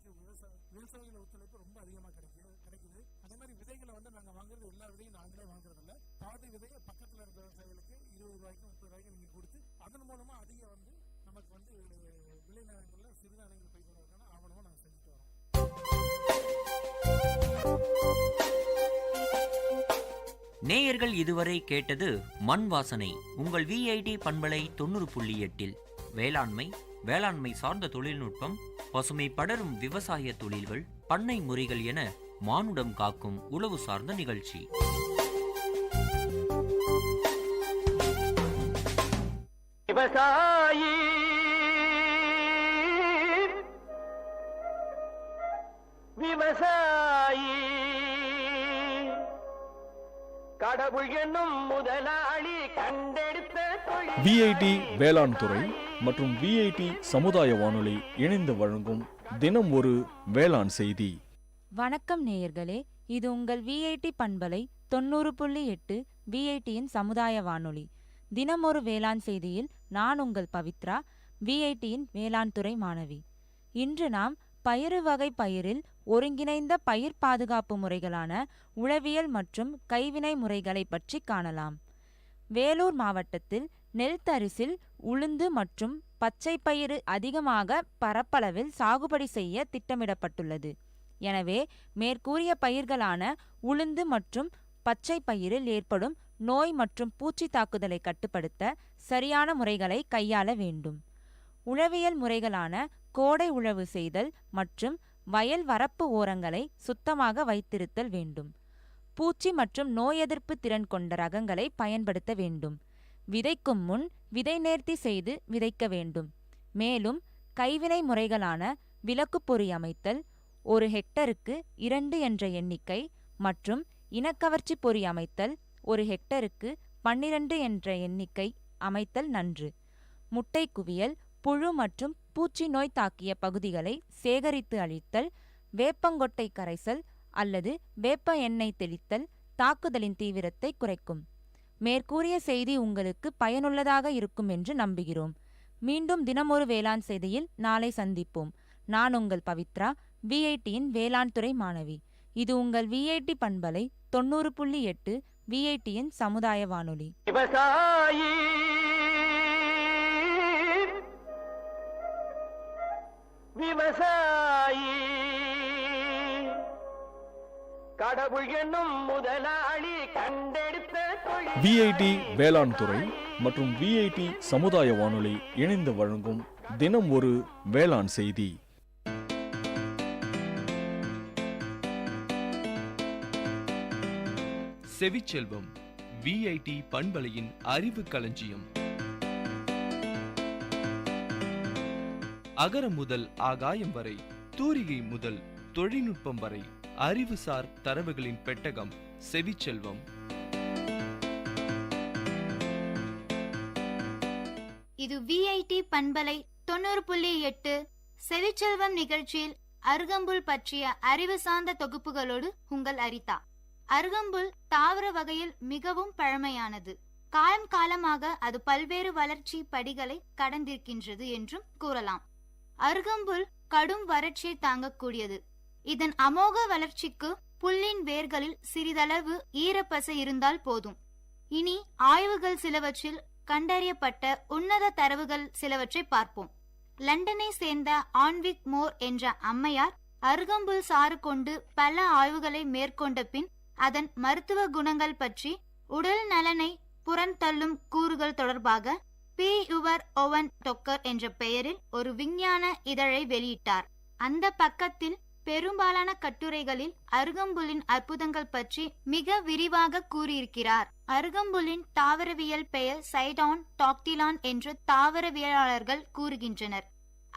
நமக்கு விவசாயிகள் ஒத்துழைப்பு ரொம்ப அதிகமாக கிடைக்குது. அதே மாதிரி விதைகளை நாங்கள் வாங்குறது எல்லா விதையும் நாங்களே வாங்குறதில்ல. பாதி விதையை பக்கத்தில் இருக்கிற விவசாயிகளுக்கு 20 ரூபாய்க்கு 30 ரூபாய்க்கு நீங்கள் கொடுத்து அதன் மூலமாக அதிக நமக்கு விளைநிலங்களில் சிறுதானியங்கள் பயிர்வதற்கான ஆவணமாக நாங்கள் செஞ்சுட்டு வரோம். நேயர்கள் இதுவரை கேட்டது மண் வாசனை. உங்கள் விஐடி பண்பலை 90.8 வேளாண்மை, வேளாண்மை சார்ந்த தொழில்நுட்பம், பசுமை படரும் விவசாய தொழில்கள், பண்ணை முறைகள் என மானுடம் காக்கும் உழவு சார்ந்த நிகழ்ச்சி. விவசாயி விவசாயி கடவுள் என்னும் முதலாளி கண்டெடுத்த விஐடி வேளாண் துறை மற்றும் விஐடி சமுதாய வானொலி இணைந்து வழங்கும் தினம் ஒரு வேளாண் செய்தி. வணக்கம் நேயர்களே, இது உங்கள் விஐடி பண்பலை 90.8 விஐடியின் சமுதாய வானொலி. தினம் ஒரு வேளாண் செய்தியில் நான் உங்கள் பவித்ரா, விஐடியின் வேளாண் துறை மாணவி. இன்று நாம் பயிறு வகை பயிரில் ஒருங்கிணைந்த பயிர் பாதுகாப்பு முறைகளான உழவியல் மற்றும் கைவினை முறைகளை பற்றி காணலாம். வேலூர் மாவட்டத்தில் நெல் தரிசில் உளுந்து மற்றும் பச்சை பயிறு அதிகமாக பரப்பளவில் சாகுபடி செய்ய திட்டமிடப்பட்டுள்ளது. எனவே மேற்கூறிய பயிர்களான உளுந்து மற்றும் பச்சை பயிரில் ஏற்படும் நோய் மற்றும் பூச்சி தாக்குதலை கட்டுப்படுத்த சரியான முறைகளை கையாள வேண்டும். உழவியல் முறைகளான கோடை உழவு செய்தல் மற்றும் வயல் வரப்பு ஓரங்களை சுத்தமாக வைத்திருத்தல் வேண்டும். பூச்சி மற்றும் நோய் எதிர்ப்பு திறன் கொண்ட ரகங்களை பயன்படுத்த வேண்டும். விதைக்கும் முன் விதை நேர்த்தி செய்து விதைக்க வேண்டும். மேலும் கைவினை முறைகளான விளக்கு பொறி அமைத்தல், 1 ஹெக்டருக்கு 2 என்ற எண்ணிக்கை மற்றும் இனக்கவர்ச்சி பொறி அமைத்தல் 1 ஹெக்டருக்கு 12 என்ற எண்ணிக்கை அமைத்தல் நன்று. முட்டை குவியல், புழு மற்றும் பூச்சி நோய் தாக்கிய பகுதிகளை சேகரித்து அழித்தல், வேப்பங்கொட்டை கரைசல் அல்லது வேப்ப எண்ணெய் தெளித்தல் தாக்குதலின் தீவிரத்தை குறைக்கும். மேற்கூறிய செய்தி உங்களுக்கு பயனுள்ளதாக இருக்கும் என்று நம்புகிறோம். மீண்டும் தினமொரு வேளாண் செய்தியில் நாளை சந்திப்போம். நான் உங்கள் பவித்ரா, விஐடியின் வேளாண் துறை மாணவி. இது உங்கள் விஐடி பண்பலை 90.8 விஐடியின் சமுதாய வானொலி. விவசாயி விவசாயி கடவுள் என்னும் முதலாளி கண்டெடுத்த விஐடி வேளாண் துறை மற்றும் விஐடி சமுதாய வானொலி இணைந்து வழங்கும் தினம் ஒரு வேளாண் செய்தி. செவிச்செல்வம், விஐடி பண்பலையின் அறிவு களஞ்சியம். அகரம் முதல் ஆகாயம் வரை, தூரிகை முதல் தொழில்நுட்பம் வரை, அறிவுசார் தரவுகளின் பெட்டகம் செவிச்செல்வம். இது விஐடி பண்பலை 90.8 செவிச்செல்வம் நிகழ்ச்சியில் அருகம்புல் பற்றிய அறிவு சார்ந்த தொகுப்புகளோடு உங்கள் அரிதா. அருகம்புல் தாவர வகையில் மிகவும் பழமையானது. காலம் காலமாக அது பல்வேறு வளர்ச்சி படிகளை கடந்திருக்கின்றது என்றும் கூறலாம். அருகம்புல் கடும் வறட்சியை தாங்கக்கூடியது. இதன் அமோக வளர்ச்சிக்கு புல்லின் வேர்களில் சிறிதளவு ஈரப்பசை இருந்தால் போதும். இனி ஆய்வுகள் சிலவற்றில் கண்டறியப்பட்ட உன்னத தரவுகள் சிலவற்றை பார்ப்போம். லண்டனை சேர்ந்த ஆன்விக் மோர் என்ற அம்மையார் அருகம்புல் சாறு கொண்டு பல ஆய்வுகளை மேற்கொண்ட பின் அதன் மருத்துவ குணங்கள் பற்றி, உடல் நலனை புறந்தள்ளும் கூறுகள் தொடர்பாக பி யுவர் ஓவன் டொக்கர் என்ற பெயரில் ஒரு விஞ்ஞான இதழை வெளியிட்டார். அந்த பக்கத்தில் பெரும்பாலான கட்டுரைகளில் அருகம்புல்லின் அற்புதங்கள் பற்றி மிக விரிவாக கூறியிருக்கிறார். அருகம்புல்லின் தாவரவியல் பெயர் சைடான் டாக்டிலான் என்று தாவரவியலாளர்கள் கூறுகின்றனர்.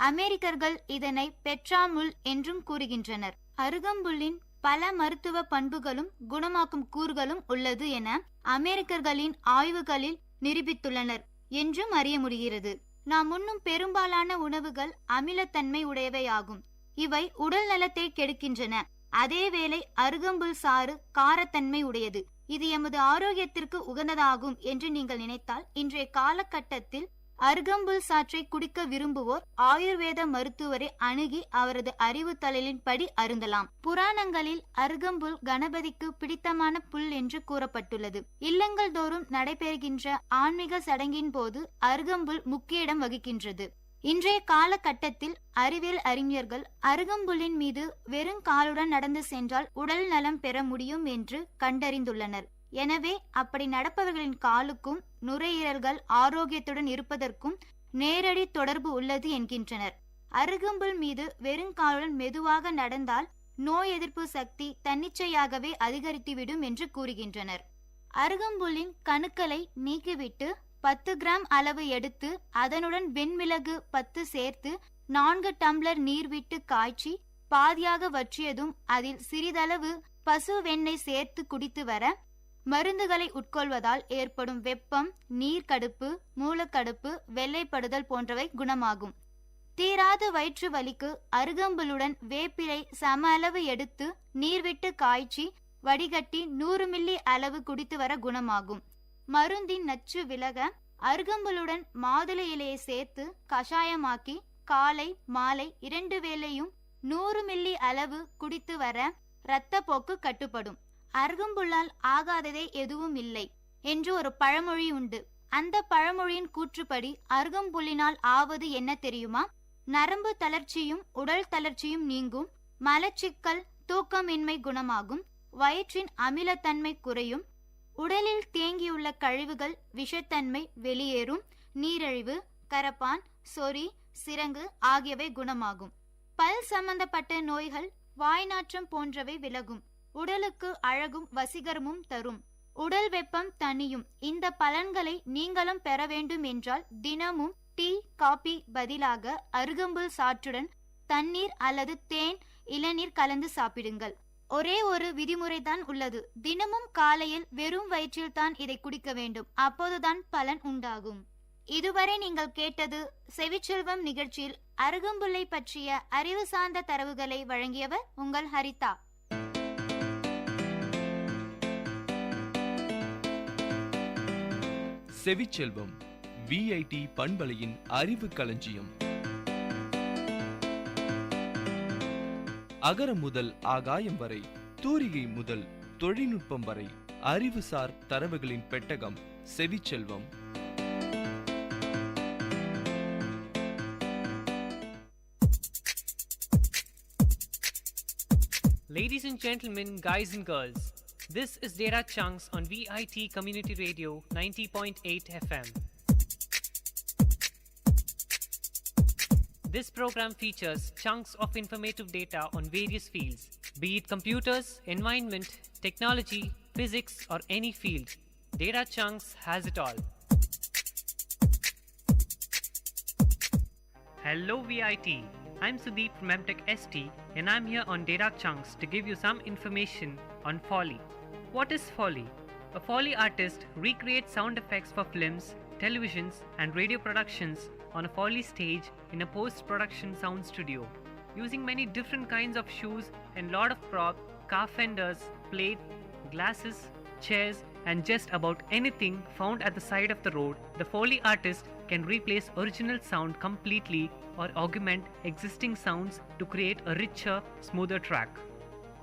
அமெரிக்கர்கள் இதனை பெட்ராமுல் என்றும் கூறுகின்றனர். அருகம்புல்லின் பல மருத்துவ பண்புகளும் குணமாக்கும் கூறுகளும் உள்ளது என அமெரிக்கர்களின் ஆய்வுகளில் நிரூபித்துள்ளனர் என்றும் அறிய முடிகிறது. நாம் உண்ணும் பெரும்பாலான உணவுகள் அமிலத்தன்மை உடையவையாகும். இவை உடல் நலத்தை கெடுக்கின்றன. அதேவேளை அருகம்புல் சாறு காரத்தன்மை உடையது. இது எமது ஆரோக்கியத்திற்கு உகந்ததாகும் என்று நீங்கள் நினைத்தால் இன்றைய காலகட்டத்தில் அருகம்புல் சாற்றை குடிக்க விரும்புவோர் ஆயுர்வேத மருத்துவரை அணுகி அவரது அறிவு தளலின்படி அருந்தலாம். புராணங்களில் அருகம்புல் கணபதிக்கு பிடித்தமான புல் என்று கூறப்பட்டுள்ளது. இல்லங்கள் தோறும் நடைபெறுகின்ற ஆன்மீக சடங்கின் போது அருகம்புல் முக்கிய இடம் வகிக்கின்றது. இன்றைய காலகட்டத்தில் அறிவியல் அறிஞர்கள் அருகம்புல்லின் மீது வெறும் காலுடன் நடந்து சென்றால் உடல் நலம் பெற முடியும் என்று கண்டறிந்துள்ளனர். எனவே அப்படி நடப்பவர்களின் காலுக்கும் நுரையீரல்கள் ஆரோக்கியத்துடன் இருப்பதற்கும் நேரடி தொடர்பு உள்ளது என்கின்றனர். அருகம்புல் மீது வெறுங்காலுடன் மெதுவாக நடந்தால் நோய் எதிர்ப்பு சக்தி தன்னிச்சையாகவே அதிகரித்துவிடும் என்று கூறுகின்றனர். அருகம்புல்லின் கணுக்களை நீக்கிவிட்டு 10 கிராம் அளவு எடுத்து அதனுடன் வெண்மிளகு 10 சேர்த்து 4 டம்ளர் நீர் விட்டு காய்ச்சி பாதியாக வற்றியதும் அதில் சிறிதளவு பசு வெண்ணெய் சேர்த்து குடித்து வர மருந்துகளை உட்கொள்வதால் ஏற்படும் வெப்பம், நீர்க்கடுப்பு, மூலக்கடுப்பு, வெள்ளைப்படுதல் போன்றவை குணமாகும். தீராத வயிற்று வலிக்கு அருகம்புல்லுடன் வேப்பிலை சம அளவு எடுத்து நீர்விட்டு காய்ச்சி வடிகட்டி 100 மில்லி அளவு குடித்து வர குணமாகும். மருந்தின் நச்சு விலக அருகம்புல்லுடன் மாதுளை இலையை சேர்த்து கஷாயமாக்கி காலை மாலை 2 வேளையும் 100 மில்லி அளவு குடித்து வர இரத்தப்போக்கு கட்டுப்படும். அருகம்புல்லால் ஆகாததே எதுவும் இல்லை என்று ஒரு பழமொழி உண்டு. அந்த பழமொழியின் கூற்றுப்படி அருகம்புல்லினால் ஆவது என்ன தெரியுமா? நரம்பு தளர்ச்சியும் உடல் தளர்ச்சியும் நீங்கும், மலச்சிக்கல் தூக்கமின்மை குணமாகும், வயிற்றின் அமிலத்தன்மை குறையும், உடலில் தேங்கியுள்ள கழிவுகள் விஷத்தன்மை வெளியேறும், நீரிழிவு, கரப்பான், சொறி, சிரங்கு ஆகியவை குணமாகும், பல் சம்பந்தப்பட்ட நோய்கள், வாய்நாற்றம் போன்றவை விலகும், உடலுக்கு அழகும் வசீகரமும் தரும், உடல் வெப்பம் தணியும். இந்த பலன்களை நீங்களும் பெற வேண்டும் என்றால் தினமும் டீ காபி பதிலாக அருகம்புல் சாற்றுடன் தண்ணீர் அல்லது தேன் இளநீர் கலந்து சாப்பிடுங்கள். ஒரே ஒரு விதிமுறைதான் உள்ளது. தினமும் காலையில் வெறும் வயிற்றில் தான் இதை குடிக்க வேண்டும். அப்போதுதான் பலன் உண்டாகும். இதுவரை நீங்கள் கேட்டது செவிச்செல்வம் நிகழ்ச்சியில் அருகம்புல்லை பற்றிய அறிவு சார்ந்த தரவுகளை வழங்கியவர் உங்கள் ஹரிதா. செவிச்செல்வம் விஐடி பண்பலையின் அறிவு களஞ்சியம். அகரம் முதல் ஆகாயம் வரை, தூரிகை முதல் தொழில்நுட்பம் வரை, அறிவுசார் தரவுகளின் பெட்டகம் செவிச்செல்வம். Ladies and gentlemen, guys and girls, this is Data Chunks on Vit Community Radio 90.8 FM. This program features chunks of informative data on various fields, be it computers, environment, technology, physics, or any field. Data Chunks has it all. Hello VIT, I'm Sudeep from MTech ST and I'm here on Data Chunks to give you some information on Foley. What is Foley? A Foley artist recreates sound effects for films, televisions, and radio productions on a Foley stage in a post-production sound studio. Using many different kinds of shoes and lot of props, car fenders, plate, glasses, chairs, and just about anything found at the side of the road, the Foley artist can replace original sound completely or augment existing sounds to create a richer, smoother track.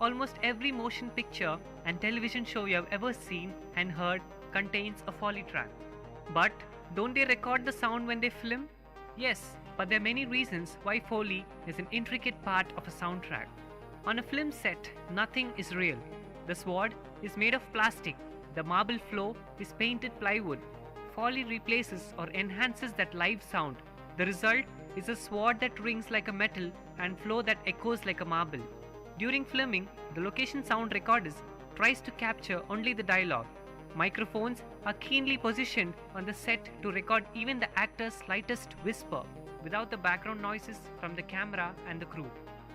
Almost every motion picture and television show you have ever seen and heard contains a Foley track. But don't they record the sound when they film? Yes, but there are many reasons why Foley is an intricate part of a soundtrack. On a film set, nothing is real. The sword is made of plastic. The marble floor is painted plywood. Foley replaces or enhances that live sound. The result is a sword that rings like a metal and floor that echoes like a marble. During filming, the location sound recorders tries to capture only the dialogue. Microphones are keenly positioned on the set to record even the actor's slightest whisper without the background noises from the camera and the crew.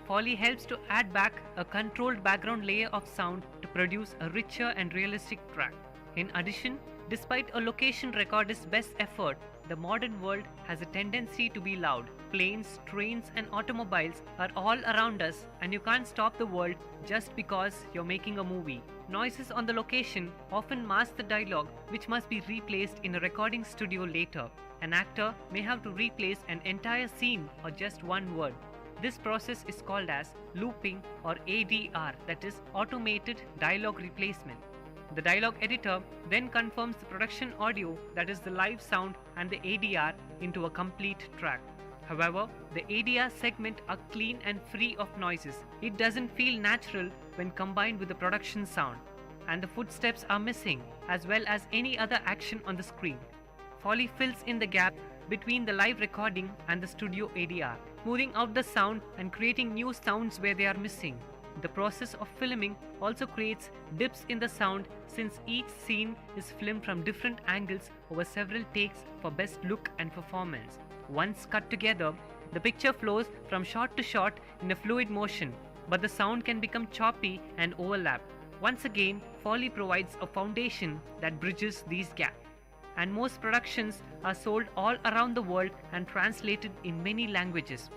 Foley helps to add back a controlled background layer of sound to produce a richer and realistic track. In addition, Despite a location recordist's best effort, the modern world has a tendency to be loud. Planes, trains, and automobiles are all around us, and you can't stop the world just because you're making a movie. Noises on the location often mask the dialogue, which must be replaced in a recording studio later. An actor may have to replace an entire scene or just one word. This process is called as looping or ADR, that is, automated dialogue replacement. The dialogue editor then confirms the production audio, that is the live sound, and the ADR into a complete track. However, the ADR segment are clean and free of noises. It doesn't feel natural when combined with the production sound, and the footsteps are missing, as well as any other action on the screen. Foley fills in the gap between the live recording and the studio ADR, smoothing out the sound and creating new sounds where they are missing. The process of filming also creates dips in the sound, since each scene is filmed from different angles over several takes for best look and performance. Once cut together, the picture flows from shot to shot in a fluid motion, but the sound can become choppy and overlap. Once again, Foley provides a foundation that bridges these gaps. And most productions are sold all around the world and translated in many languages.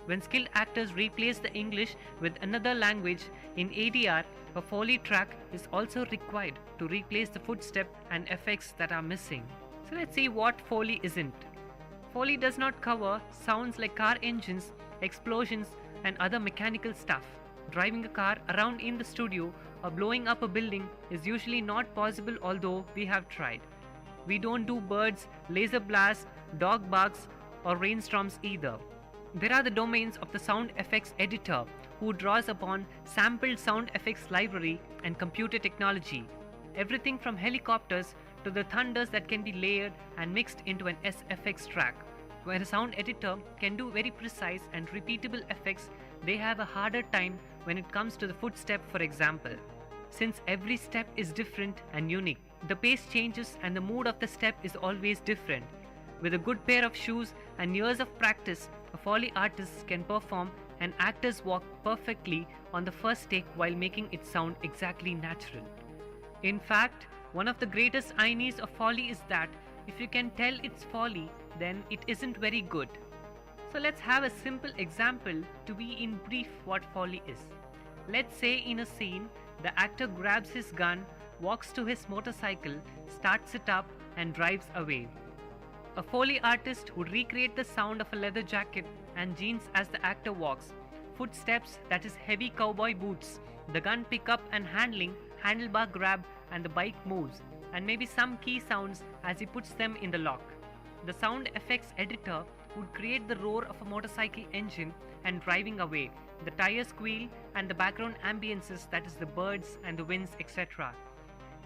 When skilled actors replace the English with another language in ADR, a Foley track is also required to replace the footstep and effects that are missing. So let's see what Foley isn't. Foley does not cover sounds like car engines, explosions, and other mechanical stuff. Driving a car around in the studio or blowing up a building is usually not possible, although we have tried. We don't do birds, laser blasts, dog barks, or rainstorms either. There are the domains of the sound effects editor, who draws upon sampled sound effects library and computer technology. Everything from helicopters to the thunders that can be layered and mixed into an SFX track. Where a sound editor can do very precise and repeatable effects, they have a harder time when it comes to the footstep, for example. Since every step is different and unique, the pace changes and the mood of the step is always different. With a good pair of shoes and years of practice, a Foley artist can perform and actors walk perfectly on the first take while making it sound exactly natural. In fact, one of the greatest ironies of Foley is that if you can tell it's Foley, then it isn't very good. So let's have a simple example to be in brief what Foley is. Let's say in a scene, the actor grabs his gun, walks to his motorcycle, starts it up, and drives away. A Foley artist would recreate the sound of a leather jacket and jeans as the actor walks, footsteps, that is heavy cowboy boots, the gun pickup and handling, handlebar grab, and the bike moves, and maybe some key sounds as he puts them in the lock. The sound effects editor would create the roar of a motorcycle engine and driving away, the tire squeal, and the background ambiences, that is the birds and the winds, etc.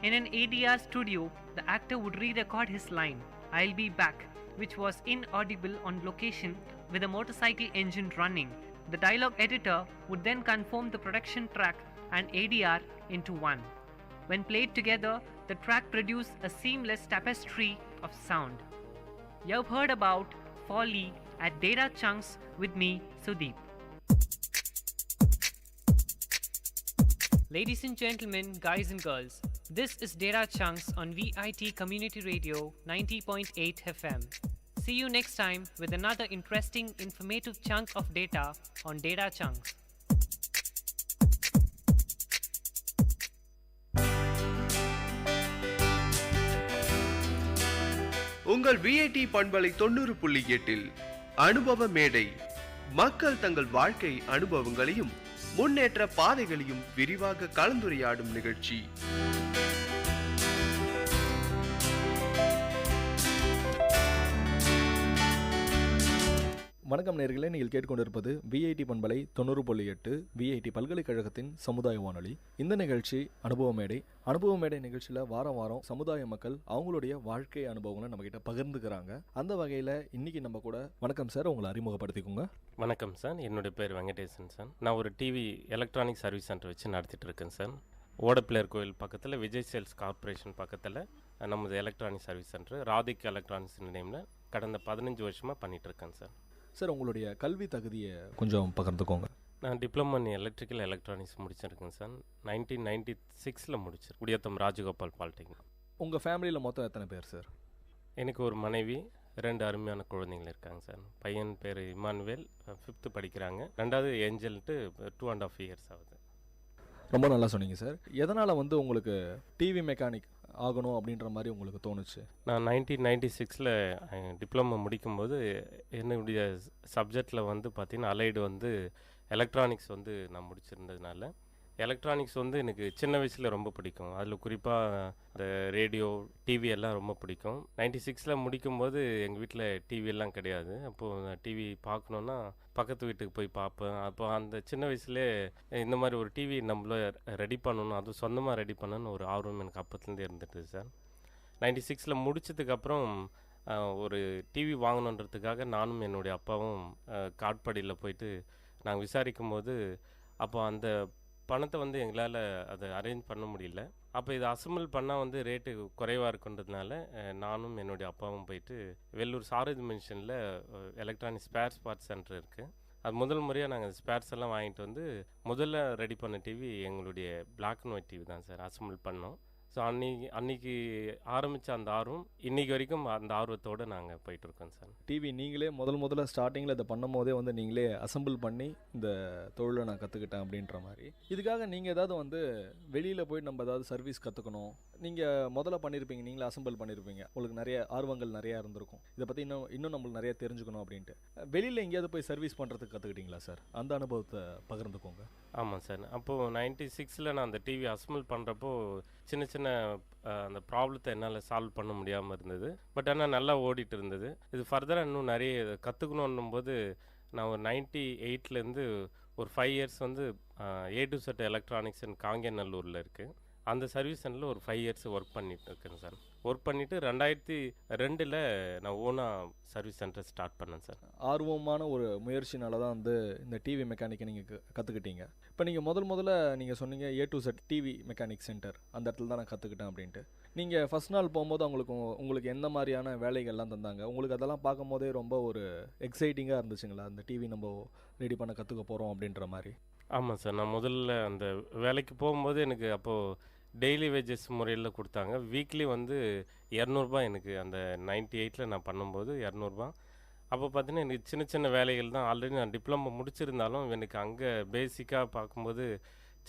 In an ADR studio, the actor would re-record his line, "I'll be back," which was inaudible on location with a motorcycle engine running. The dialogue editor would then conform the production track and ADR into one. When played together, the track produced a seamless tapestry of sound. You've heard about Foley at Data Chunks with me, Sudeep. Ladies and gentlemen, guys and girls, this is Data Chunks on Vit Community Radio 90.8 FM. See you next time with another interesting, informative chunk of data on Data Chunks. உங்கள் VIT பண்பலை 90.8 அனுபவ மேடை. மக்கள் தங்கள் வாழ்க்கை அனுபவங்களையும் முன்னேற்ற பாதைகளையும் விரிவாக கலந்துரையாடும் நிகழ்ச்சி. வணக்கம் நேயர்களே, நீங்கள் கேட்டுக்கொண்டிருப்பது விஐடி பண்பலை 90.8 விஐடி பல்கலைக்கழகத்தின் சமுதாய வானொலி. இந்த நிகழ்ச்சி அனுபவ மேடை. அனுபவ மேடை நிகழ்ச்சியில் வாரம் வாரம் சமுதாய மக்கள் அவங்களுடைய வாழ்க்கை அனுபவங்களை நம்ம கிட்ட பகிர்ந்துக்கிறாங்க. அந்த வகையில் இன்னைக்கு நம்ம கூட, வணக்கம் சார், உங்களை அறிமுகப்படுத்திக்கோங்க. வணக்கம் சார், என்னுடைய பேர் வெங்கடேசன் சார். நான் ஒரு டிவி எலக்ட்ரானிக் சர்வீஸ் சென்டர் வச்சு நடத்திட்டு இருக்கேன் சார். ஓடப்பிள்ளையர் கோயில் பக்கத்தில், விஜய் சேல்ஸ் கார்பரேஷன் பக்கத்தில் நமது எலக்ட்ரானிக் சர்வீஸ் சென்டர் ராதிக் எலக்ட்ரானிக்ஸ் நேமில் கடந்த 15 வருஷமாக பண்ணிகிட்டு இருக்கேன் சார். சார், உங்களுடைய கல்வி தகுதியை கொஞ்சம் பகிர்ந்துக்கோங்க. நான் டிப்ளமோ இன் எலக்ட்ரிக்கல் எலக்ட்ரானிக்ஸ் முடிச்சிருக்கேன் சார். 1996 முடிச்சிருக்கேன், குடியத்தம் ராஜகோபால் பாலிடெக்னிக். உங்கள் ஃபேமிலியில் மொத்தம் எத்தனை பேர் சார்? எனக்கு ஒரு மனைவி, 2 அருமையான குழந்தைங்கள் இருக்காங்க சார். பையன் பேர் இமானுவேல், 5th படிக்கிறாங்க. 2வது ஏஞ்சல்ட்டு 2.5 years ஆகுது. ரொம்ப நல்லா சொன்னீங்க சார். எதனால் வந்து உங்களுக்கு டிவி மெக்கானிக் ஆகணும் அப்படின்ற மாதிரி உங்களுக்கு தோணுச்சு? நான் 1996 டிப்ளமோ முடிக்கும்போது என்னுடைய சப்ஜெக்டில் வந்து பார்த்திங்கன்னா அலைடு வந்து எலக்ட்ரானிக்ஸ் வந்து நான் முடிச்சிருந்ததுனால எலக்ட்ரானிக்ஸ் வந்து எனக்கு சின்ன வயசில் ரொம்ப பிடிக்கும். அதில் குறிப்பாக அந்த ரேடியோ, டிவி எல்லாம் ரொம்ப பிடிக்கும். 96 முடிக்கும்போது எங்கள் வீட்டில் டிவி எல்லாம் கிடையாது. அப்போது நான் டிவி பார்க்கணுன்னா பக்கத்து வீட்டுக்கு போய் பார்ப்பேன். அப்போ அந்த சின்ன வயசுலேயே இந்த மாதிரி ஒரு டிவி நம்மள ரெடி பண்ணணும், அதுவும் சொந்தமாக ரெடி பண்ணணும்னு ஒரு ஆர்வம் எனக்கு அப்போத்துலேருந்தே இருந்துட்டு சார். 96 முடித்ததுக்கப்புறம் ஒரு டிவி வாங்கணுன்றதுக்காக நானும் என்னுடைய அப்பாவும் காட்பாடியில் போயிட்டு நாங்கள் விசாரிக்கும் போது அப்போ அந்த பணத்தை வந்து எங்களால் அதை அரேஞ்ச் பண்ண முடியல. அப்போ இதை அசம்பிள் பண்ணால் வந்து ரேட்டு குறைவாக இருக்குன்றதுனால நானும் என்னுடைய அப்பாவும் போயிட்டு வெள்ளூர் சாரதி மென்ஷனில் எலக்ட்ரானிக் ஸ்பேர்ஸ் பார்ட்ஸ் சென்டர் இருக்குது. அது முதல் முறையாக நாங்கள் ஸ்பேர்ஸ் எல்லாம் வாங்கிட்டு வந்து முதல்ல ரெடி பண்ண டிவி எங்களுடைய பிளாக் அண்ட் ஒயிட் டிவி தான் சார் அசம்பிள் பண்ணோம். ஸோ அன்னைக்கு ஆரம்பித்த அந்த ஆர்வம் இன்றைக்கி வரைக்கும் அந்த ஆர்வத்தோடு நாங்கள் போயிட்டுருக்கோம் சார். டிவி நீங்களே முதல்ல ஸ்டார்டிங்கில் இதை பண்ணும் போதே வந்து நீங்களே அசம்பிள் பண்ணி இந்த தொழிலை நான் கற்றுக்கிட்டேன் அப்படின்ற மாதிரி. இதுக்காக நீங்கள் ஏதாவது வந்து வெளியில் போயிட்டு நம்ம ஏதாவது சர்வீஸ் கற்றுக்கணும், நீங்கள் முதல்ல பண்ணியிருப்பீங்க, நீங்களே அசம்பிள் பண்ணியிருப்பீங்க, உங்களுக்கு நிறைய ஆர்வங்கள் நிறையா இருந்திருக்கும், இதை பற்றி இன்னும் நம்மளுக்கு நிறைய தெரிஞ்சுக்கணும் அப்படின்ட்டு வெளியில் எங்கேயாவது போய் சர்வீஸ் பண்ணுறதுக்கு கற்றுக்கிட்டீங்களா சார்? அந்த அனுபவத்தை பகிர்ந்துக்கோங்க. ஆமாம் சார். அப்போது 96 நான் அந்த டிவி அசம்பிள் பண்ணுறப்போ சின்ன சின்ன அந்த ப்ராப்ளத்தை என்னால் சால்வ் பண்ண முடியாமல் இருந்தது. பட் ஆனால் நல்லா ஓடிட்டு இருந்தது. இது ஃபர்தராக இன்னும் நிறைய கற்றுக்கணும் போது நான் ஒரு 98 ஒரு 5 years வந்து A to Z எலக்ட்ரானிக்ஸ் காங்கேநல்லூரில் இருக்குது. அந்த சர்வீஸ் சென்டரில் ஒரு 5 years ஒர்க் பண்ணிட்டு இருக்கேன் சார். ஒர்க் பண்ணிவிட்டு 2002 நான் ஓனாக சர்வீஸ் சென்டர் ஸ்டார்ட் பண்ணேன் சார். ஆர்வமான ஒரு முயற்சினால தான் வந்து இந்த டிவி மெக்கானிக்கை நீங்கள் கற்றுக்கிட்டீங்க. இப்போ நீங்கள் முதல்ல நீங்கள் சொன்னீங்க A to Z TV mechanic centre, அந்த இடத்துல தான் நான் கற்றுக்கிட்டேன் அப்படின்ட்டு. நீங்கள் ஃபஸ்ட் நாள் போகும்போது உங்களுக்கு எந்த மாதிரியான வேலைகள்லாம் தந்தாங்க? உங்களுக்கு அதெல்லாம் பார்க்கும் போதே ரொம்ப ஒரு எக்ஸைட்டிங்காக இருந்துச்சுங்களா? அந்த டிவி நம்ம ரெடி பண்ண கற்றுக்க போகிறோம் அப்படின்ற மாதிரி. ஆமாம் சார். நான் முதல்ல அந்த வேலைக்கு போகும்போது எனக்கு அப்போது டெய்லி வேஜஸ் முறையில் கொடுத்தாங்க. வீக்லி வந்து 200 எனக்கு அந்த 98 நான் பண்ணும்போது 200. அப்போ பார்த்தீங்கன்னா எனக்கு சின்ன சின்ன வேலைகள் தான். ஆல்ரெடி நான் டிப்ளமோ முடிச்சிருந்தாலும் எனக்கு அங்கே பேசிக்காக பார்க்கும்போது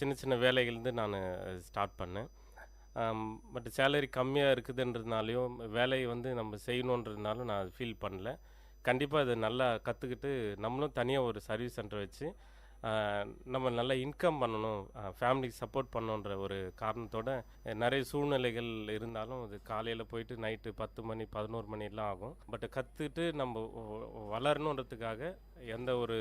சின்ன சின்ன வேலைகள் நான் ஸ்டார்ட் பண்ணேன். பட் சேலரி கம்மியாக இருக்குதுன்றதுனாலையும் வேலையை வந்து நம்ம செய்யணுன்றதுனாலும் நான் ஃபீல் பண்ணல. கண்டிப்பாக இதை நல்லா கற்றுக்கிட்டு நம்மளும் தனியாக ஒரு சர்வீஸ் சென்டர் வச்சு நம்ம நல்லா இன்கம் பண்ணணும், ஃபேமிலிக்கு சப்போர்ட் பண்ணணுன்ற ஒரு காரணத்தோட நிறைய சூழ்நிலைகள் இருந்தாலும் அது காலையில் போயிட்டு நைட்டு 10 மணி 11 மணிலாம் ஆகும். பட் கற்றுட்டு நம்ம வளரணுன்றதுக்காக எந்த ஒரு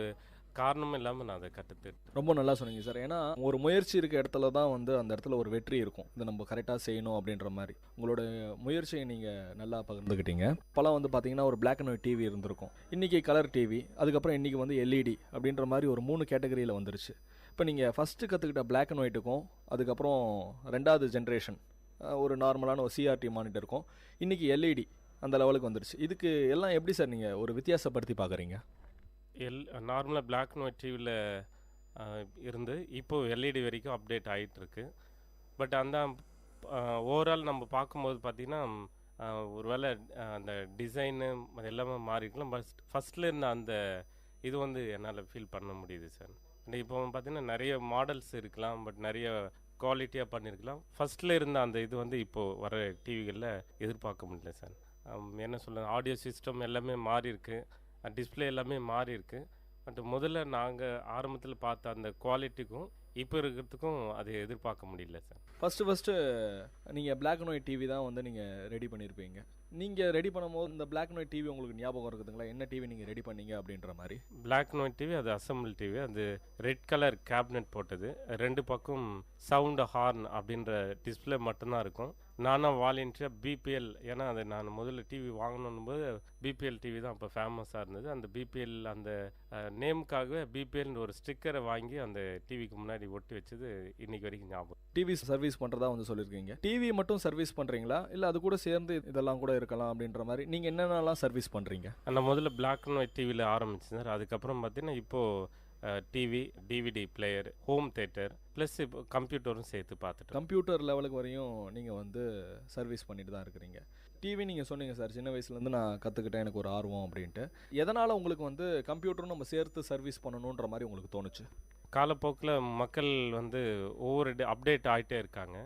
காரணமும் இல்லாமல் நான் அதை கற்றுட்டு. ரொம்ப நல்லா சொன்னீங்க சார். ஏன்னா ஒரு முயற்சி இருக்க இடத்துல தான் வந்து அந்த இடத்துல ஒரு வெற்றி இருக்கும். இதை நம்ம கரெக்டாக செய்யணும் அப்படின்ற மாதிரி உங்களோட முயற்சியை நீங்கள் நல்லா பகிர்ந்துக்கிட்டீங்க. இப்போலாம் வந்து பார்த்தீங்கன்னா ஒரு பிளாக் அண்ட் ஒயிட் டிவி இருந்திருக்கும், இன்றைக்கி கலர் டிவி, அதுக்கப்புறம் இன்றைக்கி வந்து LED அப்படின்ற மாதிரி ஒரு 3 கேட்டகரியில் வந்துருச்சு. இப்போ நீங்கள் ஃபஸ்ட்டு கற்றுக்கிட்ட பிளாக் அண்ட் ஒயிட்டுக்கும் அதுக்கப்புறம் 2வது ஜென்ரேஷன் ஒரு நார்மலான ஒரு CRT மானிட்டருக்கும் இன்றைக்கி LED அந்த லெவலுக்கு வந்துருச்சு. இதுக்கு எல்லாம் எப்படி சார் நீங்கள் ஒரு வித்தியாசப்படுத்தி பார்க்குறீங்க? நார்மலாக பிளாக் அண்ட் ஒயிட் டிவியில் இருந்து இப்போது LED வரைக்கும் அப்டேட் ஆகிட்டுருக்கு. பட் அந்த ஓவரால் நம்ம பார்க்கும்போது பார்த்திங்கன்னா ஒருவேளை அந்த டிசைனு அது எல்லாமே மாறிக்கலாம். பட் ஃபஸ்ட்டில் இருந்த அந்த இது வந்து என்னால் ஃபீல் பண்ண முடியுது சார். இப்போ பார்த்திங்கன்னா நிறைய மாடல்ஸ் இருக்கலாம், பட் நிறைய குவாலிட்டியாக பண்ணியிருக்கலாம். ஃபஸ்ட்டில் இருந்த அந்த இது வந்து இப்போது வர டிவிகளில் எதிர்பார்க்க முடியல சார். என்ன சொல்ல, ஆடியோ சிஸ்டம் எல்லாமே மாறி இருக்குது, டிஸ்பிளே எல்லாமே மாறி இருக்குது. பட் முதல்ல நாங்கள் ஆரம்பத்தில் பார்த்த அந்த குவாலிட்டிக்கும் இப்போ இருக்கிறதுக்கும் அது எதிர்பார்க்க முடியல சார். ஃபஸ்ட்டு நீங்கள் பிளாக் அண்ட் ஒயிட் டிவி தான் வந்து நீங்கள் ரெடி பண்ணியிருப்பீங்க. நீங்கள் ரெடி பண்ணும்போது இந்த பிளாக் அண்ட் ஒயிட் டிவி உங்களுக்கு ஞாபகம் இருக்குதுங்களா? என்ன டிவி நீங்கள் ரெடி பண்ணீங்க அப்படின்ற மாதிரி? பிளாக் அண்ட் ஒயிட் டிவி அது அசம்பிள் டிவி. அது ரெட் கலர் கேபினெட் போட்டது, 2 பக்கம் சவுண்டு ஹார்ன் அப்படின்ற டிஸ்பிளே மட்டும்தான் இருக்கும். நானும் வாலண்டியாக BPL, ஏன்னா அது நான் முதல்ல டிவி வாங்கணும் போது BPL டிவி தான் அப்போ ஃபேமஸாக இருந்தது. அந்த BPL அந்த நேமுக்காகவே BPLன்ற ஒரு ஸ்டிக்கரை வாங்கி அந்த டிவிக்கு முன்னாடி ஒட்டி வச்சது இன்றைக்கி வரைக்கும் ஞாபகம். டிவி சர்வீஸ் பண்ணுறதா வந்து சொல்லியிருக்கீங்க. டிவி மட்டும் சர்வீஸ் பண்ணுறீங்களா, இல்லை அது கூட சேர்ந்து இதெல்லாம் கூட இருக்கலாம் அப்படின்ற மாதிரி நீங்கள் என்னென்னலாம் சர்வீஸ் பண்ணுறீங்க? நான் முதல்ல பிளாக் அண்ட் ஒயிட் டிவியில் ஆரம்பிச்சேன் சார். அதுக்கப்புறம் பார்த்தீங்கன்னா இப்போது TV, DVD player, home theatre plus இப்போ கம்ப்யூட்டரும் சேர்த்து பார்த்துட்டு. கம்ப்யூட்டர் லெவலுக்கு வரையும் நீங்கள் வந்து சர்வீஸ் பண்ணிட்டு தான் இருக்கிறீங்க. டிவி நீங்கள் சொன்னீங்க சார், சின்ன வயசுலேருந்து நான் கற்றுக்கிட்டேன், எனக்கு ஒரு ஆர்வம் அப்படின்ட்டு. எதனால் உங்களுக்கு வந்து கம்ப்யூட்டரும் நம்ம சேர்த்து சர்வீஸ் பண்ணணுன்ற மாதிரி உங்களுக்கு தோணுச்சு? காலப்போக்கில் மக்கள் வந்து ஒவ்வொரு அப்டேட் ஆகிட்டே இருக்காங்க.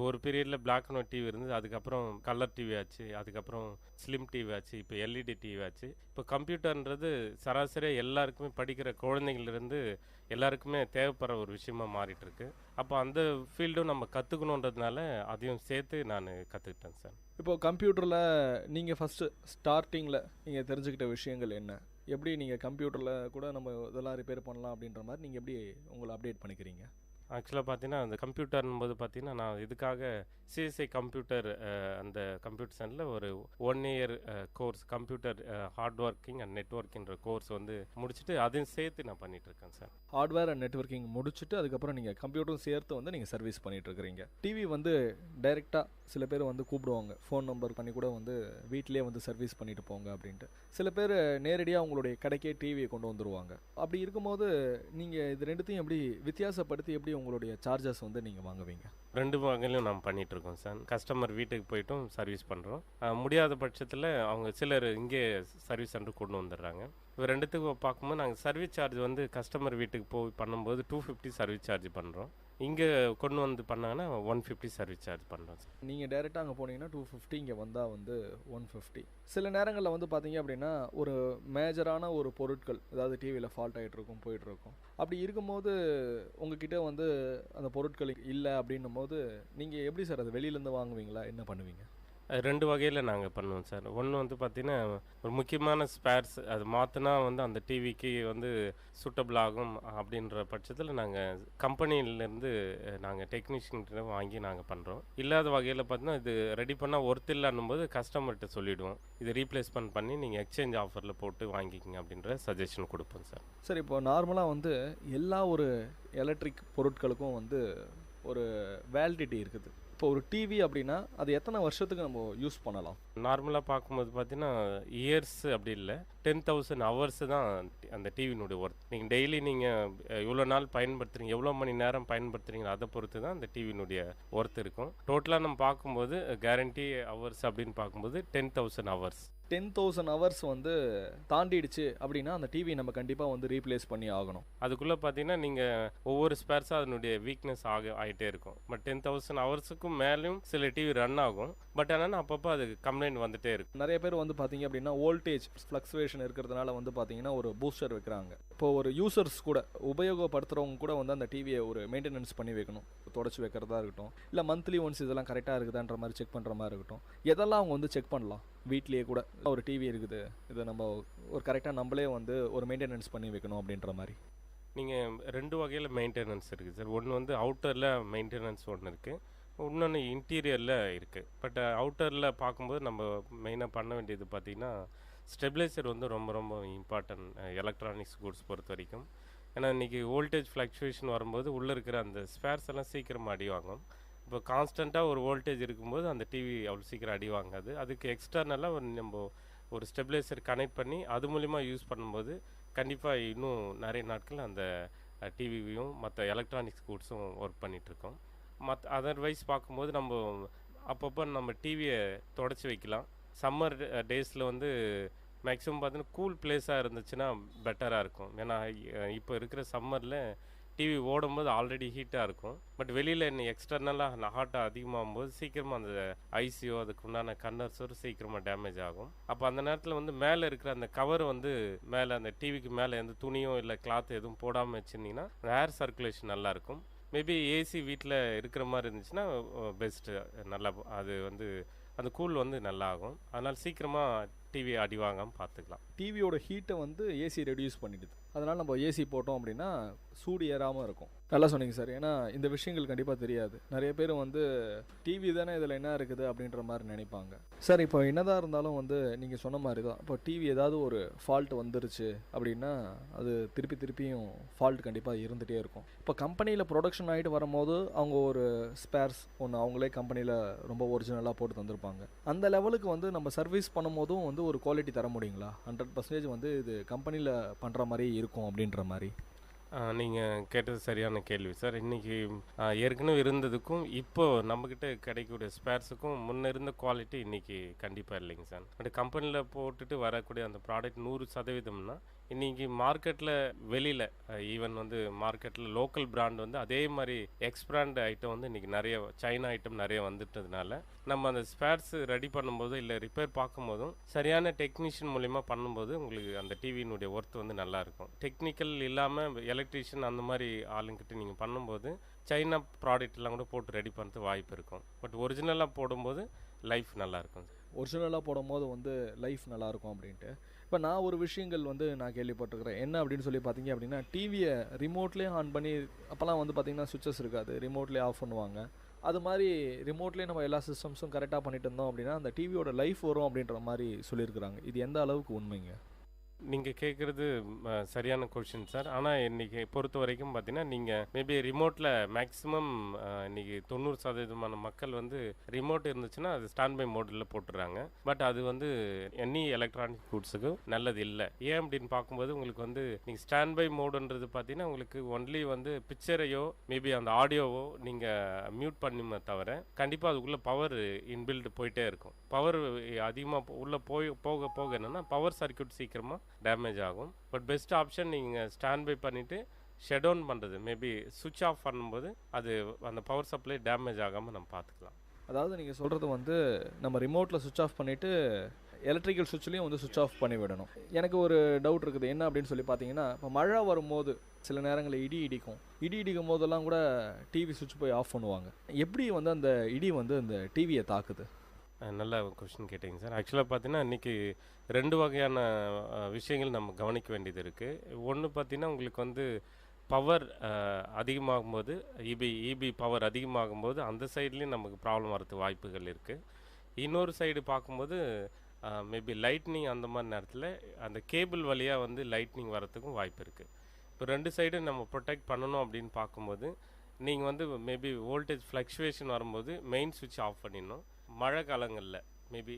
ஒரு பீரியடில் பிளாக் அண்ட் ஒயிட் டிவி இருந்தது, அதுக்கப்புறம் கலர் டிவி ஆச்சு, அதுக்கப்புறம் ஸ்லிம் டிவி ஆச்சு, இப்போ எல்இடி டிவி ஆச்சு. இப்போ கம்ப்யூட்டர்ன்றது சராசரியாக எல்லாருக்குமே, படிக்கிற குழந்தைங்கள்லேருந்து எல்லாருக்குமே தேவைப்படுற ஒரு விஷயமா மாறிட்டு இருக்கு. அப்போ அந்த ஃபீல்டும் நம்ம கற்றுக்கணுன்றதுனால அதையும் சேர்த்து நான் கற்றுக்கிட்டேன் சார். இப்போது கம்ப்யூட்டரில் நீங்கள் ஃபஸ்ட்டு ஸ்டார்டிங்கில் நீங்கள் தெரிஞ்சுக்கிட்ட விஷயங்கள் என்ன? எப்படி நீங்கள் கம்ப்யூட்டரில் கூட நம்ம இதெல்லாம் ரிப்பேர் பண்ணலாம் அப்படின்ற மாதிரி நீங்கள் எப்படி உங்களை அப்டேட் பண்ணிக்கிறீங்க? ஆக்சுவலாக பார்த்தீங்கன்னா, அந்த கம்ப்யூட்டர்னும்போது பார்த்தீங்கன்னா, நான் இதுக்காக சிஎஸ்ஐ கம்ப்யூட்டர் அந்த கம்ப்யூட்டர் சென்டரில் ஒரு 1 year course computer hardware and நெட்ஒர்க்கின்ற கோர்ஸ் வந்து முடிச்சுட்டு அதையும் சேர்த்து நான் பண்ணிகிட்ருக்கேன் சார். ஹார்ட்வேர் அண்ட் நெட்ஒர்க்கிங் முடிச்சுட்டு அதுக்கப்புறம் நீங்கள் கம்ப்யூட்டரும் சேர்த்து வந்து நீங்கள் சர்வீஸ் பண்ணிகிட்ருக்கிறீங்க. டிவி வந்து டைரெக்டாக சில பேர் வந்து கூப்பிடுவாங்க, ஃபோன் நம்பர் பண்ணி கூட வந்து வீட்டிலே வந்து சர்வீஸ் பண்ணிட்டு போங்க அப்படின்ட்டு. சில பேர் நேரடியாக அவங்களுடைய கடைக்கே டிவியை கொண்டு வந்துடுவாங்க. அப்படி இருக்கும்போது நீங்கள் இது ரெண்டுத்தையும் எப்படி வித்தியாசப்படுத்தி எப்படி உங்களுடைய சார்ஜஸ் வந்து நீங்கள் வாங்குவீங்க? 2 வகையிலும் நாம் பண்ணிகிட்ருக்கோம் சார். கஸ்டமர் வீட்டுக்கு போய்ட்டும் சர்வீஸ் பண்ணுறோம். முடியாத பட்சத்தில் அவங்க சிலர் இங்கே சர்வீஸ் சென்டர் கொண்டு வந்துடுறாங்க. இப்போ 2த்துக்கும் பார்க்கும்போது நாங்கள் சர்வீஸ் சார்ஜ் வந்து கஸ்டமர் வீட்டுக்கு போய் பண்ணும்போது 250 சர்வீஸ் சார்ஜ் பண்ணுறோம். இங்கே கொண்டு வந்து பண்ணாங்கன்னா 150 சர்வீஸ் சார்ஜ் பண்ணுறோம் சார். நீங்கள் டைரெக்டாக அங்கே போனீங்கன்னா 250, இங்கே வந்தால் வந்து 150. சில நேரங்களில் வந்து பார்த்தீங்க அப்படின்னா ஒரு மேஜரான ஒரு பொருட்கள், அதாவது டிவியில் ஃபால்ட் ஆகிட்டு இருக்கும், போயிட்டுருக்கும். அப்படி இருக்கும்போது உங்ககிட்ட வந்து அந்த பொருட்கள் இல்லை அப்படின்னும் போது நீங்கள் எப்படி சார் அது வெளியிலேருந்து வாங்குவீங்களா, என்ன பண்ணுவீங்க? 2 வகையில் நாங்கள் பண்ணுவோம் சார். ஒன்று வந்து பார்த்திங்கன்னா, ஒரு முக்கியமான ஸ்பேர்ஸ் அது மாற்றினா வந்து அந்த டிவிக்கு வந்து சூட்டபிள் ஆகும் அப்படின்ற பட்சத்தில் நாங்கள் கம்பெனிலேருந்து நாங்கள் டெக்னீஷியன்கிட்ட வாங்கி நாங்கள் பண்ணுறோம். இல்லாத வகையில் பார்த்தீங்கன்னா, இது ரெடி பண்ணால் ஒர்த் இல்லைன்னும் போது கஸ்டமர்கிட்ட சொல்லிவிடுவோம், இது ரீப்ளேஸ்மெண்ட் பண்ணி நீங்கள் எக்ஸ்சேஞ்ச் ஆஃபரில் போட்டு வாங்கிக்கிங்க அப்படின்ற சஜஷன் கொடுப்போம் சார். சார், இப்போ நார்மலாக வந்து எல்லா ஒரு எலக்ட்ரிக் பொருட்களுக்கும் வந்து ஒரு வேலிடிட்டி இருக்குது. இப்போ ஒரு டிவி அப்படின்னா அது எத்தனை வருஷத்துக்கு நம்ம யூஸ் பண்ணலாம்? நார்மலாக பார்க்கும்போது பார்த்தீங்கன்னா இயர்ஸ் அப்படி இல்லை, 10,000 ஹவர்ஸ் தான் அந்த டிவியினுடைய ஒர்த். நீங்கள் டெய்லி நீங்கள் எவ்வளோ நாள் பயன்படுத்துகிறீங்க, எவ்வளோ மணி நேரம் பயன்படுத்துகிறீங்க, அதை பொறுத்து தான் அந்த டிவியினுடைய ஒர்த் இருக்கும். டோட்டலாக நம்ம பார்க்கும்போது கேரண்டி ஹவர்ஸ் அப்படின்னு பார்க்கும்போது 10,000 ஹவர்ஸ். 10,000 ஹவர்ஸ் வந்து தாண்டிடுச்சு அப்படின்னா அந்த டிவி நம்ம கண்டிப்பாக வந்து ரீப்ளேஸ் பண்ணி ஆகணும். அதுக்குள்ளே பார்த்தீங்கன்னா நீங்கள் ஒவ்வொரு ஸ்பேர்ஸாக அதனுடைய வீக்னஸ் ஆகிட்டே இருக்கும். பட் 10,000 ஹவர்ஸுக்கும் மேலேயும் சில டிவி ரன் ஆகும். பட் ஆனால் அப்பப்போ அது கம்ப்ளைண்ட் வந்துகிட்டே இருக்கும். நிறைய பேர் வந்து பார்த்தீங்க அப்படின்னா வோல்டேஜ் ஃப்ளக்சுவேஷன் இருக்கிறதுனால வந்து பார்த்தீங்கன்னா ஒரு பூஸ்டர் வைக்கிறாங்க. இப்போ ஒரு யூசர்ஸ் கூட உபயோகப்படுத்துகிறவங்க கூட வந்து அந்த டிவியை ஒரு மெயின்டெனன்ஸ் பண்ணி வைக்கணும், தொடச்சி வைக்கிறதா இருக்கட்டும், இல்லை மந்த்லி ஒன்ஸ் இதெல்லாம் கரெக்டாக இருக்குதான்ற மாதிரி செக் பண்ணுற மாதிரி இருக்கட்டும். எதெல்லாம் அவங்க வந்து செக் பண்ணலாம்? வீட்லேயே கூட ஒரு டிவி இருக்குது, இதை நம்ம ஒரு கரெக்டாக நம்மளே வந்து ஒரு மெயின்டெனன்ஸ் பண்ணி வைக்கணும் அப்படின்ற மாதிரி. நீங்கள் 2 வகையில் மெயின்டெனன்ஸ் இருக்குது சார். ஒன்று வந்து அவுட்டரில் மெயின்டெனன்ஸ் ஒன்று இருக்குது, இன்னொன்று இன்டீரியரில் இருக்குது. பட் அவுட்டரில் பார்க்கும்போது நம்ம மெயினாக பண்ண வேண்டியது பார்த்திங்கன்னா, ஸ்டெபிளைசர் வந்து ரொம்ப ரொம்ப இம்பார்ட்டன்ட் எலக்ட்ரானிக்ஸ் கூட்ஸ் பொறுத்த வரைக்கும். ஏன்னா இன்றைக்கி வோல்டேஜ் ஃப்ளக்சுவேஷன் வரும்போது உள்ளே இருக்கிற அந்த ஸ்பேர்ஸ் எல்லாம் சீக்கிரமாக அடி வாங்கும். இப்போ கான்ஸ்டண்ட்டாக ஒரு வோல்டேஜ் இருக்கும்போது அந்த டிவி அவ்வளோ சீக்கிரம் அடி வாங்காது. அதுக்கு எக்ஸ்டர்னலாக நம்ம ஒரு ஸ்டெபிளைசர் கனெக்ட் பண்ணி அது மூலிமா யூஸ் பண்ணும்போது கண்டிப்பாக இன்னும் நிறைய நாட்கள் அந்த டிவியும் மற்ற எலக்ட்ரானிக்ஸ் கூட்ஸும் ஒர்க் பண்ணிகிட்ருக்கோம். அதர்வைஸ் பார்க்கும்போது நம்ம அப்பப்போ நம்ம டிவியை தொடச்சி வைக்கலாம். சம்மர் டேஸில் வந்து மேக்ஸிமம் பார்த்தீங்கன்னா கூல் பிளேஸாக இருந்துச்சுன்னா பெட்டராக இருக்கும். ஏன்னா இப்போ இருக்கிற சம்மரில் டிவி ஓடும்போது ஆல்ரெடி ஹீட்டாக இருக்கும். பட் வெளியில் இன்னும் எக்ஸ்டர்னலாக ஹாட்டாக அதிகமாகும்போது சீக்கிரமாக அந்த ஐசியோ அதுக்கு உண்டான கண்டன்சர் சீக்கிரமாக டேமேஜ் ஆகும். அப்போ அந்த நேரத்தில் வந்து மேலே இருக்கிற அந்த கவர் வந்து மேலே அந்த டிவிக்கு மேலே எந்த துணியோ இல்லை கிளாத் எதுவும் போடாமல் வச்சுருந்தீங்கன்னா ஏர் சர்க்குலேஷன் நல்லாயிருக்கும். மேபி ஏசி வீட்டில் இருக்கிற மாதிரி இருந்துச்சுன்னா பெஸ்ட்டு, நல்லா அது வந்து அந்த கூல் வந்து நல்லா ஆகும். அதனால் சீக்கிரமாக டிவி அடி வாங்காமல் பார்த்துக்கலாம். டிவியோட ஹீட்டை வந்து ஏசி ரெடியூஸ் பண்ணிடுது. அதனால் நம்ம ஏசி போட்டோம் அப்படின்னா சூடு ஏறாமல் இருக்கும். நல்லா சொன்னீங்க சார். ஏன்னா இந்த விஷயங்கள் கண்டிப்பாக தெரியாது. நிறைய பேர் வந்து டிவி தானே இதில் என்ன இருக்குது அப்படின்ற மாதிரி நினைப்பாங்க. சார், இப்போ என்னதான் இருந்தாலும் வந்து நீங்கள் சொன்ன மாதிரி தான், இப்போ டிவி ஏதாவது ஒரு ஃபால்ட் வந்துருச்சு அப்படின்னா அது திருப்பியும் ஃபால்ட் கண்டிப்பாக இருந்துகிட்டே இருக்கும். இப்போ கம்பெனியில் ப்ரொடக்ஷன் ஆகிட்டு வரும்போது அவங்க ஒரு ஸ்பேர்ஸ் ஒன்று அவங்களே கம்பெனியில் ரொம்ப ஒரிஜினலாக போட்டு தந்திருப்பாங்க. அந்த லெவலுக்கு வந்து நம்ம சர்வீஸ் பண்ணும் போதும் வந்து ஒரு குவாலிட்டி தர முடியுங்களா? 100% வந்து இது கம்பெனியில் பண்ணுற மாதிரி இருக்கும் அப்படின்ற மாதிரி? நீங்கள் கேட்டது சரியான கேள்வி சார். இன்றைக்கி ஏற்கனவே இருந்ததுக்கும் இப்போது நம்மக்கிட்ட கிடைக்கக்கூடிய ஸ்பேர்ஸுக்கும் முன்ன இருந்த குவாலிட்டி இன்றைக்கி கண்டிப்பாக இல்லைங்க சார். பட் கம்பெனியில் போட்டுட்டு வரக்கூடிய அந்த ப்ராடக்ட் 100%னா இன்றைக்கி மார்க்கெட்டில் வெளியில் ஈவன் வந்து மார்க்கெட்டில் லோக்கல் பிராண்ட் வந்து அதே மாதிரி எக்ஸ்பிராண்ட் ஐட்டம் வந்து இன்றைக்கி நிறைய சைனா ஐட்டம் நிறைய வந்துட்டதுனால நம்ம அந்த ஸ்பேர்ஸ் ரெடி பண்ணும்போது இல்லை ரிப்பேர் பார்க்கும்போதும் சரியான டெக்னீஷியன் மூலிமா பண்ணும்போது உங்களுக்கு அந்த டிவியினுடைய ஒர்த் வந்து நல்லாயிருக்கும். டெக்னிக்கல் இல்லாமல் எலக்ட்ரீஷியன் அந்த மாதிரி ஆளுங்கிட்ட நீங்கள் பண்ணும்போது சைனா ப்ராடக்ட் எல்லாம் கூட போட்டு ரெடி பண்ணுறது வாய்ப்பு இருக்கும். பட் ஒரிஜினலாக போடும்போது லைஃப் நல்லாயிருக்கும். ஒரிஜினலாக போடும்போது வந்து லைஃப் நல்லாயிருக்கும் அப்படின்ட்டு. இப்போ நான் ஒரு விஷயங்கள் வந்து நான் கேள்விப்பட்டிருக்கிறேன். என்ன அப்படின்னு சொல்லி பார்த்தீங்க அப்படின்னா, டிவியை ரிமோட்லேயே ஆன் பண்ணி, அப்போல்லாம் வந்து பார்த்திங்கன்னா சுவிச்சஸ் இருக்காது, ரிமோட்லேயே ஆஃப் பண்ணுவாங்க. அது மாதிரி ரிமோட்லேயே நம்ம எல்லா சிஸ்டம்ஸும் கரெக்டாக பண்ணிட்டு இருந்தோம் அப்படின்னா அந்த டிவியோட லைஃப் வரும் அப்படின்ற மாதிரி சொல்லியிருக்கிறாங்க. இது எந்த அளவுக்கு உண்மைங்க? நீங்கள் கேட்குறது சரியான கொஷின் சார். ஆனால் இன்றைக்கி பொறுத்த வரைக்கும் பார்த்தீங்கன்னா நீங்கள் மேபி ரிமோட்டில் மேக்ஸிமம் இன்றைக்கி 90% மக்கள் வந்து ரிமோட் இருந்துச்சுன்னா அது ஸ்டாண்ட் பை மோடில் போட்டுடுறாங்க. பட் அது வந்து எனி எலக்ட்ரானிக் கூட்ஸுக்கு நல்லது இல்லை. ஏன் அப்படின்னு பார்க்கும்போது உங்களுக்கு வந்து நீங்கள் ஸ்டாண்ட் பை மோடுன்றது பார்த்தீங்கன்னா உங்களுக்கு ஒன்லி வந்து பிக்சரையோ மேபி அந்த ஆடியோவோ நீங்கள் மியூட் பண்ணுமே தவிர கண்டிப்பாக அதுக்குள்ளே பவர் இன்பில்டு போயிட்டே இருக்கும். பவர் அதிகமாக உள்ளே போக போக என்னென்னா பவர் சர்க்யூட் சீக்கிரமாக டேமேஜ் ஆகும். பட் பெஸ்ட் ஆப்ஷன் நீங்கள் ஸ்டாண்ட் பை பண்ணிவிட்டு ஷட் டவுன் பண்ணுறது, மேபி சுவிட்ச் ஆஃப் பண்ணும்போது அது அந்த பவர் சப்ளை டேமேஜ் ஆகாமல் நம்ம பார்த்துக்கலாம். அதாவது நீங்கள் சொல்கிறது வந்து நம்ம ரிமோட்டில் சுவிட்ச் ஆஃப் பண்ணிவிட்டு எலக்ட்ரிக்கல் சுவிட்ச்லேயும் வந்து சுவிட்ச் ஆஃப் பண்ணி விடணும். எனக்கு ஒரு டவுட் இருக்குது. என்ன அப்படின்னு சொல்லி பார்த்தீங்கன்னா, இப்போ மழை வரும்போது சில நேரங்களில் இடி இடிக்கும் போதெல்லாம் கூட டிவி சுவிட்ச் போய் ஆஃப் பண்ணுவாங்க. எப்படி வந்து அந்த இடி வந்து அந்த டிவியை தாக்குது? நல்ல கொஷின் கேட்டிங்க சார். ஆக்சுவலாக பார்த்தீங்கன்னா இன்றைக்கி 2 வகையான விஷயங்கள் நம்ம கவனிக்க வேண்டியது இருக்குது. ஒன்று பார்த்தீங்கன்னா உங்களுக்கு வந்து பவர் அதிகமாகும்போது இபி பவர் அதிகமாகும்போது அந்த சைட்லேயும் நமக்கு ப்ராப்ளம் வரதுக்கு வாய்ப்புகள் இருக்குது. இன்னொரு சைடு பார்க்கும்போது மேபி லைட்னிங் அந்த மாதிரி நேரத்தில் அந்த கேபிள் வழியாக வந்து லைட்னிங் வரத்துக்கும் வாய்ப்பு இருக்குது. இப்போ 2 சைடும் நம்ம ப்ரொடெக்ட் பண்ணணும் அப்படின்னு பார்க்கும்போது நீங்கள் வந்து மேபி வோல்டேஜ் ஃப்ளக்சுவேஷன் வரும்போது மெயின் சுவிட்ச் ஆஃப் பண்ணிடணும். மழை காலங்களில் மேபி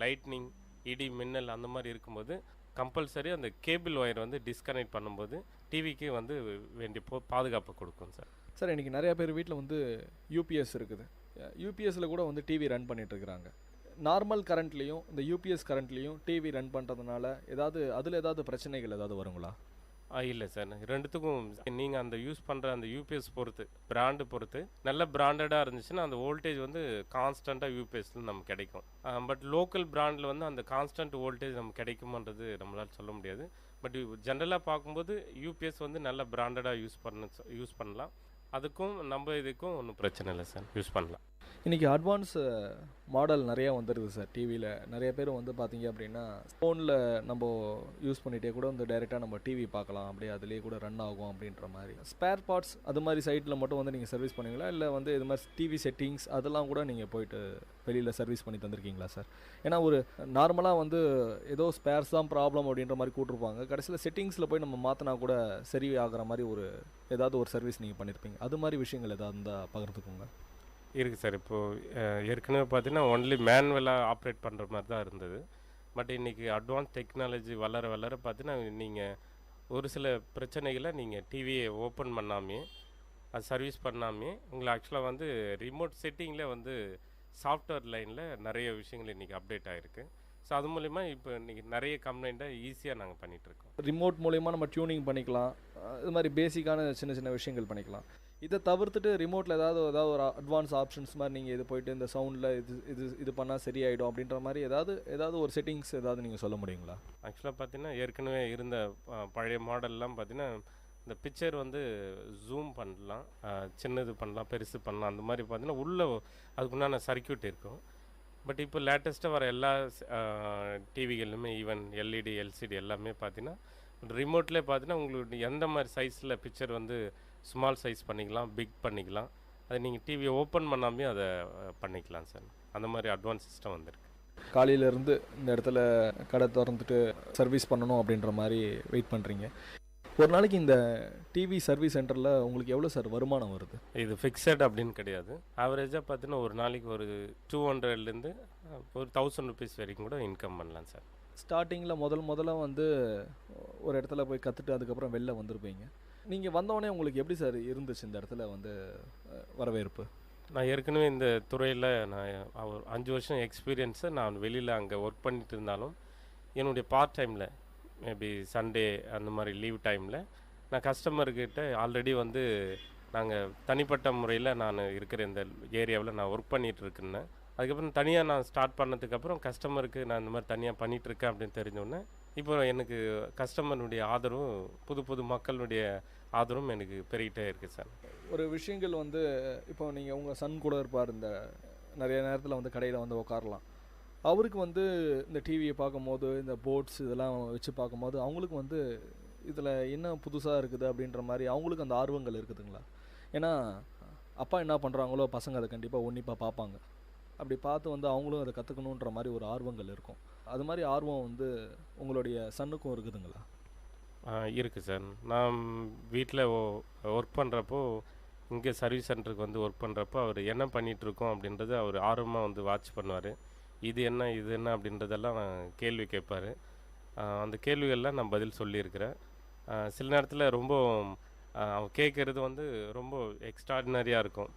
லைட்னிங் இடி மின்னல் அந்த மாதிரி இருக்கும்போது கம்பல்சரி அந்த கேபிள் ஒயர் வந்து டிஸ்கனெக்ட் பண்ணும்போது டிவிக்கு வந்து வேண்டிய பாதுகாப்பு கொடுக்கும் சார். சார், இன்றைக்கி நிறையா பேர் வீட்டில் வந்து யூபிஎஸ் இருக்குது. யூபிஎஸ்சில் கூட வந்து டிவி ரன் பண்ணிகிட்ருக்குறாங்க. நார்மல் கரண்ட்லேயும் இந்த யூபிஎஸ் கரண்ட்லேயும் டிவி ரன் பண்ணுறதுனால அதில் ஏதாவது பிரச்சனைகள் ஏதாவது வருங்களா? இல்லை சார், ரெண்டுத்துக்கும் நீங்கள் அந்த யூஸ் பண்ணுற அந்த யூபிஎஸ் பொறுத்து பிராண்டு பொறுத்து நல்ல பிராண்டடாக இருந்துச்சுன்னா அந்த வோல்டேஜ் வந்து கான்ஸ்டண்ட்டாக யூபிஎஸ்ல நமக்கு கிடைக்கும். பட் லோக்கல் பிராண்டில் வந்து அந்த கான்ஸ்டன்ட் வோல்டேஜ் நமக்கு கிடைக்குமான்றது நம்மளால் சொல்ல முடியாது. பட் ஜென்ரலாக பார்க்கும்போது யூபிஎஸ் வந்து நல்ல பிராண்டடாக யூஸ் பண்ணலாம். அதுக்கும் நம்ம இதுக்கும் ஒன்றும் பிரச்சனை இல்லை சார், யூஸ் பண்ணலாம். இன்றைக்கி அட்வான்ஸ் மாடல் நிறையா வந்துடுது சார். டிவியில் நிறைய பேர் வந்து பார்த்தீங்க அப்படின்னா ஃபோனில் நம்ம யூஸ் பண்ணிகிட்டே கூட வந்து டைரெக்டாக நம்ம டிவி பார்க்கலாம், அப்படியே அதுலேயே கூட ரன் ஆகும் அப்படின்ற மாதிரி. ஸ்பேர் பார்ட்ஸ் அது மாதிரி சைட்டில் மட்டும் வந்து நீங்கள் சர்வீஸ் பண்ணுவீங்களா, இல்லை வந்து இது மாதிரி டிவி செட்டிங்ஸ் அதெல்லாம் கூட நீங்கள் போயிட்டு வெளியில் சர்வீஸ் பண்ணி தந்திருக்கீங்களா சார்? ஏன்னா ஒரு நார்மலாக வந்து ஏதோ ஸ்பேர்ஸ் தான் ப்ராப்ளம் அப்படின்ற மாதிரி கூட்டிருப்பாங்க. கடைசியில் செட்டிங்ஸில் போய் நம்ம மாற்றினா கூட சரி ஆகிற மாதிரி ஏதாவது ஒரு சர்வீஸ் நீங்கள் பண்ணியிருப்பீங்க. அது மாதிரி விஷயங்கள் ஏதாவது இருந்தால் பகிர்ந்துக்கோங்க. இருக்குது சார். இப்போது ஏற்கனவே பார்த்தீங்கன்னா ஒன்லி மேனுவலாக ஆப்ரேட் பண்ணுற மாதிரி தான் இருந்தது. பட் இன்றைக்கி அட்வான்ஸ் டெக்னாலஜி வளர பார்த்தீங்கன்னா நீங்கள் ஒரு சில பிரச்சனைகளை நீங்கள் டிவியை ஓப்பன் பண்ணாமே அது சர்வீஸ் பண்ணாமே உங்களை ஆக்சுவலாக வந்து ரிமோட் செட்டிங்கில் வந்து சாஃப்ட்வேர் லைனில் நிறைய விஷயங்கள் இன்றைக்கி அப்டேட் ஆகிருக்கு. ஸோ அது மூலிமா இப்போ இன்றைக்கி நிறைய கம்ப்ளைண்ட்டை ஈஸியாக நாங்கள் பண்ணிகிட்ருக்கோம். ரிமோட் மூலிமா நம்ம டியூனிங் பண்ணிக்கலாம், இது மாதிரி பேசிக்கான சின்ன விஷயங்கள் பண்ணிக்கலாம். இதை தவிர்த்துட்டு ரிமோட்டில் ஏதாவது ஒரு அட்வான்ஸ் ஆப்ஷன்ஸ் மாதிரி நீங்கள் இது போயிட்டு இந்த சவுண்டில் இது பண்ணால் சரியாயிடும் அப்படின்ற மாதிரி ஏதாவது ஒரு செட்டிங்ஸ் ஏதாவது நீங்கள் சொல்ல முடியுங்களா? ஆக்சுவலாக பார்த்தீங்கன்னா ஏற்கனவே இருந்த பழைய மாடல்லாம் பார்த்தீங்கன்னா இந்த பிக்சர் வந்து ஜூம் பண்ணலாம், சின்னது பண்ணலாம், பெருசு பண்ணலாம். அந்த மாதிரி பார்த்தீங்கன்னா உள்ளே அதுக்குண்டான சர்க்யூட் இருக்கும். பட் இப்போ லேட்டஸ்ட்டாக வர எல்லா டிவிகளுமே ஈவன் எல்இடி எல்சிடி எல்லாமே பார்த்தீங்கன்னா ரிமோட்லேயே பார்த்தீங்கன்னா உங்களுக்கு எந்த மாதிரி சைஸில் பிக்சர் வந்து ஸ்மால் சைஸ் பண்ணிக்கலாம், பிக் பண்ணிக்கலாம். அதை நீங்கள் டிவியை ஓப்பன் பண்ணாமே அதை பண்ணிக்கலாம் சார். அந்த மாதிரி அட்வான்ஸ் சிஸ்டம் வந்துருக்கு. காலையிலேருந்து இந்த இடத்துல கடை திறந்துட்டு சர்வீஸ் பண்ணணும் அப்படின்ற மாதிரி வெயிட் பண்ணுறீங்க. ஒரு நாளைக்கு இந்த டிவி சர்வீஸ் சென்டரில் உங்களுக்கு எவ்வளோ சார் வருமானம் வருது? இது ஃபிக்ஸட் அப்படின்னு கிடையாது. ஆவரேஜாக பார்த்தீங்கன்னா ஒரு நாளைக்கு ஒரு 200லேருந்து ஒரு 1000 ருபீஸ் வரைக்கும் கூட இன்கம் பண்ணலாம் சார். ஸ்டார்டிங்கில் முதல்ல வந்து ஒரு இடத்துல போய் கற்றுட்டு அதுக்கப்புறம் வெளில வந்திருப்பீங்க. நீங்கள் வந்தோடனே உங்களுக்கு எப்படி சார் இருந்துச்சு இந்த இடத்துல வந்து வரவேற்பு? நான் ஏற்கனவே இந்த துறையில் நான் ஒரு 5 வருஷம் எக்ஸ்பீரியன்ஸை நான் வெளியில் அங்கே ஒர்க் பண்ணிட்டு இருந்தாலும் என்னுடைய பார்ட் டைமில் மேபி சண்டே அந்த மாதிரி லீவ் டைமில் நான் கஸ்டமர்கிட்ட ஆல்ரெடி வந்து நாங்கள் தனிப்பட்ட முறையில் நான் இருக்கிற இந்த ஏரியாவில் நான் ஒர்க் பண்ணிகிட்டு இருக்கேன். அதுக்கப்புறம் தனியாக நான் ஸ்டார்ட் பண்ணதுக்கப்புறம் கஸ்டமருக்கு நான் இந்த மாதிரி தனியாக பண்ணிகிட்ருக்கேன் அப்படின்னு தெரிஞ்சோடனே இப்போ எனக்கு கஸ்டமருடைய ஆதரவும் புது மக்களுடைய ஆதரவும் எனக்கு பெருகிட்டே இருக்குது சார். ஒரு விஷயங்கள் வந்து இப்போ நீங்கள் உங்கள் சன் கூட இருப்பார், இந்த நிறைய நேரத்தில் வந்து கடையில் வந்து உட்காரலாம். அவருக்கு வந்து இந்த டிவியை பார்க்கும்போது இந்த போர்ட்ஸ் இதெல்லாம் வச்சு பார்க்கும்போது அவங்களுக்கு வந்து இதில் என்ன புதுசாக இருக்குது அப்படின்ற மாதிரி அவங்களுக்கு அந்த ஆர்வங்கள் இருக்குதுங்களா? ஏன்னா அப்பா என்ன பண்ணுறாங்களோ பசங்க அதை கண்டிப்பாக உன்னிப்பாக பார்ப்பாங்க. அப்படி பார்த்து வந்து அவங்களும் அதை கற்றுக்கணுன்ற மாதிரி ஒரு ஆர்வங்கள் இருக்கும். அது மாதிரி ஆர்வம் வந்து உங்களுடைய சன்னுக்கும் இருக்குதுங்களா? இருக்குது சார். நான் வீட்டில் ஒர்க் பண்ணுறப்போ இங்கே சர்வீஸ் சென்டருக்கு வந்து ஒர்க் பண்ணுறப்போ அவர் என்ன பண்ணிகிட்ருக்கோம் அப்படின்றது அவர் ஆர்வமாக வந்து வாட்ச் பண்ணுவார். இது என்ன அப்படின்றதெல்லாம் கேள்வி கேட்பார். அந்த கேள்விகள்லாம் நான் பதில் சொல்லியிருக்கிறேன். சில நேரத்தில் ரொம்ப அவன் கேட்குறது வந்து ரொம்ப எக்ஸ்ட்ராடினரியாக இருக்கும்.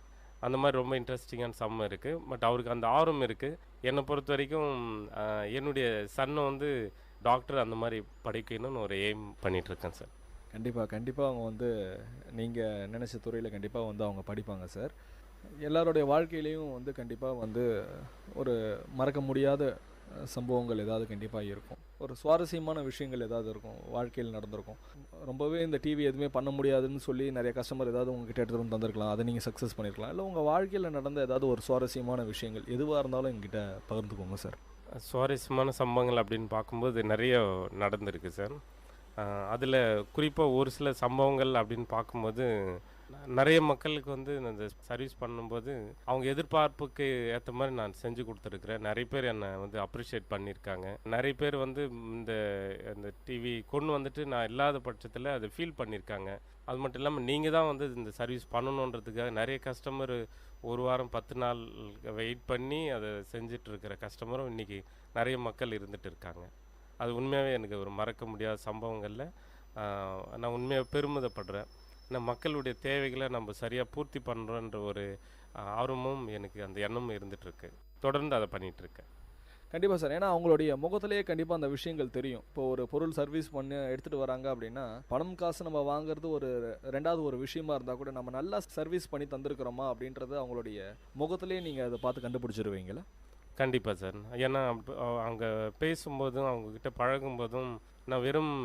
அந்த மாதிரி ரொம்ப இன்ட்ரெஸ்டிங்கான சம்ம இருக்குது. பட் அவருக்கு அந்த ஆர்வம் இருக்குது. என்னை பொறுத்த வரைக்கும் என்னுடைய சன்னை வந்து டாக்டர் அந்த மாதிரி படிக்கணும்னு ஒரு எய்ம் பண்ணிகிட்ருக்கேன் சார். கண்டிப்பாக அவங்க வந்து நீங்கள் நினச்ச துறையில் கண்டிப்பாக வந்து அவங்க படிப்பாங்க சார். எல்லாருடைய வாழ்க்கையிலையும் வந்து கண்டிப்பாக வந்து ஒரு மறக்க முடியாத சம்பவங்கள் ஏதாவது கண்டிப்பாக இருக்கும். ஒரு சுவாரஸ்யமான விஷயங்கள் ஏதாவது இருக்கும், வாழ்க்கையில் நடந்திருக்கும். ரொம்பவே இந்த டிவி எதுவுமே பண்ண முடியாதுன்னு சொல்லி நிறைய கஸ்டமர் ஏதாவது உங்ககிட்ட எடுத்துகிட்டு வந்து தந்திருக்கலாம், அதை நீங்கள் சக்ஸஸ் பண்ணியிருக்கலாம். இல்லை உங்கள் வாழ்க்கையில் நடந்த ஏதாவது ஒரு சுவாரஸ்யமான விஷயங்கள் எதுவாக இருந்தாலும் எங்கிட்ட பகிர்ந்துக்கோங்க சார். சுவாரஸ்யமான சம்பவங்கள் அப்படின்னு பார்க்கும்போது நிறைய நடந்திருக்கு சார். அதில் குறிப்பாக ஒரு சில சம்பவங்கள் அப்படின்னு பார்க்கும்போது நிறைய மக்களுக்கு வந்து இந்த சர்வீஸ் பண்ணும்போது அவங்க எதிர்பார்ப்புக்கு ஏற்ற மாதிரி நான் செஞ்சு கொடுத்துருக்குறேன். நிறைய பேர் என்னை வந்து அப்ரிஷியேட் பண்ணியிருக்காங்க. நிறைய பேர் வந்து இந்த டிவி கொண்டு வந்துட்டு நான் இல்லாத பட்சத்தில் அதை ஃபீல் பண்ணியிருக்காங்க. அது மட்டும் இல்லாமல் நீங்கள் தான் வந்து இந்த சர்வீஸ் பண்ணணுன்றதுக்காக நிறைய கஸ்டமர் 1 வாரம் 10 நாள் வெயிட் பண்ணி அதை செஞ்சிட்ருக்கிற கஸ்டமரும் இன்றைக்கி நிறைய மக்கள் இருந்துகிட்டு இருக்காங்க. அது உண்மையாகவே எனக்கு ஒரு மறக்க முடியாத சம்பவங்களில் நான் உண்மையாக பெருமிதப்படுறேன். ஏன்னா மக்களுடைய தேவைகளை நம்ம சரியாக பூர்த்தி பண்ணுறோன்ற ஒரு ஆர்வமும் எனக்கு அந்த எண்ணமும் இருந்துகிட்ருக்கு. தொடர்ந்து அதை பண்ணிகிட்ருக்கேன். கண்டிப்பாக சார். ஏன்னா அவங்களுடைய முகத்திலேயே கண்டிப்பாக அந்த விஷயங்கள் தெரியும். இப்போ ஒரு பொருள் சர்வீஸ் பண்ணி எடுத்துகிட்டு வராங்க அப்படின்னா பணம் காசு நம்ம வாங்குறது ஒரு ரெண்டாவது ஒரு விஷயமா இருந்தால் கூட நம்ம நல்லா சர்வீஸ் பண்ணி தந்திருக்கிறோமா அப்படின்றத அவங்களுடைய முகத்திலேயே நீங்கள் அதை பார்த்து கண்டுபிடிச்சிருவீங்களா? கண்டிப்பாக சார். ஏன்னா அங்கே பேசும்போதும் அவங்கக்கிட்ட பழகும்போதும் நான் வெறும்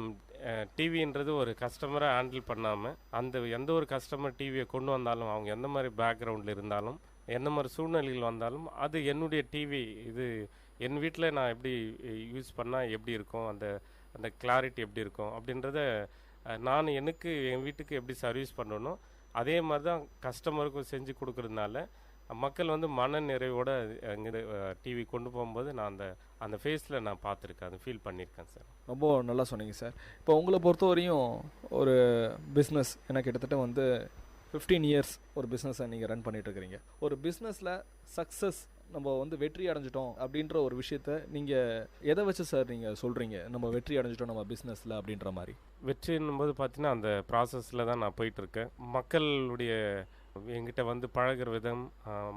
டிவின்றது ஒரு கஸ்டமரை ஹேண்டில் பண்ணாமல் எந்த ஒரு கஸ்டமர் டிவியை கொண்டு வந்தாலும் அவங்க எந்த மாதிரி பேக்ரவுண்டில் இருந்தாலும் எந்த மாதிரி சூழ்நிலைகள் வந்தாலும் அது என்னுடைய டிவி, இது என் வீட்டில் நான் எப்படி யூஸ் பண்ணால் எப்படி இருக்கும், அந்த கிளாரிட்டி எப்படி இருக்கும் அப்படின்றத நான் எனக்கு என் வீட்டுக்கு எப்படி சர்வீஸ் பண்ணணும் அதே மாதிரி தான் கஸ்டமருக்கும் செஞ்சு கொடுக்குறதுனால மக்கள் வந்து மன நிறைவோடு அங்கே டிவி கொண்டு போகும்போது நான் அந்த ஃபேஸில் நான் பார்த்துருக்கேன், அதை ஃபீல் பண்ணியிருக்கேன் சார். ரொம்ப நல்லா சொன்னீங்க சார். இப்போ உங்களை பொறுத்த வரையும் ஒரு பிஸ்னஸ் எனக்கு கிட்டத்தட்ட வந்து 15 இயர்ஸ் ஒரு பிஸ்னஸை நீங்கள் ரன் பண்ணிகிட்ருக்கிறீங்க. ஒரு பிஸ்னஸில் சக்ஸஸ் நம்ம வந்து வெற்றி அடைஞ்சிட்டோம் அப்படின்ற ஒரு விஷயத்த நீங்கள் எதை வச்சு சார் நீங்கள் சொல்கிறீங்க நம்ம வெற்றி அடைஞ்சிட்டோம் நம்ம பிஸ்னஸில் அப்படின்ற மாதிரி? வெற்றின்னும் போது பார்த்தீங்கன்னா அந்த ப்ராசஸில் தான் நான் போயிட்டுருக்கேன். மக்களுடைய என்கிட்ட வந்து பழகிற விதம்,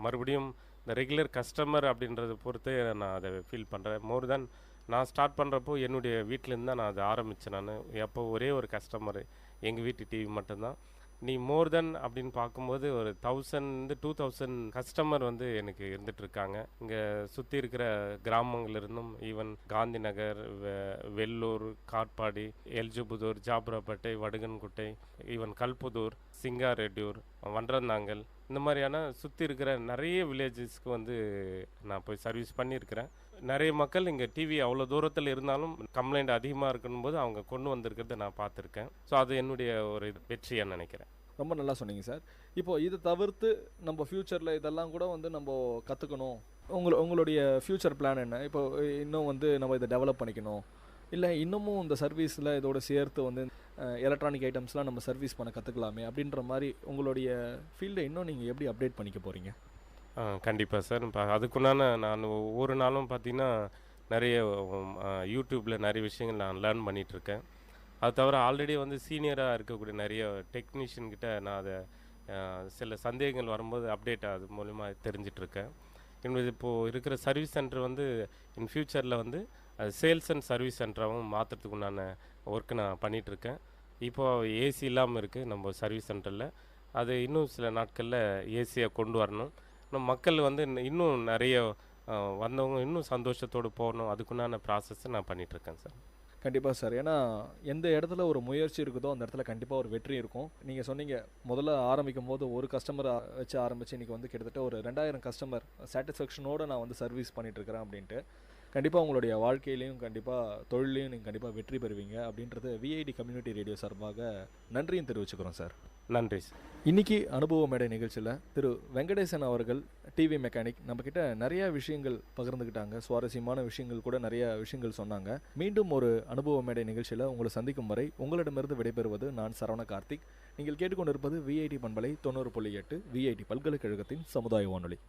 மறுபடியும் இந்த ரெகுலர் கஸ்டமர் அப்படின்றத பொறுத்து நான் அதை ஃபீல் பண்ணுறேன். மோர் தென் நான் ஸ்டார்ட் பண்ணுறப்போ என்னுடைய வீட்டிலேருந்து தான் நான் அதை ஆரம்பித்தேன். நான் எப்போ ஒரே ஒரு கஸ்டமரு எங்கள் வீட்டு டிவி மட்டும்தான். நீ மோர் தென் அப்படின்னு பார்க்கும்போது ஒரு 1000-2000 கஸ்டமர் வந்து எனக்கு இருந்துகிட்ருக்காங்க. இங்கே சுற்றி இருக்கிற கிராமங்களிலிருந்தும் ஈவன் காந்தி நகர், வெள்ளூர், காட்பாடி, எல்ஜுபுதூர், ஜாப்ராப்பேட்டை, வடுகன்குட்டை, ஈவன் கல்புதூர், சிங்காரெட்டியூர், வண்டரந்தாங்கல், இந்த மாதிரியான சுற்றி இருக்கிற நிறைய வில்லேஜஸ்க்கு வந்து நான் போய் சர்வீஸ் பண்ணியிருக்கிறேன். நிறைய மக்கள் இங்கே டிவி அவ்வளோ தூரத்தில் இருந்தாலும் கம்ப்ளைண்ட் அதிகமாக இருக்கணும் போது அவங்க கொண்டு வந்திருக்கிறத நான் பார்த்துருக்கேன். ஸோ அது என்னுடைய ஒரு வெற்றியாக நினைக்கிறேன். ரொம்ப நல்லா சொன்னீங்க சார். இப்போது இதை தவிர்த்து நம்ம ஃப்யூச்சரில் இதெல்லாம் கூட வந்து நம்ம கற்றுக்கணும். உங்களுடைய ஃப்யூச்சர் பிளான் என்ன? இப்போ இன்னும் வந்து நம்ம இதை டெவலப் பண்ணிக்கணும், இல்லை இன்னமும் இந்த சர்வீஸில் இதோட சேர்த்து வந்து எலக்ட்ரானிக் ஐட்டம்ஸ்லாம் நம்ம சர்வீஸ் பண்ண கற்றுக்கலாமே அப்படின்ற மாதிரி உங்களுடைய ஃபீல்டை இன்னும் நீங்கள் எப்படி அப்டேட் பண்ணிக்க போகிறீங்க? கண்டிப்பாக சார். இப்போ அதுக்குண்டான நான் ஒவ்வொரு நாளும் பார்த்திங்கன்னா நிறைய யூடியூப்பில் நிறைய விஷயங்கள் நான் லேர்ன் பண்ணிகிட்ருக்கேன். அது தவிர ஆல்ரெடி வந்து சீனியராக இருக்கக்கூடிய நிறைய டெக்னீஷியன்கிட்ட நான் அதை சில சந்தேகங்கள் வரும்போது அப்டேட் அது மூலிமா தெரிஞ்சிட்ருக்கேன். என்னுடைய இப்போது இருக்கிற சர்வீஸ் சென்டர் வந்து இன் ஃப்யூச்சரில் வந்து அது சேல்ஸ் அண்ட் சர்வீஸ் சென்டராகவும் மாற்றுறதுக்கு உண்டான ஒர்க்கு நான் பண்ணிகிட்ருக்கேன். இப்போது ஏசி இல்லாமல் இருக்குது நம்ம சர்வீஸ் சென்டரில். அது இன்னும் சில நாட்களில் ஏசியை கொண்டு வரணும். நம்ம மக்கள் வந்து இன்னும் நிறைய வந்தவங்க இன்னும் சந்தோஷத்தோடு போகணும். அதுக்குண்டான ப்ராசஸை நான் பண்ணிகிட்ருக்கேன் சார். கண்டிப்பாக சார். ஏன்னா எந்த இடத்துல ஒரு முயற்சி இருக்குதோ அந்த இடத்துல கண்டிப்பாக ஒரு வெற்றி இருக்கும். நீங்கள் சொன்னீங்க முதல்ல ஆரம்பிக்கும் போது ஒரு கஸ்டமர் வச்சு ஆரம்பித்து இன்றைக்கி வந்து கிட்டத்தட்ட ஒரு 2000 கஸ்டமர் சாட்டிஸ்ஃபேக்ஷனோடு நான் வந்து சர்வீஸ் பண்ணிகிட்ருக்கிறேன் அப்படின்ட்டு. கண்டிப்பாக உங்களுடைய வாழ்க்கையிலையும் கண்டிப்பாக தொழிலையும் நீங்கள் கண்டிப்பாக வெற்றி பெறுவீங்க அப்படின்றது விஐடி கம்யூனிட்டி ரேடியோ சார்பாக நன்றியும் தெரிவிச்சுக்கிறோம் சார். நன்றி சார். இன்றைக்கி அனுபவ மேடை நிகழ்ச்சியில் திரு வெங்கடேசன் அவர்கள் டிவி மெக்கானிக் நம்மக்கிட்ட நிறையா விஷயங்கள் பகிர்ந்துக்கிட்டாங்க. சுவாரஸ்யமான விஷயங்கள் கூட நிறைய விஷயங்கள் சொன்னாங்க. மீண்டும் ஒரு அனுபவ மேடை நிகழ்ச்சியில் உங்களை சந்திக்கும் வரை உங்களிடமிருந்து விடைபெறுவது நான் சரவண கார்த்திக். நீங்கள் கேட்டுக்கொண்டிருப்பது விஐடி பண்பலை 90.8 விஐடி பல்கலைக்கழகத்தின் சமுதாய வானொலி.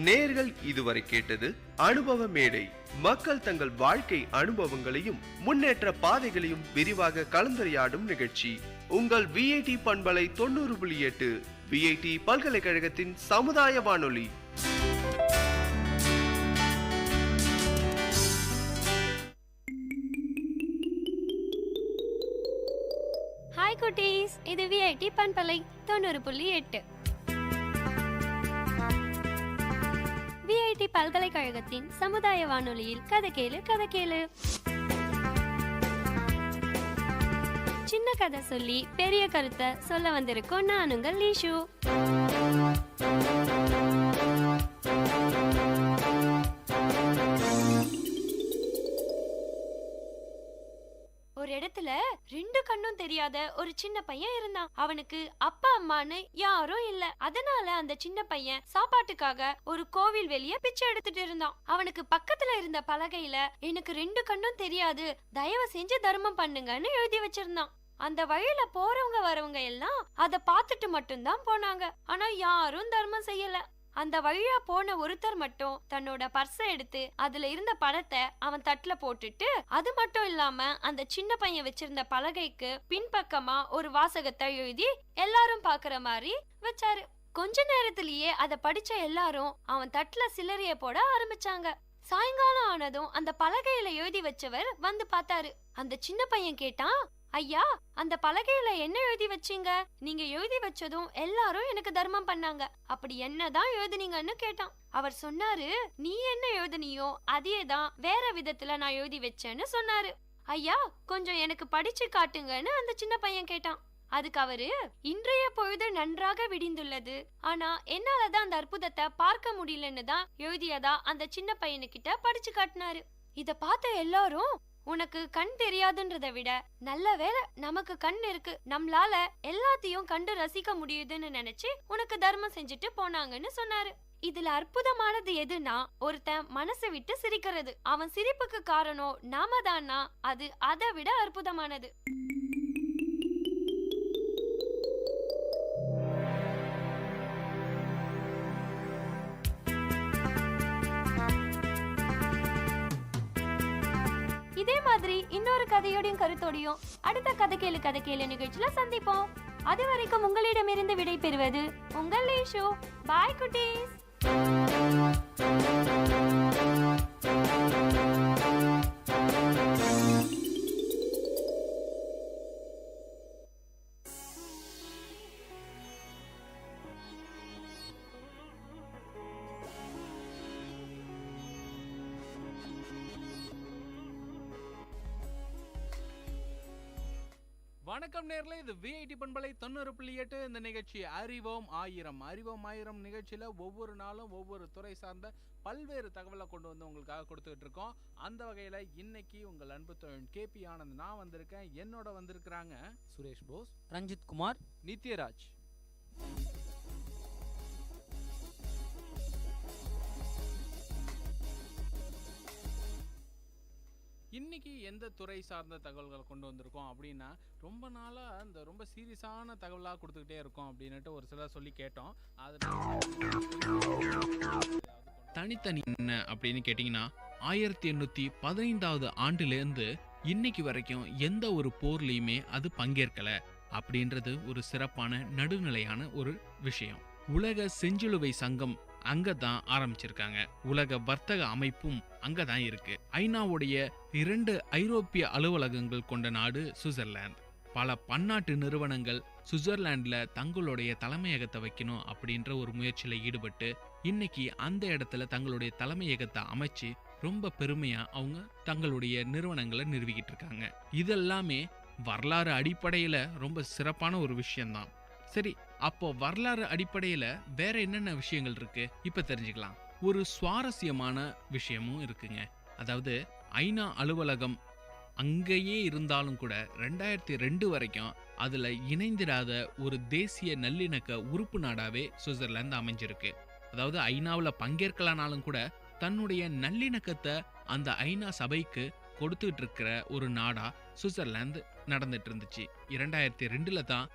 நேர்கள் இதுவரை கேட்டது அனுபவ மேடை. மக்கள் தங்கள் வாழ்க்கை அனுபவங்களையும் முன்னேற்ற பாதைகளையும் விரிவாக கலந்துரையாடும் நிகழ்ச்சி. உங்கள் விஐடி பண்பலை 90.8 விஐடி பல்கலைக்கழகத்தின் சமுதாய வானொலி. ஹாய் குட்டீஸ், இது விஐடி பண்பலை 90.8 விஐடி பல்கலைக்கழகத்தின் சமுதாய வானொலியில் கதை கேளு கதை கேளு. சின்ன கதை சொல்லி பெரிய கருத்தை சொல்ல வந்திருக்கோம். நான் உங்கள் லீஷு. ஒரு இடத்துல 2 கண்ணும் தெரியாத ஒரு சின்ன பையன் இருந்தான். அவனுக்கு அப்பா அம்மான்னு யாரும் இல்ல. அதனால அந்த சின்ன பையன் சாப்பாட்டுக்காக ஒரு கோவில் வெளியே பிச்சை எடுத்துட்டு இருந்தான். அவனுக்கு பக்கத்துல இருந்த பலகையில எனக்கு 2 கண்ணும் தெரியாது, தயவு செஞ்சு தர்மம் பண்ணுங்கன்னு எழுதி வச்சிருந்தான். அந்த வழியில போறவங்க வரவங்க எல்லாம் அத பார்த்துட்டு மட்டும்தான் போனாங்க. ஆனா யாரும் தர்மம் செய்யல. அந்த வழியா போன ஒருத்தர் மட்டும் தன்னோட பர்ஸை எடுத்து அதுல இருந்த பணத்தை அவன் தட்டுல போட்டுட்டு, அது மட்டும் இல்லாம அந்த சின்ன பையன் வச்சிருந்த பலகைக்கு பின்பக்கமா ஒரு வாசகத்தை எழுதி எல்லாரும் பாக்குற மாதிரி வச்சாரு. கொஞ்ச நேரத்திலேயே அத படிச்ச எல்லாரும் அவன் தட்டுல சில்லறைய போட ஆரம்பிச்சாங்க. சாயங்காலம் ஆனதும் அந்த பலகையில எழுதி வச்சவர் வந்து பார்த்தாரு. அந்த சின்ன பையன் கேட்டான், ஐயா, அந்த பலகையில என்ன எழுதி வச்சீங்க? நீங்க எழுதி வச்சதும் எல்லாரும் எனக்கு தர்மம் பண்ணாங்க, அப்படி என்னதான் எழுதுனீங்கன்னு கேட்டான். அவர் சொன்னாரு, நீ என்ன எழுதுனியோ அதேதான் வேற விதத்துல நான் எழுதி வச்சேன்னு சொன்னாரு. ஐயா, கொஞ்சம் எனக்கு படிச்சு காட்டுங்கன்னு அந்த சின்ன பையன் கேட்டான். அதுக்கு அவரு, இன்றைய பொழுது நன்றாக விடிந்துள்ளது, ஆனா என்னாலதான் அந்த அற்புதத்தை பார்க்க முடியலன்னு தான் எழுதியதா அந்த சின்ன பையனுக்கிட்ட படிச்சு காட்டினாரு. இத பார்த்த எல்லாரும், உனக்கு கண் தெரியாதுன்றத விட நல்ல வேளை நமக்கு கண் இருக்கு, நம்மளால எல்லாத்தையும் கண்டு ரசிக்க முடியுதுன்னு நினைச்சு உனக்கு தர்மம் செஞ்சுட்டு போனாங்கன்னு சொன்னாரு. இதுல அற்புதமானது எதுனா, ஒருத்தன் மனசை விட்டு சிரிக்கிறது. அவன் சிரிப்புக்கு காரணம் நாம தானா, அது அதை விட அற்புதமானது. இதே மாதிரி இன்னொரு கதையோடையும் கருத்தோடையும் அடுத்த கதை கேளு நிகழ்ச்சியில சந்திப்போம். அது வரைக்கும் உங்களிடமிருந்து விடை பெறுவது உங்கள் லீஷு. பாய் குட்டீஸ். வணக்கம் நேர்களே, இது விஐடி பண்பலை 90.8. இந்த நிகழ்ச்சி அறிவோம் ஆயிரம் நிகழ்ச்சியில ஒவ்வொரு நாளும் ஒவ்வொரு துறை சார்ந்த பல்வேறு தகவலை கொண்டு வந்து உங்களுக்காக கொடுத்துக்கிட்டு இருக்கோம். அந்த வகையில இன்னைக்கு உங்கள் அன்பு தோழன் கேபி ஆனந்த் நான் வந்திருக்கேன். என்னோட வந்திருக்கிறாங்க சுரேஷ் போஸ், ரஞ்சித் குமார், நித்யராஜ். இன்னைக்கு எந்த துறை சார்ந்த தகவல்களை கொண்டு வந்திருக்கோம் அப்படின்னா, ரொம்ப நாளாக இந்த ரொம்ப சீரியஸான தகவலாக கொடுத்துக்கிட்டே இருக்கோம் அப்படின்னுட்டு ஒரு சிலர் சொல்லி கேட்டோம். அது தனித்தனி என்ன அப்படின்னு கேட்டிங்கன்னா, 1815 ஆண்டிலிருந்து இன்னைக்கு வரைக்கும் எந்த ஒரு போர்லயுமே அது பங்கேற்கல அப்படின்றது ஒரு சிறப்பான நடுநிலையான ஒரு விஷயம். உலக செஞ்சிலுவை சங்கம் அங்கதான் ஆரம்பிச்சிருக்காங்க. உலக வர்த்தக அமைப்பும் அங்கதான் இருக்கு. ஐநாவுடைய 2 ஐரோப்பிய அலுவலகங்கள் கொண்ட நாடு சுவிட்சர்லாந்து. பல பன்னாட்டு நிறுவனங்கள் சுவிட்சர்லாந்துல தங்களுடைய தலைமையகத்தை வைக்கணும் அப்படின்ற ஒரு முயற்சியில ஈடுபட்டு இன்னைக்கு அந்த இடத்துல தங்களுடைய தலைமையகத்தை அமைச்சு ரொம்ப பெருமையா அவங்க தங்களுடைய நிறுவனங்களை நிறுவிக்கிட்டு இருக்காங்க. இதெல்லாமே வரலாறு அடிப்படையில ரொம்ப சிறப்பான ஒரு விஷயம்தான். சரி, அப்போ வரலாறு அடிப்படையில வேற என்னென்ன விஷயங்கள் இருக்கு இப்ப தெரிஞ்சுக்கலாம். ஒரு சுவாரஸ்யமான விஷயமும் இருக்குங்க. அதாவது ஐநா அலுவலகம் அங்கேயே இருந்தாலும் கூட 2002 வரைக்கும் அதுல இணைந்திராத ஒரு தேசிய நல்லிணக்க உறுப்பு நாடாவே சுவிட்சர்லாந்து அமைஞ்சிருக்கு. அதாவது ஐநாவில் பங்கேற்கலானாலும் கூட தன்னுடைய நல்லிணக்கத்தை அந்த ஐநா சபைக்கு கொடுத்துட்டு இருக்கிற ஒரு நாடா சுவிட்சர்லாந்து நடந்துட்டு இருந்துச்சு. 2002 தான்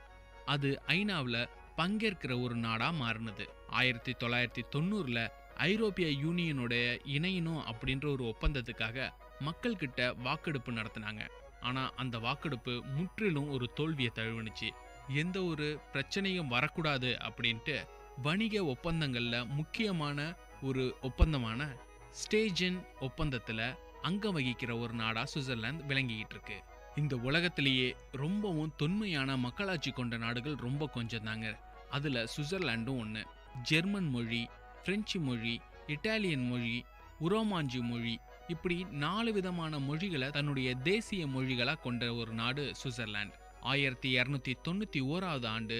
அது ஐநாவில் பங்கேற்கிற ஒரு நாடா மாறினது. 1990 ஐரோப்பிய யூனியனுடைய இணையணும் அப்படின்ற ஒரு ஒப்பந்தத்துக்காக மக்கள் கிட்ட வாக்கெடுப்பு நடத்தினாங்க. ஆனா அந்த வாக்கெடுப்பு முற்றிலும் ஒரு தோல்வியை தழுவுனுச்சு. எந்த ஒரு பிரச்சனையும் வரக்கூடாது அப்படின்ட்டு வணிக ஒப்பந்தங்கள்ல முக்கியமான ஒரு ஒப்பந்தமான ஸ்டேஜன் ஒப்பந்தத்துல அங்கம் வகிக்கிற ஒரு நாடா சுவிட்சர்லாந்து விளங்கிக்கிட்டு இருக்கு. இந்த உலகத்திலேயே ரொம்பவும் தொன்மையான மக்களாட்சி கொண்ட நாடுகள் ரொம்ப கொஞ்சம் தாங்க. அதுல சுவிட்சர்லாண்டும் ஒண்ணு. ஜெர்மன் மொழி, பிரெஞ்சு மொழி, இட்டாலியன் மொழி, உரோமாஞ்சி மொழி, இப்படி 4 விதமான மொழிகளை தன்னுடைய தேசிய மொழிகளா கொண்ட ஒரு நாடு சுவிட்சர்லாந்து. 1291 ஆண்டு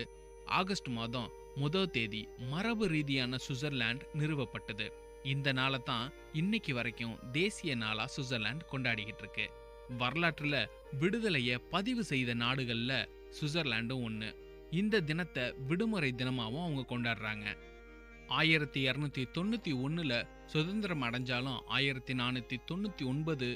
ஆகஸ்ட் மாதம் 1 தேதி மரபு ரீதியான சுவிட்சர்லாந்து நிறுவப்பட்டது. இந்த நாளை தான் இன்னைக்கு வரைக்கும் தேசிய நாளா சுவிட்சர்லாந்து கொண்டாடிக்கிட்டு இருக்கு. வரலாற்றுல விடுதலையை பதிவு செய்த நாடுகள்ல சுவிட்சர்லாண்டும் ஒண்ணு. இந்த தினத்தை விடுமுறை தினமாவும் அவங்க கொண்டாடுறாங்க. 1291 சுதந்திரம் அடைஞ்சாலும் 1499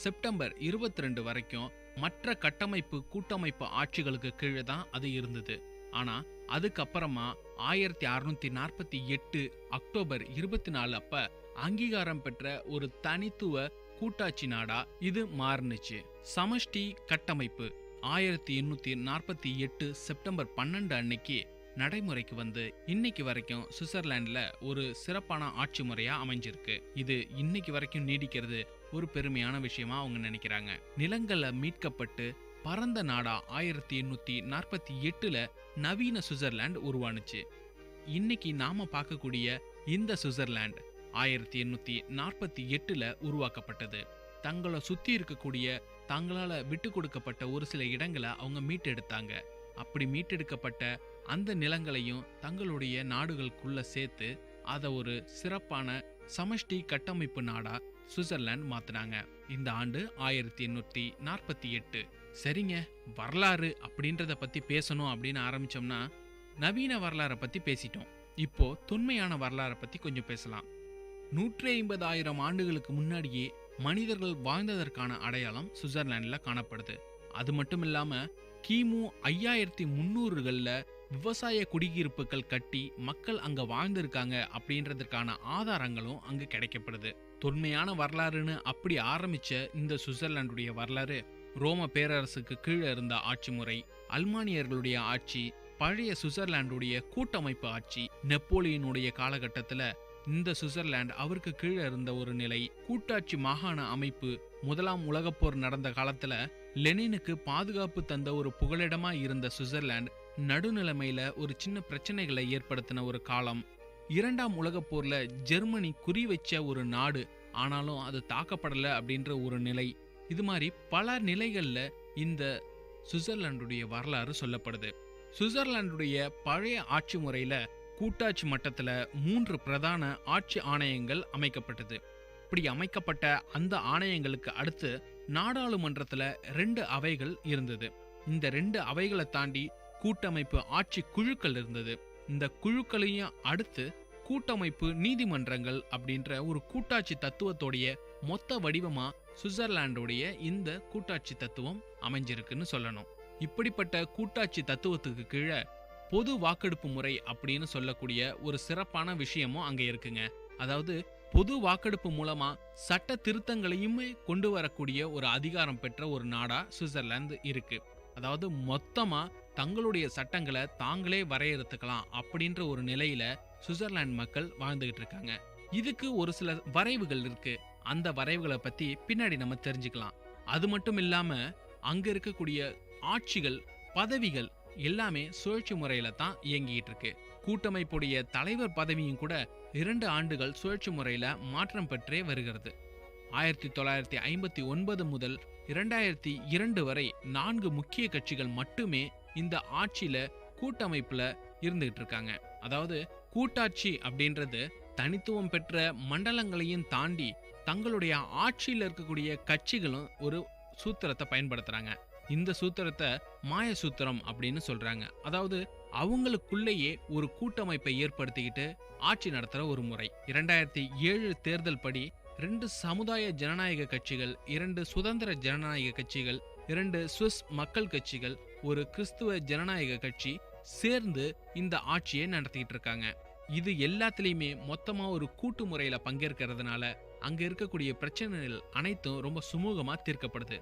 செப்டம்பர் 22 வரைக்கும் மற்ற கட்டமைப்பு கூட்டமைப்பு ஆட்சிகளுக்கு கீழே தான் அது இருந்தது. ஆனா அதுக்கப்புறமா 1648 அக்டோபர் 24 அப்ப அங்கீகாரம் பெற்ற ஒரு தனித்துவ கூட்டாட்சி நாடா இது மாறுனுச்சு. சமஷ்டி கட்டமைப்பு 1848 செப்டம்பர் 12 அன்னைக்கு நடைமுறைக்கு வந்து இன்னைக்கு வரைக்கும் சுவிட்சர்லாந்துல ஒரு சிறப்பான ஆட்சி முறையா அமைஞ்சிருக்கு. இது இன்னைக்கு வரைக்கும் நீடிக்கிறது ஒரு பெருமையான விஷயமா அவங்க நினைக்கிறாங்க. நிலங்களை மீட்கப்பட்டு பரந்த நாடா 1848 நவீன சுவிட்சர்லாந்து உருவானுச்சு. இன்னைக்கு நாம பார்க்கக்கூடிய இந்த சுவிட்சர்லாந்து 1848 உருவாக்கப்பட்டது. தங்களை சுத்தி இருக்கக்கூடிய தங்களால விட்டு கொடுக்கப்பட்ட ஒரு சில இடங்களை அவங்க மீட்டெடுத்தாங்க. அப்படி மீட்டெடுக்கப்பட்ட அந்த நிலங்களையும் தங்களுடைய நாடுகளுக்குள்ள சேர்த்து அதை ஒரு சிறப்பான சமஷ்டி கட்டமைப்பு நாடா சுவிட்சர்லாந்து மாத்தினாங்க. இந்த ஆண்டு 1848. சரிங்க, வரலாறு அப்படின்றத பத்தி பேசணும் அப்படின்னு ஆரம்பிச்சோம்னா நவீன வரலாறை பத்தி பேசிட்டோம். இப்போ தொன்மையான வரலாறை பத்தி கொஞ்சம் பேசலாம். 150,000 ஆண்டுகளுக்கு முன்னாடியே மனிதர்கள் வாழ்ந்ததற்கான அடையாளம் சுவிட்சர்லாந்துல காணப்படுது. அது மட்டும் இல்லாம கிமு 5300 விவசாய குடியிருப்புகள் கட்டி மக்கள் அங்க வாழ்ந்திருக்காங்க அப்படின்றதுக்கான ஆதாரங்களும் அங்கு கிடைக்கப்படுது. தொன்மையான வரலாறுன்னு அப்படி ஆரம்பிச்ச இந்த சுவிட்சர்லாந்துடைய வரலாறு ரோம பேரரசுக்கு கீழே இருந்த ஆட்சி முறை, அல்மானியர்களுடைய ஆட்சி, பழைய சுவிட்சர்லாந்துடைய கூட்டமைப்பு ஆட்சி, நெப்போலியனுடைய காலகட்டத்துல இந்த சுவிட்சர்லாந்து அவருக்கு கீழே இருந்த ஒரு நிலை, கூட்டாட்சி மாகாண அமைப்பு, 1ஆம் உலகப்போர் நடந்த காலத்துல லெனினுக்கு பாதுகாப்பு தந்த ஒரு புகலிடமா இருந்த சுவிட்சர்லாந்து நடுநிலைமையில ஒரு சின்ன பிரச்சனைகளை ஏற்படுத்தின ஒரு காலம், 2ஆம் உலகப்போர்ல ஜெர்மனி குறி வச்ச ஒரு நாடு ஆனாலும் அது தாக்கப்படல அப்படின்ற ஒரு நிலை, இது மாதிரி பல நிலைகள்ல இந்த சுவிட்சர்லாந்துடைய வரலாறு சொல்லப்படுது. சுவிட்சர்லாந்துடைய பழைய ஆட்சி முறையில கூட்டாட்சி மட்டத்துல 3 பிரதான ஆட்சி ஆணையங்கள் அமைக்கப்பட்டது. இப்படி அமைக்கப்பட்ட அந்த ஆணையங்களுக்கு அடுத்து நாடாளுமன்றத்துல 2 அவைகள் இருந்தது. இந்த 2 அவைகளை தாண்டி கூட்டமைப்பு ஆட்சி குழுக்கள் இருந்தது. இந்த குழுக்களையும் அடுத்து கூட்டமைப்பு நீதிமன்றங்கள் அப்படின்ற ஒரு கூட்டாட்சி தத்துவத்தோடைய மொத்த வடிவமா சுவிட்சர்லாந்துடைய இந்த கூட்டாட்சி தத்துவம் அமைஞ்சிருக்குன்னு சொல்லணும். இப்படிப்பட்ட கூட்டாட்சி தத்துவத்துக்கு கீழே பொது வாக்கெடுப்பு முறை அப்படின்னு சொல்லக்கூடிய ஒரு சிறப்பான விஷயமும் அங்க இருக்குங்க. அதாவது பொது வாக்கெடுப்பு மூலமா சட்ட திருத்தங்களையுமே கொண்டு வரக்கூடிய ஒரு அதிகாரம் பெற்ற ஒரு நாடா சுவிட்சர்லாந்து இருக்கு. அதாவது மொத்தமா தங்களுடைய சட்டங்களை தாங்களே வரையறுத்துக்கலாம் அப்படின்ற ஒரு நிலையில சுவிட்சர்லாந்து மக்கள் வாழ்ந்துகிட்டு இருக்காங்க. இதுக்கு ஒரு சில வரைவுகள் இருக்கு. அந்த வரைவுகளை பத்தி பின்னாடி நம்ம தெரிஞ்சுக்கலாம். அது மட்டும் இல்லாம அங்க இருக்கக்கூடிய ஆட்சிகள், பதவிகள் எல்லாமே சுழற்சி முறையில தான் இயங்கிட்டு இருக்கு. கூட்டமைப்புடைய தலைவர் பதவியும் கூட 2 ஆண்டுகள் சுழற்சி முறையில மாற்றம் பெற்றே வருகிறது. 1959 முதல் 2002 வரை 4 முக்கிய கட்சிகள் மட்டுமே இந்த ஆட்சியில கூட்டமைப்புல இருந்துகிட்டு இருக்காங்க. அதாவது கூட்டாட்சி அப்படின்றது தனித்துவம் பெற்ற மண்டலங்களையும் தாண்டி தங்களுடைய ஆட்சியில் இருக்கக்கூடிய கட்சிகளும் ஒரு சூத்திரத்தை பயன்படுத்துறாங்க. இந்த சூத்திரத்தை மாய சூத்திரம் அப்படின்னு சொல்றாங்க. அதாவது அவங்களுக்குள்ளேயே ஒரு கூட்டமைப்பை ஏற்படுத்திக்கிட்டு ஆட்சி நடத்துற ஒரு முறை. 2007 தேர்தல் படி 2 சமுதாய ஜனநாயக கட்சிகள், 2 சுதந்திர ஜனநாயக கட்சிகள், 2 சுவிஸ் மக்கள் கட்சிகள், ஒரு கிறிஸ்துவ ஜனநாயக கட்சி சேர்ந்து இந்த ஆட்சியை நடத்திட்டு இருக்காங்க. இது எல்லாத்துலயுமே மொத்தமா ஒரு கூட்டு முறையில பங்கேற்கிறதுனால அங்க இருக்கக்கூடிய பிரச்சனைகள் அனைத்தும் ரொம்ப சுமூகமா தீர்க்கப்படுது.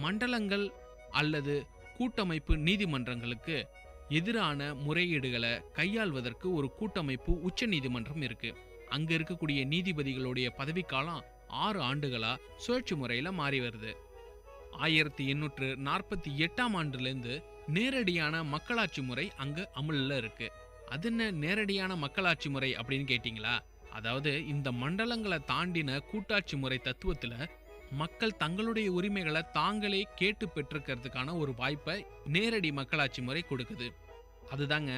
மண்டலங்கள் அல்லது கூட்டமைப்பு நீதிமன்றங்களுக்கு எதிரான முறையீடுகளை கையாள்வதற்கு ஒரு கூட்டமைப்பு உச்ச நீதிமன்றம் இருக்கு. அங்க இருக்கக்கூடிய நீதிபதிகளுடைய பதவிக்காலம் 6 ஆண்டுகளா சுழற்சி முறையில மாறி வருது. 1848 ஆண்டுல இருந்து நேரடியான மக்களாட்சி முறை அங்க அமல்ல இருக்கு. அது என்ன நேரடியான மக்களாட்சி முறை அப்படின்னு கேட்டீங்களா? அதாவது இந்த மண்டலங்களை தாண்டின கூட்டாட்சி முறை தத்துவத்துல மக்கள் தங்களுடைய உரிமைகளை தாங்களே கேட்டு பெற்றிருக்கிறதுக்கான ஒரு வாய்ப்பை நேரடி மக்களாட்சி முறை கொடுக்குது. அதுதாங்க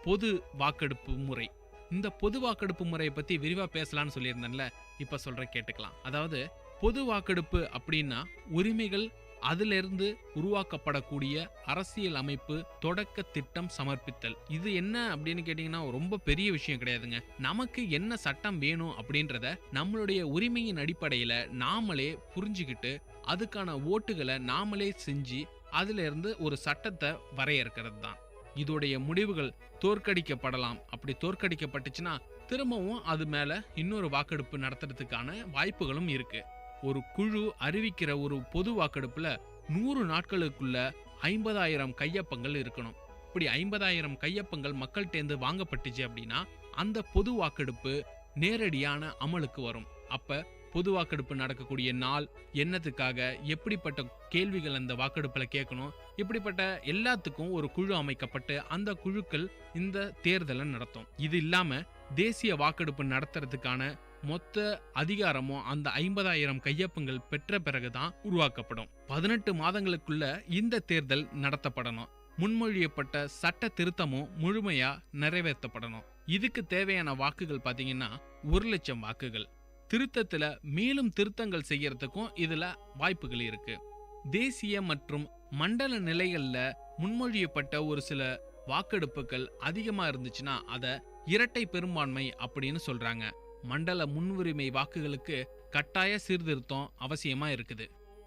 பொது வாக்கெடுப்பு முறை. இந்த பொது வாக்கெடுப்பு முறையை பத்தி விரிவா பேசலாம்னு சொல்லியிருந்தேன்ல, இப்ப சொல்றேன் கேட்டுக்கலாம். அதாவது பொது வாக்கெடுப்பு அப்படின்னா உரிமைகள் அதிலிருந்து உருவாக்கப்படக்கூடிய அரசியல் அமைப்பு தொடக்க திட்டம் சமர்ப்பித்தல். இது என்ன அப்படின்னு கேட்டீங்கன்னா ரொம்ப பெரிய விஷயம் கிடையாதுங்க. நமக்கு என்ன சட்டம் வேணும் அப்படின்றத நம்மளுடைய உரிமையின் அடிப்படையில நாமளே புரிஞ்சுக்கிட்டு அதுக்கான ஓட்டுகளை நாமளே செஞ்சு அதுல இருந்து ஒரு சட்டத்தை வரையறுக்கிறது தான். இதோடைய முடிவுகள் தோற்கடிக்கப்படலாம். அப்படி தோற்கடிக்கப்பட்டுச்சுன்னா திரும்பவும் அது மேல இன்னொரு வாக்கெடுப்பு நடத்துறதுக்கான வாய்ப்புகளும் இருக்கு. ஒரு குழு அறிவிக்கிற ஒரு பொது வாக்கெடுப்புல 100 நாட்களுக்குள்ள 50,000 கையொப்பங்கள் இருக்கணும். இப்படி 50,000 கையொப்பங்கள் மக்கள்கிட்டேருந்து வாங்கப்பட்டுச்சு அப்படின்னா அந்த பொது வாக்கெடுப்பு நேரடியான அமலுக்கு வரும். அப்ப பொது வாக்கெடுப்பு நடக்கக்கூடிய நாள், என்னத்துக்காக, எப்படிப்பட்ட கேள்விகள் அந்த வாக்கெடுப்புல கேட்கணும், இப்படிப்பட்ட எல்லாத்துக்கும் ஒரு குழு அமைக்கப்பட்டு அந்த குழுக்கள் இந்த தேர்தலை நடத்தும். இது இல்லாம தேசிய வாக்கெடுப்பு நடத்துறதுக்கான மொத்த அதிகாரமும் அந்த 50,000 கையொப்பங்கள் பெற்ற பிறகுதான் உருவாக்கப்படும். 18 மாதங்களுக்குள்ள இந்த தேர்தல் நடத்தப்படணும். முன்மொழியப்பட்ட சட்ட திருத்தமும் முழுமையா நிறைவேற்றப்படணும். இதுக்கு தேவையான வாக்குகள் பாத்தீங்கன்னா 1,00,000 வாக்குகள். திருத்தத்துல மேலும் திருத்தங்கள் செய்யறதுக்கும் இதுல வாய்ப்புகள் இருக்கு. தேசிய மற்றும் மண்டல நிலைகள்ல முன்மொழியப்பட்ட ஒரு சில வாக்கெடுப்புகள் அதிகமா இருந்துச்சுன்னா அத இரட்டை பெரும்பான்மை அப்படின்னு சொல்றாங்க. மண்டல முன்னுரிமை வாக்குகளுக்கு கட்டாய சீர்திருத்தம் அவசியமா இருக்குது.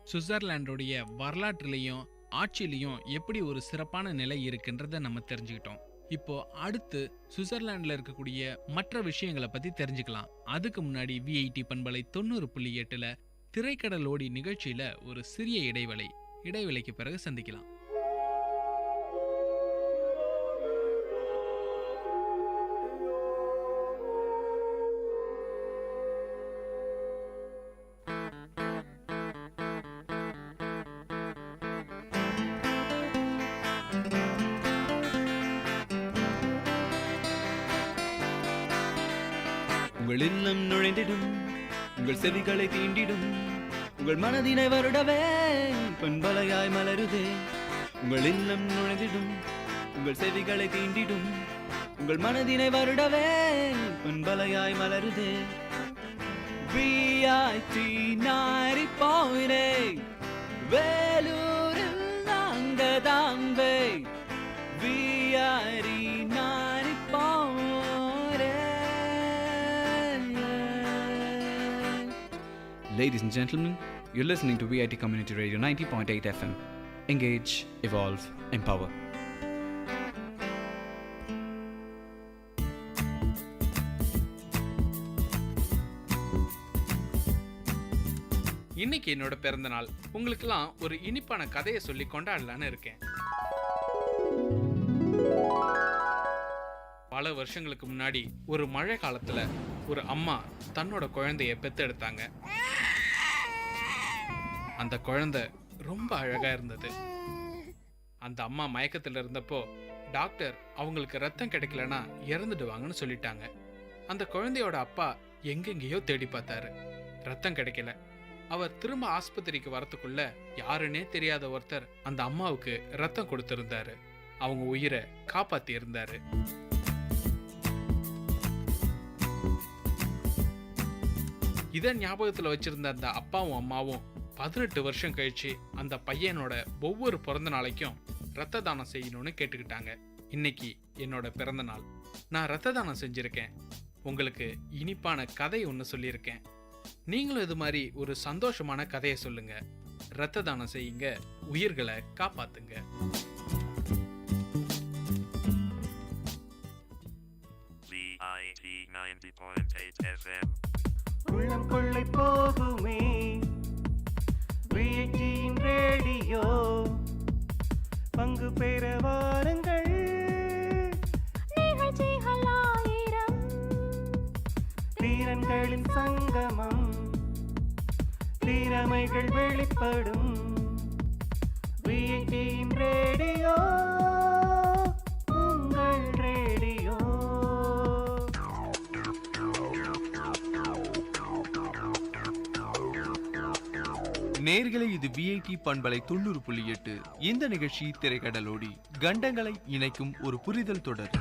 சுவிட்சர்லாண்டுடைய வரலாற்றிலையும் ஆட்சியிலையும் எப்படி ஒரு சிறப்பான நிலை இருக்குன்றத நம்ம தெரிஞ்சுக்கிட்டோம். இப்போ அடுத்து சுவிட்சர்லாந்துல இருக்கக்கூடிய மற்ற விஷயங்களை பத்தி தெரிஞ்சுக்கலாம். அதுக்கு முன்னாடி விஐடி பண்பலை 90.8 திரைக்கடலோடி நிகழ்ச்சியில ஒரு சிறிய இடைவேளைக்கு பிறகு சந்திக்கலாம். உங்கள் இல்லம் நுழைந்திடும், உங்கள் செவிகளை தீண்டிடும், உங்கள் மனதினை வருடவே பண்பலையாய் மலருதே. உங்கள் இல்லம் நுழைந்திடும், உங்கள் செவிகளை தீண்டிடும், உங்கள் மனதினை வருடவே பண்பலையாய் மலருதே. விஐடி 90.8 வேலூரில் நாங்கதாம்பே. VIT 90.8. Ladies and gentlemen, you're listening to Vit Community Radio 90.8 FM. Engage, evolve, empower. இன்னைக்கு என்னோட பிறந்த நாள். உங்களுக்கெல்லாம் ஒரு இனிப்பான கதையை சொல்லி கொண்டாடலான்னு இருக்கேன். பல வருஷங்களுக்கு முன்னாடி ஒரு மழை காலத்துல ஒரு அம்மா தன்னோட குழந்தைய பெத்தெடுத்தாங்க. அந்த குழந்தை ரொம்ப அழகா இருந்தது. அந்த அம்மா மயக்கத்துல இருந்தப்போ டாக்டர் அவங்களுக்கு ரத்தம் கிடைக்கலனா இறந்துடுவாங்கன்னு சொல்லிட்டாங்க. அந்த குழந்தையோட அப்பா எங்கெங்கேயோ தேடி பார்த்தாரு, ரத்தம் கிடைக்கல. அவர் திரும்ப ஆஸ்பத்திரிக்கு வரத்துக்குள்ள யாருன்னே தெரியாத ஒருத்தர் அந்த அம்மாவுக்கு ரத்தம் கொடுத்திருந்தாரு. அவங்க உயிரை காப்பாத்தி இருந்தாரு. இதை ஞாபகத்துல வச்சிருந்த அந்த அப்பாவும் அம்மாவும் 18 வருஷம் கழிச்சு அந்த பையனோட ஒவ்வொரு பிறந்த நாளைக்கும் ரத்த தானம் செய்யணும்னு கேட்டுக்கிட்டாங்க. இன்னைக்கு என்னோட பிறந்த நாள். நான் ரத்த தானம் செஞ்சிருக்கேன். உங்களுக்கு இனிப்பான கதை ஒன்று சொல்லியிருக்கேன். நீங்களும் இது மாதிரி ஒரு சந்தோஷமான கதையை சொல்லுங்க. ரத்த தானம் செய்யுங்க, உயிர்களை காப்பாத்துங்க. VIT 90.8 FM. உள்ளம் கொள்ளை போகுமே விஐடியின் ரேடியோ, பங்கு பெற வாருங்கள். நிகழ்ச்சிகள் 1000, தீரன்களின் சங்கமம், திறமைகள் வெளிப்படும். விஐடியின் ரேடியோ, உங்கள் ரேடியோ. நேர்களை இது விஐடி பண்பலை 90.8. இந்த நிகழ்ச்சி திரைக்கடலோடி கண்டங்களை இணைக்கும் ஒரு புரிதல் தொடர்.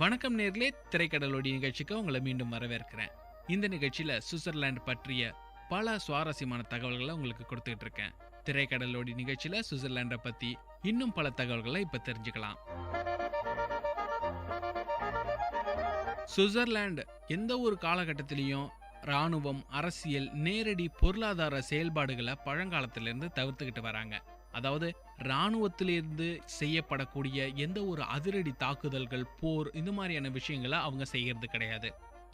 வணக்கம் நேர்களே, திரைக்கடலோடி நிகழ்ச்சிக்கு உங்களை மீண்டும் வரவேற்கிறேன். இந்த நிகழ்ச்சியில சுவிட்சர்லாந்து பற்றிய பல சுவாரஸ்யமான தகவல்களை உங்களுக்கு கொடுத்துட்டு இருக்கேன். திரைக்கடலோடி நிகழ்ச்சியில சுவிட்சர்லாண்டை பத்தி இன்னும் பல தகவல்களை இப்ப தெரிஞ்சுக்கலாம். சுவிட்சர்லாந்து எந்த ஒரு காலகட்டத்திலையும் இராணுவம், அரசியல், நேரடி பொருளாதார செயல்பாடுகளை பழங்காலத்திலிருந்து தவிர்த்துக்கிட்டு வராங்க. அதாவது இராணுவத்திலிருந்து செய்யப்படக்கூடிய எந்த ஒரு அதிரடி தாக்குதல்கள், போர், இந்த மாதிரியான விஷயங்களை அவங்க செய்யறது கிடையாது.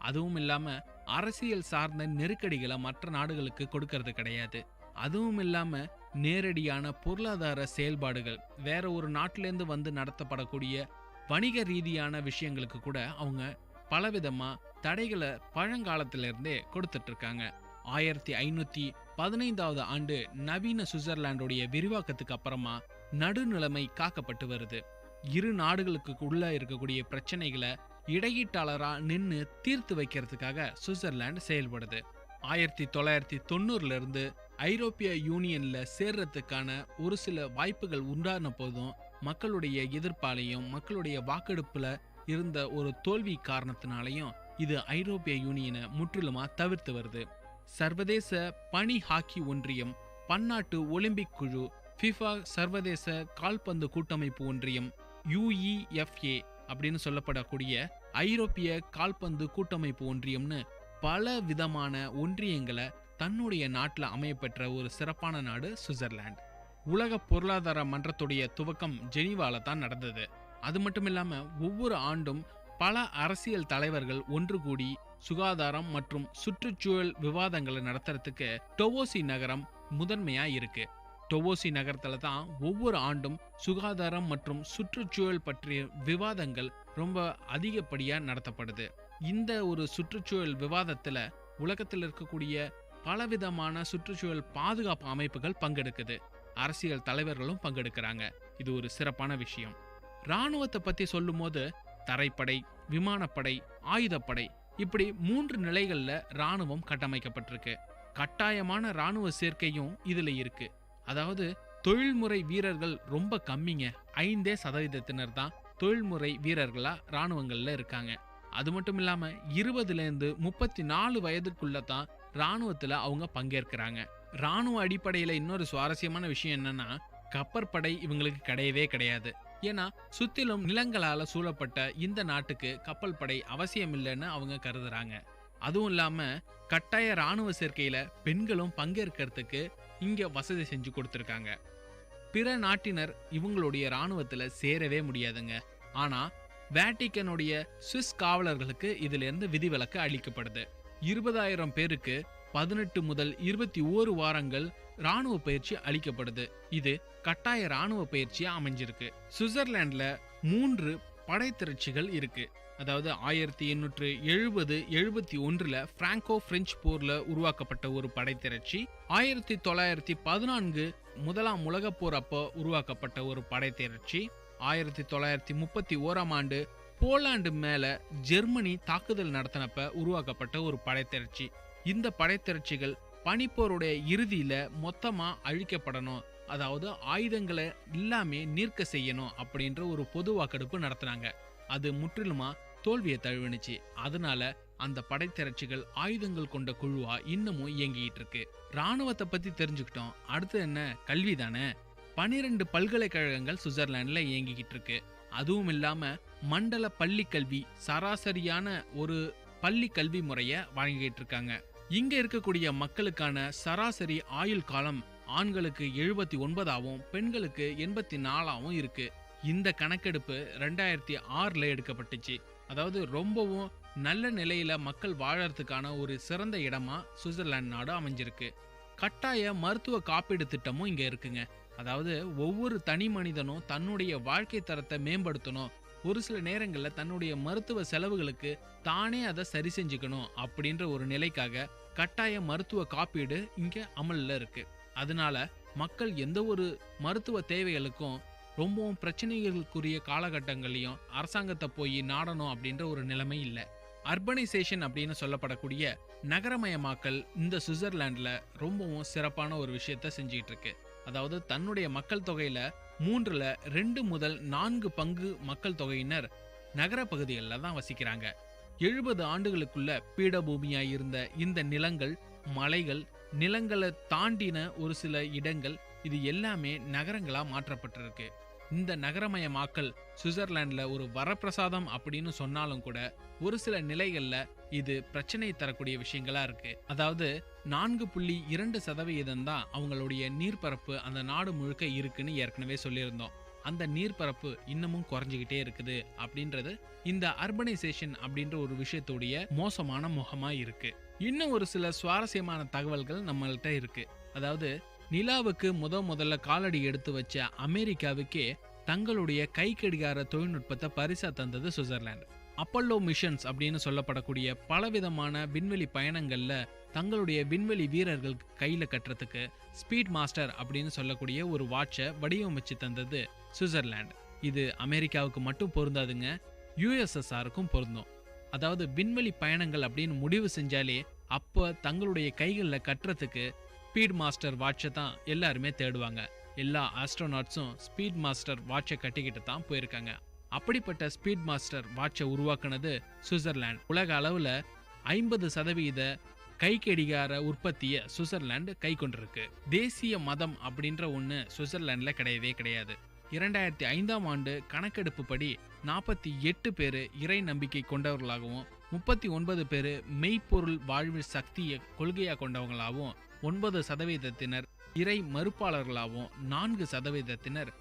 அதுவும் இல்லாம அரசியல் சார்ந்த நெருக்கடிகளை மற்ற நாடுகளுக்கு கொடுக்கறது கிடையாது. அதுவும் இல்லாம நேரடியான பொருளாதார செயல்பாடுகள், வேற ஒரு நாட்டிலேருந்து வந்து நடத்தப்படக்கூடிய வணிக ரீதியான விஷயங்களுக்கு கூட அவங்க பலவிதமா தடைகளை பழங்காலத்திலிருந்தே கொடுத்துட்டு இருக்காங்க. 1515 ஆண்டு நவீன சுவிட்சர்லாண்டுடைய விரிவாக்கத்துக்கு அப்புறமா நடுநிலைமை காக்கப்பட்டு வருது. இரு நாடுகளுக்கு உள்ள இருக்கக்கூடிய பிரச்சனைகளை இடையீட்டாளரா நின்று தீர்த்து வைக்கிறதுக்காக சுவிட்சர்லாந்து செயல்படுது. 1990 இருந்து ஐரோப்பிய யூனியன்ல சேர்றதுக்கான ஒரு சில வாய்ப்புகள் உண்டான போதும் மக்களுடைய எதிர்ப்பாலையும் மக்களுடைய வாக்கெடுப்புல இருந்த ஒரு தோல்வி காரணத்தினாலையும் இது ஐரோப்பிய யூனியனை முற்றிலுமா தவிர்த்து வருது. சர்வதேச பனி ஹாக்கி ஒன்றியம், பன்னாட்டு ஒலிம்பிக் குழு, ஃபிஃபா சர்வதேச கால்பந்து கூட்டமைப்பு ஒன்றியம், UEFA அப்படின்னு சொல்லப்படக்கூடிய ஐரோப்பிய கால்பந்து கூட்டமைப்பு ஒன்றியம்னு பல விதமான ஒன்றியங்களை தன்னுடைய நாட்டில் அமையப்பெற்ற ஒரு சிறப்பான நாடு சுவிட்சர்லாந்து. உலக பொருளாதார மன்றத்துடைய துவக்கம் ஜெனீவால தான் நடந்தது. அது மட்டும் இல்லாம ஒவ்வொரு ஆண்டும் பல அரசியல் தலைவர்கள் ஒன்று கூடி சுகாதாரம் மற்றும் சுற்றுச்சூழல் விவாதங்களை நடத்துறதுக்கு டோவோசி நகரம் முதன்மையா இருக்கு. டோவோசி நகரத்துல தான் ஒவ்வொரு ஆண்டும் சுகாதாரம் மற்றும் சுற்றுச்சூழல் பற்றிய விவாதங்கள் ரொம்ப அதிகப்படியா நடத்தப்படுது. இந்த ஒரு சுற்றுச்சூழல் விவாதத்துல உலகத்தில் இருக்கக்கூடிய பலவிதமான சுற்றுச்சூழல் பாதுகாப்பு அமைப்புகள் பங்கெடுக்குது. அரசியல் தலைவர்களும் பங்கெடுக்கிறாங்க. இது ஒரு சிறப்பான விஷயம். இராணுவத்தை பத்தி சொல்லும் போது தரைப்படை, விமானப்படை, ஆயுதப்படை, இப்படி 3 நிலைகள்ல இராணுவம் கட்டமைக்கப்பட்டிருக்கு. கட்டாயமான இராணுவ சேர்க்கையும் இதுல இருக்கு. அதாவது தொழில்முறை வீரர்கள் ரொம்ப கம்மிங்க. 5% தான் தொழில்முறை வீரர்களா இராணுவங்கள்ல இருக்காங்க. அது மட்டும் இல்லாம 20லேருந்து 34 வயதுக்குள்ள தான் இராணுவத்துல அவங்க பங்கேற்கிறாங்க. இராணுவ அடிப்படையில இன்னொரு சுவாரஸ்யமான விஷயம் என்னன்னா, கப்பற்படை இவங்களுக்கு கிடையவே கிடையாது. ஏன்னா சுத்திலும் நிலங்களால சூழப்பட்ட இந்த நாட்டுக்கு கப்பல் படை அவசியம் இல்லைன்னு அவங்க கருதுறாங்க. அதுவும் இல்லாம கட்டாய இராணுவ சேர்க்கையில பெண்களும் பங்கேற்கிறதுக்கு இங்க வசதி செஞ்சு கொடுத்துருக்காங்க. பிற நாட்டினர் இவங்களுடைய இராணுவத்துல சேரவே முடியாதுங்க. ஆனா வேட்டிக்கனுடைய சுவிஸ் காவலர்களுக்கு இதுல இருந்து விதிவிலக்கு அளிக்கப்படுது. 20,000 பேருக்கு 18 முதல் 21 வாரங்கள் ராணுவ பயிற்சி அளிக்கப்படுது. இது கட்டாய ராணுவ பயிற்சியா அமைஞ்சிருக்கு. சுவிட்சர்லாந்துல 3 படைத்திரட்சிகள் இருக்கு. அதாவது 1870-71 பிராங்கோ பிரெஞ்சு போர்ல உருவாக்கப்பட்ட ஒரு படைத்திரட்சி, 1914 முதலாம் உலகப் போர் அப்போ உருவாக்கப்பட்ட ஒரு படைத்திரட்சி, 1931 போலாந்து மேல ஜெர்மனி தாக்குதல் நடத்தினப்ப உருவாக்கப்பட்ட ஒரு படைத்திரட்சி. இந்த படைத்திரட்சிகள் பனிப்போருடைய இறுதியில மொத்தமா அழிக்கப்படணும், அதாவது ஆயுதங்களை எல்லாமே நீர்க்க செய்யணும் அப்படின்ற ஒரு பொது வாக்கெடுப்பு நடத்தினாங்க. அது முற்றிலுமா தோல்வியை தழுவினுச்சு. அதனால அந்த படைத்திரட்சிகள் ஆயுதங்கள் கொண்ட குழுவா இன்னமும் இயங்கிட்டு இருக்கு. ராணுவத்தை பத்தி தெரிஞ்சுக்கிட்டோம். அடுத்து என்ன? கல்வி தானே. 12 பல்கலைக்கழகங்கள் சுவிட்சர்லாந்துல இயங்கிக்கிட்டு இருக்கு. அதுவும் இல்லாம மண்டல பள்ளி கல்வி, சராசரியான ஒரு பள்ளி கல்வி முறைய வழங்கிட்டு இருக்காங்க. இங்க இருக்கக்கூடிய மக்களுக்கான சராசரி ஆயுள் காலம் ஆண்களுக்கு 79ஆவும் பெண்களுக்கு 84ஆவும் இருக்கு. இந்த கணக்கெடுப்பு 2006 எடுக்கப்பட்டுச்சு. அதாவது ரொம்பவும் நல்ல நிலையில மக்கள் வாழறதுக்கான ஒரு சிறந்த இடமா சுவிட்சர்லாந்து நாடு அமைஞ்சிருக்கு. கட்டாய மருத்துவ காப்பீடு திட்டமும் இங்க இருக்குங்க. அதாவது ஒவ்வொரு தனி மனிதனும் தன்னுடைய வாழ்க்கை தரத்தை மேம்படுத்தணும், ஒரு சில நேரங்கள்ல தன்னுடைய மருத்துவ செலவுகளுக்கு தானே அதை சரி செஞ்சுக்கணும் அப்படின்ற ஒரு நிலைக்காக கட்டாய மருத்துவ காப்பீடு இங்க அமல்ல இருக்கு. அதனால மக்கள் எந்த ஒரு மருத்துவ தேவைகளுக்கும் ரொம்பவும் பிரச்சனைகளுக்குரிய காலகட்டங்களையும் அரசாங்கத்தை போய் நாடணும் அப்படின்ற ஒரு நிலைமை இல்லை. அர்பனைசேஷன் அப்படின்னு சொல்லப்படக்கூடிய நகரமயமாக்கல் இந்த சுவிட்சர்லாந்துல ரொம்பவும் சிறப்பான ஒரு விஷயத்த செஞ்சுட்டு இருக்கு. அதாவது தன்னுடைய மக்கள் தொகையில 2 முதல் 4 பங்கு மக்கள் தொகையினர் நகர பகுதிகளில் தான் வசிக்கிறாங்க. 70 ஆண்டுகளுக்குள்ள பீடபூமியா இருந்த இந்த நிலங்கள், மலைகள், நிலங்களை தாண்டின ஒரு சில இடங்கள், இது எல்லாமே நகரங்களா மாற்றப்பட்டிருக்கு. இந்த நகரமயமாக்கல் சுவிட்சர்லாந்துல ஒரு வரப்பிரசாதம் அப்படின்னு சொன்னாலும் கூட ஒரு சில நிலைகள்ல இது பிரச்சனை தரக்கூடிய விஷயங்களா இருக்கு. அதாவது 4.2% தான் அவங்களுடைய நீர்ப்பரப்பு அந்த நாடு முழுக்க இருக்குன்னு ஏற்கனவே சொல்லியிருந்தோம். அந்த நீர்ப்பரப்பு இன்னமும் குறைஞ்சிக்கிட்டே இருக்குது அப்படின்றது இந்த அர்பனைசேஷன் அப்படின்ற ஒரு விஷயத்துடைய மோசமான முகமா இருக்கு. இன்னும் ஒரு சில சுவாரஸ்யமான தகவல்கள் நம்மள்கிட்ட இருக்கு. அதாவது நிலாவுக்கு முதல்ல காலடி எடுத்து வச்ச அமெரிக்காவுக்கே தங்களுடைய கை கடிகார தொழில்நுட்பத்தை பரிசா தந்தது சுவிட்சர்லாந்து. அப்பல்லோ மிஷன்ஸ் அப்படின்னு சொல்லப்படக்கூடிய பலவிதமான விண்வெளி பயணங்கள்ல தங்களுடைய விண்வெளி வீரர்கள் கையில கட்டுறதுக்கு ஸ்பீட் மாஸ்டர் அப்படின்னு சொல்லக்கூடிய ஒரு வாட்சை வடிவமைச்சு தந்தது சுவிட்சர்லாந்து. இது அமெரிக்காவுக்கு மட்டும் பொருந்தாதுங்க, USSRக்கும் பொருந்தும். அதாவது விண்வெளி பயணங்கள் அப்படின்னு முடிவு செஞ்சாலே அப்ப தங்களுடைய கைகளில் கட்டுறதுக்கு ஸ்பீட் மாஸ்டர் வாட்சை தான் எல்லாருமே தேடுவாங்க. எல்லா ஆஸ்ட்ரோநாட்ஸும் ஸ்பீட் மாஸ்டர் வாட்சை கட்டிக்கிட்டு தான் போயிருக்காங்க. அப்படிப்பட்ட ஸ்பீட் மாஸ்டர் வாட்சை உருவாக்குனது சுவிட்சர்லாந்து. உலக அளவுல 50% கை கடிகார உற்பத்தியை சுவிட்சர்லாந்து கை கொண்டிருக்கு. தேசிய மதம் அப்படின்ற ஒண்ணு சுவிட்சர்லாந்துல கிடையவே கிடையாது. 2005 கணக்கெடுப்பு படி 48 பேரு இறை நம்பிக்கை கொண்டவர்களாகவும் 39 பேரு மெய்ப்பொருள் வாழ்வு சக்தியை கொள்கையா கொண்டவங்களாகவும் 9% இறை மறுப்பாளர்களாகவும் 4%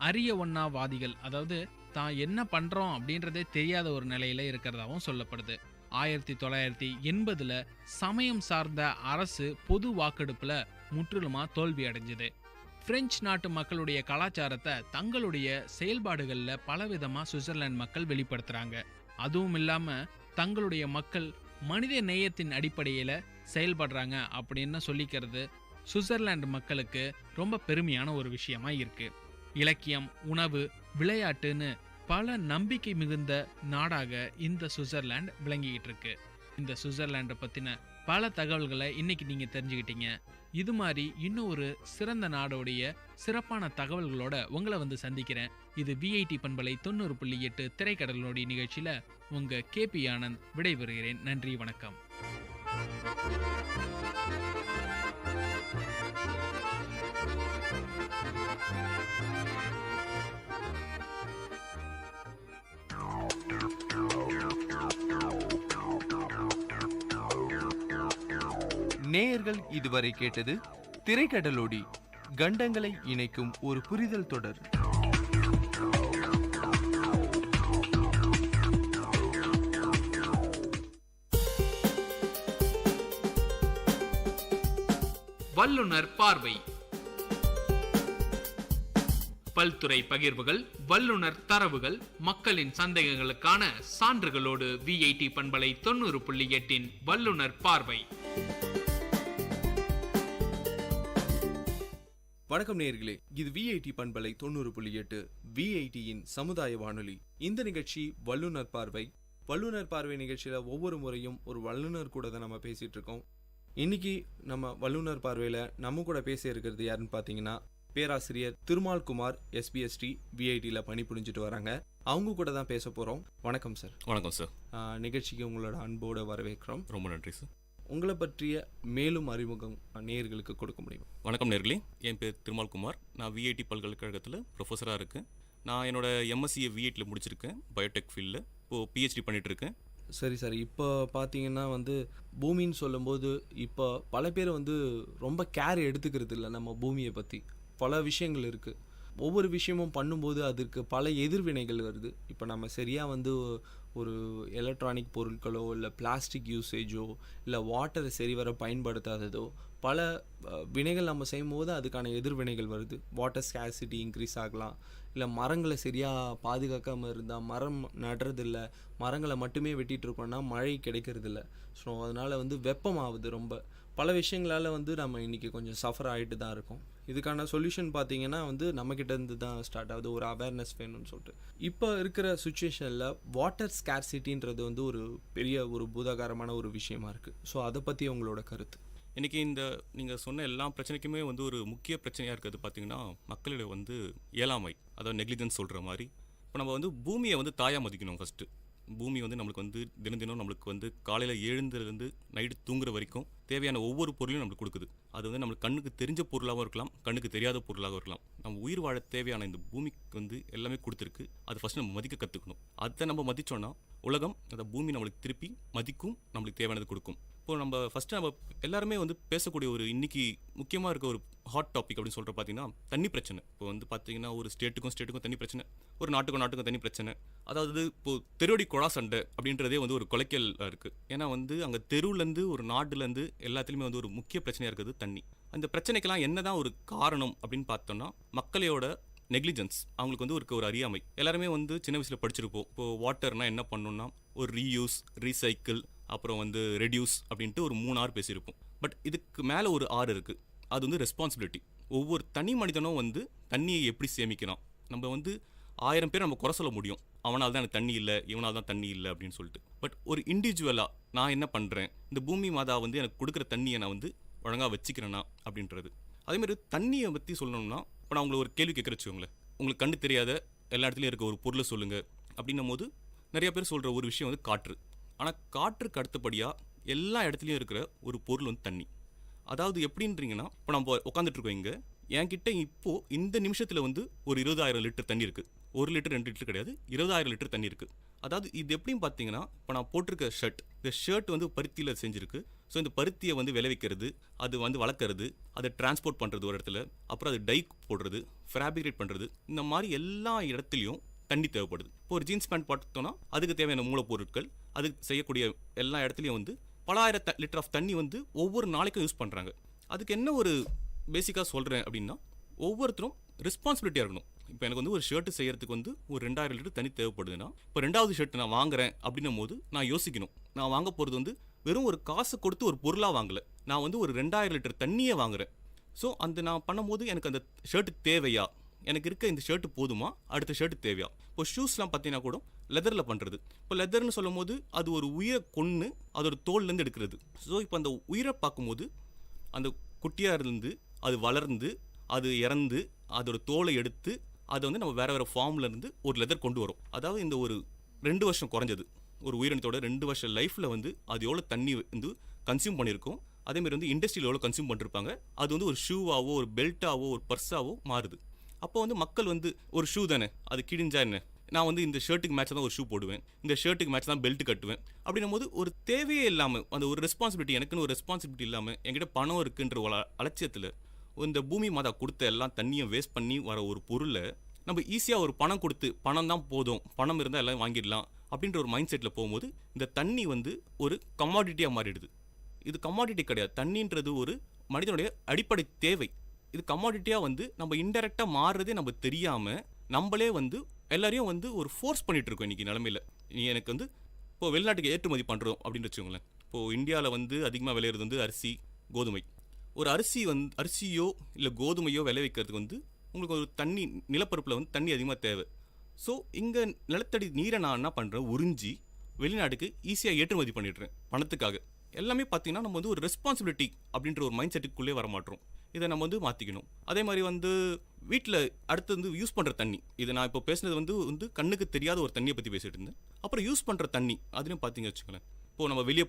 அரிய ஒண்ணாவாதிகள், அதாவது தான் என்ன பண்றோம் அப்படின்றதே தெரியாத ஒரு நிலையில இருக்கிறதாவும் சொல்லப்படுது. 1980 சமயம் சார்ந்த அரசு பொது வாக்கெடுப்புல முற்றிலுமா தோல்வி அடைஞ்சது. பிரெஞ்சு நாட்டு மக்களுடைய கலாச்சாரத்தை தங்களுடைய செயல்பாடுகள்ல பலவிதமா சுவிட்சர்லாந்து மக்கள் வெளிப்படுத்துறாங்க. அதுவும் இல்லாம தங்களுடைய மக்கள் மனித நேயத்தின் அடிப்படையில செயல்படுறாங்க அப்படின்னு சொல்லிக்கிறது சுவிட்சர்லாந்து மக்களுக்கு ரொம்ப பெருமையான ஒரு விஷயமா இருக்கு. இலக்கியம், உணவு, விளையாட்டுன்னு பல நம்பிக்கை மிகுந்த நாடாக இந்த சுவிட்சர்லாந்து விளங்கிக்கிட்டு இருக்கு. இந்த சுவிட்சர்லாண்டை பத்தின பல தகவல்களை இன்னைக்கு நீங்க தெரிஞ்சுக்கிட்டீங்க. இது மாதிரி இன்னும் ஒரு சிறந்த நாடோடைய சிறப்பான தகவல்களோட உங்களை வந்து சந்திக்கிறேன். இது VIT பண்பலை 90.8 திரைக்கடலோடி நிகழ்ச்சியில உங்க KP ஆனந்த் விடைபெறுகிறேன். நன்றி, வணக்கம். நேயர்கள் இதுவரை கேட்டது திரைக்கடலோடி கண்டங்களை இணைக்கும் ஒரு புரிதல் தொடர். வல்லுனர் பார்வை. பல்துறை பகிர்வுகள், வல்லுனர் தரவுகள், மக்களின் சந்தேகங்களுக்கான சான்றுகளோடு VIT பண்பலை 90.8 வல்லுனர் பார்வை. வணக்கம் நேயர்களே, இது VIT பண்பலை 90.8 VITயின் சமுதாய வானொலி. இந்த நிகழ்ச்சி வல்லுனர் பார்வை. வல்லுனர் பார்வை நிகழ்ச்சியில ஒவ்வொரு முறையும் ஒரு வல்லுனர் கூட தான் நம்ம பேசிட்டு இருக்கோம். இன்னைக்கு நம்ம வல்லுனர் பார்வையில நம்ம கூட பேச இருக்கிறது யாருன்னு பாத்தீங்கன்னா பேராசிரியர் திருமால் குமார், SBST VITல பணிபுரிஞ்சிட்டு வராங்க. அவங்க கூட தான் பேச போறோம். வணக்கம் சார். வணக்கம் சார். நிகழ்ச்சிக்கு உங்களோட அன்போடு வரவேற்கிறோம். ரொம்ப நன்றி சார். உங்களை பற்றிய மேலும் அறிமுகம் நேயர்களுக்கு கொடுக்க முடியும்? வணக்கம் நேயர்களே, என் பேர் திருமால் குமார். நான் VIT பல்கலைக்கழகத்தில் ப்ரொஃபஸராக இருக்கேன். நான் என்னோட MSc VITல முடிச்சிருக்கேன், பயோடெக் ஃபீல்டில். இப்போது PhD பண்ணிட்டு இருக்கேன். சரி சார், இப்போ பார்த்தீங்கன்னா பூமின்னு சொல்லும்போது இப்போ பல பேர் ரொம்ப கேர் எடுத்துக்கிறது இல்லை. நம்ம பூமியை பற்றி பல விஷயங்கள் இருக்குது. ஒவ்வொரு விஷயமும் பண்ணும்போது அதற்கு பல எதிர்வினைகள் வருது. இப்போ நம்ம சரியாக ஒரு எலக்ட்ரானிக் பொருட்களோ இல்லை பிளாஸ்டிக் யூசேஜோ இல்லை வாட்டரை சரிவர பயன்படுத்தாததோ பல வினைகள் நம்ம செய்யும்போது அதுக்கான எதிர்வினைகள் வருது. வாட்டர் ஸ்கேர்சிட்டி இன்க்ரீஸ் ஆகலாம். இல்லை மரங்களை சரியாக பாதுகாக்காமல் இருந்தால், மரம் நடுறதில்ல, மரங்களை மட்டுமே வெட்டிகிட்டு இருக்கோம்னா மழை கிடைக்கிறதில்ல. ஸோ அதனால் வெப்பமாகுது. ரொம்ப பல விஷயங்களால் நம்ம இன்றைக்கி கொஞ்சம் சஃபர் ஆகிட்டு தான் இருக்கோம். இதுக்கான சொல்யூஷன் பார்த்திங்கன்னா நம்மக்கிட்ட இருந்து தான் ஸ்டார்ட் ஆகுது. ஒரு அவேர்னஸ் வேணும்னு சொல்லிட்டு இப்போ இருக்கிற சுச்சுவேஷனில் வாட்டர் ஸ்கேர்சிட்டின்றது ஒரு பெரிய ஒரு பூதாகாரமான ஒரு விஷயமா இருக்குது. ஸோ அதை பற்றி உங்களோட கருத்து? இன்றைக்கி நீங்கள் சொன்ன எல்லா பிரச்சனைக்குமே ஒரு முக்கிய பிரச்சனையாக இருக்கிறது பார்த்திங்கன்னா மக்களிட இயலாமை, அதாவது நெக்லிஜென்ஸ் சொல்கிற மாதிரி. இப்போ நம்ம பூமியை தாயாக மதிக்கணும். ஃபஸ்ட்டு பூமி நம்மளுக்கு தினம் தினம் நம்மளுக்கு காலையில் எழுந்திலிருந்து நைட்டு தூங்குற வரைக்கும் தேவையான ஒவ்வொரு பொருளையும் நம்மளுக்கு கொடுக்குது. அது நம்மளுக்கு கண்ணுக்கு தெரிஞ்ச பொருளாகவும் இருக்கலாம், கண்ணுக்கு தெரியாத பொருளாகவும் இருக்கலாம். நம்ம உயிர் வாழ தேவையான இந்த பூமிக்கு எல்லாமே கொடுத்துருக்கு. அது ஃபஸ்ட்டு நம்ம மதிக்க கற்றுக்கணும். அதை நம்ம மதித்தோன்னா உலகம், அந்த பூமி நம்மளுக்கு திருப்பி மதிக்கும், நம்மளுக்கு தேவையானது கொடுக்கும். இப்போ நம்ம ஃபஸ்ட்டு நம்ம எல்லாருமே பேசக்கூடிய ஒரு இன்றைக்கி முக்கியமாக இருக்க ஒரு ஹாட் டாபிக் அப்படின்னு சொல்கிற பார்த்தீங்கன்னா தண்ணி பிரச்சனை. இப்போ பார்த்தீங்கன்னா ஒரு ஸ்டேட்டுக்கும் தண்ணி பிரச்சனை, ஒரு நாட்டுக்கும் தண்ணி பிரச்சனை. அதாவது இப்போது தெருவடி குழா சண்டை அப்படின்றதே ஒரு கொலைக்கல் இருக்குது. ஏன்னா அங்கே தெருவுலேருந்து ஒரு நாடுலேருந்து எல்லாத்துலேயுமே ஒரு முக்கிய பிரச்சனையாக இருக்குது தண்ணி. அந்த பிரச்சனைக்கெல்லாம் என்ன தான் ஒரு காரணம் அப்படின்னு பார்த்தோம்னா மக்களோட நெக்லிஜென்ஸ், அவங்களுக்கு ஒரு அறியாமை. எல்லாருமே சின்ன வயசில் படிச்சிருப்போம். இப்போது வாட்டர்னால் என்ன பண்ணணும்னா ஒரு ரீயூஸ், ரீசைக்கிள், அப்புறம் ரெடியூஸ் அப்படின்ட்டு ஒரு 3 R பேசியிருப்போம். பட் இதுக்கு மேலே ஒரு R இருக்குது. அது ரெஸ்பான்சிபிலிட்டி. ஒவ்வொரு தனி மனிதனும் தண்ணியை எப்படி சேமிக்கணும். நம்ம 1000 பேர் நம்ம குறை சொல்ல முடியும், அவனால் தான் எனக்கு தண்ணி இல்லை, இவனால் தான் தண்ணி இல்லை அப்படின்னு சொல்லிட்டு. பட் ஒரு இண்டிவிஜுவலாக நான் என்ன பண்ணுறேன், இந்த பூமி மாதா எனக்கு கொடுக்குற தண்ணியை நான் ஒழுங்காக வச்சுக்கிறேன்னா அப்படின்றது. அதேமாதிரி தண்ணியை பற்றி சொல்லணும்னா இப்போ நான் உங்களை ஒரு கேள்வி கேட்குற வச்சுக்கோங்களேன். உங்களுக்கு கண்டு தெரியாத எல்லா இடத்துலையும் இருக்க ஒரு பொருளை சொல்லுங்கள் அப்படின்னும் போது நிறைய பேர் சொல்கிற ஒரு விஷயம் காற்று. ஆனால் காற்றுக்கு அடுத்தபடியாக எல்லா இடத்துலையும் இருக்கிற ஒரு பொருள் தண்ணி. அதாவது எப்படின்றீங்கன்னா, இப்போ நம்ம உட்காந்துட்ருக்கோம் இங்கே, என்கிட்ட இப்போது இந்த நிமிஷத்தில் ஒரு 20,000 லிட்டர் தண்ணி இருக்குது. 1 லிட்டர் 2 லிட்டர் கிடையாது, 20,000 லிட்டர் தண்ணி இருக்குது. அதாவது இது எப்படின்னு பார்த்தீங்கன்னா, இப்போ நான் போட்டிருக்க ஷர்ட், இந்த ஷர்ட் பருத்தியில் செஞ்சுருக்கு. ஸோ இந்த பருத்தியை விளைவிக்கிறது, அது வளர்க்குறது, அதை டிரான்ஸ்போர்ட் பண்ணுறது ஒரு இடத்துல, அப்புறம் அது டை போடுறது, ஃபேப்ரிகேட் பண்ணுறது, இந்த மாதிரி எல்லா இடத்துலையும் தண்ணி தேவைப்படுது. இப்போ ஒரு ஜீன்ஸ் பேண்ட் பார்த்தோன்னா அதுக்கு தேவையான மூலப்பொருட்கள், அதுக்கு செய்யக்கூடிய எல்லா இடத்துலையும் பல ஆயிரம் லிட்டர் ஆஃப் தண்ணி ஒவ்வொரு நாளைக்கும் யூஸ் பண்ணுறாங்க. அதுக்கு என்ன ஒரு பேசிக்காக சொல்கிறேன் அப்படின்னா, ஒவ்வொருத்தரும் ரெஸ்பான்சிபிலிட்டியாக இருக்கணும். இப்போ எனக்கு ஒரு ஷர்ட்டு செய்கிறதுக்கு ஒரு 2000 லிட்டர் தண்ணி தேவைப்படுதுன்னா, இப்போ 2வது ஷர்ட் நான் வாங்குறேன் அப்படின்னும் போது நான் யோசிக்கணும், நான் வாங்க போகிறது வெறும் ஒரு காசு கொடுத்து ஒரு பொருளாக வாங்கலை, நான் ஒரு 2000 லிட்டர் தண்ணியை வாங்குறேன். ஸோ அந்த நான் பண்ணும்போது எனக்கு அந்த ஷர்ட்டு தேவையா, எனக்கு இருக்க இந்த ஷர்ட்டு போதுமா, அடுத்த ஷர்ட்டு தேவையா. இப்போ ஷூஸ்லாம் பார்த்தீங்கன்னா கூட லெதரில் பண்ணுறது. இப்போ லெதர்னு சொல்லும் போது அது ஒரு உயிரை கொன்று அதோட தோல்லேருந்து எடுக்கிறது. ஸோ இப்போ அந்த உயிரை பார்க்கும்போது அந்த குட்டியாக இருந்து அது வளர்ந்து அது இறந்து அதோட தோலை எடுத்து அதை நம்ம வேறு ஃபார்ம்லேருந்து ஒரு லெதர் கொண்டு வரும். அதாவது இந்த ஒரு 2 வருஷம் குறைஞ்சது ஒரு உயிரினத்தோட 2 வருஷம் லைஃப்பில் அது எவ்வளோ தண்ணி கன்சியூம் பண்ணியிருக்கோம். அதேமாதிரி இண்டஸ்ட்ரியில் எவ்வளோ கன்சியூம் பண்ணிருப்பாங்க. அது ஒரு ஷூவாவோ ஒரு பெல்ட்டாவோ ஒரு பர்ஸாவோ மாறுது. அப்போ மக்கள் ஒரு ஷூ தானே, அது கிழிஞ்சா என்ன, நான் இந்த ஷர்ட்டுக்கு மேட்ச் தான் ஒரு ஷூ போடுவேன், இந்த ஷர்ட்டுக்கு மேட்ச் தான் பெல்ட் கட்டுவேன் அப்படின்னும் போது ஒரு தேவையே இல்லாமல் அந்த ஒரு ரெஸ்பான்சிபிலிட்டி, எனக்குன்னு ஒரு ரெஸ்பான்சிபிலிட்டி இல்லாமல் என்கிட்ட பணம் இருக்குன்ற ஒரு அலட்சியத்தில் இந்த பூமி மாதா கொடுத்த எல்லாம் தண்ணியை வேஸ்ட் பண்ணி வர ஒரு பொருளை நம்ம ஈஸியாக ஒரு பணம் கொடுத்து பணம் தான் போதும், பணம் இருந்தால் எல்லாம் வாங்கிடலாம் அப்படின்ற ஒரு மைண்ட் செட்டில் போகும்போது இந்த தண்ணி வந்து ஒரு கமாடிட்டியாக மாறிடுது. இது கமாடிட்டி கிடையாது. தண்ணின்றது ஒரு மனிதனுடைய அடிப்படை தேவை. இது கமாடிட்டியாக வந்து நம்ம இன்டெரக்டாக மாறுறதே நம்ம தெரியாமல் நம்மளே வந்து எல்லாரையும் வந்து ஒரு ஃபோர்ஸ் பண்ணிகிட்டு இருக்கோம் இன்றைக்கி நிலமையில். நீ எனக்கு வந்து இப்போது வெளிநாட்டுக்கு ஏற்றுமதி பண்ணுறோம் அப்படின்னு வச்சுக்கோங்களேன். இப்போது இந்தியாவில் வந்து அதிகமாக விளையிறது வந்து அரிசி, கோதுமை. ஒரு அரிசியோ இல்லை கோதுமையோ விளைவிக்கிறதுக்கு வந்து உங்களுக்கு ஒரு தண்ணி, நிலப்பரப்பில் வந்து தண்ணி அதிகமாக தேவை. ஸோ இங்கே நிலத்தடி நீரை நான் என்ன பண்ணுறேன், உறிஞ்சி வெளிநாட்டுக்கு ஈஸியாக ஏற்றுமதி பண்ணிடுறேன் பணத்துக்காக. எல்லாமே பார்த்தீங்கன்னா நம்ம வந்து ஒரு ரெஸ்பான்சிபிலிட்டி அப்படின்ற ஒரு மைண்ட் செட்டுக்குள்ளே வர மாட்டோம். இதை நம்ம வந்து மாற்றிக்கணும். அதே மாதிரி வந்து வீட்டில் அடுத்து வந்து யூஸ் பண்ணுற தண்ணி, இதை நான் இப்போ பேசுனது வந்து கண்ணுக்கு தெரியாத ஒரு தண்ணியை பற்றி பேசிகிட்டு இருந்தேன். அப்புறம் யூஸ் பண்ணுற தண்ணி அதுலேயும் பார்த்தீங்க வச்சுக்கோங்களேன். இப்போது நம்ம வெளியே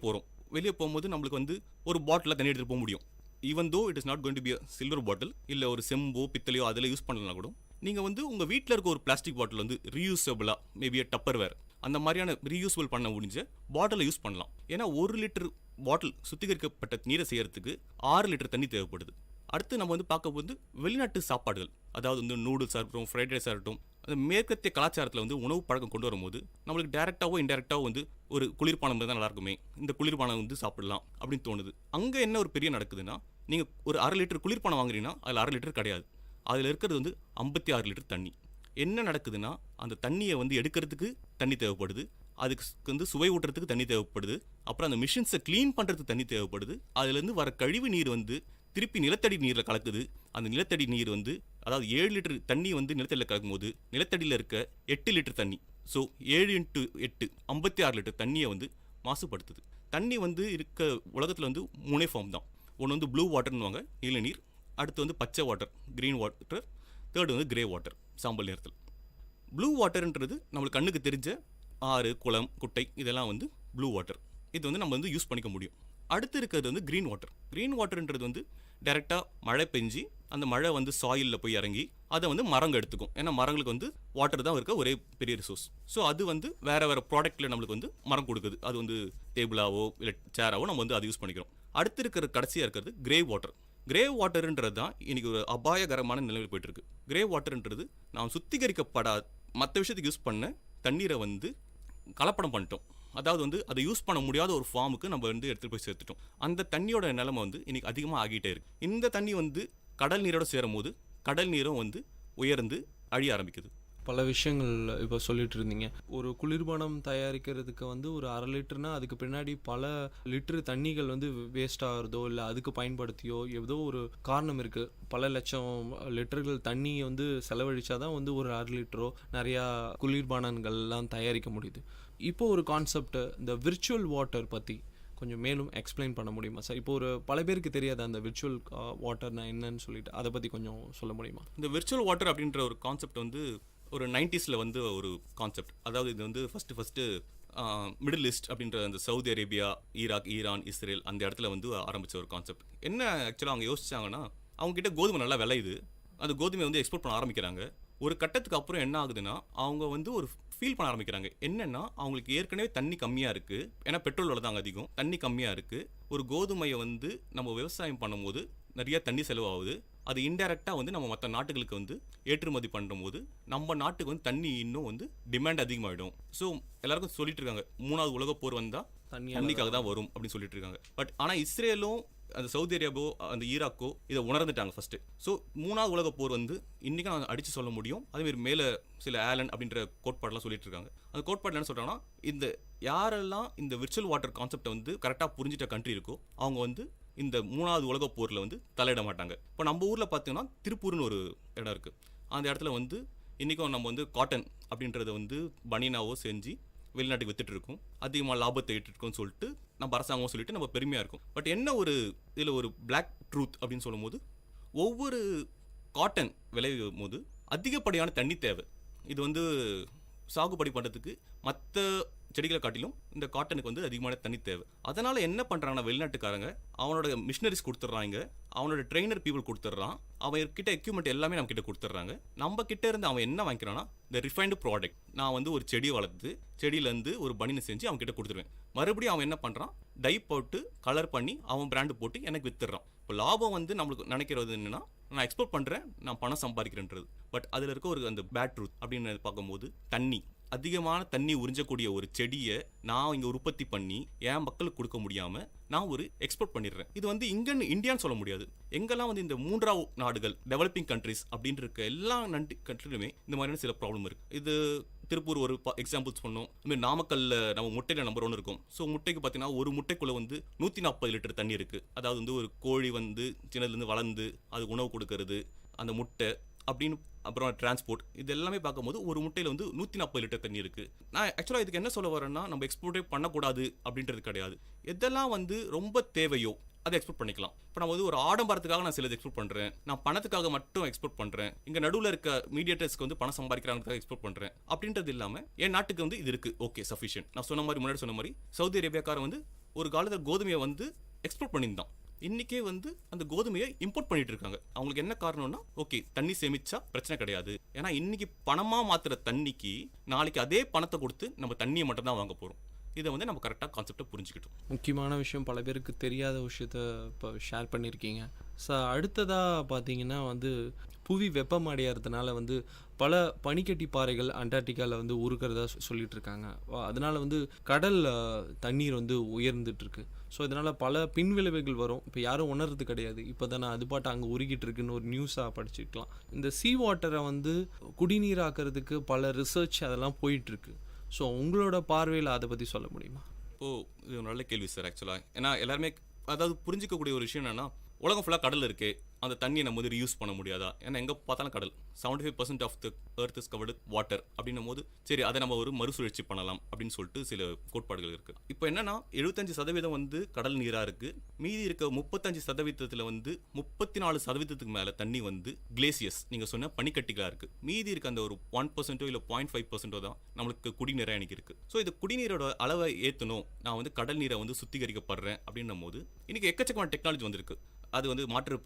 போகும்போது நம்மளுக்கு வந்து ஒரு பாட்டிலில் தண்ணி எடுத்துகிட்டு போக முடியும். Even though it is not going to be a silver bottle, இல்லை ஒரு செம்போ பித்தளையோ அதில் யூஸ் பண்ணலாம் கூட நீங்கள் வந்து உங்கள் வீட்டில் இருக்க ஒரு பிளாஸ்டிக் பாட்டில் வந்து ரீயூசபிளாக மேபி டப்பர் வேர் அந்த மாதிரியான ரீயூசபிள் பண்ண முடிஞ்ச பாட்டிலை யூஸ் பண்ணலாம். ஏன்னா 1 லிட்டர் பாட்டில் சுத்திகரிக்கப்பட்ட நீரை செய்யறதுக்கு 6 லிட்டர் தண்ணி தேவைப்படுது. அடுத்து நம்ம வந்து பார்க்க போது வெளிநாட்டு சாப்பாடுகள், அதாவது வந்து நூடுல்ஸாக இருக்கட்டும், ஃப்ரைட் ரைஸாக இருக்கட்டும், அந்த மேற்கத்திய கலாச்சாரத்தில் வந்து உணவு பழக்கம் கொண்டு வரும்போது நம்மளுக்கு டேரெக்டாவோ இன்டெரக்டாவோ வந்து ஒரு குளிர்பானம் தான் நல்லா இருக்குமே, இந்த குளிர்பானம் வந்து சாப்பிடலாம் அப்படின்னு தோணுது. அங்கே என்ன ஒரு பெரிய நடக்குதுன்னா, நீங்கள் ஒரு 1/2 லிட்டர் குளிர்பானம் வாங்குறீங்கன்னா அதில் 1/2 லிட்டர் கிடையாது, அதில் இருக்கிறது வந்து 56 லிட்டர் தண்ணி. என்ன நடக்குதுன்னா, அந்த தண்ணியை வந்து எடுக்கிறதுக்கு தண்ணி தேவைப்படுது, அதுக்கு வந்து சுவை ஊட்டுறதுக்கு தண்ணி தேவைப்படுது, அப்புறம் அந்த மிஷின்ஸை க்ளீன் பண்ணுறதுக்கு தண்ணி தேவைப்படுது. அதுலேருந்து வர கழிவு நீர் வந்து திருப்பி நிலத்தடி நீரில் கலக்குது. அந்த நிலத்தடி நீர் வந்து அதாவது 7 லிட்டர் தண்ணி வந்து நிலத்தடியில் கலக்கும் போது நிலத்தடியில் இருக்க 8 லிட்டர் தண்ணி, ஸோ 7 × 8 56 லிட்டர் தண்ணியை வந்து மாசுபடுத்துது. தண்ணி வந்து இருக்க உலகத்தில் வந்து 3 ஃபார்ம் தான். ஒன்று வந்து ப்ளூ வாட்டர்னுவாங்க, நீலநீர். அடுத்து வந்து பச்சை வாட்டர், க்ரீன் வாட்டர். தேர்டு வந்து கிரே வாட்டர், சாம்பல் நேரத்தில். ப்ளூ வாட்டர்ன்றது நம்மளுக்கு கண்ணுக்கு தெரிஞ்ச ஆறு, குளம், குட்டை, இதெல்லாம் வந்து ப்ளூ வாட்டர். இது வந்து நம்ம வந்து யூஸ் பண்ணிக்க முடியும். அடுத்து இருக்கிறது வந்து க்ரீன் வாட்டர். க்ரீன் வாட்டர்ன்றது வந்து டைரெக்டாக மழை பெஞ்சு அந்த மழை வந்து சாயிலில் போய் இறங்கி அதை வந்து மரங்கள் எடுத்துக்கும். ஏன்னா மரங்களுக்கு வந்து வாட்டர் தான் இருக்க ஒரே பெரிய ரிசோர்ஸ். ஸோ அது வந்து வேறு ப்ராடக்ட்டில் நம்மளுக்கு வந்து மரம் கொடுக்குது. அது வந்து டேபிளாவோ இல்லை சேராவோ நம்ம வந்து அதை யூஸ் பண்ணிக்கிறோம். அடுத்து இருக்கிற கடைசியாக இருக்கிறது கிரே வாட்டர். கிரே வாட்டருன்றது தான் இன்றைக்கி ஒரு அபாயகரமான நிலையில் போய்ட்டுருக்கு. கிரே வாட்டருன்றது நாம் சுத்திகரிக்கப்படாத மற்ற விஷயத்துக்கு யூஸ் பண்ண தண்ணீரை வந்து கலப்படம் பண்ணிட்டோம். அதாவது வந்து அதை யூஸ் பண்ண முடியாத ஒரு ஃபார்முக்கு நம்ம வந்து எடுத்துகிட்டு போய் சேர்த்துட்டோம். அந்த தண்ணியோட நிலைமை வந்து இன்றைக்கி அதிகமாக ஆகிட்டே இருக்குது. இந்த தண்ணி வந்து கடல் நீரோட சேரும் போது கடல் நீரும் வந்து உயர்ந்து அழிய ஆரம்பிக்குது. பல விஷயங்கள் இப்போ சொல்லிட்டு இருந்தீங்க. ஒரு குளிர்பானம் தயாரிக்கிறதுக்கு வந்து ஒரு 1/2 லிட்டர்னா அதுக்கு பின்னாடி பல லிட்டரு தண்ணிகள் வந்து வேஸ்ட் ஆகிறதோ இல்லை அதுக்கு பயன்படுத்தியோ ஏதோ ஒரு காரணம் இருக்குது. பல லட்சம் லிட்டர்கள் தண்ணி வந்து செலவழிச்சாதான் வந்து ஒரு 1/2 லிட்டரோ நிறையா குளிர்பானங்கள்லாம் தயாரிக்க முடியுது. இப்போ ஒரு கான்செப்ட், இந்த விர்ச்சுவல் வாட்டர் பற்றி கொஞ்சம் மேலும் எக்ஸ்பிளைன் பண்ண முடியுமா சார்? இப்போ ஒரு பல பேருக்கு தெரியாது அந்த விர்ச்சுவல் வாட்டர்னா என்னன்னு சொல்லிட்டு, அதை பற்றி கொஞ்சம் சொல்ல முடியுமா? இந்த விர்ச்சுவல் வாட்டர் அப்படின்ற ஒரு கான்செப்ட் வந்து ஒரு 90s வந்து ஒரு கான்செப்ட். அதாவது இது வந்து ஃபஸ்ட்டு மிடில் ஈஸ்ட் அப்படின்ற அந்த Saudi Arabia, Iraq, Iran, Israel அந்த இடத்துல வந்து ஆரம்பித்த ஒரு கான்செப்ட். என்ன ஆக்சுவலாக அவங்க யோசிச்சாங்கன்னா, அவங்ககிட்ட கோதுமை நல்லா விளையுது, அந்த கோதுமை வந்து எக்ஸ்போர்ட் பண்ண ஆரம்பிக்கிறாங்க. ஒரு கட்டத்துக்கு அப்புறம் என்ன ஆகுதுன்னா, அவங்க வந்து ஒரு ஃபீல் பண்ண ஆரம்பிக்கிறாங்க. என்னென்னா அவங்களுக்கு ஏற்கனவே தண்ணி கம்மியாக இருக்குது, ஏன்னா பெட்ரோல் விலை தாங்க அதிகம், தண்ணி கம்மியாக இருக்குது. ஒரு கோதுமையை வந்து நம்ம விவசாயம் பண்ணும்போது நிறைய தண்ணி செலவாகுது. அது இன்டெரக்டாக வந்து நம்ம மற்ற நாட்டுகளுக்கு வந்து ஏற்றுமதி பண்ணும்போது நம்ம நாட்டுக்கு வந்து தண்ணி இன்னும் வந்து டிமாண்ட் அதிகமாகிடும். ஸோ எல்லாருக்கும் சொல்லிட்டு இருக்காங்க, 3வது உலகப் போர் வந்தால் தண்ணிக்காக தான் வரும் அப்படின்னு சொல்லிட்டு இருக்காங்க. பட் ஆனால் இஸ்ரேலும் அந்த சவுதி அரேபியாவோ அந்த ஈராக்கோ இதை உணர்ந்துட்டாங்க ஃபஸ்ட்டு. ஸோ 3வது உலகப் போர் வந்து இன்றைக்கி நான் அடித்து சொல்ல முடியும். அதேமாரி மேலே சில ஆலன் அப்படின்ற கோட்பாடெல்லாம் சொல்லிட்டு இருக்காங்க. அந்த கோட்பாடு என்ன சொல்கிறாங்கன்னா, இந்த யாரெல்லாம் இந்த விர்ச்சுவல் வாட்டர் கான்செப்டை வந்து கரெக்டாக புரிஞ்சிட்ட கண்ட்ரி இருக்கோ அவங்க வந்து இந்த 3வது உலகப் போரில் வந்து தலையிட மாட்டாங்க. இப்போ நம்ம ஊரில் பார்த்தீங்கன்னா திருப்பூர்னு ஒரு இடம் இருக்குது. அந்த இடத்துல வந்து இன்றைக்கும் நம்ம வந்து காட்டன் அப்படின்றத வந்து பனியனாவோ செஞ்சு வெளிநாட்டுக்கு வித்துட்டு இருக்கோம், அதிகமாக லாபத்தை ஈட்டிருக்கோம்னு சொல்லிட்டு நம்ம அரசாங்கம் சொல்லிட்டு நம்ம பெருமையாக இருக்கும். பட் என்ன ஒரு இதில் ஒரு பிளாக் ட்ரூத் அப்படின்னு சொல்லும் போது, ஒவ்வொரு காட்டன் விளையும் போது அதிகப்படியான தண்ணி தேவை. இது வந்து சாகுபடி பண்ணுறதுக்கு மற்ற செடிகளை காட்டிலும் இந்த காட்டனுக்கு வந்து அதிகமான தண்ணி தேவை. அதனால் என்ன பண்ணுறாங்கன்னா வெளிநாட்டுக்காரங்க அவனோட மிஷினரிஸ் கொடுத்துட்றாங்க, அவனோட ட்ரெயினர் பீப்புள் கொடுத்துட்றான், அவன் கிட்ட எக்யூப்மெண்ட் எல்லாமே நம்ம கிட்ட கொடுத்துட்றாங்க. நம்ம கிட்ட இருந்து அவன் என்ன வாங்கிக்கிறான்னா இந்த ரிஃபைன்டு ப்ராடக்ட். நான் வந்து ஒரு செடியை வளர்த்து செடியிலேருந்து ஒரு பனினை செஞ்சு அவன் கிட்ட கொடுத்துருவேன். மறுபடியும் அவன் என்ன பண்ணுறான், டை போட்டு கலர் பண்ணி அவன் பிராண்டு போட்டு எனக்கு வித்துடுறான். இப்போ லாபம் வந்து நம்மளுக்கு நினைக்கிறது என்னன்னா, நான் எக்ஸ்போர்ட் பண்ணுறேன், நான் பணம் சம்பாதிக்கிறேன்றது. பட் அதில் இருக்க ஒரு அந்த பேட் ட்ரூத் அப்படின்னு பார்க்கும்போது, தண்ணி அதிகமான தண்ணி உறிஞ்சக்கூடிய ஒரு செடியை நான் இங்கே உற்பத்தி பண்ணி என் மக்களுக்கு கொடுக்க முடியாமல் நான் ஒரு எக்ஸ்போர்ட் பண்ணிடுறேன். இது வந்து இங்கன்னு இந்தியான்னு சொல்ல முடியாது. எங்கெல்லாம் வந்து இந்த மூன்றாவது நாடுகள் டெவலப்பிங் கண்ட்ரிஸ் அப்படின்னு இருக்க எல்லா கண்ட்ரிலுமே இந்த மாதிரியான சில ப்ராப்ளம் இருக்குது. இது திருப்பூர் ஒரு எக்ஸாம்பிள்ஸ் பண்ணோம். இதுமாதிரி நாமக்கல்ல நம்ம முட்டையில் நம்பர் 1 இருக்கும். ஸோ முட்டைக்கு பார்த்தீங்கன்னா ஒரு முட்டைக்குள்ளே வந்து 140 லிட்டர் தண்ணி இருக்குது. அதாவது வந்து ஒரு கோழி வந்து சின்னதுலேருந்து வளர்ந்து அது உணவு கொடுக்கறது, அந்த முட்டை அப்படின்னு அப்புறம் டிரான்ஸ்போர்ட், இது எல்லாமே பார்க்கும்போது ஒரு முட்டையில் வந்து 140 லிட்டர் தண்ணி இருக்குது. நான் ஆக்சுவலாக இதுக்கு என்ன சொல்ல வரேன்னா, நம்ம எக்ஸ்போர்ட்டே பண்ணக்கூடாது அப்படின்றது கிடையாது. எதெல்லாம் வந்து ரொம்ப தேவையோ அதை எக்ஸ்போர்ட் பண்ணிக்கலாம். இப்போ நான் வந்து ஒரு ஆடம்பரத்துக்காக நான் சிலது எக்ஸ்போர்ட் பண்ணுறேன், நான் பணத்துக்காக மட்டும் எக்ஸ்போர்ட் பண்ணுறேன், இங்கே நடுவில் இருக்க மீடியேட்டர்ஸ்க்கு வந்து பணம் சம்பாதிக்கிறாங்க எக்ஸ்போர்ட் பண்ணுறேன் அப்படின்றது இல்லாமல் என் நாட்டுக்கு வந்து இது இருக்குது, ஓகே சஃபிஷியன்ட். நான் சொன்ன மாதிரி முன்னாடி சொன்ன மாதிரி சவுதி அரேபியாக்காரன் வந்து ஒரு காலத்தில் கோதுமையை வந்து எக்ஸ்போர்ட் பண்ணியிருந்தான். இன்றைக்கே வந்து அந்த கோதுமையை இம்போர்ட் பண்ணிட்டு இருக்காங்க. அவங்களுக்கு என்ன காரணம்னா, ஓகே தண்ணி சேமிச்சா பிரச்சனை கிடையாது. ஏன்னா இன்னைக்கு பணமாக மாற்றுற தண்ணிக்கு நாளைக்கு அதே பணத்தை கொடுத்து நம்ம தண்ணியை மட்டும் தான் வாங்க போகிறோம். இதை வந்து நம்ம கரெக்டாக கான்செப்டை புரிஞ்சுக்கிட்டோம். முக்கியமான விஷயம், பல பேருக்கு தெரியாத விஷயத்த இப்போ ஷேர் பண்ணியிருக்கீங்க. அடுத்ததாக பார்த்தீங்கன்னா வந்து புவி வெப்பமடைகிறதுனால வந்து பல பனிக்கட்டி பாறைகள் அண்டார்டிகாவில் வந்து உருக்கிறதா சொல்லிட்டு இருக்காங்க. அதனால வந்து கடல் தண்ணீர் வந்து உயர்ந்துட்டு இருக்கு. ஸோ இதனால் பல பின்விளைவுகள் வரும். இப்போ யாரும் உணர்றது கிடையாது. இப்போ தானே அது பாட்டு அங்கே உருகிட்டு இருக்குன்னு ஒரு நியூஸாக படிச்சுக்கலாம். இந்த சீ வாட்டரை வந்து குடிநீராக்கிறதுக்கு பல ரிசர்ச் அதெல்லாம் போயிட்டுருக்கு. ஸோ உங்களோட பார்வையில் அதை பற்றி சொல்ல முடியுமா? இது ஒரு நல்ல கேள்வி சார். ஆக்சுவலாக ஏன்னா எல்லாருமே அதாவது புரிஞ்சிக்கக்கூடிய ஒரு விஷயம் என்னென்னா, உலகம் ஃபுல்லாக கடல் இருக்குது, அந்த தண்ணியை நம்ம வந்து ரியூஸ் பண்ண முடியாதா? ஏன்னா எங்கே பார்த்தாலும் கடல். 75% of the earth is covered water அப்படின்னும் போது சரி அதை நம்ம ஒரு மறுசுழற்சி பண்ணலாம் அப்படின்னு சொல்லிட்டு சில கோட்பாடுகள் இருக்குது. இப்போ என்னன்னா 75% வந்து கடல் நீராக இருக்குது. மீதி இருக்க 35% வந்து 34% மேலே தண்ணி வந்து கிளேசியஸ், நீங்கள் சொன்ன பனிக்கட்டிகளாக இருக்குது. மீதி இருக்க அந்த ஒரு 1% இல்லை 0.5% தான் நம்மளுக்கு குடிநீராக எனக்கு இருக்குது. ஸோ இது குடிநீரோட அளவை ஏற்றணும், நான் வந்து கடல் நீரை வந்து சுத்திகரிக்கப்படுறேன் அப்படின்னும் போது இன்றைக்கி எக்கச்சக்கமான டெக்னாலஜி வந்திருக்கு. அது வந்து மாற்று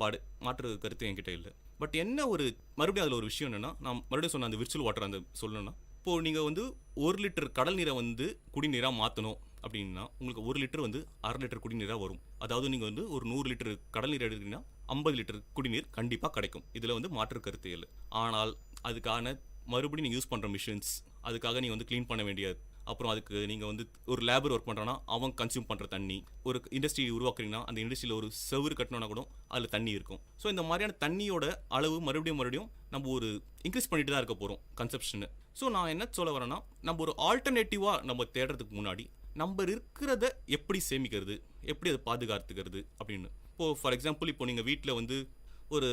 கருத்து என்கிட்ட இல்லை. பட் என்ன ஒரு மறுபடியும் அதில் ஒரு விஷயம் என்னென்னா, நான் மறுபடியும் சொன்ன அந்த விர்ச்சுவல் வாட்டர் அந்த சொல்லணும்னா, இப்போது நீங்கள் வந்து 1 லிட்டர் கடல் நீரை வந்து குடிநீராக மாற்றணும் அப்படின்னா உங்களுக்கு 1 லிட்டர் வந்து 1/2 லிட்டர் குடிநீராக வரும். அதாவது நீங்கள் வந்து ஒரு 100 லிட்டர் கடல் நீர் எடுத்தீங்கன்னா 50 லிட்டர் குடிநீர் கண்டிப்பாக கிடைக்கும். இதில் வந்து மாற்று கருத்து இல்லை. ஆனால் அதுக்கான மறுபடியும் நீங்கள் யூஸ் பண்ணுற மிஷின்ஸ், அதுக்காக நீங்கள் வந்து க்ளீன் பண்ண வேண்டிய, அப்புறம் அதுக்கு நீங்கள் வந்து ஒரு லேபர் ஒர்க் பண்ணுறோன்னா அவங்க கன்சியூம் பண்ணுற தண்ணி, ஒரு இண்டஸ்ட்ரி உருவாக்குறீங்கன்னா அந்த இண்டஸ்ட்ரியில் ஒரு செவுறு கட்டணும்னா கூட அதில் தண்ணி இருக்கும். ஸோ இந்த மாதிரியான தண்ணியோட அளவு மறுபடியும் நம்ம ஒரு இன்க்ரீஸ் பண்ணிட்டு தான் இருக்க போகிறோம் கன்சப்ஷனு. ஸோ நான் என்ன சொல்ல வரேன்னா, நம்ம ஒரு ஆல்டர்னேட்டிவாக நம்ம தேடுறதுக்கு முன்னாடி நம்ம இருக்கிறத எப்படி சேமிக்கிறது, எப்படி அதை பாதுகாத்துக்கிறது அப்படின்னு. இப்போது ஃபார் எக்ஸாம்பிள், இப்போ நீங்கள் வீட்டில் வந்து ஒரு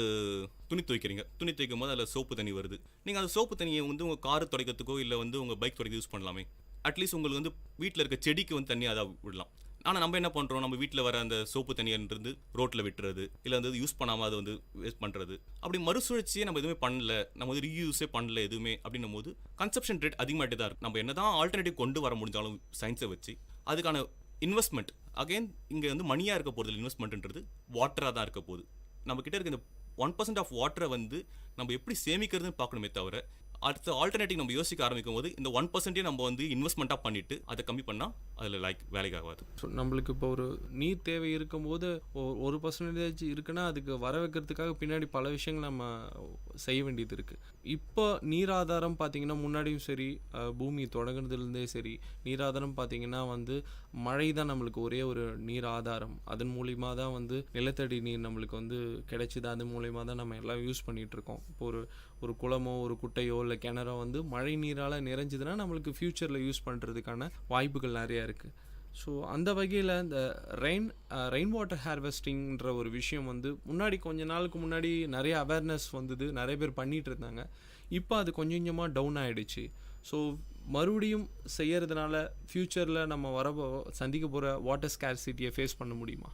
துணி துவைக்கிறீங்க, துணி துவைக்கும் போது அதில் சோப்பு தண்ணி வருது. நீங்கள் அந்த சோப்பு தண்ணியை வந்து உங்கள் கார் துடைக்கிறதுக்கோ இல்லை வந்து உங்கள் பைக் துடைக்க யூஸ் பண்ணலாமே. அட்லீஸ்ட் உங்களுக்கு வந்து வீட்டில் இருக்க செடிக்கு வந்து தண்ணி அதை விடலாம். ஆனால் நம்ம என்ன பண்ணுறோம், நம்ம வீட்டில் வர அந்த சோப்பு தண்ணியிலிருந்து ரோட்டில் விட்டுறது, இல்லை வந்து யூஸ் பண்ணாமல் அதை வந்து வேஸ்ட் பண்ணுறது, அப்படி மறுசுழற்சியே நம்ம எதுவுமே பண்ணல, நம்ம வந்து ரீயூஸே பண்ணல எதுவுமே அப்படின்னும் போது கன்சப்ஷன் ரேட் அதிகமாகிட்டே தான் இருக்கும். நம்ம என்ன தான் ஆல்டர்னேட்டிவ் கொண்டு வர முடிஞ்சாலும் சயின்ஸை வச்சு அதுக்கான இன்வெஸ்ட்மெண்ட் அகைன் இங்கே வந்து மணியாக இருக்க போகிறது. இன்வெஸ்ட்மெண்ட்ன்றது வாட்டராக தான் இருக்க போகுது. நம்மக்கிட்ட இருக்க இந்த 1% ஆஃப் வாட்டரை வந்து நம்ம எப்படி சேமிக்கிறதுன்னு பார்க்கணுமே தவிர, அடுத்த ஆல்டர்னேட்டிவ் நம்ம யோசிக்க ஆரம்பிக்கும் போது இந்த 1% நம்ம வந்து இன்வெஸ்ட்மெண்ட்டாக பண்ணிவிட்டு அதை கம்மி பண்ணால் அதில் வேலைக்கு ஆகாது. ஸோ நம்மளுக்கு இப்போ ஒரு நீர் தேவை இருக்கும்போது 1% இருக்குன்னா அதுக்கு வர வைக்கிறதுக்காக பின்னாடி பல விஷயங்கள் நம்ம செய்ய வேண்டியது இருக்குது. இப்போ நீராதாரம் பார்த்திங்கன்னா முன்னாடியும் சரி, பூமி தொடங்குறதுலேருந்தே சரி, நீராதாரம் பார்த்திங்கன்னா வந்து மழை தான் நம்மளுக்கு ஒரே ஒரு நீர் ஆதாரம். அதன் மூலிமா தான் வந்து நிலத்தடி நீர் நம்மளுக்கு வந்து கிடைச்சிது. அதன் மூலிமா தான் நம்ம எல்லாம் யூஸ் பண்ணிகிட்ருக்கோம். இப்போ ஒரு குளமோ ஒரு குட்டையோ இல்லை கிணறோ வந்து மழை நீரால் நிறைஞ்சதுன்னா நம்மளுக்கு ஃப்யூச்சரில் யூஸ் பண்ணுறதுக்கான வாய்ப்புகள் நிறையா இருக்குது. ஸோ அந்த வகையில் இந்த ரெயின் வாட்டர் ஹார்வெஸ்டிங்ன்ற ஒரு விஷயம் வந்து முன்னாடி கொஞ்ச நாளுக்கு முன்னாடி நிறைய அவேர்னஸ் வந்தது, நிறைய பேர் பண்ணிகிட்டு இருந்தாங்க. இப்போ அது கொஞ்சம் கொஞ்சமாக டவுன் ஆகிடுச்சு. ஸோ மறுபடியும் செய்கிறதுனால ஃப்யூச்சரில் நம்ம சந்திக்க போகிற வாட்டர் ஸ்கேர்சிட்டியை ஃபேஸ் பண்ண முடியுமா?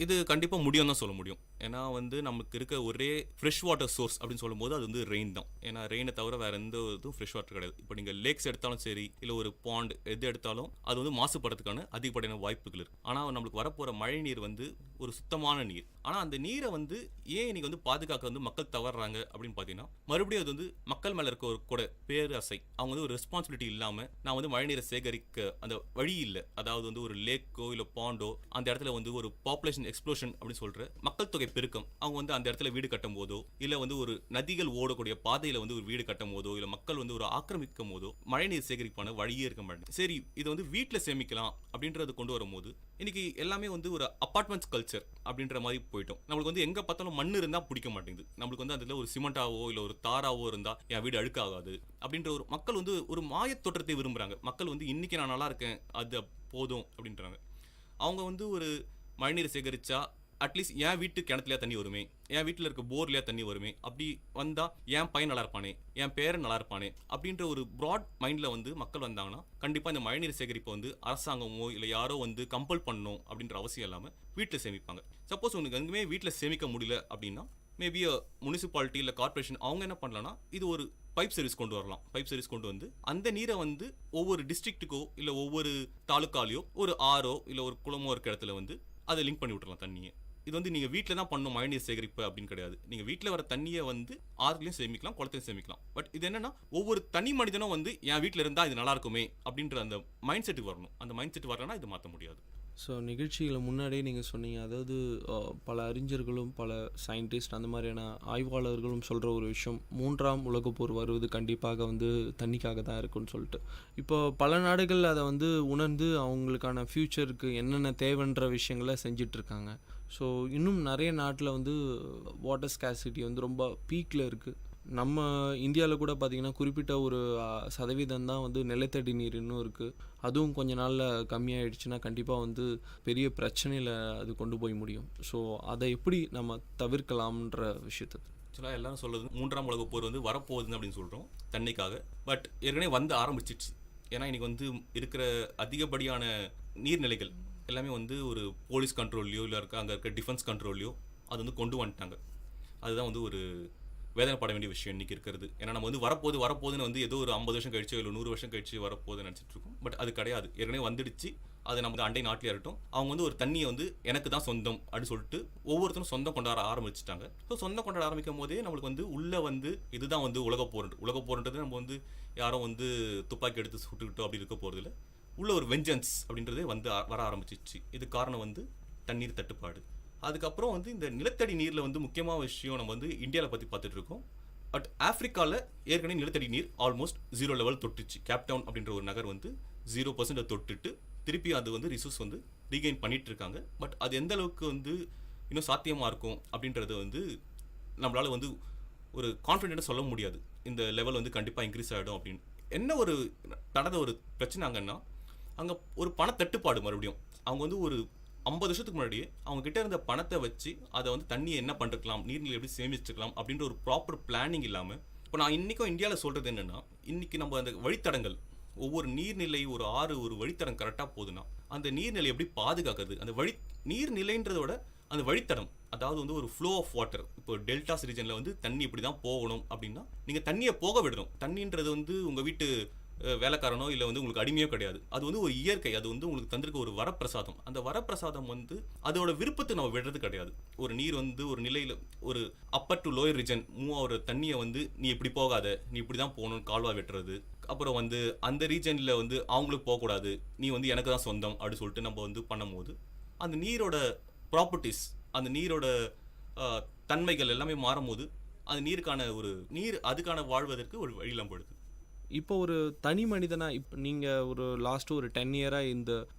இது கண்டிப்பாக முடியும் தான் சொல்ல முடியும். ஏன்னா வந்து நமக்கு இருக்க ஒரே ஃப்ரெஷ் வாட்டர் சோர்ஸ் அப்படின்னு சொல்லும்போது அது வந்து ரெயின் தான். ஏன்னா ரெயினை தவிர வேறு எந்த இதுவும் ஃப்ரெஷ் வாட்டர் கிடையாது. இப்போ நீங்கள் லேக்ஸ் எடுத்தாலும் சரி, இல்லை ஒரு பாண்ட் எது எடுத்தாலும் அது வந்து மாசுபடுறதுக்கான அதிகப்படியான வாய்ப்புகள் இருக்குது. ஆனால் நம்மளுக்கு வரப்போகிற மழை நீர் வந்து ஒரு சுத்தமான நீர். ஆனால் அந்த நீரை வந்து ஏன் இன்னைக்கு வந்து பாதுகாக்க வந்து மக்கள் தவறுறாங்க அப்படின்னு பார்த்தீங்கன்னா, மறுபடியும் அது வந்து மக்கள் மேலே இருக்க ஒரு கூட பேரசை, அவங்க வந்து ஒரு ரெஸ்பான்சிபிலிட்டி இல்லாமல் நான் வந்து மழை நீரை சேகரிக்க அந்த வழி இல்லை. அதாவது வந்து ஒரு லேக்கோ இல்லை பாண்டோ அந்த இடத்துல வந்து ஒரு பாப்புலேஷன் எக்ஸ்ப்ளோஷன் அப்படின்னு சொல்கிற மக்கள் தொகை பெருக்கம். அவங்க வந்து அந்த இடத்துல வீடு கட்டும் போதோ இல்லை வந்து ஒரு நதிகள் ஓடக்கூடிய பாதையில் வந்து ஒரு வீடு கட்டும் போதோ இல்லை மக்கள் வந்து ஒரு ஆக்கிரமிக்கும் போதோ மழைநீர் சேகரிப்பான வழியே இருக்க மாட்டேங்குது. சரி, இதை வந்து வீட்டில் சேமிக்கலாம் அப்படின்றது கொண்டு வரும்போது இன்னைக்கு எல்லாமே வந்து ஒரு அப்பார்ட்மெண்ட்ஸ் கல்ச்சர் அப்படின்ற மாதிரி போயிட்டோம். நம்மளுக்கு வந்து எங்கே பார்த்தாலும் மண் இருந்தால் பிடிக்க மாட்டேங்குது. நம்மளுக்கு வந்து அதில் ஒரு சிமெண்டாவோ இல்லை ஒரு தாராவோ இருந்தால் என் வீடு அழுக்காகாது அப்படின்ற ஒரு மக்கள் வந்து ஒரு மாயத் தோற்றத்தை விரும்புகிறாங்க. மக்கள் வந்து இன்னைக்கு நான் நல்லா இருக்கேன் அது போதும் அப்படின்றாங்க. அவங்க வந்து ஒரு மழைநீர் சேகரிச்சா அட்லீஸ்ட் என் வீட்டு கிணத்துலையா தண்ணி வருமே, என் வீட்டில் இருக்க போர்லையா தண்ணி வருமே, அப்படி வந்தால் என் பையன் நல்லா இருப்பானே, என் பேரன் நல்லா இருப்பானே அப்படின்ற ஒரு ப்ராட் மைண்டில் வந்து மக்கள் வந்தாங்கன்னா கண்டிப்பாக இந்த மழைநீர் சேகரிப்பை வந்து அரசாங்கமோ இல்லை யாரோ வந்து கம்பல் பண்ணணும் அப்படின்ற அவசியம் இல்லாமல் வீட்டில் சேமிப்பாங்க. சப்போஸ் உனக்கு எங்குமே வீட்டில் சேமிக்க முடியல அப்படின்னா மேபி முனிசிபாலிட்டி இல்லை கார்பரேஷன் அவங்க என்ன பண்ணலாம்னா இது ஒரு பைப் சர்வீஸ் கொண்டு வரலாம். பைப் சர்வீஸ் கொண்டு வந்து அந்த நீரை வந்து ஒவ்வொரு டிஸ்ட்ரிக்ட்டுக்கோ இல்லை ஒவ்வொரு தாலுக்காலையோ ஒரு ஆறோ இல்லை ஒரு குளமோ இருக்க இடத்துல வந்து அதை லிங்க் பண்ணி விட்டுறலாம் தண்ணியை. இது வந்து நீங்கள் வீட்டில் தான் பண்ணணும் மழைநீர் சேகரிப்பு அப்படின்னு கிடையாது. நீங்கள் வீட்டில் வர தண்ணியை வந்து ஆறுலையும் சேமிக்கலாம், குளத்தையும் சேமிக்கலாம். பட் இது என்னன்னா ஒவ்வொரு தனி மனிதனும் வந்து என் வீட்டில் இருந்தால் இது நல்லா இருக்குமே அப்படின்ற அந்த மைண்ட் செட்டுக்கு வரணும். அந்த மைண்ட் செட் வரலன்னா இது மாற்ற முடியாது. ஸோ நிகழ்ச்சிகளை முன்னாடியே நீங்கள் சொன்னீங்க, அதாவது பல அறிஞர்களும் பல சயின்டிஸ்ட் அந்த மாதிரியான ஆய்வாளர்களும் சொல்கிற ஒரு விஷயம், 3ஆம் உலகப் போர் வருவது கண்டிப்பாக வந்து தண்ணிக்காக தான் இருக்குன்னு சொல்லிட்டு. இப்போ பல நாடுகள் அதை வந்து உணர்ந்து அவங்களுக்கான ஃப்யூச்சருக்கு என்னென்ன தேவைன்ற விஷயங்களை செஞ்சிட்ருக்காங்க. ஸோ இன்னும் நிறைய நாட்டில் வந்து வாட்டர் ஸ்கேசிட்டி வந்து ரொம்ப பீக்கில் இருக்குது. நம்ம இந்தியாவில் கூட பார்த்திங்கன்னா குறிப்பிட்ட ஒரு சதவீதம் தான் வந்து நிலத்தடி நீர் இன்னும் இருக்குது. அதுவும் கொஞ்ச நாளில் கம்மியாயிடுச்சுன்னா கண்டிப்பாக வந்து பெரிய பிரச்சனையில் அது கொண்டு போய் முடியும். ஸோ அதை எப்படி நம்ம தவிர்க்கலாம்ன்ற விஷயத்தை ஆக்சுவலாக எல்லாரும் சொல்கிறது 3ஆம் உலகப் போர் வந்து வரப்போகுதுன்னு அப்படின்னு சொல்கிறோம் தண்ணிக்காக. பட் ஏற்கனவே வந்து ஆரம்பிச்சிடுச்சு. ஏன்னா இன்றைக்கி வந்து இருக்கிற அதிகப்படியான நீர்நிலைகள் எல்லாமே வந்து ஒரு போலீஸ் கண்ட்ரோல்லையோ இல்லை அங்கே இருக்க டிஃபென்ஸ் கண்ட்ரோல்லையோ அது வந்து கொண்டு வந்துட்டாங்க. அதுதான் வந்து ஒரு வேதனைப்பட வேண்டிய விஷயம் இன்றைக்கி இருக்கிறது. ஏன்னா நம்ம வந்து வரப்போகுதுன்னு வந்து ஏதோ ஒரு 50 வருஷம் கழிச்சோ இல்லை 100 வருஷம் கழிச்சு வரப்போகுதுன்னு நினச்சிட்டு இருக்கோம். பட் அது கிடையாது. ஏற்கனவே வந்துடுச்சு. அது நமக்கு அண்டை நாட்டிலே இருக்கட்டும், அவங்க வந்து ஒரு தண்ணியை வந்து எனக்கு தான் சொந்தம் அப்படின்னு சொல்லிட்டு ஒவ்வொருத்தரும் சொந்தம் கொண்டாட ஆரம்பிச்சிட்டாங்க. ஸோ சொந்தம் கொண்டாட ஆரம்பிக்கும் போதே நம்மளுக்கு வந்து உள்ளே வந்து இதுதான் வந்து உலகப் போர்ன்றது நம்ம வந்து யாரும் வந்து துப்பாக்கி எடுத்து சுட்டுக்கிட்டோம் அப்படி இருக்க போகிறதில்ல. உள்ள ஒரு வெஞ்சன்ஸ் அப்படின்றதே வந்து வர ஆரம்பிச்சிச்சு. இது காரணம் வந்து தண்ணீர் தட்டுப்பாடு. அதுக்கப்புறம் வந்து இந்த நிலத்தடி நீரில் வந்து முக்கியமான விஷயம் நம்ம வந்து இந்தியாவில் பற்றி பார்த்துட்டு இருக்கோம். பட் ஆஃப்ரிக்காவில் ஏற்கனவே நிலத்தடி நீர் ஆல்மோஸ்ட் 0 லெவல் தொட்டுச்சு. கேப்டவுன் அப்படின்ற ஒரு நகர் வந்து 0% தொட்டுட்டு திருப்பி அது வந்து ரிசோர்ஸ் வந்து ரீகெயின் பண்ணிட்டு இருக்காங்க. பட் அது எந்த அளவுக்கு வந்து இன்னும் சாத்தியமாக இருக்கும் அப்படின்றது வந்து நம்மளால் வந்து ஒரு கான்ஃபிடென்ட்டாக சொல்ல முடியாது. இந்த லெவல் வந்து கண்டிப்பாக இன்க்ரீஸ் ஆகிடும் அப்படின்னு. என்ன ஒரு நடந்த ஒரு பிரச்சனை அங்கன்னா அங்கே ஒரு பணத்தட்டுப்பாடு. மறுபடியும் அவங்க வந்து ஒரு 50 வருஷத்துக்கு முன்னாடியே அவங்க கிட்ட இருந்த பணத்தை வச்சு அதை வந்து தண்ணியை என்ன பண்ணிருக்கலாம், நீர்நிலை எப்படி சேமிச்சுக்கலாம் அப்படின்ற ஒரு ப்ராப்பர் பிளானிங் இல்லாமல் இப்போ நான் இன்றைக்கும் இந்தியாவில் சொல்கிறது என்னென்னா, இன்றைக்கி நம்ம அந்த வழித்தடங்கள் ஒவ்வொரு நீர்நிலை ஒரு ஆறு ஒரு வழித்தடம் கரெக்டாக போகுதுன்னா அந்த நீர்நிலை எப்படி பாதுகாக்கிறது, அந்த நீர்நிலைன்றதோட அந்த வழித்தடம், அதாவது வந்து ஒரு ஃப்ளோ ஆஃப் வாட்டர். இப்போ டெல்டாஸ் ரீஜனில் வந்து தண்ணி இப்படி தான் போகணும் அப்படின்னா நீங்கள் தண்ணியை போக விடணும். தண்ணின்றது வந்து உங்கள் வீட்டு வேலைக்காரனோ இல்லை வந்து உங்களுக்கு அடிமையோ கிடையாது. அது வந்து ஒரு இயற்கை. அது வந்து உங்களுக்கு தந்திருக்க ஒரு வரப்பிரசாதம். அந்த வரப்பிரசாதம் வந்து அதோட விருப்பத்தை நம்ம விடுறது கிடையாது. ஒரு நீர் வந்து ஒரு நிலையில் ஒரு upper to lower region move ஆகிற தண்ணியை வந்து நீ இப்படி போகாத, நீ இப்படி தான் போகணும்னு கால்வா வெட்டுறது. அப்புறம் வந்து அந்த ரீஜனில் வந்து அவங்களுக்கு போகக்கூடாது, நீ வந்து எனக்கு தான் சொந்தம் அப்படின்னு சொல்லிட்டு நம்ம வந்து பண்ணும்போது அந்த நீரோட ப்ராப்பர்ட்டிஸ், அந்த நீரோட தன்மைகள் எல்லாமே மாறும்போது அந்த நீருக்கான ஒரு அதுக்கான வாழ்வதற்கு ஒரு வழியிலம் படுது. இப்போ ஒரு தனி மனிதனாக இப்போ நீங்கள் ஒரு லாஸ்ட்டு ஒரு 10 இயராக இந்த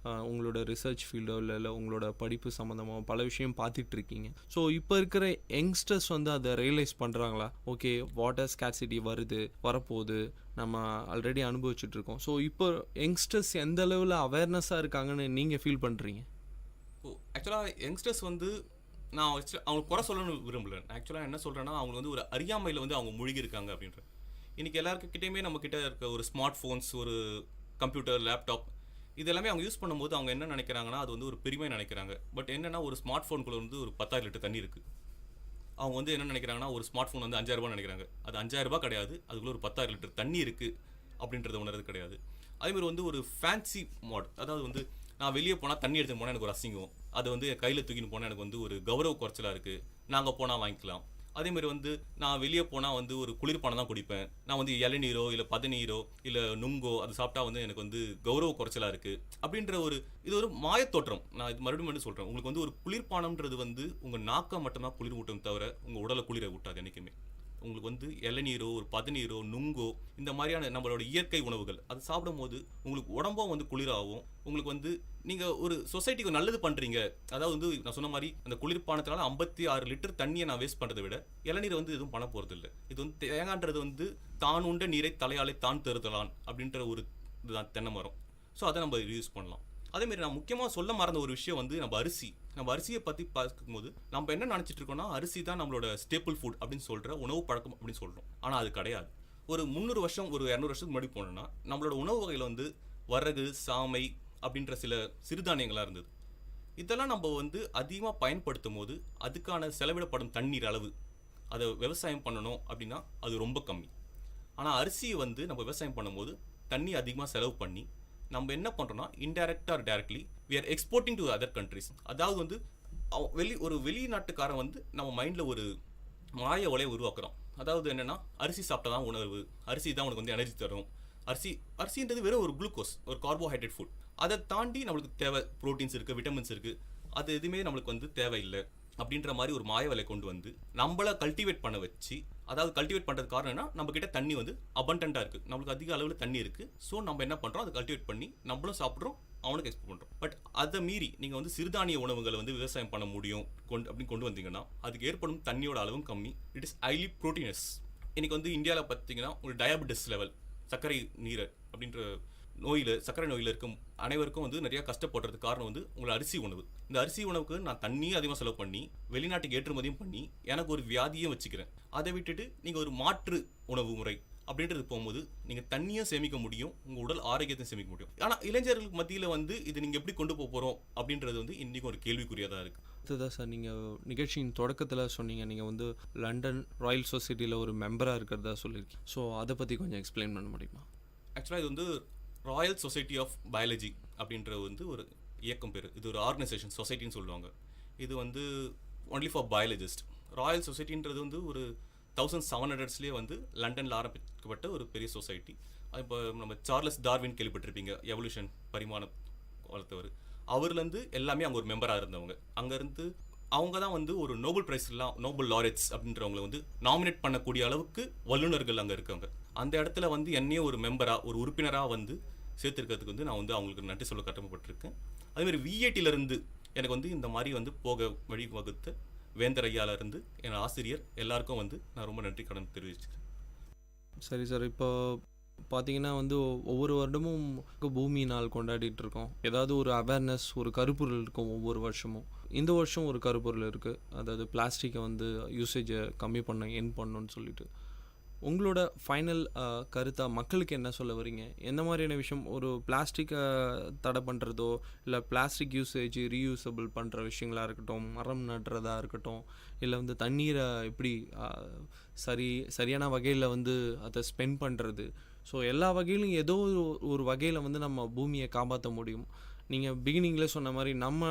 உங்களோட ரிசர்ச் ஃபீல்டோ இல்லை உங்களோட படிப்பு சம்மந்தமாக பல விஷயம் பார்த்துட்ருக்கீங்க. ஸோ இப்போ இருக்கிற யங்ஸ்டர்ஸ் வந்து அதை ரியலைஸ் பண்ணுறாங்களா? ஓகே, வாட்டர் ஸ்கேர்சிட்டி வரப்போகுது, நம்ம ஆல்ரெடி அனுபவிச்சுட்ருக்கோம். ஸோ இப்போ யங்ஸ்டர்ஸ் எந்த அளவில் அவேர்னஸாக இருக்காங்கன்னு நீங்கள் ஃபீல் பண்ணுறீங்க? ஆக்சுவலாக யங்ஸ்டர்ஸ் வந்து நான் அவங்க குறை சொல்லணும்னு விரும்பல. ஆக்சுவலாக என்ன சொல்கிறேன்னா, அவங்க வந்து ஒரு அறியாமையில் வந்து அவங்க மூழ்கி இருக்காங்க அப்படின்ற. இன்றைக்கி எல்லாருக்கிட்டையுமே நம்மக்கிட்ட இருக்க ஒரு ஸ்மார்ட் ஃபோன்ஸ், ஒரு கம்ப்யூட்டர், லேப்டாப், இது எல்லாமே அவங்க யூஸ் பண்ணும்போது அவங்க என்ன நினைக்கிறாங்கன்னா அது வந்து ஒரு பெருமை நினைக்கிறாங்க. பட் என்னென்னா ஒரு ஸ்மார்ட் ஃபோனுக்குள்ள வந்து ஒரு 10,000 லிட்டர் தண்ணி இருக்குது. அவங்க வந்து என்ன நினைக்கிறாங்கன்னா ஒரு ஸ்மார்ட் ஃபோன் வந்து 5,000 ரூபா நினைக்கிறாங்க. அது 5,000 ரூபா கிடையாது, அதுக்குள்ளே ஒரு 10,000 லிட்டர் தண்ணி இருக்குது அப்படின்றத உணர்றது கிடையாது. அதேமாதிரி வந்து ஒரு ஃபேன்சி மாட், அதாவது வந்து நான் வெளியே போனால் தண்ணி எடுத்துன்னு போனால் எனக்கு ஒரு அசிங்கம், அது வந்து கையில் தூக்கின்னு போனால் எனக்கு வந்து ஒரு கௌரவ குறைச்சலாக இருக்குது, நாங்கள் போனால் வாங்கிக்கலாம் அதேமாதிரி வந்து நான் வெளியே போனால் வந்து ஒரு குளிர்பானம் தான் குடிப்பேன், நான் வந்து இளநீரோ இல்லை பதநீரோ இல்லை நுங்கோ அது சாப்பிட்டா வந்து எனக்கு வந்து கௌரவ குறைச்சலாக இருக்குது அப்படின்ற இது ஒரு மாயத்தோற்றம். நான் இது மறுபடியும் சொல்கிறேன், உங்களுக்கு வந்து ஒரு குளிர்பானம்ன்றது வந்து உங்கள் நாக்கை மட்டும்தான் குளிர் ஊட்டும் தவிர உங்கள் உடலை குளிர ஊட்டாது என்றைக்குமே. உங்களுக்கு வந்து இளநீரோ ஒரு பதநீரோ நுங்கோ இந்த மாதிரியான நம்மளோட இயற்கை உணவுகள் அது சாப்பிடும் போது உங்களுக்கு உடம்பும் வந்து குளிராகும். உங்களுக்கு வந்து நீங்கள் ஒரு சொசைட்டிக்கு நல்லது பண்ணுறீங்க. அதாவது வந்து நான் சொன்ன மாதிரி அந்த குளிர்பானத்தினால 56 லிட்டர் தண்ணியை நான் வேஸ்ட் பண்ணுறதை விட இளநீர் வந்து எதுவும் பண்ண போகிறது இல்லை. இது வந்து தேங்கான்றது வந்து தான் உண்ட நீரை தலையாலே தான் தருதலான் அப்படின்ற ஒரு இதுதான் தென்னை மரம். ஸோ அதை நம்ம யூஸ் பண்ணலாம். அதேமாரி நான் முக்கியமாக சொல்ல மறந்த ஒரு விஷயம் வந்து நம்ம அரிசியை பற்றி பார்க்கும்போது நம்ம என்ன நினச்சிட்டு இருக்கோம்னா அரிசி தான் நம்மளோட ஸ்டேபிள் ஃபுட் அப்படின்னு சொல்கிற உணவு பழக்கம் அப்படின்னு சொல்கிறோம். ஆனால் அது கிடையாது. ஒரு 300 வருஷம் ஒரு 200 வருஷத்துக்கு முன்னாடி போனோம்னா நம்மளோட உணவு வகையில் வந்து வரகு சாமை அப்படின்ற சில சிறுதானியங்களாக இருந்தது. இதெல்லாம் நம்ம வந்து அதிகமாக பயன்படுத்தும் போது அதுக்கான செலவிடப்படும் தண்ணீர் அளவு அதை விவசாயம் பண்ணணும் அப்படின்னா அது ரொம்ப கம்மி. ஆனால் அரிசியை வந்து நம்ம விவசாயம் பண்ணும்போது தண்ணி அதிகமாக செலவு பண்ணி நம்ம என்ன பண்ணுறோம்னா இன்டைரக்டாக or directly we are exporting to other countries. அதாவது வந்து ஒரு வெளிநாட்டுக்காரன் வந்து நம்ம மைண்டில் ஒரு மாய ஒலையை உருவாக்குறோம். அதாவது என்னென்னா அரிசி சாப்பிட்டா தான் உணர்வு, அரிசி தான் உனக்கு வந்து எனர்ஜி தரும், அரிசின்றது வெறும் ஒரு குளுக்கோஸ், ஒரு கார்போஹைட்ரேட் ஃபுட். அதை தாண்டி நம்மளுக்கு தேவை ப்ரோட்டீன்ஸ் இருக்குது, விட்டமின்ஸ் இருக்குது, அது எதுவுமே நம்மளுக்கு வந்து தேவையில்லை அப்படின்ற மாதிரி ஒரு மாய வேலை கொண்டு வந்து நம்மளை கல்டிவேட் பண்ண வச்சு, அதாவது கல்டிவேட் பண்ணுறது காரணம் என்ன, நம்ம கிட்ட தண்ணி வந்து அபண்டண்டாக இருக்குது, நம்மளுக்கு அதிக அளவில் தண்ணி இருக்குது. ஸோ நம்ம என்ன பண்ணுறோம், அதை கல்டிவேட் பண்ணி நம்மளும் சாப்பிட்றோம், அவனுக்கு எக்ஸ்போர்ட் பண்ணுறோம். பட் அதை மீறி நீங்கள் வந்து சிறுதானிய உணவுகளை வந்து விவசாயம் பண்ண முடியும் அப்படின்னு கொண்டு வந்தீங்கன்னா அதுக்கு ஏற்படும் தண்ணியோட அளவும் கம்மி. It is highly proteinous. இன்னைக்கு வந்து இந்தியாவில் பார்த்தீங்கன்னா ஒரு டயபெட்டிஸ் லெவல், சர்க்கரை நீரல் அப்படின்ற சர்க்கரை நோயில் இருக்கும் அனைவருக்கும் வந்து நிறைய கஷ்டப்படுறதுக்கு காரணம் வந்து உங்களோட அரிசி உணவு. இந்த அரிசி உணவுக்கு நான் தண்ணியும் அதிகமாக செலவு பண்ணி வெளிநாட்டுக்கு ஏற்றுமதியும் பண்ணி எனக்கு ஒரு வியாதியும் வச்சுக்கிறேன். அதை விட்டுட்டு நீங்கள் ஒரு மாற்று உணவு முறை அப்படின்றது போகும்போது நீங்கள் தண்ணியும் சேமிக்க முடியும், உங்கள் உடல் ஆரோக்கியத்தையும் சேமிக்க முடியும். ஆனால் இளைஞர்களுக்கு மத்தியில் வந்து இது நீங்கள் எப்படி கொண்டு போகிறோம் அப்படின்றது வந்து இன்றைக்கும் ஒரு கேள்விக்குறியாக தான் இருக்குது. அதுதான் சார், நீங்கள் நிகழ்ச்சியின் தொடக்கத்தில் சொன்னீங்க நீங்கள் வந்து லண்டன் ராயல் சொசைட்டியில் ஒரு மெம்பராக இருக்கிறதா சொல்லியிருக்கீங்க. ஸோ அதை பற்றி கொஞ்சம் எக்ஸ்பிளைன் பண்ண முடியுமா? ஆக்சுவலாக இது வந்து ராயல் சொசைட்டி ஆஃப் பயாலஜி அப்படின்ற வந்து ஒரு இயக்கம் பேர். இது ஒரு ஆர்கனைசேஷன், சொசைட்டின்னு சொல்லுவாங்க. இது வந்து ஒன்லி ஃபார் பயாலஜிஸ்ட். ராயல் சொசைட்டின்றது வந்து ஒரு 1700ஸ்லேயே வந்து லண்டனில் ஆரம்பிக்கப்பட்ட ஒரு பெரிய சொசைட்டி. இப்போ நம்ம சார்லஸ் டார்வின் கேள்விப்பட்டிருப்பீங்க, எவல்யூஷன் பரிமாணம் வளர்த்தவர். அவர்லேருந்து எல்லாமே அங்கே ஒரு மெம்பராக இருந்தவங்க. அங்கேருந்து அவங்க தான் வந்து ஒரு நோபல் லாரெட்ஸ் அப்படின்றவங்களை வந்து நாமினேட் பண்ணக்கூடிய அளவுக்கு வல்லுநர்கள் அங்கே இருக்காங்க. அந்த இடத்துல வந்து என்னையும் ஒரு மெம்பராக ஒரு உறுப்பினராக வந்து சேர்த்துருக்கிறதுக்கு வந்து நான் வந்து அவங்களுக்கு நன்றி சொல்ல கடமைப்பட்டிருக்கேன். அதேமாதிரி விஐடியிலேருந்து எனக்கு வந்து இந்த மாதிரி வந்து போக வழி வகுத்த வேந்தர் ஐயாவிலேருந்து என் ஆசிரியர் எல்லாருக்கும் வந்து நான் ரொம்ப நன்றி கடன் தெரிவிச்சுக்கிறேன். சரி சார், இப்போ பார்த்தீங்கன்னா வந்து ஒவ்வொரு வருடமும் பூமி நாள் கொண்டாடிட்டு இருக்கோம். ஏதாவது ஒரு அவேர்னஸ், ஒரு கருப்பொருள் இருக்கும் ஒவ்வொரு வருஷமும். இந்த வருஷம் ஒரு கருப்பொருள் இருக்குது, அதாவது பிளாஸ்டிக்கை வந்து யூசேஜை கம்மி என் பண்ணணும்னு சொல்லிட்டு. உங்களோட ஃபைனல் கருத்தாக மக்களுக்கு என்ன சொல்ல வரீங்க? எந்த மாதிரியான விஷயம், ஒரு பிளாஸ்டிக்கை தடை பண்ணுறதோ இல்லை பிளாஸ்டிக் யூசேஜ் ரீயூசபிள் பண்ணுற விஷயங்களாக இருக்கட்டும், மரம் நடுறதா இருக்கட்டும், இல்லை வந்து தண்ணீரை எப்படி சரியான வகையில் வந்து அதை ஸ்பெண்ட் பண்ணுறது, ஸோ எல்லா வகையிலும் ஏதோ ஒரு வகையில் வந்து நம்ம பூமியை காப்பாற்ற முடியும். நீங்கள் பிகினிங்கில் சொன்ன மாதிரி நம்ம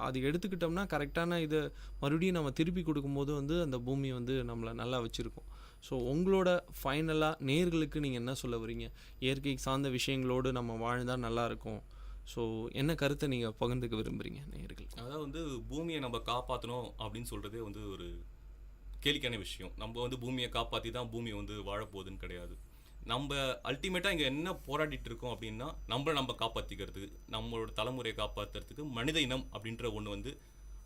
அது எடுத்துக்கிட்டோம்னா கரெக்டான இதை மறுபடியும் நம்ம திருப்பி கொடுக்கும்போது வந்து அந்த பூமி வந்து நம்மளை நல்லா வச்சுருக்கோம். ஸோ உங்களோட ஃபைனலாக நேயர்களுக்கு நீங்கள் என்ன சொல்ல வரீங்க? இயற்கை சார்ந்த விஷயங்களோடு நம்ம வாழ்ந்தால் நல்லாயிருக்கும். ஸோ என்ன கருத்தை நீங்கள் பகிர்ந்துக்க விரும்புகிறீங்க நேயர்கள்? அதாவது வந்து பூமியை நம்ம காப்பாற்றணும் அப்படின்னு சொல்கிறதே வந்து ஒரு கேலிக்கான விஷயம். நம்ம வந்து பூமியை காப்பாற்றி தான் பூமி வந்து வாழப்போகுதுன்னு கிடையாது. நம்ம அல்டிமேட்டாக இங்கே என்ன போராடிட்டு இருக்கோம் அப்படின்னா நம்ம காப்பாற்றிக்கிறது, நம்மளோட தலைமுறையை காப்பாற்றுறதுக்கு மனித இனம் அப்படின்ற ஒன்று வந்து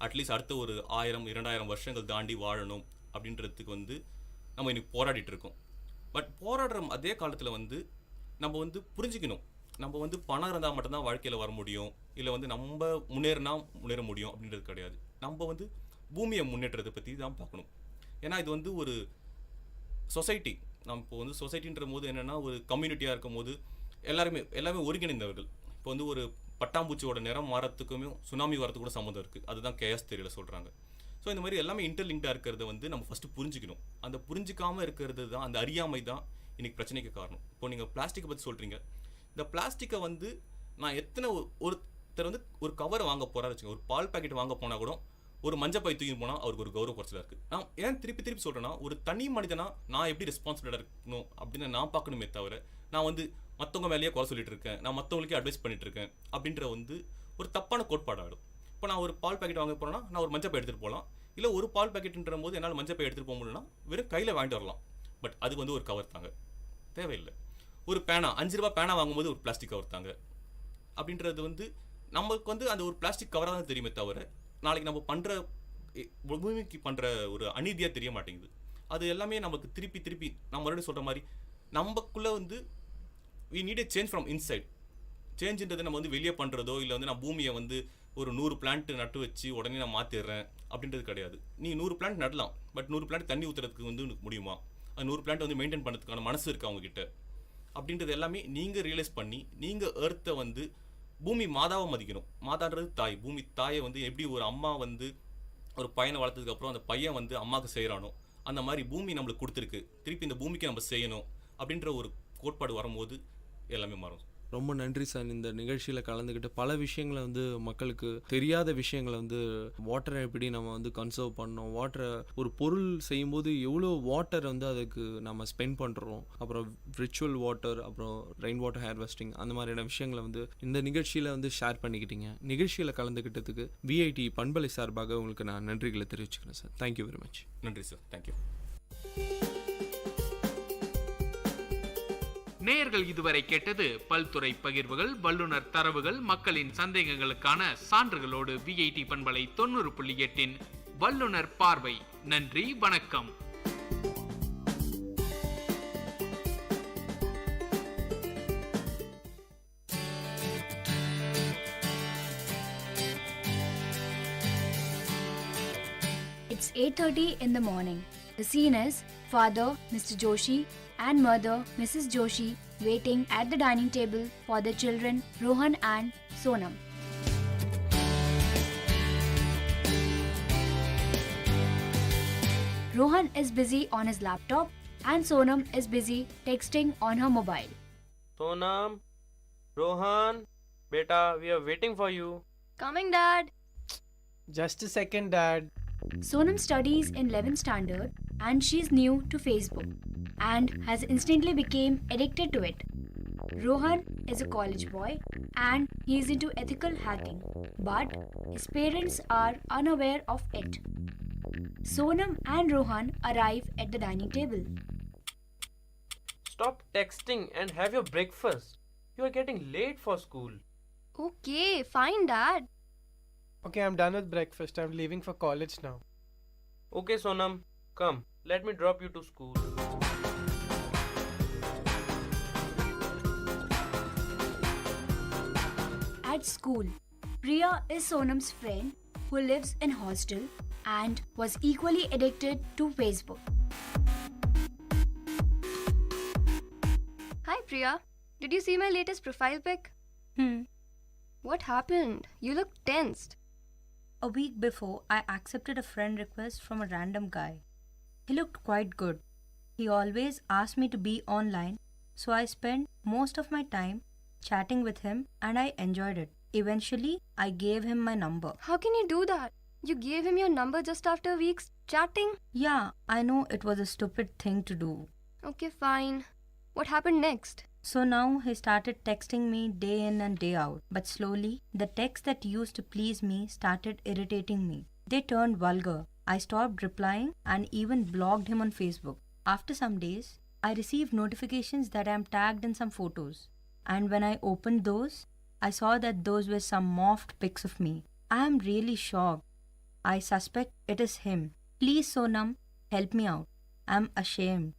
அட்லீஸ்ட் அடுத்த ஒரு 1000-2000 வருஷங்கள் தாண்டி வாழணும் அப்படின்றதுக்கு வந்து நம்ம இன்னைக்கு போராடிட்டு இருக்கோம். பட் போராடுற அதே காலத்தில் வந்து நம்ம வந்து புரிஞ்சுக்கணும், நம்ம வந்து பணம் இருந்தால் மட்டும்தான் வாழ்க்கையில் வர முடியும், இல்லை வந்து நம்ம முன்னேற முடியும் அப்படின்றது கிடையாது. நம்ம வந்து பூமியை முன்னேற்றத்தை பற்றி தான் பார்க்கணும். ஏன்னா இது வந்து ஒரு சொசைட்டி. நம்ம இப்போ வந்து சொசைட்டின்ற போது என்னென்னா ஒரு கம்யூனிட்டியாக இருக்கும் போது எல்லாமே ஒருங்கிணைந்தவர்கள். இப்போ வந்து ஒரு பட்டாம்பூச்சியோட நிறம் மாறத்துக்குமே சுனாமி வரத்துக்கு கூட சம்மந்தம் இருக்குது. அதுதான் கேஎஸ் தியரியில் சொல்கிறாங்க. ஸோ இந்த மாதிரி எல்லாமே இன்டர்லிங்காக இருக்கிறத வந்து நம்ம ஃபஸ்ட்டு புரிஞ்சுக்கணும். அந்த புரிஞ்சிக்காமல் இருக்கிறது தான், அந்த அறியாமை தான் இன்றைக்கி பிரச்சனைக்கு காரணம். இப்போ நீங்கள் பிளாஸ்டிக்கை பற்றி சொல்கிறீங்க. இந்த பிளாஸ்டிக்கை வந்து நான் ஒருத்தர் வந்து ஒரு கவர் வாங்க போகிறாரு வச்சுக்கோங்க, ஒரு பால் பேக்கெட் வாங்க போனால் கூட ஒரு மஞ்சப்பை தூக்கி போனால் அவருக்கு ஒரு கௌரவ குறைச்சலாக இருக்குது. நான் ஏன் திருப்பி சொல்கிறேன்னா, ஒரு தனி மனிதனா நான் எப்படி ரெஸ்பான்சிபிளாக இருக்கணும் அப்படின்னு நான் பார்க்கணுமே தவிர, நான் வந்து மற்றவங்க மேலேயே குறை சொல்லிட்டு இருக்கேன், நான் மற்றவங்களுக்கே அட்வைஸ் பண்ணிட்டு இருக்கேன் அப்படின்ற வந்து ஒரு தப்பான கோட்பாடு ஆகிடும். இப்போ நான் ஒரு பால் பாக்கெட் வாங்க போகிறேன்னா நான் ஒரு மஞ்சப்பை எடுத்துகிட்டு போகலாம். இல்லை ஒரு பால் பாக்கெட்டுன்ற போது என்னால் மஞ்சப்பை எடுத்துகிட்டு போக முடியலன்னா வெறும் கையில் வாங்கிட்டு வரலாம். பட் அது வந்து ஒரு கவர் தாங்க, தேவையில்லை. ஒரு பேனா 5 ரூபா பேனா வாங்கும்போது ஒரு பிளாஸ்டிக் கவர் தாங்க அப்படின்றது வந்து நமக்கு வந்து அந்த ஒரு பிளாஸ்டிக் கவராக தான் தெரியுமே தவிர, நாளைக்கு நம்ம பண்ணுற பூமிக்கு பண்ணுற ஒரு அநீதியாக தெரிய மாட்டேங்குது. அது எல்லாமே நமக்கு திருப்பி நான் மறுபடியும் சொல்கிற மாதிரி நமக்குள்ளே வந்து we need a change from inside. சேஞ்சுன்றது நம்ம வந்து வெளியே பண்ணுறதோ இல்லை வந்து நான் பூமியை வந்து ஒரு 100 பிளான்ட் நட்டு வச்சு உடனே நான் மாற்றிடுறேன் அப்படின்றது கிடையாது. நீ 100 பிளான்ட் நடலாம், பட் 100 பிளான்ட் தண்ணி ஊற்றுறதுக்கு வந்து முடியுமா? அது 100 பிளான்ட் வந்து மெயின்டைன் பண்ணுறதுக்கான மனசு இருக்குது அவங்ககிட்ட அப்படின்றது எல்லாமே நீங்கள் ரியலைஸ் பண்ணி நீங்கள் எர்த்தை வந்து பூமி மாதாவை மதிக்கணும். மாதான்றது தாய். பூமி தாயை வந்து எப்படி ஒரு அம்மா வந்து ஒரு பையனை வளர்த்ததுக்கப்புறம் அந்த பையன் வந்து அம்மாவுக்கு செய்கிறானோ அந்த மாதிரி பூமி நம்மளுக்கு கொடுத்துருக்கு, திருப்பி இந்த பூமிக்கு நம்ம செய்யணும் அப்படின்ற ஒரு கோட்பாடு வரும்போது எல்லாமே மாறும். ரொம்ப நன்றி சார். இந்த நிகழ்ச்சியில் கலந்துக்கிட்டு பல விஷயங்களை வந்து மக்களுக்கு தெரியாத விஷயங்களை வந்து வாட்டரை எப்படி நம்ம வந்து கன்சர்வ் பண்ணோம், வாட்டரை ஒரு பொருள் செய்யும்போது எவ்வளோ வாட்டர் வந்து அதுக்கு நம்ம ஸ்பெண்ட் பண்ணுறோம், அப்புறம் ரிச்சுவல் வாட்டர், அப்புறம் ரெயின் வாட்டர் ஹார்வெஸ்டிங், அந்த மாதிரியான விஷயங்களை வந்து இந்த நிகழ்ச்சியில் வந்து ஷேர் பண்ணிக்கிட்டீங்க. நிகழ்ச்சியில் கலந்துக்கிட்டதுக்கு விஐடி பண்பலை சார்பாக உங்களுக்கு நான் நன்றிகளை தெரிவிச்சுக்கிறேன் சார். Thank you very much. நன்றி சார். தேங்க்யூ. நேயர்கள் இதுவரை கேட்டது பல்துறை பகிர்வுகள், வல்லுநர் தரவுகள், மக்களின் சந்தேகங்களுக்கான சான்றுகளோடு விஐடி பண்பலை 90.8 வல்லுநர் பார்வை. நன்றி, வணக்கம். It's 8:30 in the morning. The scene is father, Mr. Joshi, and mother, Mrs. Joshi, waiting at the dining table for their children, Rohan and Sonam. Rohan is busy on his laptop and Sonam is busy texting on her mobile. Sonam, Rohan, beta, we are waiting for you. Coming, Dad. Just a second, Dad. Sonam studies in 11th standard and she's new to Facebook and has instantly became addicted to it. Rohan is a college boy and he is into ethical hacking, but his parents are unaware of it. Sonam and Rohan arrive at the dining table. Stop texting and have your breakfast. You are getting late for school. Okay, fine, Dad. Okay, I'm done with breakfast. I'm leaving for college now. Okay, Sonam, come. Let me drop you to school. At school, Priya is Sonam's friend who lives in hostel and was equally addicted to Facebook. Hi, Priya. Did you see my latest profile pic? What happened? You look tensed. A week before, I accepted a friend request from a random guy. He looked quite good. He always asked me to be online, so I spent most of my time chatting with him and I enjoyed it. Eventually, I gave him my number. How can you do that? You gave him your number just after weeks chatting? Yeah, I know it was a stupid thing to do. Okay, fine. What happened next? So now he started texting me day in and day out. But slowly, the texts that used to please me started irritating me. They turned vulgar. I stopped replying and even blocked him on Facebook. After some days, I received notifications that I am tagged in some photos. And when I opened those, I saw that those were some morphed pics of me. I am really shocked. I suspect it is him. Please, Sonam, help me out. I am ashamed.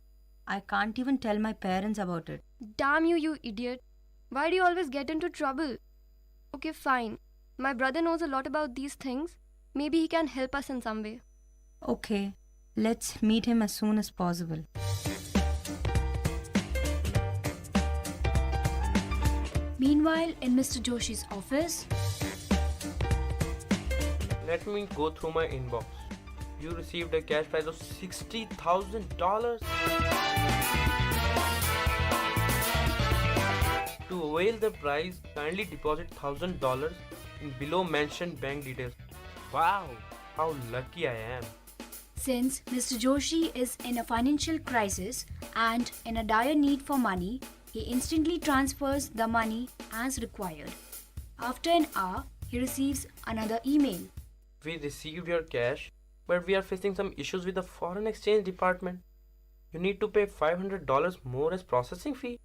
I can't even tell my parents about it. Damn you, you idiot. Why do you always get into trouble? Okay, fine. My brother knows a lot about these things. Maybe he can help us in some way. Okay, let's meet him as soon as possible. Meanwhile, in Mr. Joshi's office, Let me go through my inbox. You received a cash prize of $60,000. To avail the prize, kindly deposit $1,000 in below mentioned bank details. Wow, How lucky I am. Since Mr. Joshi is in a financial crisis and in a dire need for money, he instantly transfers the money as required. After an hour, he receives another email. We received your cash, but we are facing some issues with the foreign exchange department. You need to pay $500 more as processing fee.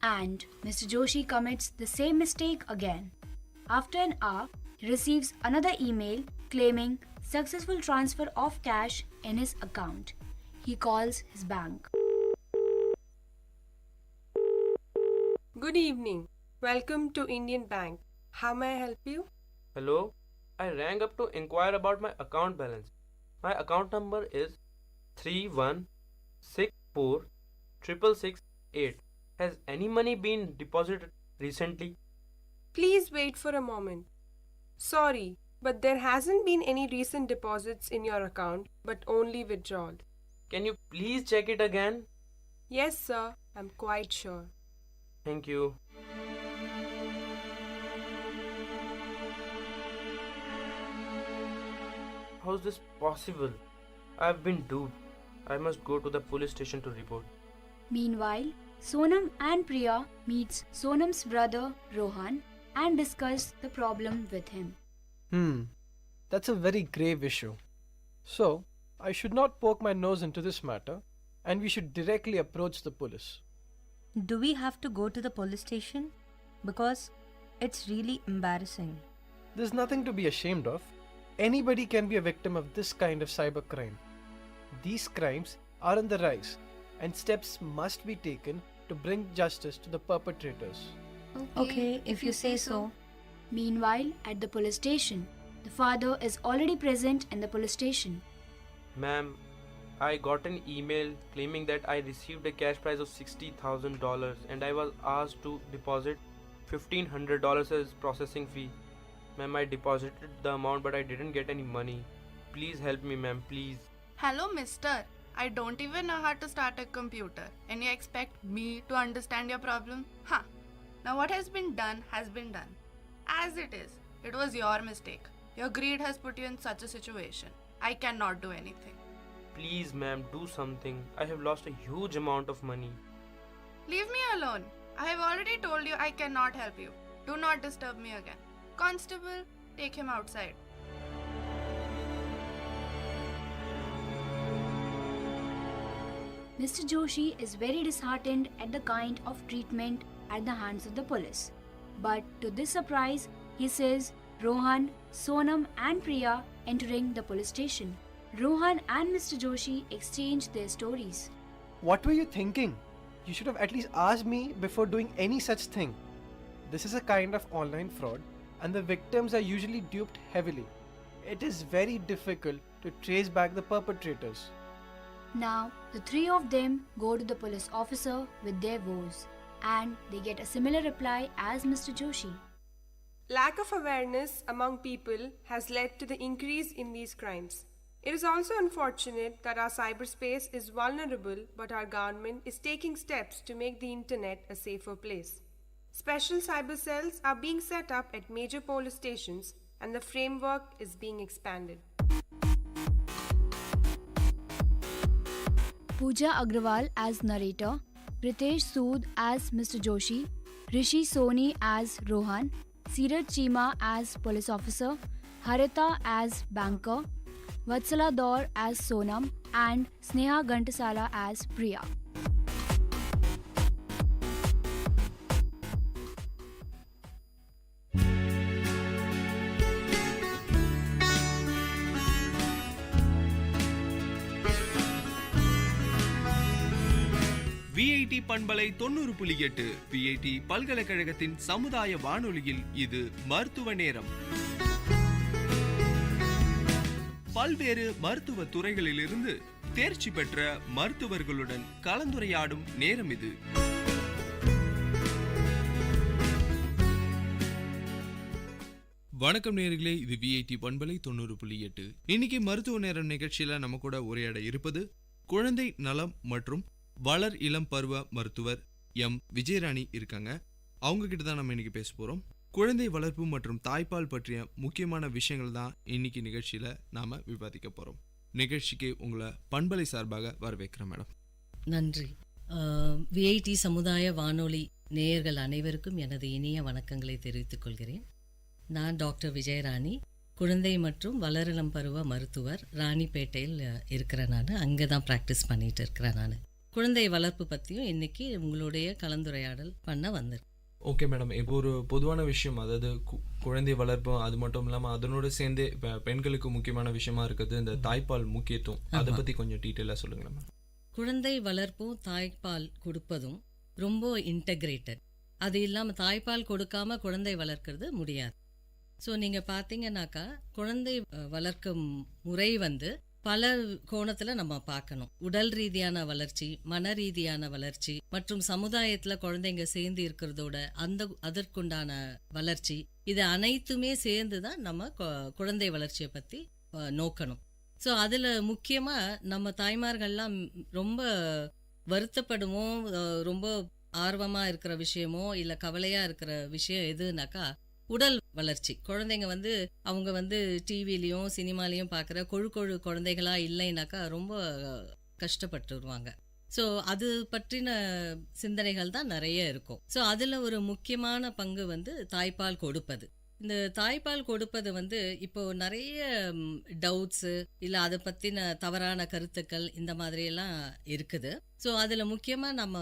And Mr. Joshi commits the same mistake again. After an hour, he receives another email claiming successful transfer of cash in his account. He calls his bank. Good evening. Welcome to Indian Bank. How may I help you? Hello? I rang up to inquire about my account balance. My account number is 31646668. Has any money been deposited recently? Please wait for a moment. Sorry, but there hasn't been any recent deposits in your account, but only withdrawal. Can you please check it again? Yes, sir. I'm quite sure. Thank you. How is this possible? I've been duped. I must go to the police station to report. Meanwhile, Sonam and Priya meets Sonam's brother Rohan and discuss the problem with him. That's a very grave issue. So, I should not poke my nose into this matter and we should directly approach the police. Do we have to go to the police station? Because it's really embarrassing. There's nothing to be ashamed of. Anybody can be a victim of this kind of cybercrime. These crimes are on the rise and steps must be taken to bring justice to the perpetrators. Okay, if you say so. Meanwhile, at the police station, the father is already present in the police station. Ma'am, I got an email claiming that I received a cash prize of $60,000 and I was asked to deposit $1,500 as processing fee. Ma'am, I deposited the amount but I didn't get any money. Please help me, ma'am, please. Hello, mister. I don't even know how to start a computer and you expect me to understand your problem? Huh. Now what has been done has been done. As it is, it was your mistake. Your greed has put you in such a situation. I cannot do anything. Please, ma'am, do something. I have lost a huge amount of money. Leave me alone. I have already told you I cannot help you. Do not disturb me again. Constable, take him outside. Mr. Joshi is very disheartened at the kind of treatment at the hands of the police. But to this surprise, he sees Rohan, Sonam and Priya entering the police station. Rohan and Mr. Joshi exchange their stories. What were you thinking? You should have at least asked me before doing any such thing. This is a kind of online fraud and the victims are usually duped heavily. It is very difficult to trace back the perpetrators. Now, the three of them go to the police officer with their woes and they get a similar reply as Mr. Joshi. Lack of awareness among people has led to the increase in these crimes. It is also unfortunate that our cyberspace is vulnerable, but our government is taking steps to make the internet a safer place. Special cyber cells are being set up at major police stations and the framework is being expanded. Pooja Agrawal as narrator, Pritesh Sood as Mr. Joshi, Rishi Soni as Rohan, Sirat Chima as police officer, Harita as banker, Vatsala Daur as Sonam and Sneha Gantasala as Priya. VIT பண்பலை 90.8 VIT பல்கலைக்கழகத்தின் சமுதாய வானொலியில் இது மருத்துவ நேரம். பல்வேறு மருத்துவ துறைகளிலிருந்து தேர்ச்சி பெற்ற மருத்துவர்களுடன் கலந்துரையாடும் நேரம் இது. வணக்கம் நேயர்களே, இது விஐடி பண்பலை 90.8. இன்னைக்கு மருத்துவ நேரம் நிகழ்ச்சியில நம்ம கூட உரையாட இருப்பது குழந்தை நலம் மற்றும் வளர் இளம் பருவ மருத்துவர் எம் விஜயராணி இருக்காங்க. அவங்க கிட்ட தான் நம்ம இன்னைக்கு பேச போறோம். குழந்தை வளர்ப்பு மற்றும் தாய்ப்பால் பற்றிய முக்கியமான விஷயங்கள் தான் இன்னைக்கு நிகழ்ச்சியில் நாம் விவாதிக்க போகிறோம். நிகழ்ச்சிக்கு உங்களை பண்பலை சார்பாக வரவேற்கிறேன் மேடம். நன்றி. விஐடி சமுதாய வானொலி நேயர்கள் அனைவருக்கும் எனது இனிய வணக்கங்களை தெரிவித்துக் கொள்கிறேன். நான் டாக்டர் விஜயராணி, குழந்தை மற்றும் வளரிளம் பருவ மருத்துவர், ராணிப்பேட்டையில் இருக்கிறேன். நான் அங்கே தான் ப்ராக்டிஸ் பண்ணிட்டு இருக்கிறேன். நான் குழந்தை வளர்ப்பு பற்றியும் இன்னைக்கு உங்களுடைய கலந்துரையாடல் பண்ண வந்திருக்கேன். ஓகே மேடம், இப்போ ஒரு பொதுவான விஷயம், அதாவது குழந்தை வளர்ப்பு, அது மட்டும் இல்லாமல் அதனோட சேர்ந்தே பெண்களுக்கு முக்கியமான விஷயமா இருக்குது இந்த தாய்ப்பால் முக்கியத்துவம். அதை பற்றி கொஞ்சம் டீட்டெயிலாக சொல்லுங்களேன் மேடம். குழந்தை வளர்ப்பும் தாய்ப்பால் கொடுப்பதும் ரொம்ப இன்டகிரேட்டட். அது இல்லாமல் தாய்ப்பால் கொடுக்காம குழந்தை வளர்க்கறது முடியாது. ஸோ நீங்கள் பார்த்தீங்கன்னாக்கா குழந்தை வளர்க்கும் முறை பல கோணத்தில் நம்ம பார்க்கணும். உடல் ரீதியான வளர்ச்சி, மன ரீதியான வளர்ச்சி மற்றும் சமுதாயத்தில் குழந்தைங்க சேர்ந்து இருக்கிறதோட அதற்குண்டான வளர்ச்சி, இது அனைத்துமே சேர்ந்து தான் நம்ம குழந்தை வளர்ச்சியை பற்றி நோக்கணும். ஸோ அதில் முக்கியமாக நம்ம தாய்மார்கள்லாம் ரொம்ப வருத்தப்படுவோம், ரொம்ப ஆர்வமாக இருக்கிற விஷயமோ இல்லை கவலையாக இருக்கிற விஷயம் எதுனாக்கா உடல் வளர்ச்சி. குழந்தைங்க அவங்க டிவிலையும் சினிமாலையும் பார்க்குற கொழு குழந்தைகளா இல்லைனாக்கா ரொம்ப கஷ்டப்பட்டுருவாங்க. ஸோ அது பற்றின சிந்தனைகள் தான் நிறைய இருக்கும். ஸோ அதில் ஒரு முக்கியமான பங்கு தாய்ப்பால் கொடுப்பது. இந்த தாய்ப்பால் கொடுப்பது இப்போ நிறைய டவுட்ஸு இல்லை அதை பற்றின தவறான கருத்துக்கள் இந்த மாதிரியெல்லாம் இருக்குது. ஸோ அதில் முக்கியமாக நம்ம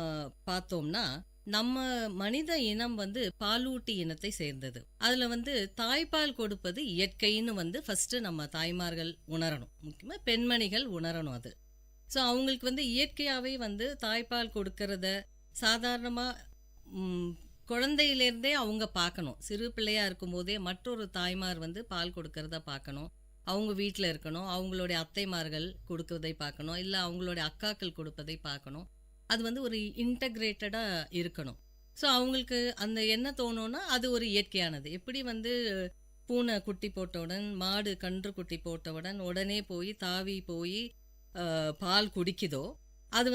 பார்த்தோம்னா நம்ம மனித இனம் பாலூட்டி இனத்தை சேர்ந்தது. அதில் தாய்ப்பால் கொடுப்பது இயற்கைன்னு ஃபர்ஸ்ட் நம்ம தாய்மார்கள் உணரணும், முக்கியமாக பெண்மணிகள் உணரணும் அது. ஸோ அவங்களுக்கு இயற்கையாகவே தாய்ப்பால் கொடுக்கறத சாதாரணமாக குழந்தையிலேருந்தே அவங்க பார்க்கணும். சிறு பிள்ளையா இருக்கும்போதே மற்றொரு தாய்மார் பால் கொடுக்கறத பார்க்கணும், அவங்க வீட்டில் இருக்கணும், அவங்களுடைய அத்தைமார்கள் கொடுக்கறதை பார்க்கணும், இல்லை அவங்களுடைய அக்காக்கள் கொடுப்பதை பார்க்கணும். அது ஒரு இன்டகிரேட்டடாக இருக்கணும். ஸோ அவங்களுக்கு அந்த என்ன தோணும்னா அது ஒரு இயற்கையானது. எப்படி பூனை குட்டி போட்டவுடன், மாடு கன்று குட்டி போட்டவுடன் உடனே போய் தாவி போய் பால் குடிக்குதோ, அது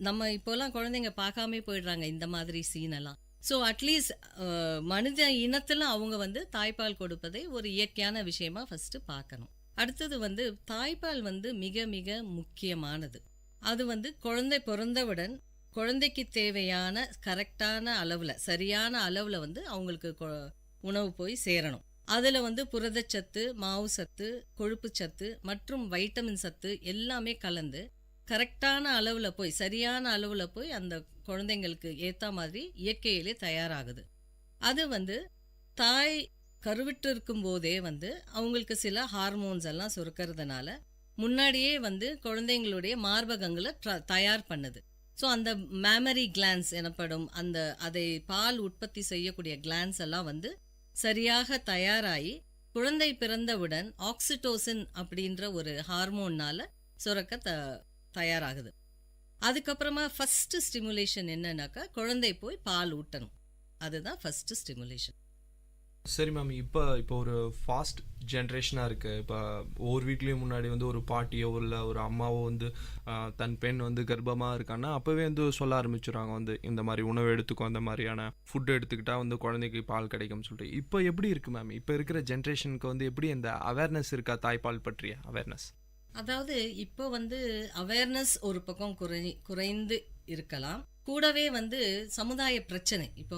நம்ம இப்போலாம் குழந்தைங்க பார்க்காம போயிடுறாங்க இந்த மாதிரி சீனெல்லாம். ஸோ அட்லீஸ்ட் மனித இனத்தில் அவங்க தாய்ப்பால் கொடுப்பதை ஒரு இயற்கையான விஷயமா ஃபர்ஸ்ட் பார்க்கணும். அடுத்தது தாய்ப்பால் மிக மிக முக்கியமானது. அது குழந்தை பிறந்தவுடன் குழந்தைக்கு தேவையான கரெக்டான அளவில், சரியான அளவில் அவங்களுக்கு உணவு போய் சேரணும். அதில் புரதச்சத்து, மாவு சத்து, கொழுப்பு சத்து மற்றும் வைட்டமின் சத்து எல்லாமே கலந்து கரெக்டான அளவில் போய், சரியான அளவில் போய் அந்த குழந்தைங்களுக்கு ஏற்ற மாதிரி இயற்கையிலே தயாராகுது. அது தாய் கருவிட்டு இருக்கும் போதே அவங்களுக்கு சில ஹார்மோன்ஸ் எல்லாம் சுரக்கிறதுனால முன்னாடியே குழந்தைங்களுடைய மார்பகங்களை தயார் பண்ணுது. ஸோ அந்த மேமரி கிளான்ஸ் எனப்படும் அதை பால் உற்பத்தி செய்யக்கூடிய கிளான்ஸ் எல்லாம் சரியாக தயாராகி குழந்தை பிறந்தவுடன் ஆக்சிடோசின் அப்படின்ற ஒரு ஹார்மோன்னால சுரக்க தயாராகுது. அதுக்கப்புறமா ஃபர்ஸ்ட் ஸ்டிமுலேஷன் என்னன்னாக்கா குழந்தை போய் பால் ஊட்டணும். அதுதான் ஃபர்ஸ்ட் ஸ்டிமுலேஷன். சரி மேம், இப்போ ஒரு ஃபாஸ்ட் ஜென்ரேஷனாக இருக்குது. இப்போ ஒவ்வொரு வீட்லேயும் முன்னாடி ஒரு பாட்டியோ இல்லை ஒரு அம்மாவோ தன் பெண் கர்ப்பமாக இருக்கான்னா அப்போவே சொல்ல ஆரம்பிச்சுறாங்க இந்த மாதிரி உணவு எடுத்துக்கும், அந்த மாதிரியான ஃபுட் எடுத்துக்கிட்டால் குழந்தைக்கு பால் கிடைக்கும்னு சொல்லிட்டு. இப்போ எப்படி இருக்குது மேம்? இப்போ இருக்கிற ஜென்ரேஷனுக்கு எப்படி இந்த அவேர்னஸ் இருக்கா தாய்ப்பால் பற்றிய அவேர்னஸ்? அதாவது இப்போ அவேர்னஸ் ஒரு பக்கம் குறைந்து இருக்கலாம். கூடவே சமுதாய பிரச்சனை. இப்போ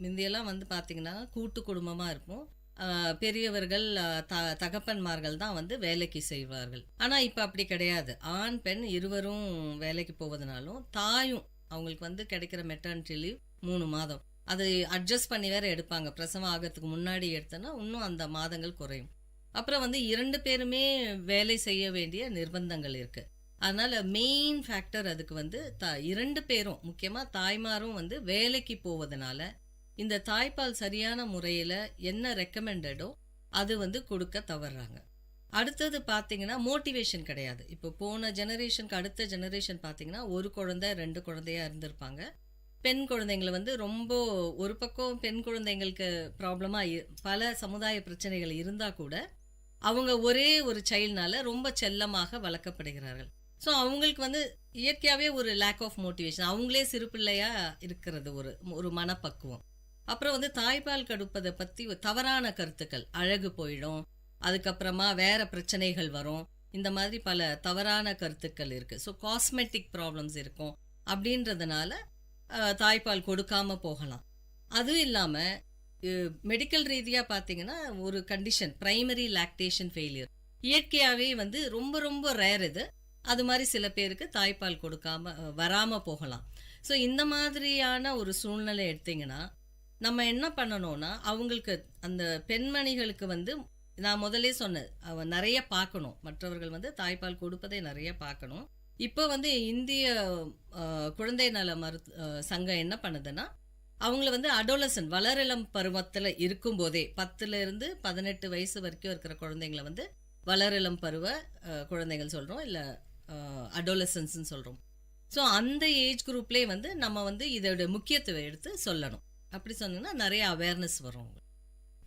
முந்தையெல்லாம் பார்த்தீங்கன்னா கூட்டு குடும்பமாக இருப்போம். பெரியவர்கள் தகப்பன்மார்கள் தான் வேலைக்கு செய்வார்கள். ஆனால் இப்போ அப்படி கிடையாது. ஆண் பெண் இருவரும் வேலைக்கு போவதனாலும் தாயும் அவங்களுக்கு கிடைக்கிற மெட்டர்னிட்டி லீவ் 3 மாதம் அதை அட்ஜஸ்ட் பண்ணி வேற எடுப்பாங்க. பிரசவம் ஆகிறதுக்கு முன்னாடி எடுத்தோன்னா இன்னும் அந்த மாதங்கள் குறையும். அப்புறம் 2 பேருமே வேலை செய்ய வேண்டிய நிர்பந்தங்கள் இருக்கு. அதனால மெயின் ஃபேக்டர் அதுக்கு 2 பேரும், முக்கியமாக தாய்மாரும் வேலைக்கு போவதனால இந்த தாய்ப்பால் சரியான முறையில் என்ன ரெக்கமெண்டடோ அது கொடுக்க தவறுறாங்க. அடுத்தது பார்த்தீங்கன்னா மோட்டிவேஷன் கிடையாது. இப்போ போன ஜெனரேஷனுக்கு அடுத்த ஜெனரேஷன் பார்த்தீங்கன்னா 1 குழந்தை 2 குழந்தையா இருந்திருப்பாங்க. பெண் குழந்தைங்களை ரொம்ப ஒரு பக்கம் பெண் குழந்தைங்களுக்கு ப்ராப்ளமாக பல சமுதாய பிரச்சனைகள் இருந்தால் கூட அவங்க ஒரே ஒரு சைல்ட்னால ரொம்ப செல்லமாக வளர்க்கப்படுகிறார்கள். ஸோ அவங்களுக்கு இயற்கையாகவே ஒரு லேக் ஆஃப் மோட்டிவேஷன், அவங்களே சிறு பிள்ளையா இருக்கிறது ஒரு மனப்பக்குவம். அப்புறம் வந்து தாய்ப்பால் கொடுப்பதை பற்றி தவறான கருத்துக்கள், அழகு போயிடும், அதுக்கப்புறமா வேற பிரச்சனைகள் வரும், இந்த மாதிரி பல தவறான கருத்துக்கள் இருக்குது. ஸோ காஸ்மெட்டிக் ப்ராப்ளம்ஸ் இருக்கும். அப்படின்றதுனால தாய்ப்பால் கொடுக்காம போகலாம். அதுவும் இல்லாமல் மெடிக்கல் ரீதியாக பார்த்தீங்கன்னா ஒரு கண்டிஷன் பிரைமரி லாக்டேஷன் ஃபெயிலியர் இயற்கையாகவே வந்து ரொம்ப ரொம்ப ரேர் இது. அது மாதிரி சில பேருக்கு தாய்ப்பால் கொடுக்காம வராமல் போகலாம். ஸோ இந்த மாதிரியான ஒரு சூழ்நிலை எடுத்திங்கன்னா நம்ம என்ன பண்ணணும்னா அவங்களுக்கு அந்த பெண்மணிகளுக்கு வந்து நான் முதலே சொன்னேன், அவன் நிறைய பார்க்கணும், மற்றவர்கள் வந்து தாய்ப்பால் கொடுப்பதை நிறைய பார்க்கணும். இப்போ வந்து இந்திய குழந்தை நல சங்கம் என்ன பண்ணுதுன்னா அவங்கள வந்து அடோலசன் வளரிளம் பருவத்தில் இருக்கும்போதே 10 to 18 வயசு வரைக்கும் இருக்கிற குழந்தைங்கள வந்து வளரிளம் பருவ குழந்தைகள் சொல்கிறோம், இல்லை அடோலசன்ஸ்ன்னு சொல்கிறோம். ஸோ அந்த ஏஜ் குரூப்லேயே வந்து நம்ம வந்து இதோட முக்கியத்துவம் எடுத்து சொல்லணும். அப்படி சொன்னீங்கன்னா நிறைய அவேர்னஸ் வரும்.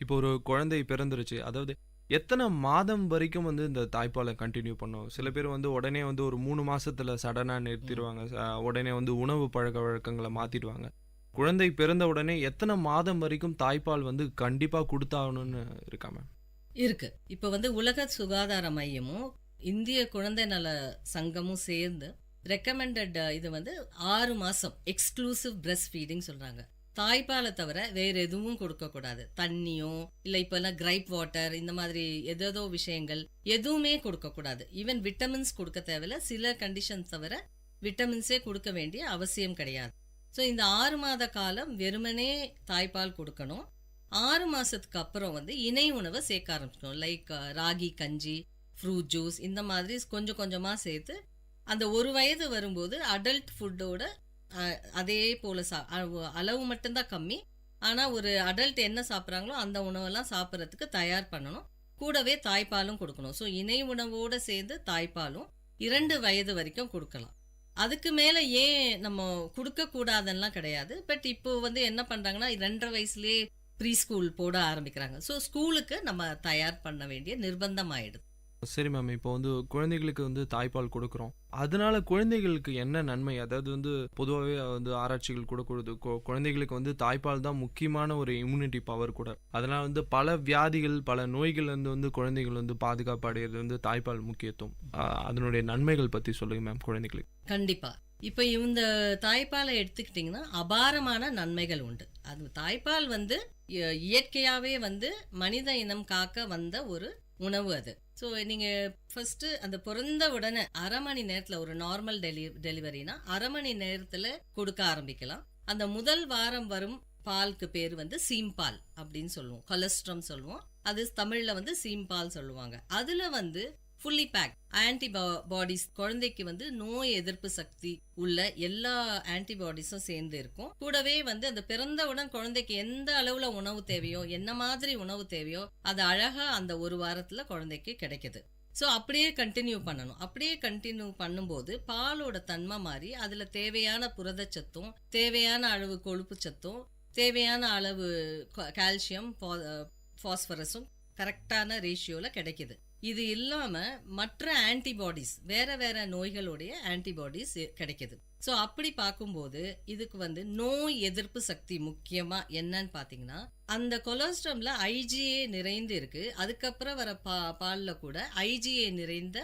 இப்போ ஒரு குழந்தை பிறந்துருச்சு, அதாவது எத்தனை மாதம் வரைக்கும் வந்து இந்த தாய்ப்பாலை கண்டினியூ பண்ணும்? சில பேர் வந்து உடனே வந்து ஒரு 3 மாசத்துல சடனாக நிறுத்திடுவாங்க, உடனே வந்து உணவு பழக்க வழக்கங்களை மாற்றிடுவாங்க. குழந்தை பிறந்த உடனே எத்தனை மாதம் வரைக்கும் தாய்ப்பால் வந்து கண்டிப்பாக கொடுத்தாகணும்னு இருக்கா மேம்? இருக்கு. இப்போ வந்து உலக சுகாதார மையமும் இந்திய குழந்தை நல சங்கமும் சேர்ந்து ரெக்கமெண்டட் இது வந்து 6 மாதம் எக்ஸ்க்ளூசிவ் பிரெஸ்ட் ஃபீடிங் சொல்கிறாங்க. தாய்ப்பாலை தவிர வேறு எதுவும் கொடுக்கக்கூடாது. தண்ணியோ இல்லை இப்போல்லாம் கிரைப் வாட்டர் இந்த மாதிரி ஏதோ விஷயங்கள் எதுவுமே கொடுக்கக்கூடாது. ஈவன் விட்டமின்ஸ் கொடுக்க தேவையில்ல. சில கண்டிஷன்ஸ் தவிர விட்டமின்ஸே கொடுக்க வேண்டிய அவசியம் கிடையாது. ஸோ இந்த 6 மாத காலம் வெறுமனே தாய்ப்பால் கொடுக்கணும். 6 மாதத்துக்கு அப்புறம் வந்து இணை உணவை சேர்க்க ஆரம்பிக்கணும். லைக் ராகி கஞ்சி, ஃப்ரூட் ஜூஸ் இந்த மாதிரி கொஞ்சம் கொஞ்சமாக சேர்த்து அந்த 1 வயது வரும்போது அடல்ட் ஃபுட்டோட அதே போல் அளவு மட்டும்தான் கம்மி. ஆனால் ஒரு அடல்ட் என்ன சாப்பிட்றாங்களோ அந்த உணவெல்லாம் சாப்பிட்றதுக்கு தயார் பண்ணணும். கூடவே தாய்ப்பாலும் கொடுக்கணும். ஸோ இணை உணவோடு சேர்ந்து தாய்ப்பாலும் 2 வயது வரைக்கும் கொடுக்கலாம். அதுக்கு மேலே ஏன் நம்ம கொடுக்கக்கூடாதுன்னெலாம் கிடையாது. பட் இப்போ வந்து என்ன பண்ணுறாங்கன்னா 2.5 வயசுலேயே ப்ரீ ஸ்கூல் போட ஆரம்பிக்கிறாங்க. ஸோ ஸ்கூலுக்கு நம்ம தயார் பண்ண வேண்டிய நிர்பந்தம் ஆயிடுது. சரி மேம், இப்போ வந்து குழந்தைகளுக்கு வந்து தாய்ப்பால் கொடுக்குறோம், அதனால குழந்தைகளுக்கு என்ன நன்மை? அதாவது வந்து பொதுவாகவே வந்து ஆராய்ச்சிகள் கூட கொடுது குழந்தைகளுக்கு வந்து தாய்ப்பால் தான் முக்கியமான ஒரு இம்யூனிட்டி பவர் கூட. அதனால் வந்து பல வியாதிகள் பல நோய்கள் வந்து குழந்தைகள் வந்து பாதுகாப்பு அடைகிறது வந்து தாய்ப்பால் முக்கியத்துவம். அதனுடைய நன்மைகள் பற்றி சொல்லுங்க மேம் குழந்தைகளுக்கு. கண்டிப்பாக. இப்போ இந்த தாய்ப்பாலை எடுத்துக்கிட்டிங்கன்னா அபாரமான நன்மைகள் உண்டு. அது தாய்ப்பால் வந்து இயற்கையாகவே வந்து மனித இனம் காக்க வந்த ஒரு உணவு அது. ஸோ நீங்கள் ஃபஸ்ட்டு அந்த பிறந்த உடனே 1/2 மணி நேரத்தில் ஒரு நார்மல் டெலிவரினா 1/2 மணி நேரத்தில் கொடுக்க ஆரம்பிக்கலாம். அந்த முதல் வாரம் வரும் பாலுக்கு பேர் வந்து சீம்பால் அப்படின்னு சொல்லுவோம், கொலஸ்ட்ரம் சொல்லுவோம். அது தமிழில் வந்து சீம்பால் சொல்லுவாங்க. அதில் வந்து ஃபுல்லி பேக் ஆன்டிபாடிஸ், குழந்தைக்கு வந்து நோய் எதிர்ப்பு சக்தி உள்ள எல்லா ஆன்டிபாடிஸும் சேர்ந்து இருக்கும். கூடவே வந்து அந்த பிறந்தவுடன் குழந்தைக்கு எந்த அளவுல உணவு தேவையோ, என்ன மாதிரி உணவு தேவையோ அது அழகா அந்த 1 வாரத்துல குழந்தைக்கு கிடைக்குது. ஸோ அப்படியே கண்டினியூ பண்ணணும். அப்படியே கண்டினியூ பண்ணும்போது பாலோட தன்மை மாறி அதில் தேவையான புரதச்சத்தும் தேவையான அளவு கொழுப்பு சத்தும் தேவையான அளவு கால்சியம் ஃபாஸ்பரஸும் கரெக்டான ரேஷியோவில் கிடைக்குது. இது இல்லாமல் மற்ற ஆன்டிபாடிஸ் வேற வேற நோய்களுடைய ஆன்டிபாடிஸ் கிடைக்குது. ஸோ அப்படி பார்க்கும்போது இதுக்கு வந்து நோய் எதிர்ப்பு சக்தி முக்கியமாக என்னன்னு பார்த்தீங்கன்னா அந்த கொலஸ்ட்ரம்ல ஐஜிஏ நிறைந்து இருக்கு. அதுக்கப்புறம் வர பாலில் கூட ஐஜிஏ நிறைந்த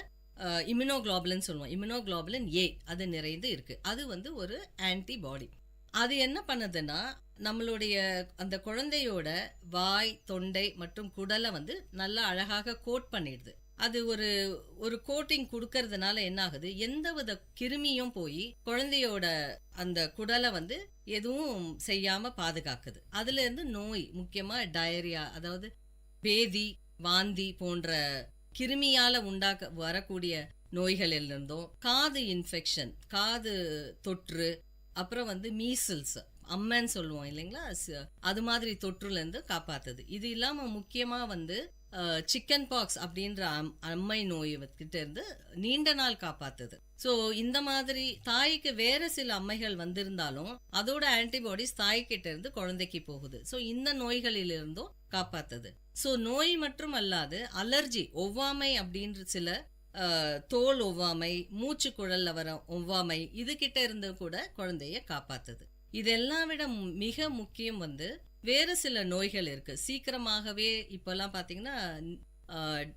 இம்யூனோகுளோபுலின் சொல்லுவோம், இம்யூனோகுளோபுலின் ஏ அது நிறைந்து இருக்கு. அது வந்து ஒரு ஆன்டிபாடி. அது என்ன பண்ணுதுன்னா நம்மளுடைய அந்த குழந்தையோட வாய், தொண்டை மற்றும் குடலை வந்து நல்லா அழகாக கோட் பண்ணிடுது. அது ஒரு கோட்டிங் கொடுக்கறதுனால என்ன ஆகுது, எந்த வித கிருமியும் போய் குழந்தையோட அந்த குடலை வந்து எதுவும் செய்யாம பாதுகாக்குது. அதுல இருந்து நோய் முக்கியமா டயரியா, அதாவது பேதி, வாந்தி போன்ற கிருமியால வரக்கூடிய நோய்களிலிருந்தும், காது இன்ஃபெக்ஷன், காது தொற்று, அப்புறம் வந்து மீசில்ஸ் அம்மன்னு சொல்லுவோம் இல்லைங்களா, அது மாதிரி தொற்றுலேருந்து காப்பாத்துது. இது இல்லாமல் முக்கியமாக வந்து சிக்கன் பாக்ஸ் அப்படின்ற அம்மை நோய் கிட்ட இருந்து நீண்ட நாள் காப்பாத்துது. ஸோ இந்த மாதிரி தாய்க்கு வேற சில அம்மைகள் வந்திருந்தாலும் அதோட ஆன்டிபாடிஸ் தாய்கிட்ட இருந்து குழந்தைக்கு போகுது. ஸோ இந்த நோய்களிலிருந்தும் காப்பாத்துது. ஸோ நோய் மற்றும் அல்லாது அலர்ஜி, ஒவ்வாமை அப்படின்ற சில தோல் ஒவ்வாமை, மூச்சு குழல்ல வர ஒவ்வாமை, இது கிட்ட இருந்து கூட குழந்தைய காப்பாத்துது. இதெல்லாம் விட மிக முக்கியம் வந்து வேறு சில நோய்கள் இருக்கு. சீக்கிரமாகவே இப்பெல்லாம் பார்த்தீங்கன்னா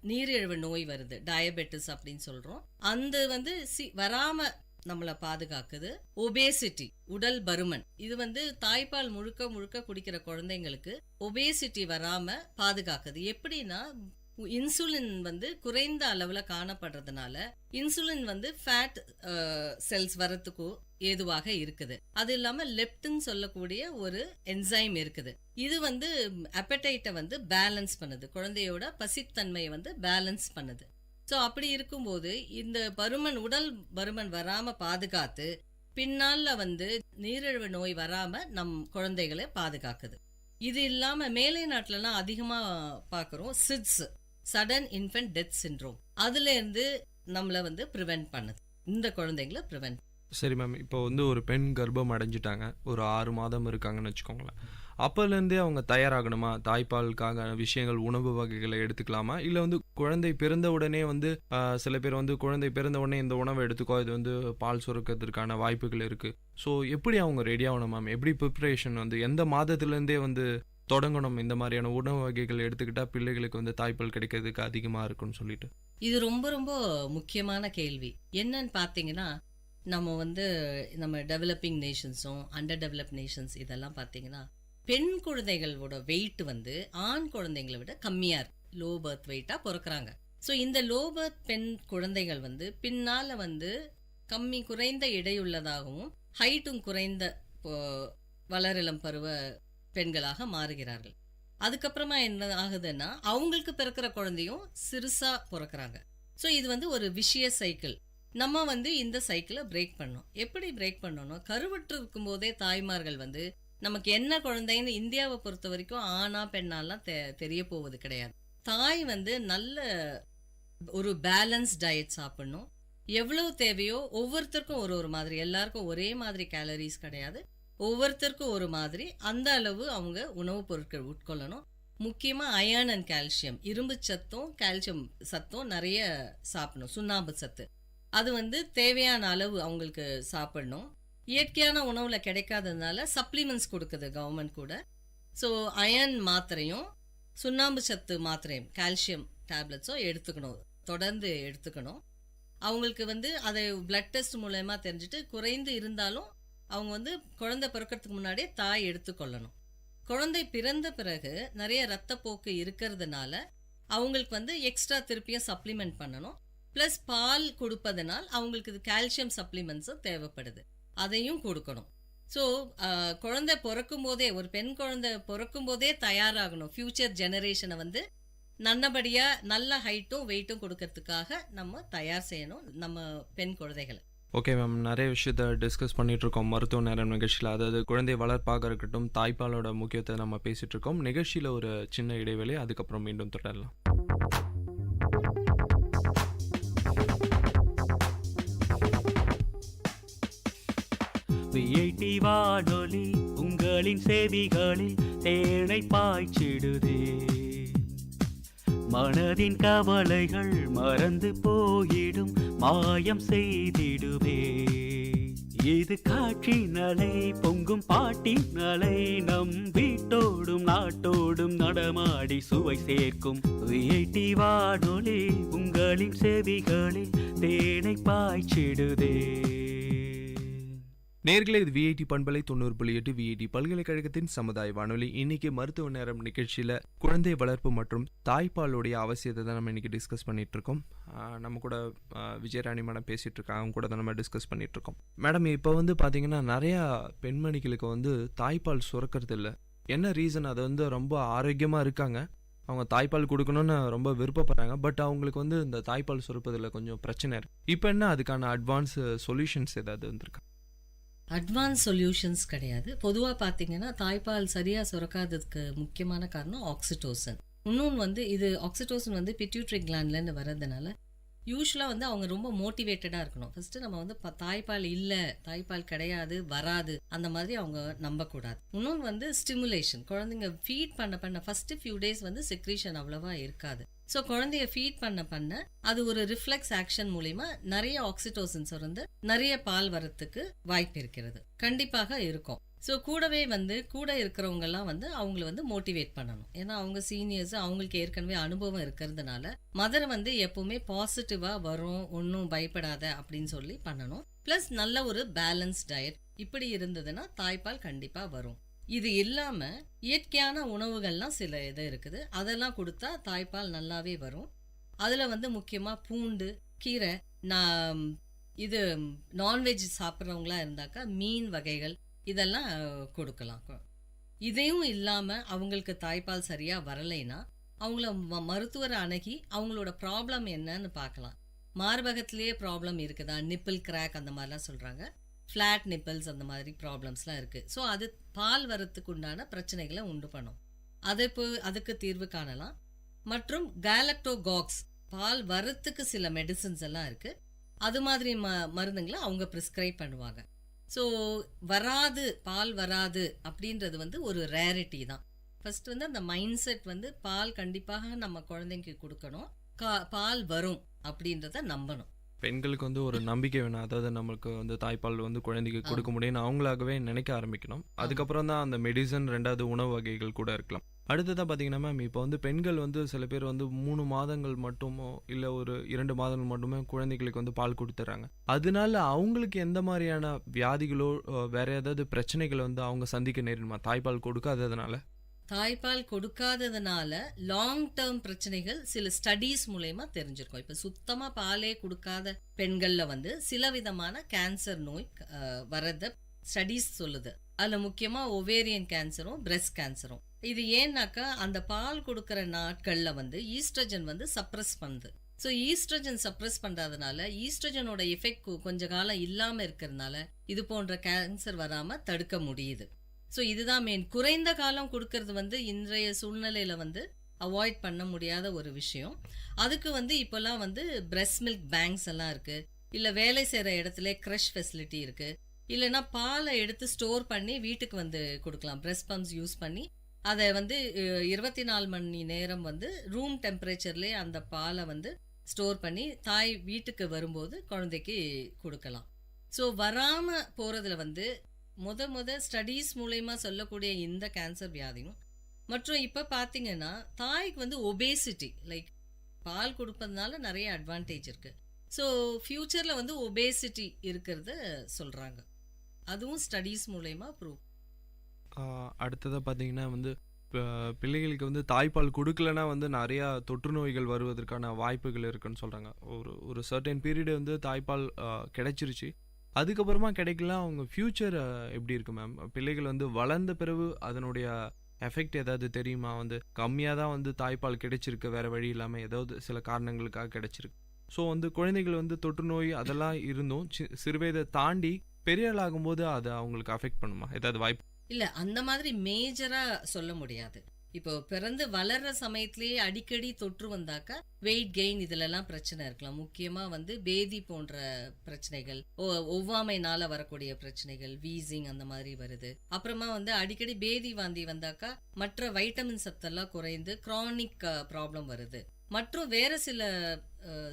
நீரிழிவு நோய் வருது, டயபெட்டிஸ் அப்படின்னு சொல்றோம். அந்த வந்து வராம நம்மளை பாதுகாக்குது. ஒபேசிட்டி, உடல் பருமன், இது வந்து தாய்ப்பால் முழுக்க முழுக்க குடிக்கிற குழந்தைங்களுக்கு ஒபேசிட்டி வராம பாதுகாக்குது. எப்படின்னா இன்சுலின் வந்து குறைந்த அளவுல காணப்படுறதுனால இன்சுலின் வந்து ஃபேட் செல்ஸ் வரத்துக்கு ஏதுவாக இருக்குது. அது இல்லாம லெப்டின் சொல்லக்கூடிய ஒரு என்சைம் இருக்குது. இது வந்து அப்படைட்டை வந்து பேலன்ஸ் பண்ணுது, குழந்தையோட பசித்தன்மையை வந்து பேலன்ஸ் பண்ணுது. ஸோ அப்படி இருக்கும்போது இந்த பருமன், உடல் பருமன் வராம பாதுகாத்து பின்னால வந்து நீரிழிவு நோய் வராம நம் குழந்தைகளை பாதுகாக்குது. இது இல்லாம மேலை நாட்டிலலாம் அதிகமா பார்க்குறோம் chits, sudden infant death syndrome. அதுல இருந்து நம்மளை வந்து ப்ரிவென்ட் பண்ணுது, இந்த குழந்தைங்களை ப்ரிவென்ட். சரி மேம், இப்போ வந்து ஒரு பெண் கர்ப்பம் அடைஞ்சிட்டாங்க, ஒரு 6 மாதம் இருக்காங்கன்னு வச்சுக்கோங்களேன். அப்போலேருந்தே அவங்க தயாராகணுமா? தாய்ப்பாலுக்காக விஷயங்கள், உணவு வகைகளை எடுத்துக்கலாமா? இல்லை வந்து குழந்தை பிறந்த உடனே வந்து சில பேர் வந்து குழந்தை பிறந்த உடனே இந்த உணவை எடுத்துக்கோ, இது வந்து பால் சுரக்கிறதுக்கான வாய்ப்புகள் இருக்குது. ஸோ எப்படி அவங்க ரெடி ஆகணும் மேம்? எப்படி ப்ரிப்ரேஷன் வந்து எந்த மாதத்துலேருந்தே வந்து தொடங்கணும்? இந்த மாதிரியான உணவு வகைகள் எடுத்துக்கிட்டா பிள்ளைகளுக்கு வந்து தாய்ப்பால் கிடைக்கிறதுக்கு அதிகமாக இருக்குன்னு சொல்லிட்டு. இது ரொம்ப ரொம்ப முக்கியமான கேள்வி. என்னன்னு பார்த்தீங்கன்னா, நம்ம வந்து நம்ம டெவலப்பிங் நேஷன்ஸும் அண்டர் டெவலப் நேஷன்ஸ் இதெல்லாம் பார்த்தீங்கன்னா பெண் குழந்தைகளோட வெயிட் வந்து ஆண் குழந்தைங்களை விட கம்மியாக இருக்கு. லோ பர்த் வெயிட்டாக பிறக்கிறாங்க. ஸோ இந்த லோ பர்த் பெண் குழந்தைகள் வந்து பின்னால் வந்து குறைந்த எடையுள்ளதாகவும் ஹைட்டும் குறைந்த வளரிளம் பருவ பெண்களாக மாறுகிறார்கள். அதுக்கப்புறமா என்ன ஆகுதுன்னா அவங்களுக்கு பிறக்கிற குழந்தையும் சிறுசா பிறக்கிறாங்க. ஸோ இது வந்து ஒரு விஷியஸ் சைக்கிள். நம்ம வந்து இந்த சைக்கிளை பிரேக் பண்ணோம். எப்படி பிரேக் பண்ணணும்? கருவுற்று இருக்கும் போதே தாய்மார்கள் வந்து நமக்கு என்ன குழந்தைன்னு இந்தியாவை பொறுத்த வரைக்கும் ஆணா பெண்ணாலாம் தெரிய போவது கிடையாது. தாய் வந்து நல்ல ஒரு பேலன்ஸ் டயட் சாப்பிடணும். எவ்வளவு தேவையோ ஒவ்வொருத்தருக்கும் ஒரு மாதிரி, எல்லாருக்கும் ஒரே மாதிரி கேலரிஸ் கிடையாது, ஒவ்வொருத்தருக்கும் ஒரு மாதிரி அந்த அளவு அவங்க உணவுப் பொருட்கள் உட்கொள்ளணும். முக்கியமாக அயர்ன் அண்ட் கால்சியம், இரும்பு சத்தும் கால்சியம் சத்தும் நிறைய சாப்பிடணும். சுண்ணாம்பு சத்து அது வந்து தேவையான அளவு அவங்களுக்கு சாப்பிடணும். இயற்கையான உணவில் கிடைக்காததுனால சப்ளிமெண்ட்ஸ் கொடுக்குது கவர்மெண்ட் கூட. ஸோ அயர்ன் மாத்திரையும் சுண்ணாம்பு சத்து மாத்திரையும் கால்சியம் டேப்லெட்ஸும் எடுத்துக்கணும், தொடர்ந்து எடுத்துக்கணும். அவங்களுக்கு வந்து அதை பிளட் டெஸ்ட் மூலமா தெரிஞ்சுட்டு குறைந்து இருந்தாலும் அவங்க வந்து குழந்தை பிறக்கிறதுக்கு முன்னாடியே தாய் எடுத்துக்கொள்ளணும். குழந்தை பிறந்த பிறகு நிறைய ரத்தப்போக்கு இருக்கிறதுனால அவங்களுக்கு வந்து எக்ஸ்ட்ரா திருப்பியும் சப்ளிமெண்ட் பண்ணணும். ப்ளஸ் பால் கொடுப்பதனால் அவங்களுக்கு இது கால்சியம் சப்ளிமெண்ட்ஸும் தேவைப்படுது, அதையும் கொடுக்கணும். ஸோ குழந்தை பிறக்கும் போதே, ஒரு பெண் குழந்தை பிறக்கும் போதே தயாராகணும். ஃபியூச்சர் ஜெனரேஷனை வந்து நல்லபடியாக நல்ல ஹைட்டும் வெயிட்டும் கொடுக்கறதுக்காக நம்ம தயார் செய்யணும் நம்ம பெண் குழந்தைகளை. ஓகே மேம், நிறைய விஷயத்த டிஸ்கஸ் பண்ணிகிட்ருக்கோம் மருத்துவ நேரம் நிகழ்ச்சியில். அதாவது குழந்தை வளர்ப்பாக இருக்கட்டும், தாய்ப்பாலோட முக்கியத்தை நம்ம பேசிகிட்ருக்கோம். நிகழ்ச்சியில் ஒரு சின்ன இடைவெளி, அதுக்கப்புறம் மீண்டும் தொடரலாம். விஐடி வானொலி உங்களின் செவிகளில் தேனை பாய்ச்சிடுதே. மனதின் கவலைகள் மறந்து போயிடும், மாயம் செய்திடுவே. இது காற்றின் அலை, பொங்கும் பாட்டின் அலை, நம் வீட்டோடும் நாட்டோடும் நடமாடி சுவை சேர்க்கும். விஐடி வானொலி உங்களின் செவிகளில் தேனை பாய்ச்சிடுதே. நேர்களே, இது விஐடி பண்பலை 90.8 விஐடி பல்கலைக்கழகத்தின் சமுதாய வானொலி. இன்னைக்கு மருத்துவ நேரம் நிகழ்ச்சியில் குழந்தை வளர்ப்பு மற்றும் தாய்ப்பாலுடைய அவசியத்தை தான் நம்ம இன்னைக்கு டிஸ்கஸ் பண்ணிட்டு இருக்கோம். நம்ம கூட விஜயராணி மேடம் பேசிட்டு இருக்காங்க, அவங்க கூட தான் நம்ம டிஸ்கஸ் பண்ணிட்டு இருக்கோம். மேடம், இப்போ வந்து பார்த்தீங்கன்னா நிறையா பெண்மணிகளுக்கு வந்து தாய்ப்பால் சுரக்கிறது இல்லை. என்ன ரீசன்? அது வந்து ரொம்ப ஆரோக்கியமாக இருக்காங்க, அவங்க தாய்ப்பால் கொடுக்கணும்னு ரொம்ப விருப்பப்படுறாங்க, பட் அவங்களுக்கு வந்து இந்த தாய்ப்பால் சுரப்பதில் கொஞ்சம் பிரச்சனை இருக்குது. இப்போ என்ன அதுக்கான அட்வான்ஸ் சொல்யூஷன்ஸ் ஏதாவது வந்திருக்கா? அட்வான்ஸ் சொல்யூஷன்ஸ் கிடையாது. பொதுவாக பார்த்தீங்கன்னா தாய்ப்பால் சரியாக சுரக்காததுக்கு முக்கியமான காரணம் ஆக்சிடோசன். இன்னொன்று வந்து இது ஆக்சிடோசன் வந்து பிட்யூட்ரி கிளாண்ட்லேருந்து வர்றதுனால யூஸ்வலாக வந்து அவங்க ரொம்ப மோட்டிவேட்டடாக இருக்கணும். ஃபஸ்ட்டு நம்ம வந்து தாய்ப்பால் இல்லை, தாய்ப்பால் கிடையாது, வராது, அந்த மாதிரி அவங்க நம்பக்கூடாது. இன்னொன்று வந்து ஸ்டிமுலேஷன். குழந்தைங்க ஃபீட் பண்ண ஃபஸ்ட்டு ஃபியூ டேஸ் வந்து செக்ரீஷன் அவ்வளோவா இருக்காது. ஸோ குழந்தைய ஃபீட் பண்ண அது ஒரு ரிஃப்ளெக்ஸ் ஆக்ஷன் மூலிமா நிறைய ஆக்சிடோசன்ஸ் வந்து நிறைய பால் வரத்துக்கு வாய்ப்பு இருக்கிறது, கண்டிப்பாக இருக்கும். ஸோ கூடவே வந்து கூட இருக்கிறவங்கெல்லாம் வந்து அவங்கள வந்து மோட்டிவேட் பண்ணணும். ஏன்னா அவங்க சீனியர்ஸ், அவங்களுக்கு ஏற்கனவே அனுபவம் இருக்கிறதுனால மதர் வந்து எப்பவுமே பாசிட்டிவாக வரும், ஒன்றும் பயப்படாத அப்படின்னு சொல்லி பண்ணணும். ப்ளஸ் நல்ல ஒரு பேலன்ஸ் டயட் இப்படி இருந்ததுன்னா தாய்ப்பால் கண்டிப்பாக வரும். இது இல்லாமல் இயற்கையான உணவுகள்லாம் சில இது இருக்குது, அதெல்லாம் கொடுத்தா தாய்ப்பால் நல்லாவே வரும். அதில் வந்து முக்கியமாக பூண்டு, கீரை, இது நான்வெஜ் சாப்பிட்றவங்களா இருந்தாக்கா மீன் வகைகள் இதெல்லாம் கொடுக்கலாம். இதையும் இல்லாமல் அவங்களுக்கு தாய்ப்பால் சரியாக வரலைன்னா அவங்கள மருத்துவரை அணுகி அவங்களோட ப்ராப்ளம் என்னன்னு பார்க்கலாம். மார்பகத்திலேயே ப்ராப்ளம் இருக்குதா, நிப்பிள் கிராக் அந்த மாதிரிலாம் சொல்கிறாங்க, ஃப்ளாட் நிப்பிள்ஸ் அந்த மாதிரி ப்ராப்ளம்ஸ்லாம் இருக்குது. ஸோ அது பால் வரத்துக்கு உண்டான பிரச்சனைகளை உண்டு பண்ணும். அதுக்கு தீர்வு காணலாம். மற்றும் கேலக்டோகாக்ஸ், பால் வரத்துக்கு சில மெடிசின்ஸ் எல்லாம் இருக்குது, அது மாதிரி மருந்துங்களை அவங்க ப்ரிஸ்கிரைப் பண்ணுவாங்க. ஸோ பால் வராது அப்படின்றது வந்து ஒரு ரேரிட்டி தான். ஃபர்ஸ்ட் வந்து அந்த மைண்ட் செட் வந்து பால் கண்டிப்பாக நம்ம குழந்தைக்கு கொடுக்கணும், பால் வரும் அப்படின்றத நம்பணும். பெண்களுக்கு வந்து ஒரு நம்பிக்கை வேணும், அதாவது நம்மளுக்கு வந்து தாய்ப்பால் வந்து குழந்தைக்கு கொடுக்க முடியும்னு அவங்களாகவே நினைக்க ஆரம்பிக்கணும். அதுக்கப்புறம் தான் அந்த மெடிசன், ரெண்டாவது உணவு வகைகள் கூட இருக்கலாம். அடுத்ததாக பார்த்தீங்கன்னா மேம், இப்போ வந்து பெண்கள் வந்து சில பேர் வந்து 3 மாதங்கள் மட்டுமோ இல்லை ஒரு 2 மாதங்கள் மட்டுமே குழந்தைகளுக்கு வந்து பால் கொடுத்துட்றாங்க. அதனால அவங்களுக்கு எந்த மாதிரியான வியாதிகளோ வேற ஏதாவது பிரச்சனைகள் வந்து அவங்க சந்திக்க நேரிடுமா தாய்ப்பால் கொடுக்காததுனால? தாய்ப்பால் கொடுக்காததுனால லாங் டேர்ம் பிரச்சனைகள் சில ஸ்டடீஸ் மூலயமா தெரிஞ்சிருக்கும். இப்போ சுத்தமாக பாலே கொடுக்காத பெண்களில் வந்து சில விதமான கேன்சர் நோய் வரத ஸ்டடீஸ் சொல்லுது. அதில் முக்கியமாக ஒவேரியன் கேன்சரும் பிரெஸ்ட் கேன்சரும். இது ஏன்னாக்கா அந்த பால் கொடுக்குற நாட்களில் வந்து ஈஸ்ட்ரஜன் வந்து சப்ரஸ் பண்ணுது. ஸோ ஈஸ்ட்ரஜன் சப்ரஸ் பண்ணுறதுனால ஈஸ்ட்ரஜனோட எஃபெக்ட் கொஞ்ச காலம் இல்லாமல் இருக்கிறதுனால இது போன்ற கேன்சர் வராமல் தடுக்க முடியுது. ஸோ இதுதான் மெயின். குறைந்த காலம் கொடுக்கறது வந்து இன்றைய சூழ்நிலையில் வந்து அவாய்ட் பண்ண முடியாத ஒரு விஷயம். அதுக்கு வந்து இப்போல்லாம் வந்து பிரெஸ்ட் மில்க் பேங்க்ஸ் எல்லாம் இருக்குது, இல்லை வேலை செய்கிற இடத்துல க்ரஷ் ஃபெசிலிட்டி இருக்குது, இல்லைன்னா பாலை எடுத்து ஸ்டோர் பண்ணி வீட்டுக்கு வந்து கொடுக்கலாம். பிரெஸ்ட் பம்ப்ஸ் யூஸ் பண்ணி அதை வந்து 24 மணி நேரம் வந்து ரூம் டெம்பரேச்சர்லேயே அந்த பாலை வந்து ஸ்டோர் பண்ணி தாய் வீட்டுக்கு வரும்போது குழந்தைக்கு கொடுக்கலாம். ஸோ வராமல் போகிறதுல வந்து முத ஸ்டடீஸ் மூலயமா சொல்லக்கூடிய இந்த கேன்சர் வியாதியும், மற்றும் இப்போ பார்த்தீங்கன்னா தாய்க்கு வந்து ஒபேசிட்டி, லைக் பால் கொடுப்பதுனால நிறைய அட்வான்டேஜ் இருக்குது. ஸோ ஃப்யூச்சரில் வந்து ஒபேசிட்டி இருக்கிறத சொல்கிறாங்க, அதுவும் ஸ்டடீஸ் மூலயமா ப்ரூவ். அடுத்ததாக பார்த்தீங்கன்னா வந்து பிள்ளைகளுக்கு வந்து தாய்ப்பால் கொடுக்கலனா வந்து நிறையா தொற்று நோய்கள் வருவதற்கான வாய்ப்புகள் இருக்குன்னு சொல்கிறாங்க. ஒரு சர்டன் பீரியடு வந்து தாய்ப்பால் கிடைச்சிருச்சு, அதுக்கப்புறமா கிடைக்கலாம், அவங்க ஃப்யூச்சர் எப்படி இருக்கு மேம்? பிள்ளைகள் வந்து வளர்ந்த பிறகு அதனுடைய எஃபெக்ட் ஏதாவது தெரியுமா? வந்து கம்மியாக தான் வந்து தாய்ப்பால் கிடைச்சிருக்கு, வேறு வழி இல்லாமல் ஏதாவது சில காரணங்களுக்காக கிடைச்சிருக்கு. ஸோ வந்து குழந்தைகள் வந்து தொற்று நோய் அதெல்லாம் இருந்தும் சிறுவயதை தாண்டி பெரிய ஆளாகும்போது அதை அவங்களுக்கு அஃபெக்ட் பண்ணுமா? ஏதாவது வாய்ப்பு? இல்லை, அந்த மாதிரி மேஜராக சொல்ல முடியாது. இப்போ பிறந்து வளர்ற சமயத்திலேயே அடிக்கடி தொற்று வந்தாக்கா வெயிட் கெயின் இதிலெல்லாம் பிரச்சனை இருக்கலாம். முக்கியமாக வந்து பேதி போன்ற பிரச்சனைகள், ஒவ்வாமைனால வரக்கூடிய பிரச்சனைகள், வீசிங் அந்த மாதிரி வருது. அப்புறமா வந்து அடிக்கடி பேதி வாந்தி வந்தாக்கா மற்ற வைட்டமின் சத்தெல்லாம் குறைந்து கிரானிக் ப்ராப்ளம் வருது. மற்றும் வேற சில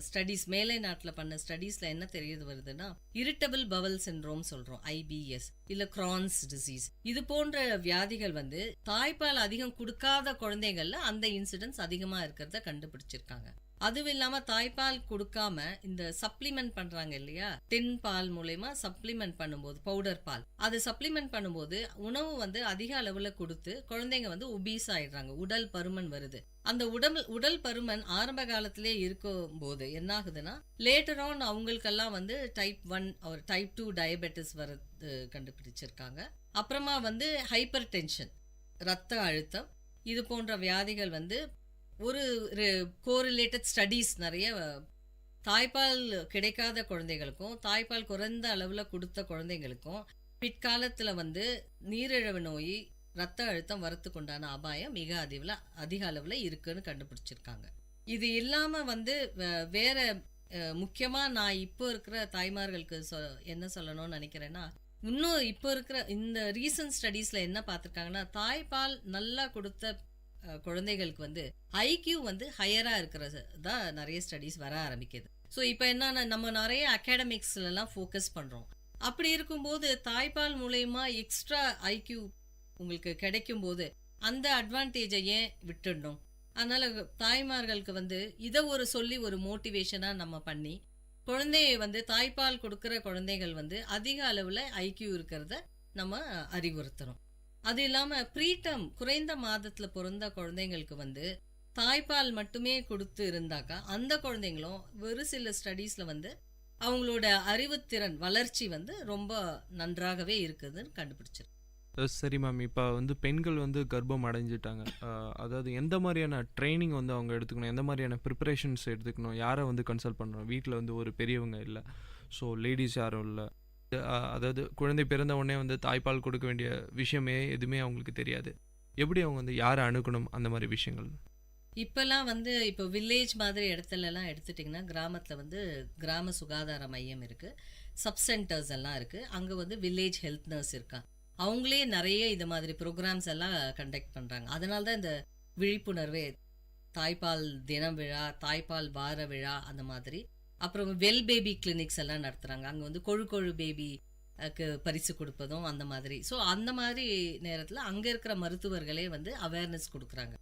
ஸ்டடீஸ், மேலை நாட்டில் பண்ண ஸ்டடீஸ்ல என்ன தெரியுது வருதுன்னா, இரிட்டபிள் பவல் சிண்ட்ரோம் சொல்றோம், IBS, இல்ல கிரான்ஸ் டிசீஸ், இது போன்ற வியாதிகள் வந்து தாய்ப்பால் அதிகம் கொடுக்காத குழந்தைகள்ல அந்த இன்சிடென்ட்ஸ் அதிகமா இருக்கிறத கண்டுபிடிச்சிருக்காங்க. அதுவும் இல்லாம தாய்ப்பால் கொடுக்காம இந்த சப்ளிமெண்ட் பண்றாங்க இல்லையா, டின் பால் மூலமா சப்ளிமெண்ட் பண்ணும்போது, பவுடர் பால், அது சப்ளிமெண்ட் பண்ணும்போது உணவு வந்து அதிக அளவுல கொடுத்து குழந்தைங்க வந்து ஒபீஸ் ஆயிடுறாங்க, உடல் பருமன் வருது. அந்த உடல் பருமன் ஆரம்ப காலத்திலே இருக்கும் போது என்ன ஆகுதுன்னா, லேட்டர் ஆன் அவங்களுக்கெல்லாம் வந்து டைப் 1 ஒரு டைப் 2 டயபெட்டிஸ் வரது கண்டுபிடிச்சிருக்காங்க. அப்புறமா வந்து ஹைப்பர் டென்ஷன், ரத்த அழுத்தம், இது போன்ற வியாதிகள் வந்து ஒரு கோரிலேட்டட் ஸ்டடீஸ் நிறைய தாய்ப்பால் கிடைக்காத குழந்தைகளுக்கும் தாய்ப்பால் குறைந்த அளவில் கொடுத்த குழந்தைங்களுக்கும் பிற்காலத்தில் வந்து நீரிழிவு நோய், ரத்த அழுத்தம் வரத்துக்கு உண்டான அபாயம் மிக அதிக அளவில் இருக்குன்னு கண்டுபிடிச்சிருக்காங்க. இது இல்லாமல் வந்து வேற முக்கியமாக நான் இப்போ இருக்கிற தாய்மார்களுக்கு என்ன சொல்லணும்னு நினைக்கிறேன்னா, இன்னும் இப்போ இருக்கிற இந்த ரீசன்ட் ஸ்டடீஸில் என்ன பார்த்துருக்காங்கன்னா, தாய்ப்பால் நல்லா கொடுத்த குழந்தைகளுக்கு வந்து ஐக்யூ வந்து ஹையராக இருக்கிறது தான் நிறைய ஸ்டடீஸ் வர ஆரம்பிக்குது. ஸோ இப்போ என்னன்னா, நம்ம நிறைய அகாடமிக்ஸ்லாம் ஃபோக்கஸ் பண்ணுறோம், அப்படி இருக்கும்போது தாய்ப்பால் மூலயமா எக்ஸ்ட்ரா ஐக்யூ உங்களுக்கு கிடைக்கும்போது அந்த அட்வான்டேஜை ஏன் விட்டுடணும்? அதனால தாய்மார்களுக்கு வந்து இதை ஒரு சொல்லி ஒரு மோட்டிவேஷனாக நம்ம பண்ணி குழந்தைய வந்து தாய்ப்பால் கொடுக்குற குழந்தைகள் வந்து அதிக அளவில் ஐக்யூ இருக்கிறத நம்ம அறிவுறுத்தணும். அது இல்லாமல் ப்ரீடம் குறைந்த மாதத்தில் பிறந்த குழந்தைங்களுக்கு வந்து தாய்ப்பால் மட்டுமே கொடுத்து இருந்தாக்கா அந்த குழந்தைங்களும் ஒரு சில ஸ்டடீஸில் வந்து அவங்களோட அறிவுத்திறன் வளர்ச்சி வந்து ரொம்ப நன்றாகவே இருக்குதுன்னு கண்டுபிடிச்சிருக்கு. சரி மேம், இப்போ வந்து பெண்கள் வந்து கர்ப்பம் அடைஞ்சிட்டாங்க, அதாவது எந்த மாதிரியான ட்ரைனிங் வந்து அவங்க எடுத்துக்கணும், எந்த மாதிரியான ப்ரிப்பரேஷன்ஸ் எடுத்துக்கணும், யாரை வந்து கன்சல்ட் பண்ணணும்? வீட்டில் வந்து ஒரு பெரியவங்க இல்லை, ஸோ லேடிஸ் யாரும் இல்லை, அதாவது குழந்தை பிறந்த உடனே வந்து தாய்ப்பால் கொடுக்க வேண்டிய விஷயமே எதுவுமே அவங்களுக்கு தெரியாது. எப்படி அவங்க வந்து யாரை அணுகணும் அந்த மாதிரி விஷயங்கள்? இப்போல்லாம் வந்து இப்போ வில்லேஜ் மாதிரி இடத்துலலாம் எடுத்துட்டிங்கன்னா கிராமத்தில் வந்து கிராம சுகாதார மையம் இருக்குது, சப் சென்டர்ஸ் எல்லாம் இருக்குது. அங்கே வந்து வில்லேஜ் ஹெல்த் நர்ஸ் இருக்காங்க. அவங்களே நிறைய இது மாதிரி ப்ரோக்ராம்ஸ் எல்லாம் கண்டக்ட் பண்ணுறாங்க. அதனால தான் இந்த விழிப்புணர்வே தாய்ப்பால் தினம் விழா, தாய்ப்பால் வார விழா அந்த மாதிரி. அப்புறம் வெல் பேபி கிளினிக்ஸ் எல்லாம் நடத்துகிறாங்க. அங்கே வந்து கொழு பேபிக்கு பரிசு கொடுப்பதும் அந்த மாதிரி. ஸோ அந்த மாதிரி நேரத்தில் அங்கே இருக்கிற மருத்துவர்களே வந்து அவேர்னஸ் கொடுக்குறாங்க.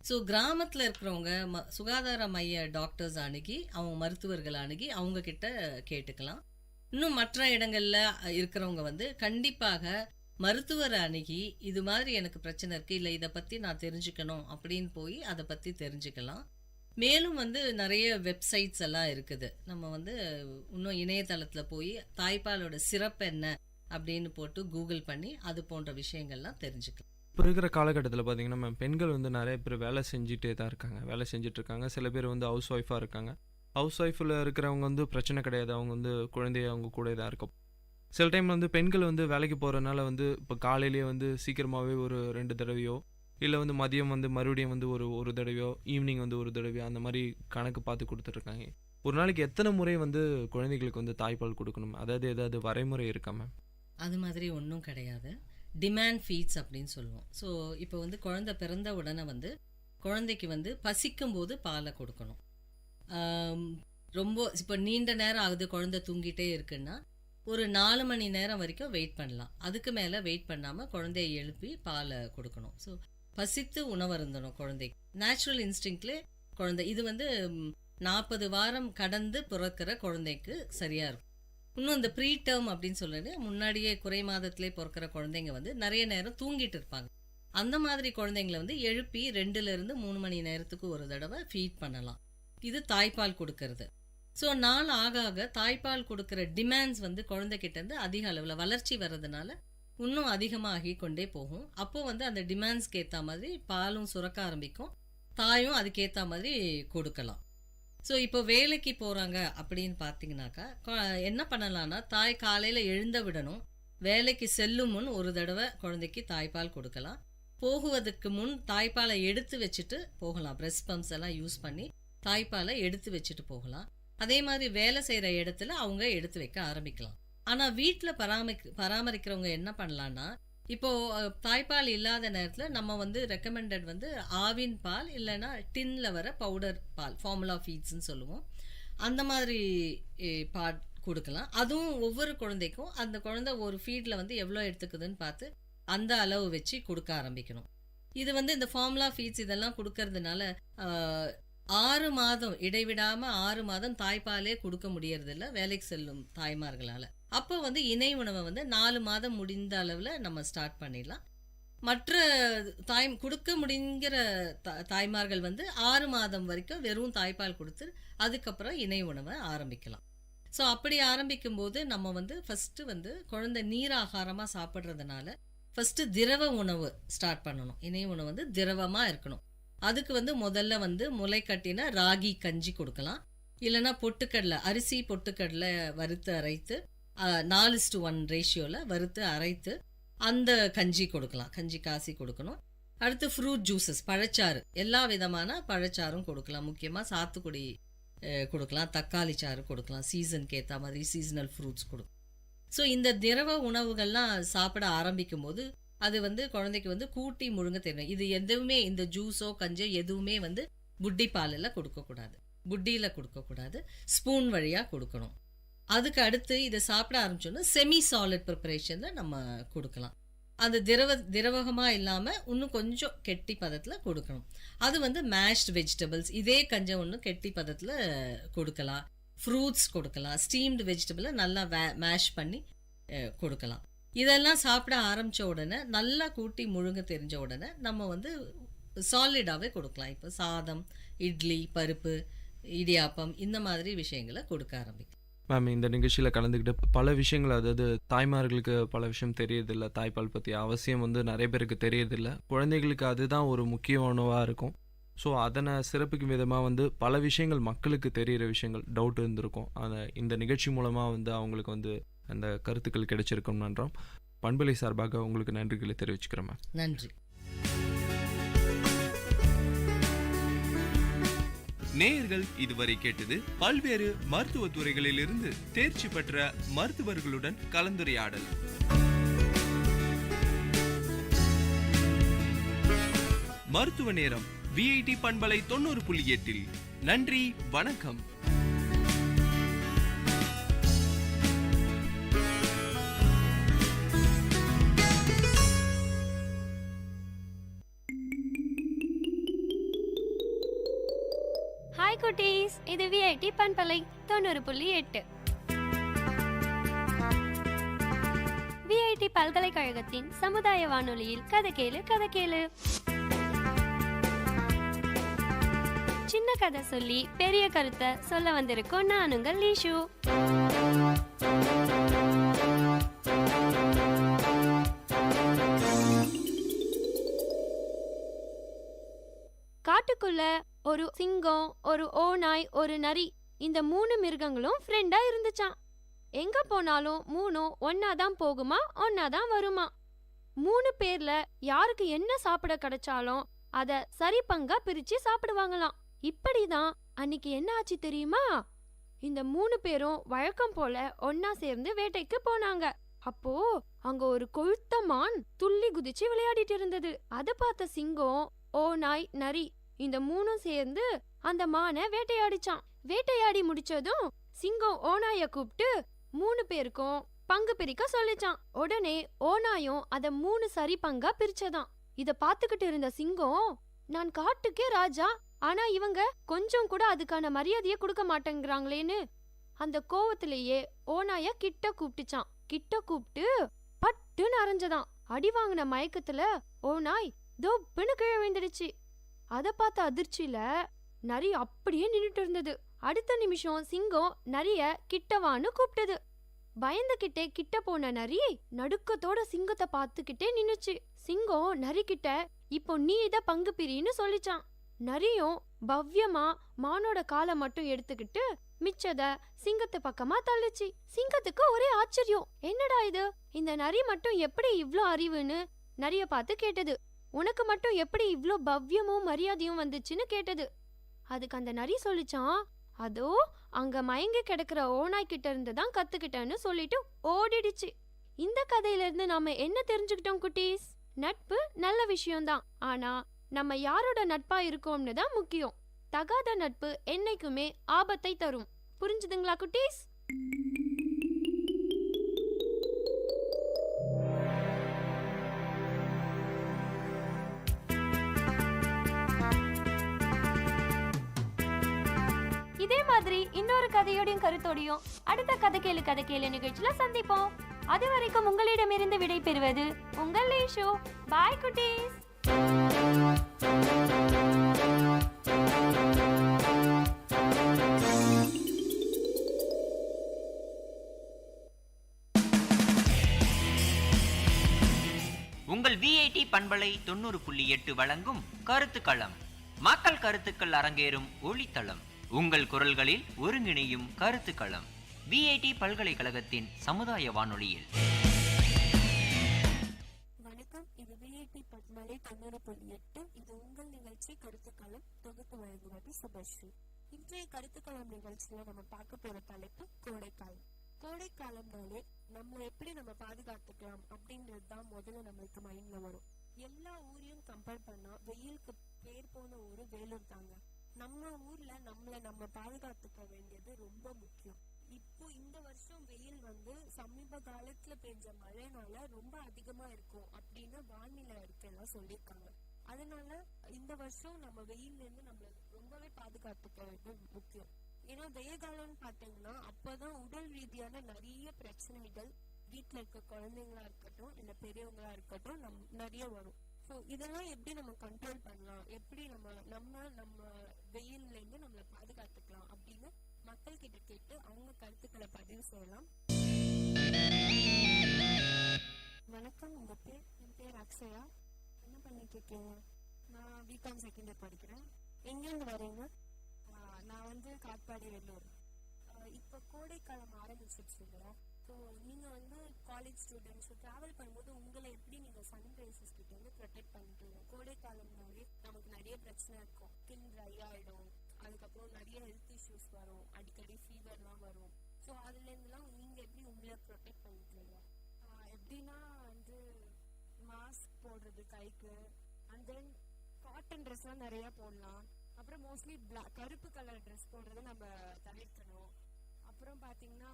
ஸோ கிராமத்தில் இருக்கிறவங்க சுகாதார மைய டாக்டர்ஸ் அணுகி அவங்க மருத்துவர்களை அணுகி அவங்க கிட்ட கேட்டுக்கலாம். இன்னும் மற்ற இடங்களில் இருக்கிறவங்க வந்து கண்டிப்பாக மருத்துவரை அணுகி இது மாதிரி எனக்கு பிரச்சனை இருக்குது, இல்லை இதை பற்றி நான் தெரிஞ்சுக்கணும் அப்படின்னு போய் அதை பற்றி தெரிஞ்சுக்கலாம். மேலும் வந்து நிறைய வெப்சைட்ஸ் எல்லாம் இருக்குது. நம்ம வந்து இன்னும் இணையதளத்தில் போய் தாய்ப்பாலோட சிறப்பு என்ன அப்படின்னு போட்டு கூகுள் பண்ணி அது போன்ற விஷயங்கள்லாம் தெரிஞ்சுக்கலாம். இப்போ இருக்கிற காலகட்டத்தில் பார்த்தீங்கன்னா மேம், பெண்கள் வந்து நிறைய பேர் வேலை செஞ்சுட்டே தான் இருக்காங்க, வேலை செஞ்சிட்ருக்காங்க. சில பேர் வந்து ஹவுஸ் ஒய்ஃபாக இருக்காங்க. ஹவுஸ் ஒய்ஃபில் இருக்கிறவங்க வந்து பிரச்சனை கிடையாது, அவங்க வந்து குழந்தைய அவங்க கூட தான் இருக்கும். சில டைம் வந்து பெண்கள் வந்து வேலைக்கு போகிறதுனால வந்து இப்போ காலையிலேயே வந்து சீக்கிரமாகவே ஒரு 2 தடவையோ, இல்லை வந்து மதியம் வந்து மறுபடியும் வந்து ஒரு தடவையோ, ஈவினிங் வந்து ஒரு தடவையோ அந்த மாதிரி கணக்கு பார்த்து கொடுத்துட்ருக்காங்க. ஒரு நாளைக்கு எத்தனை முறை வந்து குழந்தைகளுக்கு வந்து தாய்ப்பால் கொடுக்கணும்? அதாவது ஏதாவது வரைமுறை இருக்கா மேம்? அது மாதிரி ஒன்றும் கிடையாது. டிமாண்ட் ஃபீட்ஸ் அப்படின்னு சொல்லுவோம். ஸோ இப்போ வந்து குழந்தை பிறந்த உடனே வந்து குழந்தைக்கு வந்து பசிக்கும் போது பாலை கொடுக்கணும். ரொம்ப இப்போ நீண்ட நேரம் ஆகுது குழந்தை தூங்கிட்டே இருக்குன்னா ஒரு 4 மணி நேரம் வரைக்கும் வெயிட் பண்ணலாம். அதுக்கு மேலே வெயிட் பண்ணாமல் குழந்தைய எழுப்பி பாலை கொடுக்கணும். ஸோ பசித்து உணவருந்தணும் குழந்தைக்கு. நேச்சுரல் இன்ஸ்டிங்க்ட்லேயே குழந்தை இது வந்து 40 வாரம் கடந்து பிறக்கிற குழந்தைக்கு சரியாக இருக்கும். இன்னும் இந்த ப்ரீ டேர்ம் அப்படின்னு சொல்லிட்டு முன்னாடியே குறை மாதத்திலே பிறக்கிற குழந்தைங்க வந்து நிறைய நேரம் தூங்கிட்டு இருப்பாங்க. அந்த மாதிரி குழந்தைங்களை வந்து எழுப்பி 2லிருந்து 3 மணி நேரத்துக்கு ஒரு தடவை ஃபீட் பண்ணலாம். இது தாய்ப்பால் கொடுக்கறது. ஸோ நாள் ஆக ஆக தாய்ப்பால் கொடுக்குற டிமாண்ட்ஸ் வந்து குழந்தைகிட்டேருந்து அதிக அளவில் வளர்ச்சி வர்றதுனால இன்னும் அதிகமாகி கொண்டே போகும். அப்போ வந்து அந்த டிமாண்ட்ஸ்க்கு ஏற்ற மாதிரி பாலும் சுரக்க ஆரம்பிக்கும், தாயும் அதுக்கேற்ற மாதிரி கொடுக்கலாம். ஸோ இப்போ வேலைக்கு போகிறாங்க அப்படின்னு பார்த்தீங்கன்னாக்கா என்ன பண்ணலான்னா தாய் காலையில் எழுந்த விடணும். வேலைக்கு செல்லும் முன் ஒரு தடவை குழந்தைக்கு தாய்ப்பால் கொடுக்கலாம். போகுவதற்கு முன் தாய்ப்பாலை எடுத்து வச்சுட்டு போகலாம். பிரெஸ்ட் பம்ப்ஸ் எல்லாம் யூஸ் பண்ணி தாய்ப்பாலை எடுத்து வச்சுட்டு போகலாம். அதே மாதிரி வேலை செய்கிற இடத்துல அவங்க எடுத்து வைக்க ஆரம்பிக்கலாம். ஆனால் வீட்டில் பராமரிக்கிறவங்க என்ன பண்ணலான்னா இப்போது தாய்ப்பால் இல்லாத நேரத்தில் நம்ம வந்து ரெக்கமெண்டட் வந்து ஆவின் பால் இல்லைன்னா டின்னில் வர பவுடர் பால், ஃபார்முலா ஃபீட்ஸ்ன்னு சொல்லுவோம், அந்த மாதிரி பால் கொடுக்கலாம். அதுவும் ஒவ்வொரு குழந்தைக்கும் அந்த குழந்தை ஒரு ஃபீடில் வந்து எவ்வளோ எடுத்துக்குதுன்னு பார்த்து அந்த அளவு வச்சு கொடுக்க ஆரம்பிக்கணும். இது வந்து இந்த ஃபார்முலா ஃபீட்ஸ் இதெல்லாம் கொடுக்கறதுனால 6 மாதம் இடைவிடாமல் 6 மாதம் தாய்ப்பாலே கொடுக்க முடியறதில்ல வேலைக்கு செல்லும் தாய்மார்களால். அப்போ வந்து இணை உணவை வந்து 4 மாதம் முடிந்த அளவில் நம்ம ஸ்டார்ட் பண்ணிடலாம். மற்ற கொடுக்க முடிங்கிற தாய்மார்கள் வந்து 6 மாதம் வரைக்கும் வெறும் தாய்ப்பால் கொடுத்து அதுக்கப்புறம் இணை உணவை ஆரம்பிக்கலாம். ஸோ அப்படி ஆரம்பிக்கும் போது நம்ம வந்து ஃபஸ்ட்டு வந்து குழந்தை நீர் ஆகாரமாக சாப்பிட்றதுனால ஃபஸ்ட்டு திரவ உணவு ஸ்டார்ட் பண்ணணும். இணை உணவு வந்து திரவமாக இருக்கணும். அதுக்கு வந்து முதல்ல வந்து முளை கட்டின ராகி கஞ்சி கொடுக்கலாம். இல்லைன்னா பொட்டுக்கடலை, அரிசி பொட்டுக்கடலை வறுத்து அரைத்து 4:1 ரேஷியோவில் வறுத்து அரைத்து அந்த கஞ்சி கொடுக்கலாம். கஞ்சி காசி கொடுக்கணும். அடுத்து ஃப்ரூட் ஜூஸஸ், பழச்சாறு, எல்லா விதமான பழச்சாரும் கொடுக்கலாம். முக்கியமாக சாத்துக்குடி கொடுக்கலாம், தக்காளி சாறு கொடுக்கலாம், சீசனுக்கு ஏற்ற மாதிரி சீசனல் ஃப்ரூட்ஸ் கொடுக்கலாம். ஸோ இந்த திரவ உணவுகள்லாம் சாப்பிட ஆரம்பிக்கும் போது அது வந்து குழந்தைக்கு வந்து கூட்டி முழுங்க தெரியும். இது எதுவுமே இந்த ஜூஸோ கஞ்சோ எதுவுமே வந்து புட்டி பாலில் கொடுக்கக்கூடாது, புட்டியில் கொடுக்கக்கூடாது, ஸ்பூன் வழியாக கொடுக்கணும். அதுக்கு அடுத்து இதை சாப்பிட ஆரம்பிச்சோன்னா செமி சாலிட் ப்ரிப்பரேஷனில் நம்ம கொடுக்கலாம். அந்த திரவகமாக இல்லாமல் இன்னும் கொஞ்சம் கெட்டி பதத்தில் கொடுக்கணும். அது வந்து மேஷ்டு வெஜிடபிள்ஸ், இதே கொஞ்சம் ஒன்று கெட்டி பதத்தில் கொடுக்கலாம். ஃப்ரூட்ஸ் கொடுக்கலாம். ஸ்டீம்டு வெஜிடபிளை நல்லா மேஷ் பண்ணி கொடுக்கலாம். இதெல்லாம் சாப்பிட ஆரம்பித்த உடனே நல்லா கூட்டி முழுங்க தெரிஞ்ச உடனே நம்ம வந்து சாலிடாகவே கொடுக்கலாம். இப்போ சாதம், இட்லி, பருப்பு, இடியாப்பம் இந்த மாதிரி விஷயங்களை கொடுக்க ஆரம்பிக்கும். மேம், இந்த நிகழ்ச்சியில் கலந்துக்கிட்டு பல விஷயங்கள், அதாவது தாய்மார்களுக்கு பல விஷயம் தெரியறதில்ல, தாய்ப்பால் பற்றி அவசியம் வந்து நிறைய பேருக்கு தெரியறதில்ல. குழந்தைகளுக்கு அதுதான் ஒரு முக்கிய உணவாக இருக்கும். ஸோ அதனை சிறப்பிக்கும் விதமாக வந்து பல விஷயங்கள் மக்களுக்கு தெரிகிற விஷயங்கள் டவுட் இருந்திருக்கும். இந்த நிகழ்ச்சி மூலமாக வந்து அவங்களுக்கு வந்து அந்த கருத்துக்கள் கிடைச்சிருக்கும். நன்றாம் பண்பலை சார்பாக உங்களுக்கு நன்றிகளை தெரிவிச்சுக்கிறேன் மேம். நன்றி. நேயர்கள் இதுவரை கேட்டது பல்வேறு மருத்துவ துறைகளில் இருந்து தேர்ச்சி பெற்ற மருத்துவர்களுடன் கலந்துரையாடல். மருத்துவ நேரம் விஐடி பண்பலை 90.8. நன்றி, வணக்கம். ஹாய் குட்டீஸ், இது விஐடி பண்பலை 90.8. விஐடி பல்கலைக்கழகத்தின் சமுதாய வானொலியில் கதை கேளு கதை கேளு. சின்ன கதை சொல்லி பெரிய கருத்தை சொல்ல வந்திருக்கோம். நான் உங்கள் லீஷு. காட்டுக்குள்ள ஒரு சிங்கம், ஒரு ஓநாய், ஒரு நரி, இந்த 3 மிருகங்களும் ஃப்ரெண்டா இருந்துச்சான். எங்க போனாலும் 3ம் ஒன்னாதான் போகுமா, ஒன்னாதான் வருமா. 3 பேர்ல யாருக்கு என்ன சாப்பிட கிடைச்சாலும் அத சரி பங்கா பிரிச்சு சாப்பிடுவாங்களாம். இப்படிதான் அன்னைக்கு என்ன ஆச்சு தெரியுமா? இந்த 3 பேரும் வழக்கம் போல ஒன்னா சேர்ந்து வேட்டைக்கு போனாங்க. அப்போ அங்க ஒரு கொழுத்த மான் துள்ளி குதிச்சு விளையாடிட்டு இருந்தது. அத பார்த்த சிங்கம், ஓநாய், நரி இந்த 3ம் சேர்ந்து அந்த மானை வேட்டையாடிச்சான். வேட்டையாடி முடிச்சதும் சிங்கம் ஓநாய கூப்பிட்டு 3 பேருக்கும் பங்கு பிரிக்க சொல்லிச்சான். உடனே ஓநாயும் அத 3 சரி பங்கா பிரிச்சதான். இத பாத்துக்கிட்டு இருந்த சிங்கம், நான் காட்டுக்கே ராஜா, ஆனா இவங்க கொஞ்சம் கூட அதுக்கான மரியாதைய கொடுக்க மாட்டேங்கிறாங்களேன்னு அந்த கோவத்திலேயே ஓநாய கிட்ட கூப்பிட்டுச்சான். கிட்ட கூப்பிட்டு பட்டுன்னு அரைஞ்சதான். அடி வாங்கின மயக்கத்துல ஓநாய் தொப்புன்னு கீழே விழுந்துடுச்சு. அத பார்த்த அதிர்ச்சியில நரி அப்படியே நின்னுட்டு இருந்தது. அடுத்த நிமிஷம் சிங்கம் நரிய கிட்டவான்னு கூப்பிட்டது. பயந்துகிட்டே கிட்ட போன நரி நடுக்கத்தோட சிங்கத்தை பார்த்துக்கிட்டே நின்னுச்சு. சிங்கம் நரி கிட்ட, இப்போ நீ இத பங்கு பிரின்னு சொல்லிச்சான். நரியும் பவ்யமா மானோட காலை மட்டும் எடுத்துக்கிட்டு மிச்சத சிங்கத்து பக்கமா தள்ளுச்சு. சிங்கத்துக்கு ஒரே ஆச்சரியம், என்னடா இது, இந்த நரி மட்டும் எப்படி இவ்ளோ அறிவுன்னு நரிய பார்த்து கேட்டது. உனக்கு மட்டும் எப்படி இவ்ளோ பவ்யமும் மரியாதையும் வந்துச்சுன்னு கேட்டது. அதுக்கு அந்த நரி சொல்லிச்சான், அதோ அங்க மயங்கி கிடக்குற ஓநாய் கிட்ட இருந்து தான் கத்துக்கிட்டேன்னு சொல்லிட்டு ஓடிடுச்சு. இந்த கதையில இருந்து நாம என்ன தெரிஞ்சுக்கிட்டோம் குட்டீஸ்? நட்பு நல்ல விஷயம்தான், ஆனா நம்ம யாரோட நட்பா இருக்கோம்னு தான் முக்கியம். தகாத நட்பு என்னைக்குமே ஆபத்தை தரும். புரிஞ்சுதுங்களா குட்டீஸ்? இதே மாதிரி இன்னொரு கதையோடையும் கருத்தோடையும் அடுத்த கதை கேளு நிகழ்ச்சியில சந்திப்போம். அது வரைக்கும் உங்களிடமிருந்து விடை பெறுவது உங்கள் லீஷு. பாய் குட்டீஸ். உங்கள் விஐடி பண்பலை 90.8 வழங்கும் கருத்துக்களம். மக்கள் கருத்துக்கள் அரங்கேறும் ஒளித்தளம். உங்கள் குரல்களில் ஒருங்கிணையும் கருத்துக்களம். விஐடி பல்கலைக்கழகத்தின் சமுதாய வானொலியில். வணக்கம், இது விஐடி பண்பலை 90.8. இது உங்கள் நிகழ்ச்சி கருத்துக்களம். தொகுத்து வழங்குவது சுபஸ்ரீ. இன்றைய கருத்துக்களம் நிகழ்ச்சியில நம்ம பார்க்க போற தலைப்பு கோடைக்காலம். கோடைக்காலம்னாலே நம்ம எப்படி நம்ம பாதுகாத்துக்கலாம் அப்படின்றது தான் முதல்ல நம்மளுக்கு மைண்ட்ல வரும். எல்லா ஊரையும் கம்பேர் பண்ணா வெயிலுக்கு பேர் போன ஊரு வேலூர் தாங்க. நம்ம ஊர்ல நம்ம பாதுகாத்துக்க வேண்டியது ரொம்ப முக்கியம். இப்போ இந்த வருஷம் வெயில் வந்து சமீப காலத்துல பெஞ்ச மழைனால ரொம்ப அதிகமா இருக்கும் அப்படின்னு வானிலை அறிக்கையெல்லாம் சொல்லியிருக்காங்க. அதனால இந்த வருஷம் நம்ம வெயில்ல இருந்து நம்மள ரொம்பவே பாதுகாத்துக்க வேண்டியது முக்கியம். ஏன்னா வெயில் காலம்னு பாத்தீங்கன்னா அப்பதான் உடல் ரீதியான நிறைய பிரச்சனைகள் வீட்டுல இருக்க குழந்தைங்களா இருக்கட்டும் இல்ல பெரியவங்களா இருக்கட்டும் நிறைய வரும். ஸோ இதெல்லாம் எப்படி நம்ம கண்ட்ரோல் பண்ணலாம், எப்படி நம்ம வெயில்ல இருந்து நம்மளை பாதுகாத்துக்கலாம் அப்படின்னு மக்கள் கிட்ட கேட்டு அவங்க கருத்துக்களை பதிவு செய்யலாம். வணக்கம், உங்க பேர்? என் பேர் அக்ஷயா. என்ன பண்ணிட்டு இருக்கீங்க? நான் பிகாம் செகண்ட் இயர் படிக்கிறேன். எங்கேருந்து வரீங்க? நான் வந்து காட்பாடி, வெள்ளூர். இப்போ கோடைக்காலம் ஆரம்பிச்சிருச்சு இல்லையா? ஸோ நீங்கள் வந்து காலேஜ் ஸ்டூடெண்ட்ஸ் ட்ராவல் பண்ணும்போது உங்களை எப்படி நீங்கள் சன்ரைசஸ் கிட்ட வந்து ப்ரொடெக்ட் பண்ணிட்டீங்க? கோடைக்காலம்னாலே நமக்கு நிறைய பிரச்சனை இருக்கும். ஸ்கின் ட்ரை ஆகிடும், அதுக்கப்புறம் நிறைய ஹெல்த் இஷ்யூஸ் வரும், அடிக்கடி ஃபீவர்லாம் வரும். ஸோ அதுலேருந்துலாம் நீங்கள் எப்படி உங்களை ப்ரொடெக்ட் பண்ணிக்கிறீங்க? எப்படின்னா வந்து மாஸ்க் போடுறது கைக்கு, அண்ட் தென் காட்டன் ட்ரெஸ்லாம் நிறையா போடலாம். அப்புறம் மோஸ்ட்லி கருப்பு கலர் ட்ரெஸ் போடுறத நம்ம தவிர்க்கணும். அப்புறம் பார்த்தீங்கன்னா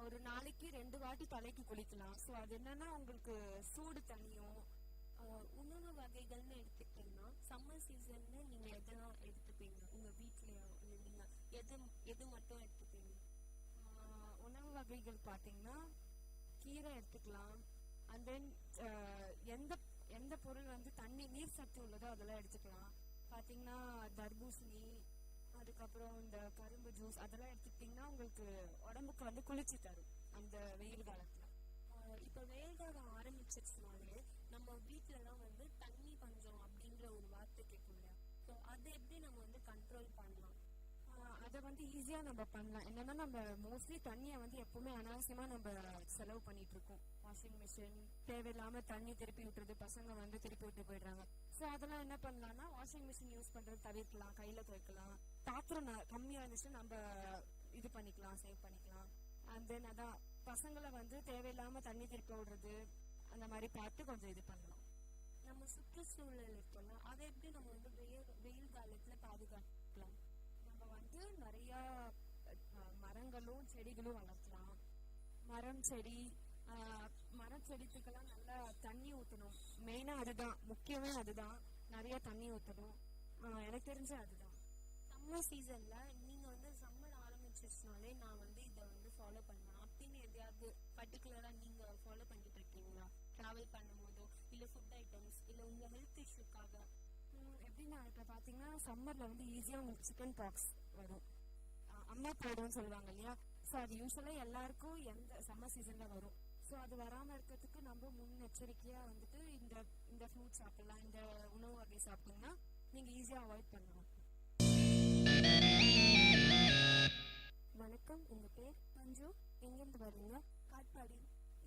ஒரு நாளைக்கு 2 வாட்டி தலைக்கு குளிக்கலாம். ஸோ அது என்னன்னா உங்களுக்கு சூடு தண்ணியும். உணவு வகைகள்னு எடுத்துக்கிட்டீங்கன்னா சம்மர் சீசன்ல நீங்கள் எதெல்லாம் எடுத்துப்பீங்க? உங்கள் வீட்லையா இல்லை நீங்கள் எது மட்டும் எடுத்துப்பீங்க? உணவு வகைகள் பார்த்தீங்கன்னா கீரை எடுத்துக்கலாம். அண்ட் தென் எந்த பொருள் வந்து நீர் சத்து உள்ளதோ அதெல்லாம் எடுத்துக்கலாம். பார்த்தீங்கன்னா தர்பூசணி, அதுக்கப்புறம் இந்த கரும்பு ஜூஸ் அதெல்லாம் எடுத்துக்கிட்டிங்கன்னா உங்களுக்கு உடம்புக்கு வந்து குளிர்ச்சி தரும் அந்த வெயில் காலத்தில். இப்போ வெயில் காலம் ஆரம்பிச்சிருச்சுனாலே நம்ம வீட்டிலலாம் வந்து தண்ணி பஞ்சம் அப்படின்ற ஒரு வார்த்தை கேட்கும் இல்லையா? ஸோ அதை எப்படி நம்ம வந்து கண்ட்ரோல் பண்ணலாம்? அதை வந்து ஈஸியாக நம்ம பண்ணலாம். என்னன்னா நம்ம மோஸ்ட்லி தண்ணியை வந்து எப்பவுமே அனாவசியமாக நம்ம செலவு பண்ணிட்டு இருக்கோம். வாஷிங் மிஷின் தேவையில்லாமல் தண்ணி திருப்பி விட்டுறது, பசங்க வந்து திருப்பி விட்டு போயிடுறாங்க. ஸோ அதெல்லாம் என்ன பண்ணலாம்னா வாஷிங் மிஷின் யூஸ் பண்ணுறது தவிர்க்கலாம், கையில் துவைக்கலாம். பாத்திரம் கம்மியாக இருந்துச்சு நம்ம இது பண்ணிக்கலாம், சேவ் பண்ணிக்கலாம். அண்ட் தென் அதான் பசங்களை வந்து தேவையில்லாமல் தண்ணி திருப்பி விடுறது அந்த மாதிரி பார்த்து கொஞ்சம் இது பண்ணலாம். நம்ம சுற்றுச்சூழல் இருக்குல்ல, அதை எப்படி நம்ம வந்து வெயில் காலத்தில் பாதுகாக்கலாம்? நம்ம வந்து நிறையா மரங்களும் செடிகளும் வளர்க்கலாம். மரச்செடிக்கெல்லாம் நல்லா தண்ணி ஊற்றணும். மெயினாக அதுதான், முக்கியமே அதுதான். நிறைய தண்ணி ஊற்றணும். எனக்கு தெரிஞ்ச அதுதான். சம்மர் சீசனில் நீங்கள் வந்து சம்மர் ஆரம்பிச்சிருச்சுனாலே நான் வந்து இதை வந்து ஃபாலோ பண்ணலாம் அப்படின்னு எதையாவது பர்டிகுலராக நீங்கள் ஃபாலோ பண்ணிட்டு இருக்கீங்களா? ட்ராவல் பண்ணும்போதோ இல்லை ஃபுட் ஐட்டம்ஸ் இல்லை உங்கள் ஹெல்த் இஷ்யூக்காக? எப்படின்னா இப்போ பார்த்தீங்கன்னா சம்மரில் வந்து ஈஸியாக உங்களுக்கு சிக்கன் பாக்ஸ் வரும், அம்மா போடுன்னு சொல்லுவாங்க இல்லையா? ஸோ அது யூஸ்வலாக எல்லாருக்கும் எந்த சம்மர் சீசனில் வரும். ஸோ அது வராமல் இருக்கிறதுக்கு நம்ம முன்னெச்சரிக்கையாக வந்துட்டு இந்த ஃப்ரூட் சாப்பிடலாம், இந்த உணவு வகை சாப்பிட்டீங்கன்னா நீங்கள் ஈஸியாக அவாய்ட் பண்ணலாம். வணக்கம், உங்கள் பேர்? மஞ்சு. எங்கேருந்து வரீங்க? காட்பாடி.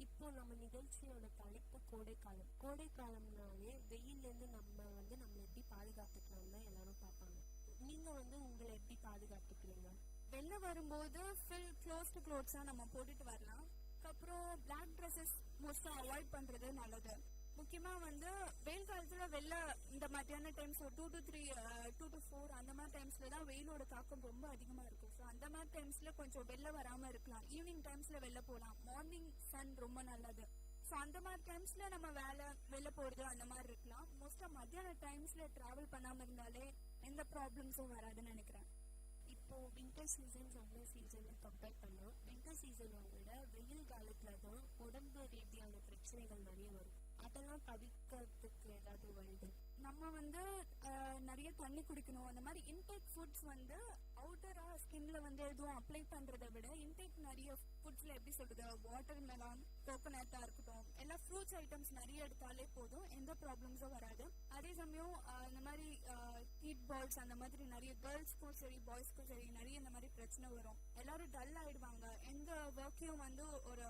இப்போ நம்ம நிகழ்ச்சியோட தலைப்பு கோடைக்காலம். கோடைக்காலம்னாலே வெயிலேருந்து நம்மளை எப்படி பாதுகாத்துக்கலாம்னு எல்லாரும் பார்ப்பாங்க. நீங்கள் வந்து உங்களை எப்படி பாதுகாத்துக்கிறீங்க? வெளில வரும்போது ஃபுல் க்ளோஸ்டு க்ளோத்ஸாக நம்ம போட்டுட்டு வரலாம். அதுக்கப்புறம் பிளாக் ட்ரெஸ்ஸஸ் மோஸ்ட்டாக அவாய்ட் பண்ணுறது நல்லது. முக்கியமாக வந்து வெயில் காலத்தில் வெளில இந்த மாதிரியான டைம்ஸ் ஒரு 2 to 4 அந்த மாதிரி டைம்ஸில் தான் வெயிலோட தாக்கம் ரொம்ப அதிகமாக இருக்கும். ஸோ அந்த மாதிரி டைம்ஸில் கொஞ்சம் வெளில வராமல் இருக்கலாம். ஈவினிங் டைம்ஸில் வெளில போகலாம். மார்னிங் சன் ரொம்ப நல்லது. ஸோ அந்த மாதிரி டைம்ஸில் நம்ம வெளில போகிறது அந்த மாதிரி இருக்கலாம். மோஸ்ட்டாக மத்தியான டைம்ஸில் ட்ராவல் பண்ணாமல் இருந்தாலே எந்த ப்ராப்ளம்ஸும் வராதுன்னு நினைக்கிறேன். இப்போ வின்டர் சீசன் சம்மர் சீசனை கம்பேர் பண்ணால் வின்டர் சீசனை விட வெயில் காலத்தில் தான் உடம்பு ரீதியான பிரச்சனைகள் நிறைய வரும். அதெல்லாம் தவிர்க்கிறதுக்கு ஏதாவது வழிகள்? நம்ம வந்து நிறைய தண்ணி குடிக்கணும். அந்த மாதிரி இன்டேக் ஃபுட்ஸ் வந்து அவுட்டராக ஸ்கின்ல வந்து எதுவும் அப்ளை பண்ணுறதை விட இன்டேக் நிறைய ஃபுட்ஸில் எப்படி சொல்கிறது, வாட்டர் மெலான், கோகோனட்டாக இருக்கட்டும், எல்லா ஃப்ரூட்ஸ் ஐட்டம்ஸ் நிறைய எடுத்தாலே போதும், எந்த ப்ராப்ளம்ஸும் வராது. அதே சமயம் இந்த மாதிரி ஹீட் பால்ஸ் அந்த மாதிரி நிறைய கேர்ள்ஸ்க்கும் சரி பாய்ஸ்க்கும் சரி நிறைய இந்த மாதிரி பிரச்சனை வரும். எல்லாரும் டல் ஆயிடுவாங்க. எந்த ஒர்க்கையும் வந்து ஒரு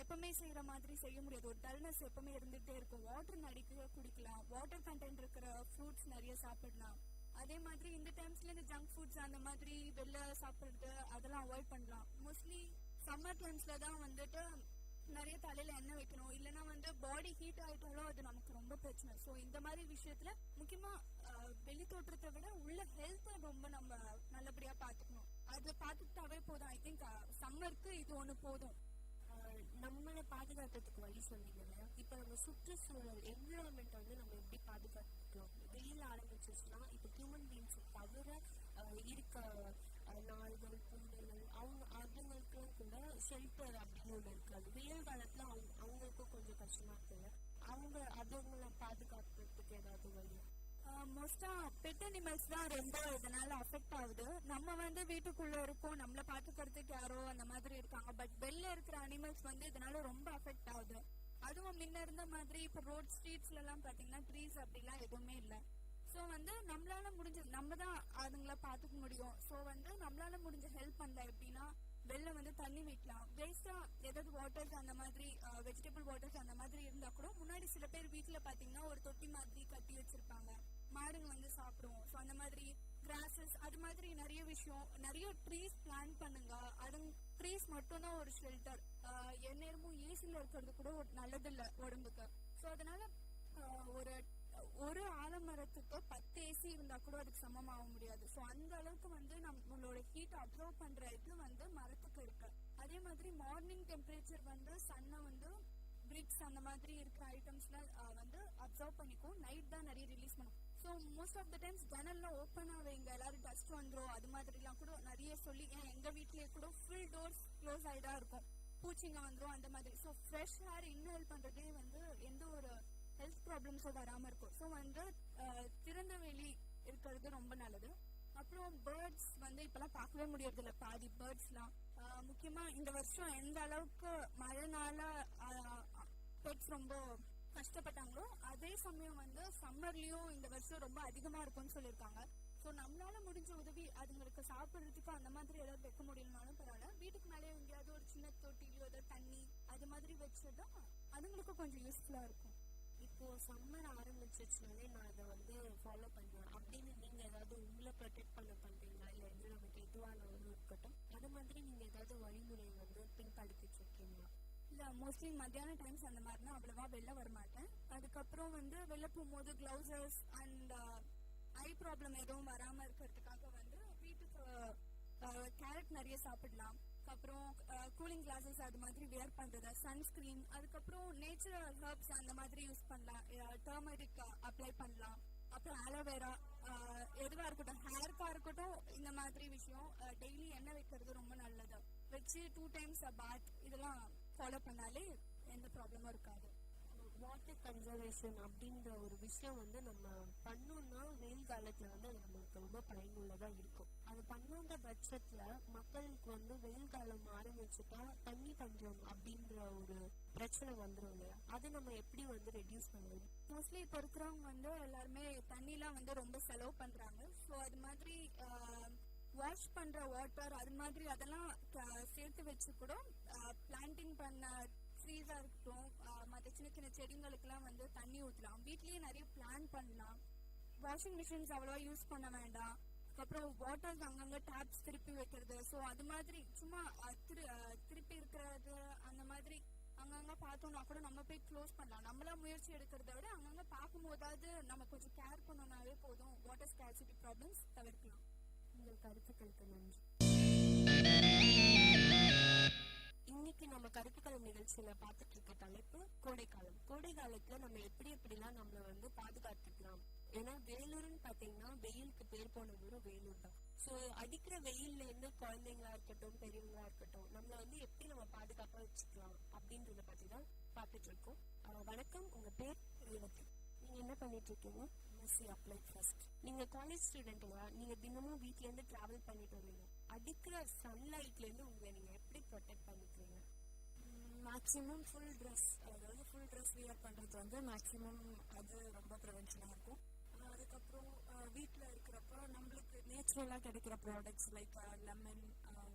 எப்பவுமே செய்யற மாதிரி செய்ய முடியாது. ஒரு டல்னஸ் எப்பவுமே இருந்துகிட்டே இருக்கும். வாட்டர் நிறைய குடிக்கலாம். வாட்டர் கண்டென்ட் இருக்கிற ஃப்ரூட்ஸ் நிறைய சாப்பிடலாம். அதே மாதிரி இந்த டைம்ஸ்ல இந்த ஜங்க் ஃபுட்ஸ் அந்த மாதிரி வெளில சாப்பிடுறது அதெல்லாம் அவாய்ட் பண்ணலாம். மோஸ்ட்லி சம்மர் டைம்ஸ்ல தான் வந்துட்டு நிறைய தலையில எண்ணெய் வைக்கணும். இல்லைன்னா வந்து பாடி ஹீட் ஆயிட்டாலும் அது நமக்கு ரொம்ப பிரச்சனை. ஸோ இந்த மாதிரி விஷயத்துல முக்கியமா வெளி தோற்றத்தை விட உள்ள ஹெல்த்தை ரொம்ப நம்ம நல்லபடியா பார்த்துக்கணும். அதை பார்த்துக்கிட்டாவே போதும். ஐ திங்க் சம்மருக்கு இது ஒன்று போதும். நம்மளை பாதுகாக்கிறதுக்கு வழி சொன்னீங்கல்ல, இப்போ நம்ம சுற்றுச்சூழல் என்விரான்மெண்ட் வந்து நம்ம எப்படி பாதுகாத்துக்கலாம்? வெயில் ஆரம்பிச்சிச்சுன்னா இப்போ ஹியூமன் பீயிங்ஸ் தவிர இருக்க நாய்கள், பூனைகள், அதுங்களுக்குலாம் கூட ஷெல்டர் அப்படின்னு ஒன்று இருக்காது. வெயில் காலத்துல அவங்களுக்கும் கொஞ்சம் கஷ்டமா இருக்குல்ல, அதுங்களை பாதுகாக்கிறதுக்கு ஏதாவது வழி? மோஸ்டா பெட் அனிமல்ஸ் தான் ரொம்ப இதனால அஃபெக்ட் ஆகுது. நம்ம வந்து வீட்டுக்குள்ள இருக்கோம், நம்மள பாத்துக்கிறதுக்கு யாரோ அந்த மாதிரி இருக்காங்க. பட் வெளில இருக்கிற அனிமல்ஸ் வந்து இதனால ரொம்ப அஃபெக்ட் ஆகுது. அதுவும் முன்ன இருந்த மாதிரி இப்ப ரோட் ஸ்ட்ரீட்ஸ்ல எல்லாம் பாத்தீங்கன்னா ட்ரீஸ் அப்படிலாம் எதுவுமே இல்லை. ஸோ வந்து நம்மளால முடிஞ்ச நம்ம தான் அதுங்களை பார்த்துக்க முடியும். ஸோ வந்து நம்மளால முடிஞ்ச ஹெல்ப் பண்ணல. எப்படின்னா வெளில வந்து தண்ணி வைக்கலாம், வேஸ்டா ஏதாவது வாட்டர்ஸ் அந்த மாதிரி வெஜிடபிள் வாட்டர்ஸ் அந்த மாதிரி இருந்தா கூட முன்னாடி சில பேர் வீட்டுல பாத்தீங்கன்னா ஒரு தொட்டி மாதிரி கட்டி வச்சிருப்பாங்க, மாடுங்க வந்து சாப்பிடும். ஸோ அந்த மாதிரி கிராசஸ் அது மாதிரி நிறைய விஷயம், நிறைய ட்ரீஸ் பிளான் பண்ணுங்க. அது ட்ரீஸ் மட்டும் தான் ஒரு ஷெல்டர். எந்நேரமும் ஏசில இருக்கிறது கூட நல்லது இல்லை உடம்புக்கு. ஸோ அதனால ஒரு ஆலமரத்துக்கு 10 ஏசி இருந்தா கூட அதுக்கு சமமாக முடியாது. ஸோ அந்த அளவுக்கு வந்து நம்மளோட ஹீட் அப்சர்வ் பண்ற இது வந்து மரத்துக்கு இருக்கு. அதே மாதிரி மார்னிங் டெம்பரேச்சர் வந்து சன்னை வந்து பிரிக்ஸ் அந்த மாதிரி இருக்கிற ஐட்டம்ஸ்ல வந்து அப்சர்வ் பண்ணிக்கும். நைட் தான் நிறைய ரிலீஸ் பண்ணும். So most of the times ஜன்னல்லாம் ஓப்பன் ஆகுங்க, எல்லாரும் டஸ்ட் வந்துடும் அது மாதிரிலாம் கூட நிறைய சொல்லி எங்க வீட்லயே கூட ஃபுல் டோர்ஸ் க்ளோஸ் ஆகிதான் இருக்கும், பூச்சிங்க வந்துடும் அந்த மாதிரி. ஸோ ஃப்ரெஷ் ஏர் இன்ஹேல் பண்றதே வந்து எந்த ஒரு ஹெல்த் ப்ராப்ளம்ஸும் வராம இருக்கும். ஸோ வந்து திறந்த வெளி இருக்கிறது ரொம்ப நல்லது. அப்புறம் பேர்ட்ஸ் வந்து இப்பெல்லாம் பார்க்கவே முடியறது இல்லை, பாதி பேர்ட்ஸ்லாம். முக்கியமா இந்த வருஷம் எந்த அளவுக்கு மழைனால பெட்ஸ் ரொம்ப கஷ்டப்பட்டாங்களோ அதே சமயம் வந்து சம்மர்லயும் இந்த வருஷம் ரொம்ப அதிகமா இருக்கும்னு சொல்லியிருக்காங்க. ஸோ நம்மளால முடிஞ்ச உதவி அதுங்களுக்கு சாப்பிட்றதுக்கு அந்த மாதிரி ஏதாவது வைக்க முடியலனாலும் பரவாயில்ல, வீட்டுக்கு மேலே எங்கேயாவது ஒரு சின்ன தொட்டிலையோ ஏதாவது தண்ணி அது மாதிரி வச்சதா அதுங்களுக்கும் கொஞ்சம் யூஸ்ஃபுல்லா இருக்கும். இப்போ சம்மர் ஆரம்பிச்சிச்சுனாலே நான் அதை வந்து ஃபாலோ பண்ணுவேன் அப்படின்னு நீங்க ஏதாவது உங்களை ப்ரொடெக்ட் பண்றீங்களா? இல்லை என்விரான்மெண்ட் எதுவானாலும் இருக்கட்டும், அது மாதிரி நீங்க ஏதாவது வழிமுறை வந்து பின்படுத்திட்டு இருக்கீங்களா? இல்லை, மோஸ்ட்லி மத்தியான டைம்ஸ் அந்த மாதிரினா அவ்வளவா வெளில வரமாட்டேன். அதுக்கப்புறம் வந்து வெளில போகும்போது கிளவுசஸ் அண்ட் ஐ ப்ராப்ளம் எதுவும் வராமல் இருக்கிறதுக்காக வந்து வீட்டுக்கு கேரட் நிறைய சாப்பிடலாம். அப்புறம் கூலிங் கிளாஸஸ் அது மாதிரி வியர் பண்றது, சன்ஸ்கிரீன், அதுக்கப்புறம் நேச்சுரல் ஹெர்ப்ஸ் அந்த மாதிரி யூஸ் பண்ணலாம், டர்மரிக் அப்ளை பண்ணலாம். அப்புறம் ஆலோவேரா எதுவா இருக்கட்டும், ஹேர்க்கா இருக்கட்டும், இந்த மாதிரி விஷயம் டெய்லி எண்ணெய் வைக்கிறது ரொம்ப நல்லது. வச்சு 2 times பாத் இதெல்லாம் ஃபாலோ பண்ணாலே எந்த ப்ராப்ளமும் இருக்காது. வாட்டர் கன்சர்வேஷன் அப்படின்ற ஒரு விஷயம் வந்து நம்ம பண்ணோம்னா வெயில் காலத்துல வந்து அது நமக்கு ரொம்ப பயனுள்ளதா இருக்கும். அது பண்ணாத பட்சத்துல மக்களுக்கு வந்து வெயில் காலம் ஆரம்பிச்சுட்டா தண்ணி பஞ்சம் அப்படின்ற ஒரு பிரச்சனை வந்துடும் இல்லையா? அது நம்ம எப்படி வந்து ரெடியூஸ் பண்ணுவோம்? மோஸ்ட்லி இப்போ இருக்கிறவங்க வந்து எல்லாருமே தண்ணிலாம் வந்து ரொம்ப செலவு பண்றாங்க. ஸோ அது மாதிரி வாஷ் பண்ற வாட்டர் அது மாதிரி அதெல்லாம் சேர்த்து வச்சு கூட பிளான்டிங் பண்ண ட்ரீஸா இருக்கட்டும், மற்ற சின்ன சின்ன செடிங்களுக்கெல்லாம் வந்து தண்ணி ஊற்றலாம். வீட்லயே நிறைய பிளான் பண்ணலாம். வாஷிங் மிஷின்ஸ் அவ்வளவா யூஸ் பண்ண வேண்டாம். அப்புறம் வாட்டர்ஸ் அங்கங்க டேப்ஸ் திருப்பி வைக்கிறது, ஸோ அது மாதிரி சும்மா திருப்பி இருக்கிறது அந்த மாதிரி அங்கங்க பார்த்தோம்னா கூட நம்ம போய் க்ளோஸ் பண்ணலாம். நம்மளா முயற்சி எடுக்கிறத விட அங்கங்க பார்க்கும் போதாவது நம்ம கொஞ்சம் கேர் பண்ணோம்னாவே போதும், வாட்டர் ஸ்கேர்சிட்டி ப்ராப்ளம்ஸ் தவிர்க்கலாம். உங்கள் கருத்துக்களுக்கு நன்றி. இன்னைக்கு நம்ம கருத்துக்களம் நிகழ்ச்சியில பார்த்துட்டு இருக்க தலைப்பு கோடைக்காலம். கோடை காலத்துல நம்ம எப்படிலாம் நம்மள வந்து பாதுகாத்துக்கலாம்? ஏன்னா வேலூர்னு பாத்தீங்கன்னா வெயிலுக்கு பேர் போன ஊரும் வேலூர் தான். ஸோ அடிக்கிற வெயில்ல இருந்து குழந்தைங்களா இருக்கட்டும் பெரியவங்களா இருக்கட்டும் நம்மள வந்து எப்படி நம்ம பாதுகாப்பா வச்சுக்கலாம் அப்படின்றத பத்தி தான் பார்த்துட்டு இருக்கோம். வணக்கம், உங்க பேர்? ரேவதி. நீங்க என்ன பண்ணிட்டு இருக்கீங்க? MSc applied first. நீங்க காலேஜ் ஸ்டூடெண்ட்டுங்களா? நீங்க தினமும் வீட்ல இருந்து டிராவல் பண்ணிட்டு வருவீங்க. அடிக்கிற சன்லைட்ல இருந்து உங்களை நீங்க எப்படி ப்ரொடெக்ட் பண்ணிக்கிறீங்க? மேக்ஸிமம் ஃபுல் ட்ரெஸ், அதாவது ஃபுல் ட்ரெஸ் வியர் பண்ணுறது வந்து மேக்ஸிமம் அது ரொம்ப ப்ரிவென்ஷனாக இருக்கும். அதுக்கப்புறம் வீட்டில் இருக்கிறப்ப நம்மளுக்கு நேச்சுரலாக கிடைக்கிற ப்ராடக்ட்ஸ் லைக் லெமன்,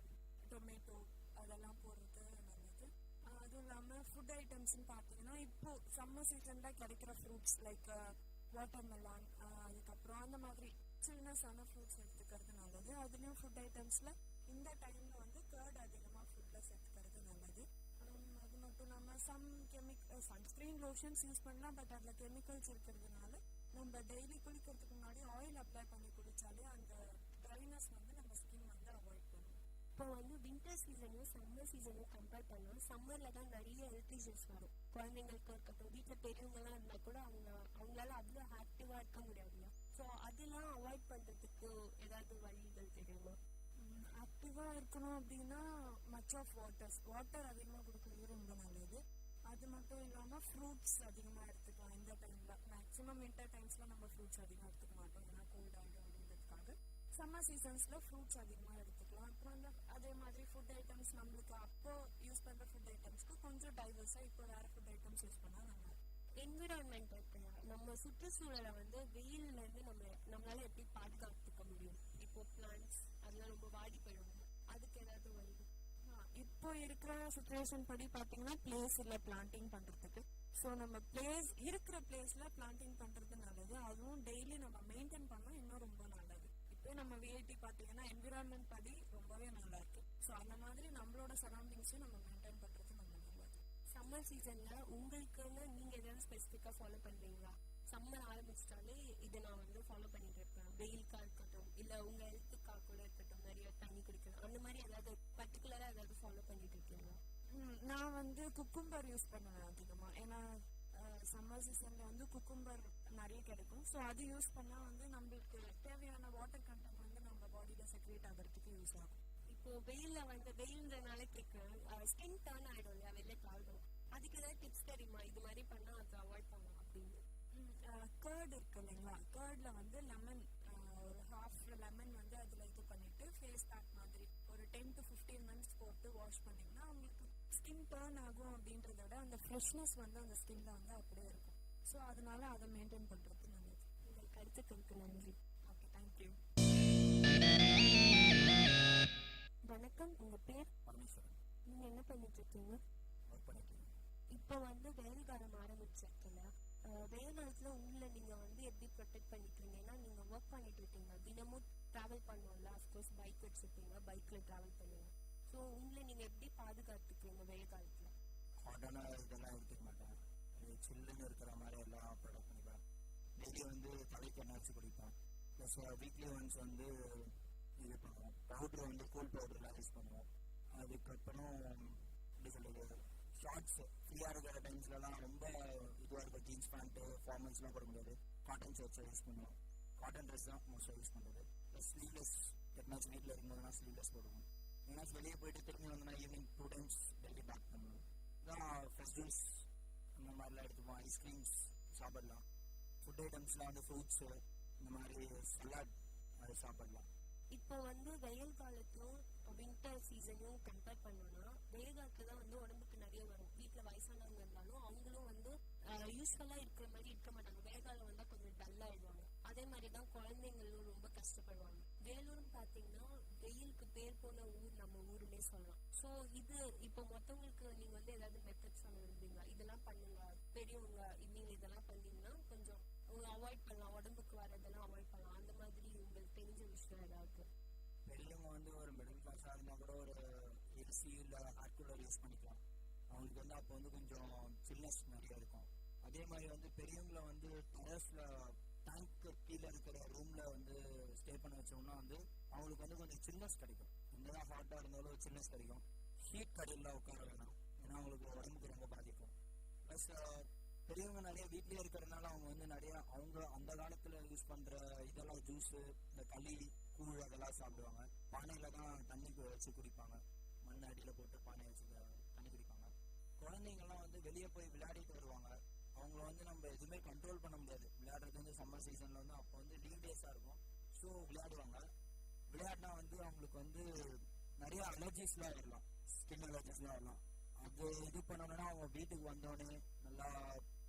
டொமேட்டோ அதெல்லாம் போடுறது நல்லது. அதுவும் இல்லாமல் ஃபுட் ஐட்டம்ஸ்ன்னு பார்த்தீங்கன்னா இப்போ சம்மர் சீசனில் கிடைக்கிற ஃப்ரூட்ஸ் லைக் வாட்டர்மெலான், அதுக்கப்புறம் அந்த மாதிரி சில்னஸான ஃப்ரூட்ஸ் எடுத்துக்கிறது நல்லது. அதுலேயும் ஃபுட் ஐட்டம்ஸில் இந்த டைமில் வந்து கர்ட் அதிகமாக ஃபுட்டில் சேர்த்துக்கிறது நல்லது. அது மட்டும் இல்லாமல் சன்ஸ்கிரீன் லோஷன்ஸ் யூஸ் பண்ணலாம், பட் அதில் கெமிக்கல்ஸ் இருக்கிறதுனால நம்ம டெய்லி குளிக்கிறதுக்கு முன்னாடி ஆயில் அப்ளை பண்ணி குளிச்சாலே அந்த ட்ரைனஸ் வந்து நம்ம ஸ்கின் வந்து அவாய்ட் பண்ணும். இப்போ வந்து வின்டர் சீசனையும் சம்மர் சீசனையும் கம்பேர் பண்ணால் சம்மரில் தான் நிறைய ஹெல்த் இஷ்யூஸ் வரும். குழந்தைங்களுக்கு இருக்கட்டும், வீட்டில் பெரியவங்கலாம் இருந்தால் கூட அவங்களால அவ்வளோ ஆக்டிவாக இருக்க முடியாதுல்ல. ஸோ அதெல்லாம் அவாய்ட் பண்ணுறதுக்கு ஏதாவது வழிகள் தெரியுமா? ஆக்டிவாக இருக்கணும் அப்படின்னா மச் ஆஃப் வாட்டர் அதிகமாக கொடுக்குறது ரொம்ப நல்லது. அது மட்டும் இல்லாமல் ஃப்ரூட்ஸ் அதிகமாக எடுத்துக்கலாம். இந்த டைமில் மேக்ஸிமம் வின்டர் டைம்ஸில் நம்ம ஃப்ரூட்ஸ் அதிகமாக எடுத்துக்க மாட்டோம், ஏன்னா கோல்ட் ஆகிடும் அப்படின்றதுக்காக. சம்மர் சீசன்ஸில் ஃப்ரூட்ஸ் அதிகமாக எடுத்துக்கலாம். அப்புறம் அதே மாதிரி ஃபுட் ஐட்டம்ஸ் நம்மளுக்கு அப்போ யூஸ் பண்ணுற ஃபுட் ஐட்டம்ஸ்க்கு கொஞ்சம் டைவர்ஸாக இப்போ வேறு ஃபுட் ஐட்டம்ஸ் யூஸ் பண்ணால் நல்லா இருக்கும். என்விரான்மெண்ட் இருக்குல்ல, நம்ம சுற்றுச்சூழலை வந்து வெயில்லேருந்து நம்மளால எப்படி பாதுகாத்துக்க முடியும்? இப்போ பிளான்ட்ஸ் அதெல்லாம் ரொம்ப வாடி போயிடும், அதுக்கு ஏதாவது வழி? இப்போ இருக்கிற சுச்சுவேஷன் படி பார்த்தீங்கன்னா பிளேஸ் இல்லை பிளான்டிங் பண்ணுறதுக்கு. ஸோ நம்ம இருக்கிற பிளேஸில் பிளான்டிங் பண்ணுறது நல்லது. அதுவும் டெய்லி நம்ம மெயின்டைன் பண்ணால் இன்னும் ரொம்ப நல்லது. இப்போ நம்ம விஐடி பார்த்தீங்கன்னா என்விரான்மெண்ட் படி ரொம்பவே நல்லா இருக்கு. ஸோ அந்த மாதிரி நம்மளோட சரௌண்டிங்ஸையும் நம்ம மெயின்டைன் பண்ணுறது நம்ம நல்லது. சம்மர் சீசனில் உங்களுக்குன்னு நீங்கள் எதாவது ஸ்பெசிஃபிக்காக ஃபாலோ பண்ணுறீங்களா? சம்மர் ஆரம்பிச்சிட்டாலே இதை நான் வந்து ஃபாலோ பண்ணிட்டு இருப்பேன், வெயிலுக்காக இருக்கட்டும் இல்லை உங்கள் ஹெல்த்துக்காக கூட இருக்கட்டும், நிறைய தண்ணி குடிக்கணும், அந்த மாதிரி ஏதாவது பர்டிகுலராக ஏதாவது ஃபாலோ பண்ணிட்டு இருக்கீங்களா? நான் வந்து குக்கும்பர் யூஸ் பண்ணுவேன் அதிகமாக. ஏன்னா சம்மர் சீசனில் வந்து குக்கும்பர் நிறைய கிடைக்கும். ஸோ அது யூஸ் பண்ணால் வந்து நம்மளுக்கு தேவையான வாட்டர் கண்டென்ட் வந்து நம்ம பாடியில் செக்ரேட் ஆகிறதுக்கு யூஸ் ஆகும். இப்போ வெயில்ன்றனால கேட்குறேன், ஸ்கின் டர்ன் ஆகிடும் இல்லையா, வெளியே காடும், அதுக்கு ஏதாவது டிப்ஸ் தெரியுமா? இது மாதிரி பண்ணால் அதை அவாய்ட் பண்ணலாம் அப்படின்னு. கர்ட் இருக்கு இல்லைங்களா, கர்டில் வந்து லெமன், ஒரு ஹாஃப் லெமன் வந்து அதில் இது பண்ணிவிட்டு ஃபேஸ் பேக் மாதிரி ஒரு 10 to 15 minutes போட்டு வாஷ் பண்ணிங்கன்னா அவங்களுக்கு ஸ்கின் டர்ன் ஆகும். அப்படின்றத விட அந்த ஃப்ரெஷ்னஸ் வந்து அந்த ஸ்கின்ல வந்து அப்படியே இருக்கும். ஸோ அதனால அதை மெயின்டைன் பண்ணுறது நல்லது. உங்கள் கருத்துக்களுக்கு நன்றி. Okay, thank you. வணக்கம், உங்கள் பேர்? பரமேஸ்வரன். நீங்கள் என்ன பண்ணிட்டு இருக்கீங்க? ஒர்க் பண்ணிட்டு இருக்கேன். இப்போ வந்து வெயில் காலம் ஆரம்பிச்சிருக்குல்ல, வெயில் காலத்தில் உங்களை நீங்கள் வந்து எப்படி ப்ரொடெக்ட் பண்ணிக்கிறீங்கன்னா, நீங்கள் ஒர்க் பண்ணிட்டு இருக்கீங்க, தினமும் ட்ராவல் பண்ணுவோம்ல, அஃப்கோர்ஸ் பைக் வச்சுருப்பீங்க, பைக்கில் ட்ராவல் பண்ணுவோம். ஸோ உங்களை நீங்கள் எப்படி பாதுகாத்துக்கிறீங்க வெயில் காலத்தில்? ஹாட்டான இதெல்லாம் எடுத்துக்க மாட்டேன், சில்லுன்னு இருக்கிற மாதிரி எல்லாம் ப்ரொடக்ட் பண்ணிப்பேன். டெய்லி வந்து தலைக்கு எண்ணெய் வச்சு குடிப்பேன். ப்ளஸ் வீக்லி ஒன்ஸ் வந்து இது பண்ணுவோம், பவுட்ரு வந்து கூல் பவுடர்லாம் யூஸ் பண்ணுவோம். அதுக்கப்புறம் எப்படி சொல்கிறது, ஷார்ட்ஸ் ஃப்ரீயாக இருக்கிற டைம்ஸ்லலாம் ரொம்ப இதுவாக இருக்கும், ஜீன்ஸ் பேண்ட்டு ஃபார்மல்ஸ்லாம் போட முடியாது, காட்டன் ஷர்ட்ஸை யூஸ் பண்ணுவோம். காட்டன் ட்ரெஸ் தான் மோஸ்ட்டாக யூஸ் பண்ணுறது. ப்ளஸ் ஸ்லீவ்லெஸ், எப்பனாச்சும் வீட்டில் இருக்கும்போதுனா ஸ்லீவ்லெஸ் போடுவோம். ஏன்னாச்சும் வெளியே போயிட்டு திரும்பி வந்தோம்னா ஈவினிங் 2 times டெய்லி பேக் பண்ணுவோம். இதான் ஃப்ரெஷ் ஜூஸ் இந்த மாதிரிலாம் எடுத்துப்போம். ஐஸ்கிரீம்ஸ் சாப்பிடலாம். ஃபுட் ஐட்டம்ஸ்லாம் வந்து ஃப்ரூட்ஸு இந்த மாதிரி சலாட் அது சாப்பிடலாம். இப்போ வந்து வெயில் காலத்தையும் வின்டர் சீசனையும் கம்பேர் பண்ணோம்னா வெயில் காலத்துல தான் வந்து உடம்புக்கு நிறைய வரும். வீட்டில் வயசானவங்க இருந்தாலும் அவங்களும் வந்து யூஸ்ஃபுல்லாக இருக்கிற மாதிரி இருக்க மாட்டாங்க. வெயில் காலம் வந்தால் கொஞ்சம் டல்லாகிடுவாங்க. அதே மாதிரி தான் குழந்தைங்களும் ரொம்ப கஷ்டப்படுவாங்க. வேலூர்னு பார்த்தீங்கன்னா வெயிலுக்கு பேர் போன ஊர் நம்ம ஊருன்னே சொல்லலாம். ஸோ இது இப்போ மற்றவங்களுக்கு நீங்கள் வந்து ஏதாவது மெத்தட்ஸ் சொல்ல விரும்புறீங்களா? இதெல்லாம் பண்ணுங்க, பெரியவங்க நீங்கள் இதெல்லாம் பண்ணீங்கன்னா கொஞ்சம் அவாய்ட் பண்ணலாம், உடம்புக்கு வரதெல்லாம் அவாய்ட் பண்ணலாம், அந்த மாதிரி உங்களுக்கு தெரிஞ்ச விஷயம் ஏதாவது? பெரியவங்க வந்து ஒரு மிடில் கிளாஸாக இருந்தால் கூட ஒரு ஏசி இல்லை ஹேர் கூலர் யூஸ் பண்ணிக்கலாம். அவங்களுக்கு வந்து அப்போ வந்து கொஞ்சம் சில்னஸ் நிறைய இருக்கும். அதே மாதிரி வந்து பெரியவங்களை வந்து டெரஸில் டேங்க்கு கீழே இருக்கிற ரூமில் வந்து ஸ்டே பண்ண வச்சோம்னா வந்து அவங்களுக்கு வந்து கொஞ்சம் சில்னஸ் கிடைக்கும். என்னதான் ஹாட்டாக இருந்தாலும் சில்னஸ் கிடைக்கும். ஹீட் கடையில் உட்கார வேணாம், ஏன்னா அவங்களுக்கு உடம்புக்கு ரொம்ப பாதிக்கும். ப்ளஸ் பெரியவங்க நிறைய வீட்லேயே இருக்கிறதுனால அவங்க வந்து நிறைய அவங்க அந்த காலத்தில் யூஸ் பண்ணுற இதெல்லாம் ஜூஸு, இந்த களி கூழ் அதெல்லாம் சாப்பிடுவாங்க. பானையில் தான் தண்ணி வச்சு குடிப்பாங்க, மண் அடியில் போட்டு பானையை வச்சு தண்ணி குடிப்பாங்க. குழந்தைங்கள்லாம் வந்து வெளியே போய் விளையாடிட்டு வருவாங்க. அவங்கள வந்து நம்ம எதுவுமே கண்ட்ரோல் பண்ண முடியாது. விளையாடுறது வந்து சம்மர் சீசனில் வந்து அப்போ வந்து லீவ் டேஸாக இருக்கும். ஸோ விளையாடுவாங்க. விளையாடினா வந்து அவங்களுக்கு வந்து நிறைய அலர்ஜிஸ்லாம் வரலாம், ஸ்கின் அலர்ஜிஸ்லாம் வரலாம். அது இது பண்ணணும்னா அவங்க வீட்டுக்கு வந்தோடனே நல்லா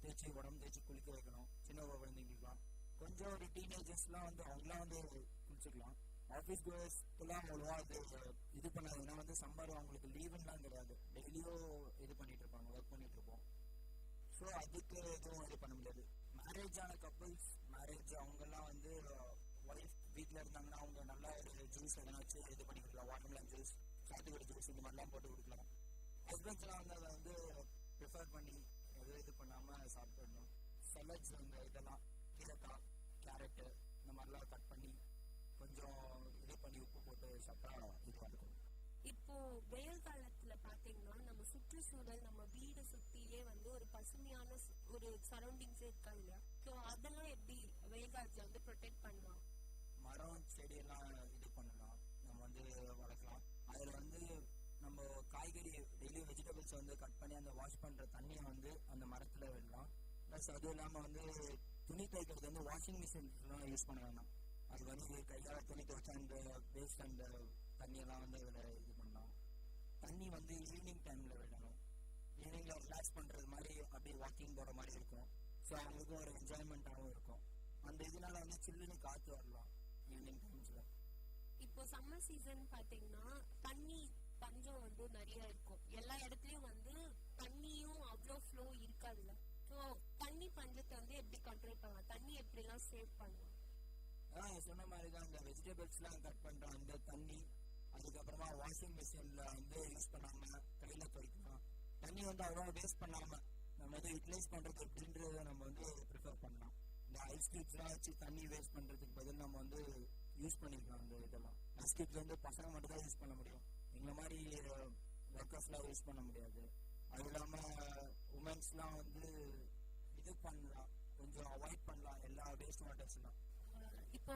தேய்ச்சி உடம்பு தேய்ச்சி குளிக்க வைக்கணும். சின்ன குழந்தைங்களுக்குலாம் கொஞ்சம் ஒரு டீனேஜர்ஸ்லாம் வந்து அவங்களாம் வந்து குளிச்சுக்கலாம். ஆஃபீஸ் கோயர்ஸ்க்குலாம் அவ்வளோவா இது பண்ணாது. ஏன்னா வந்து சம்மர் அவங்களுக்கு லீவுலாம் கிடையாது, டெய்லியும் இது பண்ணிட்டு இருப்பாங்க, ஒர்க் பண்ணிட்டு இருப்போம். ஸோ அதுக்கு எதுவும் இது பண்ண முடியாது. மேரேஜ் ஆன கப்புள்ஸ், மேரேஜ் அவங்கெல்லாம் வந்து ஒய்ஃப் வீட்டில் இருந்தாங்கன்னா அவங்க நல்லா ஒரு ஜூஸ் எதனா வச்சு இது பண்ணி கொடுக்கலாம். வாட்டர்மெலன் ஜூஸ், சாத்துக்குடி ஜூஸ் இந்த மாதிரிலாம் போட்டு கொடுக்கலாம். ஹஸ்பண்ட்ஸ்லாம் வந்து அதை வந்து ப்ரிஃபர் பண்ணி எதுவும் இது பண்ணாமல் சாப்பிடணும். சலட்ஸ் இந்த இதெல்லாம் கீரைக்காய், கேரட்டு இந்த மாதிரிலாம் கட் பண்ணி கொஞ்சம் இது பண்ணி உப்பு போட்டு சாப்பிட்டா இதுவாக இருக்கும். இப்போ வெயில் காலத்துல பாத்தீங்கன்னா நம்ம சுற்றுச்சூழல் நம்ம வீடு சுத்தியே வந்து ஒரு பசுமையான ஒரு சரௌண்டிங்ஸ் இருக்கா இல்லையா? ஸோ அதெல்லாம் எப்படி வெயில் காலத்துல வந்து ப்ரொடெக்ட் பண்ணலாம்? மரம் செடியெல்லாம் இது பண்ணலாம், நம்ம வந்து வளர்க்கலாம். அதில் வந்து நம்ம காய்கறி டெய்லி வெஜிடபிள்ஸ் வந்து கட் பண்ணி அந்த வாஷ் பண்ணுற தண்ணியை வந்து அந்த மரத்தில் விடலாம். ப்ளஸ் அதுவும் இல்லாமல் வந்து துணி துவைக்கிறது வந்து வாஷிங் மிஷின்ஸ்லாம் யூஸ் பண்ண வேணாம். அது வந்து கையால் துணி துவைச்சா அந்த வேஸ்ட் அந்த தண்ணியெல்லாம் வந்து அதில் இது பண்ணலாம். தண்ணி வந்து ஈவினிங் டைமில் விடணும். ஈவினிங்கில் ரிலாக்ஸ் பண்ணுறது மாதிரி அப்படியே வாக்கிங் போகிற மாதிரி இருக்கும். ஸோ அவங்களுக்கும் ஒரு என்ஜாய்மெண்ட்டாகவும் இருக்கும். அந்த இதனால வந்து சில்லுன்னு காற்று வரலாம் ஈவினிங் டைம்ஸில். இப்போ சம்மர் சீசன் பாத்தீங்கன்னா தண்ணி பஞ்சம் வந்து நிறைய இருக்கும். எல்லா இடத்துலயும் வந்து தண்ணியும் அவ்வளோ ஃப்ளோ இருக்காதுல்ல. ஸோ தண்ணி பஞ்சத்தை வந்து எப்படி கண்ட்ரோல் பண்ணலாம்? தண்ணி எப்படிலாம் சேவ் பண்ணலாம்? சொன்ன மாதிரி தான் இந்த வெஜிடபிள்ஸ்லாம் கட் பண்ணுற அந்த தண்ணி, அதுக்கப்புறமா வாஷிங் மிஷினில் வந்து யூஸ் பண்ணாமல் கையில் துவைக்கலாம். தண்ணி வந்து அவ்வளோ வேஸ்ட் பண்ணாமல் நம்ம வந்து யூட்டிலைஸ் பண்ணுறது எப்படின்றத நம்ம வந்து ப்ரிஃபர் பண்ணலாம். இந்த ஐஸ் கியூப்ஸ்லாம் வச்சு தண்ணி வேஸ்ட் பண்ணுறதுக்கு பதில் நம்ம வந்து யூஸ் பண்ணிக்கலாம். அந்த இதெல்லாம் ஐஸ் கியூப்ஸ் வந்து பசங்க மட்டும் தான் யூஸ் பண்ண முடியும், எங்களை மாதிரி ஒர்க்கர்ஸ்லாம் யூஸ் பண்ண முடியாது. அது இல்லாமல் உமன்ஸ்லாம் வந்து இது பண்ணலாம், கொஞ்சம் அவாய்ட் பண்ணலாம் எல்லா வேஸ்ட் வாட்டர்ஸ்லாம். இப்போ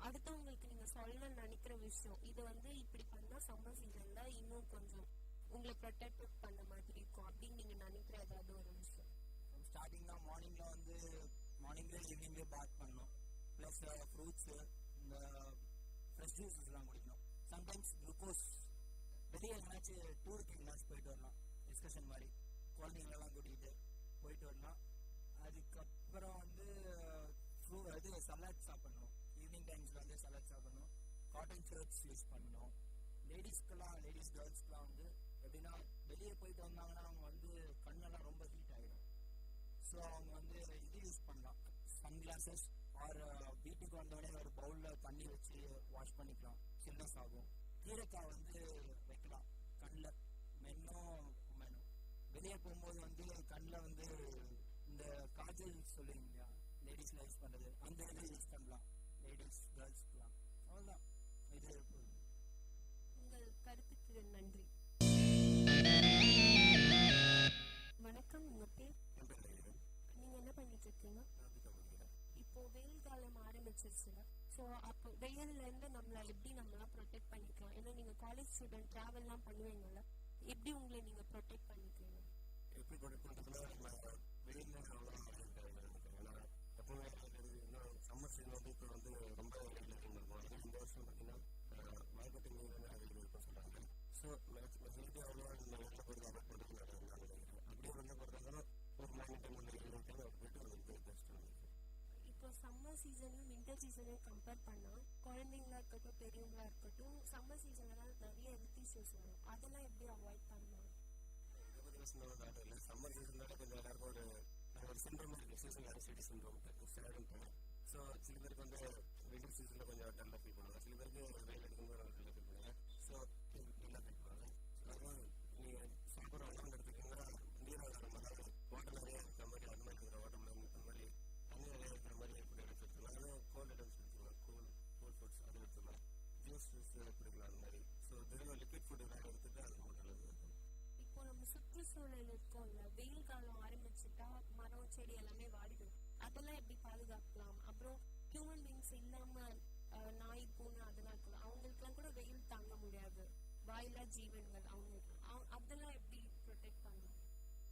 அடுத்தவங்களுக்கு நீங்க சொல்ல நினைக்கிற விஷயம் இது வந்து இப்படி பண்ணா சம்மர் சீசன்ல இன்னும் கொஞ்சம் உங்களை ப்ரொடெக்ட் பண்ண மாதிரி இருக்கும் அப்படின்னு நீங்க நினைக்கிற ஏதாவது ஒரு விஷயம்? ஸ்டார்டிங் தான் மார்னிங்ல வந்து மார்னிங்ல ஈவினிங்லேயே பாத் பண்ணணும். ப்ளஸ் ஃப்ரூட்ஸு, இந்த ஃப்ரெஷ் ஜூஸஸ்லாம் குடிக்கணும். சம்டைம்ஸ் குளுக்கோஸ் வெளியே எங்கேனாச்சும் டூருக்கு எங்கேனாச்சும் போயிட்டு வரலாம், டிஸ்கஷன் மாதிரி குழந்தைங்களெல்லாம் கூட்டிகிட்டு போயிட்டு வரலாம். அதுக்கப்புறம் வந்து இது சலாட் சாப்பிடணும். ஈவினிங் டைம்ஸில் வந்து சலாட் சாப்பிடணும். காட்டன் ஷர்ட்ஸ் யூஸ் பண்ணணும். லேடிஸ்க்கெல்லாம் கேர்ள்ஸ்க்கெலாம் வந்து எப்படின்னா வெளியே போயிட்டு வந்தாங்கன்னா அவங்க வந்து கண்ணெல்லாம் ரொம்ப ஹீட் ஆகிடும். ஸோ அவங்க வந்து இது யூஸ் பண்ணலாம், சன்கிளாசஸ் ஆர் வீட்டுக்கு வந்தோடனே ஒரு பவுலில் தண்ணி வச்சு வாஷ் பண்ணிக்கலாம், சில்னஸ் ஆகும். கீரைக்காய் வந்து வைக்கலாம் கண்ணில், மென்னும் உமனும். வெளியே போகும்போது வந்து கண்ணில் வந்து இந்த காஜல் சொல்லுவீங்க இல்லையா, லேடிஸில் யூஸ் பண்ணுறது, அந்த இதை யூஸ் பண்ணலாம் லேடிஸ் கேர்ள்ஸ்க்குலாம். அவ்வளோதான். இது உங்கள் கருத்துக்கு நன்றி. வணக்கம், உங்க பேர்? நீங்க என்ன பண்ணிட்டு இருக்கீங்க? இப்போ வெயில் காலம் ஆரம்பிச்சிருச்சுல, ஸோ அப்போ வெயில்ல இருந்து நம்மளை எப்படி நம்மளாம் ப்ரொடெக்ட் பண்ணிக்கலாம்? ஏன்னா நீங்க காலேஜ் ஸ்டூடெண்ட் ட்ராவல்லாம் பண்ணுவீங்கல்ல, எப்படி உங்களை நீங்க ப்ரொடெக்ட் பண்ணிக்கிறீங்க? எப்படி ப்ரொடெக்ட் பண்ணுறதுன்னா நம்ம வெயிலில் ஏன்னா எப்பவுமே சம்மர் சீசன் வந்து இப்போ வந்து ரொம்ப வெயில் இருக்கும். அதே இந்த வருஷம் பார்த்தீங்கன்னா மழைக்கட்டு நீர் வந்து வெயில் இருக்கும் சொல்கிறாங்க. ஸோ மெஜாரிட்டி அவ்வளோ இந்த வெளியில் போய் அவாய்ட் பண்ணுறது நான் நினைக்கிறேன். அப்படியே வெளில போகிறதால ஒரு மார்னிங் டைம் ஒரு ஈவினிங் டைம் அப்படி போயிட்டு ஒரு பெஸ்ட்டாக இருக்குது. இப்போ சம்மர் சீசனையும் வின்டர் சீசனையும் கம்பேர் பண்ணால் குழந்தைங்களா இருக்கட்டும் பெரியவங்களா இருக்கட்டும் சம்மர் சீசனில் தான் நிறைய ஹெல்த் இஷ்யூஸ் வரும். அதெல்லாம் எப்படி அவாய்ட் பண்ணலாம்? இல்லை சம்மர் சீசன்னால கொஞ்சம் எல்லாருக்கும் ஒரு சிண்ட்ரோம் இருக்குது, சீசன் ஆன்சைட்டி சிண்ட்ரோம், சேடுன்னு. ஸோ சில பேருக்கு வந்து வின்டர் சீசனில் கொஞ்சம் டல்லாக ஃபீல் பண்ணுவாங்க, சில பேருக்கு வெயில் அடிக்கும்போது டல்லாக ஃபீல் பண்ணுவாங்க. ஸோ நல்லா ஃபீல் பண்ணுவாங்க. அதுவும் நீங்கள் சாப்பிட்ற உணவு எடுத்துக்கிங்கன்னா நீராதாரம், அதாவது வாட்டர் நிறைய இருக்கிற மாதிரி, அந்த மாதிரி இருக்கிற வாட்டர் மெலன் அந்த மாதிரி தண்ணி நிறைய இருக்கிற மாதிரி எப்படி எடுத்துக்கலாம். அதுவும் கோல்ட் ஐட்டம்ஸ் எடுத்துக்கலாம், கூல் ஃபுட்ஸ் அது எடுத்துக்கலாம், ஜூஸ் எடுத்துக்கலாம் அந்த மாதிரி. ஸோ வெறும் லிக்விட் ஃபுட் எல்லாம் எடுத்துட்டு அது ரொம்ப நல்லது. இப்போ நம்ம சுற்றுச்சூழல் இருக்கோம்ல, வெயில் காலம் ஆரம்பிச்சுட்டா மரம் செடி எல்லாமே வாடிடும். அதெல்லாம் எப்படி பாதுகாக்கலாம்? அப்புறம் ஹியூமன் பீயிங்ஸ் இல்லாம நாய் பூனை அதெல்லாம் இருக்கும், அவங்களுக்குலாம் கூட வெயில் தாங்க முடியாது, வாயிலா ஜீவன்கள், அவங்களுக்கு அதெல்லாம் எப்படி ப்ரொடெக்ட் பண்ணலாம்?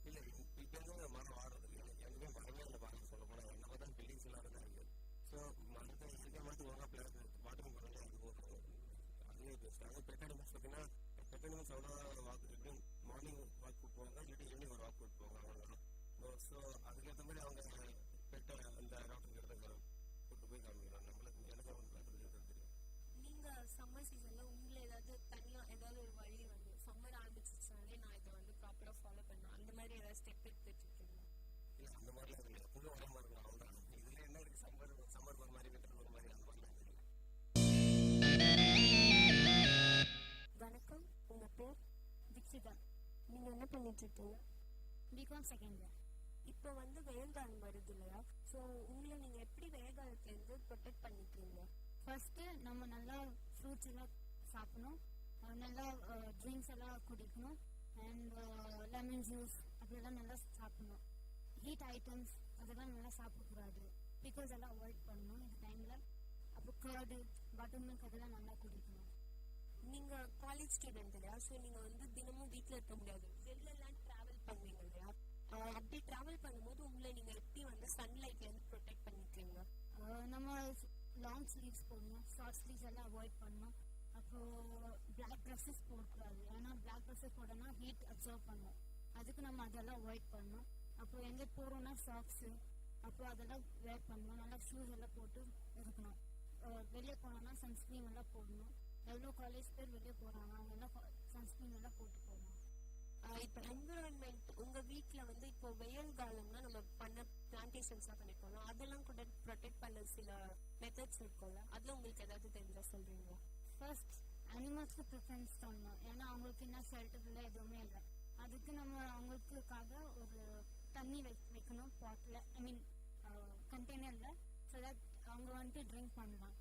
இல்லை இப்போ வந்து மரம் வாடுறது இல்லை, எங்கேயுமே மரமே இல்லை பாருங்க. சொல்ல போனால் என்ன தான் பில்டிங்ஸ் எல்லாம் தான் இருக்குது. ஸோ மரத்தை இருக்கிற மாதிரி ஒழுங்காக பிளேஸ் வாட்டரிங் பண்ணல, அதுவே பெஸ்ட். அது பெட் அனிமல்ஸ் பார்த்தீங்கன்னா பெட் அனிமல்ஸ் அவ்வளோ வாக் எப்படி மார்னிங் வாக் கூட்டு போவாங்க, இல்லாட்டி ஈவினிங் ஒரு வாக் கூட்டு போவாங்க, அவ்வளோதான். ஸோ அதுக்கேற்ற மாதிரி அவங்க பெட்டை அந்த டாக்டர் கிட்ட கூட்டு போய் காமிக்கலாம். நம்மளுக்கு எனக்கு அவங்க தெரியும். நீங்க சம்மர் சீசன்ல உங்களை ஏதாவது தனியா ஏதாவது ஒரு வழி வந்து சம்மர் ஆரம்பிச்சிச்சுனாலே நான் இதை வந்து ப்ராப்பரா ஃபாலோ பண்ணேன் அந்த மாதிரி ஏதாவது ஸ்டெப் எடுத்துட்டு இருக்கீங்களா? இல்லை அந்த மாதிரிலாம் இல்லை, எப்பவுமே ஒரே மாதிரி இருக்கும், அவ்வளோதான். இதுல என்ன இருக்கு, சம்மர் ஒரு மாதிரி வின்டர் ஒரு மாதிரி, அந்த மாதிரிலாம் தெரியல. வணக்கம், உங்க பேர்? தீக்ஷிதா. நீங்க என்ன பண்ணிட்டு இருக்கீங்க? BCom second year. இப்போ வந்து வெயில் காலம் வருது இல்லையா, ஸோ உங்களை நீங்க எப்படி வெயில் காலத்துலேருந்து ப்ரொடெக்ட் பண்ணிக்கிறீங்க? ஃபர்ஸ்ட்டு நம்ம நல்லா ஃப்ரூட்ஸ் எல்லாம் சாப்பிடணும். நல்லா ட்ரிங்க்ஸ் எல்லாம் குடிக்கணும். அண்ட் லெமன் ஜூஸ் அப்படியெல்லாம் நல்லா சாப்பிடணும். ஹீட் ஐட்டம்ஸ் அதெல்லாம் நல்லா சாப்பிடக்கூடாது. பிக்கல்ஸ் எல்லாம் அவாய்ட் பண்ணணும் இந்த டைமில். அப்புறம் கர்டு, பட்டர் மில்க் அதெல்லாம் நல்லா குடிக்கணும். நீங்கள் காலேஜ் ஸ்டூடெண்ட் இல்லையா? ஸோ நீங்கள் வந்து தினமும் வீட்டில் இருக்க முடியாது, வெளிலலாம் ட்ராவல் பண்ணுவீங்க இல்லையா? அப்படி ட்ராவல் பண்ணும்போது உங்களை நீங்கள் எப்படி வந்து சன்லைட்லேருந்து ப்ரொடெக்ட் பண்ணிக்கிறீங்க? நம்ம லாங் ஸ்லீவ்ஸ் போடணும், ஷார்ட் ஸ்லீவ்ஸ் எல்லாம் அவாய்ட் பண்ணணும். அப்புறம் பிளாக் ட்ரெஸ்ஸஸ் போடக்கூடாது, ஏன்னா பிளாக் ட்ரெஸ்ஸஸ் போட்டோன்னா ஹீட் அப்சர்வ் பண்ணும். அதுக்கு நம்ம அதெல்லாம் அவாய்ட் பண்ணணும். அப்புறம் எங்கே போகிறோன்னா சாக்ஸு அப்புறம் அதெல்லாம் வேர் பண்ணணும். நல்லா ஷூஸ் எல்லாம் போட்டு இருக்கணும். வெளியே போனோன்னா சன்ஸ்க்ரீன் எல்லாம் போடணும். எவ்வளோ காலேஜ் பேர் வெளியே போகிறாங்க, அவங்க எல்லாம் சன்ஸ்க்ரீன் எல்லாம் போட்டு போகணும். இப்போ என்விரான்மெண்ட் உங்கள் வீட்டில் வந்து இப்போ வெயில் காலம்னா நம்ம பண்ண பிளான்டேஷன்ஸ்லாம் பண்ணிருக்கோம்ல, அதெல்லாம் கூட ப்ரொடெக்ட் பண்ண சில மெத்தட்ஸ் இருக்கும்ல, அதில் உங்களுக்கு ஏதாவது தெரிஞ்சால் சொல்கிறீங்களா? ஃபர்ஸ்ட் அனிமல்ஸ்க்கு ப்ரிஃபரன்ஸ் பண்ணணும், ஏன்னா அவங்களுக்கு என்ன ஷெல்டர் இல்லை, எதுவுமே இல்லை. அதுக்கு நம்ம அவங்களுக்காக ஒரு தண்ணி வைக்கணும் பாட்டில், ஐ மீன் கண்டெய்னரில், ஸோ தட் அவங்க வந்துட்டு ட்ரிங்க் பண்ணலாம்.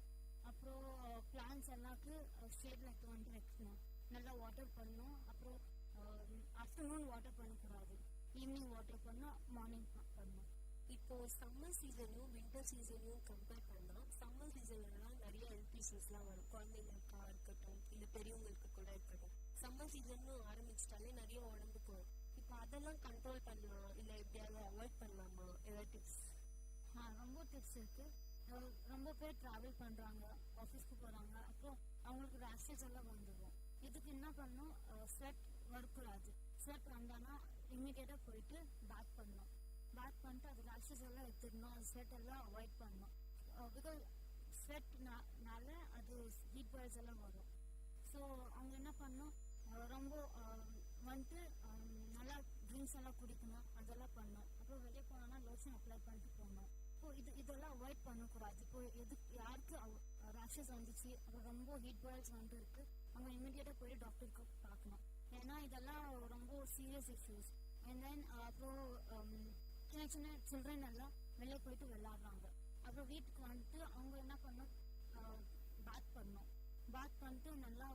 அப்புறம் பிளான்ஸ் எல்லாத்துக்கு ஷேடில் வந்துட்டு வைக்கணும், நல்லா வாட்டர் பண்ணணும். அப்புறம் ஆஃப்டர்நூன் வாட்டர் பண்ணக்கூடாது, ஈவினிங் வாட்டர் பண்ணால் மார்னிங் பண்ணணும். இப்போது சம்மர் சீசனையும் வின்டர் சீசனையும் கம்பேர் பண்ணால் சம்மர் சீசன்லாம் நிறைய ஹெல்த் இஷ்யூஸ்லாம் வரும், குழந்தைங்களுக்கா இருக்கட்டும் இல்லை பெரியவங்களுக்கு கூட இருக்கட்டும். சம்மர் சீசன்னு ஆரம்பிச்சிட்டாலே நிறைய உடம்புக்கு வரும். இப்போ அதெல்லாம் கண்ட்ரோல் பண்ணலாம் இல்லை எப்படியாவது அவாய்ட் பண்ணலாமா? ஏதாவது டிப்ஸ்? ரொம்ப டிப்ஸ் இருக்குது. ரொம்ப பேர் ட்ராவல் பண்ணுறாங்க, ஆஃபீஸ்க்கு போகிறாங்க, அப்புறம் அவங்களுக்கு ரேஷஸ் எல்லாம் வந்துடும். இதுக்கு என்ன பண்ணணும், ஸ்வெட் வரக்கூடாது. ஸ்வெட் வந்தானா இம்மிடியேட்டாக போயிட்டு பேக் பண்ணணும். பேக் பண்ணிட்டு அது ரேஷஸ் எல்லாம் எடுத்துடணும், அது ஸ்வெட் எல்லாம் அவாய்ட் பண்ணணும். பிகாஸ் ஸ்வெட்னால அது ஹீட் பாய்ஸ் எல்லாம் வரும். ஸோ அவங்க என்ன பண்ணணும், ரொம்ப வந்துட்டு நல்லா ட்ரிங்க்ஸ் எல்லாம் குடிக்கணும், அதெல்லாம் பண்ணணும். அப்புறம் வெளியே போனோன்னா லோஷன் அப்ளை பண்ணிட்டு போகணும். இப்போ இதெல்லாம் அவாய்ட் பண்ணக்கூடாது. இப்போ யாருக்கு ரேஷஸ் வந்துச்சு, அப்புறம் ரொம்ப ஹீட் பாய்ஸ் வந்துட்டு இருக்கு, அவங்க இம்மிடியேட்டாக போயிட்டு டாக்டருக்கு பார்க்கணும், ஏன்னா இதெல்லாம் ரொம்ப சீரியஸ் இஷ்யூஸ். அண்ட் தென் அப்புறம் சின்ன சின்ன சில்ட்ரன் எல்லாம் வெளியே போயிட்டு விளையாடுறாங்க. அப்புறம் வீட்டுக்கு வந்துட்டு அவங்க என்ன பண்ணணும், பாத் பண்ணணும். பாத் பண்ணிட்டு நல்லா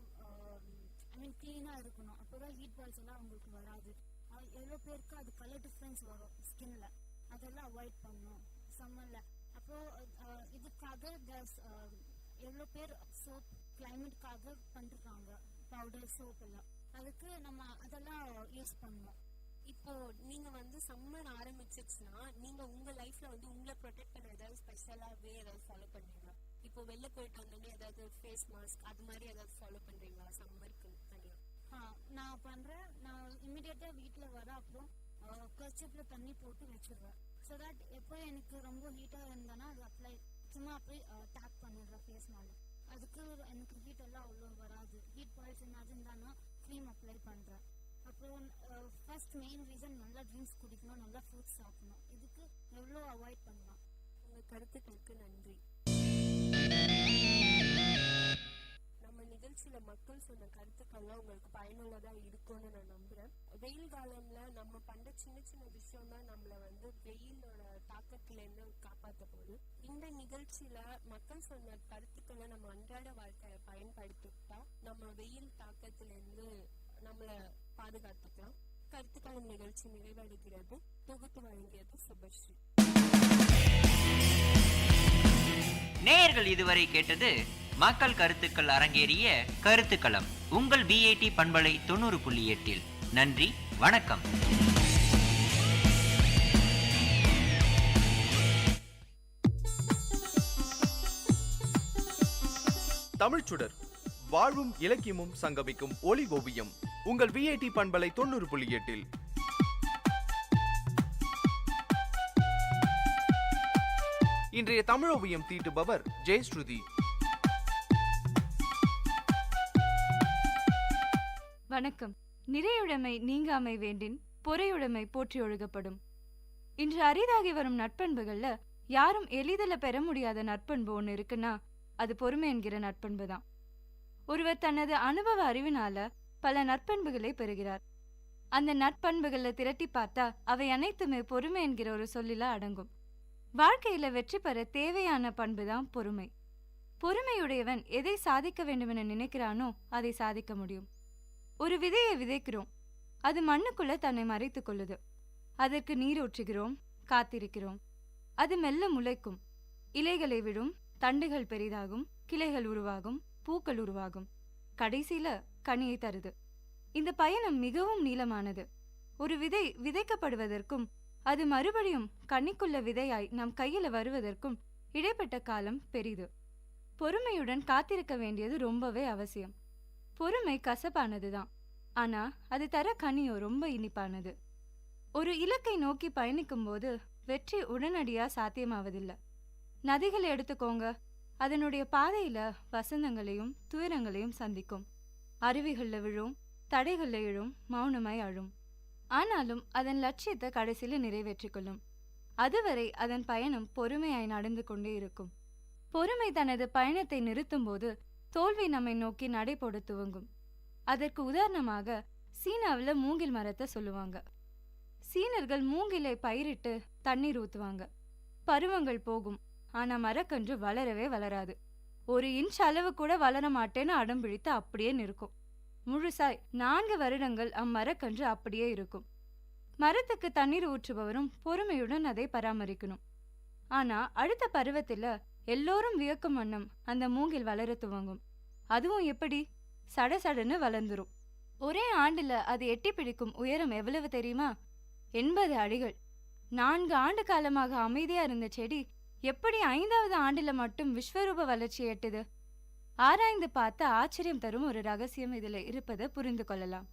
ஐ மீன் க்ளீனாக இருக்கணும், அப்போ தான் ஹீட் பாய்ஸ் எல்லாம் அவங்களுக்கு வராது. எவ்வளோ பேருக்கு அது கலர் டிஃப்ரென்ஸ் வரும் ஸ்கின்ல, அதெல்லாம் அவாய்ட் பண்ணணும் சம்மரில். அப்புறம் இதுக்காக எவ்வளோ பேர் சோப் கிளைமேட்காக பண்ணிருக்காங்க, பவுடர் சோப் எல்லாம், அதுக்கு நம்ம அதெல்லாம் யூஸ் பண்ணணும். இப்போ நீங்க வந்து சம்மர் ஆரம்பிச்சிச்சுன்னா நீங்க உங்க லைஃப்ல வந்து உங்களை ப்ரொடெக்ட் பண்ண ஏதாவது ஸ்பெஷலாவே ஏதாவது ஃபாலோ பண்ணுவீங்களா? இப்போ வெளில போயிட்டு வந்தோடனே ஏதாவது ஃபேஸ் மாஸ்க் அது மாதிரி ஏதாவது ஃபாலோ பண்றீங்களா சம்மருக்கு தனியா? நான் பண்றேன். நான் இம்மிடியேட்டா வீட்டில் வர அப்புறம் கர்ச்சீப்ல தண்ணி போட்டு வச்சிடுவேன். ஸோ தட் எப்போ எனக்கு ரொம்ப ஹீட்டாக இருந்தேன்னா அது அப்ளை சும்மா அப்படியே டேப் பண்ணிடுறேன் ஃபேஸ் மேலே. அதுக்கு எனக்கு ஹீட் எல்லாம் அவ்வளோ வராது. ஹீட் பாய்ஸ் என்னது இருந்தானா க்ரீம் அப்ளை பண்ணுறேன். அப்புறம் ஃபர்ஸ்ட் மெயின் ரீசன் நல்லா ட்ரிங்க்ஸ் குடிக்கணும், நல்லா ஃப்ரூட்ஸ் சாப்பிடணும். இதுக்கு எவ்வளோ அவாய்ட் பண்ணலாம். உங்கள் கருத்துக்களுக்கு நன்றி. நம்ம நிகழ்ச்சியில மக்கள் சொன்ன கருத்துக்கள்லாம் உங்களுக்கு பயனுள்ளதா இருக்கும்னு நான் நம்புறேன். வெயில் காலம்ல நம்ம பண்ற சின்ன சின்ன விஷயம் தான் நம்மளை வந்து வெயிலோட தாக்கத்துல இருந்து காப்பாற்ற போகுது. இந்த நிகழ்ச்சியில மக்கள் சொன்ன கருத்துக்களை நம்ம அன்றாட வாழ்க்கையை பயன்படுத்திட்டா நம்ம வெயில் தாக்கத்துல இருந்து நம்மளை பாதுகாத்துக்கலாம். கருத்துக்கள் நிகழ்ச்சி நிறைவடைகிறது. தொகுத்து வழங்கியது சுபஸ்ரீ. நேயர்கள் இதுவரை கேட்டது மக்கள் கருத்துக்கள் அரங்கேறிய கருத்துக்களம் உங்கள் VIT பண்பலை 90.8. நன்றி, வணக்கம். தமிழ்ச்சுடர் வாழ்வும் இலக்கியமும் சங்கமிக்கும் ஒளி ஓவியம் உங்கள் VIT பண்பலை 90.8. இன்றைய தமிழ் ஓவியம் தீட்டுபவர் ஜெயஸ்ருதி. வணக்கம். நிறையுடைமை நீங்காமை வேண்டின் பொறையுடைமை போற்றி ஒழுகப்படும். இன்று அரிதாகி வரும் நட்பண்புகள்ல யாரும் எளிதில் பெற முடியாத நட்பண்பு ஒன்று இருக்குன்னா அது பொறுமை என்கிற நட்பண்பு தான். ஒருவர் தனது அனுபவ அறிவினால பல நற்பண்புகளை பெறுகிறார். அந்த நற்பண்புகளை திரட்டி பார்த்தா அவை அனைத்துமே பொறுமை என்கிற ஒரு சொல்லில அடங்கும். வாழ்க்கையில வெற்றி பெற தேவையான பண்புதான் பொறுமை. பொறுமையுடையவன் எதை சாதிக்க வேண்டுமென நினைக்கிறானோ அதை சாதிக்க முடியும். ஒரு விதையை விதைக்கிறோம், அது மண்ணுக்குள்ள தன்னை மறைத்துக் கொள்ளுது. அதற்கு நீர் ஊற்றுகிறோம், காத்திருக்கிறோம். அது மெல்ல முளைக்கும், இலைகளை விடும், தண்டுகள் பெரிதாகும், கிளைகள் உருவாகும், பூக்கள் உருவாகும், கடைசியில கனியை தருது. இந்த பயணம் மிகவும் நீளமானது. ஒரு விதை விதைக்கப்படுவதற்கும் அது மறுபடியும் கண்ணிக்குள்ள விதையாய் நம் கையில வருவதற்கும் இடைப்பட்ட காலம் பெரிது. பொறுமையுடன் காத்திருக்க வேண்டியது ரொம்பவே அவசியம். பொறுமை கசப்பானதுதான், ஆனா அது தர கனியோ ரொம்ப இனிப்பானது. ஒரு இலக்கை நோக்கி பயணிக்கும் போது வெற்றி உடனடியா சாத்தியமாவதில்லை. நதிகளை எடுத்துக்கோங்க, அதனுடைய பாதையில வசந்தங்களையும் துயரங்களையும் சந்திக்கும். அருவிகள்ல விழும், தடைகள்ல எழும், மௌனமாய் அழும். ஆனாலும் அதன் லட்சியத்தை கடைசியில நிறைவேற்றிக் கொள்ளும். அதுவரை அதன் பயணம் பொறுமையாய் நடந்து கொண்டே இருக்கும். பொறுமை தனது பயணத்தை நிறுத்தும் போது தோல்வி நம்மை நோக்கி நடை போட துவங்கும். அதற்கு உதாரணமாக சீனாவில் மூங்கில் மரத்தை சொல்லுவாங்க. சீனர்கள் மூங்கிலை பயிரிட்டு தண்ணீர் ஊத்துவாங்க. பருவங்கள் போகும், ஆனா மரக்கன்று வளரவே வளராது. 1 இன்ச் அளவு கூட வளர மாட்டேன்னு அடம் பிடித்து அப்படியே நிற்கும். முழுசாய் 4 வருடங்கள் அம்மரக்கன்று அப்படியே இருக்கும். மரத்துக்கு தண்ணீர் ஊற்றுபவரும் பொறுமையுடன் அதை பராமரிக்கணும். ஆனா அடுத்த பருவத்துல எல்லோரும் வியக்கும் வண்ணம் அந்த மூங்கில் வளர துவங்கும். அதுவும் எப்படி? சடசடன்னு வளர்ந்துரும். ஒரே ஆண்டுல அது எட்டி பிடிக்கும் உயரம் எவ்வளவு தெரியுமா? 80 அடிகள். 4 ஆண்டு காலமாக அமைதியா இருந்த செடி எப்படி 5வது ஆண்டுல மட்டும் விஸ்வரூப வளர்ச்சி எட்டுது? ஆராய்ந்து பார்த்த ஆச்சரியம் தரும் ஒரு ரகசியம் இதுல இருப்பதை புரிந்து கொள்ளலாம்.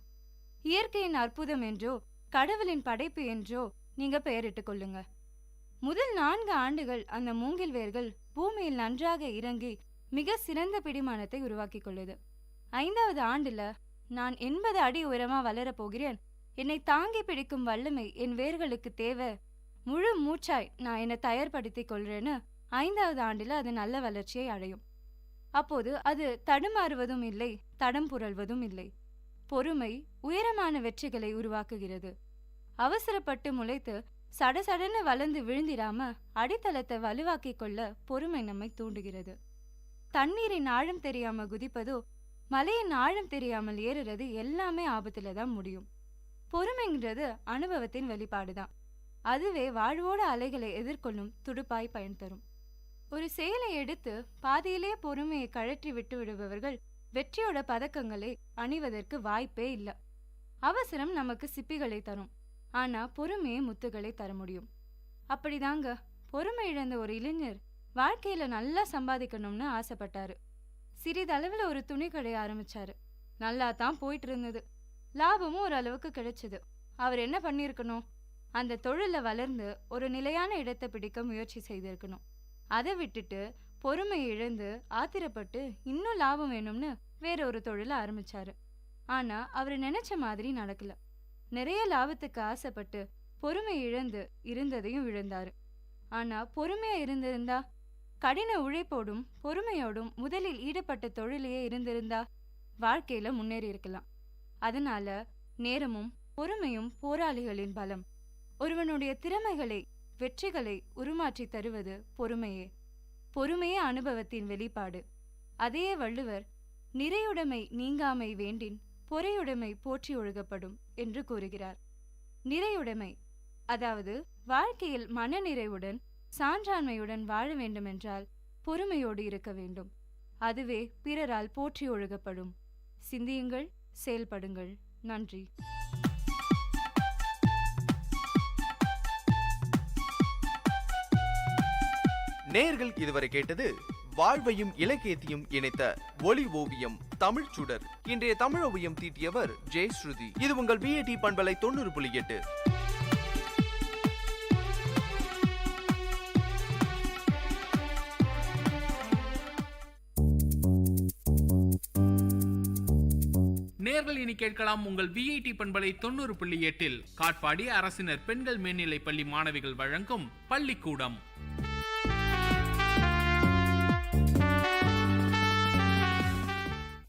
இயற்கையின் அற்புதம் என்றோ கடவுளின் படைப்பு என்றோ நீங்க பெயரிட்டுக் கொள்ளுங்க. முதல் 4 ஆண்டுகள் அந்த மூங்கில் வேர்கள் பூமியில் நன்றாக இறங்கி மிக சிறந்த பிடிமானத்தை உருவாக்கி கொள்ளுது. 5வது ஆண்டுல நான் 80 அடி உயரமா வளரப் போகிறேன், என்னை தாங்கி பிடிக்கும் வல்லமை என் வேர்களுக்கு தேவை, முழு மூச்சாய் நான் என்னை தயார்படுத்திக் கொள்றேன்னு 5வது ஆண்டுல அது நல்ல வளர்ச்சியை அடையும். அப்போது அது தடுமாறுவதும் இல்லை, தடம் புரள்வதும் இல்லை. பொறுமை உயரமான வெற்றிகளை உருவாக்குகிறது. அவசரப்பட்டு முளைத்து சடசடன்னு வளர்ந்து விழுந்திராம அடித்தளத்தை வலுவாக்கிக் கொள்ள பொறுமை நம்மை தூண்டுகிறது. தண்ணீரின் ஆழம் தெரியாம குதிப்பதோ மலையின் ஆழம் தெரியாமல் ஏறுறது எல்லாமே ஆபத்துல தான் முடியும். பொறுமைங்கிறது அனுபவத்தின் வெளிப்பாடுதான். அதுவே வாழ்வோட அலைகளை எதிர்கொள்ளும் துடுப்பாய் பயன் தரும். ஒரு செயலை எடுத்து பாதியிலே பொறுமையை கழற்றி விட்டு விடுபவர்கள் வெற்றியோட பதக்கங்களை அணிவதற்கு வாய்ப்பே இல்லை. அவசரம் நமக்கு சிப்பிகளை தரும், ஆனா பொறுமையை முத்துகளை தர முடியும். அப்படிதாங்க பொறுமை இழந்த ஒரு இளைஞர் வாழ்க்கையில நல்லா சம்பாதிக்கணும்னு ஆசைப்பட்டாரு. சிறிதளவுல ஒரு துணி கடை ஆரம்பிச்சாரு. நல்லா தான் போயிட்டு இருந்தது, லாபமும் ஒரு அளவுக்கு கிடைச்சது. அவர் என்ன பண்ணிருக்கணும்? அந்த தொழில வளர்ந்து ஒரு நிலையான இடத்தை பிடிக்க முயற்சி செய்திருக்கணும். அதை விட்டுட்டு பொறுமையை இழந்து ஆத்திரப்பட்டு இன்னும் லாபம் வேணும்னு வேற ஒரு தொழில ஆரம்பிச்சாரு. ஆனா அவரு நினைச்ச மாதிரி நடக்கல. நிறைய லாபத்துக்கு ஆசைப்பட்டு பொறுமை இழந்து இருந்ததையும் இழந்தாரு. ஆனா பொறுமையா இருந்திருந்தா, கடின உழைப்போடும் பொறுமையோடும் முதலில் ஈடுபட்ட தொழிலையே இருந்திருந்தா வாழ்க்கையில முன்னேறி இருக்கலாம். அதனால நேரமும் பொறுமையும் போராளிகளின் பலம். ஒருவனுடைய திறமைகளை வெற்றிகளை உருமாற்றி தருவது பொறுமையே. பொறுமையே அனுபவத்தின் வெளிப்பாடு. அதே வள்ளுவர் நிறையுடைமை நீங்காமை வேண்டின் பொறையுடைமை போற்றி ஒழுகப்படும் என்று கூறுகிறார். நிறையுடைமை அதாவது வாழ்க்கையில் மன நிறைவுடன் சான்றாண்மையுடன் வாழ வேண்டுமென்றால் பொறுமையோடு இருக்க வேண்டும். அதுவே பிறரால் போற்றி ஒழுகப்படும். சிந்தியுங்கள், செயல்படுங்கள். நன்றி. நேயர்கள் இதுவரை கேட்டது வாழ்வையும் இலக்கியத்தையும் இணைத்த ஒலி ஓவியம் தமிழ் சுடர். இன்றைய தமிழ் ஓவியம் தீட்டியவர் ஜெயஸ்ருதி. இது உங்கள் விஐடி பண்பலை 90.8. நேர்கள் இனி கேட்கலாம் உங்கள் விஐடி பண்பலை 90.8 காட்பாடி அரசினர் பெண்கள் மேல்நிலைப் பள்ளி மாணவிகள் வழங்கும் பள்ளிக்கூடம்.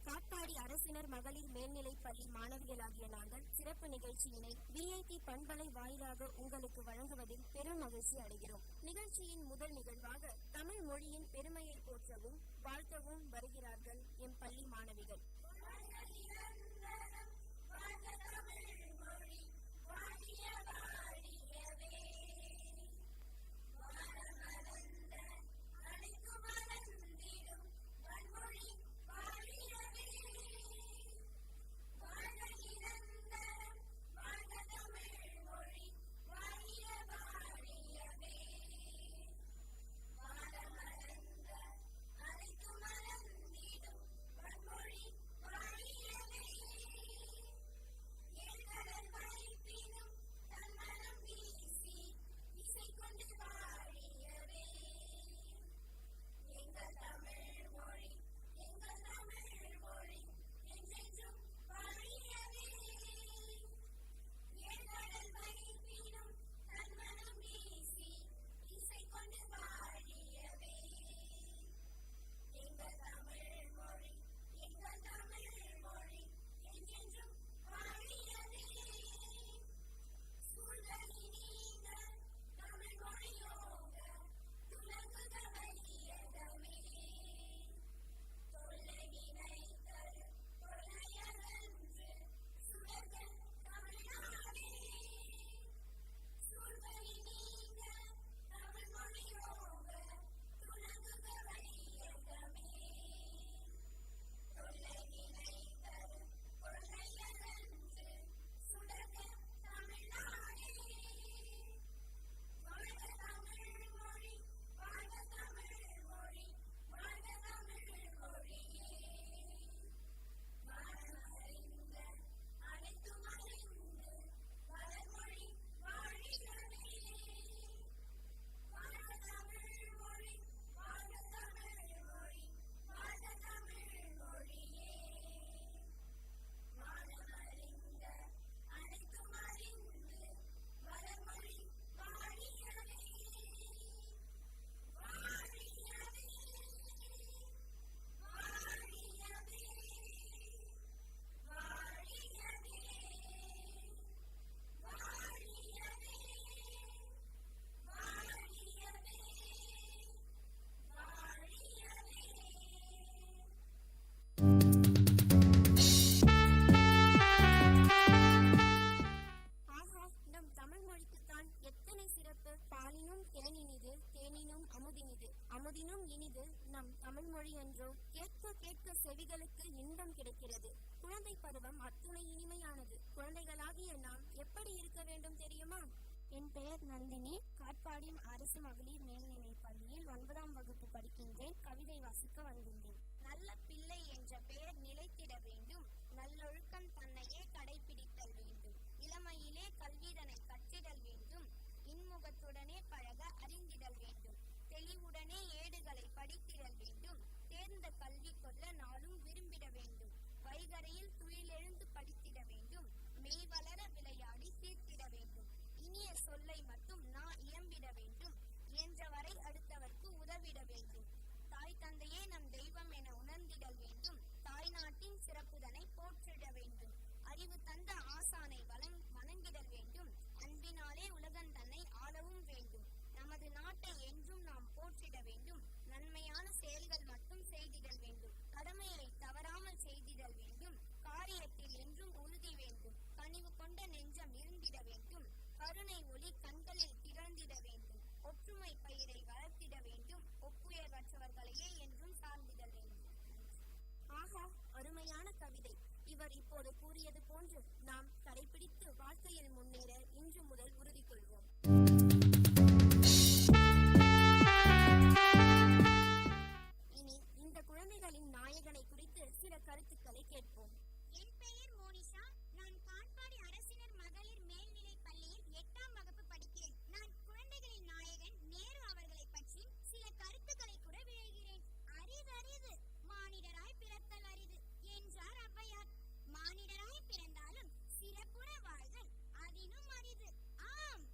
காட்பாடி அரசினர் மகளிர் மேல்நிலைப் பள்ளி மாணவிகளாகிய நாங்கள் சிறப்பு நிகழ்ச்சியினை விஐடி பண்பலை வாயிலாக உங்களுக்கு வழங்குவதில் பெரும் மகிழ்ச்சி அடைகிறோம். நிகழ்ச்சியின் முதல் நிகழ்வாக தமிழ் மொழியின் பெருமையை போற்றவும் வாழ்த்தவும் வருகிறார்கள் எம் பள்ளி மாணவிகள். அமுதினும் இனிது நம் தமிழ் மொழி என்றோ. கேட்க கேட்க செவிகளுக்கு இன்பம் கிடைக்கிறது. குழந்தை பருவம் அத்துணை இனிமையானது. குழந்தைகளாகிய நாம் எப்படி இருக்க வேண்டும் தெரியுமா? என் பெயர் நந்தினி. காட்பாடியம் அரசு மகளிர் மேல்நிலைப் பள்ளியில் 9ஆம் வகுப்பு படிக்கின்றேன். கவிதை வாசிக்க வந்துள்ளேன். நல்ல பிள்ளை என்ற பெயர் நிலைத்திட வேண்டும். நல்லொழுக்கம் தன்னையே கடைபிடித்தல் வேண்டும். இளமையிலே கல்விதனை கற்றிடல் வேண்டும். இன்முகத்துடனே பழக அறிந்திடல் வேண்டும். தெளிவுடனே ஏடுகளை படித்திடல் வேண்டும். தேர்ந்த கல்வி கொள்ள நாளும் விரும்பிட வேண்டும். வைகரையில் துயிலெழுந்து படித்திட வேண்டும். மெய் வளர விளையாடி தீர்த்திட வேண்டும். இனிய சொல்லை மட்டும் நான் இயம்பிட வேண்டும். இயன்றவரை அடுத்தவர்க்கு உதவிட வேண்டும். தாய் தந்தையே நம் தெய்வம் என உணர்ந்திடல் வேண்டும். தாய் நாட்டின் சிறப்புதனை போற்றிட வேண்டும். அறிவு தந்த ஆசானை வணங்கிடல் வேண்டும். அன்பினாலே உலகன் தன்னை ஆளவும் வேண்டும். நமது நாட்டை என்றும் நாம் போற்றிட வேண்டும். நன்மையான செயல்கள் மட்டும் செய்திடல் வேண்டும். கடமையை தவறாமல் செய்திடல் வேண்டும். காரியத்தில் என்றும் உறுதி வேண்டும். கனிவு கொண்ட நெஞ்சம் இருந்திட வேண்டும். கருணை ஒளி கண்களில் திகழ்ந்திட வேண்டும். ஒற்றுமை பயிரை வளர்த்திட வேண்டும். ஒப்புயர்வற்றவர்களையே என்றும் சார்ந்திடல் வேண்டும். ஆஹா, அருமையான கவிதை. இவர் இப்போது கூறியது போன்று நாம் கடைபிடித்து வாழ்க்கையில் முன்னேற இன்று முதல் உறுதி கொள்வோம். இனி இந்த குழந்தைகளின் நாயகனை குறித்து சில கருத்துக்களை கேட்போம். என் பெயர் மோனிஷா. நான் காட்பாடி அரசினர் மகளிர் மேல்நிலைப் பள்ளியில் 8ஆம் வகுப்பு படிக்கிறேன். நான் குழந்தைகளின் நாயகன் நேரு அவர்களை பற்றி சில கருத்துக்களை கூற விழைகிறேன். அரிது மானிடராய் பிறத்தல் அரிது என்றார் ஔவையார். மானிடராய் பிறந்தாலும் சிறப்புற வாழ்தல் அதினும் அரிது. ஆம்,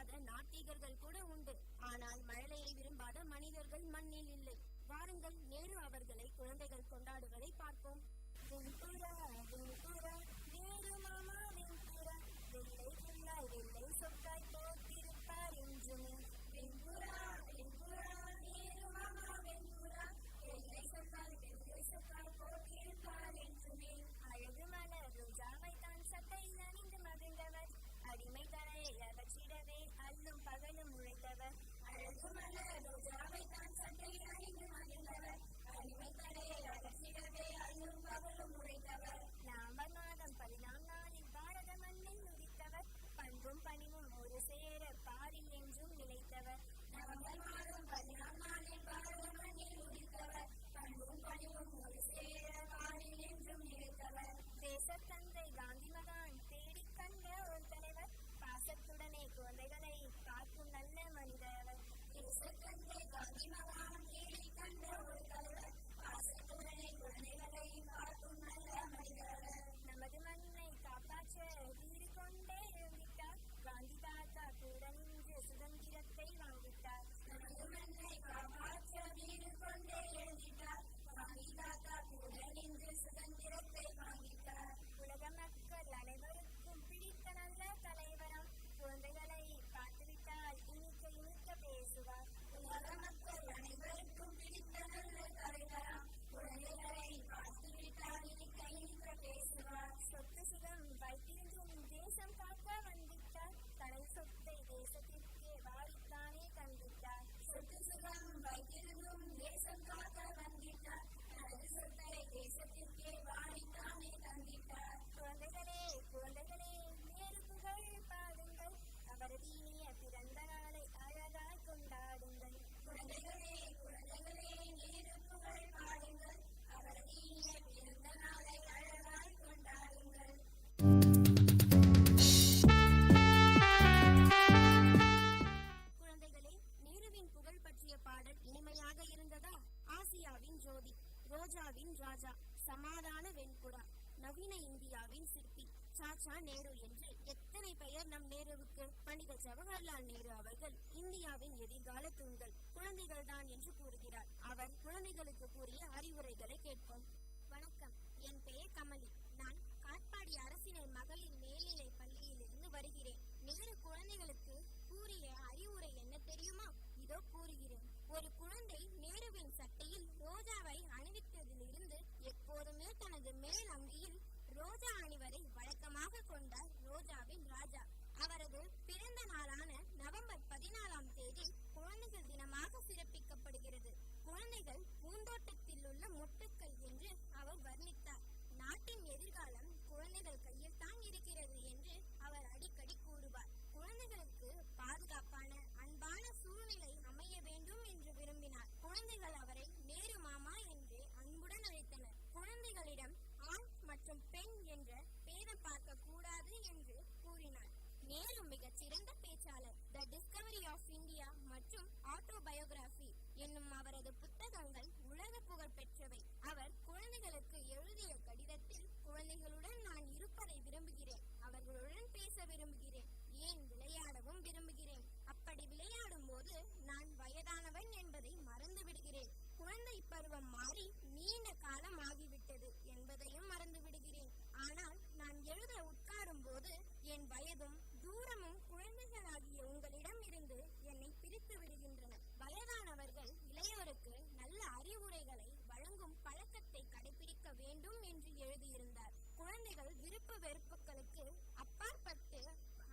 விரும்பாத நாத்திகர்கள் கூட உண்டு. ஆனால் மழலையை விரும்பாத மனிதர்கள் மண்ணில் இல்லை. வாருங்கள், நேரு அவர்களை குழந்தைகள் கொண்டாடுவதை பார்ப்போம். வெண்புறா வெண்புறா நேரு மாமா வெண்புறா, வெள்ளை புள்ளாய் வெள்ளை சொக்காய் போட்டிருப்பார் என்றுமே. வெண்புறா வெண்புறா நேரு மாமா வெண்புறா, வெள்ளை சொக்காய் போட்டிருப்பார் என்றுமே. அழகு மலர் ரோஜாவை தான் சட்டையில் அணிந்து மகிழ்ந்தவர், அடிமை தரையை அகற்றிடவே அல்லும் பகலும் உழைத்தவர். அழகு மலர் ரோஜாவை தான் சட்டையில் அணிந்து மகிழ்ந்தவர், அடிமை தரையை அகற்றிடவே அல்லும் பகலும் உழைத்தவர். நவம்பர் மாதம் 14 நாளில் பாரத மண்ணில் உதித்தவர், பண்பும் பணிவும் ஒரு சேர பாரில் என்றும் நிலைத்தவர். நவம்பர் மாதம் 14 நாளில் பாரத மண்ணில் உதித்தவர், பண்பும் பணிவும் ஒரு சேர பாரில் என்றும் நிலைத்தவர். தேசத்தந்தை காந்தி மகான் தேடிக் கண்ட ஒரு தலைவர், பாசத்துடனே குழந்தைகளை காக்கும் நல்ல மனிதர். தேசத்தந்தை காந்தி மகான் தேடிக் கண்ட ஒரு தலைவர், பாசத்துடனே குழந்தைகளை காக்கும் நல்ல மனிதர். நமது மண்ணை காப்பாற்ற வீறு கொண்டே எழுதிட்டார், காந்தி தாத்தா கூட நின்று சுதந்திரத்தை வாங்கிட்டார். நமது மண்ணை காப்பாற்ற வீறு கொண்டே எழுதிட்டார், காந்தி தாத்தா கூட நின்று சுதந்திரத்தை வாங்கிட்டார். உலக மக்கள் அனைவருக்கும் பிடித்த நல்ல தலைவரம், குழந்தைகளை பார்த்துவிட்டால் இனிக்க இனிக்க பேசுவார். உலக மக்கள் அனைவருக்கும் பிடித்த நல்ல தலைவரம், குழந்தைகளை பார்த்துவிட்டால் இனிக்க இனிக்க பேசுவார். சொத்து சுகம் வைத்திருந்தும் தேசம் காக்க வந்துவிட்டார், தனது சொத்தை தேசத்திற்கே வாரித்தானே தந்துவிட்டார். சொத்து சுகம் வைத்திருந்தும் தேசம் காக்க வந்துவிட்டார், தனது சொத்தை தேசத்திற்கே வாரித்தானே தந்துவிட்டார். குழந்தைகளே குழந்தைகளே நேரு புகழ் பாடுங்கள், அவரது இனிய பிறந்த நாளை அழகாய் கொண்டாடுங்கள். குழந்தைகளே குழந்தைகளே நேரு புகழ் பாடுங்கள், அவரது இனிய பிறந்த நாளை அழகாய் கொண்டாடுங்கள். குழந்தைகளே, நேருவின் புகழ் பற்றிய பாடல் இனிமையாக இருந்ததா? ஆசியாவின் ஜோதி, ரோஜாவின் ராஜா, சமாதான வெண்புறா, நவீன இந்தியாவின் சிற்பி, சாச்சா நேரு என்று எத்தனை பெயர் நம் நேருவுக்கு. பண்டித ஜவஹர்லால் நேரு அவர்கள் இந்தியாவின் எதிர்கால தூண்கள் குழந்தைகள் தான் என்று கூறுகிறார். அவர் குழந்தைகளுக்கு கூறிய அறிவுரைகளை கேட்போம். வணக்கம், என் பெயர் கமலி. நான் காட்பாடி அரசினர் மகளிர் மேல்நிலை பள்ளியிலிருந்து வருகிறேன். நேரு குழந்தைகளுக்கு கூறிய அறிவுரை என்ன தெரியுமா? இதோ கூறுகிறேன். ஒரு குழந்தை நேருவின் சட்டையில் ரோஜாவை அணிவித்ததிலிருந்து எப்போதுமே தனது மேல் அங்கியில் ரோஜா அணிவரை வழக்கமாக கொண்டார் ரோஜாவின் ராஜா. அவரது பிறந்த நாளான நவம்பர் 14ஆம் தேதி குழந்தைகள் தினமாக சிறப்பிக்கப்படுகிறது. குழந்தைகள் பூந்தோட்டத்தில் உள்ள மொட்டுக்கள் என்று அவர் வர்ணித்தார். நாட்டின் எதிர்காலம் குழந்தைகள் கையில் தான் இருக்கிறது என்று அவர் அடிக்கடி கூறுவார். குழந்தைகளுக்கு பாதுகாப்பான அன்பான சூழ்நிலை அமைய வேண்டும் என்று விரும்பினார். குழந்தைகள் அவரை நேரு மாமா என்று அன்புடன் அழைத்தனர். குழந்தைகளிடம் ஆண் மற்றும் பெண் என்ற பேதம் பார்க்க கூடாது என்று கூறினார். நேரு மிகச் சிறந்த பேச்சாளர். த டிஸ்கவரி ஆஃப் இந்தியா மற்றும் ஆட்டோபயோகிராபி என்னும் அவரது புத்தகங்கள் உலக புகழ் பெற்றவை. அவர் குழந்தைகளுக்கு எழுதிய கடிதத்தில், குழந்தைகளுடன் நான் இருப்பதை விரும்புகிறேன், அவர்களுடன் பேச விரும்புகிறேன், ஏன் விளையாடவும் விரும்புகிறேன். அப்படி விளையாடும் போது நான் வயதானவன் என்பதை மறந்து விடுகிறேன். குழந்தை பருவம் மாறி நீண்ட காலம் ஆகிவிட்டது என்பதையும் மறந்து விடுகிறேன். ஆனால் நான் எழுத உட்காரும் போது என் வயதும் தூரமும் குழந்தைகளாகிய உங்களிடம் இருந்து என்னை பிரித்து விடுகின்றன. வயதானவர்கள் இளையோருக்கு நல்ல அறிவுரைகளை வழங்கும் பழக்கத்தை கடைபிடிக்க வேண்டும் என்று எழுதியிருந்தார். குழந்தைகள் விருப்ப வெறுப்புகளுக்கு அப்பாற்பட்டு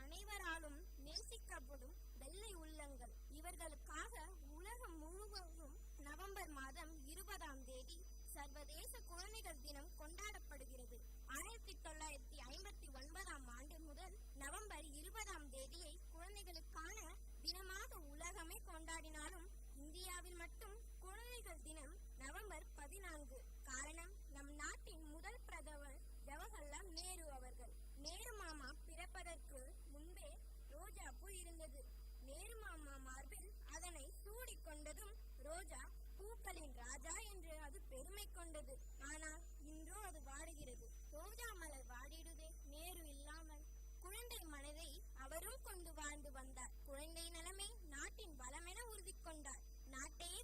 அனைவராலும் நேசிக்கப்படும் வெள்ளை உள்ளங்கள். இவர்களுக்காக உலகம் முழுவதும் நவம்பர் மாதம் 20ஆம் தேதி சர்வதேச குழந்தைகள் தினம் கொண்டாடப்படுகிறது. 1959ஆம் ஆண்டு முதல் நவம்பர் 20ஆம் தேதியை குழந்தைகளுக்கான தினமாக உலகமே கொண்டாடினாலும் இந்தியாவில் மட்டும் குழந்தைகள் தினம் நவம்பர் 14. காரணம், நம் நாட்டின் முதல் பிரதமர் ஜவஹர்லால் நேரு அவர்கள். நேரு மாமா பிறப்பதற்கு முன்பே ரோஜா பூ இருந்தது. நேரு மாமா மார்பில் அதனை சூடிக்கொண்டதும் ரோஜா பூக்களின் ராஜா என்று அது பெருமை கொண்டது. ஆனால் இன்றோ அது வாடுகிறது. ரோஜா மலர் வாடிடுதே நேரு இல்லாமல். குழந்தை மனதை அவரும் கொண்டு வாழ்ந்து வந்தார். குழந்தை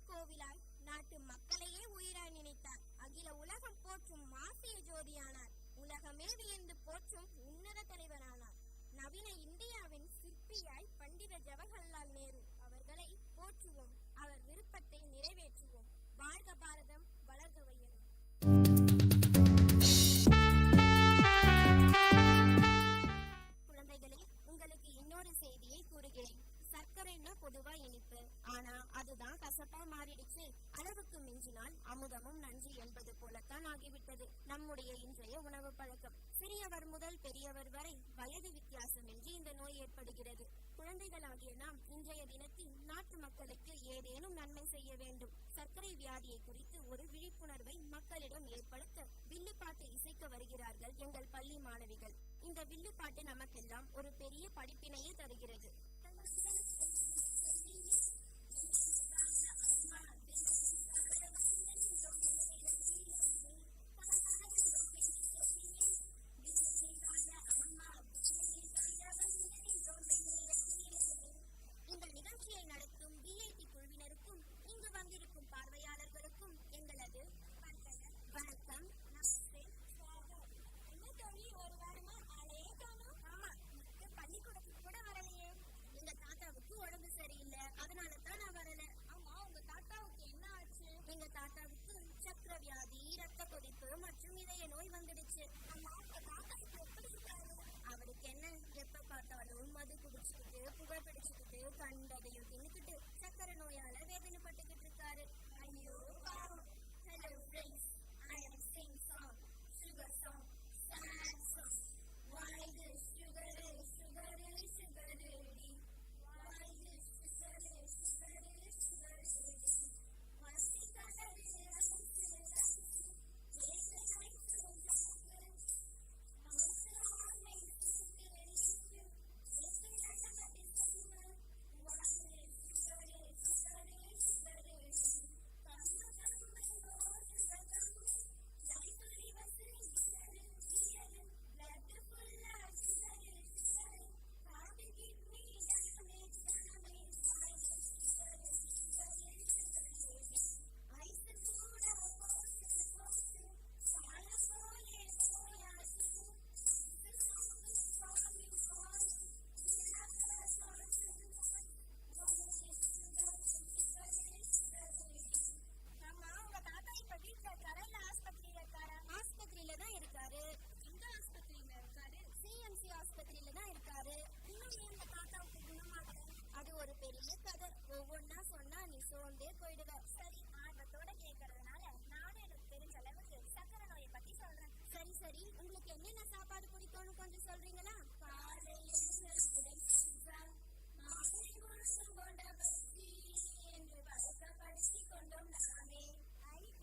கோவிலாய் நாட்டு மக்களையே உயிராய் நினைத்தார். அகில உலகம் போற்றும் மாசிய ஜோதியானார். உலகமே வியந்து போற்றும் உன்னத தலைவரானார். நவீன இந்தியாவின் சிற்பியாய் பண்டித ஜவஹர்லால் நேரு அவர்களை போற்றுவோம். அவர் விருப்பத்தை நிறைவேற்றுவோம். வாழ்க பாரதம், வளர்க வையகம். குழந்தைகளே, உங்களுக்கு இன்னொரு செய்தியை கூறுகிறேன். சர்க்கரைன்னா பொதுவா இனிப்பு, ஆனா அதுதான் கசப்பா மாறிடுச்சு. அளவுக்கு மிஞ்சினால் அமுதமும் நஞ்சு என்பது போலத்தான் ஆகிவிட்டது நம்முடைய இன்றைய உணவு பழக்கம். சிறியவர் முதல் பெரியவர் வரை வயது வித்தியாசமின்றி இந்த நோய் ஏற்படுகிறது. குழந்தைகளாகிய நாம் இன்றைய தினத்தில் நாட்டு மக்களுக்கு ஏதேனும் நன்மை செய்ய வேண்டும். சர்க்கரை வியாதியை குறித்து ஒரு விழிப்புணர்வை மக்களிடம் ஏற்படுத்த வில்லுப்பாட்டு இசைக்க வருகிறார்கள் எங்கள் பள்ளி மாணவிகள். இந்த வில்லுப்பாட்டு நமக்கெல்லாம் ஒரு பெரிய படிப்பினையே தருகிறது. இந்த நிகழ்ச்சியை நடத்தும் விஐடி குழுவினருக்கும் இங்கு வந்திருக்கும் பார்வையாளர்களுக்கும் எங்களது வணக்கம். என்ன தோழி, ஒரு வாரமா ஆளையே காணோம். ஆமா, பள்ளிக்கூடத்துக்கு கூட வரலையே. எங்க தாத்தாவுக்கு உடம்பு சரியில்லை, அதனால தான் நான் வரல. ஆமா, உங்க தாத்தாவுக்கு என்ன ஆச்சு? எங்க தாத்தாவுக்கு சக்கர வியாதி, ரத்த கொதிப்பு மற்றும் இதய நோய் வந்துடுச்சு. ஆமா, உங்க தாத்தாவுக்கு எப்படி இருக்காரு? அவருக்கு என்ன, எப்ப பார்த்தாலும் மது குடிச்சுக்கிட்டு புகழ் பிடிச்சுக்கிட்டு கண்டதையும் தின்னுக்கிட்டு சக்கரை நோயால வேதனைப்பட்டுக்கிட்டு இருக்காரு. ஐயோ பாவம். Hello friends, I am sing song, sugar song, sad song. Why this sugar is sugar is sugar daddy? Why this sugar is sugar is sugar daddy? One thing that I really like to say is that yes, I like to say that ஒவ்வொன்னா சொன்னா நீ சோர்ந்தே போயிடுவ. சரி, ஆர்வத்தோட கேட்கறதுனால நானும் எனக்கு தெரிஞ்ச அளவுக்கு சக்கரை நோயை பத்தி சொல்றேன். சரி, உங்களுக்கு என்னென்ன சாப்பாடு பிடிக்கும்னு கொஞ்சம் சொல்றீங்களா?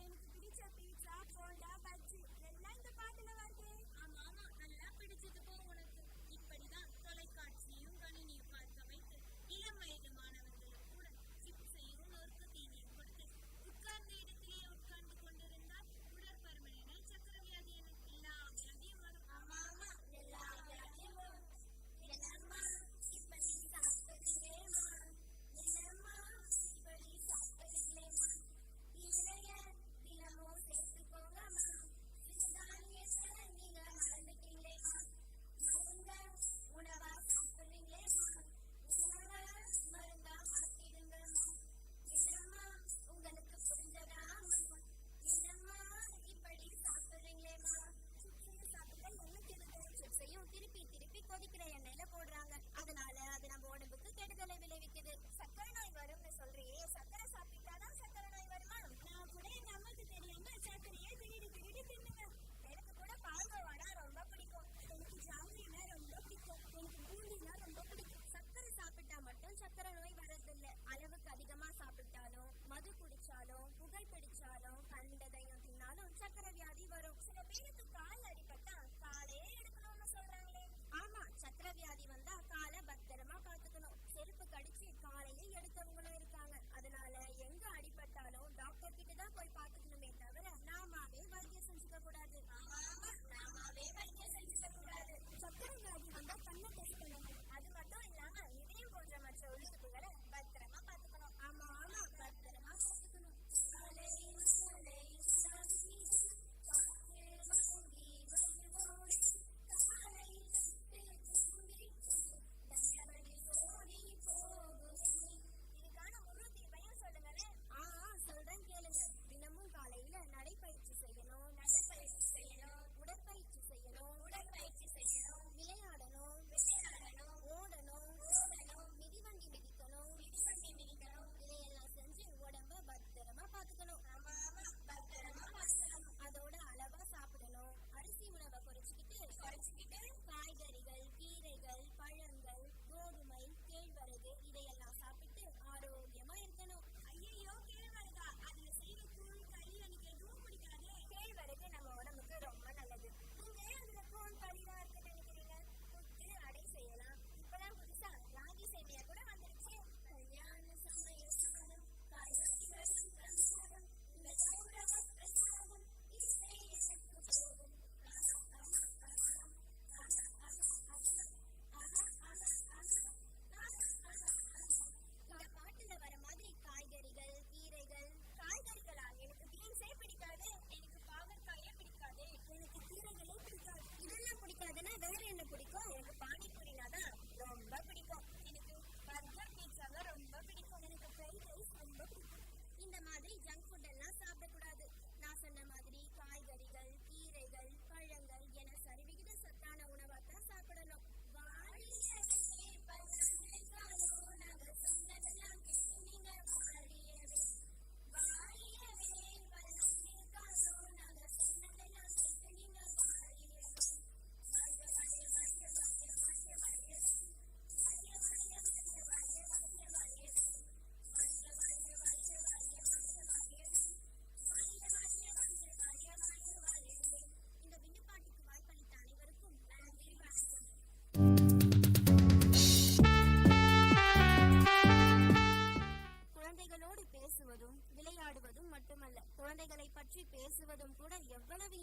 எனக்கு பிடிச்ச பீட்சா, போண்டா, பஜ்ஜி எல்லாம் இந்த பாட்டுல வருது. ஆமா, நல்லா பிடிச்சதுக்கோ உனக்கு. இப்படிதான் தொலைக்காட்சியும் கணினியும் பார்க்க வைத்து இளம் வயது மாணவர்களுக்கு கூட சிப்ஸையும் நொறுக்கு தீனியும் கொடுத்து உட்கார்ந்த இடத்திலேயே உட்கார்ந்து கொண்டிருந்தால் உடற்பருமனினை சக்கர வியாதி என எல்லா வியாதியும் வரும். ஆமா, எல்லா வியாதியும் வரும். என்னம்மா இப்படி சாப்பிட்டீங்களேம்மா, என்னம்மா இப்படி சாப்பிட்டீங்களேம்மா, இதைய தினமும் சேர்த்துக்கோங்கம்மா, சிறுதானியத்தை நீங்க மறந்துட்டீங்களேம்மா, இவங்க உணவா சாப்பிடுறீங்களேம்மா, உணவை மருந்தா மாத்திடுங்கம்மா, என்னம்மா உங்களுக்கு புரிஞ்சதாம்மா, என்னம்மா இப்படி சாப்பிடுறீங்களேம்மா. சிப்ஸையும் திருப்பி திருப்பி கொதிக்கிற எண்ணெயில போடுறாங்க. அதனால அது நம்ம உடம்புக்கு கெடுதலை விளைவிக்குது. சக்கரை நோய் வரும்னு சொல்றியே, சக்கரை சாப்பிட்டாதான் சக்கரை நோய் வருமா? நான் கூட எங்க அம்மாக்கு தெரியாம சக்கரையே திருடி தின்னுவேன். எனக்கு கூட பால்கோவானா ரொம்ப பிடிக்கும். எனக்கு ஜாங்கிரினா ரொம்ப பிடிக்கும். எனக்கு பூந்தினா ரொம்ப பிடிக்கும். சக்கரை சாப்பிட்டா மட்டும் சக்கரை நோய் வரதில்ல. அளவுக்கு அதிகமா சாப்பிட்டாலும், மது குடிச்சாலும், புகை பிடிச்சாலும், கண்டதையும் தின்னாலும் சக்கரை வியாதி வரும். சில பேருக்கு கால் அடிபட்டா காலே எடுக்கணும்னு சொல்றாங்களே. ஆமா, சக்கரை வியாதி வந்தா காலை பத்திரமா பாத்துக்கணும். செருப்பு கடிச்சு காலையே எடுத்தவங்களும் இருக்காங்க. அதனால எங்க அடிபட்டாலும் டாக்டர் கிட்ட தான் போய் பாத்துக்கணுமே தவிர நாமாவே வைத்தியம் செஞ்சுக்க கூடாது. நாமாவே வைத்தியம் செஞ்சுக்க கூடாது. சக்கரை வியாதி வந்தா கண்ணை டெஸ்ட் பண்ணணும். அது மட்டும் இல்லாம இதயம் போன்ற மற்ற உள்ளுறுப்புகளை பத்திரமா பாத்துக்கணும். ஆமா, பத்திரமா பாத்துக்கணும்.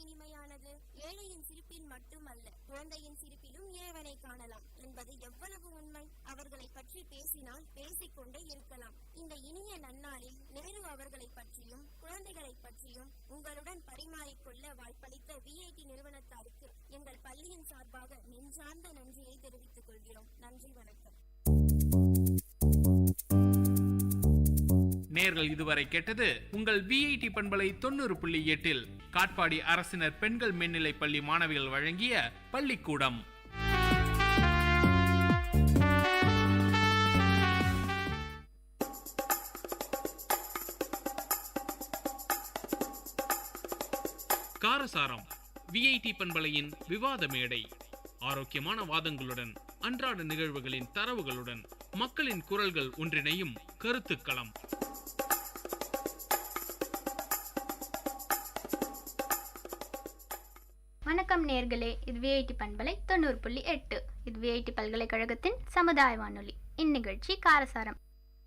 இனிமையானது. ஏழையின் சிரிப்பில் மட்டுமல்ல, குழந்தையின் சிரிப்பிலும் இறைவனை காணலாம் என்பது எவ்வளவு உண்மை. அவர்களை பற்றி பேசினால் பேசிக்கொண்டே இருக்கலாம். இந்த இனிய நன்னாளில் நேரு அவர்களை பற்றியும் குழந்தைகளை பற்றியும் உங்களுடன் பரிமாறிக்கொள்ள வாய்ப்பளித்த விஐடி நிறுவனத்தாருக்கு எங்கள் பள்ளியின் சார்பாக நெஞ்சார்ந்த நன்றியை தெரிவித்துக் கொள்கிறோம். நன்றி, வணக்கம். நேர்கள் இதுவரை கேட்டது உங்கள் விஐடி பண்பலை 90.8 காட்பாடி அரசினர் பெண்கள் மேல்நிலைப் பள்ளி மாணவிகள் வழங்கிய பள்ளிக்கூடம். காரசாரம் விஐடி பண்பலையின் விவாத மேடை. ஆரோக்கியமான வாதங்களுடன், அன்றாட நிகழ்வுகளின் தரவுகளுடன், மக்களின் குரல்கள் ஒன்றிணையும் கருத்துக்களம். வணக்கம் நேர்களே, இது விஐடி பண்பலை 90.8. இது விஐடி பல்கலைக்கழகத்தின் சமுதாய வானொலி. இந்நிகழ்ச்சி காரசாரம்.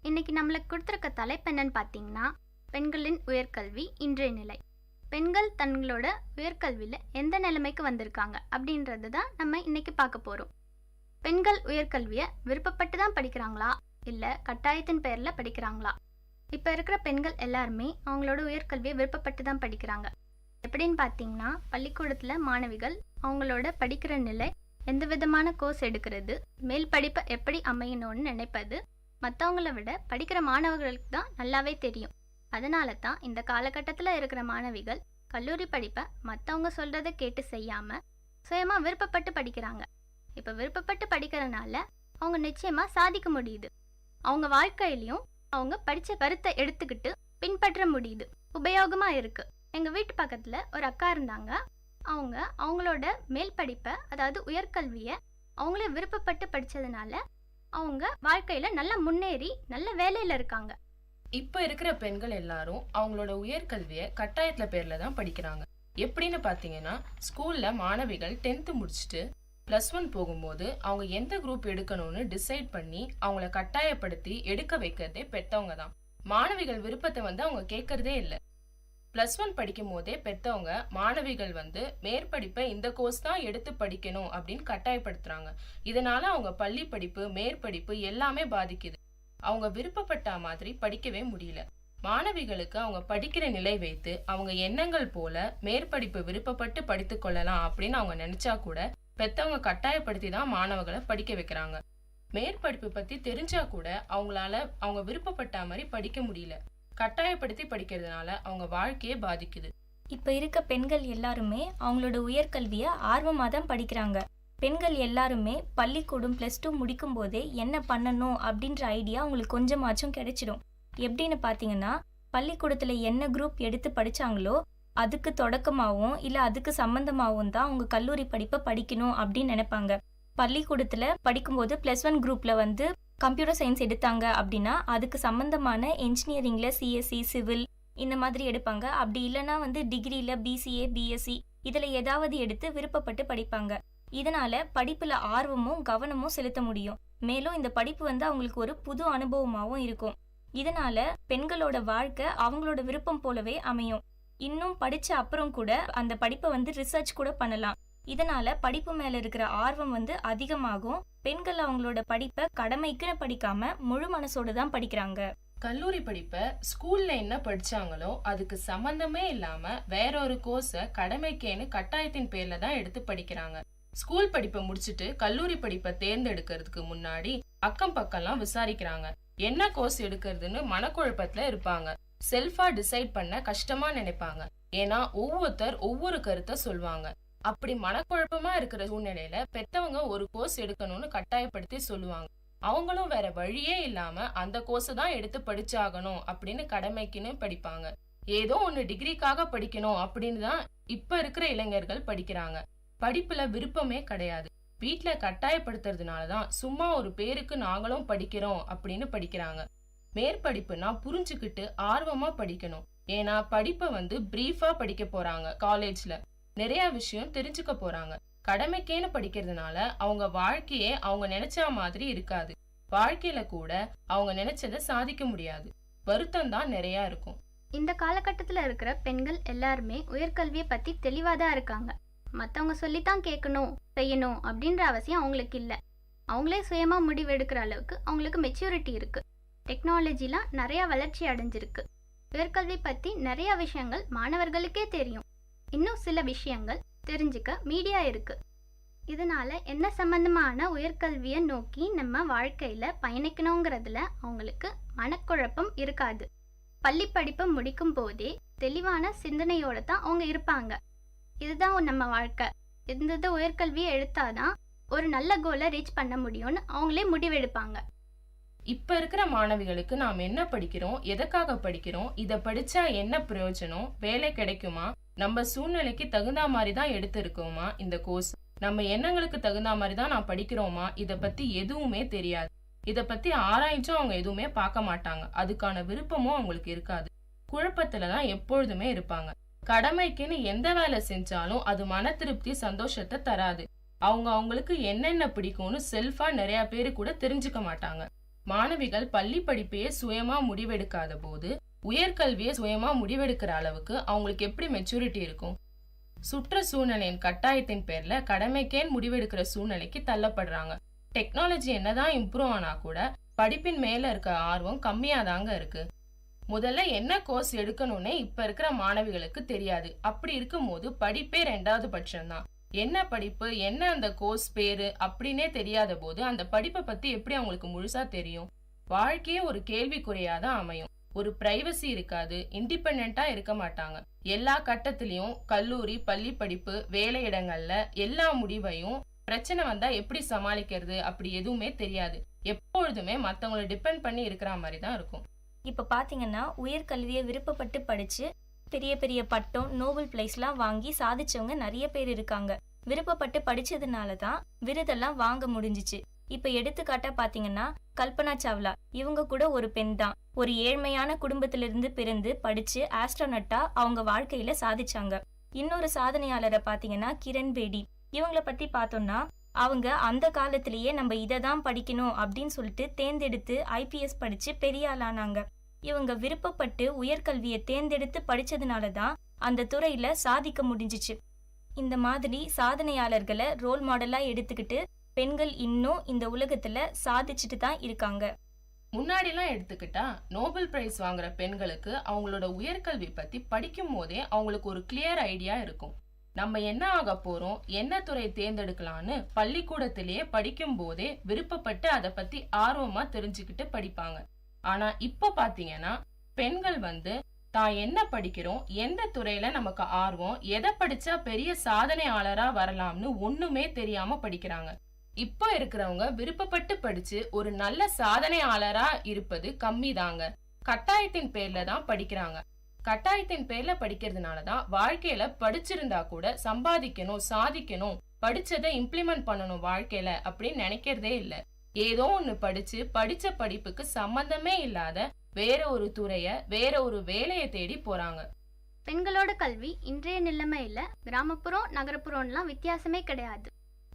இன்னைக்கு நம்மளுக்கு கொடுத்துருக்க தலைப்பு என்னன்னு பார்த்தீங்கன்னா, பெண்களின் உயர்கல்வி இன்றைய நிலை. பெண்கள் தங்களோட உயர்கல்வியில் எந்த நிலைமைக்கு வந்திருக்காங்க அப்படின்றது தான் நம்ம இன்னைக்கு பார்க்க போகிறோம். பெண்கள் உயர்கல்வியை விருப்பப்பட்டு தான் படிக்கிறாங்களா, இல்லை கட்டாயத்தின் பேரில் படிக்கிறாங்களா? இப்போ இருக்கிற பெண்கள் எல்லாருமே அவங்களோட உயர்கல்வியை விருப்பப்பட்டு தான் படிக்கிறாங்க. எப்படின்னு பார்த்தீங்கன்னா, பள்ளிக்கூடத்தில் மாணவிகள் அவங்களோட படிக்கிற நிலை, எந்த விதமான கோர்ஸ் எடுக்கிறது, மேல் படிப்பை எப்படி அமையணும்னு நினைப்பது மற்றவங்கள விட படிக்கிற மாணவர்களுக்கு தான் நல்லாவே தெரியும். அதனால தான் இந்த காலகட்டத்தில் இருக்கிற மாணவிகள் கல்லூரி படிப்பை மற்றவங்க சொல்கிறத கேட்டு செய்யாமல் சுயமாக விருப்பப்பட்டு படிக்கிறாங்க. இப்போ விருப்பப்பட்டு படிக்கிறனால அவங்க நிச்சயமாக சாதிக்க முடியுது. அவங்க வாழ்க்கையிலையும் அவங்க படித்த கருத்தை எடுத்துக்கிட்டு பின்பற்ற முடியுது. உபயோகமாக இருக்குது. எங்கள் வீட்டு பக்கத்தில் ஒரு அக்கா இருந்தாங்க. அவங்க அவங்களோட மேல் படிப்பை, அதாவது உயர்கல்வியை அவங்களே விருப்பப்பட்டு படித்ததுனால அவங்க வாழ்க்கையில் நல்லா முன்னேறி நல்ல வேலையில் இருக்காங்க. இப்போ இருக்கிற பெண்கள் எல்லாரும் அவங்களோட உயர்கல்வியை கட்டாயத்தில் பேரில் தான் படிக்கிறாங்க. எப்படின்னு பார்த்தீங்கன்னா, ஸ்கூலில் மாணவிகள் 10th முடிச்சுட்டு +1 போகும்போது அவங்க எந்த குரூப் எடுக்கணும்னு டிசைட் பண்ணி அவங்கள கட்டாயப்படுத்தி எடுக்க வைக்கிறதே பெற்றவங்க தான். மாணவிகள் விருப்பத்தை அவங்க கேட்கறதே இல்லை. +1 படிக்கும் போதே பெற்றவங்க மாணவிகள் மேற்படிப்பை இந்த கோர்ஸ் தான் எடுத்து படிக்கணும் அப்படின்னு கட்டாயப்படுத்துறாங்க. இதனால அவங்க பள்ளி படிப்பு, மேற்படிப்பு எல்லாமே பாதிக்குது. அவங்க விருப்பப்பட்ட மாதிரி படிக்கவே முடியல. மாணவிகளுக்கு அவங்க படிக்கிற நிலை வைத்து அவங்க எண்ணங்கள் போல மேற்படிப்பு விருப்பப்பட்டு படித்து கொள்ளலாம் அப்படின்னு அவங்க நினைச்சா கூட பெற்றவங்க கட்டாயப்படுத்தி தான் மாணவர்களை படிக்க வைக்கிறாங்க. மேற்படிப்பு பத்தி தெரிஞ்சா கூட அவங்களால அவங்க விருப்பப்பட்ட மாதிரி படிக்க முடியல. கட்டாயப்படுத்தி படிக்கிறதுனால அவங்க வாழ்க்கையே பாதிக்குது. இப்போ இருக்க பெண்கள் எல்லாருமே அவங்களோட உயர்கல்வியை ஆர்வமாக தான் படிக்கிறாங்க. பெண்கள் எல்லாருமே பள்ளிக்கூடம் +2 முடிக்கும் போதே என்ன பண்ணணும் அப்படின்ற ஐடியா அவங்களுக்கு கொஞ்சமாச்சும் கிடைச்சிடும். எப்படின்னு பார்த்தீங்கன்னா, பள்ளிக்கூடத்தில் என்ன குரூப் எடுத்து படித்தாங்களோ அதுக்கு தொடக்கமாகவும் இல்லை அதுக்கு சம்மந்தமாகவும் தான் அவங்க கல்லூரி படிப்பை படிக்கணும் அப்படின்னு நினைப்பாங்க. பள்ளிக்கூடத்தில் படிக்கும்போது +1 குரூப்பில் கம்ப்யூட்டர் சயின்ஸ் எடுத்தாங்க அப்படின்னா அதுக்கு சம்மந்தமான என்ஜினியரிங்கில் சிஎஸ்சி, சிவில் இந்த மாதிரி எடுப்பாங்க. அப்படி இல்லைன்னா டிகிரியில் பிசிஏ, பிஎஸ்சி இதில் ஏதாவது எடுத்து விருப்பப்பட்டு படிப்பாங்க. இதனால படிப்புல ஆர்வமும் கவனமும் செலுத்த முடியும். மேலும் இந்த படிப்பு அவங்களுக்கு ஒரு புது அனுபவமாகவும் இருக்கும். இதனால பெண்களோட வாழ்க்கை அவங்களோட விருப்பம் போலவே அமையும். இன்னும் படிச்ச அப்புறம் கூட அந்த படிப்பை ரிசர்ச் கூட பண்ணலாம். இதனால படிப்பு மேல இருக்கிற ஆர்வம் அதிகமாகும். பெண்கள் அவங்களோட படிப்பை கடமைக்குன்னு படிக்காம முழு மனசோடு தான் படிக்கிறாங்க. கல்லூரி படிப்பை ஸ்கூல்ல என்ன படிச்சாங்களோ அதுக்கு சம்பந்தமே இல்லாம வேற ஒரு கோர்ஸை கடமைக்கேன்னு கட்டாயத்தின் பேர்ல தான் எடுத்து படிக்கிறாங்க. ஸ்கூல் படிப்பை முடிச்சுட்டு கல்லூரி படிப்பை தேர்ந்தெடுக்கிறதுக்கு முன்னாடி அக்கம் பக்கம்லாம் விசாரிக்கிறாங்க. என்ன கோர்ஸ் எடுக்கிறதுன்னு மனக்குழப்பத்துல இருப்பாங்க. செல்ஃபா டிசைட் பண்ண கஷ்டமா நினைப்பாங்க. ஏன்னா ஒவ்வொருத்தர் ஒவ்வொரு கருத்தை சொல்லுவாங்க. அப்படி மனக்குழப்பமா இருக்கிற சூழ்நிலையில பெத்தவங்க ஒரு கோர்ஸ் எடுக்கணும்னு கட்டாயப்படுத்தி சொல்லுவாங்க. அவங்களும் வேற வழியே இல்லாம அந்த கோர்ஸை தான் எடுத்து படிச்சாகணும் அப்படின்னு கடமைக்குன்னு படிப்பாங்க. ஏதோ ஒன்னு டிகிரிக்காக படிக்கணும் அப்படின்னு தான் இப்ப இருக்கிற இளைஞர்கள் படிக்கிறாங்க. படிப்புல விருப்பமே கிடையாது. வீட்டுல கட்டாயப்படுத்துறதுனாலதான் சும்மா ஒரு பேருக்கு நாங்களும் படிக்கிறோம் அப்படின்னு படிக்கிறாங்க. மேற்படிப்புனா புரிஞ்சுக்கிட்டு ஆர்வமா படிக்கணும். ஏன்னா படிப்பை பிரீஃபா படிக்க போறாங்க. காலேஜ்ல நிறைய விஷயம் தெரிஞ்சுக்க போறாங்க. கடமைக்கேன்னு படிக்கிறதுனால அவங்க வாழ்க்கையே அவங்க நினைச்ச மாதிரி இருக்காது. வாழ்க்கையில கூட அவங்க நினைச்சதை சாதிக்க முடியாது. வருத்தம் தான் நிறைய இருக்கும். இந்த காலகட்டத்தில் இருக்கிற பெண்கள் எல்லாருமே உயர்கல்வியை பற்றி தெளிவாக தான் இருக்காங்க. மற்றவங்க சொல்லித்தான் கேட்கணும் செய்யணும் அப்படின்ற அவசியம் அவங்களுக்கு இல்லை. அவங்களே சுயமாக முடிவு எடுக்கிற அளவுக்கு அவங்களுக்கு மெச்சூரிட்டி இருக்குது. டெக்னாலஜிலாம் நிறையா வளர்ச்சி அடைஞ்சிருக்கு. உயர்கல்வி பற்றி நிறையா விஷயங்கள் மாணவர்களுக்கே தெரியும். இன்னும் சில விஷயங்கள் தெரிஞ்சுக்க மீடியா இருக்குது. இதனால் என்ன சம்பந்தமான உயர்கல்வியை நோக்கி நம்ம வாழ்க்கையில் பயணிக்கணுங்கிறதுல அவங்களுக்கு மனக்குழப்பம் இருக்காது. பள்ளி படிப்பை முடிக்கும் போதே தெளிவான சிந்தனையோடு தான் அவங்க இருப்பாங்க. இதுதான் நம்ம வாழ்க்கை, இந்த உயர்கல்வியை எடுத்தாதான் ஒரு நல்ல கோலை ரீச் பண்ண முடியும்னு அவங்களே முடிவெடுப்பாங்க. இப்ப இருக்கிற மாணவிகளுக்கு நாம் என்ன படிக்கிறோம், எதற்காக படிக்கிறோம், இதை படிச்சா என்ன பிரயோஜனம், வேலை கிடைக்குமா, நம்ம சூழ்நிலைக்கு தகுந்த மாதிரி தான் எடுத்திருக்கோமா இந்த கோர்ஸ், நம்ம எண்ணங்களுக்கு தகுந்த மாதிரி தான் நான் படிக்கிறோமா, இதை பத்தி எதுவுமே தெரியாது. இதை பத்தி ஆராய்ச்சும் அவங்க எதுவுமே பார்க்க மாட்டாங்க. அதுக்கான விருப்பமும் அவங்களுக்கு இருக்காது. குழப்பத்துலதான் எப்பொழுதுமே இருப்பாங்க. கடமைக்குன்னு எந்த வேலை செஞ்சாலும் அது மன திருப்தி சந்தோஷத்தை தராது. அவங்களுக்கு என்னென்ன பிடிக்கும்னு செல்ஃபா நிறைய பேரு கூட தெரிஞ்சுக்க மாட்டாங்க. மாணவிகள் பள்ளி படிப்பையே சுயமா முடிவெடுக்காத போது உயர்கல்வியை சுயமா முடிவெடுக்கிற அளவுக்கு அவங்களுக்கு எப்படி மெச்சூரிட்டி இருக்கும்? சுற்ற சூழ்நிலையின் கட்டாயத்தின் பேர்ல கடமைக்கேன் முடிவெடுக்கிற சூழ்நிலைக்கு தள்ளப்படுறாங்க. டெக்னாலஜி என்னதான் இம்ப்ரூவ் ஆனா கூட படிப்பின் மேல இருக்க ஆர்வம் கம்மியாதாங்க இருக்கு. முதல்ல என்ன கோர்ஸ் எடுக்கணும்னே இப்ப இருக்கிற மாணவிகளுக்கு தெரியாது. அப்படி இருக்கும்போது படிப்பே 2வது பட்சம்தான். என்ன படிப்பு, என்ன அந்த கோர்ஸ் பேரு அப்படின்னே தெரியாத போது அந்த படிப்பை பத்தி எப்படி அவங்களுக்கு முழுசா தெரியும்? வாழ்க்கையே ஒரு கேள்விக்குறையாதான் அமையும். ஒரு பிரைவசி இருக்காது, இண்டிபெண்டா இருக்க மாட்டாங்க. எல்லா கட்டத்திலயும் கல்லூரி, பள்ளி படிப்பு, வேலை இடங்கள்ல எல்லா முடிவையும் பிரச்சனை வந்தா எப்படி சமாளிக்கிறது அப்படி எதுவுமே தெரியாது. எப்பொழுதுமே மத்தவங்களை டிபெண்ட் பண்ணி இருக்கிற மாதிரி தான் இருக்கும். இப்போ பார்த்தீங்கன்னா உயர்கல்வியை விருப்பப்பட்டு படித்து பெரிய பெரிய பட்டம், நோபல் பிரைஸ்லாம் வாங்கி சாதிச்சவங்க நிறைய பேர் இருக்காங்க. விருப்பப்பட்டு படித்ததுனால தான் விருதெல்லாம் வாங்க முடிஞ்சிச்சு. இப்போ எடுத்துக்காட்டாக பார்த்தீங்கன்னா கல்பனா சாவ்லா, இவங்க கூட ஒரு பெண் தான். ஒரு ஏழ்மையான குடும்பத்திலிருந்து பிறந்து படித்து ஆஸ்ட்ரோனட்டாக அவங்க வாழ்க்கையில் சாதிச்சாங்க. இன்னொரு சாதனையாளரை பார்த்தீங்கன்னா கிரண் பேடி. இவங்களை பற்றி பார்த்தோம்னா அவங்க அந்த காலத்திலேயே நம்ம இதை தான் படிக்கணும் அப்படின்னு சொல்லிட்டு தேர்ந்தெடுத்து IPS படித்து பெரிய ஆளானாங்க. இவங்க விருப்பப்பட்டு உயர்கல்வியை தேர்ந்தெடுத்து படித்ததுனால தான் அந்த துறையில் சாதிக்க முடிஞ்சிச்சு. இந்த மாதிரி சாதனையாளர்களை ரோல் மாடலாக எடுத்துக்கிட்டு பெண்கள் இன்னும் இந்த உலகத்தில் சாதிச்சுட்டு தான் இருக்காங்க. முன்னாடிலாம் எடுத்துக்கிட்டா நோபல் பிரைஸ் வாங்குற பெண்களுக்கு அவங்களோட உயர்கல்வி பற்றி படிக்கும் போதே அவங்களுக்கு ஒரு கிளியர் ஐடியா இருக்கும். நம்ம என்ன ஆக போறோம், என்ன துறை தேர்ந்தெடுக்கலான்னு பள்ளிக்கூடத்திலேயே படிக்கும் போதே விருப்பப்பட்டு அதை பத்தி ஆர்வமா தெரிஞ்சுக்கிட்டு படிப்பாங்க. ஆனா இப்ப பாத்தீங்கன்னா பெண்கள் தான் என்ன படிக்கிறோம், எந்த துறையில நமக்கு ஆர்வம், எதை படிச்சா பெரிய சாதனையாளரா வரலாம்னு ஒண்ணுமே தெரியாம படிக்கிறாங்க. இப்ப இருக்கிறவங்க விருப்பப்பட்டு படிச்சு ஒரு நல்ல சாதனையாளரா இருப்பது கம்மி தாங்க. கட்டாயத்தின் பேர்ல தான் படிக்கிறாங்க. கட்டாயத்தின் பேர்ல படிக்கிறதுனாலதான் வாழ்க்கையில படிச்சிருந்தா கூட சம்பாதிக்கணும், சாதிக்கணும், படிச்சதை இம்ப்ளிமெண்ட் பண்ணணும் வாழ்க்கையில அப்படின்னு நினைக்கிறதே இல்ல. ஏதோ ஒண்ணு படிச்ச படிப்புக்கு சம்பந்தமே இல்லாத வேற ஒரு துறைய, வேற ஒரு வேலையை தேடி போறாங்க. பெண்களோட கல்வி இன்றைய நிலைமையில கிராமப்புறம் நகரப்புறம்லாம் வித்தியாசமே கிடையாது.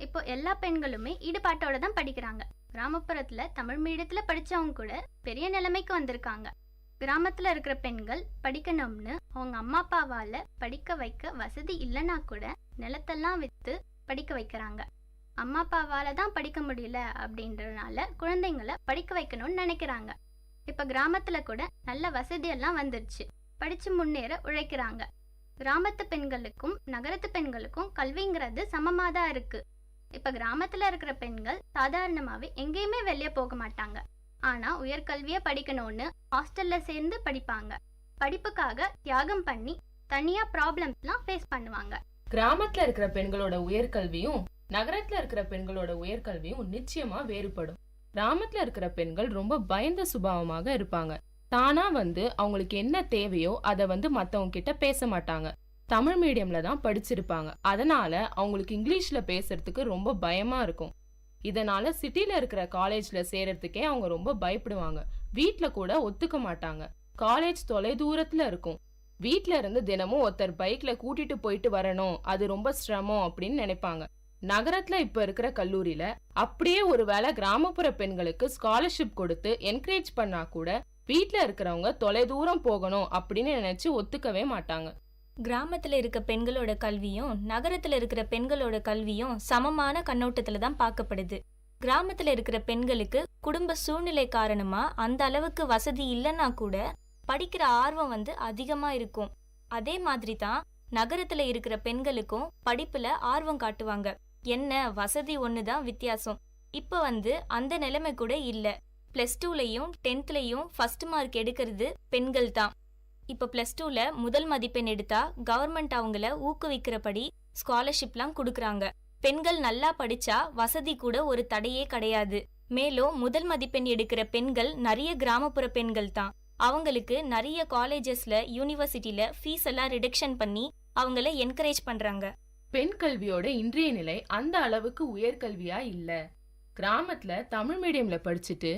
இப்போ எல்லா பெண்களுமே ஈடுபாட்டோட தான் படிக்கிறாங்க. கிராமப்புறத்துல தமிழ் மீடியத்துல படிச்சவங்க கூட பெரிய நிலைமைக்கு வந்திருக்காங்க. கிராமத்துல இருக்கிற பெண்கள் படிக்கணும்னு அவங்க அம்மா அப்பாவால படிக்க வைக்க வசதி இல்லைன்னா கூட நிலத்தெல்லாம் வித்து படிக்க வைக்கிறாங்க. அம்மா அப்பாவால தான் படிக்க முடியல அப்படின்றதுனால குழந்தைங்களை படிக்க வைக்கணும்னு நினைக்கிறாங்க. இப்ப கிராமத்துல கூட நல்ல வசதியெல்லாம் வந்துருச்சு, படிச்சு முன்னேற உழைக்கிறாங்க. கிராமத்து பெண்களுக்கும் நகரத்து பெண்களுக்கும் கல்விங்கிறது சமமா தான் இருக்கு. இப்ப கிராமத்துல இருக்கிற பெண்கள் சாதாரணமாவே எங்கேயுமே வெளியே போக மாட்டாங்க. ஆனா உயர்கல்வியை படிக்கணும்னு ஹாஸ்டல்ல சேர்ந்து படிப்பாங்க. படிப்புக்காக தியாகம் பண்ணி தனியா ப்ராப்ளம்ஸ்லாம் ஃபேஸ் பண்ணுவாங்க. கிராமத்துல இருக்கிற பெண்களோட உயர்கல்வியும் நகரத்துல இருக்கிற பெண்களோட உயர்கல்வியும் நிச்சயமா வேறுபடும். கிராமத்துல இருக்கிற பெண்கள் ரொம்ப பயந்த சுபாவமாக இருப்பாங்க. தானா அவங்களுக்கு என்ன தேவையோ அதை மத்தவங்க கிட்ட பேச மாட்டாங்க. தமிழ் மீடியம்ல தான் படிச்சிருப்பாங்க. அதனால அவங்களுக்கு இங்கிலீஷ்ல பேசுறதுக்கு ரொம்ப பயமா இருக்கும். இதனால சிட்டில இருக்கிற காலேஜ்ல சேர்றதுக்கே அவங்க ரொம்ப பயப்படுவாங்க. வீட்ல கூட ஒத்துக்க மாட்டாங்க. காலேஜ் தொலை தூரத்துல இருக்கும். வீட்ல இருந்து தினமும் ஒருத்தர் பைக்ல கூட்டிட்டு போயிட்டு வரணும், அது ரொம்ப சிரமம் அப்படின்னு நினைப்பாங்க. நகரத்துல இப்ப இருக்கிற கல்லூரியில அப்படியே ஒருவேளை கிராமப்புற பெண்களுக்கு ஸ்காலர்ஷிப் கொடுத்து என்கரேஜ் பண்ணா கூட வீட்ல இருக்கிறவங்க தொலைதூரம் போகணும் அப்படின்னு நினைச்சு ஒத்துக்கவே மாட்டாங்க. கிராமத்துல இருக்க பெண்களோட கல்வியும் நகரத்துல இருக்கிற பெண்களோட கல்வியும் சமமான கண்ணோட்டத்துல தான் பார்க்கப்படுது. கிராமத்துல இருக்கிற பெண்களுக்கு குடும்ப சூழ்நிலை காரணமா அந்த அளவுக்கு வசதி இல்லைன்னா கூட படிக்கிற ஆர்வம் அதிகமா இருக்கும். அதே மாதிரி தான் நகரத்துல இருக்கிற பெண்களுக்கும் படிப்புல ஆர்வம் காட்டுவாங்க. என்ன வசதி ஒண்ணுதான் வித்தியாசம். இப்ப அந்த நிலைமை கூட இல்ல. +2லயும் 10thலயும் ஃபர்ஸ்ட் மார்க் எடுக்கிறது பெண்கள் தான். இப்ப +2ல முதல் மதிப்பெண் எடுத்தா கவர்மெண்ட் அவங்கள ஊக்குவிக்கிறபடி ஸ்காலர்ஷிப்லாம் கொடுக்கறாங்க. பெண்கள் நல்லா படிச்சா வசதி கூட ஒரு தடையே கிடையாது. மேலும் முதல் மதிப்பெண் எடுக்கிற பெண்கள் நிறைய கிராமப்புற பெண்கள் தான். அவங்களுக்கு நிறைய காலேஜஸ்ல யூனிவர்சிட்டில ஃபீஸ் எல்லாம் ரிடக்ஷன் பண்ணி அவங்கள என்கரேஜ் பண்றாங்க. பெண் கல்வியோட இன்றைய நிலை அந்த அளவுக்கு உயர்கல்வியா இல்ல. கிராமத்துல தமிழ் மீடியம்ல படிச்சுட்டு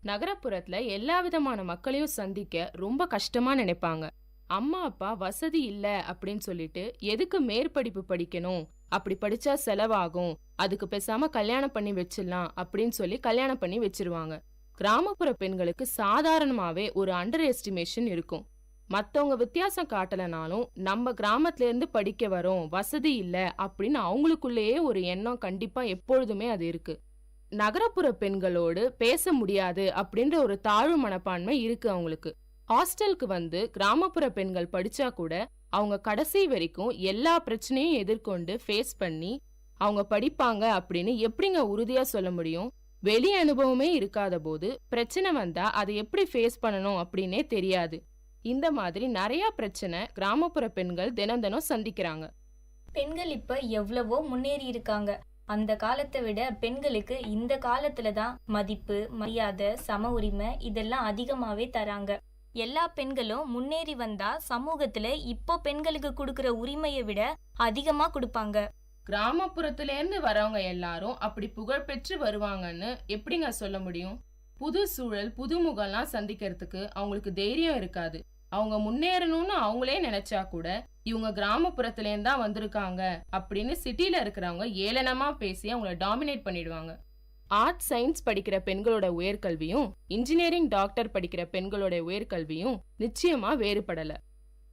நகரப்புறத்துல எல்லா விதமான மக்களையும் சந்திக்க ரொம்ப கஷ்டமா நினைப்பாங்க. அம்மா அப்பா வசதி இல்ல அப்படின்னு சொல்லிட்டு எதுக்கு மேற்படிப்பு படிக்கணும், அப்படி படிச்சா செலவாகும், அதுக்கு பேசாம கல்யாணம் பண்ணி வச்சிடலாம் அப்படின்னு சொல்லி கல்யாணம் பண்ணி வச்சிருவாங்க. கிராமப்புற பெண்களுக்கு சாதாரணமாவே ஒரு அண்டர் எஸ்டிமேஷன் இருக்கும். மத்தவங்க வித்தியாசம் காட்டலனாலும் நம்ம கிராமத்துல இருந்து படிக்க வரோம், வசதி இல்ல அப்படின்னு அவங்களுக்குள்ளேயே ஒரு எண்ணம் கண்டிப்பா எப்பொழுதுமே அது இருக்கு. நகரப்புற பெண்களோடு பேச முடியாது அப்படின்ற ஒரு தாழ்வு மனப்பான்மை இருக்கு அவங்களுக்கு. ஹாஸ்டலுக்கு கிராமப்புற பெண்கள் படிச்சா கூட அவங்க கடைசி வரைக்கும் எல்லா பிரச்சனையும் எதிர்கொண்டு ஃபேஸ் பண்ணி அவங்க படிப்பாங்க அப்படின்னு எப்படிங்க உறுதியா சொல்ல முடியும்? வெளி அனுபவமே இருக்காத போது பிரச்சனை வந்தா அதை எப்படி ஃபேஸ் பண்ணணும் அப்படின்னே தெரியாது. இந்த மாதிரி நிறைய பிரச்சனை கிராமப்புற பெண்கள் தினம் தினம் சந்திக்கிறாங்க. பெண்கள் இப்ப எவ்வளவோ முன்னேறி இருக்காங்க. அந்த காலத்தை விட பெண்களுக்கு இந்த காலத்துலதான் மதிப்பு, மரியாதை, சம உரிமை இதெல்லாம் அதிகமாவே தராங்க. எல்லா பெண்களும் முன்னேறி வந்தா சமூகத்துல இப்போ பெண்களுக்கு கொடுக்கற உரிமையை விட அதிகமா கொடுப்பாங்க. கிராமப்புறத்துல இருந்து வரவங்க எல்லாரும் அப்படி புகழ் பெற்று வருவாங்கன்னு எப்படிங்க சொல்ல முடியும்? புது சூழல், புதுமுகம்லாம் சந்திக்கிறதுக்கு அவங்களுக்கு தைரியம் இருக்காது. அவங்க முன்னேறணும்னு அவங்களே நினைச்சா கூட இவங்க கிராமப்புறத்துல இருந்து தான் வந்திருக்காங்க அப்படின்னு சிட்டில இருக்கிறவங்க ஏளனமா பேசி அவங்கள டாமினேட் பண்ணிடுவாங்க. ஆர்ட்ஸ் சயின்ஸ் படிக்கிற பெண்களோட உயர்கல்வியும் இன்ஜினியரிங் டாக்டர் படிக்கிற பெண்களோட உயர்கல்வியும் நிச்சயமா வேறுபடல.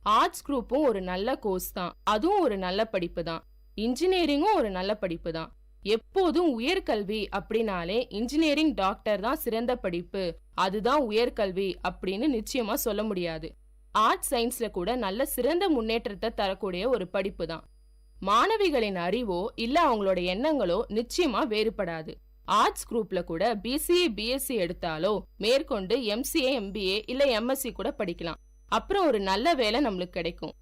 ஆர்ட்ஸ் குரூப்பும் ஒரு நல்ல கோர்ஸ் தான், அதுவும் ஒரு நல்ல படிப்பு தான். இன்ஜினியரிங்கும் ஒரு நல்ல படிப்பு தான். எப்போதும் உயர்கல்வி அப்படின்னாலே இன்ஜினியரிங் டாக்டர் தான் சிறந்த படிப்பு, அதுதான் உயர்கல்வி அப்படின்னு நிச்சயமா சொல்ல முடியாது. ஆர்ட்ஸ் சயின்ஸ்ல கூட நல்ல சிறந்த முன்னேற்றத்தை தரக்கூடிய ஒரு படிப்பு தான். மாணவிகளின் அறிவோ இல்ல அவங்களோட எண்ணங்களோ நிச்சயமா வேறுபடாது. ஆர்ட்ஸ் குரூப்ல கூட பிசிஏ பிஎஸ்சி எடுத்தாலோ மேற்கொண்டு எம்சிஏ எம்பிஏ இல்ல எம்எஸ்சி கூட படிக்கலாம். அப்புறம் ஒரு நல்ல வேலை நம்மளுக்கு கிடைக்கும்.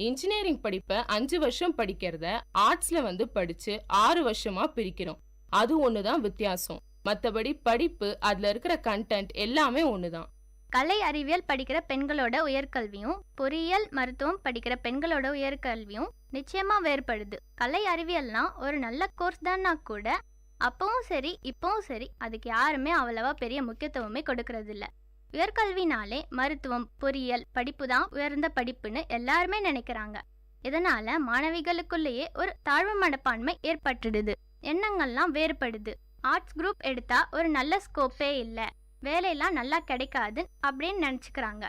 இன்ஜினியரிங் படிப்பை 5 வருஷம் படிக்கிறத ஆர்ட்ஸ்ல படிச்சு 6 வருஷமா பிரிக்கிறோம். அது ஒண்ணுதான் வித்தியாசம். மத்தபடி படிப்பு, அதுல இருக்கிற கண்டென்ட் எல்லாமே ஒண்ணுதான். கலை அறிவியல் படிக்கிற பெண்களோட உயர்கல்வியும் பொறியியல் மருத்துவம் படிக்கிற பெண்களோட உயர்கல்வியும் நிச்சயமா வேறுபடுது. கலை அறிவியல்னா ஒரு நல்ல கோர்ஸ் தான்னா கூட அப்பவும் சரி இப்பவும் சரி அதுக்கு யாருமே அவ்வளவா பெரிய முக்கியத்துவமே கொடுக்கறது இல்ல. உயர்கல்வினாலே மருத்துவம், பொறியியல் படிப்பு தான் உயர்ந்த படிப்புன்னு எல்லாருமே நினைக்கிறாங்க. இதனால மாணவிகளுக்குள்ளேயே ஒரு தாழ்வு மனப்பான்மை ஏற்பட்டுடுது. எண்ணங்கள்லாம் வேறுபடுது. ஆர்ட்ஸ் குரூப் எடுத்தா ஒரு நல்ல ஸ்கோப்பே இல்லை, வேலையெல்லாம் நல்லா கிடைக்காது அப்படின்னு நினச்சிக்கிறாங்க.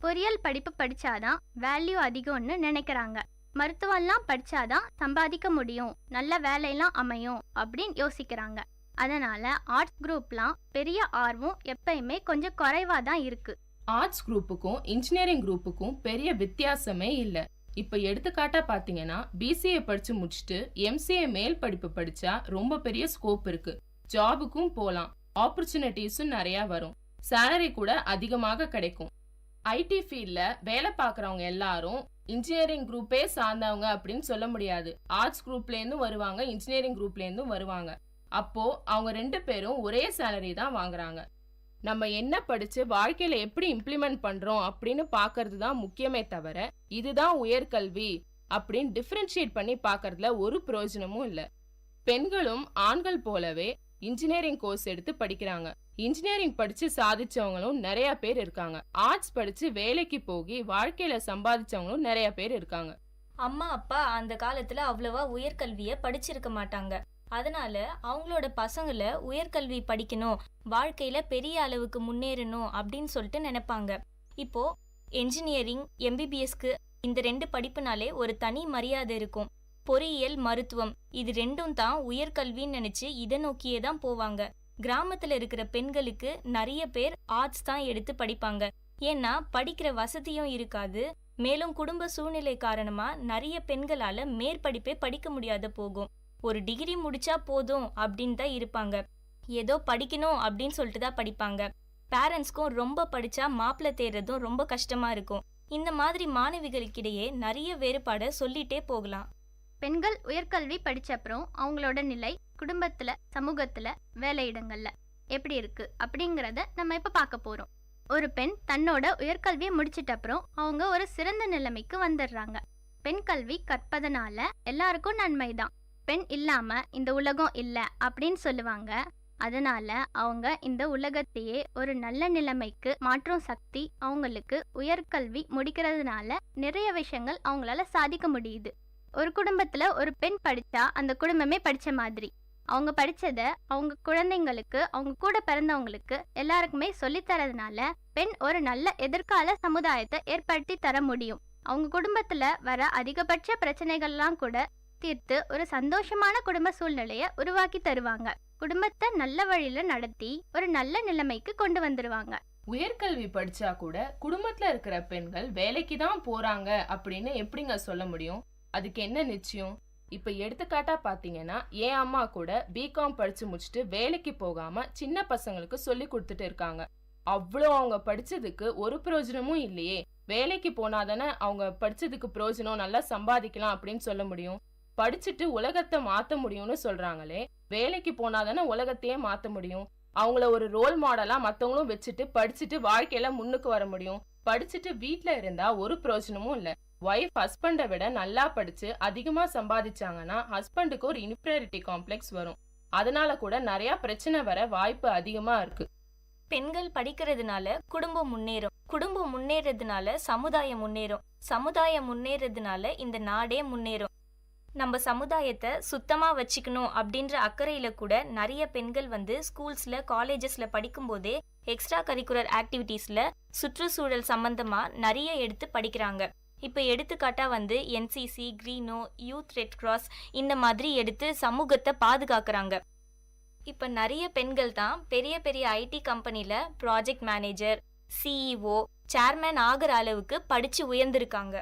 பொறியியல் படிப்பு படிச்சாதான் வேல்யூ அதிகம்னு நினைக்கிறாங்க. மருத்துவம்லாம் படிச்சாதான் சம்பாதிக்க முடியும், நல்ல வேலையெல்லாம் அமையும் அப்படின்னு யோசிக்கிறாங்க. அதனால ஆர்ட்ஸ் குரூப்லாம் பெரிய ஆர்வம் எப்பயுமே கொஞ்சம் குறைவா தான் இருக்கு. ஆர்ட்ஸ் குரூப்புக்கும் இன்ஜினியரிங் குரூப்புக்கும் பெரிய வித்தியாசமே இல்ல. இப்ப எடுத்துக்காட்டா பாத்தீங்கன்னா பிசிஏ படிச்சு முடிச்சுட்டு எம்சிஏ மேல் படிப்பு படிச்சா ரொம்ப பெரிய ஸ்கோப் இருக்கு. ஜாபுக்கும் போலாம், ஆப்பர்ச்சுனிட்டிஸும் நிறைய வரும், சேலரி கூட அதிகமாக கிடைக்கும். ஐடி ஃபீல்ட்ல வேலை பார்க்குறவங்க எல்லாரும் இன்ஜினியரிங் குரூப்பே சார்ந்தவங்க அப்படின்னு சொல்ல முடியாது. ஆர்ட்ஸ் குரூப்ல இருந்தும் வருவாங்க, இன்ஜினியரிங் குரூப்ல இருந்தும் வருவாங்க. அப்போ அவங்க 2 பேரும் ஒரே சேலரி தான் வாங்குறாங்க. நம்ம என்ன படிச்சு வாழ்க்கையில எப்படி இம்ப்ளிமெண்ட் பண்றோம் அப்படின்னு பாக்குறது தான் முக்கியமே தவிர இதுதான் உயர்கல்வி அப்படின்னு டிஃபரன்ஷியேட் பண்ணி பாக்குறதுல ஒரு பிரயோஜனமும் இல்ல. பெண்களும் ஆண்கள் போலவே இன்ஜினியரிங் கோர்ஸ் எடுத்து படிக்கிறாங்க. இன்ஜினியரிங் படிச்சு சாதிச்சவங்களும் நிறைய பேர் இருக்காங்க. ஆர்ட்ஸ் படிச்சு வேலைக்கு போகி வாழ்க்கையில சம்பாதிச்சவங்களும் நிறைய பேர் இருக்காங்க. அம்மா அப்பா அந்த காலத்துல அவ்வளவா உயர்கல்விய படிச்சிருக்க மாட்டாங்க. அதனால அவங்களோட பசங்களை உயர்கல்வி படிக்கணும், வாழ்க்கையில பெரிய அளவுக்கு முன்னேறணும் அப்படின்னு சொல்லிட்டு நினைப்பாங்க. இப்போ என்ஜினியரிங், எம்பிபிஎஸ்க்கு இந்த 2 படிப்புனாலே ஒரு தனி மரியாதை இருக்கும். பொறியியல், மருத்துவம் இது 2ம் தான் உயர்கல்வின்னு நினைச்சு இதை நோக்கியே தான் போவாங்க. கிராமத்துல இருக்கிற பெண்களுக்கு நிறைய பேர் ஆர்ட்ஸ் தான் எடுத்து படிப்பாங்க. ஏன்னா படிக்கிற வசதியும் இருக்காது. மேலும் குடும்ப சூழ்நிலை காரணமா நிறைய பெண்களால மேற்படிப்பே படிக்க முடியாத போகும். ஒரு டிகிரி முடிச்சா போதும் அப்படின்னு தான் இருப்பாங்க. ஏதோ படிக்கணும் அப்படின்னு சொல்லிட்டு தான் படிப்பாங்க. பேரண்ட்ஸ்க்கும் ரொம்ப படிச்சா மாப்பிள்ளை தேடுறதும் ரொம்ப கஷ்டமா இருக்கும். இந்த மாதிரி மாணவிகளுக்கிடையே நிறைய வேறுபாடை சொல்லிட்டே போகலாம். பெண்கள் உயர்கல்வி படிச்ச அப்புறம் அவங்களோட நிலை குடும்பத்துல, சமூகத்துல, வேலையிடங்கள்ல எப்படி இருக்கு அப்படிங்கறத நம்ம இப்ப பார்க்க போறோம். ஒரு பெண் தன்னோட உயர்கல்வியை முடிச்சிட்ட அப்புறம் அவங்க ஒரு சிறந்த நிலைமைக்கு வந்துடுறாங்க. பெண் கல்வி கற்பதனால எல்லாருக்கும் நன்மைதான். பெண் இல்லாம இந்த உலகம் இல்ல அப்படின்னு சொல்லுவாங்க. அதனால அவங்க இந்த உலகத்தையே ஒரு நல்ல நிலைமைக்கு மாற்றும் சக்தி அவங்களுக்கு உயர்கல்வி முடிக்கிறதுனால நிறைய விஷயங்கள் அவங்களால சாதிக்க முடியுது. ஒரு குடும்பத்துல ஒரு பெண் படிச்சா அந்த குடும்பமே படிச்ச மாதிரி. அவங்க படிச்சத அவங்க குழந்தைங்களுக்கு, அவங்க கூட பிறந்தவங்களுக்கு எல்லாருக்குமே சொல்லித்தரதுனால பெண் ஒரு நல்ல எதிர்கால சமுதாயத்தை ஏற்படுத்தி தர முடியும். அவங்க குடும்பத்துல வர அதிகபட்ச பிரச்சனைகள்லாம் கூட தீர்த்து ஒரு சந்தோஷமான குடும்ப சூழ்நிலைய உருவாக்கி தருவாங்க. குடும்பத்தை நல்ல வழியில நடத்தி ஒரு நல்ல நிலைமைக்கு கொண்டு வந்துருவாங்க. உயர்கல்வி படிச்சா கூட குடும்பத்துல இருக்கிற பெண்கள் வேலைக்கு தான் போறாங்க அப்படின்னு எப்படிங்க சொல்ல முடியும்? அதுக்கு என்ன நிச்சயம்? இப்ப எடுத்துக்காட்டா பாத்தீங்கன்னா, என் அம்மா கூட பிகாம் படிச்சு முடிச்சுட்டு வேலைக்கு போகாம சின்ன பசங்களுக்கு சொல்லி கொடுத்துட்டு இருக்காங்க. அவ்வளோ அவங்க படிச்சதுக்கு ஒரு பிரயோஜனமும் இல்லையே. வேலைக்கு போனாதானே அவங்க படிச்சதுக்கு பிரயோஜனம், நல்லா சம்பாதிக்கலாம் அப்படின்னு சொல்ல முடியும். படிச்சுட்டு உலகத்தை மாத்த முடியும்னு சொல்றாங்களே, வேலைக்கு போனாதானே உலகத்தையே மாத்த முடியும். அவங்கள ஒரு ரோல் மாடலா மத்தவங்களும் வச்சுட்டு படிச்சுட்டு வாழ்க்கையில முன்னுக்கு வர முடியும். படிச்சுட்டு வீட்டுல இருந்தா ஒரு பிரயோஜனமும் இல்ல. ஒய்ஃப் ஹஸ்பண்டை விட நல்லா படிச்சு அதிகமா சம்பாதிச்சாங்கன்னா ஹஸ்பண்டுக்கு ஒரு இன்ஃபீரியாரிட்டி காம்ப்ளெக்ஸ் வரும். அதனால கூட நிறைய பிரச்சனை வர வாய்ப்பு அதிகமா இருக்கு. பெண்கள் படிக்கிறதுனால குடும்பம் முன்னேறும், குடும்பம் முன்னேறதுனால சமுதாயம் முன்னேறும், சமுதாயம் முன்னேறதுனால இந்த நாடே முன்னேறும். நம்ம சமுதாயத்தை சுத்தமா வச்சுக்கணும் அப்படின்ற அக்கறையில கூட நிறைய பெண்கள் ஸ்கூல்ஸ்ல, காலேஜஸ்ல படிக்கும் போதே எக்ஸ்ட்ரா கரிக்குலர் ஆக்டிவிட்டீஸ்ல சுற்றுச்சூழல் சம்பந்தமா நிறைய எடுத்து படிக்கிறாங்க. இப்போ எடுத்துக்காட்டா என்சிசி, கிரீனோ, யூத் ரெட் கிராஸ் இந்த மாதிரி எடுத்து சமூகத்தை பாதுகாக்கிறாங்க. இப்போ நிறைய பெண்கள் தான் பெரிய பெரிய ஐடி கம்பெனில ப்ராஜெக்ட் மேனேஜர், சிஇஓ, சேர்மேன் ஆகிற அளவுக்கு படிச்சு உயர்ந்திருக்காங்க.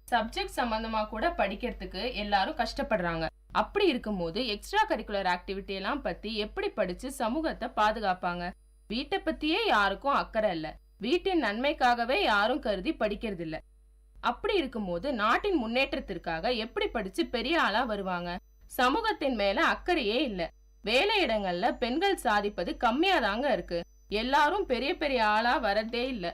சப்ஜெக்ட் சம்பந்தமா கூட படிக்கிறதுக்கு எல்லாரும் கஷ்டப்படுறாங்க. அப்படி இருக்கும்போது எக்ஸ்ட்ரா கரிக்குலர் ஆக்டிவிட்டி எல்லாம் பத்தி எப்படி படிச்சு சமூகத்தை பாதுகாப்பாங்க? வீட்டை பத்தியே யாருக்கும் அக்கறை இல்ல. வீட்டின் நன்மைக்காகவே யாரும் கருதி படிக்கிறது இல்ல. அப்படி இருக்கும்போது நாட்டின் முன்னேற்றத்திற்காக எப்படி படிச்சு பெரிய ஆளா வருவாங்க? சமூகத்தின் மேல அக்கறையே இல்ல. வேலை இடங்கள்ல பெண்கள் சாதிப்பது கம்மியாதாங்க இருக்கு. எல்லாரும் பெரிய பெரிய ஆளா வரதே இல்ல.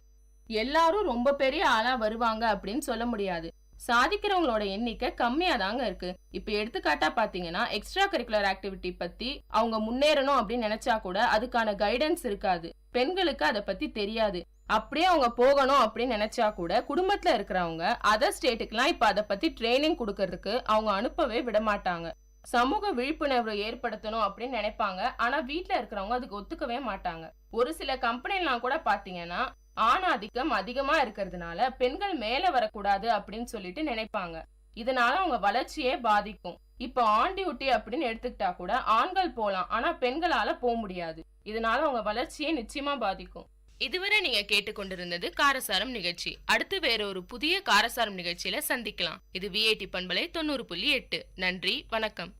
எல்லாரும் ரொம்ப பெரிய ஆளா வருவாங்க அப்படின்னு சொல்ல முடியாது. சாதிக்கிறவங்களோட எண்ணிக்கை கம்மியாதாங்க இருக்கு. இப்ப எடுத்துக்காட்டா பாத்தீங்கன்னா, எக்ஸ்ட்ரா கரிக்குலர் ஆக்டிவிட்டி பத்தி அவங்க முன்னேறணும் அப்படின்னு நினைச்சா கூட அதுக்கான கைடன்ஸ் இருக்காது. பெண்களுக்கு அதை பத்தி தெரியாது. அப்படியே அவங்க போகணும் அப்படின்னு நினைச்சா கூட குடும்பத்துல இருக்கிறவங்க அதர் ஸ்டேட்டுக்குலாம் இப்ப அதை பத்தி ட்ரைனிங் கொடுக்கறதுக்கு அவங்க அனுப்பவே விட மாட்டாங்க. சமூக விழிப்புணர்வு ஏற்படுத்தணும் அப்படின்னு நினைப்பாங்க. ஆனா வீட்டுல இருக்கிறவங்க அதுக்கு ஒத்துக்கவே மாட்டாங்க. ஒரு சில கம்பெனிலாம் கூட பாத்தீங்கன்னா ஆணாதிக்கம் அதிகமா இருக்கிறதுனால பெண்கள் மேல வரக்கூடாது அப்படின்னு சொல்லிட்டு நினைப்பாங்க. இதனால அவங்க வளர்ச்சியே பாதிக்கும். இப்ப ஆன் டியூட்டி அப்படின்னு எடுத்துக்கிட்டா கூட ஆண்கள் போலாம், ஆனா பெண்களால போக முடியாது. இதனால அவங்க வளர்ச்சியே நிச்சயமா பாதிக்கும். இதுவரை நீங்க கேட்டுக்கொண்டிருந்தது காரசாரம் நிகழ்ச்சி. அடுத்து வேற ஒரு புதிய காரசாரம் நிகழ்ச்சியில சந்திக்கலாம். இது விஐடி பண்பலை 90.8. நன்றி, வணக்கம்.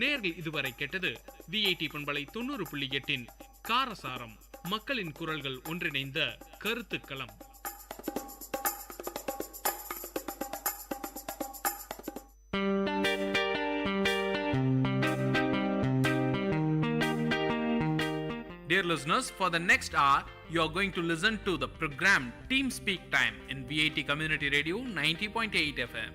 நேர்கள் இதுவரை கேட்டது விஐடி பண்பலை 90.8 காரசாரம், மக்களின் குரல்கள் ஒன்றிணைந்த கருத்துக்களம். Dear listeners, for the next hour, you are going to listen to the program Team Speak Time in VIT Community Radio 90.8 FM.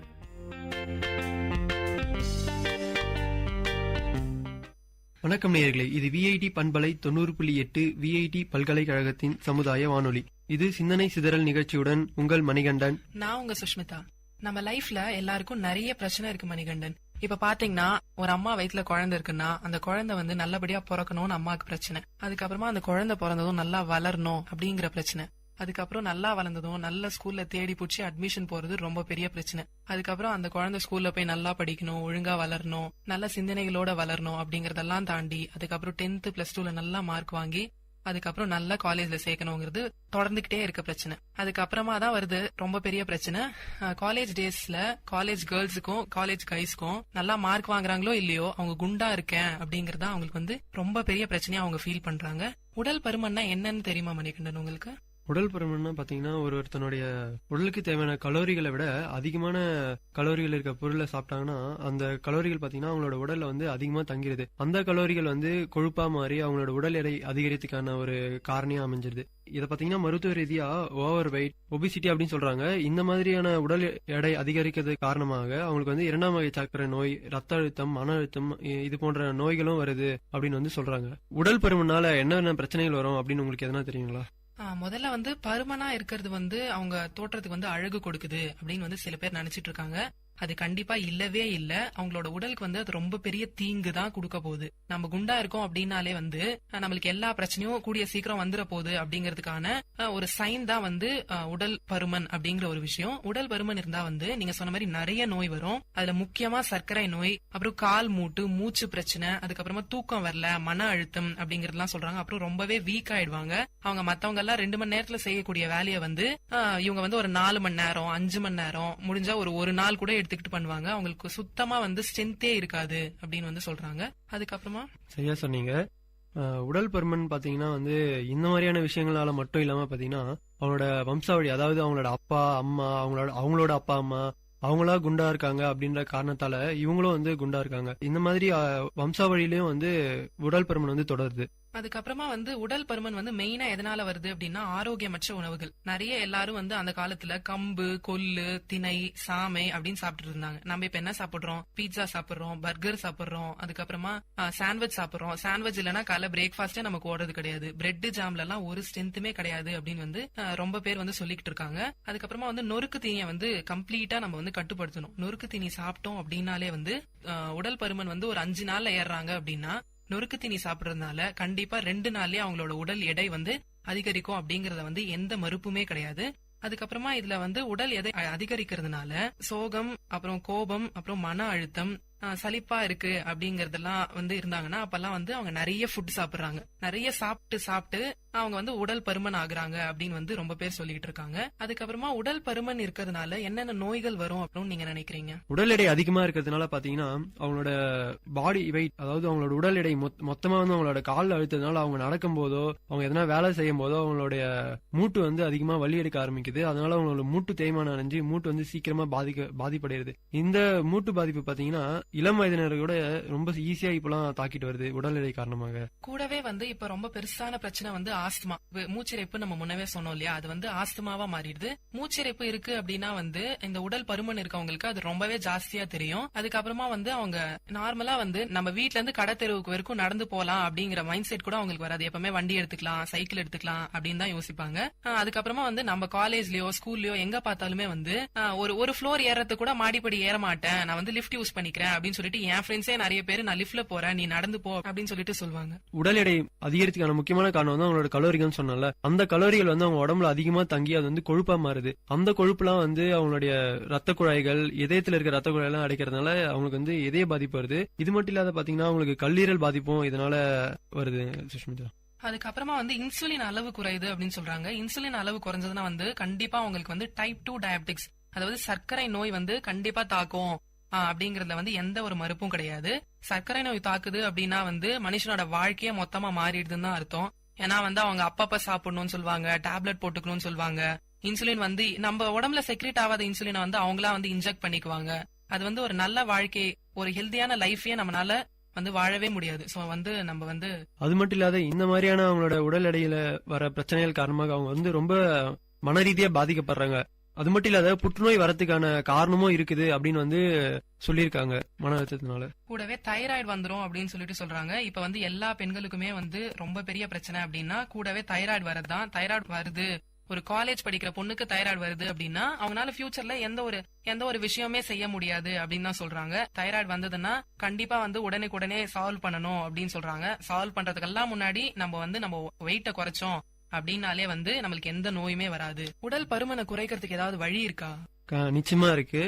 வணக்கம் நேயர்களே, இது விஐடி பண்பலை 90.8 விஐடி பல்கலைக்கழகத்தின் சமுதாய வானொலி. இது சிந்தனை சிதறல் நிகழ்ச்சியுடன் உங்கள் மணிகண்டன், நான் உங்க சுஷ்மிதா. நம்ம லைஃப்ல எல்லாருக்கும் நிறைய பிரச்சனை இருக்கு மணிகண்டன். இப்ப பாத்தீங்கன்னா ஒரு அம்மா வயித்துல குழந்தை இருக்குன்னா அந்த குழந்தை வந்து நல்லபடியா பிறக்கணும்னு அம்மாக்கு பிரச்சனை. அதுக்கப்புறமா அந்த குழந்தை பிறந்ததும் நல்லா வளரணும் அப்படிங்கிற பிரச்சனை. அதுக்கப்புறம் நல்லா வளர்ந்ததும் நல்ல ஸ்கூல்ல தேடி பிடிச்சி அட்மிஷன் போறது ரொம்ப பெரிய பிரச்சனை. அதுக்கப்புறம் அந்த குழந்தை ஸ்கூல்ல போய் நல்லா படிக்கணும், ஒழுங்கா வளரணும், நல்ல சிந்தனைகளோட வளரணும் அப்படிங்கறதெல்லாம் தாண்டி அதுக்கப்புறம் 10th + 2ல நல்லா மார்க் வாங்கி அதுக்கப்புறம் நல்ல காலேஜ்ல சேர்க்கணுங்கிறது தொடர்ந்துகிட்டே இருக்க பிரச்சனை. அதுக்கப்புறமா தான் வருது ரொம்ப பெரிய பிரச்சனை. காலேஜ் டேஸ்ல காலேஜ் கேர்ள்ஸுக்கும் காலேஜ் கைஸ்க்கும் நல்லா மார்க் வாங்குறாங்களோ இல்லையோ அவங்க குண்டா இருக்கேன் அப்படிங்கறத அவங்களுக்கு வந்து ரொம்ப பெரிய பிரச்சனையா அவங்க ஃபீல் பண்றாங்க. உடல் பருமன்னா என்னன்னு தெரியுமா மணிகண்டன் உங்களுக்கு? உடல் பருமன்னா பாத்தீங்கன்னா ஒருத்தனுடைய உடலுக்கு தேவையான கலோரிகளை விட அதிகமான கலோரிகள் இருக்க பொருளை சாப்பிட்டாங்கன்னா அந்த கலோரிகள் பாத்தீங்கன்னா அவங்களோட உடல்ல வந்து அதிகமா தங்கிருது. அந்த கலோரிகள் வந்து கொழுப்பா மாறி அவங்களோட உடல் எடை அதிகரித்துக்கான ஒரு காரணியா அமைஞ்சிருது. இதை பாத்தீங்கன்னா மருத்துவ ரீதியா ஓவர் வெயிட், ஒபிசிட்டி அப்படின்னு சொல்றாங்க. இந்த மாதிரியான உடல் எடை அதிகரிக்கிறது காரணமாக அவங்களுக்கு வந்து 2ஆம் வகை சர்க்கரை நோய், ரத்த அழுத்தம், மன அழுத்தம் இது போன்ற நோய்களும் வருது அப்படின்னு வந்து சொல்றாங்க. உடல் பருமனால என்னென்ன பிரச்சனைகள் வரும் அப்படின்னு உங்களுக்கு எதனா தெரியுங்களா? முதல்ல வந்து பருமனா இருக்கிறது வந்து அவங்க தோற்றத்துக்கு வந்து அழகு கொடுக்குது அப்படின்னு வந்து சில பேர் நினைச்சிட்டு இருக்காங்க. அது கண்டிப்பா இல்லவே இல்ல. அவங்களோட உடலுக்கு வந்து அது ரொம்ப பெரிய தீங்கு தான் கொடுக்க போகுது. நம்ம குண்டா இருக்கோம் அப்படின்னாலே வந்து நம்மளுக்கு எல்லா பிரச்சனையும் கூடிய சீக்கிரம் வந்துட போகுது அப்படிங்கறதுக்கான ஒரு சைன் தான் வந்து உடல் பருமன் அப்படிங்கிற ஒரு விஷயம். உடல் பருமன் இருந்தா வந்து நீங்க சொன்ன மாதிரி நிறைய நோய் வரும். அதுல முக்கியமா சர்க்கரை நோய், அப்புறம் கால் மூட்டு, மூச்சு பிரச்சனை, அதுக்கப்புறமா தூக்கம் வரல, மன அழுத்தம் அப்படிங்கறதுலாம் சொல்றாங்க. அப்புறம் ரொம்பவே வீக் ஆயிடுவாங்க. அவங்க மத்தவங்க எல்லாம் 2 மணி நேரத்துல செய்யக்கூடிய வேலையை வந்து இவங்க வந்து ஒரு 4 மணி நேரம் 5 மணி நேரம் முடிஞ்சா ஒரு நாள் கூட எடுத்துக்கிட்டு பண்ணுவாங்க. அவங்களுக்கு சுத்தமா வந்து ஸ்ட்ரென்த்தே இருக்காது அப்படின்னு வந்து சொல்றாங்க. அதுக்கப்புறமா சரியா சொன்னீங்க. உடல் பருமன் பாத்தீங்கன்னா வந்து இந்த மாதிரியான விஷயங்களால மட்டும் இல்லாம பாத்தீங்கன்னா அவங்களோட வம்சாவளி, அதாவது அவங்களோட அப்பா அம்மா, அவங்களோட அப்பா அம்மா அவங்களா குண்டா இருக்காங்க அப்படின்ற காரணத்தால இவங்களும் வந்து குண்டா இருக்காங்க. இந்த மாதிரி வம்சாவளியிலயும் வந்து உடல் பருமன் வந்து தொடருது. அதுக்கப்புறமா வந்து உடல் பருமன் வந்து மெயினா எதனால வருது அப்படின்னா ஆரோக்கியமற்ற உணவுகள். நிறைய எல்லாரும் வந்து அந்த காலத்துல கம்பு, கொள்ளு, திணை, சாமை அப்படின்னு சாப்பிட்டு இருந்தாங்க. நம்ம இப்ப என்ன சாப்பிடுறோம்? பீட்சா சாப்பிடுறோம், பர்கர் சாப்பிடுறோம், அதுக்கப்புறமா சாண்ட்விச் சாப்பிடுறோம். சாண்ட்விச் இல்லைன்னா காலை பிரேக்ஃபாஸ்டே நமக்கு ஓடுறது கிடையாது. பிரெட் ஜாம்ல எல்லாம் ஒரு ஸ்ட்ரென்த்துமே கிடையாது அப்படின்னு வந்து ரொம்ப பேர் வந்து சொல்லிட்டு இருக்காங்க. அதுக்கப்புறமா வந்து நொறுக்கு தீனியை வந்து கம்ப்ளீட்டா நம்ம வந்து கட்டுப்படுத்தணும். நொறுக்கு தீனி சாப்பிட்டோம் அப்படின்னாலே வந்து உடல் பருமன் வந்து ஒரு 5 நாள்ல ஏறாங்க அப்படின்னா நொறுக்கு தீனி சாப்பிடறதுனால கண்டிப்பா 2 நாள்லயே அவங்களோட உடல் எடை வந்து அதிகரிக்கும் அப்படிங்கறத வந்து எந்த மறுப்புமே கிடையாது. அதுக்கப்புறமா இதுல வந்து உடல் எடை அதிகரிக்கிறதுனால சோகம், அப்புறம் கோபம், அப்புறம் மன அழுத்தம், சலிப்பா இருக்கு அப்படிங்கறதெல்லாம் வந்து இருந்தாங்கன்னா அப்பெல்லாம் வந்து அவங்க நிறைய ஃபுட் சாப்பிடுறாங்க. நிறைய சாப்பிட்டு அவங்க வந்து உடல் பருமன் ஆகுறாங்க அப்படின்னு வந்து ரொம்ப பேர் சொல்லிட்டு இருக்காங்க. அதுக்கப்புறமா உடல் பருமன் இருக்கிறதுனால என்னென்ன நோய்கள் வரும் அப்படின்னு நீங்க நினைக்கிறீங்க? உடல் எடை அதிகமா இருக்கிறதுனால பாத்தீங்கன்னா அவங்களோட பாடி வெயிட், அதாவது அவங்களோட உடல் எடை மொத்தமா வந்து அவங்களோட காலில் அழுத்ததுனால அவங்க நடக்கும் போதோ அவங்க எதனா வேலை செய்யும் போதோ அவங்களுடைய மூட்டு வந்து அதிகமா வலி எடுக்க ஆரம்பிக்குது. அதனால அவங்களோட மூட்டு தேய்மானம் அடைஞ்சு மூட்டு வந்து சீக்கிரமா பாதிப்படைகிறது. இந்த மூட்டு பாதிப்பு பாத்தீங்கன்னா இளம் வயதினரோட ரொம்ப ஈஸியா இப்பெல்லாம் தாக்கிட்டு வருது உடல் எடை காரணமாக. கூடவே வந்து இப்ப ரொம்ப பெருசான பிரச்சனை வந்து ஆஸ்துமா, மூச்சிறைப்பு. நம்ம முன்னவே சொன்னோம் இல்லையா, அது வந்து ஆஸ்துமாவா மாறிடுது. மூச்சிறைப்பு இருக்கு அப்படின்னா வந்து இந்த உடல் பருமன் இருக்கவங்களுக்கு அது ரொம்பவே ஜாஸ்தியா தெரியும். அதுக்கப்புறமா வந்து அவங்க நார்மலா வந்து நம்ம வீட்ல இருந்து கடை தெருவுக்கு வரைக்கும் நடந்து போலாம் அப்படிங்கிற மைண்ட் செட் கூட அவங்களுக்கு வராது. எப்பவுமே வண்டி எடுத்துக்கலாம், சைக்கிள் எடுத்துக்கலாம் அப்படின்னு தான் யோசிப்பாங்க. அதுக்கப்புறமா வந்து நம்ம காலேஜ்லயோ ஸ்கூல்லயோ எங்க பார்த்தாலுமே வந்து ஒரு ஃப்ளோர் ஏறதுக்கு கூட மாடிப்படி ஏற மாட்டேன், நான் வந்து லிஃப்ட் யூஸ் பண்ணிக்கிறேன் அப்படின்னு சொல்லிட்டு என் ஃப்ரெண்ட்ஸே நிறைய பேர் நான் லிஃப்ட்ல போறேன், நீ நடந்து போ அப்படின்னு சொல்லிட்டு சொல்லுவாங்க. உடல் எடை அதிகரித்துக்கான முக்கியமான காரணம் வந்து அவங்களோட கலோரிகள் சொன்னால அந்த கலோரிகள் வந்து அவங்க உடம்புல அதிகமா தங்கி அது வந்து கொழுப்பா மாறுது. அந்த கொழுப்புலாம் வந்து அவங்களுடைய ரத்த குழாய்கள், இதயத்துல இருக்க ரத்த குழாய் எல்லாம் அடைக்கிறதுனால அவங்களுக்கு வந்து இதய பாதிப்பு வருது. இது மட்டும் இல்லாத பாத்தீங்கன்னா அவங்களுக்கு கல்லீரல் பாதிப்பும் இதனால வருது. சுஷ்மிதா, அதுக்கப்புறமா வந்து இன்சுலின் அளவு குறையுது அப்படின்னு சொல்றாங்க. இன்சுலின் அளவு குறைஞ்சதுன்னா வந்து கண்டிப்பா அவங்களுக்கு வந்து டைப் 2 டயபெட்டிக்ஸ், அதாவது சர்க்கரை நோய் வந்து கண்டிப்பா தாக்கும் அப்படிங்கறதுல வந்து எந்த ஒரு மறுப்பும் கிடையாது. சர்க்கரை நோய் தாக்குது அப்படின்னா வந்து மனுஷனோட வாழ்க்கையே மொத்தமா மாறிடுதுன்னு தான் அர்த்தம். ஏன்னா வந்து அவங்க அப்பப்ப சாப்பிடணும்னு சொல்லுவாங்க, டேப்லெட் போட்டுக்கணும்னு சொல்லுவாங்க. இன்சுலின் வந்து நம்ம உடம்புல செக்ரேட் ஆகாத இன்சுலினை வந்து அவங்களா வந்து இன்ஜெக்ட் பண்ணிக்குவாங்க. அது வந்து ஒரு நல்ல வாழ்க்கை, ஒரு ஹெல்தியான லைஃபையே நம்மளால வந்து வாழவே முடியாது. சோ வந்து நம்ம வந்து அது மட்டும் இல்லாத இந்த மாதிரியான அவங்களோட உடல் எடையில வர பிரச்சனைகள் காரணமாக அவங்க வந்து ரொம்ப மன ரீதியா பாதிக்கப்படுறாங்க. அது மட்டும் இல்லாத புற்றுநோய் வரதுக்கான காரணமும் இருக்குது அப்படின்னு வந்து சொல்லியிருக்காங்க மன அழுத்தத்தினால. கூடவே தைராய்டு வந்துரும் அப்படின்னு சொல்லிட்டு சொல்றாங்க. இப்ப வந்து எல்லா பெண்களுக்குமே வந்து ரொம்ப பெரிய பிரச்சனை அப்படின்னா கூடவே தைராய்டு வரதுதான். தைராய்டு வருது ஒரு காலேஜ் படிக்கிற பொண்ணுக்கு தைராய்டு வருது அப்படின்னா அவங்களால ஃபியூச்சர்ல எந்த ஒரு விஷயமே செய்ய முடியாது அப்படின்னு தான் சொல்றாங்க. தைராய்டு வந்ததுன்னா கண்டிப்பா வந்து உடனே சால்வ் பண்ணணும் அப்படின்னு சொல்றாங்க. சால்வ் பண்றதுக்கெல்லாம் முன்னாடி நம்ம வெயிட்ட குறைச்சோம் அப்படின்னாலே வந்து நம்மளுக்கு எந்த நோயுமே வராது. உடல் பருமனை குறைக்கிறதுக்கு ஏதாவது வழி இருக்கா? நிச்சயமா இருக்கு.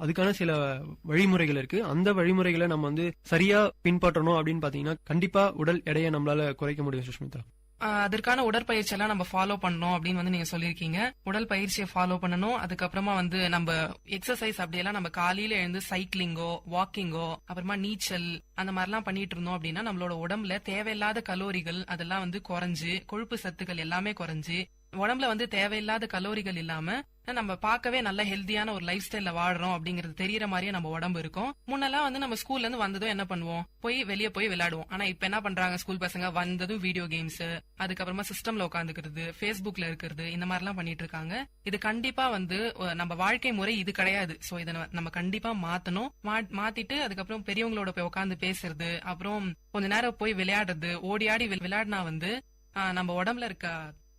அதுக்கான சில வழிமுறைகள் இருக்கு. அந்த வழிமுறைகளை நம்ம வந்து சரியா பின்பற்றணும் அப்படின்னு பாத்தீங்கன்னா கண்டிப்பா உடல் எடையை நம்மளால குறைக்க முடியும் சுஷ்மிதா. அதற்கான உடற்பயிற்சி எல்லாம் நம்ம ஃபாலோ பண்ணணும் அப்படின்னு வந்து நீங்க சொல்லிருக்கீங்க. உடற்பயிற்சியை ஃபாலோ பண்ணணும். அதுக்கப்புறமா வந்து நம்ம எக்ஸசைஸ் அப்படியெல்லாம் நம்ம காலையில எழுந்து சைக்கிளிங்கோ வாக்கிங்கோ அப்புறமா நீச்சல் அந்த மாதிரிலாம் பண்ணிட்டு இருந்தோம் அப்படின்னா நம்மளோட உடம்புல தேவையில்லாத கலோரிகள் அதெல்லாம் வந்து குறைஞ்சு கொழுப்பு சத்துக்கள் எல்லாமே குறைஞ்சு உடம்புல வந்து தேவையில்லாத கலோரிகள் இல்லாம நம்ம பார்க்கவே நல்ல ஹெல்தியான ஒரு லைஃப் ஸ்டைல்ல வாடுறோம் அப்படிங்கறது தெரியற மாதிரியே நம்ம உடம்பு இருக்கும். முன்னெல்லாம் வந்து நம்ம ஸ்கூல்ல இருந்து வந்ததும் என்ன பண்ணுவோம், வெளியே போய் விளையாடுவோம். ஆனா இப்ப என்ன பண்றாங்க, ஸ்கூல் பசங்க வந்ததும் வீடியோ கேம்ஸ், அதுக்கப்புறமா சிஸ்டம்ல உட்காந்துக்கிறது, பேஸ்புக்ல இருக்கிறது, இந்த மாதிரி எல்லாம் பண்ணிட்டு இருக்காங்க. இது கண்டிப்பா வந்து நம்ம வாழ்க்கை முறை இது கிடையாது. சோ இதை நம்ம கண்டிப்பா மாத்தணும். மாத்திட்டு அதுக்கப்புறம் பெரியவங்களோட போய் உட்காந்து பேசுறது, அப்புறம் கொஞ்ச நேரம் போய் விளையாடுறது, ஓடி ஆடி விளையாடினா வந்து நம்ம உடம்புல இருக்க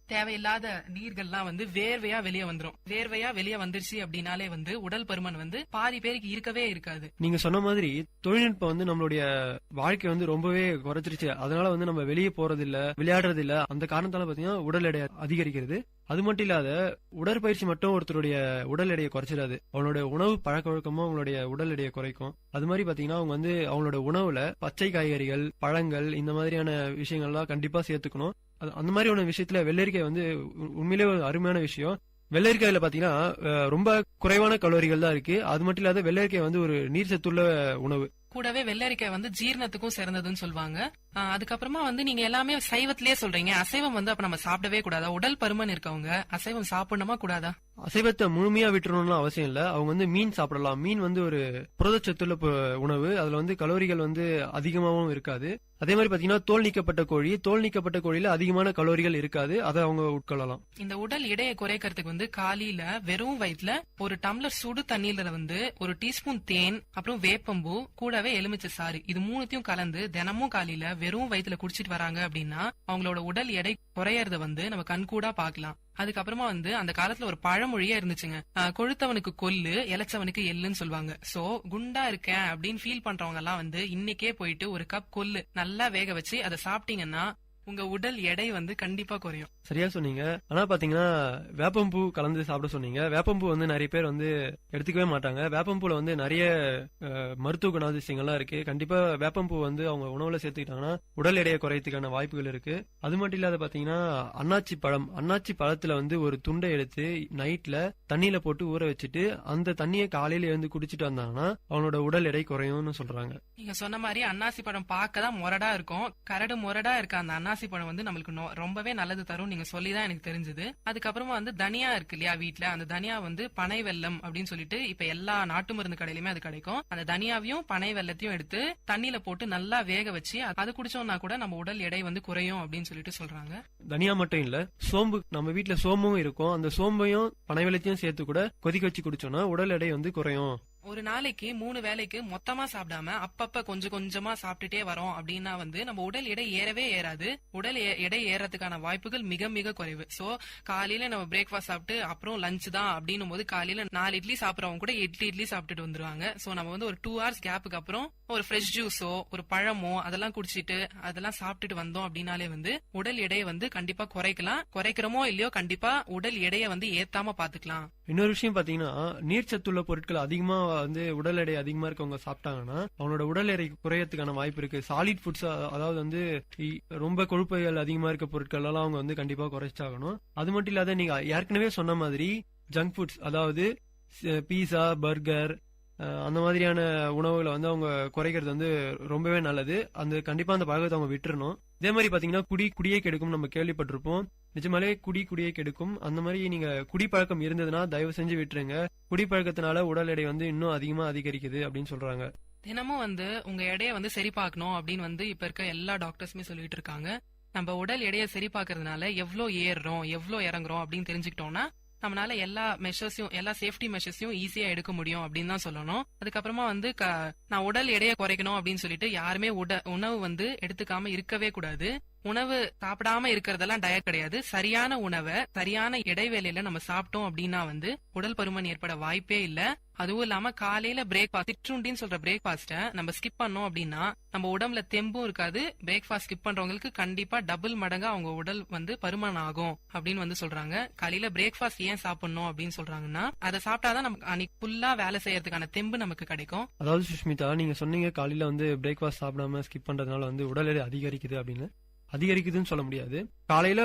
தேவையில்லாத நீர்கள்லாம் வந்து வேர்வையா வெளியே வந்துருச்சு அப்படின்னாலே வந்து உடல் பருமன் வந்து பாதி பேருக்கு இருக்கவே இருக்காது. நீங்க சொன்ன மாதிரி தொழில்நுட்பம் வந்து நம்மளுடைய வாழ்க்கை வந்து ரொம்பவே குறைச்சிருச்சு. அதனால வந்து நம்ம வெளியே போறது இல்ல, விளையாடுறது இல்ல. அந்த காரணத்தால பாத்தீங்கன்னா உடல் எடை அதிகரிக்கிறது. அது மட்டும் இல்லாத உடற்பயிற்சி மட்டும் ஒருத்தருடைய உடல் எடையை குறைச்சிடாது. அவங்களுடைய உணவு பழக்க வழக்கமும் அவங்களுடைய உடல் எடையை குறைக்கும். அது மாதிரி பாத்தீங்கன்னா அவங்க வந்து அவங்களோட உணவுல பச்சை காய்கறிகள், பழங்கள், இந்த மாதிரியான விஷயங்கள்லாம் கண்டிப்பா சேர்த்துக்கணும். அந்த மாதிரியான விஷயத்துல வெள்ளரிக்காய் வந்து உண்மையிலே ஒரு அருமையான விஷயம். வெள்ளரிக்காயில பாத்தீங்கன்னா ரொம்ப குறைவான கலோரிகள் தான் இருக்கு. அது மட்டும் இல்லாத வெள்ளரிக்காய் வந்து ஒரு நீர் சத்துள்ள உணவு. கூடவே வெள்ளரிக்காய் வந்து ஜீரணத்துக்கும் சிறந்ததுன்னு சொல்லுவாங்க. அதுக்கப்புறமா வந்து நீங்க எல்லாமே சைவத்திலேயே சொல்றீங்க. அசைவம் வந்து அப்ப நம்ம சாப்பிடவே கூடாதா? உடல் பருமன் இருக்கவங்க அசைவம் சாப்பிடணுமா கூடாதா? அசைவத்தை முழுமையா விட்டுறணும்னு அவசியம் இல்ல. அவங்க வந்து மீன் சாப்பிடலாம். மீன் வந்து ஒரு புரதச்சத்துள்ள உணவு. அதுல வந்து கலோரிகள் வந்து அதிகமாகவும் இருக்காது. அதே மாதிரி பாத்தீங்கன்னா தோல் நீக்கப்பட்ட கோழியில அதிகமான கலோரிகள் இருக்காது. அதை அவங்க உட்கொள்ளலாம். இந்த உடல் எடையை குறைக்கிறதுக்கு வந்து காலையில வெறும் வயிற்றுல ஒரு டம்ளர் சுடு தண்ணீர்ல வந்து ஒரு டீஸ்பூன் தேன், அப்புறம் வேப்பம்பூ, கூடவே எலுமிச்சை சாறு, இது மூணுத்தையும் கலந்து தினமும் காலையில வெறும் வயிற்றுல குடிச்சிட்டு வராங்க அப்படின்னா அவங்களோட உடல் எடை குறையறத வந்து நம்ம கண்கூடா பாக்கலாம். அதுக்கப்புறமா வந்து அந்த காலத்துல ஒரு பழமொழியே இருந்துச்சுங்க, கொழுத்தவனுக்கு கொல்லு, இளைச்சவனுக்கு எள்ளுன்னு சொல்லுவாங்க. சோ குண்டா இருக்கேன் அப்படின்னு ஃபீல் பண்றவங்க எல்லாம் வந்து இன்னைக்கே போயிட்டு ஒரு கப் கொல்லு நல்லா வேக வச்சு அதை சாப்பிட்டீங்கன்னா உங்க உடல் எடை வந்து கண்டிப்பா குறையும். சரியா சொன்னீங்க. ஆனா பாத்தீங்கன்னா வேப்பம்பூ கலந்து சாப்பிட சொன்னீங்க. வேப்பம்பூ வந்து நிறைய பேர் வந்து எடுத்துக்கவே மாட்டாங்க. வேப்பம்பூல வந்து நிறைய மருத்துவ குணாதிசயங்கள்லாம் இருக்கு. கண்டிப்பா வேப்பம்பூ வந்து அவங்க உணவுல சேர்த்துக்கிட்டாங்கன்னா உடல் எடையை குறையத்துக்கான வாய்ப்புகள் இருக்கு. அது மட்டும் இல்லாத பாத்தீங்கன்னா அன்னாச்சி பழத்துல வந்து ஒரு துண்டை எடுத்து நைட்ல தண்ணியில போட்டு ஊற வச்சுட்டு அந்த தண்ணியை காலையில எழுந்து குடிச்சிட்டு வந்தாங்கன்னா அவனோட உடல் எடை குறையும்னு சொல்றாங்க. நீங்க சொன்ன மாதிரி அன்னாசி பழம் பார்க்கதான் முரடா இருக்கும். கரடு முரடா இருக்க அந்த அன்னாசி பழம் வந்து நம்மளுக்கு ரொம்பவே நல்லது தரும். நீங்க சொல்லிதான் எனக்கு தெரிஞ்சது. அதுக்கப்புறமா வந்து தனியா இருக்கு இல்லையா வீட்டுல, அந்த தனியா வந்து பனை வெல்லம் அப்படின்னு சொல்லிட்டு இப்ப எல்லா நாட்டு மருந்து கடையிலுமே அது கிடைக்கும். அந்த தனியாவையும் பனை வெல்லத்தையும் எடுத்து தண்ணியில போட்டு நல்லா வேக வச்சு அது குடிச்சோம்னா கூட நம்ம உடல் எடை வந்து குறையும் அப்படின்னு சொல்லிட்டு சொல்றாங்க. தனியா மட்டும் இல்ல, சோம்பு, நம்ம வீட்டுல சோம்பும் இருக்கும். அந்த சோம்பையும் பனை வெல்லத்தையும் சேர்த்து கூட கொதிக்க வச்சு குடிச்சோம்னா உடல் எடை வந்து குறையும். ஒரு நாளைக்கு 3 வேளைக்கு மொத்தமா சாப்பிடாம அப்பப்ப கொஞ்சம் கொஞ்சமா சாப்பிட்டுட்டே வரோம் அப்படின்னா வந்து நம்ம உடல் எடை ஏறவே ஏறாது. உடல் எடை ஏறதுக்கான வாய்ப்புகள் மிக மிக குறைவு. சோ காலையில நம்ம பிரேக்ஃபாஸ்ட் சாப்பிட்டு அப்புறம் லஞ்ச் தான் அப்படின்னும் போது காலையில 4 இட்லி சாப்பிடறவங்க கூட 8 இட்லி சாப்பிட்டுட்டு வந்துருவாங்க. சோ நம்ம வந்து ஒரு 2 hours கேப்புக்கு அப்புறம் ஒரு ஃப்ரெஷ் ஜூஸோ ஒரு பழமோ அதெல்லாம் குடிச்சிட்டு அதெல்லாம் சாப்பிட்டுட்டு வந்தோம் அப்படின்னாலே வந்து உடல் எடையை வந்து கண்டிப்பா குறைக்கலாம். குறைக்கிறோமோ இல்லையோ கண்டிப்பா உடல் எடையை வந்து ஏத்தாம பாத்துக்கலாம். இன்னொரு விஷயம் பாத்தீங்கன்னா நீர் சத்துள்ள பொருட்கள் அதிகமா வந்து உடல் எடை அதிகமா இருக்கவங்க சாப்பிட்டாங்கன்னா அவனோட உடல் எடை குறையறதுக்கான வாய்ப்பு இருக்கு. சாலிட் ஃபுட்ஸ், அதாவது வந்து ரொம்ப கொழுப்புகள் அதிகமா இருக்க பொருட்கள் எல்லாம் அவங்க வந்து கண்டிப்பா குறைச்சாகணும். அது மட்டும் இல்லாத நீங்க ஏற்கனவே சொன்ன மாதிரி ஜங்க் ஃபுட்ஸ், அதாவது பீஸா, பர்கர், அந்த மாதிரியான உணவுகளை வந்து அவங்க குறைக்கிறது வந்து ரொம்பவே நல்லது. அந்த கண்டிப்பா அந்த பழக்கத்தை அவங்க விட்டுறணும். இதே மாதிரி பாத்தீங்கன்னா குடியே கெடுக்கும் நம்ம கேள்விப்பட்டிருப்போம். நிஜமாலே குடியே கெடுக்கும். அந்த மாதிரி நீங்க குடிப்பழக்கம் இருந்ததுன்னா தயவு செஞ்சு விட்டுருங்க. குடிப்பழக்கத்தினால உடல் எடை வந்து இன்னும் அதிகமா அதிகரிக்குது அப்படின்னு சொல்றாங்க. தினமும் வந்து உங்க எடையை வந்து சரி பார்க்கணும் அப்படின்னு வந்து இப்ப இருக்க எல்லா டாக்டர்ஸுமே சொல்லிட்டு இருக்காங்க. நம்ம உடல் எடையை சரி பார்க்கறதுனால எவ்வளவு ஏறுறோம் எவ்வளவு இறங்குறோம் அப்படின்னு தெரிஞ்சுக்கிட்டோம்னா நம்மளால எல்லா சேஃப்டி மெஷர்ஸையும் ஈஸியா எடுக்க முடியும் அப்படின்னு தான் சொல்லணும். அதுக்கப்புறமா வந்து நான் உடல் எடையை குறைக்கணும் அப்படின்னு சொல்லிட்டு யாருமே உணவு வந்து எடுத்துக்காம இருக்கவே கூடாது. உணவு சாப்பிடாம இருக்கிறதெல்லாம் டயட் கிடையாது. சரியான உணவை சரியான இடைவேளையில நம்ம சாப்பிட்டோம் அப்படின்னா வந்து உடல் பருமன் ஏற்பட வாய்ப்பே இல்ல. அதுவும் இல்லாம காலையில பிரேக்ஃபாஸ்ட், சிற்றுண்டின்னு சொல்ற பிரேக்ஃபாஸ்ட நம்ம ஸ்கிப் பண்ணோம் அப்படின்னா நம்ம உடம்புல தெம்பும் இருக்காது. பிரேக்ஃபாஸ்ட் ஸ்கிப் பண்றவங்களுக்கு கண்டிப்பா டபுள் மடங்கா அவங்க உடல் வந்து பருமன் ஆகும் அப்படின்னு வந்து சொல்றாங்க. காலையில பிரேக்ஃபாஸ்ட் ஏன் சாப்பிடணும் அப்படின்னு சொல்றாங்கன்னா, அதை சாப்பிட்டாதான் நமக்கு அன்னைக்கு ஃபுல்லா வேலை செய்யறதுக்கான தெம்பு நமக்கு கிடைக்கும். அதாவது சுஷ்மிதா, நீங்க சொன்னீங்க காலையில வந்து பிரேக்ஃபாஸ்ட் சாப்பிடாம ஸ்கிப் பண்றதுனால வந்து உடல் எடை அதிகரிக்குது அப்படின்னு. அதிகரிக்குதுன்னு சொல்ல முடியாது. காலையில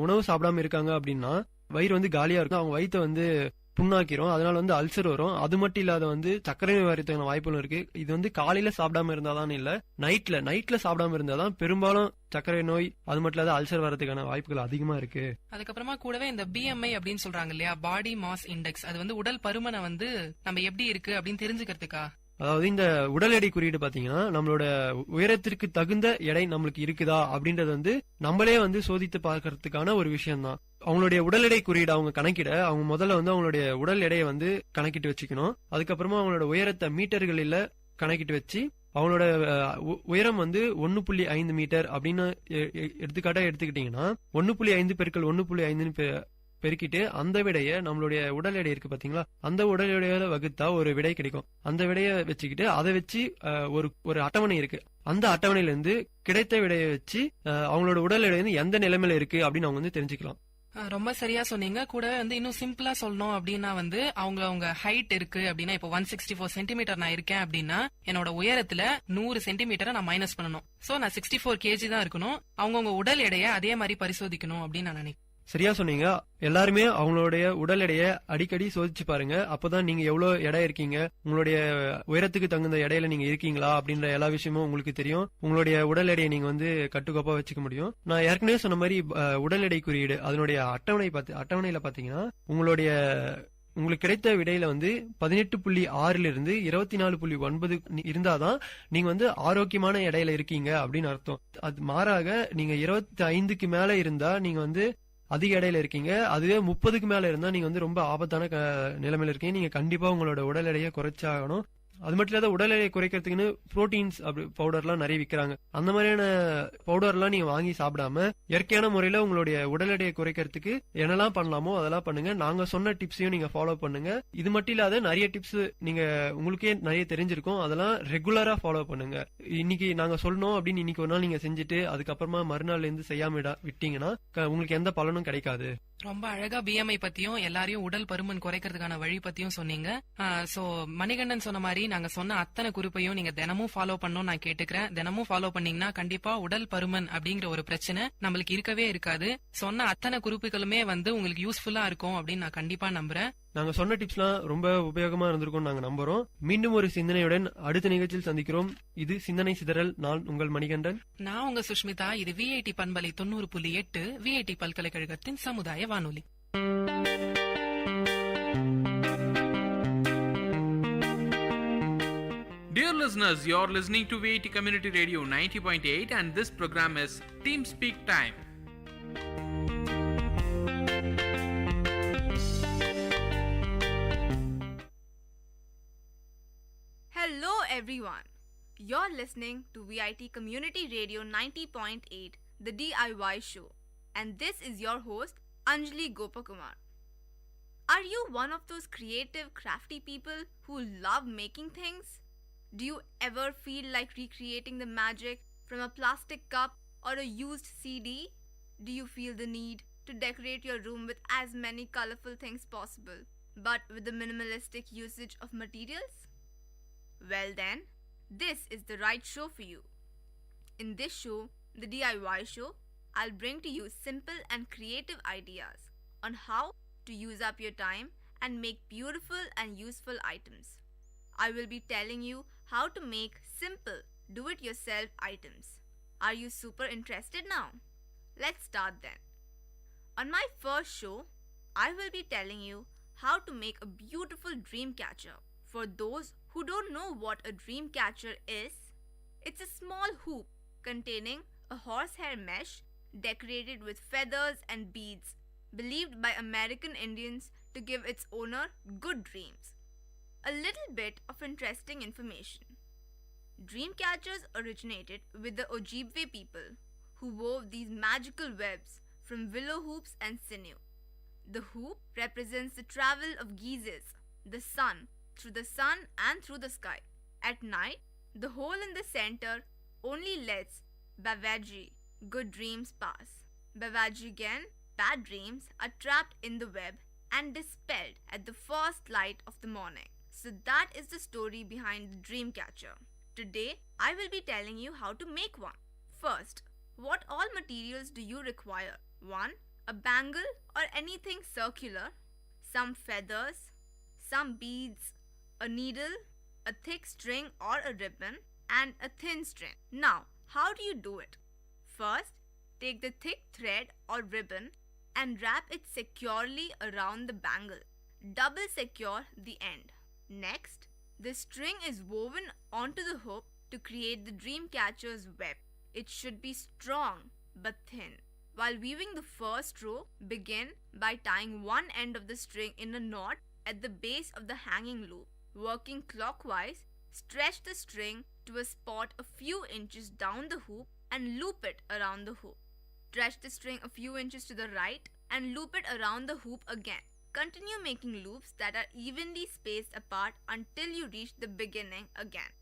உணவு சாப்பிடாம இருக்காங்க அப்படின்னா வயிறு வந்து காலியா இருக்கும். அவங்க வயிற்ற வந்து புண்ணாக்கிறோம். அதனால வந்து அல்சர் வரும். அது மட்டும் இல்லாத வந்து சர்க்கரை நோய் வரதுக்கான வாய்ப்புகளும் இருக்கு. இது வந்து காலையில சாப்பிடாம இருந்தாதான் இல்ல, நைட்ல சாப்பிடாம இருந்தாதான் பெரும்பாலும் சர்க்கரை நோய் அது மட்டும் இல்லாத அல்சர் வரதுக்கான வாய்ப்புகள் அதிகமா இருக்கு. அதுக்கப்புறமா கூடவே இந்த BMI அப்படின்னு சொல்றாங்க இல்லையா, பாடி மாஸ் இண்டெக்ஸ், அது வந்து உடல் பருமனை வந்து நம்ம எப்படி இருக்கு அப்படின்னு தெரிஞ்சுக்கிறதுக்கா. அதாவது இந்த உடல் எடை குறியீடு பாத்தீங்கன்னா நம்மளோட உயரத்திற்கு தகுந்த எடை நம்மளுக்கு இருக்குதா அப்படின்றது வந்து நம்மளே வந்து சோதித்து பார்க்கறதுக்கான ஒரு விஷயம் தான். அவங்களுடைய உடல் எடை குறியீடு அவங்க கணக்கிட அவங்க முதல்ல வந்து அவங்களுடைய உடல் எடையை வந்து கணக்கிட்டு வச்சுக்கணும். அதுக்கப்புறமா அவங்களோட உயரத்தை மீட்டர்களில் கணக்கிட்டு வச்சு அவங்களோட உயரம் வந்து 1.5 மீட்டர் அப்படின்னு எடுத்துக்காட்டா எடுத்துக்கிட்டீங்கன்னா 1.5 பெருக்கல் 1.5 பெருக்கிட்டு அந்த விடைய நம்மளுடைய உடல் எடை இருக்கு பாத்தீங்களா, அந்த உடல் எடையோட வகுத்தா ஒரு விடை கிடைக்கும். அந்த விடைய வச்சுக்கிட்டு அதை வச்சு ஒரு அட்டவணை இருக்கு. அந்த அட்டவணையில இருந்து கிடைத்த விடையை வச்சு அவங்களோட உடல் எடை வந்து எந்த நிலைமையில இருக்கு அப்படின்னு அவங்க வந்து தெரிஞ்சுக்கலாம். ரொம்ப சரியா சொன்னீங்க. கூடவே வந்து இன்னும் சிம்பிளா சொல்லணும் அப்படின்னா வந்து அவங்க ஹைட் இருக்கு அப்படின்னா, இப்போ 164 சென்டிமீட்டர் நான் இருக்கேன் அப்படின்னா என்னோட உயரத்துல 100 சென்டிமீட்டரை நான் மைனஸ் பண்ணணும். சோ நான் 64 kg தான் இருக்கணும். அவங்கவுங்க உடல் எடையை அதே மாதிரி பரிசோதிக்கணும் அப்படின்னு நான் நினைக்கிறேன். சரியா சொன்னீங்க. எல்லாருமே அவங்களுடைய உடல் எடையை அடிக்கடி சோதிச்சு பாருங்க. அப்பதான் நீங்க எவ்வளவு எடை இருக்கீங்க, உங்களுடைய உயரத்துக்கு தகுந்த எடையில நீங்க இருக்கீங்களா அப்படின்ற எல்லா விஷயமும் உங்களுக்கு தெரியும். உங்களுடைய உடல் எடையை நீங்க வந்து கட்டுக்கோப்பா வச்சுக்க முடியும். நான் ஏற்கனவே சொன்ன மாதிரி உடல் எடை குறியீடு அதனுடைய அட்டவணையில பாத்தீங்கன்னா உங்களுக்கு கிடைத்த விடையில வந்து 18.6 இருந்து 24.9 இருந்தாதான் நீங்க வந்து ஆரோக்கியமான எடையில இருக்கீங்க அப்படின்னு அர்த்தம். அது மாறாக நீங்க 25க்கு மேல இருந்தா நீங்க வந்து அதிக எடையில இருக்கீங்க. அதுவே 30க்கு மேல இருந்தா நீங்க வந்து ரொம்ப ஆபத்தான நிலைமையில இருக்கீங்க. நீங்க கண்டிப்பா உங்களோட உடல் எடையை குறைச்சாகணும். அது மட்டும் இல்லாத உடல் எடையை குறைக்கிறதுக்குன்னு புரோட்டீன்ஸ் பவுடர்லாம் நிறைய விற்கிறாங்க. அந்த மாதிரியான பவுடர்லாம் நீங்க வாங்கி சாப்பிடாம இயற்கையான முறையில உங்களுடைய உடல் எடையை குறைக்கிறதுக்கு என்னெல்லாம் பண்ணலாமோ அதெல்லாம் பண்ணுங்க. நாங்க சொன்ன டிப்ஸையும் நீங்க ஃபாலோ பண்ணுங்க. இது மட்டும் இல்லாத நிறைய டிப்ஸ் நீங்க உங்களுக்கே நிறைய தெரிஞ்சிருக்கும், அதெல்லாம் ரெகுலரா ஃபாலோ பண்ணுங்க. இன்னைக்கு நாங்க சொல்லணும் அப்படின்னு இன்னைக்கு ஒரு நாள் நீங்க செஞ்சுட்டு அதுக்கப்புறமா மறுநாள்ல இருந்து செய்யாம விட்டீங்கன்னா உங்களுக்கு எந்த பலனும் கிடைக்காது. ரொம்ப அழகா BMI பத்தியும் எல்லாரையும் உடல் பருமன் குறைக்கிறதுக்கான வழி பத்தியும் சொன்னீங்க. சோ மணிகண்டன் சொன்ன மாதிரி நாங்க சொன்ன அத்தனை குறிப்பையும் நீங்க தினமும் ஃபாலோ பண்ணணும் நான் கேட்டுக்கிறேன். தினமும் ஃபாலோ பண்ணீங்கன்னா கண்டிப்பா உடல் பருமன் அப்படிங்கிற ஒரு பிரச்சனை நம்மளுக்கு இருக்கவே இருக்காது. சொன்ன அத்தனை குறிப்புகளுமே வந்து உங்களுக்கு யூஸ்ஃபுல்லா இருக்கும் அப்படின்னு நான் கண்டிப்பா நம்புறேன். நாங்க சொன்ன டிப்ஸ்லாம் ரொம்ப உபயோகமா இருந்திருக்கும் நாங்க நம்புறோம். மீண்டும் ஒரு சிந்தனையுடன் அடுத்த நிகழ்ச்சியில் சந்திக்கிறோம். இது சிந்தனை சிதறல். நான் உங்கள் மணிகண்டன். நான் உங்க சுஷ்மிதா. இது VIT பண்பலை 90.8 VIT பல்கலைக்கழகத்தின் சமுதாய வானொலி. Dear listeners, you're listening to Vit Community Radio 90.8 and this program is Team Speak Time. Hello everyone. You're listening to VIT Community Radio 90.8, the DIY show. And this is your host, Anjali Gopakumar. Are you one of those creative, crafty people who love making things? Do you ever feel like recreating the magic from a plastic cup or a used CD? Do you feel the need to decorate your room with as many colorful things possible, but with the minimalistic usage of materials? Well then, this is the right show for you. In this show, the DIY show, I'll bring to you simple and creative ideas on how to use up your time and make beautiful and useful items. I will be telling you how to make simple, do-it-yourself items. Are you super interested now? Let's start then. On my first show, I will be telling you how to make a beautiful dream catcher. For those who don't know what a dream catcher is, it's a small hoop containing a horsehair mesh decorated with feathers and beads, believed by American Indians to give its owner good dreams. A little bit of interesting information. Dream catchers originated with the Ojibwe people, who wove these magical webs from willow hoops and sinew. The hoop represents the travel of Gizes, the sun, through the sun and through the sky. At night, the hole in the center only lets Bavaji, good dreams, pass. Bavaji again, bad dreams, are trapped in the web and dispelled at the first light of the morning. So that is the story behind the dream catcher. Today, I will be telling you how to make one. First, what all materials do you require? 1. A bangle or anything circular, some feathers, some beads, a needle, a thick string or a ribbon, and a thin string. Now, how do you do it? First, take the thick thread or ribbon and wrap it securely around the bangle. Double secure the end. Next, the string is woven onto the hook to create the dream catcher's web. It should be strong but thin. While weaving the first row, begin by tying one end of the string in a knot at the base of the hanging loop. Working clockwise, stretch the string to a spot a few inches down the hoop and loop it around the hoop. Stretch the string a few inches to the right and loop it around the hoop again. Continue making loops that are evenly spaced apart until you reach the beginning again.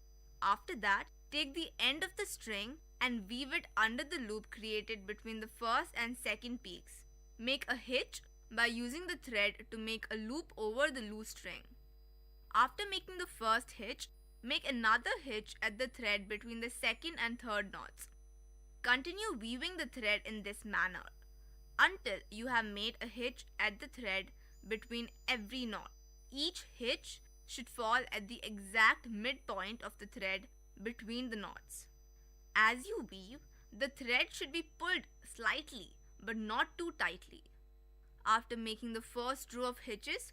After that, take the end of the string and weave it under the loop created between the first and second peaks. Make a hitch by using the thread to make a loop over the loose string. After making the first hitch, make another hitch at the thread between the second and third knots. Continue weaving the thread in this manner until you have made a hitch at the thread between every knot. Each hitch should fall at the exact midpoint of the thread between the knots. As you weave, the thread should be pulled slightly but not too tightly. After making the first row of hitches,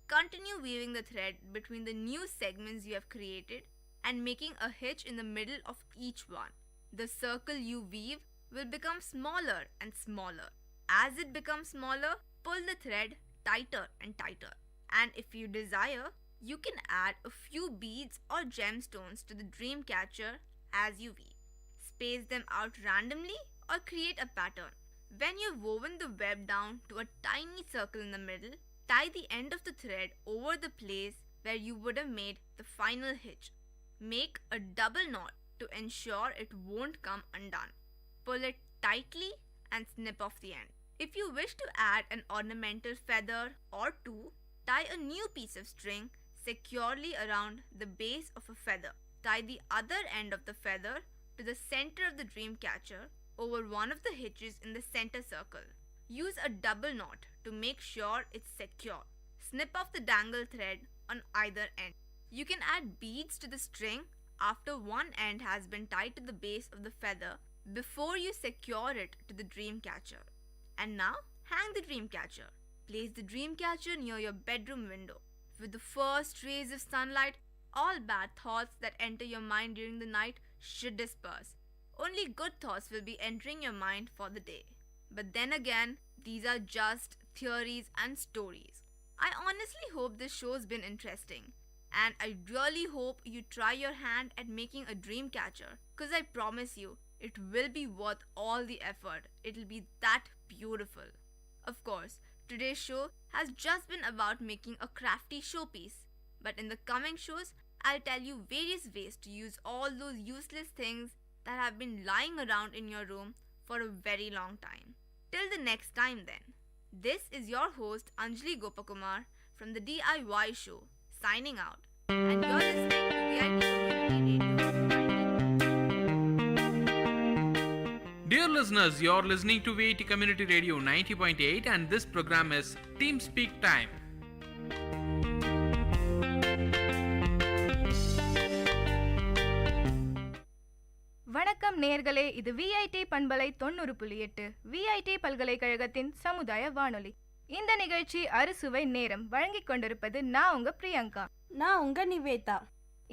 continue weaving the thread between the new segments you have created and making a hitch in the middle of each one. The circle you weave will become smaller and smaller. As it becomes smaller, pull the thread tighter and tighter. And if you desire, you can add a few beads or gemstones to the dream catcher as you weave. Space them out randomly or create a pattern. When you've woven the web down to a tiny circle in the middle, tie the end of the thread over the place where you would have made the final hitch. Make a double knot to ensure it won't come undone. Pull it tightly and snip off the end. If you wish to add an ornamental feather or two, tie a new piece of string securely around the base of a feather. Tie the other end of the feather to the center of the dream catcher over one of the hitches in the center circle. Use a double knot to make sure it's secure. Snip off the dangle thread on either end. You can add beads to the string after one end has been tied to the base of the feather before you secure it to the dream catcher. And now, hang the dream catcher. Place the dream catcher near your bedroom window. With the first rays of sunlight, all bad thoughts that enter your mind during the night should disperse. Only good thoughts will be entering your mind for the day. But then again, these are just theories and stories. I honestly hope this show's been interesting. And I really hope you try your hand at making a dream catcher, because I promise you, it will be worth all the effort. It'll be that beautiful. Of course, today's show has just been about making a crafty showpiece. But in the coming shows, I'll tell you various ways to use all those useless things that have been lying around in your room for a very long time. Till the next time then, this is your host Anjali Gopakumar from the DIY show, signing out. And you're listening to VIT Community Radio. Dear listeners, you're listening to VIT Community Radio 90.8 and this program is Team Speak Time. வணக்கம் நேயர்களே, இது VIT பண்பலை 90.8 VIT பல்கலைக்கழகத்தின் சமுதாய வானொலி. இந்த நிகழ்ச்சி அறுசுவை நேரம் வழங்கிக் கொண்டிருப்பது நான் உங்க பிரியங்கா. நான் உங்க நிவேதா.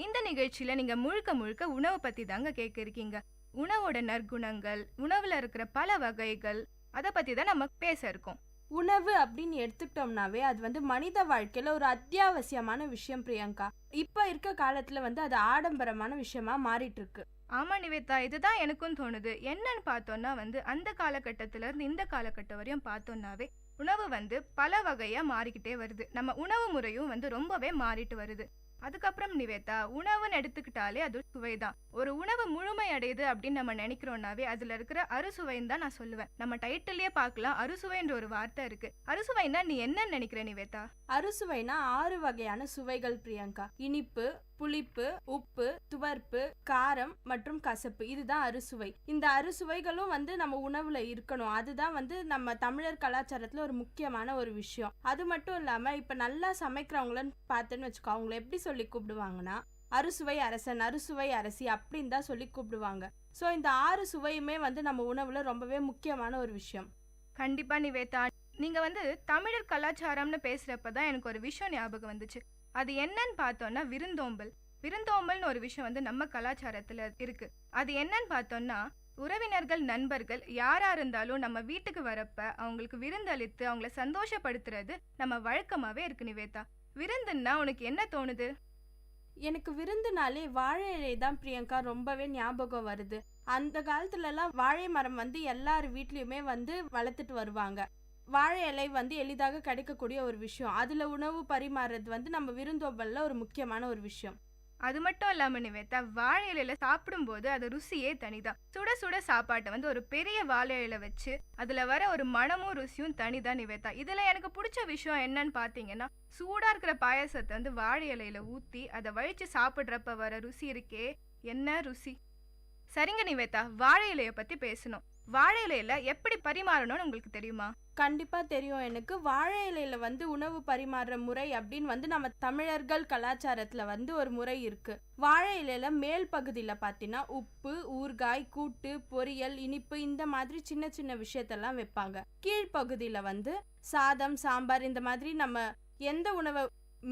இந்த நிகழ்ச்சியில நீங்க முழுக்க உணவை பத்தி தாங்க கேட்க இருக்கீங்க. உணவோட நற்குணங்கள், உணவுல இருக்கிற பல வகைகள், அதை பத்தி தான் நம்ம பேச இருக்கோம். உணவு அப்படின்னு எடுத்துக்கிட்டோம்னாவே அது மனித வாழ்க்கையில ஒரு அத்தியாவசியமான விஷயம் பிரியங்கா. இப்ப இருக்க காலத்துல அது ஆடம்பரமான விஷயமா மாறிட்டு இருக்கு. ஆமா நிவேதா, இதுதான் எனக்கும் தோணுது. என்னன்னு பார்த்தோம்னா வந்து அந்த காலகட்டத்தில இருந்து இந்த காலகட்டம் வரையும் பார்த்தோம்னாவே உணவு வந்து பல வகையா மாறிக்கிட்டே வருது. நம்ம உணவு முறையும் வந்து ரொம்பவே மாறிட்டு வருது. அதுக்கப்புறம் நிவேதா, உணவுன்னு எடுத்துக்கிட்டாலே அது சுவைதான். ஒரு உணவு முழுமை அடையுது அப்படின்னு நம்ம நினைக்கிறோம்னாவே அதுல இருக்கிற அறுசுவைன்னு தான் நான் சொல்லுவேன். நம்ம டைட்டிலே பார்க்கலாம், அறுசுவைன்ற ஒரு வார்த்தை இருக்கு. அறுசுவைன்னா நீ என்ன நினைக்கிற நிவேதா? அறுசுவைனா 6 வகையான சுவைகள் பிரியங்கா. இனிப்பு, புளிப்பு, உப்பு, துவர்ப்பு, காரம் மற்றும் கசப்பு, இதுதான் அறுசுவை. இந்த அறுசுவைகளும் வந்து நம்ம உணவுல இருக்கணும். அதுதான் வந்து நம்ம தமிழர் கலாச்சாரத்துல ஒரு முக்கியமான ஒரு விஷயம். அது மட்டும் இல்லாம இப்ப நல்லா சமைக்கிறவங்களன்னு பார்த்தேன்னு வச்சுக்கோ, அவங்களை எப்படி சொல்லி கூப்பிடுவாங்கன்னா அறுசுவை அரசன், அறுசுவை அரசி அப்படின்னு தான் சொல்லி கூப்பிடுவாங்க. ஸோ இந்த 6 சுவையுமே வந்து நம்ம உணவுல ரொம்பவே முக்கியமான ஒரு விஷயம். கண்டிப்பா நிவேதா, நீங்க வந்து தமிழர் கலாச்சாரம்னு பேசுறப்பதான் எனக்கு ஒரு விஷயம் ஞாபகம் வந்துச்சு. அது என்னன்னு பார்த்தோம்னா விருந்தோம்பல். விருந்தோம்பல்னு ஒரு விஷயம் வந்து நம்ம கலாச்சாரத்துல இருக்கு. அது என்னன்னு பார்த்தோம்னா உறவினர்கள், நண்பர்கள் யாரா இருந்தாலும் நம்ம வீட்டுக்கு வரப்ப அவங்களுக்கு விருந்தளித்து அவங்கள சந்தோஷப்படுத்துறது நம்ம வழக்கமாவே இருக்கு நிவேதா. விருந்துன்னா உனக்கு என்ன தோணுது? எனக்கு விருந்துனாலே வாழை இலை தான் பிரியங்கா ரொம்பவே ஞாபகம் வருது. அந்த காலத்துல எல்லாம் வாழை மரம் வந்து எல்லார் வீட்லயுமே வந்து வளர்த்துட்டு வருவாங்க. வாழை இலை வந்து எளிதாக கிடைக்கக்கூடிய ஒரு விஷயம். அதுல உணவு பரிமாறுறது வந்து நம்ம விருந்தோம்பல்ல ஒரு முக்கியமான ஒரு விஷயம். அது மட்டும் இல்லாம நிவேதா, வாழை இலையில சாப்பிடும்போது அது ருசியே தனிதான். சுட சுட சாப்பாட்டை வந்து ஒரு பெரிய வாழை இலை வச்சு அதுல வர ஒரு மனமும் ருசியும் தனிதான் நிவேதா. இதுல எனக்கு பிடிச்ச விஷயம் என்னன்னு பாத்தீங்கன்னா, சூடா இருக்கிற பாயாசத்தை வந்து வாழை இலையில ஊத்தி அதை வழிச்சு சாப்பிடுறப்ப வர ருசி இருக்கே, என்ன ருசி! சரிங்க நிவேதா, வாழை இலைய பத்தி பேசணும். வாழை இலையில எப்படி பரிமாறணும்னு உங்களுக்கு தெரியுமா? கண்டிப்பா தெரியும் எனக்கு. வாழை இலையில வந்து உணவு பரிமாறுற முறை அப்படின்னு வந்து நம்ம தமிழர்கள் கலாச்சாரத்துல வந்து ஒரு முறை இருக்கு. வாழை இலையில மேல் பகுதியில பாத்தீங்கன்னா உப்பு, ஊறுகாய், கூட்டு, பொரியல், இனிப்பு இந்த மாதிரி சின்ன சின்ன விஷயத்தெல்லாம் வைப்பாங்க. கீழ்ப்பகுதியில வந்து சாதம், சாம்பார் இந்த மாதிரி நம்ம எந்த உணவை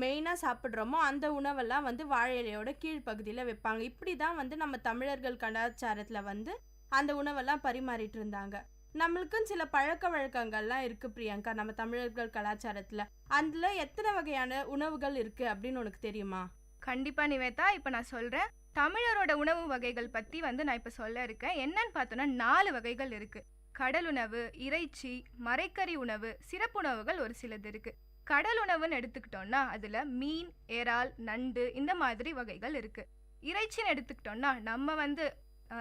மெயினா சாப்பிட்றோமோ அந்த உணவெல்லாம் வந்து வாழை இலையோட கீழ்ப்பகுதியில வைப்பாங்க. இப்படிதான் வந்து நம்ம தமிழர்கள் கலாச்சாரத்துல வந்து அந்த உணவெல்லாம் பரிமாறிட்டு இருந்தாங்க. நம்மளுக்கும் சில பழக்க வழக்கங்கள்லாம் இருக்கு பிரியங்கா நம்ம தமிழர்கள் கலாச்சாரத்துல. அதுல எத்தனை வகையான உணவுகள் இருக்கு அப்படின்னு உனக்கு தெரியுமா? கண்டிப்பா நிவேதா, இப்ப நான் சொல்றேன். தமிழரோட உணவு வகைகள் பத்தி வந்து நான் இப்ப சொல்ல இருக்கேன். என்னன்னு பார்த்தோம்னா 4 வகைகள் இருக்கு. கடல் உணவு, இறைச்சி, மரைக்கறி உணவு, சிறப்பு உணவுகள் ஒரு சிலது இருக்கு. கடல் உணவுன்னு எடுத்துக்கிட்டோம்னா அதுல மீன், இறால், நண்டு இந்த மாதிரி வகைகள் இருக்கு. இறைச்சின்னு எடுத்துக்கிட்டோம்னா நம்ம வந்து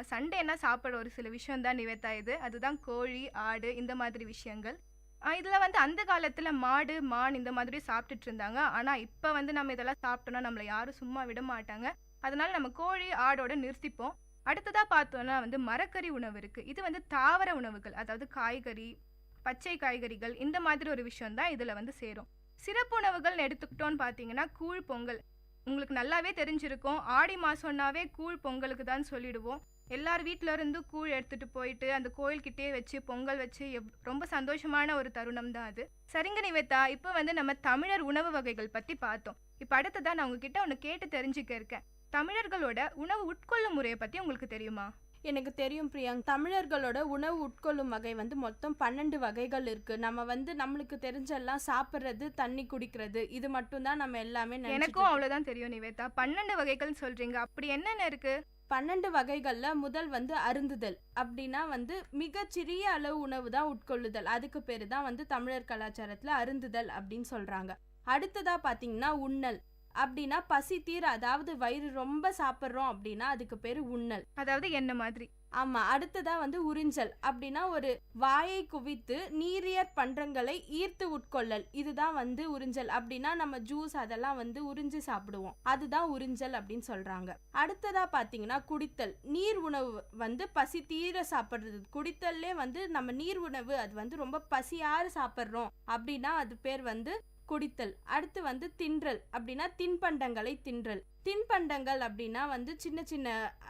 சண்டேனா சாப்பிட்ற ஒரு சில விஷயம் தான் நிவேதா இது. அதுதான் கோழி, ஆடு இந்த மாதிரி விஷயங்கள். இதுல வந்து அந்த காலத்துல மாடு, மான் இந்த மாதிரி சாப்பிட்டுட்டு இருந்தாங்க. ஆனா இப்ப வந்து நம்ம இதெல்லாம் சாப்பிட்டோம்னா நம்மளை யாரும் சும்மா விட மாட்டாங்க. அதனால நம்ம கோழி, ஆடோட நிறுத்திப்போம். அடுத்ததா பார்த்தோம்னா வந்து மரக்கறி உணவு இருக்கு. இது வந்து தாவர உணவுகள், அதாவது காய்கறி, பச்சை காய்கறிகள் இந்த மாதிரி ஒரு விஷயம் தான் இதுல வந்து சேரும். சிறப்பு உணவுகள் எடுத்துக்கிட்டோன்னு பார்த்தீங்கன்னா கூழ், பொங்கல். உங்களுக்கு நல்லாவே தெரிஞ்சிருக்கும், ஆடி மாசம்னாவே கூழ் பொங்கலுக்கு தான் சொல்லிடுவோம். எல்லார் வீட்டில இருந்து கூழ் எடுத்துட்டு போயிட்டு அந்த கோயில்கிட்டே வச்சு பொங்கல் வச்சு ரொம்ப சந்தோஷமான ஒரு தருணம் தான் அது. சரிங்க நிவேதா, இப்போ வந்து நம்ம தமிழர் உணவு வகைகள் பத்தி பார்த்தோம். இப்போ அடுத்ததான் நான் உங்ககிட்ட ஒன்று கேட்டு தெரிஞ்சுக்க இருக்கேன். தமிழர்களோட உணவு உட்கொள்ளும் முறையை பத்தி உங்களுக்கு தெரியுமா? எனக்கு தெரியும் பிரியாங்க. தமிழர்களோட உணவு உட்கொள்ளும் வகை வந்து மொத்தம் 12 வகைகள் இருக்கு. நம்ம வந்து நம்மளுக்கு தெரிஞ்செல்லாம் சாப்பிட்றது, தண்ணி குடிக்கிறது, இது மட்டும் தான் நம்ம எல்லாமே. எனக்கும் அவ்வளவுதான் தெரியும் நிவேதா. 12 வகைகள் சொல்றீங்க, அப்படி என்னென்ன இருக்கு? 12 வகைகள்ல முதல் வந்து அருந்துதல். அப்படின்னா வந்து மிகச்சிறிய அளவு உணவு தான் உட்கொள்ளுதல். அதுக்கு பேரு தான் வந்து தமிழர் கலாச்சாரத்துல அருந்துதல் அப்படின்னு சொல்றாங்க. அடுத்ததா பாத்தீங்கன்னா உண்ணல். அப்படின்னா பசி தீர, அதாவது வயிறு ரொம்ப சாப்பிட்றோம் அப்படின்னா அதுக்கு பேரு உண்ணல், அதாவது என்ன மாதிரி. ஆமா. அடுத்ததா வந்து உறிஞ்சல். அப்படின்னா ஒரு வாயை குவித்து நீரியற் பண்டங்களை ஈர்த்து உட்கொள்ளல், இதுதான் வந்து உறிஞ்சல். அப்படின்னா நம்ம ஜூஸ் அதெல்லாம் வந்து உறிஞ்சி சாப்பிடுவோம், அதுதான் உறிஞ்சல் அப்படின்னு சொல்றாங்க. அடுத்ததா பாத்தீங்கன்னா குடித்தல். நீர் உணவு வந்து பசி தீர சாப்பிடுறது. குடித்தல்லே வந்து நம்ம நீர் உணவு, அது வந்து ரொம்ப பசியாறு சாப்பிட்றோம் அப்படின்னா அது பேர் வந்து குடித்தல். அடுத்து வந்து தின்றல். அப்படின்னா தின்பண்டங்களை தின்றல். தின்பண்டங்கள் அப்படின்னா வந்து சின்ன சின்ன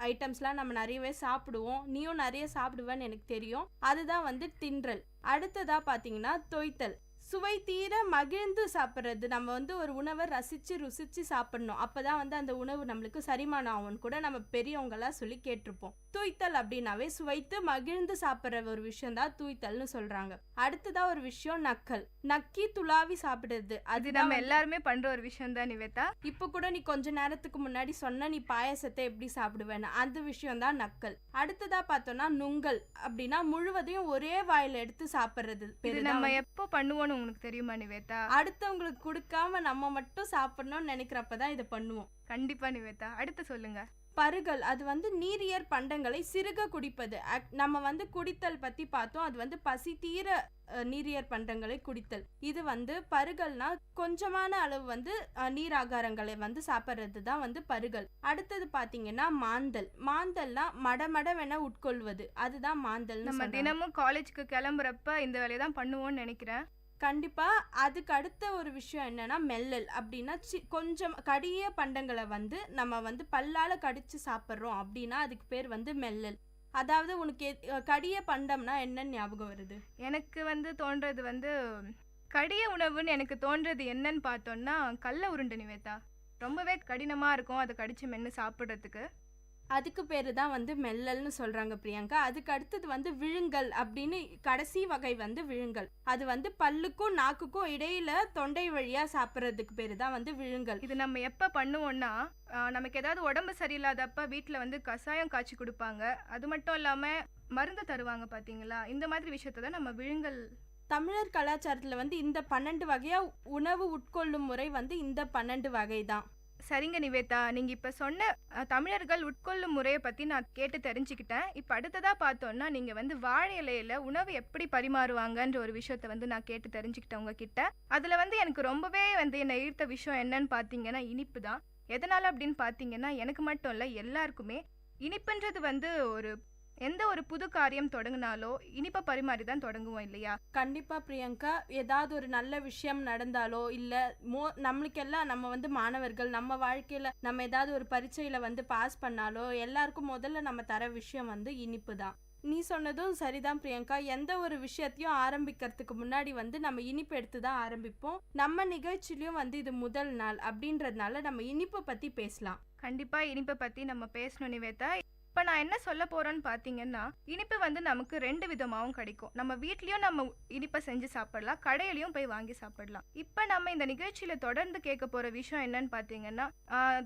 ஐட்டம்ஸ்லாம் நம்ம நிறையவே சாப்பிடுவோம். நீயும் நிறைய சாப்பிடுவேன்னு எனக்கு தெரியும். அதுதான் வந்து தின்றல். அடுத்ததா பாத்தீங்கன்னா தொய்த்தல். சுவை தீர மகிழ்ந்து சாப்பிட்றது. நம்ம வந்து ஒரு உணவை ரசிச்சு ருசிச்சு சாப்பிடணும். அப்பதான் வந்து அந்த உணவு நம்மளுக்கு சரிமானம் ஆகும்னு கூட நம்ம பெரியவங்களாம் சொல்லி கேட்டிருப்போம். தூய்த்தல் அப்படின்னாவே சுவைத்து மகிழ்ந்து சாப்பிட்ற ஒரு விஷயம் தான் தூய்த்தல்னு சொல்றாங்க. அடுத்ததா ஒரு விஷயம் நக்கல், நக்கி துளாவி சாப்பிடுறது. அது நம்ம எல்லாருமே பண்ற ஒரு விஷயம் தான் நிவேதா. இப்ப கூட நீ கொஞ்ச நேரத்துக்கு முன்னாடி சொன்ன நீ பாயசத்தை எப்படி சாப்பிடுவேன்னு, அந்த விஷயம் தான் நக்கல். அடுத்ததா பார்த்தோம்னா நுங்கல் அப்படின்னா முழுவதையும் ஒரே வாயில எடுத்து சாப்பிடுறது. இது நம்ம எப்போ பண்ணுவோம்னு உங்களுக்கு தெரியுமா நிவேதா? அடுத்தவங்களுக்கு கொடுக்காம நம்ம மட்டும் சாப்பிடணும்னு நினைக்கிறப்பதான் இதை பண்ணுவோம். கண்டிப்பா நிவேதா. அடுத்து சொல்லுங்க. பருகல், அது வந்து நீரியர் பண்டங்களை சிறுக குடிப்பது. நம்ம வந்து குடித்தல் பத்தி பார்த்தோம். அது வந்து பசி தீர நீரியர் பண்டங்களை குடித்தல். இது வந்து பருகல்னா கொஞ்சமான அளவு வந்து நீர் ஆகாரங்களை வந்து சாப்பிட்றது தான் வந்து பருகல். அடுத்தது பாத்தீங்கன்னா மாந்தல். மாந்தல்னா மடமடவென உட்கொள்வது, அதுதான் மாந்தல். நம்ம தினமும் காலேஜுக்கு கிளம்புறப்ப இந்த வேலையை தான் பண்ணுவோம்னு நினைக்கிறேன். கண்டிப்பா. அதுக்கு அடுத்த ஒரு விஷயம் என்னன்னா மெல்லல் அப்படின்னா கொஞ்சம் கடிய பண்டங்களை வந்து நம்ம வந்து பல்லால கடிச்சு சாப்பிட்றோம் அப்படின்னா அதுக்கு பேர் வந்து மெல்லல். அதாவது உனக்கு கடிய பண்டம்னா என்னன்னு ஞாபகம் வருது? எனக்கு வந்து தோன்றது வந்து கடிய உணவுன்னு எனக்கு தோன்றது என்னன்னு பார்த்தோம்னா கடல உருண்டை நிவேதா. ரொம்பவே கடினமா இருக்கும் அதை கடிச்சு மென்று சாப்பிட்றதுக்கு. அதுக்கு பேரு தான் வந்து மெல்லல்னு சொல்றாங்க பிரியங்கா. அதுக்கு அடுத்தது வந்து விழுங்கல் அப்படின்னு கடைசி வகை வந்து விழுங்கல். அது வந்து பல்லுக்கும் நாக்குக்கும் இடையில தொண்டை வழியா சாப்பிட்றதுக்கு பேரு தான் வந்து விழுங்கல். இது நம்ம எப்ப பண்ணுவோம்னா நமக்கு ஏதாவது உடம்பு சரியில்லாதப்ப வீட்டுல வந்து கசாயம் காய்ச்சி கொடுப்பாங்க. அது மட்டும் இல்லாம மருந்து தருவாங்க பாத்தீங்களா. இந்த மாதிரி விஷயத்த தான் நம்ம விழுங்கல். தமிழர் கலாச்சாரத்துல வந்து இந்த 12 வகையா உணவு உட்கொள்ளும் முறை வந்து இந்த 12 வகை தான். சரிங்க நிவேதா, நீங்க இப்ப சொன்ன தமிழர்கள் உட்கொள்ளும் முறையை பத்தி நான் கேட்டு தெரிஞ்சுக்கிட்டேன். இப்ப அடுத்ததா பார்த்தோம்னா நீங்க வந்து வாழை இலையில உணவு எப்படி பரிமாறுவாங்கன்ற ஒரு விஷயத்த வந்து நான் கேட்டு தெரிஞ்சுக்கிட்டேன் உங்ககிட்ட. அதுல வந்து எனக்கு ரொம்பவே வந்து என்னை ஈர்த்த விஷயம் என்னன்னு பாத்தீங்கன்னா இனிப்பு தான். எதனால அப்படின்னு பாத்தீங்கன்னா எனக்கு மட்டும் இல்ல, எல்லாருக்குமே இனிப்புன்றது வந்து எந்த ஒரு புது காரியம் தொடங்கினாலோ இனிப்பை பரிமாறி தான் தொடங்குவோம் இல்லையா? கண்டிப்பா பிரியங்கா. ஏதாவது ஒரு நல்ல விஷயம் நடந்தாலோ இல்ல நம்மளுக்கெல்லாம் நம்ம வந்து மாணவர்கள் நம்ம வாழ்க்கையில நம்ம ஏதாவது ஒரு பரீட்சையில வந்து பாஸ் பண்ணாலோ எல்லாருக்கும் முதல்ல நம்ம தர விஷயம் வந்து இனிப்பு தான். நீ சொன்னதும் சரிதான் பிரியங்கா. எந்த ஒரு விஷயத்தையும் ஆரம்பிக்கிறதுக்கு முன்னாடி வந்து நம்ம இனிப்பு எடுத்து தான் ஆரம்பிப்போம். நம்ம நிகழ்ச்சியிலயும் வந்து இது முதல் நாள் அப்படின்றதுனால நம்ம இனிப்பை பத்தி பேசலாம். கண்டிப்பா இனிப்பை பத்தி நம்ம பேசணும் நிவேதா. இப்போ நான் என்ன சொல்ல போறேன்னு பார்த்தீங்கன்னா இனிப்பு வந்து நமக்கு 2 விதமாகவும் கிடைக்கும். நம்ம வீட்லயும் நம்ம இனிப்பை செஞ்சு சாப்பிடலாம், கடையிலையும் போய் வாங்கி சாப்பிடலாம். இப்போ நம்ம இந்த நிகழ்ச்சியில தொடர்ந்து கேட்க போற விஷயம் என்னன்னு பார்த்தீங்கன்னா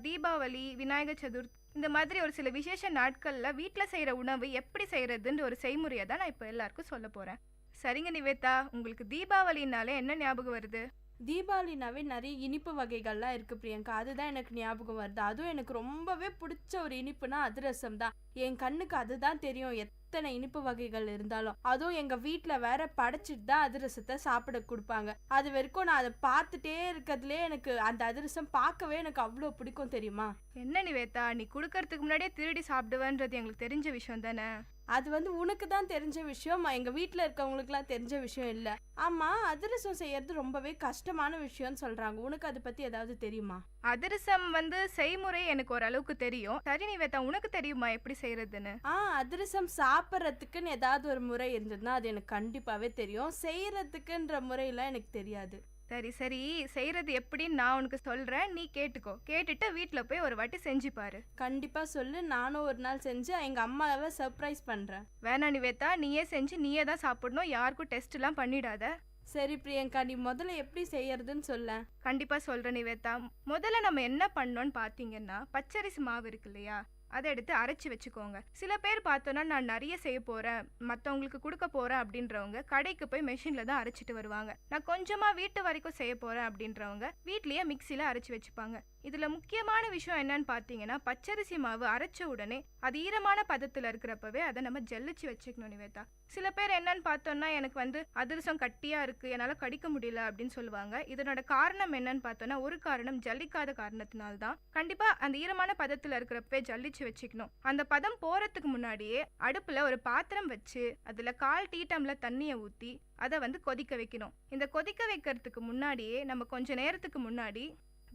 தீபாவளி, விநாயகர் சதுர்த்தி இந்த மாதிரி ஒரு சில விசேஷ நாட்கள்ல வீட்டில் செய்யற உணவு எப்படி செய்யறதுன்ற ஒரு செய்முறையை தான் நான் இப்போ எல்லாருக்கும் சொல்ல போறேன். சரிங்க நிவேதா, உங்களுக்கு தீபாவளினாலே என்ன ஞாபகம் வருது? தீபாவளினாவே நிறைய இனிப்பு வகைகள்லாம் இருக்கு பிரியங்கா. அதுதான் எனக்கு ஞாபகம் வருது. அதுவும் எனக்கு ரொம்பவே பிடிச்ச ஒரு இனிப்புனா அதிரசம் தான். என் கண்ணுக்கு அதுதான் தெரியும் எத்தனை இனிப்பு வகைகள் இருந்தாலும். அதுவும் எங்க வீட்டுல வேற படைச்சிட்டு தான் அதிரசத்தை சாப்பிட கொடுப்பாங்க. அது வரைக்கும் நான் அதை பார்த்துட்டே இருக்கிறதுலே எனக்கு அந்த அதிரசம் பார்க்கவே எனக்கு அவ்வளோ பிடிக்கும் தெரியுமா? என்ன நிவேதா, நீ கொடுக்கறதுக்கு முன்னாடியே திருடி சாப்பிடுவேன்றது எங்களுக்கு தெரிஞ்ச விஷயம் தானே? அது வந்து உனக்கு தான் தெரிஞ்ச விஷயம், எங்க வீட்டுல இருக்கவங்களுக்குலாம் தெரிஞ்ச விஷயம் இல்ல. ஆமா, அதிரசம் செய்யறது ரொம்பவே கஷ்டமான விஷயம்னு சொல்றாங்க. உனக்கு அதை பத்தி ஏதாவது தெரியுமா? அதிரசம் வந்து செய்முறை எனக்கு ஓரளவுக்கு தெரியும். சரி நிவேதா, உனக்கு தெரியுமா எப்படி செய்யறதுன்னு? அதிரசம் சாப்பிட்றதுக்குன்னு ஏதாவது ஒரு முறை இருந்ததுன்னா அது எனக்கு கண்டிப்பாவே தெரியும். செய்யறதுக்குன்ற முறையெல்லாம் எனக்கு தெரியாது. சரி சரி, செய்யறது எப்படின்னு நான் உனக்கு சொல்றேன், நீ கேட்டுக்கோ. கேட்டுட்டு வீட்டுல போய் ஒரு வாட்டி செஞ்சு பாரு. கண்டிப்பா சொல்லு, நானும் ஒரு நாள் செஞ்சு எங்க அம்மாவை சர்ப்ரைஸ் பண்றேன். வேணா நிவேதா, நீயே செஞ்சு நீயே தான் சாப்பிடணும், யாருக்கும் டெஸ்ட் எல்லாம் பண்ணிடாத. சரி பிரியங்கா, நீ முதல்ல எப்படி செய்யறதுன்னு சொல்ல. கண்டிப்பா சொல்றேன் நிவேதா. முதல்ல நம்ம என்ன பண்ணோம்னு பாத்தீங்கன்னா பச்சரிசி மாவு இருக்கு இல்லையா, அதை எடுத்து அரைச்சி வச்சுக்கோங்க. சில பேர் பார்த்தோன்னா நான் நிறைய செய்ய போறேன், மற்றவங்களுக்கு கொடுக்க போறேன் அப்படின்றவங்க கடைக்கு போய் மெஷின்ல தான் அரைச்சிட்டு வருவாங்க. நான் கொஞ்சமா வீட்டு வரைக்கும் செய்ய போறேன் அப்படின்றவங்க வீட்லயே மிக்சியில அரைச்சி வச்சுப்பாங்க. இதுல முக்கியமான விஷயம் என்னன்னு பாத்தீங்கன்னா பச்சரிசி மாவு அரைச்ச உடனே அது ஈரமான பதத்துல இருக்கிறப்பவே அதை நம்ம ஜல்லிச்சு வச்சுக்கணும் நிவேதா. சில பேர் என்னன்னு பார்த்தோம்னா எனக்கு வந்து அதிரசம் கட்டியா இருக்கு, என்னால கடிக்க முடியல அப்படின்னு சொல்லுவாங்க. இதனோட காரணம் என்னன்னு பார்த்தோம்னா ஒரு காரணம் ஜல்லிக்காத காரணத்தினால்தான். கண்டிப்பா அந்த ஈரமான பதத்துல இருக்கிறப்பவே ஜல்லிச்சு வச்சுக்கணும். அந்த பதம் போறதுக்கு முன்னாடியே அடுப்புல ஒரு பாத்திரம் வச்சு அதுல 1/4 டீ டம்ளர் தண்ணியை ஊத்தி அதை வந்து கொதிக்க வைக்கணும். இந்த கொதிக்க வைக்கிறதுக்கு முன்னாடியே நம்ம கொஞ்ச நேரத்துக்கு முன்னாடி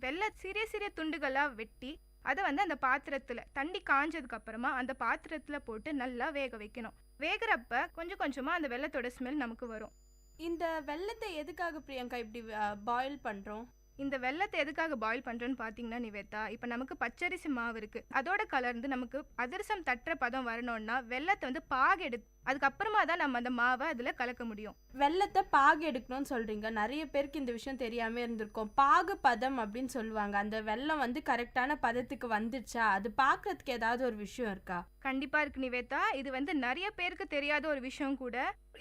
வெள்ளை சிறிய சிறிய துண்டுகளா வெட்டி அதை வந்து அந்த பாத்திரத்துல தண்ணி காஞ்சதுக்கு அப்புறமா அந்த பாத்திரத்துல போட்டு நல்லா வேக வைக்கணும். வேகிறப்ப கொஞ்சம் கொஞ்சமா அந்த வெள்ளத்தோட ஸ்மெல் நமக்கு வரும். இந்த வெள்ளத்தை எதுக்காக பிரியங்கா இப்படி பாயில் பண்றோம்? இந்த வெள்ளத்தை எதுக்காக பாயில் பண்றோன்னு பாத்தீங்கன்னா நிவேதா, இப்ப நமக்கு பச்சரிசி மாவு இருக்கு, அதோட கலர்ந்து நமக்கு அதிரசம் தட்டுற பதம் வரணும்னா வெள்ளத்தை வந்து பாகு எடுத்து அதுக்கப்புறமா தான் நம்ம அந்த மாவை அதுல கலக்க முடியும். வெள்ளத்தை பாகு எடுக்கணும்னு சொல்றீங்க. நிறைய பேருக்கு இந்த விஷயம் தெரியாம இருந்திருக்கும். பாகு பதம் அப்படின்னு சொல்லுவாங்க. அந்த வெள்ளம் வந்து கரெக்டான பதத்துக்கு வந்துடுச்சா, அது பாக்குறதுக்கு ஏதாவது ஒரு விஷயம் இருக்கா? கண்டிப்பா இருக்கு நிவேதா. இது வந்து நிறைய பேருக்கு தெரியாத ஒரு விஷயம் கூட.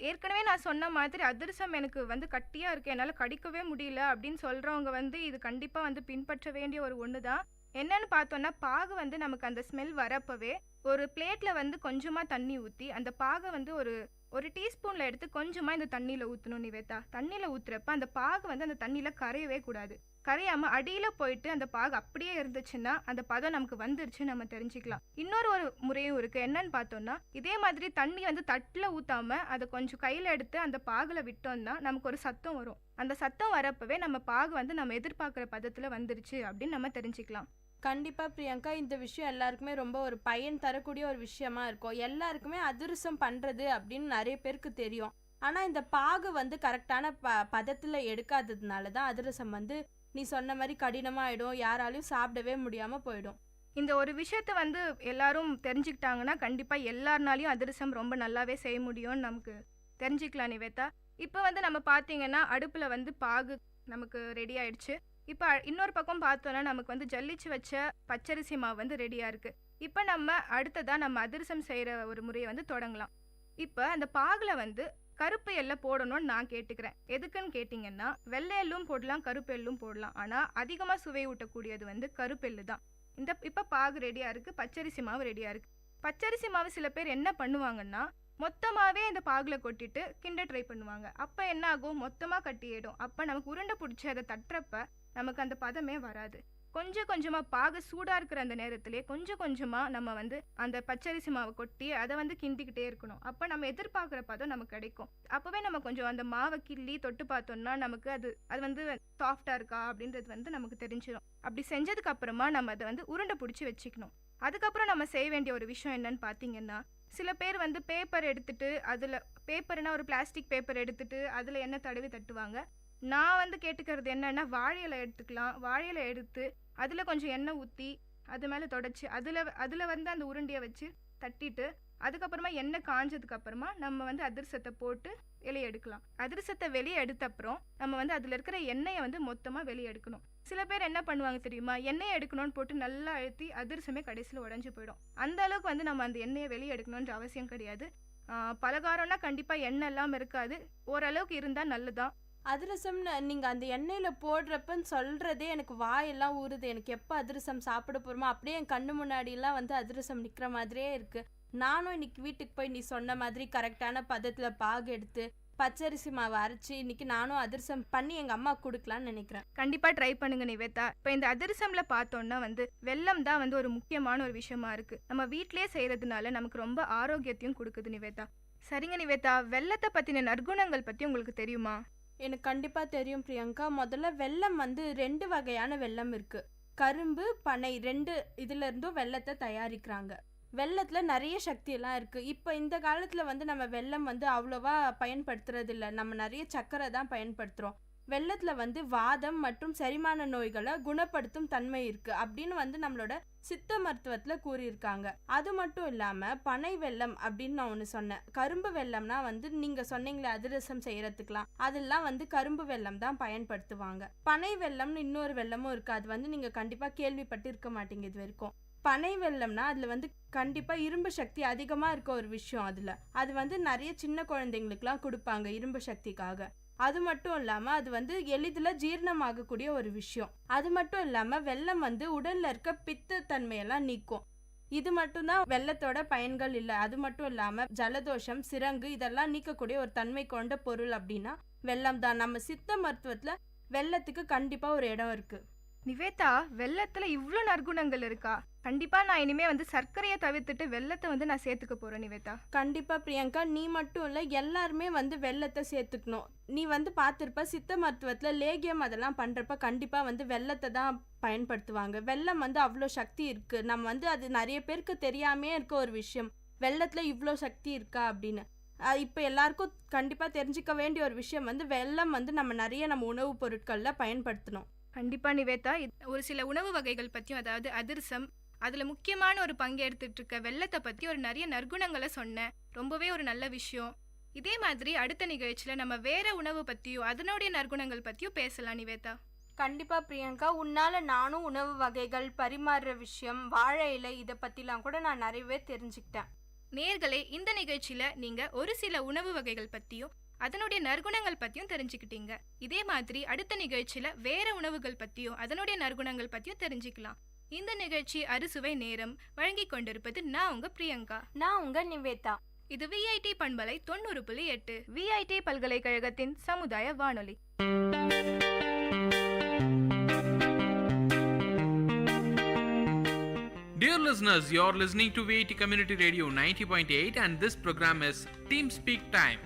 ஏற்கனவே நான் சொன்ன மாதிரி அதிரசம் எனக்கு வந்து கட்டியா இருக்கு, என்னால கடிக்கவே முடியல அப்படின்னு சொல்றவங்க வந்து இது கண்டிப்பா வந்து பின்பற்ற வேண்டிய ஒரு ஒண்ணுதான். என்னன்னு பார்த்தோம்னா, பாகு வந்து நமக்கு அந்த ஸ்மெல் வரப்பவே ஒரு பிளேட்ல வந்து கொஞ்சமா தண்ணி ஊற்றி அந்த பாகை வந்து ஒரு டீஸ்பூன்ல எடுத்து கொஞ்சமா இந்த தண்ணியில ஊற்றணும் நிவேதா. தண்ணியில ஊத்துறப்ப அந்த பாகு வந்து அந்த தண்ணியில கரையவே கூடாது. கரையாம அடியில போயிட்டு அந்த பாகு அப்படியே இருந்துச்சுன்னா அந்த பதம் நமக்கு வந்துருச்சு நம்ம தெரிஞ்சுக்கலாம். இன்னொரு முறையும் இருக்கு. என்னன்னு பார்த்தோம்னா, இதே மாதிரி தண்ணி வந்து தட்டுல ஊத்தாம அதை கொஞ்சம் கையில எடுத்து அந்த பாகுல விட்டோம்னா நமக்கு ஒரு சத்தம் வரும். அந்த சத்தம் வரப்பவே நம்ம பாகு வந்து நம்ம எதிர்பார்க்குற பதத்துல வந்துருச்சு அப்படின்னு நம்ம தெரிஞ்சுக்கலாம். கண்டிப்பா பிரியங்கா, இந்த விஷயம் எல்லாருக்குமே ரொம்ப ஒரு பயன் தரக்கூடிய ஒரு விஷயமா இருக்கும். எல்லாருக்குமே அதிரசம் பண்றது அப்படின்னு நிறைய பேருக்கு தெரியும். ஆனா இந்த பாகு வந்து கரெக்டான பதத்துல எடுக்காததுனால தான் அதிரசம் வந்து நீ சொன்ன மாதிரி கடினமாயிடும், யாராலையும் சாப்பிடவே முடியாம போயிடும். இந்த ஒரு விஷயத்த வந்து எல்லாரும் தெரிஞ்சுக்கிட்டாங்கன்னா கண்டிப்பா எல்லாருனாலையும் அதிரசம் ரொம்ப நல்லாவே செய்ய முடியும்னு நமக்கு தெரிஞ்சுக்கலாம் நிவேதா. இப்போ வந்து நம்ம பார்த்தீங்கன்னா அடுப்புல வந்து பாகு நமக்கு ரெடி ஆயிடுச்சு. இப்போ இன்னொரு பக்கம் பார்த்தோன்னா நமக்கு வந்து ஜல்லிச்சு வச்ச பச்சரிசி மாவு வந்து ரெடியாக இருக்குது. இப்போ நம்ம அடுத்ததாக நம்ம அதிரசம் செய்கிற ஒரு முறையை வந்து தொடங்கலாம். இப்போ அந்த பாகில் வந்து கருப்பு எள்ளை போடணும்னு நான் கேட்டுக்கிறேன். எதுக்குன்னு கேட்டிங்கன்னா, வெள்ளை எள்ளும் போடலாம், கருப்பு எள்ளும் போடலாம். ஆனால் அதிகமாக சுவை ஊட்டக்கூடியது வந்து கருப்பு எள்ளு தான். இப்போ பாகு ரெடியாக இருக்குது, பச்சரிசி மாவு ரெடியாக இருக்குது. பச்சரிசி மாவு சில பேர் என்ன பண்ணுவாங்கன்னா, மொத்தமாகவே இந்த பாகில் கொட்டிட்டு கிண்ட ட்ரை பண்ணுவாங்க. அப்போ என்ன ஆகும், மொத்தமாக கட்டிடும். அப்போ நமக்கு உருண்டை பிடிச்சி அதை தட்டுறப்ப நமக்கு அந்த பதமே வராது. கொஞ்சம் கொஞ்சமாக பாகு சூடாக இருக்கிற அந்த நேரத்திலே கொஞ்சம் கொஞ்சமாக நம்ம வந்து அந்த பச்சரிசி மாவை கொட்டி அதை வந்து கிண்டிக்கிட்டே இருக்கணும். அப்போ நம்ம எதிர்பார்க்குற பதம் நமக்கு கிடைக்கும். அப்போவே நம்ம கொஞ்சம் அந்த மாவை கிள்ளி தொட்டு பார்த்தோம்னா நமக்கு அது வந்து சாஃப்டாக இருக்கா அப்படின்றது வந்து நமக்கு தெரிஞ்சிடும். அப்படி செஞ்சதுக்கு அப்புறமா நம்ம அதை வந்து உருண்டை பிடிச்சி வச்சுக்கணும். அதுக்கப்புறம் நம்ம செய்ய வேண்டிய ஒரு விஷயம் என்னன்னு பார்த்தீங்கன்னா, சில பேர் வந்து பேப்பர் எடுத்துட்டு அதில் பேப்பர்னா ஒரு பிளாஸ்டிக் பேப்பர் எடுத்துட்டு அதில் எண்ணெய் தடவி தட்டுவாங்க. நான் வந்து கேட்டுக்கிறது என்னன்னா, வாழை இலை எடுத்துக்கலாம். வாழை இலை எடுத்து அதில் கொஞ்சம் எண்ணெய் ஊற்றி அது மேலே தொடச்சி அதில் வந்து அந்த உருண்டையை வச்சு தட்டிட்டு அதுக்கப்புறமா எண்ணெய் காஞ்சதுக்கு அப்புறமா நம்ம வந்து அதிரசத்தை போட்டு வெளியே எடுக்கலாம். அதிரசத்தை வெளியே எடுத்த அப்புறம் நம்ம வந்து அதில் இருக்கிற எண்ணெயை வந்து மொத்தமாக வெளியே எடுக்கணும். சில பேர் என்ன பண்ணுவாங்க தெரியுமா, எண்ணெயை எடுக்கணும்னு போட்டு நல்லா அழுத்தி அதிரசமே கடைசியில் உடஞ்சி போயிடும். அந்த அளவுக்கு வந்து நம்ம அந்த எண்ணெயை வெளியே எடுக்கணுன்ற அவசியம் கிடையாது. பலகாரம்னா கண்டிப்பாக எண்ணெய் எல்லாம் இருக்காது, ஓரளவுக்கு இருந்தால் நல்லதுதான். அதிரசம்னு நீங்கள் அந்த எண்ணெயில் போடுறப்பன்னு சொல்கிறதே எனக்கு வாயெல்லாம் ஊறுது. எனக்கு எப்போ அதிரசம் சாப்பிட போகிறோமோ அப்படியே என் கண்ணு முன்னாடிலாம் வந்து அதிரசம் நிற்கிற மாதிரியே இருக்குது. நானும் இன்னைக்கு வீட்டுக்கு போய் நீ சொன்ன மாதிரி கரெக்டான பதத்தில் பாகு எடுத்து பச்சரிசி மாவு அரைச்சி இன்னைக்கு நானும் அதிரசம் பண்ணி எங்கள் அம்மா கொடுக்கலான்னு நினைக்கிறேன். கண்டிப்பாக ட்ரை பண்ணுங்க நிவேதா. இப்போ இந்த அதிரசம்ல பார்த்தோன்னா வந்து வெல்லம் தான் வந்து ஒரு முக்கியமான ஒரு விஷயமா இருக்குது. நம்ம வீட்டிலே செய்கிறதுனால நமக்கு ரொம்ப ஆரோக்கியத்தையும் கொடுக்குது நிவேதா. சரிங்க நிவேதா, வெல்லத்தை பற்றின நற்குணங்கள் பற்றி உங்களுக்கு தெரியுமா? எனக்கு கண்டிப்பாக தெரியும் பிரியங்கா. முதல்ல வெல்லம் வந்து 2 வகையான வெல்லம் இருக்குது. கரும்பு, பனை, 2 இதுலேருந்தும் வெல்லத்தை தயாரிக்கிறாங்க. வெல்லத்தில் நிறைய சக்தியெல்லாம் இருக்குது. இப்போ இந்த காலத்தில் வந்து நம்ம வெல்லம் வந்து அவ்வளோவா பயன்படுத்துறது இல்லை. நம்ம நிறைய சர்க்கரை தான் பயன்படுத்துகிறோம். வெல்லத்தில் வந்து வாதம் மற்றும் செரிமான நோய்களை குணப்படுத்தும் தன்மை இருக்குது அப்படின்னு வந்து நம்மளோட சித்த மருத்துவத்தில் கூறியிருக்காங்க. அது மட்டும் இல்லாமல் பனை வெல்லம் அப்படின்னு நான் ஒன்று சொன்னேன். கரும்பு வெல்லம்னா வந்து நீங்கள் சொன்னீங்களே அதிரசம் செய்கிறதுக்கெலாம், அதெல்லாம் வந்து கரும்பு வெல்லம் தான் பயன்படுத்துவாங்க. பனை வெல்லம்னு இன்னொரு வெல்லமும் இருக்குது. அது வந்து நீங்கள் கண்டிப்பாக கேள்விப்பட்டு இருக்க மாட்டீங்க இது வரைக்கும். பனை வெல்லம்னா அதில் வந்து கண்டிப்பாக இரும்பு சக்தி அதிகமாக இருக்க ஒரு விஷயம். அது வந்து நிறைய சின்ன குழந்தைங்களுக்குலாம் கொடுப்பாங்க இரும்பு சக்திக்காக. அது மட்டும் இல்லாமல் அது வந்து எளிதில் ஜீரணமாகக்கூடிய ஒரு விஷயம். அது மட்டும் இல்லாமல் வெல்லம் வந்து உடலில் இருக்க பித்த தன்மையெல்லாம் நீக்கும். இது மட்டும்தான் வெல்லத்தோட பயன்கள் இல்லை. அது மட்டும் இல்லாமல் ஜலதோஷம், சிரங்கு இதெல்லாம் நீக்கக்கூடிய ஒரு தன்மை கொண்ட பொருள் அப்படின்னா வெல்லம் தான். நம்ம சித்த மருத்துவத்தில் வெல்லத்துக்கு கண்டிப்பாக ஒரு இடம் இருக்குது. நிவேதா, வெல்லத்துல இவ்வளோ நற்குணங்கள் இருக்கா? கண்டிப்பா நான் இனிமே வந்து சர்க்கரையை தவிர்த்துட்டு வெல்லத்தை வந்து நான் சேர்த்துக்க போறேன் நிவேதா. கண்டிப்பா பிரியங்கா, நீ மட்டும் இல்லை எல்லாருமே வந்து வெல்லத்தை சேர்த்துக்கணும். நீ வந்து பார்த்துருப்ப சித்த மருத்துவத்தில் லேகியம் அதெல்லாம் பண்ணுறப்ப கண்டிப்பாக வந்து வெல்லத்தை தான் பயன்படுத்துவாங்க. வெல்லம் வந்து அவ்வளோ சக்தி இருக்குது. நம்ம வந்து அது நிறைய பேருக்கு தெரியாமே இருக்க ஒரு விஷயம், வெல்லத்தில் இவ்வளோ சக்தி இருக்கா அப்படின்னு. இப்போ எல்லாருக்கும் கண்டிப்பாக தெரிஞ்சிக்க வேண்டிய ஒரு விஷயம் வந்து வெல்லம் வந்து நம்ம உணவுப் பொருட்களில் பயன்படுத்தணும். கண்டிப்பா நிவேதா, ஒரு சில உணவு வகைகள் பற்றியும், அதாவது அதிரசம், அதில் முக்கியமான ஒரு பங்கு எடுத்துட்டு இருக்க வெள்ளத்தை பற்றி ஒரு நிறைய நற்குணங்களை சொன்னேன். ரொம்பவே ஒரு நல்ல விஷயம். இதே மாதிரி அடுத்த நிகழ்ச்சியில் நம்ம வேற உணவு பற்றியும் அதனுடைய நற்குணங்கள் பற்றியும் பேசலாம் நிவேதா. கண்டிப்பாக பிரியங்கா, உன்னால் நானும் உணவு வகைகள், பரிமாறுற விஷயம், வாழை இலை இதை பற்றிலாம் கூட நான் நிறையவே தெரிஞ்சுக்கிட்டேன். நேர்களே, இந்த நிகழ்ச்சியில் நீங்கள் ஒரு சில உணவு வகைகள் பற்றியும் அதனுடைய நற்குணங்கள் பற்றியும் தெரிஞ்சுக்கிட்டீங்க. இதே மாதிரி அடுத்த நிகழ்ச்சியில் வேற உணவுகள் பற்றியும் அதனுடைய நற்குணங்கள் பற்றியும் தெரிஞ்சுக்கலாம். இந்த நிகழ்ச்சி அறுசுவை நேரம் வழங்கி கொண்டிருப்பது நான் உங்க பிரியங்கா. நான் உங்க நிவேதா. இது விஐடி பண்பலை 90.8 விஐடி பல்கலைக்கழகத்தின் சமுதாய வானொலி. Dear listeners, you're listening to Vit Community Radio 90.8 and this program is Team Speak Time.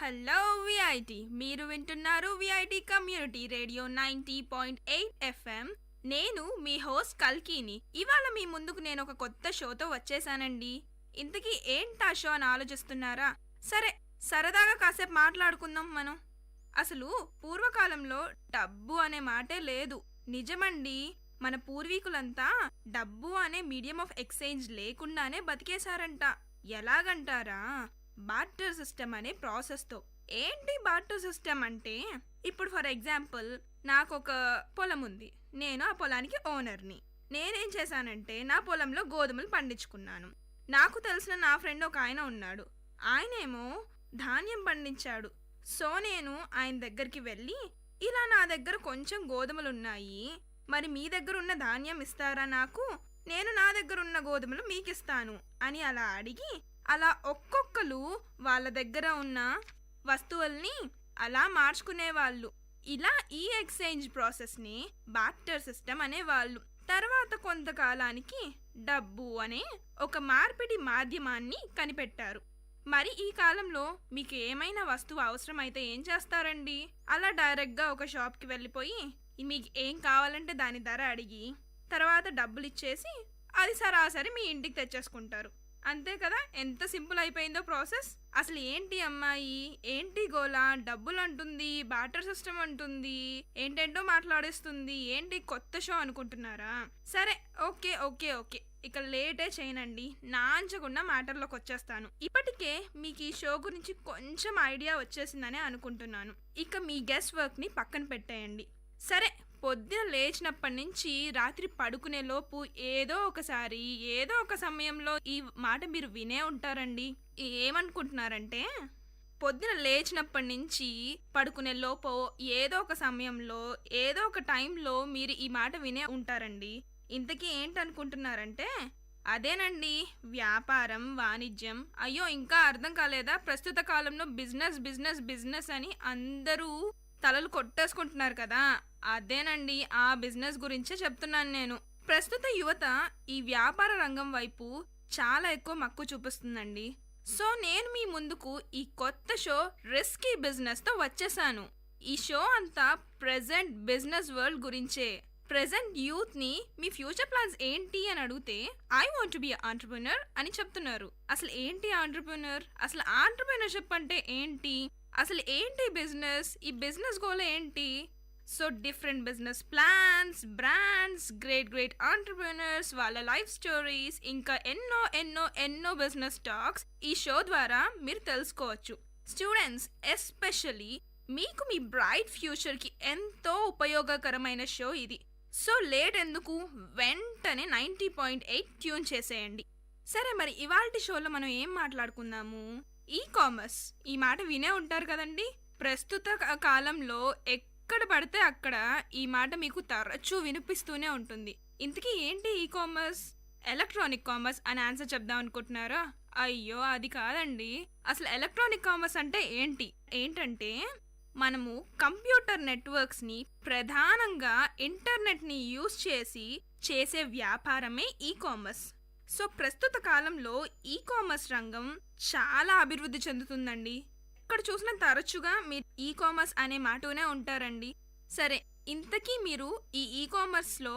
Hello VIT, మీరు వింటున్నారు విఐటి కమ్యూనిటీ రేడియో 90.8 FM. నేను మీ హోస్ట్ కల్కీని. ఇవాళ మీ ముందుకు నేను ఒక కొత్త షోతో వచ్చేసానండి. ఇంతకీ ఏంటా షో అని ఆలోచిస్తున్నారా? సరే, సరదాగా కాసేపు మాట్లాడుకుందాం మనం. అసలు పూర్వకాలంలో డబ్బు అనే మాటే లేదు. నిజమండి, మన పూర్వీకులంతా డబ్బు అనే మీడియం ఆఫ్ ఎక్స్చేంజ్ లేకుండానే బతికేశారంట. ఎలాగంటారా? బార్టర్ సిస్టమ్ అనే ప్రాసెస్తో. ఏంటి బార్టర్ సిస్టమ్ అంటే, ఇప్పుడు ఫర్ ఎగ్జాంపుల్ నాకు ఒక పొలం ఉంది, నేను ఆ పొలానికి ఓనర్ని. నేనేం చేశానంటే నా పొలంలో గోధుమలు పండించుకున్నాను. నాకు తెలిసిన నా ఫ్రెండ్ ఒక ఆయన ఉన్నాడు, ఆయనేమో ధాన్యం పండించాడు. సో నేను ఆయన దగ్గరికి వెళ్ళి, ఇలా నా దగ్గర కొంచెం గోధుమలు ఉన్నాయి, మరి మీ దగ్గర ఉన్న ధాన్యం ఇస్తారా నాకు? నేను నా దగ్గర ఉన్న గోధుమలు మీకు ఇస్తాను అని అలా అడిగి, అలా ఒక్కొక్కరు వాళ్ళ దగ్గర ఉన్న వస్తువుల్ని అలా మార్చుకునేవాళ్ళు. ఇలా ఈ ఎక్స్చేంజ్ ప్రాసెస్ని బార్టర్ సిస్టమ్ అనేవాళ్ళు. తర్వాత కొంతకాలానికి డబ్బు అనే ఒక మార్పిడి మాధ్యమాన్ని కనిపెట్టారు. మరి ఈ కాలంలో మీకు ఏమైనా వస్తువు అవసరమైతే ఏం చేస్తారండి? అలా డైరెక్ట్గా ఒక షాప్కి వెళ్ళిపోయి మీకు ఏం కావాలంటే దాని ధర అడిగి తర్వాత డబ్బులు ఇచ్చేసి అది సరాసరి మీ ఇంటికి తెచ్చేసుకుంటారు. అంతే కదా, ఎంత సింపుల్ అయిపోయిందో ప్రాసెస్. అసలు ఏంటి అమ్మాయి, ఏంటి గోలా, డబ్బులు అంటుంది, బార్టర్ సిస్టమ్ అంటుంది, ఏంటేంటో మాట్లాడేస్తుంది, ఏంటి కొత్త షో అనుకుంటున్నారా? సరే, ఓకే ఓకే ఓకే ఇక లేటే చేయనండి, నాంచకుండా మ్యాటర్లోకి వచ్చేస్తాను. ఇప్పటికే మీకు ఈ షో గురించి కొంచెం ఐడియా వచ్చేసిందనే అనుకుంటున్నాను. ఇక మీ గెస్ట్ వర్క్ని పక్కన పెట్టేయండి. సరే, పొద్దున లేచినప్పటి నుంచి రాత్రి పడుకునే లోపు ఏదో ఒకసారి ఏదో ఒక సమయంలో ఈ మాట మీరు వినే ఉంటారండి. ఏమనుకుంటున్నారంటే, పొద్దున లేచినప్పటి నుంచి పడుకునే లోపు ఏదో ఒక సమయంలో ఏదో ఒక టైంలో మీరు ఈ మాట వినే ఉంటారండి. ఇంతకీ ఏంటనుకుంటున్నారంటే, అదేనండి వ్యాపారం, వాణిజ్యం. అయ్యో, ఇంకా అర్థం కాలేదా? ప్రస్తుత కాలంలో బిజినెస్ బిజినెస్ బిజినెస్ అని అందరూ తలలు కొట్టేసుకుంటున్నారు కదా, అదేనండి ఆ బిజినెస్ గురించే చెప్తున్నాను నేను. ప్రస్తుత యువత ఈ వ్యాపార రంగం వైపు చాలా ఎక్కువ మక్కువ చూపిస్తుందండి. సో నేను మీ ముందుకు ఈ కొత్త షో రిస్కీ బిజినెస్తో వచ్చేసాను. ఈ షో అంతా ప్రెజెంట్ బిజినెస్ వరల్డ్ గురించే. ప్రెజెంట్ యూత్ని మీ ఫ్యూచర్ ప్లాన్స్ ఏంటి అని అడిగితే, I want to be entrepreneur అని చెప్తున్నారు. అసలు ఏంటి ఆంటర్ప్రెన్యూర్? అసలు ఆంటర్ప్రెన్యూర్షిప్ అంటే ఏంటి? అసలు ఏంటి బిజినెస్? ఈ బిజినెస్ గోల్ ఏంటి? So different business plans, brands, great entrepreneurs, వాళ్ళ లైఫ్ స్టోరీస్, ఇంకా ఎన్నో ఎన్నో ఎన్నో బిజినెస్ టాక్స్ ఈ షో ద్వారా మీరు తెలుసుకోవచ్చు. స్టూడెంట్స్ ఎస్పెషల్లీ మీకు మీ బ్రైట్ ఫ్యూచర్కి ఎంతో ఉపయోగకరమైన షో ఇది. సో లేట్ ఎందుకు, వెంటనే 90.8 ట్యూన్ చేసేయండి. సరే, మరి ఇవాల్టి షోలో మనం ఏం మాట్లాడుకుందాము? E commerce. ఈ మాట వినే ఉంటారు కదండి. ప్రస్తుత కాలంలో ఎక్కడ పడితే అక్కడ ఈ మాట మీకు తరచూ వినిపిస్తూనే ఉంటుంది. ఇంతకీ ఏంటి ఈ కామర్స్? ఎలక్ట్రానిక్ కామర్స్ అని ఆన్సర్ చెప్దాం అనుకుంటున్నారా? అయ్యో, అది కాదండి. అసలు ఎలక్ట్రానిక్ కామర్స్ అంటే ఏంటంటే మనము కంప్యూటర్ నెట్వర్క్స్ని, ప్రధానంగా ఇంటర్నెట్ని యూజ్ చేసి చేసే వ్యాపారమే ఈ కామర్స్. సో ప్రస్తుత కాలంలో ఈ కామర్స్ రంగం చాలా అభివృద్ధి చెందుతుందండి. ఎక్కడ చూసినా తరచుగా మీరు ఈ కామర్స్ అనే మాటనే ఉంటారండి. సరే, ఇంతకీ మీరు ఈ కామర్స్లో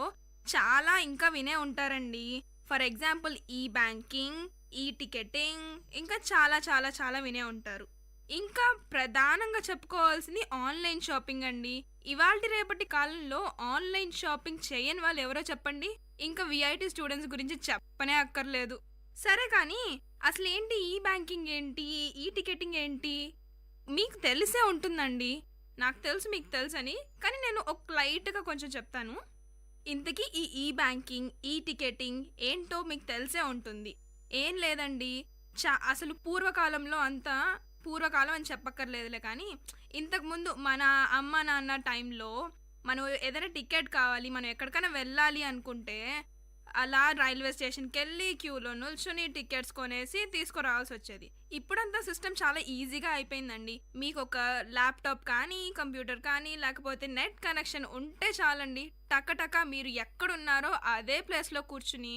చాలా ఇంకా వినే ఉంటారండి. ఫర్ ఎగ్జాంపుల్ ఈ బ్యాంకింగ్, ఈ టికెటింగ్, ఇంకా చాలా చాలా చాలా వినే ఉంటారు. ఇంకా ప్రధానంగా చెప్పుకోవాల్సింది ఆన్లైన్ షాపింగ్ అండి. ఇవాల్టి రేపటి కాలంలో ఆన్లైన్ షాపింగ్ చేయని వాళ్ళు ఎవరో చెప్పండి. ఇంకా విఐటి స్టూడెంట్స్ గురించి చెప్పనే అక్కర్లేదు. సరే కానీ అసలు ఏంటి ఈ బ్యాంకింగ్ ఏంటి, ఈ టికెటింగ్ ఏంటి మీకు తెలిసే ఉంటుందండి. నాకు తెలుసు మీకు తెలుసని, కానీ నేను ఒక లైట్గా కొంచెం చెప్తాను. ఇంతకీ ఈ బ్యాంకింగ్, ఈ టికెటింగ్ ఏంటో మీకు తెలిసే ఉంటుంది. ఏం లేదండి, అసలు పూర్వకాలంలో అంతా, పూర్వకాలం అని చెప్పక్కర్లేదులే కానీ ఇంతకుముందు మన అమ్మ నాన్న టైంలో మనం ఏదైనా టికెట్ కావాలి, మనం ఎక్కడికైనా వెళ్ళాలి అనుకుంటే అలా రైల్వే స్టేషన్కి వెళ్ళి క్యూలో నిల్చుని టికెట్స్ కొనేసి తీసుకురావాల్సి వచ్చేది. ఇప్పుడంతా సిస్టమ్ చాలా ఈజీగా అయిపోయిందండి. మీకు ఒక ల్యాప్టాప్ కానీ, కంప్యూటర్ కానీ, లేకపోతే నెట్ కనెక్షన్ ఉంటే చాలండి, టక మీరు ఎక్కడున్నారో అదే ప్లేస్లో కూర్చుని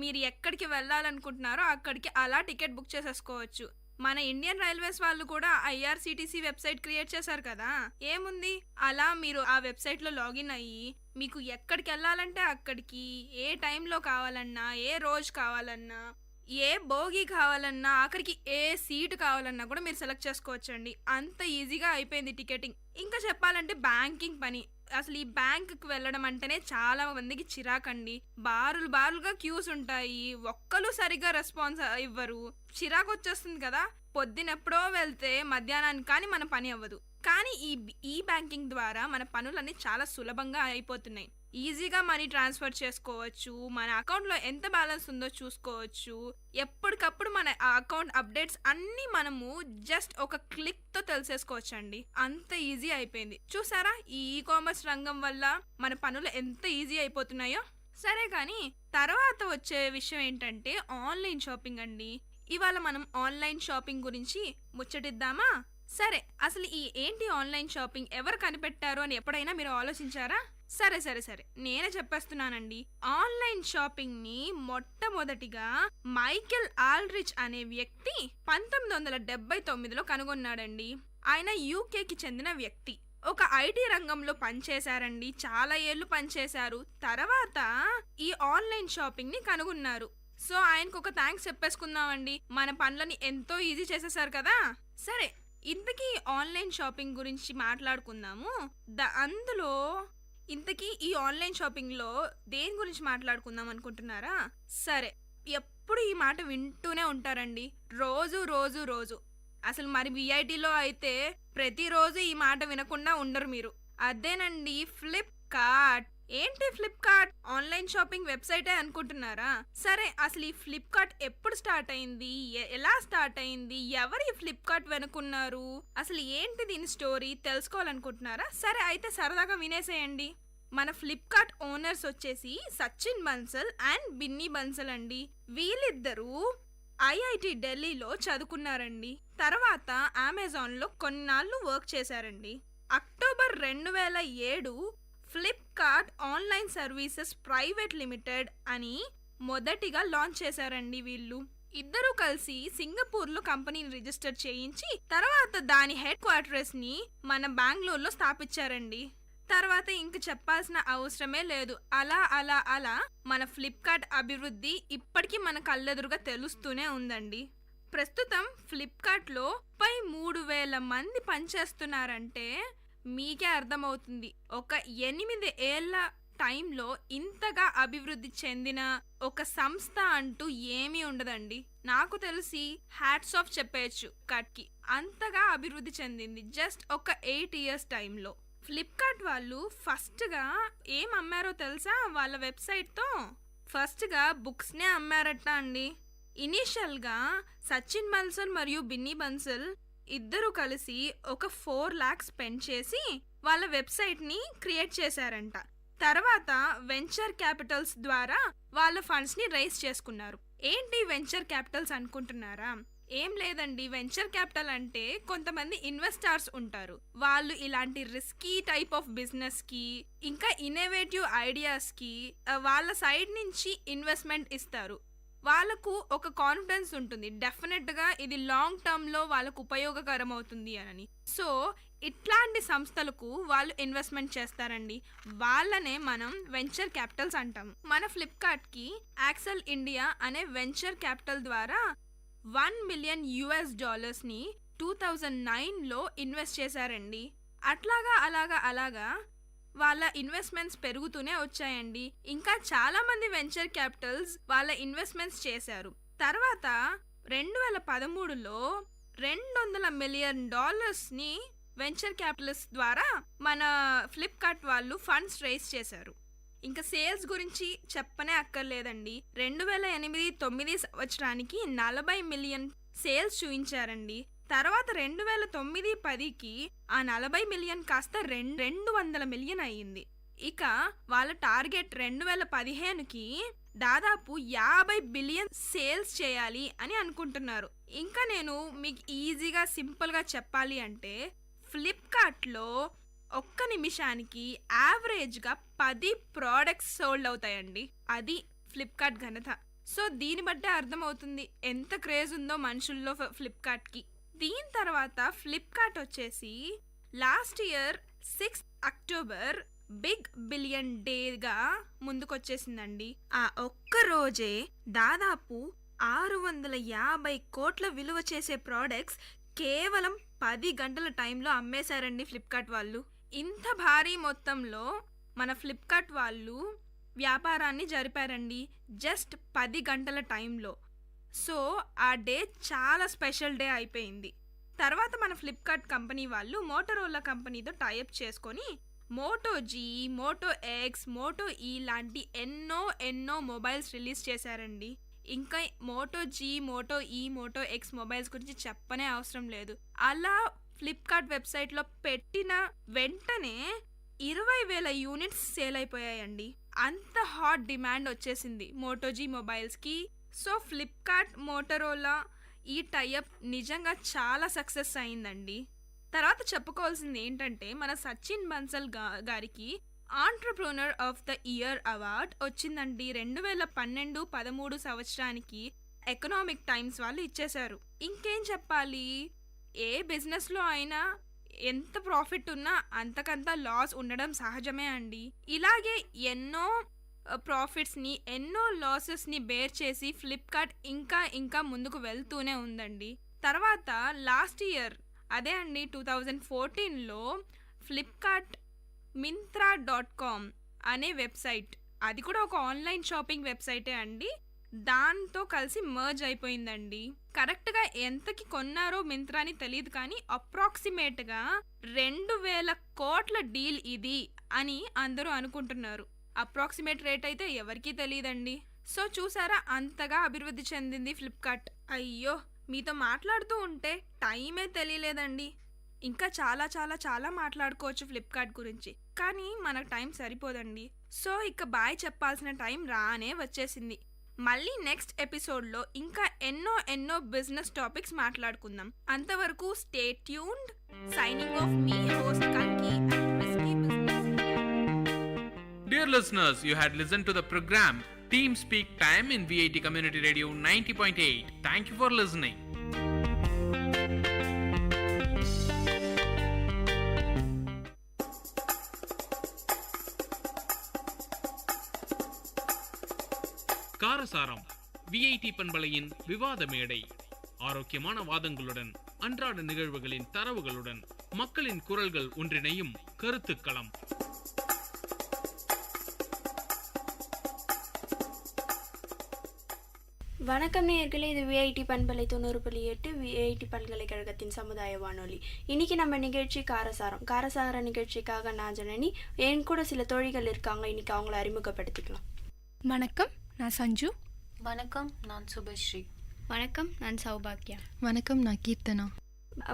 మీరు ఎక్కడికి వెళ్ళాలనుకుంటున్నారో అక్కడికి అలా టికెట్ బుక్ చేసేసుకోవచ్చు. మన ఇండియన్ రైల్వేస్ వాళ్ళు కూడా ఐఆర్సిటిసి వెబ్సైట్ క్రియేట్ చేశారు కదా. ఏముంది, అలా మీరు ఆ వెబ్సైట్లో లాగిన్ అయ్యి మీకు ఎక్కడికి వెళ్ళాలంటే అక్కడికి, ఏ టైంలో కావాలన్నా, ఏ రోజు కావాలన్నా, ఏ బోగి కావాలన్నా, ఆఖరికి ఏ సీటు కావాలన్నా కూడా మీరు సెలెక్ట్ చేసుకోవచ్చండి. అంత ఈజీగా అయిపోయింది టికెటింగ్. ఇంకా చెప్పాలంటే బ్యాంకింగ్ పని. అసలు ఈ బ్యాంకుకి వెళ్ళడం అంటేనే చాలా మందికి చిరాకండి. బారులుగా క్యూస్ ఉంటాయి, ఒక్కరు సరిగ్గా రెస్పాన్స్ ఇవ్వరు, చిరాకు వచ్చేస్తుంది కదా. పొద్దునెప్పుడో వెళ్తే మధ్యాహ్నానికి కానీ మన పని అవ్వదు. కానీ ఈ బ్యాంకింగ్ ద్వారా మన పనులన్నీ చాలా సులభంగా అయిపోతున్నాయి. ఈజీగా మనీ ట్రాన్స్ఫర్ చేసుకోవచ్చు, మన అకౌంట్లో ఎంత బ్యాలెన్స్ ఉందో చూసుకోవచ్చు, ఎప్పటికప్పుడు మన అకౌంట్ అప్డేట్స్ అన్నీ మనము జస్ట్ ఒక క్లిక్తో తెలిసేసుకోవచ్చండి. అంత ఈజీ అయిపోయింది. చూసారా ఈ కామర్స్ రంగం వల్ల మన పనులు ఎంత ఈజీ అయిపోతున్నాయో. సరే కానీ తర్వాత వచ్చే విషయం ఏంటంటే ఆన్లైన్ షాపింగ్ అండి. ఇవాళ మనం ఆన్లైన్ షాపింగ్ గురించి ముచ్చటిద్దామా? సరే, అసలు ఏంటి ఆన్లైన్ షాపింగ్, ఎవరు కనిపెట్టారు అని ఎప్పుడైనా మీరు ఆలోచించారా? సరే నేనే చెప్పేస్తున్నానండి. ఆన్లైన్ షాపింగ్ ని మొట్టమొదటిగా మైకెల్ ఆల్రిచ్ అనే వ్యక్తి 1979లో కనుగొన్నాడండి. ఆయన యూకేకి చెందిన వ్యక్తి. ఒక ఐటీ రంగంలో పనిచేశారండి, చాలా ఏళ్ళు పనిచేశారు. తర్వాత ఈ ఆన్లైన్ షాపింగ్ ని కనుగొన్నారు. సో ఆయనకు ఒక థ్యాంక్స్ చెప్పేసుకుందామండి, మన పనులని ఎంతో ఈజీ చేసేసారు కదా. సరే, ఇంతకీ ఆన్లైన్ షాపింగ్ గురించి మాట్లాడుకుందాము. అందులో ఇంతకీ ఈ ఆన్లైన్ షాపింగ్లో దేని గురించి మాట్లాడుకుందాం అనుకుంటున్నారా? సరే, ఎప్పుడు ఈ మాట వింటూనే ఉంటారండి, రోజు. అసలు మరి విఐటీలో అయితే ప్రతిరోజు ఈ మాట వినకుండా ఉండరు మీరు. అదేనండి ఫ్లిప్కార్ట్. ఏంటి ఫ్లిప్కార్ట్? ఆన్లైన్ షాపింగ్ వెబ్సైటే అనుకుంటున్నారా? సరే, అసలు ఈ ఫ్లిప్కార్ట్ ఎప్పుడు స్టార్ట్ అయింది, ఎలా స్టార్ట్ అయింది, ఎవరు ఈ ఫ్లిప్కార్ట్ వెనుకున్నారు, అసలు ఏంటి దీని స్టోరీ తెలుసుకోవాలనుకుంటున్నారా? సరే అయితే సరదాగా వినేసేయండి. మన ఫ్లిప్కార్ట్ ఓనర్స్ వచ్చేసి సచిన్ బన్సల్ అండ్ బిన్నీ బన్సల్ అండి. వీళ్ళిద్దరూ ఐఐటి ఢిల్లీలో చదువుకున్నారండి. తర్వాత అమెజాన్లో కొన్నాళ్ళు వర్క్ చేశారండి. October 2007 Flipkart online services private limited అని మొదటిగా లాంచ్ చేశారండి. వీళ్ళు ఇద్దరూ కలిసి సింగపూర్లో కంపెనీని రిజిస్టర్ చేయించి తర్వాత దాని హెడ్ క్వార్టర్స్ ని మన బెంగళూరులో స్థాపించారండి. తర్వాత ఇంక చెప్పాల్సిన అవసరమే లేదు. అలా మన ఫ్లిప్కార్ట్ అభివృద్ధి ఇప్పటికీ మన కళ్ళెదురుగా తెలుస్తూనే ఉందండి. ప్రస్తుతం ఫ్లిప్కార్ట్లో 3,000 మంది పనిచేస్తున్నారంటే మీకే అర్థమవుతుంది, ఒక 8 ఏళ్ల టైంలో ఇంతగా అభివృద్ధి చెందిన ఒక సంస్థ అంటూ ఏమీ ఉండదండి. నాకు తెలిసి హ్యాట్స్ ఆఫ్ చెప్పేయచ్చు కట్కి, అంతగా అభివృద్ధి చెందింది జస్ట్ ఒక 8 ఇయర్స్ టైంలో. ఫ్లిప్కార్ట్ వాళ్ళు ఫస్ట్గా ఏం అమ్మారో తెలుసా? వాళ్ళ వెబ్సైట్తో ఫస్ట్గా బుక్స్నే అమ్మారట అండి. ఇనీషియల్గా సచిన్ బన్సల్ మరియు బిన్నీ బన్సల్ ఇద్దరు కలిసి ఒక 4 lakhs స్పెండ్ చేసి వాళ్ళ వెబ్సైట్ని క్రియేట్ చేశారంట. తర్వాత వెంచర్ క్యాపిటల్స్ ద్వారా వాళ్ళ ఫండ్స్ని రైజ్ చేసుకున్నారు. ఏంటి వెంచర్ క్యాపిటల్స్ అనుకుంటున్నారా? ఏం లేదండి, వెంచర్ క్యాపిటల్ అంటే కొంతమంది ఇన్వెస్టర్స్ ఉంటారు. వాళ్ళు ఇలాంటి రిస్కీ టైప్ ఆఫ్ బిజినెస్కి ఇంకా ఇన్నోవేటివ్ ఐడియాస్కి వాళ్ళ సైడ్ నుంచి ఇన్వెస్ట్మెంట్ ఇస్తారు. వాళ్ళకు ఒక కాన్ఫిడెన్స్ ఉంటుంది, డెఫినెట్గా ఇది లాంగ్ టర్మ్లో వాళ్ళకు ఉపయోగకరం అవుతుంది అని. సో ఇట్లాంటి సంస్థలకు వాళ్ళు ఇన్వెస్ట్మెంట్ చేస్తారండి. వాళ్ళనే మనం వెంచర్ క్యాపిటల్స్ అంటాం. మన ఫ్లిప్కార్ట్కి యాక్సెల్ ఇండియా అనే వెంచర్ క్యాపిటల్ ద్వారా $1 మిలియన్ 2009లో ఇన్వెస్ట్ చేశారండి. అలాగా వాళ్ళ ఇన్వెస్ట్మెంట్స్ పెరుగుతూనే వచ్చాయండి. ఇంకా చాలా మంది వెంచర్ క్యాపిటల్స్ వాళ్ళ ఇన్వెస్ట్మెంట్స్ చేశారు. తర్వాత 2013లో $200 మిలియన్ వెంచర్ క్యాపిటలిస్ట్ ద్వారా మన ఫ్లిప్కార్ట్ వాళ్ళు ఫండ్స్ రైజ్ చేశారు. ఇంకా సేల్స్ గురించి చెప్పనే అక్కర్లేదండి. 2008-9 సంవత్సరానికి 40 మిలియన్ సేల్స్ చూపించారండి. తర్వాత 2009-10కి ఆ 40 మిలియన్ కాస్త 200 మిలియన్ అయ్యింది. ఇక వాళ్ళ టార్గెట్ 2015కి దాదాపు 50 బిలియన్ సేల్స్ చేయాలి అని అనుకుంటున్నారు. ఇంకా నేను మీకు ఈజీగా సింపుల్గా చెప్పాలి అంటే ఫ్లిప్కార్ట్లో ఒక్క నిమిషానికి యావరేజ్గా 10 ప్రోడక్ట్స్ సోల్డ్ అవుతాయండి. అది ఫ్లిప్కార్ట్ ఘనత. సో దీన్ని బట్టే అర్థమవుతుంది ఎంత క్రేజ్ ఉందో మనుషుల్లో ఫ్లిప్కార్ట్కి. దీని తర్వాత ఫ్లిప్కార్ట్ వచ్చేసి last year 6 October big billion డేగా ముందుకొచ్చేసిందండి. ఆ ఒక్క రోజే దాదాపు 650 కోట్ల విలువ చేసే ప్రోడక్ట్స్ కేవలం 10 గంటల టైంలో అమ్మేశారండి ఫ్లిప్కార్ట్ వాళ్ళు. ఇంత భారీ మొత్తంలో మన ఫ్లిప్కార్ట్ వాళ్ళు వ్యాపారాన్ని జరిపారండి జస్ట్ 10 గంటల టైంలో. సో ఆ డే చాలా స్పెషల్ డే అయిపోయింది. తర్వాత మన ఫ్లిప్కార్ట్ కంపెనీ వాళ్ళు మోటరోలా కంపెనీతో టైఅప్ చేసుకొని Moto G, Moto X, Moto E లాంటి ఎన్నో మొబైల్స్ రిలీజ్ చేశారండి. ఇంకా Moto G, Moto E, Moto X mobiles గురించి చెప్పనే అవసరం లేదు. అలా ఫ్లిప్కార్ట్ వెబ్సైట్లో పెట్టిన వెంటనే 20,000 యూనిట్స్ సేల్ అయిపోయాయండి. అంత హాట్ డిమాండ్ వచ్చేసింది మోటో జీ మొబైల్స్కి. సో ఫ్లిప్కార్ట్ మోటరోలా ఈ టైఅప్ నిజంగా చాలా సక్సెస్ అయిందండి. తర్వాత చెప్పుకోవాల్సింది ఏంటంటే మన సచిన్ బన్సల్ గారికి ఆంట్రప్రూనర్ ఆఫ్ ద ఇయర్ అవార్డ్ వచ్చిందండి 2012-13 సంవత్సరానికి. ఎకనామిక్ టైమ్స్ వాళ్ళు ఇచ్చేశారు. ఇంకేం చెప్పాలి, ఏ బిజినెస్లో అయినా ఎంత ప్రాఫిట్ ఉన్నా అంతకంత లాస్ ఉండడం సహజమే అండి. ఇలాగే ఎన్నో ప్రాఫిట్స్ని ఎన్నో లాసెస్ని బేర్ చేసి ఫ్లిప్కార్ట్ ఇంకా ముందుకు వెళ్తూనే ఉందండి. తర్వాత లాస్ట్ ఇయర్ అదే అండి 2014లో ఫ్లిప్కార్ట్ Myntra.com అనే వెబ్సైట్, అది కూడా ఒక ఆన్లైన్ షాపింగ్ వెబ్సైటే అండి, దాంతో కలిసి మర్జ్ అయిపోయిందండి. కరెక్ట్గా ఎంతకి కొన్నారో మింత్రాని తెలియదు కానీ అప్రాక్సిమేట్గా 2,000 కోట్ల డీల్ ఇది అని అందరూ అనుకుంటున్నారు. అప్రాక్సిమేట్ రేట్ అయితే ఎవరికీ తెలియదండి. సో చూసారా అంతగా అభివృద్ధి చెందింది ఫ్లిప్కార్ట్. అయ్యో మీతో మాట్లాడుతూ ఉంటే టైమే తెలియలేదండి. ఇంకా చాలా మాట్లాడుకోవచ్చు ఫ్లిప్కార్ట్ గురించి, కానీ మనకు టైం సరిపోదండి. సో ఇక బాయ్ చెప్పాల్సిన టైం రానే వచ్చేసింది. మళ్ళీ నెక్స్ట్ ఎపిసోడ్లో ఇంకా ఎన్నో బిజినెస్ టాపిక్స్ మాట్లాడుకుందాం. అంతవరకు స్టే ట్యూన్డ్. సైనింగ్ ఆఫ్ మీ హోస్ట్ కల్కి and whisky business. Dear listeners, you had listened to the program Team Speak Time in VIT Community Radio 90.8. Thank you for listening. காரசாரம் விஐடி பண்பலையின் விவாத மேடை. ஆரோக்கியமான வாதங்களுடன், அன்றாட நிகழ்வுகளின் தரவுகளுடன், மக்களின் குரல்கள் ஒன்றிணையும் கருத்துக்களம். வணக்கம் நேயர்களே, இது விஐடி பண்பலை 90.8 விஐடி பல்கலைக்கழகத்தின் சமுதாய வானொலி. இன்னைக்கு நம்ம நிகழ்ச்சி காரசார நிகழ்ச்சிக்காக நான் ஜனனி, என் கூட சில தோழிகள் இருக்காங்க. இன்னைக்கு அவங்கள அறிமுகப்படுத்திக்கலாம். வணக்கம், நான் சஞ்சு. வணக்கம், நான் சுபஸ்ரீ. வணக்கம், நான் சௌபாக்யா. வணக்கம், நான் கீர்த்தனா.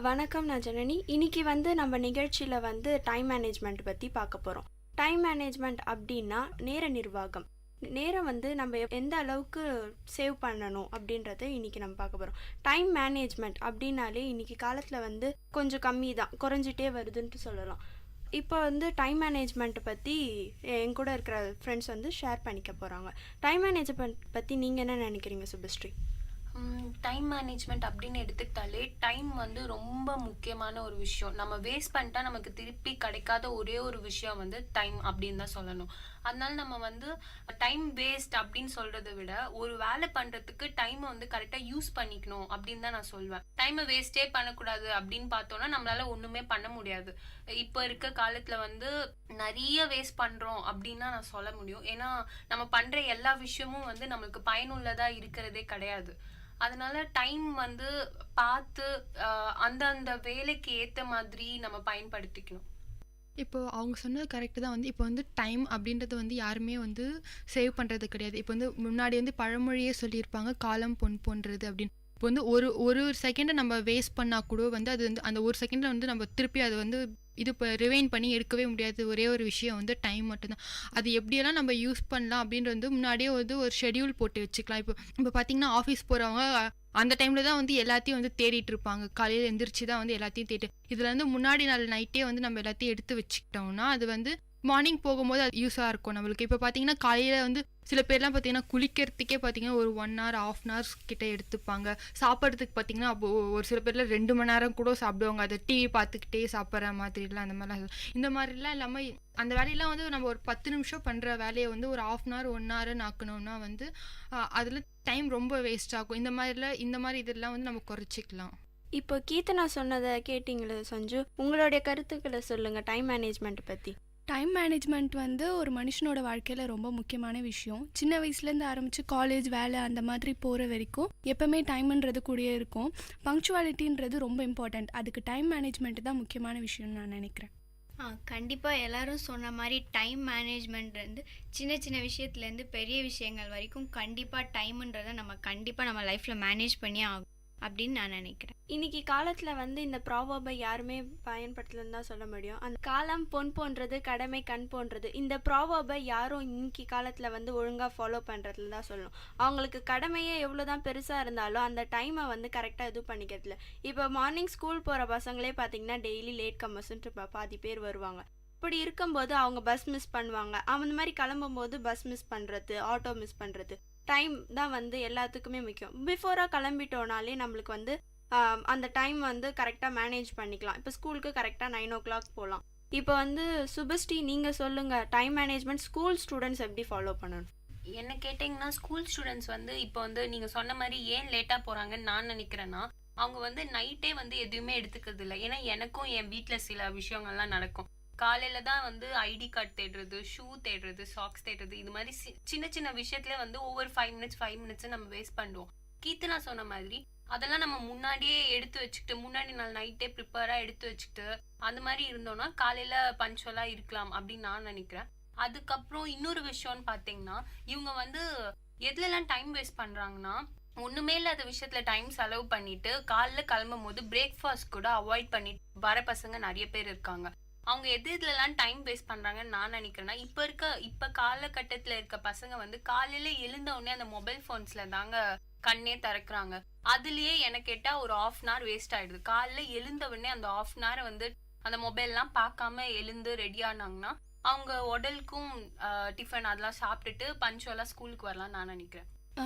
வணக்கம், நான் ஜனனி. இன்னைக்கு நம்ம நிகழ்ச்சியில் டைம் மேனேஜ்மெண்ட் பற்றி பார்க்க போகிறோம். டைம் மேனேஜ்மெண்ட் அப்படின்னா நேர நிர்வாகம். நேரம் நம்ம எந்த அளவுக்கு சேவ் பண்ணணும் அப்படின்றத இன்றைக்கி நம்ம பார்க்க போகிறோம். டைம் மேனேஜ்மெண்ட் அப்படின்னாலே இன்றைக்கி காலத்தில் கொஞ்சம் கம்மி தான், குறைஞ்சிட்டே வருதுன்ட்டு சொல்லலாம். இப்போ வந்து டைம் மேனேஜ்மெண்ட் பற்றி என் கூட இருக்கிற ஃப்ரெண்ட்ஸ் வந்து ஷேர் பண்ணிக்க போகிறாங்க. டைம் மேனேஜ்மெண்ட் பற்றி நீங்கள் என்ன நினைக்கிறீங்க சுபஸ்ரீ? டைம் மேனேஜ்மெண்ட் அப்படின்னு எடுத்துக்கிட்டாலே டைம் வந்து ரொம்ப முக்கியமான ஒரு விஷயம். நம்ம வேஸ்ட் பண்ணிட்டா நமக்கு திருப்பி கிடைக்காத ஒரே ஒரு விஷயம் வந்து டைம் அப்படின்னு தான் சொல்லணும். அதனால நம்ம வந்து டைம் வேஸ்ட் அப்படின்னு சொல்றதை விட ஒரு வேலை பண்றதுக்கு டைமை வந்து கரெக்டாக யூஸ் பண்ணிக்கணும் அப்படின்னு தான் நான் சொல்வேன். டைமை வேஸ்டே பண்ணக்கூடாது அப்படின்னு பார்த்தோம்னா நம்மளால ஒண்ணுமே பண்ண முடியாது. இப்போ இருக்க காலத்துல வந்து நிறைய வேஸ்ட் பண்றோம் அப்படின்னு தான் நான் சொல்ல முடியும். ஏன்னா நம்ம பண்ற எல்லா விஷயமும் வந்து நம்மளுக்கு பயனுள்ளதா இருக்கிறதே கிடையாது. அதனால டைம் வந்து பார்த்து அந்த வேலைக்கு ஏத்த மாதிரி நம்ம பயன்படுத்திக்கணும். இப்போ அவங்க சொன்னது கரெக்டு தான். இப்போ டைம் அப்படின்றது யாருமே சேவ் பண்ணுறது கிடையாது. இப்போ முன்னாடி பழமொழியே சொல்லியிருப்பாங்க, காலம் பொன் போன்றது அப்படின்னு. இப்போ ஒரு ஒரு செகண்டை நம்ம வேஸ்ட் பண்ணால் கூட அது அந்த ஒரு செகண்டில் நம்ம திருப்பி அது இது இப்போ ரிவைன் பண்ணி எடுக்கவே முடியாது. ஒரே ஒரு விஷயம் டைம் மட்டும்தான். அது எப்படியெல்லாம் நம்ம யூஸ் பண்ணலாம் அப்படின்றது முன்னாடியே ஒரு ஷெடியூல் போட்டு வச்சுக்கலாம். இப்போ பார்த்தீங்கன்னா ஆஃபீஸ் போகிறவங்க அந்த டைமில் தான் எல்லாத்தையும் தேடிட்டு இருப்பாங்க. காலையில் எந்திரிச்சு தான் எல்லாத்தையும் தேடி. இதில் முன்னாடி நாள் நைட்டே நம்ம எல்லாத்தையும் எடுத்து வச்சுக்கிட்டோம்னா அது மார்னிங் போகும்போது அது யூஸாக இருக்கும் நம்மளுக்கு. இப்போ பார்த்தீங்கன்னா காலையில் சில பேர்லாம் பார்த்தீங்கன்னா குளிக்கிறதுக்கே பார்த்தீங்கன்னா ஒரு 1 hour 1/2 hours கிட்ட எடுத்துப்பாங்க. சாப்பிட்றதுக்கு பார்த்தீங்கன்னா அப்போ ஒரு சில பேர்லாம் 2 மணி நேரம் கூட சாப்பிடுவாங்க. அதை டிவி பார்த்துக்கிட்டே சாப்பிட்ற மாதிரிலாம் அந்த மாதிரிலாம் இந்த மாதிரிலாம் இல்லாமல் அந்த வேலையெல்லாம் நம்ம ஒரு 10 நிமிஷம் பண்ணுற வேலையை ஒரு 1/2 hour 1 hour ஆக்கணும்னா அதில் டைம் ரொம்ப வேஸ்ட் ஆகும். இந்த மாதிரி இதெல்லாம் நம்ம குறைச்சிக்கலாம். இப்போ கீர்த்தனா சொன்னதை கேட்டிங்களே சஞ்சு, உங்களுடைய கருத்துக்களை சொல்லுங்கள் டைம் மேனேஜ்மெண்ட் பற்றி. டைம் மேனேஜ்மெண்ட் ஒரு மனுஷனோட வாழ்க்கையில் ரொம்ப முக்கியமான விஷயம். சின்ன வயசுலேருந்து ஆரம்பித்து காலேஜ் வேலை அந்த மாதிரி போகிற வரைக்கும் எப்போவுமே டைம்ன்றது கூடயே இருக்கும். பங்க்சுவாலிட்டின்றது ரொம்ப இம்பார்ட்டண்ட். அதுக்கு டைம் மேனேஜ்மெண்ட் தான் முக்கியமான விஷயம்னு நான் நினைக்கிறேன். கண்டிப்பாக எல்லாரும் சொன்ன மாதிரி டைம் மேனேஜ்மெண்ட் சின்ன சின்ன விஷயத்துலேருந்து பெரிய விஷயங்கள் வரைக்கும் கண்டிப்பாக டைமுன்றதை நம்ம லைஃப்பில் மேனேஜ் பண்ணி ஆகும் அப்படின்னு நான் நினைக்கிறேன். இன்னைக்கு காலத்தில் இந்த ப்ராவர்பை யாருமே பயன்படுத்தலன்னு தான் சொல்ல முடியும். அந்த காலம் பொன் போன்றது, கடமை கண் போன்றது. இந்த ப்ராவர்பை யாரும் இன்னைக்கு காலத்தில் ஒழுங்காக ஃபாலோ பண்ணுறதுல தான் சொல்லணும். அவங்களுக்கு கடமையே எவ்வளோ தான் பெருசாக இருந்தாலும் அந்த டைமை கரெக்டாக இது பண்ணிக்கிறதுல. இப்போ மார்னிங் ஸ்கூல் போகிற பசங்களே பார்த்தீங்கன்னா டெய்லி லேட் கம்மர்ஸ்ன்ட்டு பாதி பேர் வருவாங்க. இப்படி இருக்கும்போது அவங்க பஸ் மிஸ் பண்ணுவாங்க. அந்த மாதிரி கிளம்பும்போது பஸ் மிஸ் பண்ணுறது, ஆட்டோ மிஸ் பண்ணுறது. டைம் தான் எல்லாத்துக்குமே முக்கியம். பிஃபோராக கிளம்பிட்டோனாலே நம்மளுக்கு அந்த டைம் கரெக்டாக மேனேஜ் பண்ணிக்கலாம். இப்போ ஸ்கூலுக்கு கரெக்டாக 9 o'clock போகலாம். இப்போ சுபஸ்ரீ நீங்கள் சொல்லுங்கள், டைம் மேனேஜ்மெண்ட் ஸ்கூல் ஸ்டூடெண்ட்ஸ் எப்படி ஃபாலோ பண்ணணும்? என்ன கேட்டிங்கன்னா ஸ்கூல் ஸ்டூடெண்ட்ஸ் இப்போ நீங்கள் சொன்ன மாதிரி ஏன் லேட்டாக போகிறாங்கன்னு நான் நினைக்கிறேன்னா, அவங்க நைட்டே எதுவுமே எடுத்துக்கிறது இல்லை. ஏன்னா எனக்கும் என் வீட்டில் சில விஷயங்கள்லாம் நடக்கும். காலையில தான் ஐடி கார்டு தேடுறது, ஷூ தேடுறது, சாக்ஸ் தேடுறது, இது மாதிரி சின்ன சின்ன விஷயத்துல ஒவ்வொரு 5 minutes நம்ம வேஸ்ட் பண்ணுவோம். கீர்த்தனா சொன்ன மாதிரி அதெல்லாம் நம்ம முன்னாடியே எடுத்து வச்சுக்கிட்டு, முன்னாடி நாள் நைட்டே ப்ரிப்பேரா எடுத்து வச்சுக்கிட்டு அந்த மாதிரி இருந்தோம்னா காலையில பஞ்சுவலா இருக்கலாம் அப்படின்னு நான் நினைக்கிறேன். அதுக்கப்புறம் இன்னொரு விஷயம்னு பாத்தீங்கன்னா, இவங்க எதுலலாம் டைம் வேஸ்ட் பண்றாங்கன்னா, ஒண்ணுமே இல்லாத விஷயத்துல டைம் செலவு பண்ணிட்டு காலைல கிளம்பும் போது பிரேக்ஃபாஸ்ட் கூட அவாய்ட் பண்ணிட்டு வர பசங்க நிறைய பேர் இருக்காங்க. அவங்க எதுலலாம் டைம் வேஸ்ட் பண்றாங்கன்னு நான் நினைக்கிறேன்னா, இப்ப காலகட்டத்துல இருக்க பசங்க காலையில எழுந்த உடனே அந்த மொபைல் போன்ஸ்ல தாங்க கண்ணே திறக்கிறாங்க. அதுலயே எனக்கு கேட்டா ஒரு 1/2 hour வேஸ்ட் ஆயிடுது. காலையில எழுந்த உடனே அந்த 1/2 hour அந்த மொபைல் எல்லாம் பார்க்காம எழுந்து ரெடி ஆனாங்கன்னா அவங்க உடலுக்கும் டிஃபன் அதெல்லாம் சாப்பிட்டுட்டு பஞ்சுவலா ஸ்கூலுக்கு வரலாம் நான் நினைக்கிறேன்.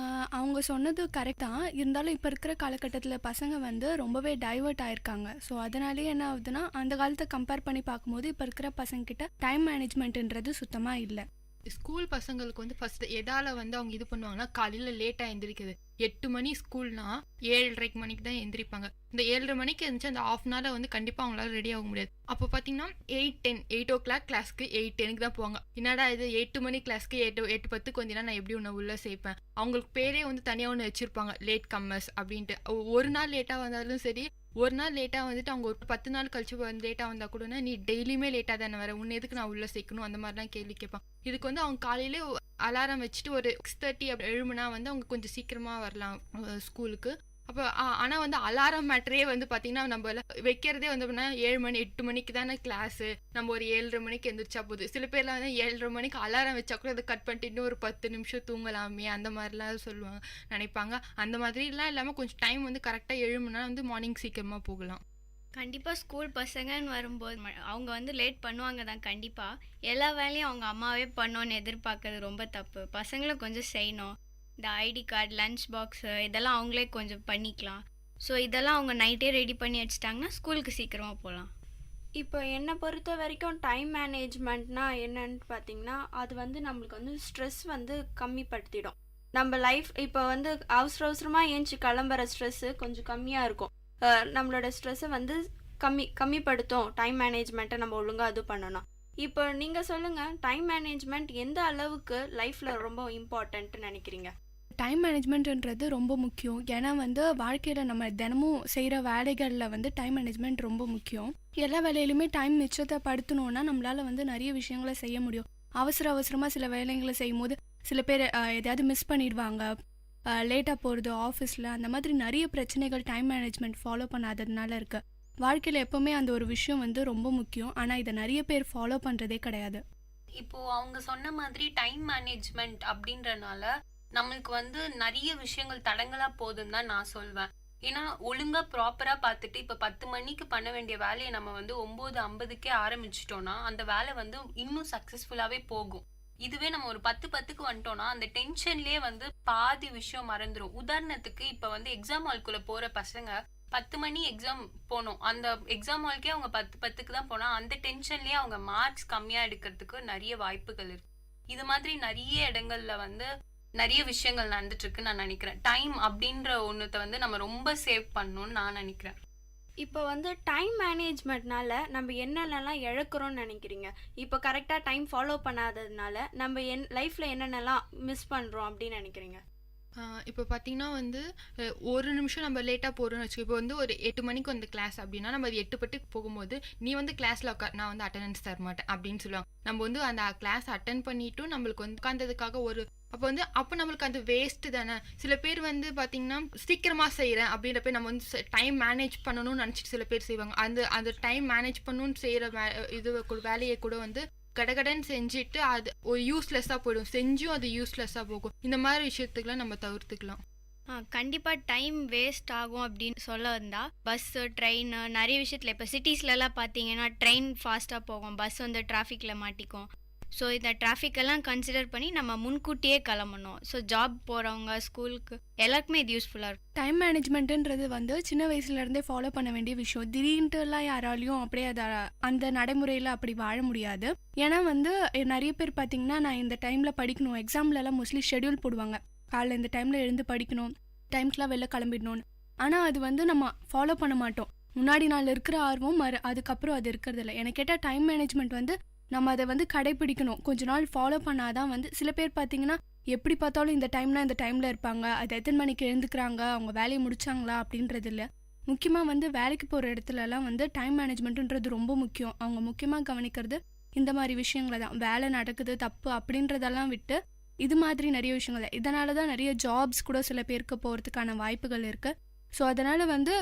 அவங்க சொன்னது கரெக்ட் தான். இருந்தாலும் இப்போ இருக்கிற காலகட்டத்தில் பசங்க ரொம்பவே டைவர்ட் ஆயிருக்காங்க. ஸோ அதனாலேயே என்ன ஆகுதுன்னா, அந்த காலத்தை கம்பேர் பண்ணி பார்க்கும்போது இப்போ இருக்கிற பசங்கக்கிட்ட டைம் மேனேஜ்மெண்ட்ன்றது சுத்தமாக இல்லை. ஸ்கூல் பசங்களுக்கு ஃபர்ஸ்ட் எதால அவங்க இது பண்ணுவாங்கன்னா, காலையில லேட்டா எந்திரிக்குது. 8 மணி ஸ்கூல்னா 7:30 மணிக்கு தான் எந்திரிப்பாங்க. இந்த 7:30 மணிக்கு இருந்துச்சு அந்த 1/2 hour கண்டிப்பா அவங்களால ரெடி ஆக முடியாது. அப்போ பாத்தீங்கன்னா 8 o'clock கிளாஸ்க்கு 8:10 தான் போவாங்க. என்னடா இது 8 மணி கிளாஸ்க்கு 8:10 கொஞ்சம் நான் எப்படி உன்னை உள்ள சேர்ப்பேன். அவங்களுக்கு பேரே தனியா ஒன்று வச்சிருப்பாங்க, லேட் கம்மர்ஸ் அப்படின்ட்டு. ஒரு நாள் லேட்டா வந்தாலும் சரி, ஒரு நாள் லேட்டாக அவங்க ஒரு 10 நாள் கழிச்சு லேட்டாக வந்தால் கூட நீ டெய்லியுமே லேட்டாக தானே வர, உன்னை எதுக்கு நான் உள்ளே சேர்க்கணும், அந்த மாதிரிலாம் கேள்வி கேட்பான். இதுக்கு அவங்க காலையிலே அலாரம் வச்சுட்டு ஒரு 6:30 அப்படி எழுமுனா அவங்க கொஞ்சம் சீக்கிரமாக வரலாம் ஸ்கூலுக்கு. அப்போ ஆனால் அலாரம் மேட்டரே பார்த்தீங்கன்னா நம்ம வைக்கிறதே 7 மணி 8 மணிக்கு தானே கிளாஸு, நம்ம ஒரு 7:30 மணிக்கு எந்திரிச்சா போகுது. சில பேர்லாம் 7:30 மணிக்கு அலாரம் வச்சா கூட அதை கட் பண்ணிட்டு இன்னும் ஒரு 10 நிமிஷம் தூங்கலாமே அந்த மாதிரிலாம் சொல்லுவாங்க, நினைப்பாங்க. அந்த மாதிரிலாம் இல்லாமல் கொஞ்சம் டைம் கரெக்டாக எழுமுனா மார்னிங் சீக்கிரமாக போகலாம். கண்டிப்பாக ஸ்கூல் பசங்கன்னு வரும்போது அவங்க வந்து லேட் பண்ணுவாங்க தான். கண்டிப்பாக எல்லா வேலையும் அவங்க அம்மாவே பண்ணோன்னு எதிர்பார்க்கறது ரொம்ப தப்பு. பசங்களும் கொஞ்சம் செய்யணும். இந்த ஐடி கார்டு, லஞ்ச் பாக்ஸு இதெல்லாம் அவங்களே கொஞ்சம் பண்ணிக்கலாம். ஸோ இதெல்லாம் அவங்க நைட்டே ரெடி பண்ணி வச்சுட்டாங்கன்னா ஸ்கூலுக்கு சீக்கிரமாக போகலாம். இப்போ என்னை பொறுத்த வரைக்கும் டைம் மேனேஜ்மெண்ட்னா என்னன்னு பார்த்தீங்கன்னா, அது வந்து நம்மளுக்கு வந்து ஸ்ட்ரெஸ் வந்து கம்மிப்படுத்திடும். நம்ம லைஃப் இப்போ வந்து அவசரமாக ஏஞ்சி கிளம்புற ஸ்ட்ரெஸ்ஸு கொஞ்சம் கம்மியாக இருக்கும். நம்மளோட ஸ்ட்ரெஸ்ஸை வந்து கம்மிப்படுத்தும் டைம் மேனேஜ்மெண்ட்டை நம்ம ஒழுங்காக இது பண்ணணும். இப்போ நீங்கள் சொல்லுங்கள், டைம் மேனேஜ்மெண்ட் எந்த அளவுக்கு லைஃப்பில் ரொம்ப இம்பார்ட்டன்ட்னு நினைக்கிறீங்க? டைம் மேனேஜ்மெண்ட்ன்றது ரொம்ப முக்கியம். ஏன்னா வந்து வாழ்க்கையில் நம்ம தினமும் செய்கிற வேலைகளில் வந்து டைம் மேனேஜ்மெண்ட் ரொம்ப முக்கியம். எல்லா வேலையிலுமே டைம் மிச்சத்தை படுத்தணுன்னா நம்மளால் வந்து நிறைய விஷயங்களை செய்ய முடியும். அவசரமாக சில வேலைகளை செய்யும் போது சில பேர் எதையாவது மிஸ் பண்ணிடுவாங்க, லேட்டாக போகிறது ஆஃபீஸில், அந்த மாதிரி நிறைய பிரச்சனைகள் டைம் மேனேஜ்மெண்ட் ஃபாலோ பண்ணாததுனால இருக்குது. வாழ்க்கையில் எப்போவுமே அந்த ஒரு விஷயம் வந்து ரொம்ப முக்கியம். ஆனால் இதை நிறைய பேர் ஃபாலோ பண்ணுறதே கிடையாது. இப்போ அவங்க சொன்ன மாதிரி டைம் மேனேஜ்மெண்ட் அப்படின்றனால நம்மளுக்கு வந்து நிறைய விஷயங்கள் தடங்களா போகுதுன்னு தான் நான் சொல்வேன். ஏன்னா ஒழுங்கா ப்ராப்பரா பார்த்துட்டு இப்போ 10 மணிக்கு பண்ண வேண்டிய வேலையை நம்ம வந்து 9:50க்கே ஆரம்பிச்சிட்டோம்னா அந்த வேலை வந்து இன்னும் சக்சஸ்ஃபுல்லாவே போகும். இதுவே நம்ம ஒரு 10:10க்கு வந்துட்டோம்னா அந்த டென்ஷன்லயே வந்து பாதி விஷயம் மறந்துடும். உதாரணத்துக்கு இப்போ வந்து எக்ஸாம் ஹால்குள்ள போற பசங்க 10 மணி எக்ஸாம் போனோம், அந்த எக்ஸாம் ஹால்க்கே அவங்க 10:10க்கு தான் போனா அந்த டென்ஷன்லயே அவங்க மார்க்ஸ் கம்மியா எடுக்கிறதுக்கு நிறைய வாய்ப்புகள் இருக்கு. இது மாதிரி நிறைய இடங்கள்ல வந்து நிறைய விஷயங்கள் நடந்துட்டு இருக்குன்னு நான் நினைக்கிறேன். டைம் அப்படின்ற ஒன்றத்தை வந்து நம்ம ரொம்ப சேவ் பண்ணணும்னு நான் நினைக்கிறேன். இப்போ வந்து டைம் மேனேஜ்மெண்ட்னால நம்ம என்னென்னலாம் இழக்கிறோம்னு நினைக்கிறீங்க? இப்போ கரெக்டாக டைம் ஃபாலோ பண்ணாததுனால நம்ம லைஃப்பில் என்னென்னலாம் மிஸ் பண்ணுறோம் அப்படின்னு நினைக்கிறீங்க? இப்போ பார்த்தீங்கன்னா வந்து ஒரு நிமிஷம் நம்ம லேட்டாக போகிறோம்னு வச்சுக்கோ. இப்போ வந்து ஒரு 8 மணிக்கு வந்து கிளாஸ் அப்படின்னா நம்ம அது 8:10க்கு போகும்போது நீ வந்து கிளாஸில் உட்கார், நான் வந்து அட்டெண்டன்ஸ் தர மாட்டேன் அப்படின்னு சொல்லுவாங்க. நம்ம வந்து அந்த கிளாஸ் அட்டன் பண்ணிட்டும் நம்மளுக்கு வந்து உட்காந்ததுக்காக ஒரு அப்போ நம்மளுக்கு அது வேஸ்ட்டு தானே. சில பேர் வந்து பார்த்தீங்கன்னா சீக்கிரமாக செய்கிறேன் அப்படின்றப்ப நம்ம வந்து டைம் மேனேஜ் பண்ணணும்னு நினச்சிட்டு சில பேர் செய்வாங்க. அந்த டைம் மேனேஜ் பண்ணணும்னு செய்கிற வேலையை கூட வந்து கடகடன்னு செஞ்சுட்டு அது ஒரு யூஸ்லெஸ்ஸாக போயிடும். செஞ்சும் அது யூஸ்லெஸ்ஸாக போகும். இந்த மாதிரி விஷயத்துக்குலாம் நம்ம தவிர்த்துக்கலாம். கண்டிப்பாக டைம் வேஸ்ட் ஆகும் அப்படின்னு சொல்ல வந்தால் பஸ்ஸு, ட்ரெயின் நிறைய விஷயத்தில் இப்போ சிட்டிஸ்லலாம் பார்த்தீங்கன்னா ட்ரெயின் ஃபாஸ்ட்டாக போகும், பஸ் வந்து டிராஃபிக்கில் மாட்டிக்கும். ஸோ இந்த டிராஃபிக்கெல்லாம் கன்சிடர் பண்ணி நம்ம முன்கூட்டியே கிளம்பணும். ஸோ ஜாப் போகிறவங்க, ஸ்கூலுக்கு எல்லாருக்குமே இது யூஸ்ஃபுல்லாக இருக்கும். டைம் மேனேஜ்மெண்ட்டுன்றது வந்து சின்ன வயசுலேருந்தே ஃபாலோ பண்ண வேண்டிய விஷயம். திடீர்னுட்டுலாம் யாராலையும் அப்படியே அந்த நடைமுறையில் அப்படி வாழ முடியாது. ஏன்னா வந்து நிறைய பேர் பார்த்தீங்கன்னா நான் இந்த டைமில் படிக்கணும், எக்ஸாம்லலாம் மோஸ்ட்லி ஷெட்யூல் போடுவாங்க, காலைல இந்த டைமில் எழுந்து படிக்கணும், டைம்ஸ்லாம் வெளில கிளம்பிடணும்னு. ஆனால் அது வந்து நம்ம ஃபாலோ பண்ண மாட்டோம். முன்னாடி நாள் இருக்கிற ஆர்வம் அதுக்கப்புறம் அது இருக்கிறதில்ல. எனக்கு கேட்டால் டைம் மேனேஜ்மெண்ட் வந்து நம்ம அதை வந்து கடைப்பிடிக்கணும். கொஞ்ச நாள் ஃபாலோ பண்ணாதான் வந்து சில பேர் பார்த்தீங்கன்னா எப்படி பார்த்தாலும் இந்த டைமில் இருப்பாங்க, அது எத்தனை மணிக்கு எழுந்துக்கிறாங்க, அவங்க வேலையை முடிச்சாங்களா அப்படின்றது இல்லை. முக்கியமாக வந்து வேலைக்கு போகிற இடத்துலலாம் வந்து டைம் மேனேஜ்மெண்ட்டுன்றது ரொம்ப முக்கியம். அவங்க முக்கியமாக கவனிக்கிறது இந்த மாதிரி விஷயங்களை தான். வேலை நடக்குது தப்பு அப்படின்றதெல்லாம் விட்டு இது மாதிரி நிறைய விஷயங்கள். இதனால தான் நிறைய ஜாப்ஸ் கூட சில பேருக்கு போகிறதுக்கான வாய்ப்புகள் இருக்குது. ஸோ அதனால் வந்து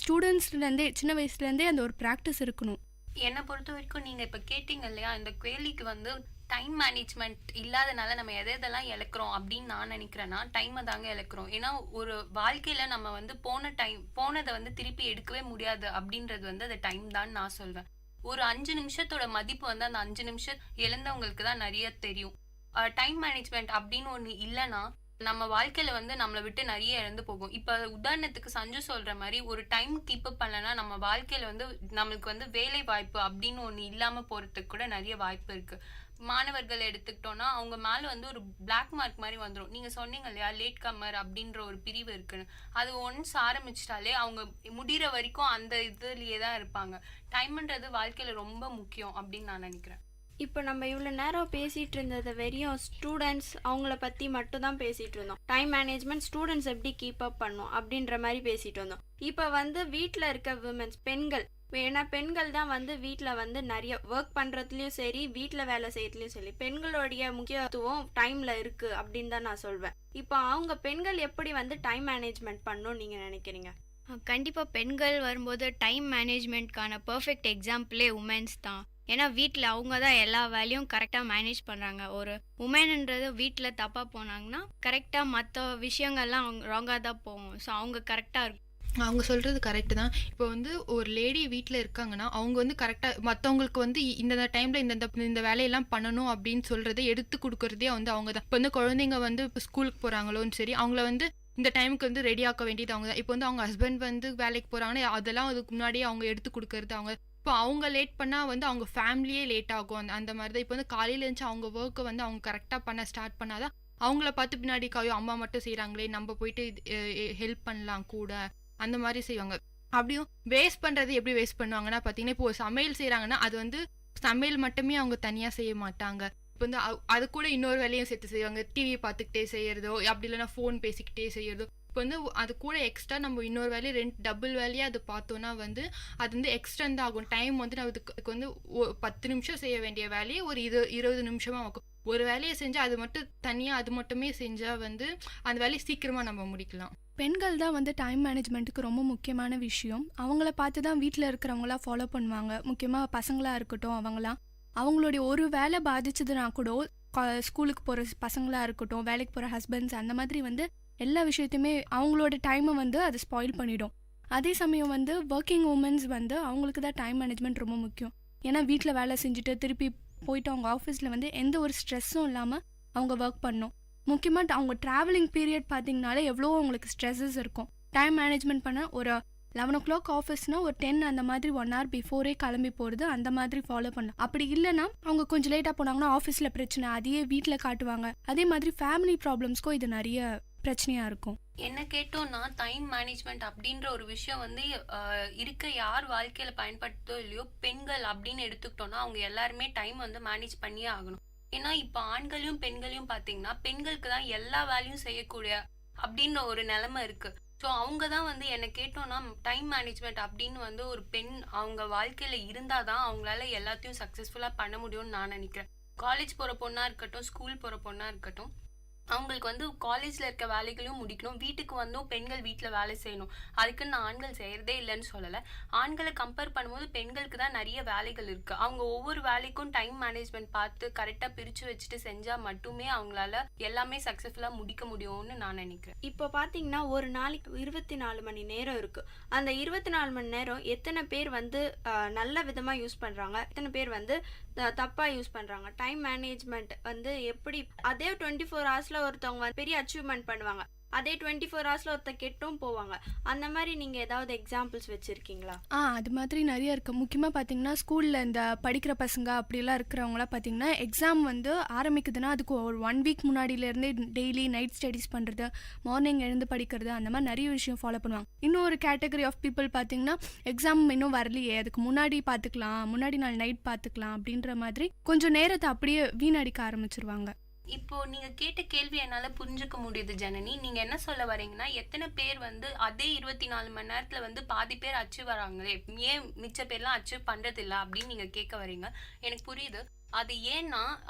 ஸ்டூடெண்ட்ஸ்லேருந்தே சின்ன வயசுலேருந்தே அந்த ஒரு ப்ராக்டிஸ் இருக்கணும். என்னை பொறுத்த வரைக்கும் நீங்க இப்ப கேட்டீங்க இல்லையா, இந்த கேள்விக்கு வந்து டைம் மேனேஜ்மெண்ட் இல்லாதனால நம்ம எதெல்லாம் இழக்கிறோம் அப்படின்னு நான் நினைக்கிறேன்னா டைமை தாங்க இழக்கிறோம். ஏன்னா ஒரு வாழ்க்கையில நம்ம வந்து போனதை வந்து திருப்பி எடுக்கவே முடியாது அப்படின்றது வந்து அது டைம் தான் நான் சொல்வேன். ஒரு 5 நிமிஷத்தோட மதிப்பு வந்து அந்த 5 நிமிஷம் இழந்தவங்களுக்கு தான் நிறைய தெரியும். டைம் மேனேஜ்மெண்ட் அப்படின்னு ஒன்று இல்லைன்னா நம்ம வாழ்க்கையில வந்து நம்மளை விட்டு நிறைய இழந்து போகும். இப்ப உதாரணத்துக்கு சஞ்சு சொல்ற மாதிரி ஒரு டைம் கீப் அப் பண்ணலன்னா நம்ம வாழ்க்கையில வந்து நம்மளுக்கு வந்து வேலை வாய்ப்பு அப்படின்னு ஒண்ணு இல்லாம போறதுக்கு கூட நிறைய வாய்ப்பு இருக்கு. மாணவர்கள் எடுத்துக்கிட்டோம்னா அவங்க மேல வந்து ஒரு பிளாக் மார்க் மாதிரி வந்துடும். நீங்க சொன்னீங்க இல்லையா லேட் கம்மர் அப்படின்ற ஒரு பிரிவு இருக்குன்னு, அது ஒன்ஸ் ஆரம்பிச்சிட்டாலே அவங்க முடிகிற வரைக்கும் அந்த இதுலயே தான் இருப்பாங்க. டைம்ன்றது வாழ்க்கையில ரொம்ப முக்கியம் அப்படின்னு நான் நினைக்கிறேன். இப்போ நம்ம இவ்வளோ நேரம் பேசிகிட்டு இருந்தது வெறும் ஸ்டூடெண்ட்ஸ் அவங்கள பற்றி மட்டும் தான் பேசிகிட்டு இருந்தோம். டைம் மேனேஜ்மெண்ட் ஸ்டூடெண்ட்ஸ் எப்படி கீப் அப் பண்ணும் அப்படின்ற மாதிரி பேசிகிட்டு வந்தோம். இப்போ வந்து வீட்டில் இருக்க விமென்ஸ், பெண்கள், ஏன்னா பெண்கள் தான் வந்து வீட்டில் வந்து நிறைய ஒர்க் பண்ணுறதுலையும் சரி வீட்டில் வேலை செய்யறதுலையும் சரி பெண்களுடைய முக்கியத்துவம் டைமில் இருக்குது அப்படின்னு தான் நான் சொல்வேன். இப்போ அவங்க பெண்கள் எப்படி வந்து டைம் மேனேஜ்மெண்ட் பண்ணணும்னு நீங்கள் நினைக்கிறீங்க? கண்டிப்பாக பெண்கள் வரும்போது டைம் மேனேஜ்மெண்ட்கான பர்ஃபெக்ட் எக்ஸாம்பிளே உமன்ஸ் தான். ஏன்னா வீட்டில் அவங்க தான் எல்லா வேலையும் கரெக்டாக மேனேஜ் பண்ணுறாங்க. ஒரு உமன்ன்றது வீட்டில் தப்பாக போனாங்கன்னா கரெக்டாக மற்ற விஷயங்கள்லாம் அவங்க ராங்காக தான் போகும். ஸோ அவங்க கரெக்டாக இருக்கும். அவங்க சொல்கிறது கரெக்டு தான். இப்போ வந்து ஒரு லேடி வீட்டில் இருக்காங்கன்னா அவங்க வந்து கரெக்டாக மற்றவங்களுக்கு வந்து இந்த டைமில் இந்த வேலையெல்லாம் பண்ணணும் அப்படின்னு சொல்கிறத எடுத்து கொடுக்குறதே வந்து அவங்க தான். இப்போ வந்து குழந்தைங்க வந்து இப்போ ஸ்கூலுக்கு போகிறாங்களோன்னு சரி, அவங்கள வந்து இந்த டைமுக்கு வந்து ரெடி ஆக்க வேண்டியது அவங்க தான். இப்போ வந்து அவங்க ஹஸ்பண்ட் வந்து வேலைக்கு போகிறாங்கன்னா அதெல்லாம் அதுக்கு முன்னாடியே அவங்க எடுத்து கொடுக்கறது அவங்க. இப்போ அவங்க லேட் பண்ணால் வந்து அவங்க ஃபேமிலியே லேட் ஆகும். அந்த மாதிரி தான். இப்போ வந்து காலையில் இருந்துச்சு அவங்க ஒர்க்கை வந்து அவங்க கரெக்டாக பண்ண ஸ்டார்ட் பண்ணாதான் அவங்கள பார்த்து பின்னாடி காயோ அம்மா மட்டும் செய்கிறாங்களே நம்ம போயிட்டு ஹெல்ப் பண்ணலாம் கூட, அந்த மாதிரி செய்வாங்க. அப்படியும் வேஸ்ட் பண்ணுறது எப்படி வேஸ்ட் பண்ணுவாங்கன்னா பார்த்தீங்கன்னா, இப்போ சமையல் செய்கிறாங்கன்னா அது வந்து சமையல் மட்டுமே அவங்க தனியாக செய்ய மாட்டாங்க. இப்போ வந்து அது கூட இன்னொரு வேலையும் சேர்த்து செய்வாங்க. டிவி பார்த்துக்கிட்டே செய்யறதோ அப்படி இல்லைன்னா ஃபோன் பேசிக்கிட்டே செய்யறதோ. இப்போ வந்து அது கூட எக்ஸ்ட்ரா நம்ம இன்னொரு வேலையை 2 டபுள் வேலையாக அது பார்த்தோன்னா வந்து அது வந்து எக்ஸ்டெண்ட் ஆகும் டைம். வந்து நான் அதுக்கு வந்து 10 நிமிஷம் செய்ய வேண்டிய வேலையை ஒரு 20 நிமிஷமாக ஆகும். ஒரு வேலையை செஞ்சால் அது மட்டும் தனியாக அது மட்டுமே செஞ்சால் வந்து அந்த வேலையை சீக்கிரமாக நம்ம முடிக்கலாம். பெண்கள் தான் வந்து டைம் மேனேஜ்மெண்ட்டுக்கு ரொம்ப முக்கியமான விஷயம். அவங்கள பார்த்து தான் வீட்டில் இருக்கிறவங்களாம் ஃபாலோ பண்ணுவாங்க. முக்கியமாக பசங்களாக இருக்கட்டும், அவங்களுடைய ஒரு வேலை பாதிச்சதுனா கூட ஸ்கூலுக்கு போகிற பசங்களாக இருக்கட்டும், வேலைக்கு போகிற ஹஸ்பண்ட்ஸ், அந்த மாதிரி வந்து எல்லா விஷயத்தையுமே அவங்களோட டைமை வந்து அது ஸ்பாயில் பண்ணிடும். அதே சமயம் வந்து ஒர்க்கிங் உமன்ஸ் வந்து அவங்களுக்கு தான் டைம் மேனேஜ்மெண்ட் ரொம்ப முக்கியம். ஏன்னா வீட்டில் வேலை செஞ்சுட்டு திருப்பி போயிட்டு அவங்க ஆஃபீஸில் வந்து எந்த ஒரு ஸ்ட்ரெஸ்ஸும் இல்லாமல் அவங்க ஒர்க் பண்ணணும். முக்கியமாக அவங்க ட்ராவலிங் பீரியட் பார்த்தீங்கனாலே எவ்வளோ அவங்களுக்கு ஸ்ட்ரெஸ்ஸஸ் இருக்கும். டைம் மேனேஜ்மெண்ட் பண்ண ஒரு 11 o'clock ஆஃபீஸ்னால் ஒரு 10 அந்த மாதிரி 1 hour பிஃபோரே கிளம்பி போகிறது, அந்த மாதிரி ஃபாலோ பண்ணலாம். அப்படி இல்லைன்னா அவங்க கொஞ்சம் லேட்டாக போனாங்கன்னா ஆஃபீஸில் பிரச்சனை, அதையே வீட்டில் காட்டுவாங்க. அதே மாதிரி ஃபேமிலி ப்ராப்ளம்ஸ்க்கும் இது நிறைய பிரச்சனையாக இருக்கும். என்ன கேட்டோம்னா டைம் மேனேஜ்மெண்ட் அப்படின்ற ஒரு விஷயம் வந்து இருக்க யார் வாழ்க்கையில பயன்படுத்தோ இல்லையோ பெண்கள் அப்படின்னு எடுத்துக்கிட்டோம்னா அவங்க எல்லாருமே டைம் வந்து மேனேஜ் பண்ணியே ஆகணும். ஏன்னா இப்போ ஆண்களையும் பெண்களையும் பார்த்தீங்கன்னா பெண்களுக்கு தான் எல்லா வேலையும் செய்யக்கூடிய அப்படின்ற ஒரு நிலைமை இருக்கு. ஸோ அவங்க தான் வந்து என்ன கேட்டோம்னா டைம் மேனேஜ்மெண்ட் அப்படின்னு வந்து ஒரு பெண் அவங்க வாழ்க்கையில இருந்தாதான் அவங்களால எல்லாத்தையும் சக்ஸஸ்ஃபுல்லாக பண்ண முடியும்னு நான் நினைக்கிறேன். காலேஜ் போகிற பொண்ணாக இருக்கட்டும், ஸ்கூல் போகிற பொண்ணாக இருக்கட்டும், அவங்களுக்கு வந்து காலேஜில் இருக்க வேலைகளையும் முடிக்கணும், வீட்டுக்கு வந்தும் பெண்கள் வீட்டில் வேலை செய்யணும். அதுக்குன்னு ஆண்கள் செய்கிறதே இல்லைன்னு சொல்லலை. ஆண்களை கம்பேர் பண்ணும்போது பெண்களுக்கு தான் நிறைய வேலைகள் இருக்குது. அவங்க ஒவ்வொரு வேலைக்கும் டைம் மேனேஜ்மெண்ட் பார்த்து கரெக்டாக பிரித்து வச்சுட்டு செஞ்சால் மட்டுமே அவங்களால எல்லாமே சக்ஸஸ்ஃபுல்லாக முடிக்க முடியும்னு நான் நினைக்கிறேன். இப்போ பார்த்தீங்கன்னா ஒரு நாளைக்கு 24 மணி நேரம் இருக்குது. அந்த 24 மணி நேரம் எத்தனை பேர் வந்து நல்ல விதமாக யூஸ் பண்ணுறாங்க, எத்தனை பேர் வந்து தப்பாக யூஸ் பண்ணுறாங்க. டைம் மேனேஜ்மெண்ட் வந்து எப்படி அதே 24 hours ஒருத்தவங்க பெரிய அச்சீவ்மெண்ட் பண்ணுவாங்க, அதே 24 hours ஒருத்தர் கெட்டும் போவாங்க. அந்த மாதிரி நீங்கள் ஏதாவது எக்ஸாம்பிள்ஸ் வச்சுருக்கீங்களா? அது மாதிரி நிறைய இருக்குது. முக்கியமாக பார்த்தீங்கன்னா ஸ்கூலில் இந்த படிக்கிற பசங்க அப்படிலாம் இருக்கிறவங்களாம் பார்த்தீங்கன்னா எக்ஸாம் வந்து ஆரம்பிக்குதுன்னா அதுக்கு ஒரு 1 week முன்னாடியிலேருந்தே டெய்லி நைட் ஸ்டடீஸ் பண்ணுறது, மார்னிங் எழுந்து படிக்கிறது, அந்த மாதிரி நிறைய விஷயம் ஃபாலோ பண்ணுவாங்க. இன்னொரு கேட்டகரி ஆஃப் பீப்புள் பார்த்தீங்கன்னா எக்ஸாம் இன்னும் வரலையே, அதுக்கு முன்னாடி பார்த்துக்கலாம், முன்னாடி நாள் நைட் பார்த்துக்கலாம் அப்படின்ற மாதிரி கொஞ்சம் நேரத்தை அப்படியே வீணடிக்க ஆரம்பிச்சிருவாங்க. இப்போ நீங்க கேட்ட கேள்வி என்னால புரிஞ்சுக்க முடியுது ஜனனி. நீங்க என்ன சொல்ல வரீங்கன்னா எத்தனை பேர் வந்து அதே 24 மணி நேரத்துல வந்து பாதி பேர் அச்சீவ் வராங்களே, ஏன் மிச்ச பேர்லாம் அச்சீவ் பண்றது இல்லை அப்படின்னு நீங்க கேட்க வரீங்க. எனக்கு புரியுது. அது ஏன்னா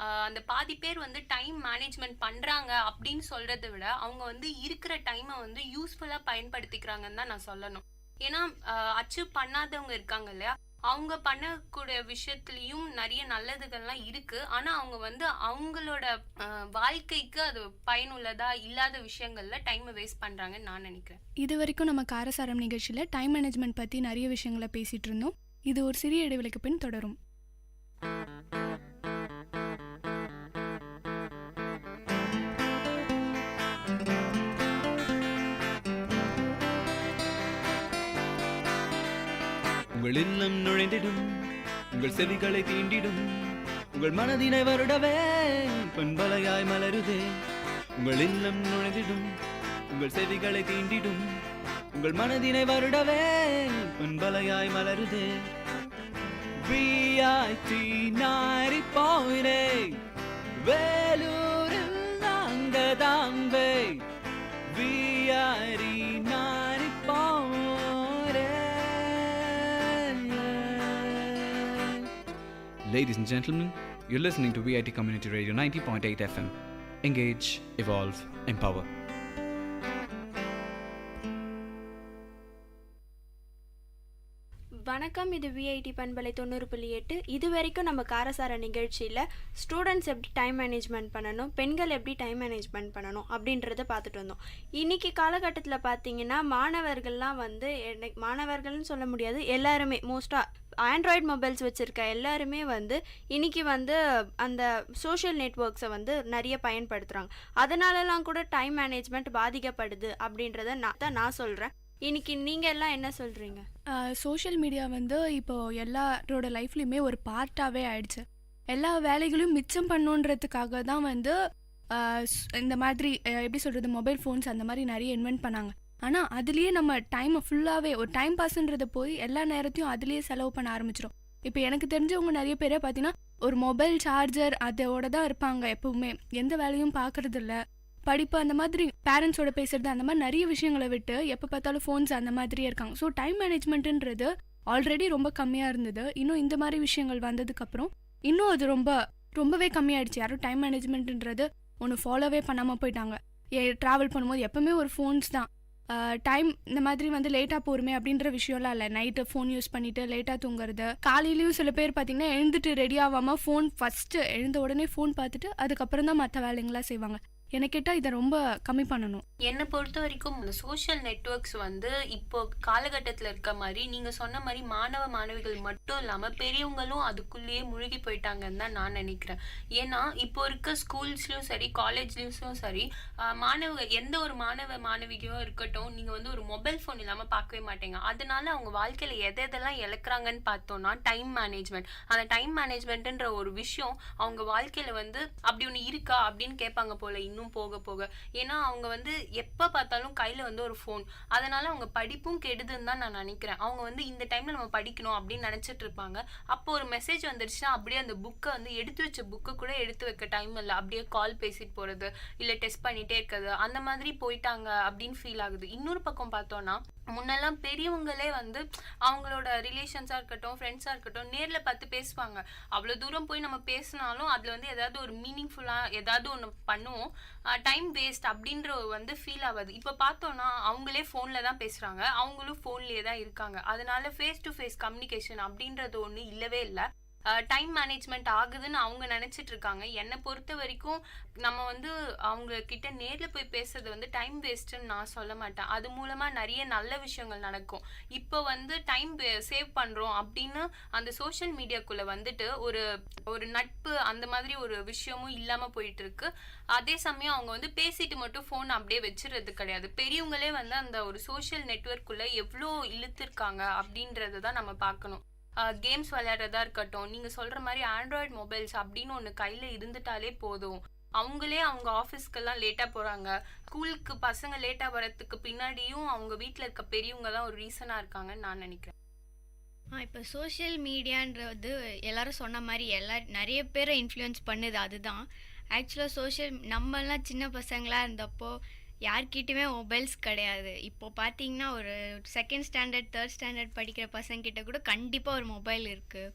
அந்த பாதி பேர் வந்து டைம் மேனேஜ்மெண்ட் பண்றாங்க அப்படின்னு சொல்றதை விட அவங்க வந்து இருக்கிற டைமை வந்து யூஸ்ஃபுல்லா பயன்படுத்திக்கிறாங்கன்னு தான் நான் சொல்லணும். ஏன்னா அச்சீவ் பண்ணாதவங்க இருக்காங்க இல்லையா, அவங்க பண்ணக்கூடிய விஷயத்துலயும் நிறைய நல்லதுகள்லாம் இருக்கு. ஆனா அவங்க வந்து அவங்களோட வாழ்க்கைக்கு அது பயனுள்ளதா இல்லாத விஷயங்கள்ல டைமை வேஸ்ட் பண்றாங்கன்னு நான் நினைக்கிறேன். இது வரைக்கும் நம்ம காரசாரம் நிகழ்ச்சியில் டைம் மேனேஜ்மெண்ட் பற்றி நிறைய விஷயங்களை பேசிட்டு இருந்தோம். இது ஒரு சிறிய இடைவெளிக்கு பின் தொடரும். உங்கள் இல்லம் நுழைந்திடும், உங்கள் செவிகளை தீண்டிடும், உங்கள் மனதினை வருடவே பண்பலையாய் மலருதே. உங்கள் இல்லம் நுழைந்திடும், உங்கள் செவிகளை தீண்டிடும், உங்கள் மனதினை வருடவே பண்பலையாய் மலருதே. VIT 90.8 வேலூரில் நாங்கதாம்பே. VIT 90.8. Ladies and gentlemen, you're listening to VIT Community Radio 90.8 FM. Engage, evolve, empower. வணக்கம், இது விஐடி பண்பலை 90.8. இது வரைக்கும் நம்ம காரசார நிகழ்ச்சியில் ஸ்டூடெண்ட்ஸ் எப்படி டைம் மேனேஜ்மெண்ட் பண்ணணும், பெண்கள் எப்படி டைம் மேனேஜ்மெண்ட் பண்ணணும் அப்படின்றத பார்த்துட்டு வந்தோம். இன்றைக்கி காலகட்டத்தில் பார்த்தீங்கன்னா மாணவர்கள்லாம் வந்து மாணவர்கள்னு சொல்ல முடியாது, எல்லாருமே மோஸ்ட்டாக ஆண்ட்ராய்டு மொபைல்ஸ் வச்சுருக்க எல்லாருமே வந்து இன்றைக்கி வந்து அந்த சோஷியல் நெட்வொர்க்ஸை வந்து நிறைய பயன்படுத்துகிறாங்க. அதனாலலாம் கூட டைம் மேனேஜ்மெண்ட் பாதிக்கப்படுது அப்படின்றத நான் சொல்கிறேன். இன்னைக்கு நீங்கள் எல்லாம் என்ன சொல்கிறீங்க? சோஷியல் மீடியா வந்து இப்போது எல்லாரோட லைஃப்லையுமே ஒரு பார்ட்டாகவே ஆயிடுச்சு. எல்லா வேலைகளையும் மிச்சம் பண்ணுன்றதுக்காக தான் வந்து இந்த மாதிரி எப்படி சொல்கிறது, மொபைல் ஃபோன்ஸ் அந்த மாதிரி நிறைய இன்வென்ட் பண்ணாங்க. ஆனால் அதுலேயே நம்ம டைமை ஃபுல்லாகவே ஒரு டைம் பாஸ்ன்றதை போய் எல்லா நேரத்தையும் அதுலேயே செலவு பண்ண ஆரம்பிச்சிடும். இப்போ எனக்கு தெரிஞ்சவங்க நிறைய பேரை பார்த்தீங்கன்னா ஒரு மொபைல் சார்ஜர் அதோட தான் இருப்பாங்க, எப்பவுமே எந்த வேலையும் பார்க்குறதில்ல, படிப்பு அந்த மாதிரி பேரண்ட்ஸோட பேசுறது அந்த மாதிரி நிறைய விஷயங்களை விட்டு எப்போ பார்த்தாலும் ஃபோன்ஸ் அந்த மாதிரியே இருக்காங்க. ஸோ டைம் மேனேஜ்மெண்ட்டுன்றது ஆல்ரெடி ரொம்ப கம்மியாக இருந்தது. இன்னும் இந்த மாதிரி விஷயங்கள் வந்ததுக்கப்புறம் இன்னும் அது ரொம்பவே கம்மியாயிடுச்சு. யாரும் டைம் மேனேஜ்மெண்ட்டுன்றது ஒன்று ஃபாலோவே பண்ணாமல் போயிட்டாங்க. ட்ராவல் பண்ணும்போது எப்போவுமே ஒரு ஃபோன்ஸ் தான். டைம் இந்த மாதிரி வந்து லேட்டாக போருமே அப்படின்ற விஷயம்லாம் இல்லை. நைட்டு ஃபோன் யூஸ் பண்ணிவிட்டு லேட்டாக தூங்குறது. காலையிலையும் சில பேர் பார்த்திங்கன்னா எழுந்துட்டு ரெடி ஆகாமல் ஃபோன் ஃபஸ்ட்டு எழுந்த உடனே ஃபோன் பார்த்துட்டு அதுக்கப்புறம் தான் மற்ற வேலைங்களாம் செய்வாங்க. எனக்கு கேட்டால் இதை ரொம்ப கம்மி பண்ணணும். என்னை பொறுத்த வரைக்கும் இந்த சோஷியல் நெட்வொர்க்ஸ் வந்து இப்போ காலகட்டத்தில் இருக்க மாதிரி நீங்கள் சொன்ன மாதிரி மாணவிகள் மட்டும் இல்லாமல் பெரியவங்களும் அதுக்குள்ளேயே முழுகி போயிட்டாங்கன்னு தான் நான் நினைக்கிறேன். ஏன்னா இப்போ இருக்க ஸ்கூல்ஸ்லையும் சரி காலேஜ்லேயும் சரி எந்த ஒரு மாணவியோ இருக்கட்டும், நீங்கள் வந்து ஒரு மொபைல் ஃபோன் இல்லாமல் பார்க்கவே மாட்டீங்க. அதனால அவங்க வாழ்க்கையில் எதெல்லாம் இழக்கிறாங்கன்னு பார்த்தோம்னா டைம் மேனேஜ்மெண்ட். அந்த டைம் மேனேஜ்மெண்ட்ன்ற ஒரு விஷயம் அவங்க வாழ்க்கையில் வந்து அப்படி ஒன்று இருக்கா அப்படின்னு கேட்பாங்க போல இன்னும் போக போக. ஏன்னா அவங்க வந்து எப்ப பார்த்தாலும் கையில வந்து ஒரு ஃபோன், அதனால அவங்க படிப்பும் கெடுதுன்னு தான் நான் நினைக்கிறேன். அவங்க வந்து இந்த டைம்ல நம்ம படிக்கணும் அப்படின்னு நினைச்சிட்டு இருப்பாங்க. அப்போ ஒரு மெசேஜ் வந்துருச்சுன்னா அப்படியே அந்த புக்கை வந்து எடுத்து வச்ச புக்கை கூட எடுத்து வைக்க டைம் இல்லை, அப்படியே கால் பேசிட்டு போறது இல்ல டெஸ்ட் பண்ணிட்டே இருக்கிறது, அந்த மாதிரி போயிட்டாங்க அப்படின்னு ஃபீல் ஆகுது. இன்னொரு பக்கம் பார்த்தோம்னா முன்னெல்லாம் பெரியவங்களே வந்து அவங்களோட ரிலேஷன்ஸா இருக்கட்டும் ஃப்ரெண்ட்ஸா இருக்கட்டும் நேர்ல பார்த்து பேசுவாங்க. அவ்வளவு தூரம் போய் நம்ம பேசினாலும் அதுல வந்து ஏதாவது ஒரு மீனிங்ஃபுல்லா ஏதாவது ஒன்று பண்ணுவோம். டைம் வேஸ்ட் அப்படின்ற வந்து ஃபீல் ஆகாது. இப்போ பார்த்தோம்னா அவங்களே ஃபோன்ல தான் பேசுறாங்க, அவங்களும் ஃபோன்லயே தான் இருக்காங்க. அதனால ஃபேஸ் டு ஃபேஸ் கம்யூனிகேஷன் அப்படின்றது ஒன்று இல்லவே இல்லை. டைம் மேனேஜ்மெண்ட் ஆகுதுன்னு அவங்க நினைச்சிட்டு இருக்காங்க. என்னை பொறுத்த வரைக்கும் நம்ம வந்து அவங்க கிட்ட நேர்ல போய் பேசுறது வந்து டைம் வேஸ்ட்ன்னு நான் சொல்ல மாட்டேன். அது மூலமா நிறைய நல்ல விஷயங்கள் நடக்கும். இப்போ வந்து டைம் சேவ் பண்றோம் அப்படின்னு அந்த சோஷியல் மீடியாக்குள்ள வந்துட்டு ஒரு நட்பு அந்த மாதிரி ஒரு விஷயமும் இல்லாம போயிட்டு இருக்கு. அதே சமயம் அவங்க வந்து பேசிட்டு மட்டும் போன் அப்படியே வச்சிருறது கிடையாது. பெரியவங்களே வந்து அந்த ஒரு சோஷியல் நெட்வொர்க்குள்ள எவ்வளோ இழுத்துருக்காங்க அப்படின்றத தான் நம்ம பார்க்கணும். கேம்ஸ் விளையாடுறதா இருக்கட்டும், நீங்க சொல்ற மாதிரி ஆண்ட்ராய்டு மொபைல்ஸ் அப்படின்னு ஒன்று கையில இருந்துட்டாலே போதும். அவங்களே அவங்க ஆஃபீஸ்க்கெல்லாம் லேட்டாக போகிறாங்க. ஸ்கூலுக்கு பசங்க லேட்டாக வரத்துக்கு பின்னாடியும் அவங்க வீட்டில் இருக்க பெரியவங்க தான் ஒரு ரீசனாக இருக்காங்கன்னு நான் நினைக்கிறேன். இப்போ சோஷியல் மீடியான்றது எல்லாரும் சொன்ன மாதிரி நிறைய பேரை இன்ஃப்ளூயன்ஸ் பண்ணுது. அதுதான் ஆக்சுவலாக நம்மலாம் சின்ன பசங்களாக இருந்தப்போ யார்கிட்டயுமே மொபைல்ஸ் கிடையாது. இப்போ பார்த்தீங்கன்னா ஒரு செகண்ட் ஸ்டாண்டர்ட் தேர்ட் ஸ்டாண்டர்ட் படிக்கிற பசங்கிட்ட கூட கண்டிப்பாக ஒரு மொபைல் இருக்குது.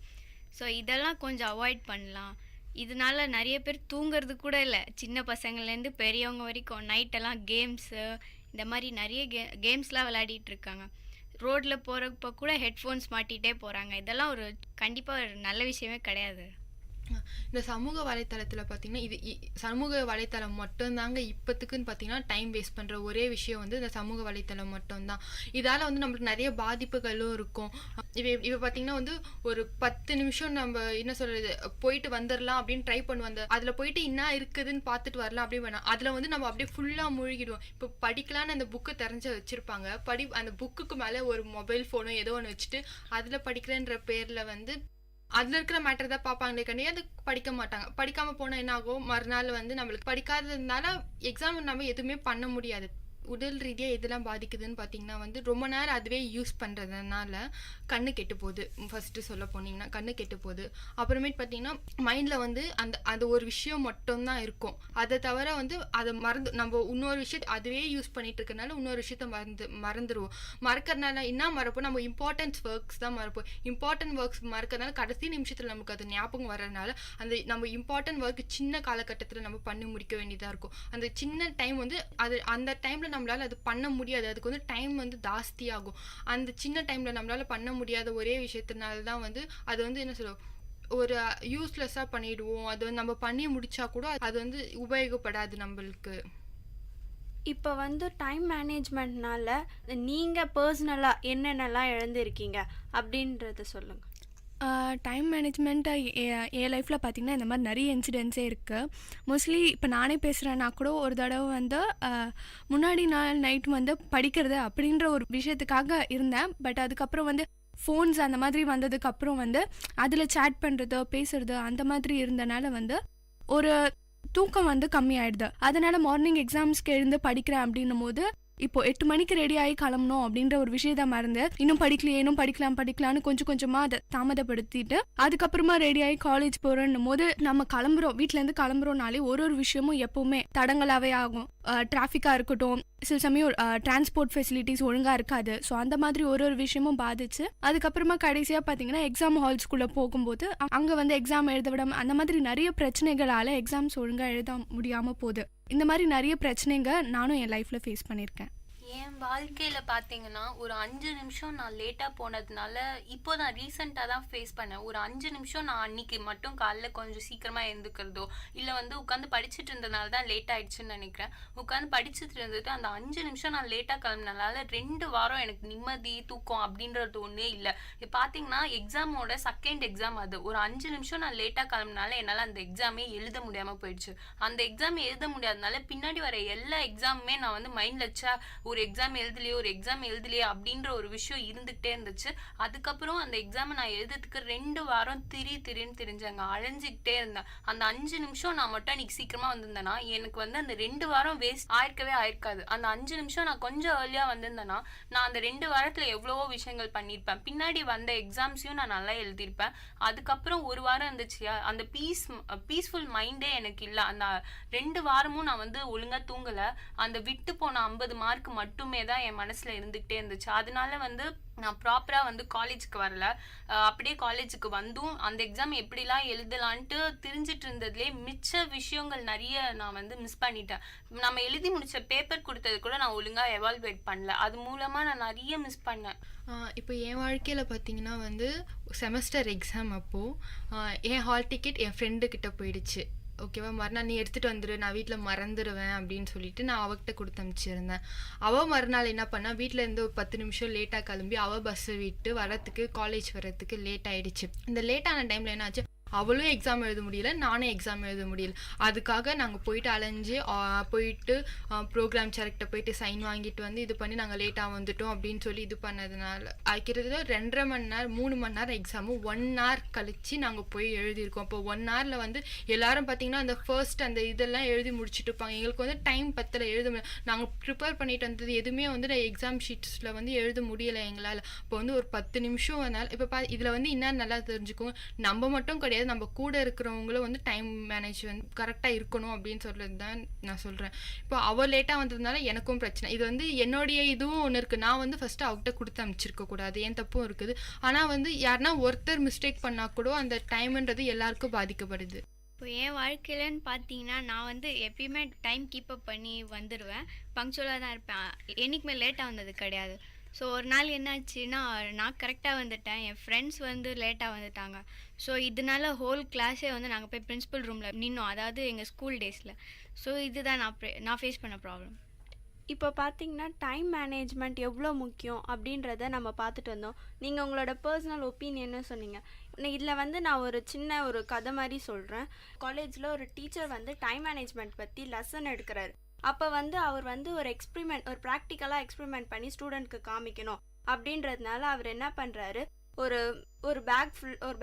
ஸோ இதெல்லாம் கொஞ்சம் அவாய்ட் பண்ணலாம். இதனால நிறைய பேர் தூங்குறது கூட இல்லை, சின்ன பசங்கள்லேருந்து பெரியவங்க வரைக்கும். நைட்டெல்லாம் கேம்ஸு இந்த மாதிரி நிறைய கேம்ஸ்லாம் விளையாடிட்டு இருக்காங்க. ரோட்டில் போகிறப்ப கூட ஹெட்ஃபோன்ஸ் மாட்டிகிட்டே போகிறாங்க. இதெல்லாம் ஒரு கண்டிப்பாக ஒரு நல்ல விஷயமே கிடையாது. இந்த சமூக வலைத்தளத்தில் பார்த்தீங்கன்னா இது சமூக வலைத்தளம் மட்டும்தாங்க இப்போத்துக்குன்னு பார்த்தீங்கன்னா டைம் வேஸ்ட் பண்ணுற ஒரே விஷயம் வந்து இந்த சமூக வலைத்தளம் மட்டும்தான். இதால் வந்து நம்மளுக்கு நிறைய பாதிப்புகளும் இருக்கும். இப்போ பார்த்தீங்கன்னா வந்து ஒரு 10 நிமிஷம் நம்ம என்ன சொல்கிறது போயிட்டு வந்துடலாம் அப்படின்னு ட்ரை பண்ணுவோம். அதில் போயிட்டு என்ன இருக்குதுன்னு பார்த்துட்டு வரலாம் அப்படின்னு வேணாம். அதில் வந்து நம்ம அப்படியே ஃபுல்லாக மூழ்கிடுவோம். இப்போ படிக்கலான்னு அந்த புக்கை தெரிஞ்சு வச்சுருப்பாங்க, அந்த புக்குக்கு மேலே ஒரு மொபைல் ஃபோனோ ஏதோ ஒன்று வச்சுட்டு அதில் படிக்கிறேன்ற பேரில் வந்து அதில் இருக்கிற மேட்டர் தான் பார்ப்பாங்களே கண்டிப்பாக அது படிக்க மாட்டாங்க. படிக்காமல் போனால் என்ன ஆகும், மறுநாள் வந்து நம்மளுக்கு படிக்காததுனால எக்ஸாம் நம்ம எதுவுமே பண்ண முடியாது. உடல் ரீதியாக எதெல்லாம் பாதிக்குதுன்னு பார்த்தீங்கன்னா வந்து ரொம்ப நேரம் அதுவே யூஸ் பண்ணுறதுனால கண்ணு கெட்டு போகுது. ஃபஸ்ட்டு சொல்ல போனீங்கன்னா கண்ணு கெட்டு போகுது. அப்புறமேட்டு பார்த்தீங்கன்னா மைண்டில் வந்து அது ஒரு விஷயம் மட்டும்தான் இருக்கும். அதை தவிர வந்து அதை நம்ம இன்னொரு விஷயத்தை அதுவே யூஸ் பண்ணிட்டு இருக்கனால இன்னொரு விஷயத்த மறந்துடுவோம். மறக்கிறதுனால என்ன மறப்போம், நம்ம இம்பார்ட்டன்ஸ் ஒர்க்ஸ் தான் மறப்போம். இம்பார்ட்டன்ட் ஒர்க்ஸ் மறக்கிறதுனால கடைசி நிமிஷத்தில் நமக்கு அது ஞாபகம் வர்றதுனால நம்ம இம்பார்ட்டன்ட் ஒர்க் சின்ன காலகட்டத்தில் நம்ம பண்ணி முடிக்க வேண்டியதாக இருக்கும். அந்த சின்ன டைம் வந்து அந்த டைமில் டைமில் நம்மளால் அது பண்ண முடியாது, அதுக்கு வந்து டைம் வந்து ஜாஸ்தியாகும். அந்த சின்ன டைமில் நம்மளால் பண்ண முடியாத ஒரே விஷயத்தினால தான் வந்து அது வந்து என்ன சொல்லுவோம், ஒரு யூஸ்லெஸ்ஸாக பண்ணிடுவோம். அது வந்து நம்ம பண்ணி முடிச்சா கூட அது வந்து உபயோகப்படாது நம்மளுக்கு. இப்போ வந்து டைம் மேனேஜ்மெண்ட்னால நீங்கள் பர்சனலாக என்னென்னலாம் இழந்திருக்கீங்க அப்படின்றத சொல்லுங்கள். டைம் மேனேஜ்மெண்ட்டை என் லைஃப்பில் பார்த்திங்கன்னா இந்த மாதிரி நிறைய இன்சிடென்ட்ஸே இருக்குது. மோஸ்ட்லி இப்போ நானே பேசுகிறேன்னா கூட ஒரு தடவை வந்து முன்னாடி நாள் நைட் வந்து படிக்கிறது அப்படின்ற ஒரு விஷயத்துக்காக இருந்தேன். பட் அதுக்கப்புறம் வந்து ஃபோன்ஸ் அந்த மாதிரி வந்ததுக்கப்புறம் வந்து அதில் சேட் பண்ணுறது பேசுறது அந்த மாதிரி இருந்தனால வந்து ஒரு தூக்கம் வந்து கம்மியாயிடுது. அதனால் மார்னிங் எக்ஸாம்ஸ்க்கு எழுந்து படிக்கிறேன் அப்படின்னும் போது இப்போ 8 மணிக்கு ரெடி ஆகி கிளம்பணும் அப்படின்ற ஒரு விஷயத்த மறந்து இன்னும் படிக்கலான்னு கொஞ்சம் கொஞ்சமாக அதை தாமதப்படுத்திட்டு அதுக்கப்புறமா ரெடி ஆகி காலேஜ் போகிறோன்னும் போது நம்ம கிளம்புறோம், வீட்டிலேருந்து கிளம்புறோம்னாலே ஒரு விஷயமும் எப்போவுமே தடங்களாகவே ஆகும். டிராஃபிக்காக இருக்கட்டும், சில சமயம் டிரான்ஸ்போர்ட் ஃபெசிலிட்டிஸ் ஒழுங்காக இருக்காது. ஸோ அந்த மாதிரி ஒரு விஷயமும் பாதிச்சு அதுக்கப்புறமா கடைசியாக பார்த்தீங்கன்னா எக்ஸாம் ஹால்ஸ்குள்ளே போகும்போது அங்கே வந்து எக்ஸாம் எழுத விடாமல் அந்த மாதிரி நிறைய பிரச்சனைகளால் எக்ஸாம்ஸ் ஒழுங்காக எழுத முடியாமல் போகுது. இந்த மாதிரி நிறைய பிரச்சனைங்க நானும் என் லைஃப்பில் ஃபேஸ் பண்ணியிருக்கேன். என் வாழ்க்கையில பாத்தீங்கன்னா ஒரு 5 நிமிஷம் நான் லேட்டா போனதுனால இப்போ நான் ரீசெண்டா தான் ஃபேஸ் பண்ணேன். ஒரு 5 நிமிஷம் நான் அன்னைக்கு மட்டும் காலைல கொஞ்சம் சீக்கிரமா எழுந்துக்கிறதோ இல்ல வந்து உட்காந்து படிச்சுட்டு இருந்ததுனால தான் லேட் ஆயிடுச்சுன்னு நினைக்கிறேன். உட்காந்து படிச்சுட்டு இருந்துட்டு அந்த 5 நிமிஷம் நான் லேட்டா கிளம்பினால 2 வாரம் எனக்கு நிம்மதி தூக்கம் அப்படின்றது ஒண்ணே இல்லை. பாத்தீங்கன்னா எக்ஸாமோட செகண்ட் எக்ஸாம் அது. ஒரு 5 நிமிஷம் நான் லேட்டா கிளம்பினால என்னால அந்த எக்ஸாமே எழுத முடியாம போயிடுச்சு. அந்த எக்ஸாம் எழுத முடியாதனால பின்னாடி வர எல்லா எக்ஸாமுமே நான் வந்து மைண்ட்ல வச்சா ஒரு எக்ஸாம் எழுதலையே அப்படின்ற ஒரு விஷயம் இருந்துகிட்டே இருந்துச்சு. அதுக்கப்புறம் அந்த எக்ஸாம் நான் எழுதுறதுக்கு 2 வாரம் திரின்னு தெரிஞ்சாங்க, அழைஞ்சிக்கிட்டே இருந்தேன். அந்த 5 நிமிஷம் நான் மட்டும் இன்னைக்கு சீக்கிரமா வந்திருந்தேன்னா எனக்கு வந்து அந்த 2 வாரம் வேஸ்ட் ஆயிருக்காது. அந்த 5 நிமிஷம் நான் கொஞ்சம் ஏர்லியா வந்திருந்தேன்னா நான் அந்த 2 வாரத்துல எவ்வளவோ விஷயங்கள் பண்ணியிருப்பேன். பின்னாடி வந்த எக்ஸாம்ஸையும் நான் நல்லா எழுதியிருப்பேன். அதுக்கப்புறம் ஒரு வாரம் இருந்துச்சியா, அந்த பீஸ்ஃபுல் மைண்டே எனக்கு இல்லை. அந்த 2 வாரமும் நான் வந்து ஒழுங்கா தூங்கல. அந்த விட்டு போன 50 மார்க் மட்டுமே தான் என் மனசுல இருந்துகிட்டே இருந்துச்சு. அதனால வந்து நான் ப்ராப்பரா வந்து காலேஜுக்கு வரல. அப்படியே காலேஜுக்கு வந்தும் அந்த எக்ஸாம் எப்படிலாம் எழுதலான்ட்டு தெரிஞ்சிட்டு இருந்ததுலேயே மிச்ச விஷயங்கள் நிறைய நான் வந்து மிஸ் பண்ணிட்டேன். நம்ம எழுதி முடிச்ச பேப்பர் கொடுத்தது கூட நான் ஒழுங்கா எவால்வேட் பண்ணல. அது மூலமா நான் நிறைய மிஸ் பண்ணேன். இப்போ என் வாழ்க்கையில் பார்த்தீங்கன்னா வந்து செமஸ்டர் எக்ஸாம் அப்போது என் ஹால் டிக்கெட் என் ஃப்ரெண்டுக்கிட்ட போயிடுச்சு. ஓகேவா, மறுநாள் நீ எடுத்துகிட்டு வந்துடு, நான் வீட்டில் மறந்துடுவேன் அப்படின்னு சொல்லிட்டு நான் அவகிட்ட கொடுத்து அனுப்பிச்சிருந்தேன். அவள் மறுநாள் என்ன பண்ணா, வீட்டில் இருந்து ஒரு 10 நிமிஷம் லேட்டாக கிளம்பி அவள் பஸ்ஸை விட்டு வரத்துக்கு காலேஜ் வரத்துக்கு லேட் ஆகிடுச்சு. இந்த லேட்டான டைமில் என்ன ஆச்சு, அவளும் எக்ஸாம் எழுத முடியல, நானும் எக்ஸாம் எழுத முடியல. அதுக்காக நாங்கள் போயிட்டு அலைஞ்சு போயிட்டு ப்ரோக்ராம் செலக்டை போயிட்டு சைன் வாங்கிட்டு வந்து இது பண்ணி நாங்கள் லேட்டாக வந்துட்டோம் அப்படின்னு சொல்லி இது பண்ணதுனால கிட்டத்தட்ட 2.5 மணி நேரம் 3 மணி நேரம் எக்ஸாமு 1 hour கழிச்சு நாங்கள் போய் எழுதியிருக்கோம். அப்போ 1 hourல வந்து எல்லாரும் பார்த்தீங்கன்னா அந்த ஃபர்ஸ்ட் அந்த இதெல்லாம் எழுதி முடிச்சுட்டு இருப்பாங்க. எங்களுக்கு வந்து டைம் பத்தில் எழுத முடியல. நாங்கள் ப்ரிப்பேர் பண்ணிட்டு வந்தது எதுவுமே வந்து எக்ஸாம் ஷீட்ஸில் வந்து எழுத முடியலை எங்களால். இப்போ வந்து ஒரு 10 நிமிஷம் வந்தால் இப்போ இதில் வந்து இன்னும் நல்லா தெரிஞ்சுக்கோங்க, நம்ம மட்டும் கிடையாது, நம்ம கூட இருக்கிறவங்களும் வந்து டைம் மேனேஜ்மெண்ட் கரெக்டாக இருக்கணும் அப்படின்னு சொல்றது தான் நான் சொல்கிறேன். இப்போ அவள் லேட்டாக வந்ததுனால எனக்கும் பிரச்சனை. இது வந்து என்னுடைய இதுவும் ஒன்று இருக்குது. நான் வந்து ஃபஸ்ட்டு அவகிட்ட கொடுத்து அனுப்பிச்சிருக்க கூடாது, என் தப்பும் இருக்குது. ஆனால் வந்து யாருன்னா ஒருத்தர் மிஸ்டேக் பண்ணால் கூட அந்த டைம்ன்றது எல்லாருக்கும் பாதிக்கப்படுது. இப்போ என் வாழ்க்கையிலன்னு பார்த்தீங்கன்னா நான் வந்து எப்பயுமே டைம் கீப்பப் பண்ணி வந்துடுவேன், பங்க்சுவலாக தான் இருப்பேன், என்றைக்குமே லேட்டாக வந்தது கிடையாது. ஸோ ஒரு நாள் என்னாச்சுன்னா நான் கரெக்டாக வந்துட்டேன், என் ஃப்ரெண்ட்ஸ் வந்து லேட்டாக வந்துட்டாங்க. ஸோ இதனால ஹோல் கிளாஸே வந்து நாங்கள் போய் பிரின்சிபல் ரூமில் நின்னோம், அதாவது எங்கள் ஸ்கூல் டேஸில். ஸோ இதுதான் நான் ஃபேஸ் பண்ண ப்ராப்ளம். இப்போ பார்த்தீங்கன்னா டைம் மேனேஜ்மெண்ட் எவ்வளோ முக்கியம் அப்படின்றத நம்ம பார்த்துட்டு வந்தோம். நீங்கள் உங்களோட பர்சனல் ஒப்பீனியன்னு சொன்னீங்க. இதில் வந்து நான் ஒரு சின்ன ஒரு கதை மாதிரி சொல்கிறேன். காலேஜில் ஒரு டீச்சர் வந்து டைம் மேனேஜ்மெண்ட் பற்றி லெசன் எடுக்கிறாரு. அப்போ வந்து அவர் வந்து ஒரு ப்ராக்டிக்கலாக எக்ஸ்பெரிமெண்ட் பண்ணி ஸ்டூடெண்ட்க்கு காமிக்கணும் அப்படின்றதுனால அவர் என்ன பண்ணுறாரு, ஒரு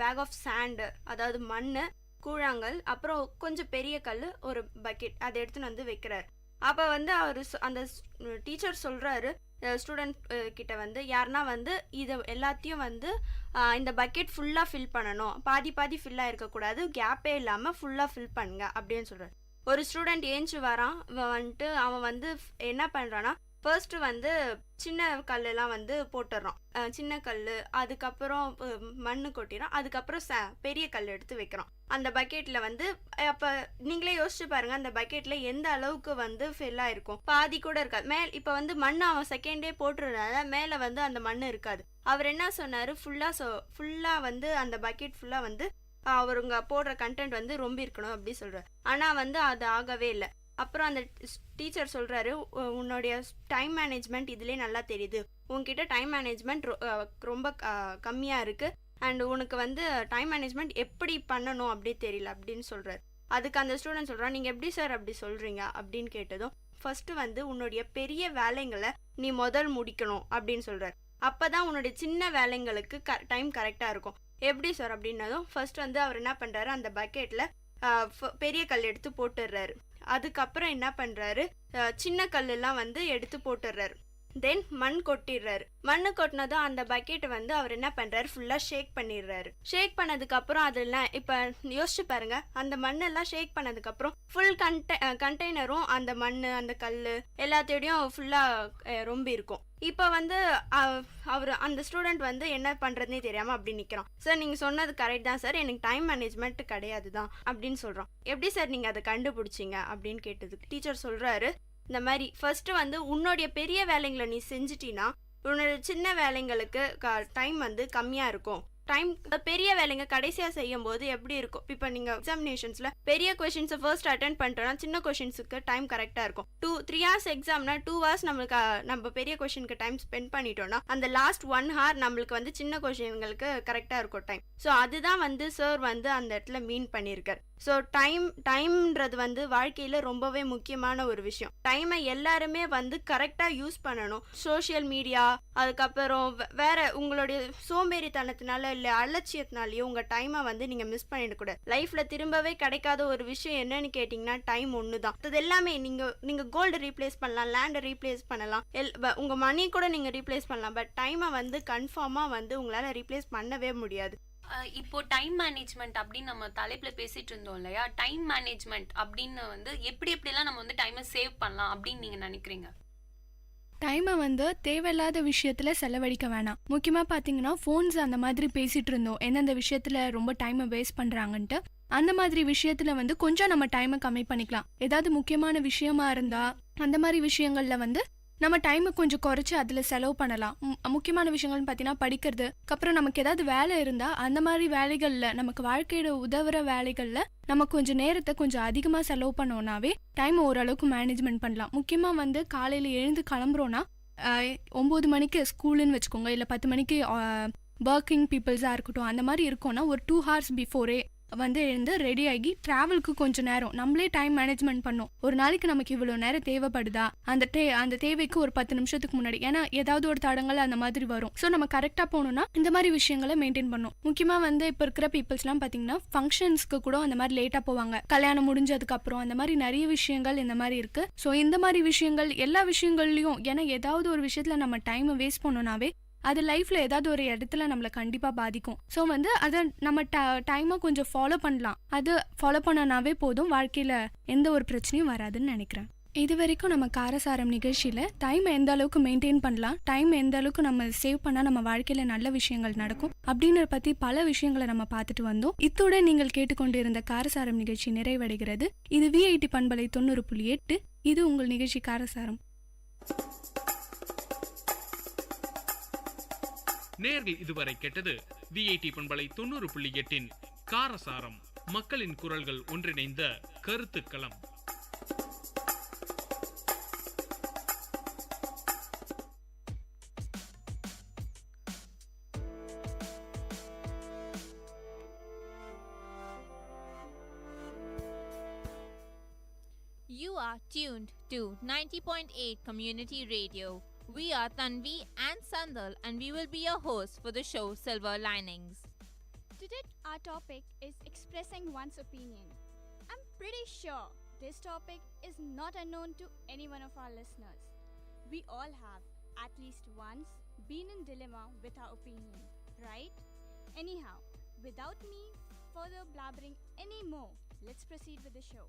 பேக் ஆஃப் சாண்டு, அதாவது மண், கூழாங்கல், அப்புறம் கொஞ்சம் பெரிய கல், ஒரு பக்கெட் அதை எடுத்துன்னு வந்து வைக்கிறார். அப்போ வந்து அவர் அந்த டீச்சர் சொல்கிறாரு ஸ்டூடெண்ட் கிட்ட வந்து, யாருன்னா வந்து இதை எல்லாத்தையும் வந்து இந்த பக்கெட் ஃபுல்லாக ஃபில் பண்ணணும், பாதி ஃபில்லாக இருக்கக்கூடாது, கேப்பே இல்லாமல் ஃபுல்லாக ஃபில் பண்ணுங்க அப்படின்னு சொல்கிறார். ஒரு ஸ்டூடெண்ட் ஏஞ்சி வரான், வந்துட்டு அவன் வந்து என்ன பண்ணுறான்னா ஃபர்ஸ்ட் வந்து சின்ன கல்லெல்லாம் வந்து போட்டுடுறோம். சின்ன கல், அதுக்கப்புறம் மண்ணு கொட்டிடும், அதுக்கப்புறம் பெரிய கல் எடுத்து வைக்கிறோம் அந்த பக்கெட்டில் வந்து. அப்போ நீங்களே யோசிச்சு பாருங்க, அந்த பக்கெட்டில் எந்த அளவுக்கு வந்து ஃபில் ஆயிருக்கும், பாதி கூட இருக்காது. இப்போ வந்து மண் அவன் செகண்டே போட்டுறதுனால மேலே வந்து அந்த மண் இருக்காது. அவர் என்ன சொன்னார், ஃபுல்லாக வந்து அந்த பக்கெட் ஃபுல்லாக வந்து அவருங்க போடுற கண்டென்ட் வந்து ரொம்ப இருக்கணும் அப்படி சொல்கிறார். ஆனால் வந்து அது ஆகவே இல்லை. அப்புறம் அந்த டீச்சர் சொல்கிறாரு, உன்னுடைய டைம் மேனேஜ்மெண்ட் இதுலேயே நல்லா தெரியுது, உன்கிட்ட டைம் மேனேஜ்மெண்ட் ரொம்ப கம்மியாக இருக்குது, அண்ட் உனக்கு வந்து டைம் மேனேஜ்மெண்ட் எப்படி பண்ணணும் அப்படி தெரியல அப்படின்னு சொல்கிறார். அதுக்கு அந்த ஸ்டூடெண்ட் சொல்கிறான், நீங்கள் எப்படி சார் அப்படி சொல்கிறீங்க அப்படின்னு கேட்டதும், ஃபஸ்ட்டு வந்து உன்னுடைய பெரிய வேலைங்களை நீ முதல் முடிக்கணும் அப்படின்னு சொல்கிறார். அப்போ தான் உன்னுடைய சின்ன வேலைங்களுக்கு டைம் கரெக்டாக இருக்கும். எப்படி சார் அப்படின்னதும், ஃபர்ஸ்ட் வந்து அவர் என்ன பண்ணுறாரு, அந்த பக்கெட்டில் பெரிய கல் எடுத்து போட்டுடுறாரு. அதுக்கப்புறம் என்ன பண்ணுறாரு, சின்ன கல்லெல்லாம் வந்து எடுத்து போட்டுடுறாரு. தென் மண் கொட்டிடுறாரு. மண்ணு கொட்டினதும் அந்த பக்கெட்டை வந்து அவர் என்ன பண்ணுறாரு, ஃபுல்லாக ஷேக் பண்ணிடுறாரு. ஷேக் பண்ணதுக்கப்புறம் அதெல்லாம் இப்போ யோசிச்சு பாருங்க, அந்த மண்ணெல்லாம் ஷேக் பண்ணதுக்கப்புறம் ஃபுல் கண்டெய்னரும் அந்த மண் அந்த கல் எல்லாத்தையும் ஃபுல்லாக ரொம்ப இருக்கும். இப்போ வந்து அவர் அந்த ஸ்டூடெண்ட் வந்து என்ன பண்ணுறதுனே தெரியாமல் அப்படி நிற்கிறான். சார் நீங்கள் சொன்னது கரெக்ட் தான் சார், எனக்கு டைம் மேனேஜ்மெண்ட் கிடையாது தான் அப்படின்னு சொல்கிறான். எப்படி சார் நீங்கள் அதை கண்டுபிடிச்சிங்க அப்படின்னு கேட்டதுக்கு டீச்சர் சொல்கிறாரு, இந்த மாதிரி ஃபர்ஸ்ட் வந்து உன்னுடைய பெரிய வேலைங்களை நீ செஞ்சிட்டினா உன்னோட சின்ன வேலைங்களுக்கு டைம் வந்து கம்மியாக இருக்கும். பெரிய வேலைங்க கடைசியாக செய்யும் போது எப்படி இருக்கும், இப்போ நீங்கள் எக்ஸாமினேஷன்ஸில் பெரிய கொஷின்ஸை ஃபர்ஸ்ட் அட்டென்ட் பண்ணிட்டோம்னா சின்ன கொஷின்ஸுக்கு டைம் கரெக்டாக இருக்கும். 3 hours எக்ஸாம்னா 2 hours நம்மளுக்கு நம்ம பெரிய கொஷினுக்கு டைம் ஸ்பெண்ட் பண்ணிட்டோம்னா அந்த லாஸ்ட் 1 hour நம்மளுக்கு வந்து சின்ன கொஷின்களுக்கு கரெக்டாக இருக்கும் டைம். ஸோ அதுதான் வந்து சார் வந்து அந்த இடத்துல மீன் பண்ணியிருக்கார். ஸோ டைம்ன்றது வந்து வாழ்க்கையில் ரொம்பவே முக்கியமான ஒரு விஷயம். டைமை எல்லாருமே வந்து கரெக்டாக யூஸ் பண்ணணும். சோஷியல் மீடியா, அதுக்கப்புறம் வேற உங்களுடைய சோம்பேறித்தனத்தினால இல்லை அலட்சியத்தினாலேயோ உங்கள் டைமை வந்து நீங்கள் மிஸ் பண்ணிடக்கூடாது. லைஃப்பில் திரும்பவே கிடைக்காத ஒரு விஷயம் என்னன்னு கேட்டிங்கன்னா டைம் ஒன்று தான். அது எல்லாமே நீங்கள் கோல்டு ரீப்ளேஸ் பண்ணலாம், லேண்டை ரீப்ளேஸ் பண்ணலாம், உங்கள் மணி கூட நீங்கள் ரீப்ளேஸ் பண்ணலாம். பட் டைமை வந்து கன்ஃபார்மாக வந்து உங்களால் ரீப்ளேஸ் பண்ணவே முடியாது. இப்போ டைம் மேனேஜ்மெண்ட் அப்படின்னு நம்ம தலைப்புல பேசிட்டு இருந்தோம் இல்லையா, டைம் மேனேஜ்மெண்ட் அப்படின்னு வந்து எப்படிலாம் நம்ம வந்து டைமை சேவ் பண்ணலாம் அப்படின்னு நீங்க நினைக்கிறீங்க? டைமை வந்து தேவையில்லாத விஷயத்தில் செலவழிக்க வேணாம். முக்கியமாக பார்த்தீங்கன்னா ஃபோன்ஸ் அந்த மாதிரி பேசிகிட்டு இருந்தோம், எந்தெந்த விஷயத்தில் ரொம்ப டைமை வேஸ்ட் பண்ணுறாங்கன்ட்டு. அந்த மாதிரி விஷயத்தில் வந்து கொஞ்சம் நம்ம டைமை கம்மி பண்ணிக்கலாம். ஏதாவது முக்கியமான விஷயமா இருந்தால் அந்த மாதிரி விஷயங்களில் வந்து நம்ம டைமை கொஞ்சம் குறைச்சி அதில் செலவு பண்ணலாம். முக்கியமான விஷயங்கள்னு பார்த்தீங்கன்னா படிக்கிறது, அப்புறம் நமக்கு ஏதாவது வேலை இருந்தால் அந்த மாதிரி வேலைகளில் நமக்கு வாழ்க்கையோட உதவுற வேலைகளில் நம்ம கொஞ்சம் நேரத்தை கொஞ்சம் அதிகமாக செலவு பண்ணோன்னாவே டைமை ஓரளவுக்கு மேனேஜ்மெண்ட் பண்ணலாம். முக்கியமாக வந்து காலையில் எழுந்து கிளம்புறோன்னா 9 மணிக்கு ஸ்கூலுன்னு வச்சுக்கோங்க, இல்லை 10 மணிக்கு ஒர்க்கிங் பீப்புள்ஸாக இருக்கட்டும், அந்த மாதிரி இருக்கோன்னா ஒரு 2 hours பிஃபோரே வந்து எழுந்து ரெடி ஆகி டிராவலுக்கு கொஞ்சம் நேரம் நம்மளே டைம் மேனேஜ்மெண்ட் பண்ணோம். ஒரு நாளைக்கு நமக்கு இவ்வளோ நேரம் தேவைப்படுதா, அந்த தேவைக்கு ஒரு 10 நிமிஷத்துக்கு முன்னாடி, ஏன்னா ஏதாவது ஒரு தடங்கள் அந்த மாதிரி வரும். ஸோ நம்ம கரெக்டாக போகணும்னா இந்த மாதிரி விஷயங்களை மெயின்டைன் பண்ணணும். முக்கியமாக வந்து இப்போ இருக்கிற பீப்புள்ஸ்லாம் பார்த்தீங்கன்னா ஃபங்க்ஷன்ஸ்க்கு கூட அந்த மாதிரி லேட்டாக போவாங்க, கல்யாணம் முடிஞ்சதுக்கு அப்புறம். அந்த மாதிரி நிறைய விஷயங்கள் இந்த மாதிரி இருக்கு. ஸோ இந்த மாதிரி விஷயங்கள் எல்லா விஷயங்கள்லையும், ஏன்னா ஏதாவது ஒரு விஷயத்தில் நம்ம டைமை வேஸ்ட் பண்ணோம்னாவே அது லைஃப்பில் ஏதாவது ஒரு இடத்துல நம்மளை கண்டிப்பாக பாதிக்கும். ஸோ வந்து அதை நம்ம டைமை கொஞ்சம் ஃபாலோ பண்ணலாம். அது ஃபாலோ பண்ணனாவே போதும், வாழ்க்கையில் எந்த ஒரு பிரச்சனையும் வராதுன்னு நினைக்கிறேன். இது வரைக்கும் நம்ம காரசாரம் நிகழ்ச்சியில் டைமை எந்த அளவுக்கு மெயின்டைன் பண்ணலாம், டைம் எந்த அளவுக்கு நம்ம சேவ் பண்ணால் நம்ம வாழ்க்கையில் நல்ல விஷயங்கள் நடக்கும் அப்படின்னு பற்றி பல விஷயங்களை நம்ம பார்த்துட்டு வந்தோம். இத்துடன் நீங்கள் கேட்டுக்கொண்டிருந்த காரசாரம் நிகழ்ச்சி நிறைவடைகிறது. இது விஐடி பண்பலை 90.8. இது உங்கள் நிகழ்ச்சி காரசாரம். நேர்கள் இதுவரை கேட்டது விஐடி பண்பலை 90.8 காரசாரம், மக்களின் குரல்கள் ஒன்றிணைந்த கருத்துக்களம். You are tuned to 90.8 Community Radio. We are Tanvi and Sandal, and we will be your hosts for the show Silver Linings. Today our topic is expressing one's opinion. I'm pretty sure this topic is not unknown to any one of our listeners. We all have at least once been in dilemma with our opinion, right? Anyhow, without me further blabbering anymore, let's proceed with the show.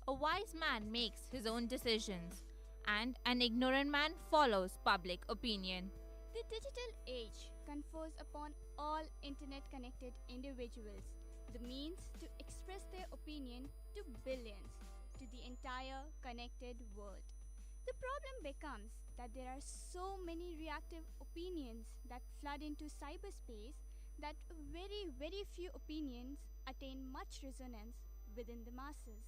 A wise man makes his own decisions. and an ignorant man follows public opinion. The digital age confers upon all internet connected individuals the means to express their opinion to billions, to the entire connected world. The problem becomes that there are so many reactive opinions that flood into cyberspace that very few opinions attain much resonance within the masses.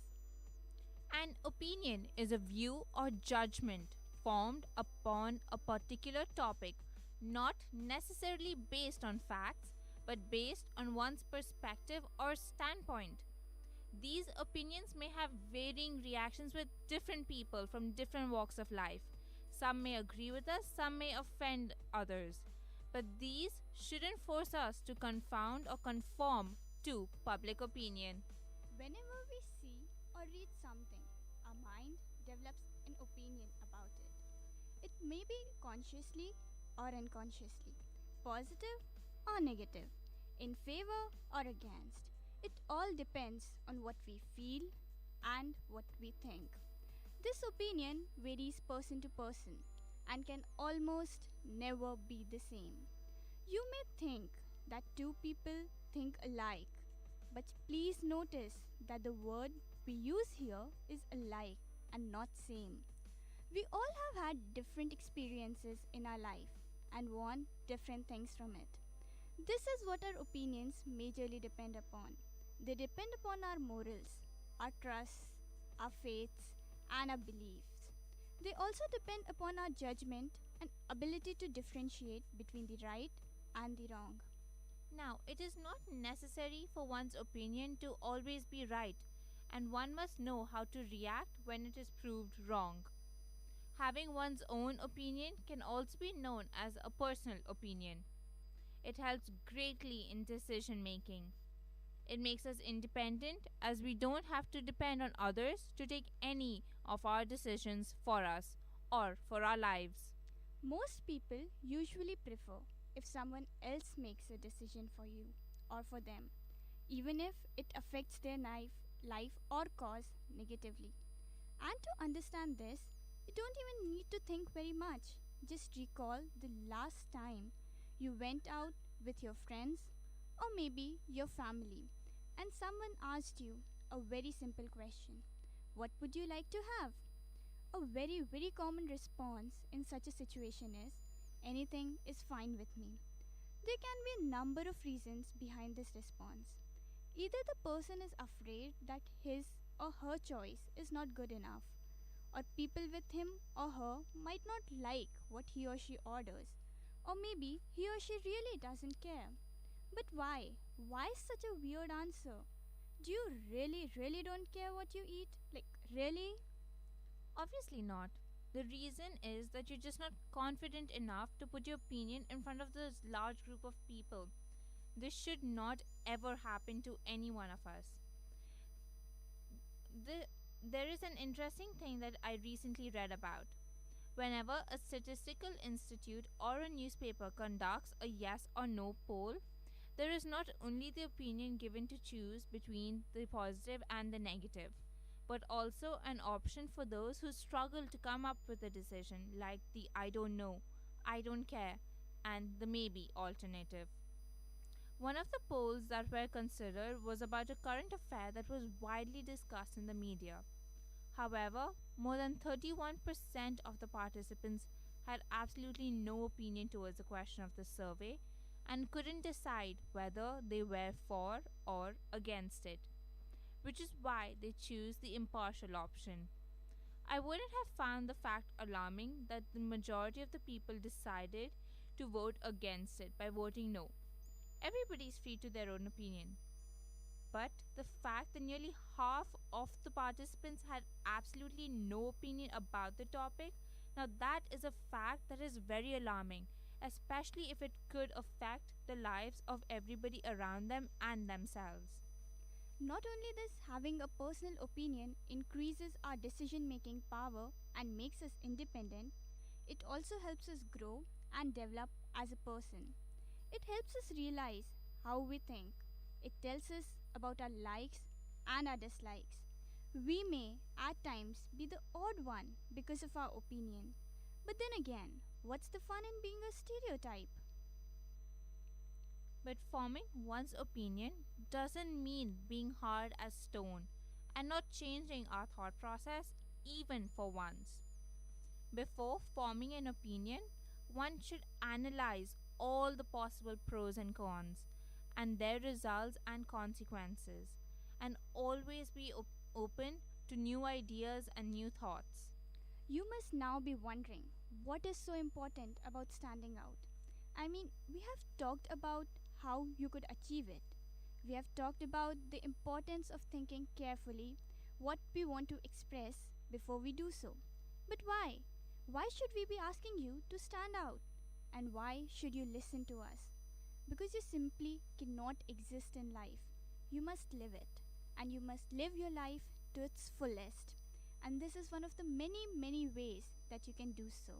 An opinion is a view or judgment formed upon a particular topic, not necessarily based on facts, but based on one's perspective or standpoint. These opinions may have varying reactions with different people from different walks of life. Some may agree with us, some may offend others. But these shouldn't force us to confound or conform to public opinion. Whenever we see or read something, our mind develops an opinion about it. It may be consciously or unconsciously, positive or negative, in favor or against. It all depends on what we feel and what we think. This opinion varies person to person and can almost never be the same. You may think that two people think alike, but please notice that the word we use here is alike and not same. We all have had different experiences in our life and want different things from it. This is what our opinions majorly depend upon. They depend upon our morals, our trusts, our faiths, and our beliefs. They also depend upon our judgment and ability to differentiate between the right and the wrong. Now, it is not necessary for one's opinion to always be right, and one must know how to react when it is proved wrong. Having one's own opinion can also be known as a personal opinion. It helps greatly in decision making. It makes us independent as we don't have to depend on others to take any of our decisions for us or for our lives. Most people usually prefer if someone else makes a decision for you or for them, even if it affects their life or cause negatively. And to understand this, you don't even need to think very much. Just recall the last time you went out with your friends or maybe your family and someone asked you a very simple question. What would you like to have? A very common response in such a situation is, anything is fine with me. There can be a number of reasons behind this response. Either the person is afraid that his or her choice is not good enough, or people with him or her might not like what he or she orders, or maybe he or she really doesn't care. But why? Why such a weird answer? Do you really don't care what you eat? Like, really? Obviously not. The reason is that you're just not confident enough to put your opinion in front of this large group of people. This should not ever happen to any one of us. There is an interesting thing that I recently read about. Whenever a statistical institute or a newspaper conducts a yes or no poll, there is not only the opinion given to choose between the positive and the negative, but also an option for those who struggle to come up with a decision, like the I don't know, I don't care, and the maybe alternative. One of the polls that were considered was about a current affair that was widely discussed in the media. However, more than 31% of the participants had absolutely no opinion towards the question of the survey and couldn't decide whether they were for or against it, which is why they choose the impartial option. I wouldn't have found the fact alarming that the majority of the people decided to vote against it by voting no. Everybody is free to their own opinion. But the fact that nearly half of the participants had absolutely no opinion about the topic, now that is a fact that is very alarming, especially if it could affect the lives of everybody around them and themselves. Not only this, having a personal opinion increases our decision-making power and makes us independent, it also helps us grow and develop as a person. It helps us realize how we think. It tells us about our likes and our dislikes. We may, at times, be the odd one because of our opinion. But then again, what's the fun in being a stereotype? But forming one's opinion doesn't mean being hard as stone and not changing our thought process even for once. Before forming an opinion, one should analyze all the possible pros and cons and their results and consequences, and always be open to new ideas and new thoughts. You must now be wondering what is so important about standing out. I mean, we have talked about how you could achieve it. We have talked about the importance of thinking carefully what we want to express before we do so. But why? Why should we be asking you to stand out? And why should you listen to us? Because you simply cannot exist in life. You must live it. And you must live your life to its fullest. And this is one of the many, many ways that you can do so.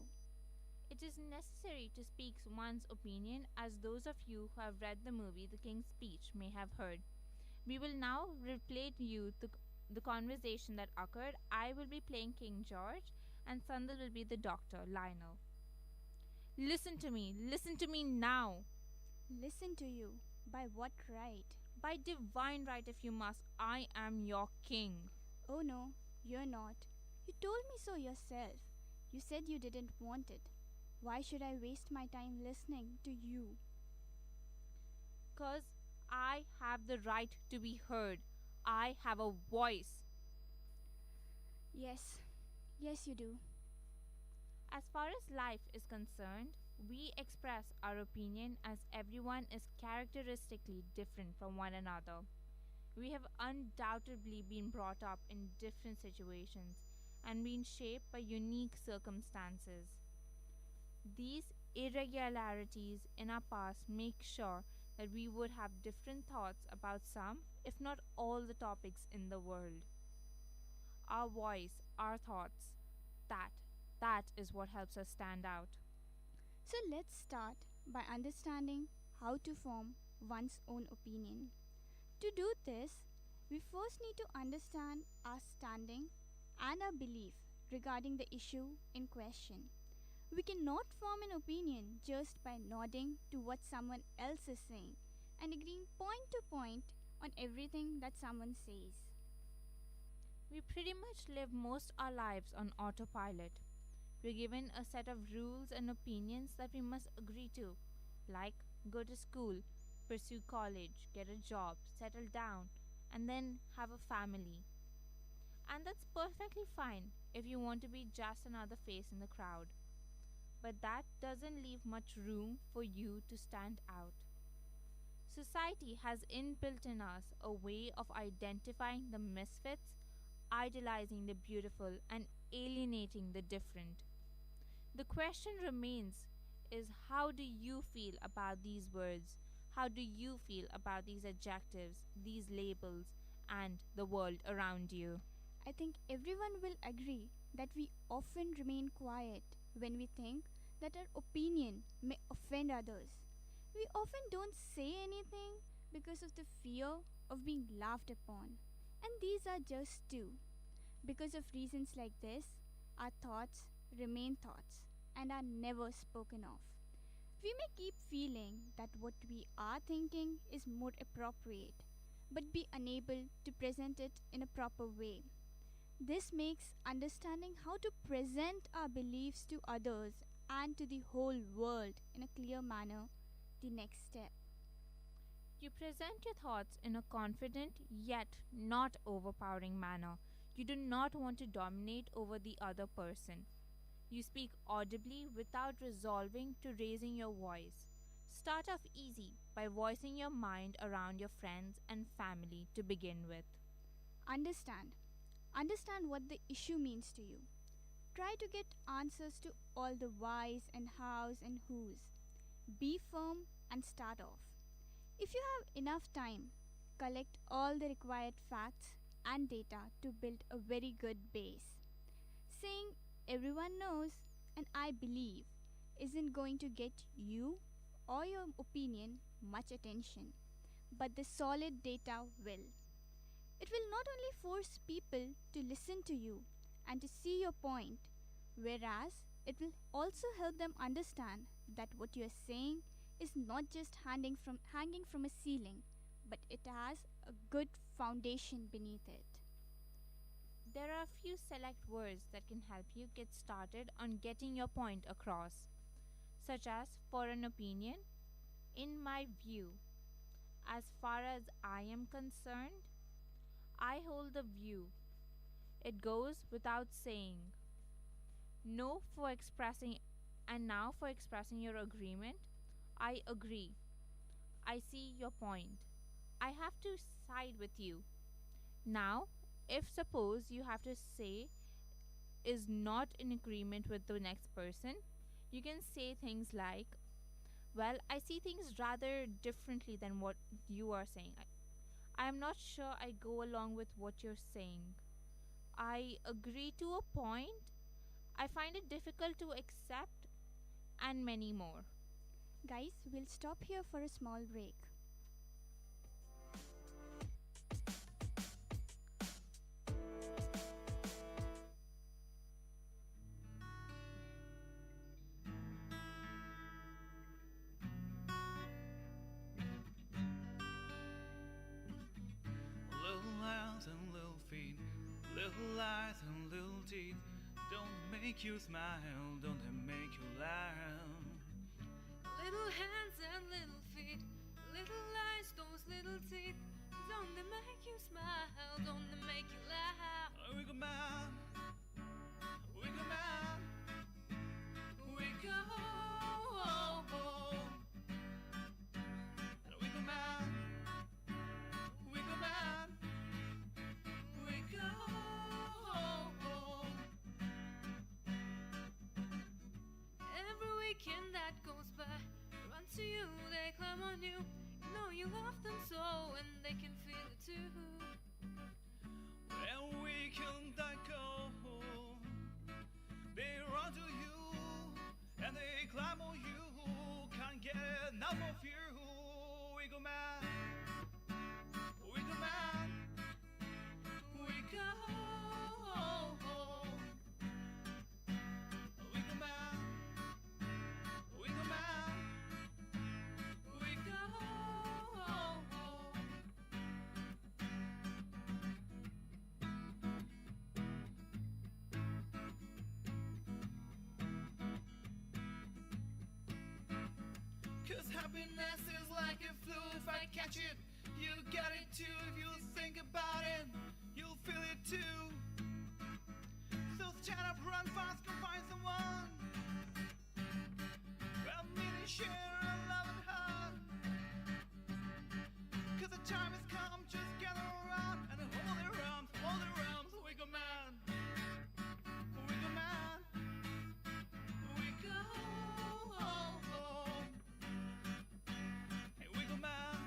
It is necessary to speak one's opinion, as those of you who have read the movie The King's Speech may have heard. We will now replay to you the conversation that occurred. I will be playing King George and Sandal will be the Doctor, Lionel. Listen to me now. Listen to you. By what right? By divine right, if you must. I am your king. Oh no, you're not. You told me so yourself. You said you didn't want it. Why should I waste my time listening to you? 'Cause I have the right to be heard. I have a voice. Yes, you do. As far as life is concerned, we express our opinion as everyone is characteristically different from one another. We have undoubtedly been brought up in different situations and been shaped by unique circumstances. These irregularities in our past make sure that we would have different thoughts about some, if not all, the topics in the world. Our voice, our thoughts, that is what helps us stand out. So let's start by understanding how to form one's own opinion. To do this, we first need to understand our standing and our belief regarding the issue in question. We cannot form an opinion just by nodding to what someone else is saying and agreeing point to point on everything that someone says. We pretty much live most our lives on autopilot. We're given a set of rules and opinions that we must agree to, like go to school, pursue college, get a job, settle down, and then have a family. And that's perfectly fine if you want to be just another face in the crowd. But that doesn't leave much room for you to stand out. Society has inbuilt in us a way of identifying the misfits, idolizing the beautiful, and alienating the different. The question remains is, how do you feel about these words? How do you feel about these adjectives, these labels, and the world around you? I think everyone will agree that we often remain quiet when we think that our opinion may offend others. We often don't say anything because of the fear of being laughed upon. And these are just two. Because of reasons like this, our thoughts remain thoughts and are never spoken of. We may keep feeling that what we are thinking is more appropriate, but be unable to present it in a proper way. This makes understanding how to present our beliefs to others and to the whole world in a clear manner the next step. You present your thoughts in a confident yet not overpowering manner. You do not want to dominate over the other person. You speak audibly without resolving to raising your voice. Start off easy by voicing your mind around your friends and family to begin with. Understand what the issue means to you. Try to get answers to all the whys and hows and whos. Be firm and start off. If you have enough time, collect all the required facts and data to build a very good base. Saying everyone knows and I believe isn't going to get you or your opinion much attention, but the solid data will. It will not only force people to listen to you and to see your point, whereas it will also help them understand that what you are saying is not just hanging from a ceiling, but it has a good foundation beneath it. There are a few select words that can help you get started on getting your point across, such as for an opinion, in my view, as far as I am concerned, I hold the view. It goes without saying. No for expressing, and now for expressing your agreement. I agree. I see your point. I have to side with you. Now, if suppose you have to say is not in agreement with the next person, you can say things like, well, I see things rather differently than what you are saying. I am not sure I go along with what you're saying. I agree to a point. I find it difficult to accept, and many more. Guys, we'll stop here for a small break. Little hands and little feet, little eyes and little teeth, don't make you smile, don't they make you laugh? Little hands and little feet, little eyes, those little teeth, don't they make you smile, don't they make you laugh? We go mad, we go mad, we go we go mad, we go mad, we go Every weekend that goes by, run to you, they climb on you. You know you love them so, and they can feel it too. When weekend that go, they run to you and they climb on you, can't get enough of you. We go mad, we go mad, we go we go mad, we go mad, we go Cause happiness is like a flu, if I catch it, you get it too. If you think about it, you'll feel it too. So stand up, run fast, go find someone. Well, meet and share a loving heart. Cause the time has come, just gather around and hold their arms, we go mad. We go mad. We go Hey, we go mad.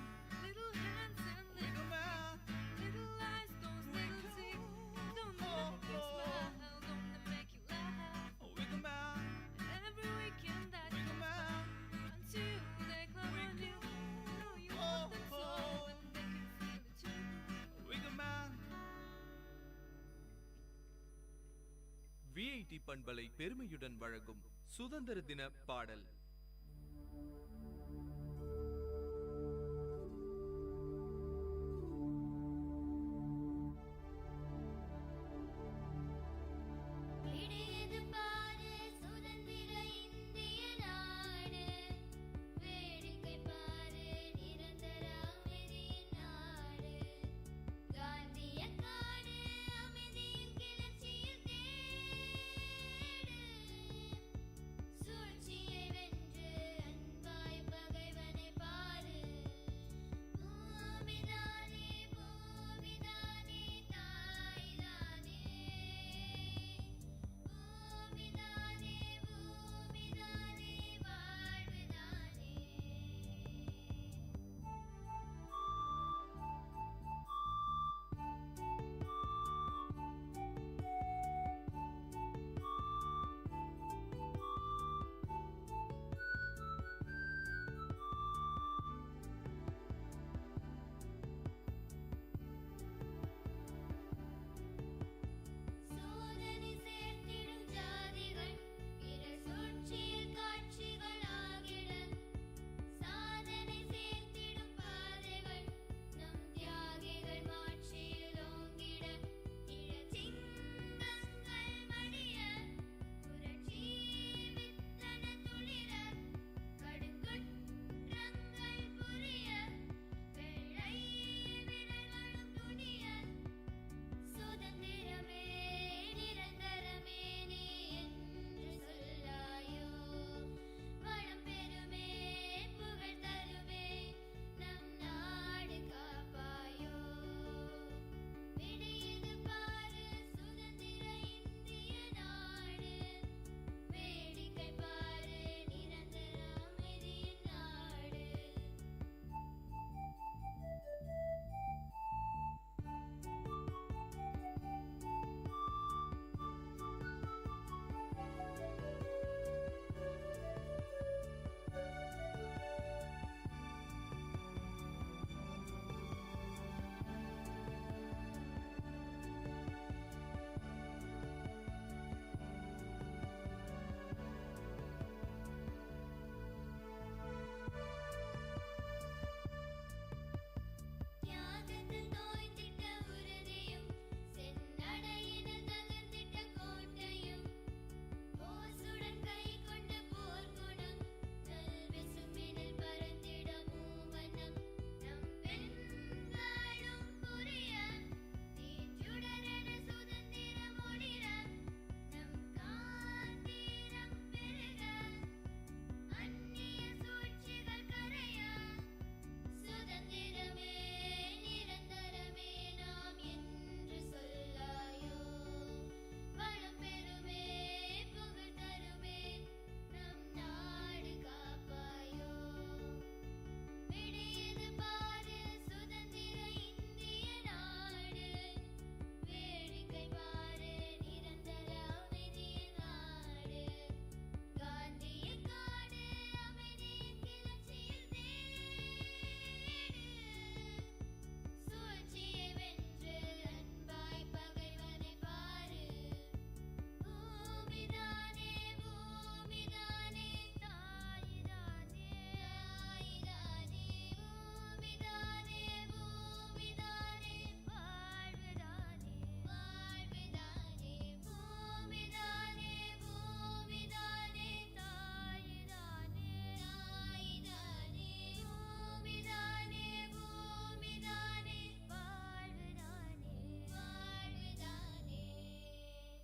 Little hands and We go mad. little eyes, those little teeth, don't they make you smile, don't they make you laugh? We go mad. Every weekend that We go goes mad. by, run to you, they climb on you. You know you love them so, and they can feel it too. We go mad. VIT பண்பலை பெருமையுடன் வழங்கும் சுதந்திர தின பாடல். இடையது பாரு சுதந்திர இந்திய நாடு, வேடிக்கை பாரு நிரந்தர அமைதியின் நாடு, காந்திய காடு அமைதியில் கிளர்ச்சியில் தேடு, சூழ்ச்சியை வென்று அன்பாய்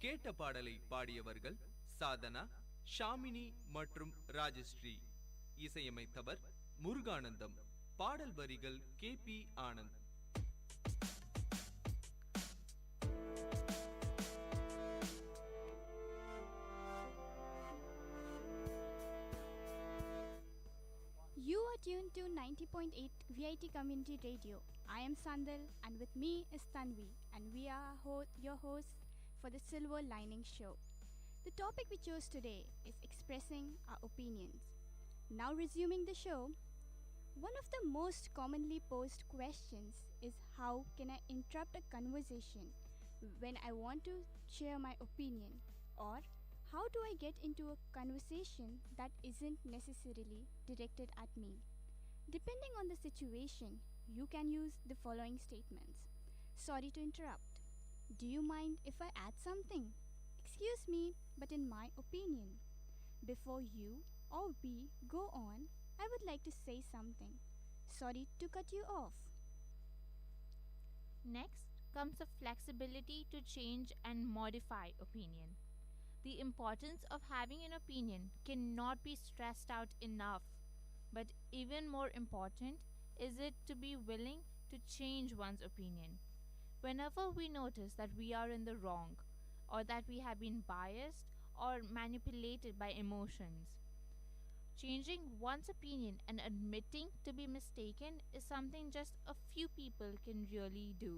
கேட்ட பாடலை பாடியவர்கள் சாதனா, ஷாமினி மற்றும் ராஜஸ்ரீ. இசையமைத்தவர் முருகானந்தம். பாடல் வரிகள் KP Anand. You are tuned to 90.8 VIT Community Radio. I am Sandal and with me is Tanvi, and we are your hosts for the Silver Lining Show. The topic we chose today is expressing our opinions. Now resuming the show, one of the most commonly posed questions is how can I interrupt a conversation when I want to share my opinion, or how do I get into a conversation that isn't necessarily directed at me? Depending on the situation, you can use the following statements. Sorry to interrupt. Do you mind if I add something? Excuse me, but in my opinion. Before you or we go on, I would like to say something. Sorry to cut you off. Next comes the flexibility to change and modify opinion. The importance of having an opinion cannot be stressed out enough, but even more important is it to be willing to change one's opinion. Whenever we notice that we are in the wrong, or that we have been biased or manipulated by emotions, changing one's opinion and admitting to be mistaken is something just a few people can really do.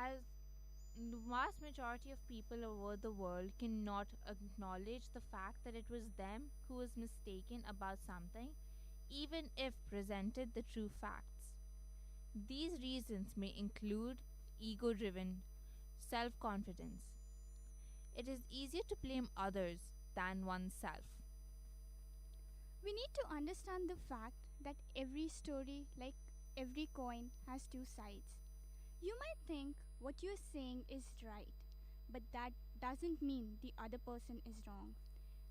As the vast majority of people over the world cannot acknowledge the fact that it was them who was mistaken about something, even if presented the true facts. These reasons may include ego-driven self-confidence. It is easier to blame others than oneself. We need to understand the fact that every story, like every coin, has two sides. You might think what you're saying is right, but that doesn't mean the other person is wrong.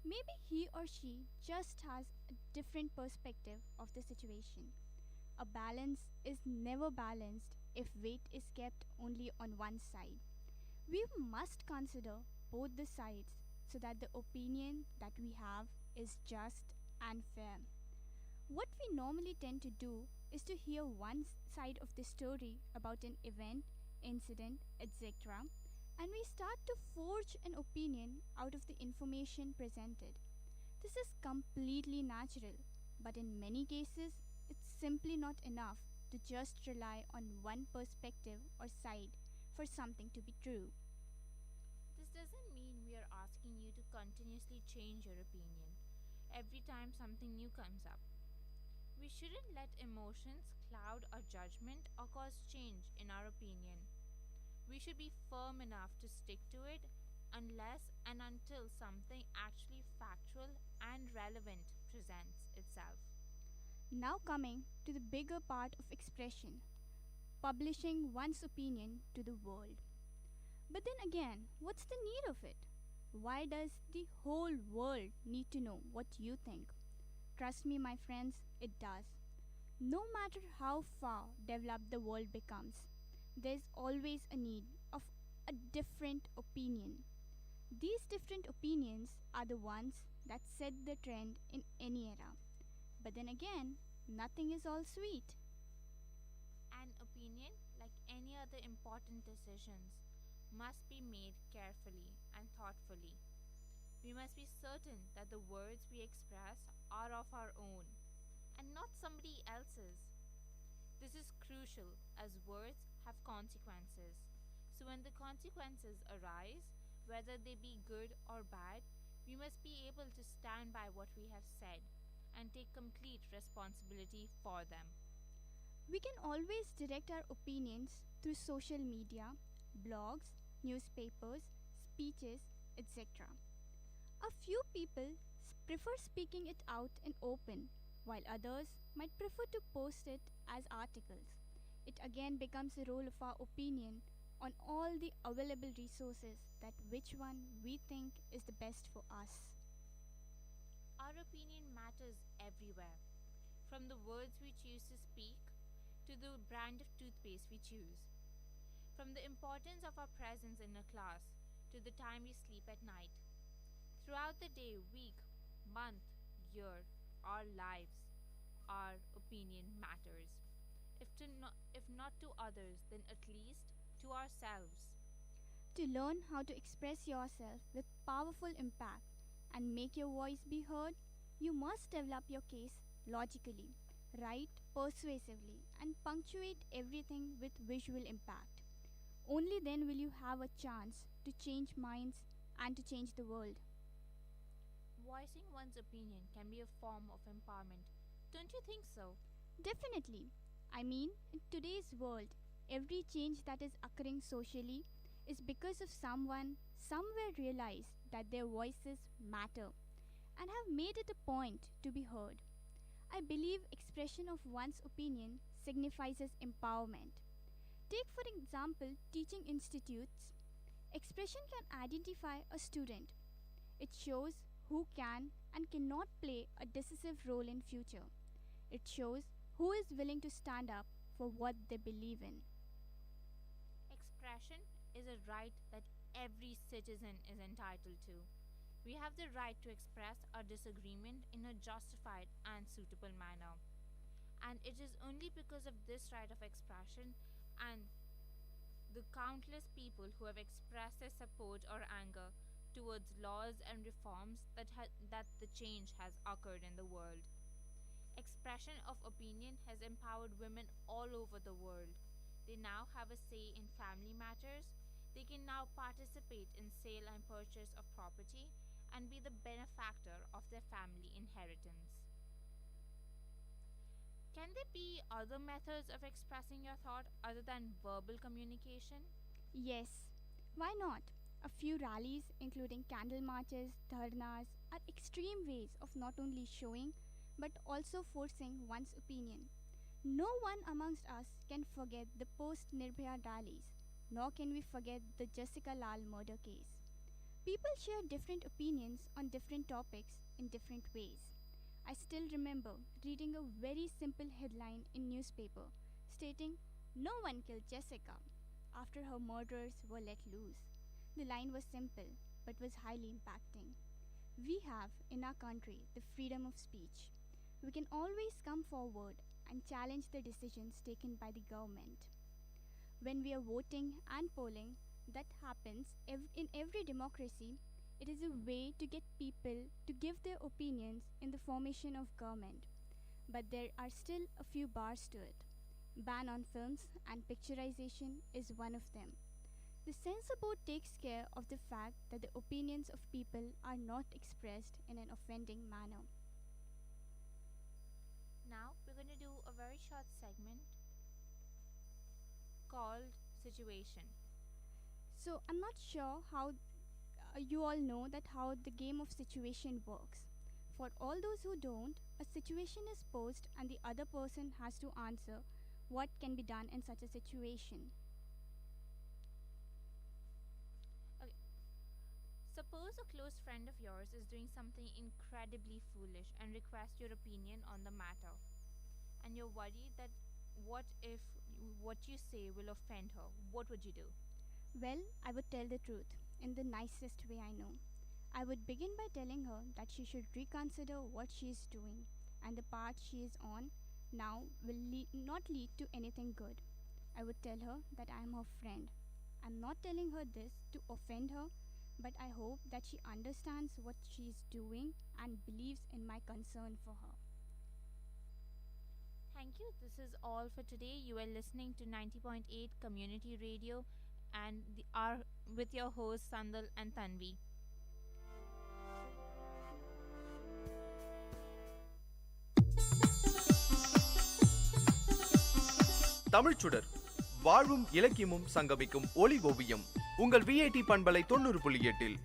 Maybe he or she just has a different perspective of the situation. A balance is never balanced if weight is kept only on one side. We must consider both the sides so that the opinion that we have is just and fair. What we normally tend to do is to hear one side of the story about an event, incident, etc., and we start to forge an opinion out of the information presented. This is completely natural, but in many cases, it's simply not enough to just rely on one perspective or side for something to be true. This doesn't mean we are asking you to continuously change your opinion every time something new comes up. We shouldn't let emotions cloud our judgment or cause change in our opinion. We should be firm enough to stick to it unless and until something actually factual and relevant presents itself. Now coming to the bigger part of expression, publishing one's opinion to the world. But then again, what's the need of it? Why does the whole world need to know what you think? Trust me, my friends, it does. No matter how far developed the world becomes, there's always a need of a different opinion. These different opinions are the ones that set the trend in any era. But then again, nothing is all sweet. An opinion, like any other important decisions, must be made carefully and thoughtfully. We must be certain that the words we express are of our own and not somebody else's. This is crucial as words have consequences. So when the consequences arise, whether they be good or bad, we must be able to stand by what we have said and take complete responsibility for them. We can always direct our opinions through social media, blogs, newspapers, speeches, etc. A few people prefer speaking it out in open, while others might prefer to post it as articles. It again becomes a role of our opinion on all the available resources that which one we think is the best for us. Our opinion matters everywhere, from the words we choose to speak to the brand of toothpaste we choose. from the importance of our presence in a class to the time we sleep at night. Throughout the day, week, month, year, our lives, our opinion matters. If not to others, then at least to ourselves. To learn how to express yourself with powerful impact and make your voice be heard, you must develop your case logically, write persuasively, and punctuate everything with visual impact. Only then will you have a chance to change minds and to change the world. Voicing one's opinion can be a form of empowerment. Don't you think so? Definitely. I mean, in today's world, every change that is occurring socially is because of someone somewhere realized that their voices matter and have made it a point to be heard. I believe expression of one's opinion signifies empowerment. Take for example teaching institutes. Expression can identify a student. It shows who can and cannot play a decisive role in future. It shows who is willing to stand up for what they believe in. Expression is a right that every citizen is entitled to. We have the right to express our disagreement in a justified and suitable manner. And it is only because of this right of expression and the countless people who have expressed their support or anger towards laws and reforms that the change has occurred in the world. Expression of opinion has empowered women all over the world. They now have a say in family matters. They can now participate in sale and purchase of property and be the benefactor of their family inheritance. Can there be other methods of expressing your thought other than verbal communication? Yes, why not? A few rallies, including candle marches, dharnas, are extreme ways of not only showing but also forcing one's opinion. No one amongst us can forget the post-Nirbhaya rallies, nor can we forget the Jessica Lal murder case. People share different opinions on different topics in different ways. I still remember reading a very simple headline in newspaper stating, "No one killed Jessica," after her murderers were let loose. The line was simple but was highly impacting. We have in our country the freedom of speech. We can always come forward and challenge the decisions taken by the government. When we are voting and polling, that happens in every democracy. It is a way to get people to give their opinions in the formation of government. But there are still a few bars to it. Ban on films and picturization is one of them. The censor board takes care of the fact that the opinions of people are not expressed in an offending manner. Now we're going to do a very short segment called Situation. So I'm not sure how you all know that how the game of situation works. For all those who don't, a situation is posed and the other person has to answer what can be done in such a situation. Okay. Suppose a close friend of yours is doing something incredibly foolish and requests your opinion on the matter. And you're worried that what if what you say will offend her? What would you do? Well, I would tell the truth in the nicest way I know. I would begin by telling her that she should reconsider what she is doing and the path she is on now will not lead to anything good. I would tell her that I am her friend. I'm not telling her this to offend her, but I hope that she understands what she is doing and believes in my concern for her. Thank you. This is all for today. You are listening to 90.8 Community Radio and with your hosts Sandal and Tanvi. தமிழ்ச்சுடர் வாழ்வும் இலக்கியமும் சங்கமிக்கும் ஒளி ஓவியம் உங்கள் VIT பண்பலை 90.8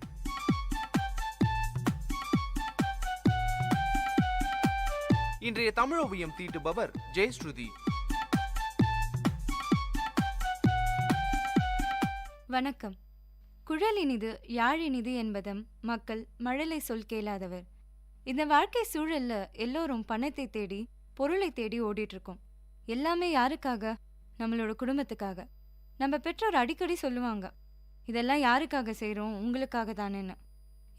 இன்றைய தமிழ் ஓவியம் தீட்டுபவர் ஜெயஸ்ருதி. வணக்கம். குழல் இனிது யாழ் இனிது என்பதும் மக்கள் மழலை சொல் கேளாதவர். இந்த வாழ்க்கை சூழல்ல எல்லோரும் பணத்தை தேடி பொருளை தேடி ஓடிட்டு இருக்கோம். எல்லாமே யாருக்காக? நம்மளோட குடும்பத்துக்காக. நம்ம பெற்றோர் அடிக்கடி சொல்லுவாங்க, இதெல்லாம் யாருக்காக செய்கிறோம், உங்களுக்காக தானேன்னு.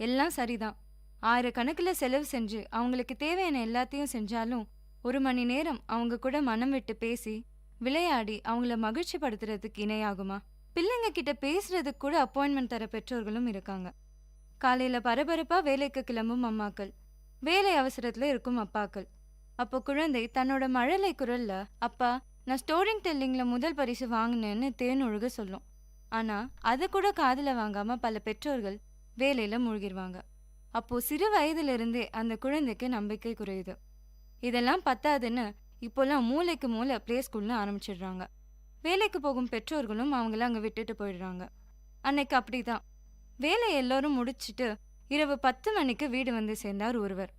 எல்லாம் சரிதான். 1000 கணக்கில் செலவு செஞ்சு அவங்களுக்கு தேவையான எல்லாத்தையும் செஞ்சாலும் 1 மணி நேரம் அவங்க கூட மனம் விட்டு பேசி விளையாடி அவங்கள மகிழ்ச்சி படுத்துறதுக்கு இணையாகுமா? பிள்ளைங்க கிட்ட பேசுறதுக்கு கூட அப்பாயின்மெண்ட் தர பெற்றோர்களும் இருக்காங்க. காலையில பரபரப்பா வேலைக்கு கிளம்பும் அம்மாக்கள், வேலை அவசரத்துல இருக்கும் அப்பாக்கள். அப்போ குழந்தை தன்னோட மழலை குரல்ல, அப்பா நான் ஸ்டோரிங் டெல்லிங்ல முதல் பரிசு வாங்கினேன்னு தேனொழுக சொல்லும். ஆனா அதை கூட காதுல வாங்காம பல பெற்றோர்கள் வேலையில மூழ்கிடுவாங்க. அப்போ சிறு வயதிலிருந்தே அந்த குழந்தைக்கு நம்பிக்கை குறையுது. இதெல்லாம் பத்தாதுன்னு இப்போல்லாம் மூளைக்கு மூளை பிளே ஸ்கூல்னு ஆரம்பிச்சிடுறாங்க. வேலைக்கு போகும் பெற்றோர்களும் அவங்கள அங்கே விட்டுட்டு போயிடுறாங்க. அன்னைக்கு அப்படிதான். வேலை எல்லோரும் முடிச்சிட்டு இரவு 10 மணிக்கு வீடு வந்து சேர்ந்தார் ஒருவர்.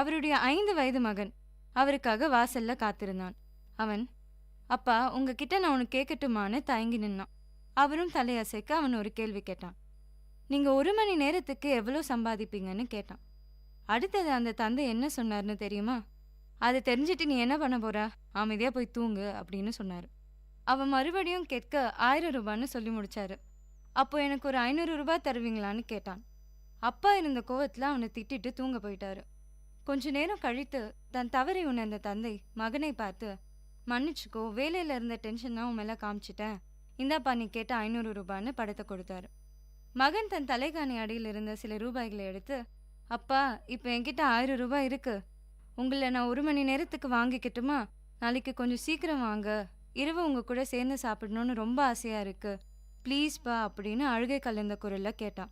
அவருடைய 5 வயது மகன் அவருக்காக வாசல்ல காத்திருந்தான். அவன், அப்பா உங்ககிட்ட நான் உனக்கு கேட்கட்டுமான்னு தயங்கி நின்னான். அவரும் தலையசைக்க அவன் ஒரு கேள்வி கேட்டான். நீங்க 1 மணி நேரத்துக்கு எவ்வளோ சம்பாதிப்பீங்கன்னு கேட்டான். அடுத்தது அந்த தந்தை என்ன சொன்னார்னு தெரியுமா? அதை தெரிஞ்சிட்டு நீ என்ன பண்ண போற, அமைதியா போய் தூங்கு அப்படின்னு சொன்னாரு. அவன் மறுபடியும் கேட்க 1000 ரூபான்னு சொல்லி முடிச்சாரு. அப்போ எனக்கு ஒரு 500 ரூபாய் தருவீங்களான்னு கேட்டான். அப்பா இருந்த கோவத்துல அவனை திட்டிட்டு தூங்க போயிட்டாரு. கொஞ்ச நேரம் கழித்து தன் தவறை உணர்ந்த தந்தை மகனை பார்த்து, மன்னிச்சுக்கோ, வேலையில இருந்த டென்ஷன் தான் உன் மேல காமிச்சிட்டேன், இந்தாப்பா நீ கேட்ட 500 ரூபான்னு படத்தை கொடுத்தாரு. மகன் தன் தலைகாணி அடியில் இருந்த சில ரூபாய்களை எடுத்து, அப்பா இப்போ என்கிட்ட 1000 ரூபாய் இருக்கு, உங்களை நான் 1 மணி நேரத்துக்கு வாங்கிக்கிட்டுமா? நாளைக்கு கொஞ்சம் சீக்கிரம் வாங்க, இரவு உங்க கூட சேர்ந்து சாப்பிடணும்னு ரொம்ப ஆசையா இருக்கு, ப்ளீஸ்பா அப்படின்னு அழுகை கலந்த குரல்ல கேட்டான்.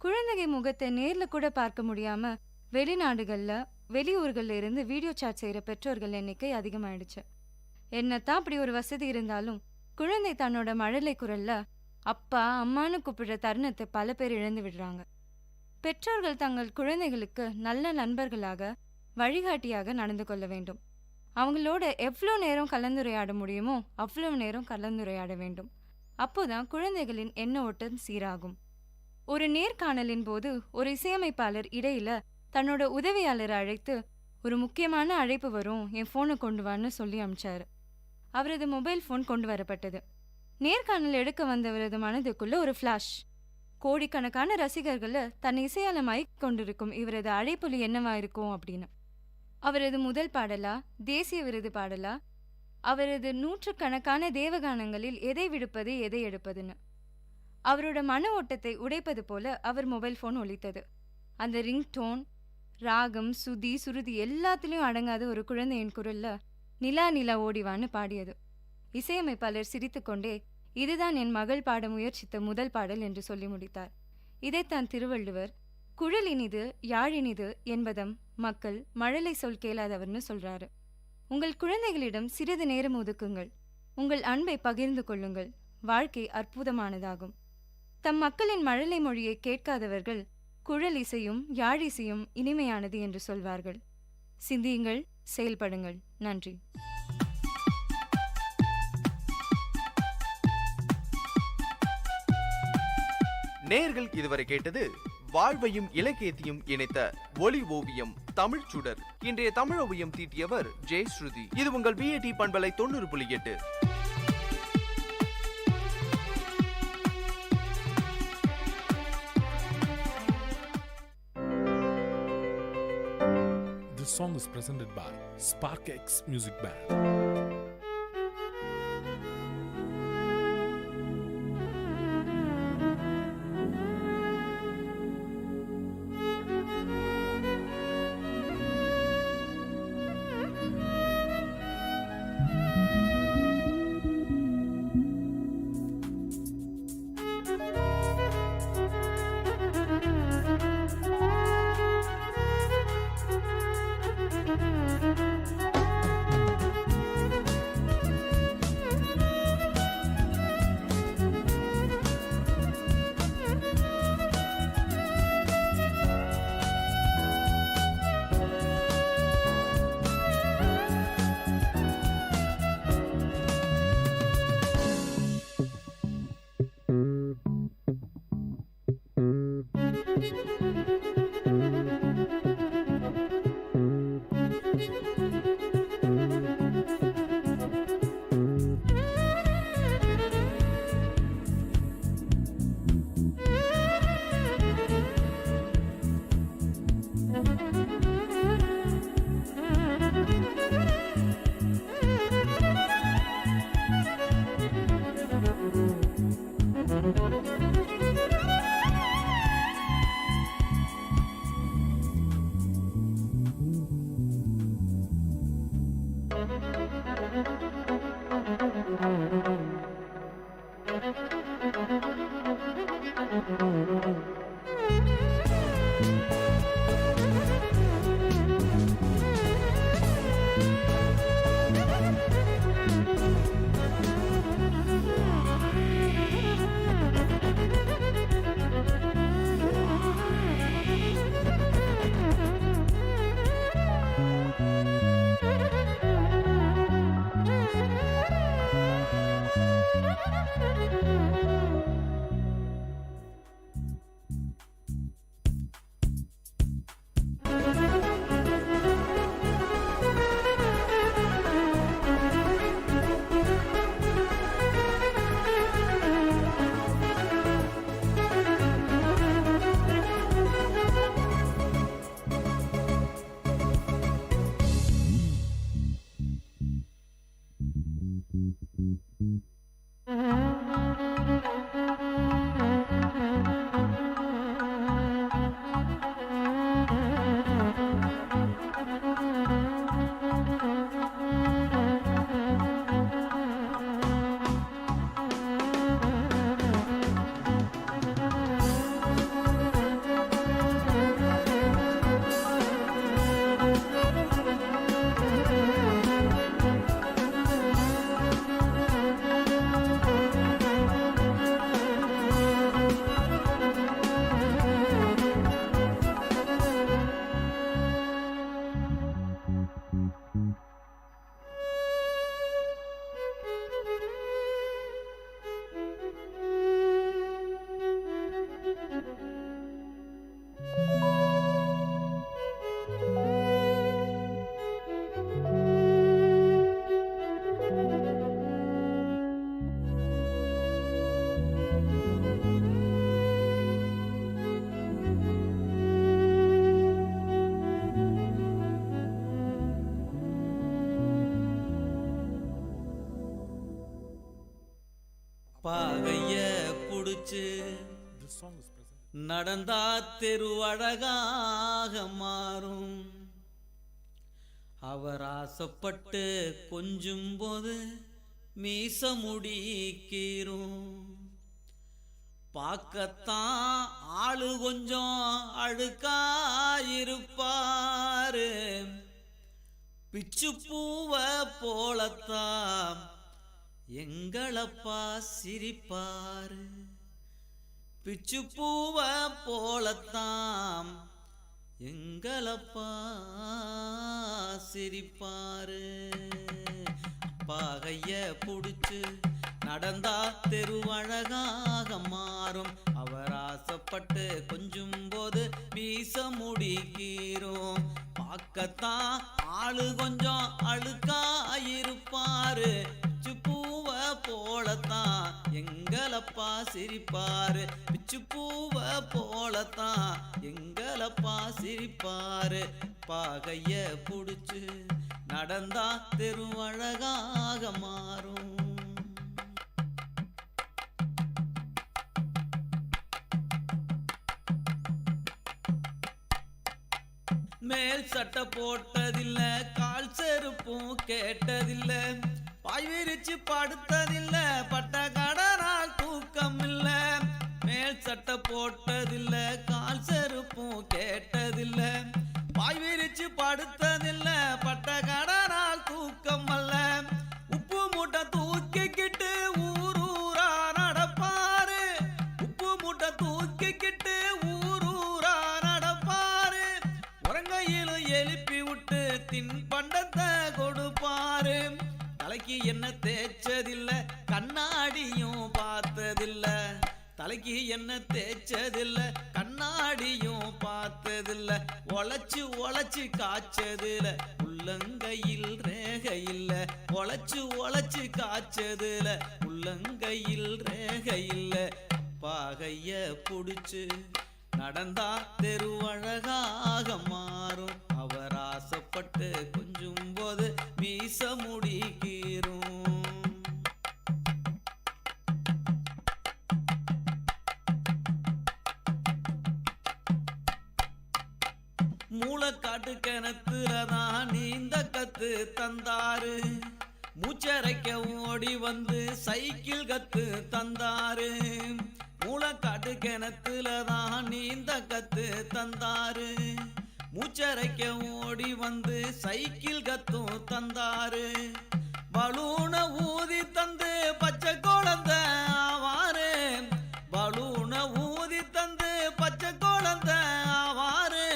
குழந்தை முகத்தை நேர்ல கூட பார்க்க முடியாம வெளிநாடுகள்ல வெளியூர்கள்ல இருந்து வீடியோ சாட் செய்யற பெற்றோர்கள் எண்ணிக்கை அதிகமாயிடுச்சு. என்னத்தான் அப்படி ஒரு வசதி இருந்தாலும் குழந்தை தன்னோட மழலை குரல்ல அப்பா அம்மானு கூப்பிடுற தருணத்தை பல பேர் இழந்து விடுறாங்க. பெற்றோர்கள் தங்கள் குழந்தைகளுக்கு நல்ல நண்பர்களாக வழிகாட்டியாக நடந்து கொள்ள வேண்டும். அவங்களோட எவ்வளோ நேரம் கலந்துரையாட முடியுமோ அவ்வளவு நேரம் கலந்துரையாட வேண்டும். அப்போதான் குழந்தைகளின் எண்ண ஓட்டம் சீராகும். ஒரு நேர்காணலின் போது ஒரு இசையமைப்பாளர் இடையில தன்னோட உதவியாளரை அழைத்து, ஒரு முக்கியமான அழைப்பு வரும், என் போனை கொண்டு வான்னு சொல்லி அமிச்சாரு. அவரது மொபைல் போன் கொண்டு வரப்பட்டது. நேர்காணல் எடுக்க வந்தவரது மனதுக்குள்ள ஒரு ஃபிளாஷ். கோடிக்கணக்கான ரசிகர்களை தன் இசையால மயக்கிக் கொண்டிருக்கும் இவரது அழைப்புல என்னவா இருக்கும் அப்படின்னு. அவரது முதல் பாடலா, தேசிய விருது பாடலா, அவரது 100கணக்கான தேவகானங்களில் எதை விடுப்பது எதை எடுப்பதுன்னு. அவரோட மன ஓட்டத்தை உடைப்பது போல அவர் மொபைல் போன் ஒலித்தது. அந்த ரிங் டோன், ராகம், சுதி, சுருதி எல்லாத்திலையும் அடங்காத ஒரு குழந்தையின் குரல்ல நிலா நிலா ஓடிவான்னு பாடியது. இசையமைப்பாளர் சிரித்துக்கொண்டே, இதுதான் என் மகள் பாட முயற்சித்த முதல் பாடல் என்று சொல்லி முடித்தார். இதைத்தான் திருவள்ளுவர் குழலினிது யாழினிது என்பதம் மக்கள் மழலை சொல் கேளாதவர்னு சொல்றாரு. உங்கள் குழந்தைகளிடம் சிறிது நேரம் ஒதுக்குங்கள். உங்கள் அன்பை பகிர்ந்து கொள்ளுங்கள். வாழ்க்கை அற்புதமானதாகும். தம் மக்களின் மழலை மொழியை கேட்காதவர்கள் குழல் இசையும் யாழிசையும் இனிமையானது என்று சொல்வார்கள். சிந்தியுங்கள், செயல்படுங்கள். நன்றி. நேயர்கள் இதுவரை கேட்டது வாழ்வையும் இலக்கியத்தையும் இணைத்த ஒலி ஓவியம் தமிழ் சுடர். இன்றைய தமிழ் ஓவியம் தீட்டியவர் ஜெயஸ்ருதி. இது உங்கள் விஐடி பண்பலை 90.8. This song is presented by SparkX Music Band. பாகைய புடிச்சு நடந்தா தெருவழகாக மாறும். அவர் ஆசைப்பட்டு கொஞ்சும் போது மீச முடிக்கீரும். பார்க்கத்தான் ஆளு கொஞ்சம் அழுக்காயிருப்பாரு. பிச்சு பூவ போலத்தான் எங்களப்பா சிரிப்பாரு. பிச்சு பூவ போலத்தான் எங்களப்பா சிரிப்பாரு. பாகைய புடிச்சு நடந்தா தெருவழகாக மாறும். அவர் ஆசைப்பட்டு கொஞ்சும் போது மீச முடிக்கீரும். பார்க்கத்தான் ஆளு கொஞ்சம் அழுக்காயிருப்பாரு. பிச்சு பூவ போலத்தான் எங்களப்பா சிரிப்பாரு. பிச்சு பூவ போலத்தான் எங்களப்பா சிரிப்பாரு. பாகைய புடிச்சு நடந்தா தெருவழகாக மாறும். மேல் சட்டை போட்டதில்ல, கால் செருப்பும் கேட்டதில்ல, பாய் விரிச்சு படுத்ததில்ல, பட்ட கடனால் தூக்கம் இல்ல. மேல் சட்டை போட்டதில்ல, கால் செருப்பும் கேட்டதில்ல, பாய் விரிச்சு படுத்ததில்ல, பட்ட கடனால் தூக்கம் அல்ல. உப்பு மூட்டை தூக்கிக்கிட்டு ஊரூரா நடப்பாரு. உப்பு மூட்டை தூக்கிக்கிட்டு ஊரூரா நடப்பாரு. உறங்கையிலும் எழுப்பி விட்டு தின் பண்டத்தை கொடுப்பாரு. தலைக்கு என்ன தேய்ச்சதில்ல, கண்ணாடியும் பார்த்ததில்ல. தலைக்கு என்ன தேய்ச்சதில்ல, கண்ணாடியும் பார்த்ததில்ல. உழைச்சு உழைச்சு காய்ச்சதில்ல, உள்ளங்கையில் ரேகையில்ல. உழைச்சு உழைச்சு காய்ச்சதில்ல, உள்ளங்கையில் ரேகையில்ல. பாகைய புடிச்சு நடந்தா தெருவழகாக மாறும். அவர் ஆசைப்பட்டு கொஞ்சும் போது மீச முடிக்கீரும். மூட மூளைக்காட்டு கிணத்துல தான் நீந்த கத்து தந்தாரு. மூச்சரைக்க ஓடி வந்து சைக்கிள் கத்து தந்தாரு. மூளைக்காட்டு கிணத்துல தான் நீந்த கத்து தந்தாரு. மூச்சரைக்க ஓடி வந்து சைக்கிள் கத்தும் தந்தாரு. பலூன ஊதி தந்து பச்சை குழந்தை ஆவாரு. பலூன ஊதி தந்து பச்சை குழந்தை ஆவாரு.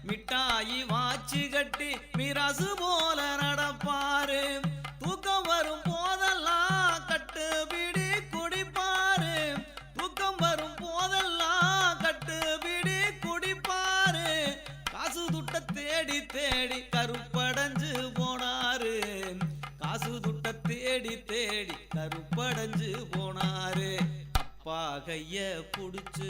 மிட்டாயி வாச்சி கட்டி மிராசு போல நடப்பாரு. தூக்கம் வரும் போதெல்லாம் கட்டு பிடி குடிப்பாரு. தூக்கம் வரும் போதெல்லாம் கட்டு பிடி குடிப்பாரு. காசு துட்ட தேடி தேடி கருப்படைஞ்சு போனாரு. காசு துட்ட தேடி தேடி கருப்படைஞ்சு போனாரு. அப்பா கைய புடிச்சு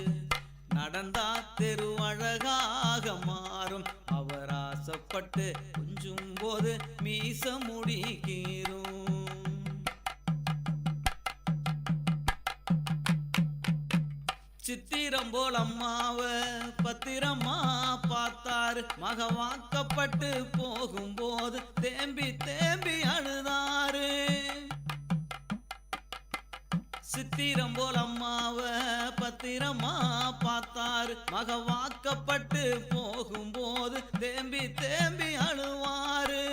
நடந்தா தெரு அழகாக மாறும். அவர் ஆசைப்பட்டு கொஞ்சும் போது மீச முடிக்கீரும். சித்திரம் போல் அம்மாவ பத்திரமா பார்த்தாரு. மக வாக்கப்பட்டு போகும்போது தேம்பி தேம்பி அழுதாரு. சித்திரம் போல் அம்மாவ பத்திரமா பார்த்தாரு. மக வாக்கப்பட்டு போகும்போது தேம்பி தேம்பி அழுவாரு.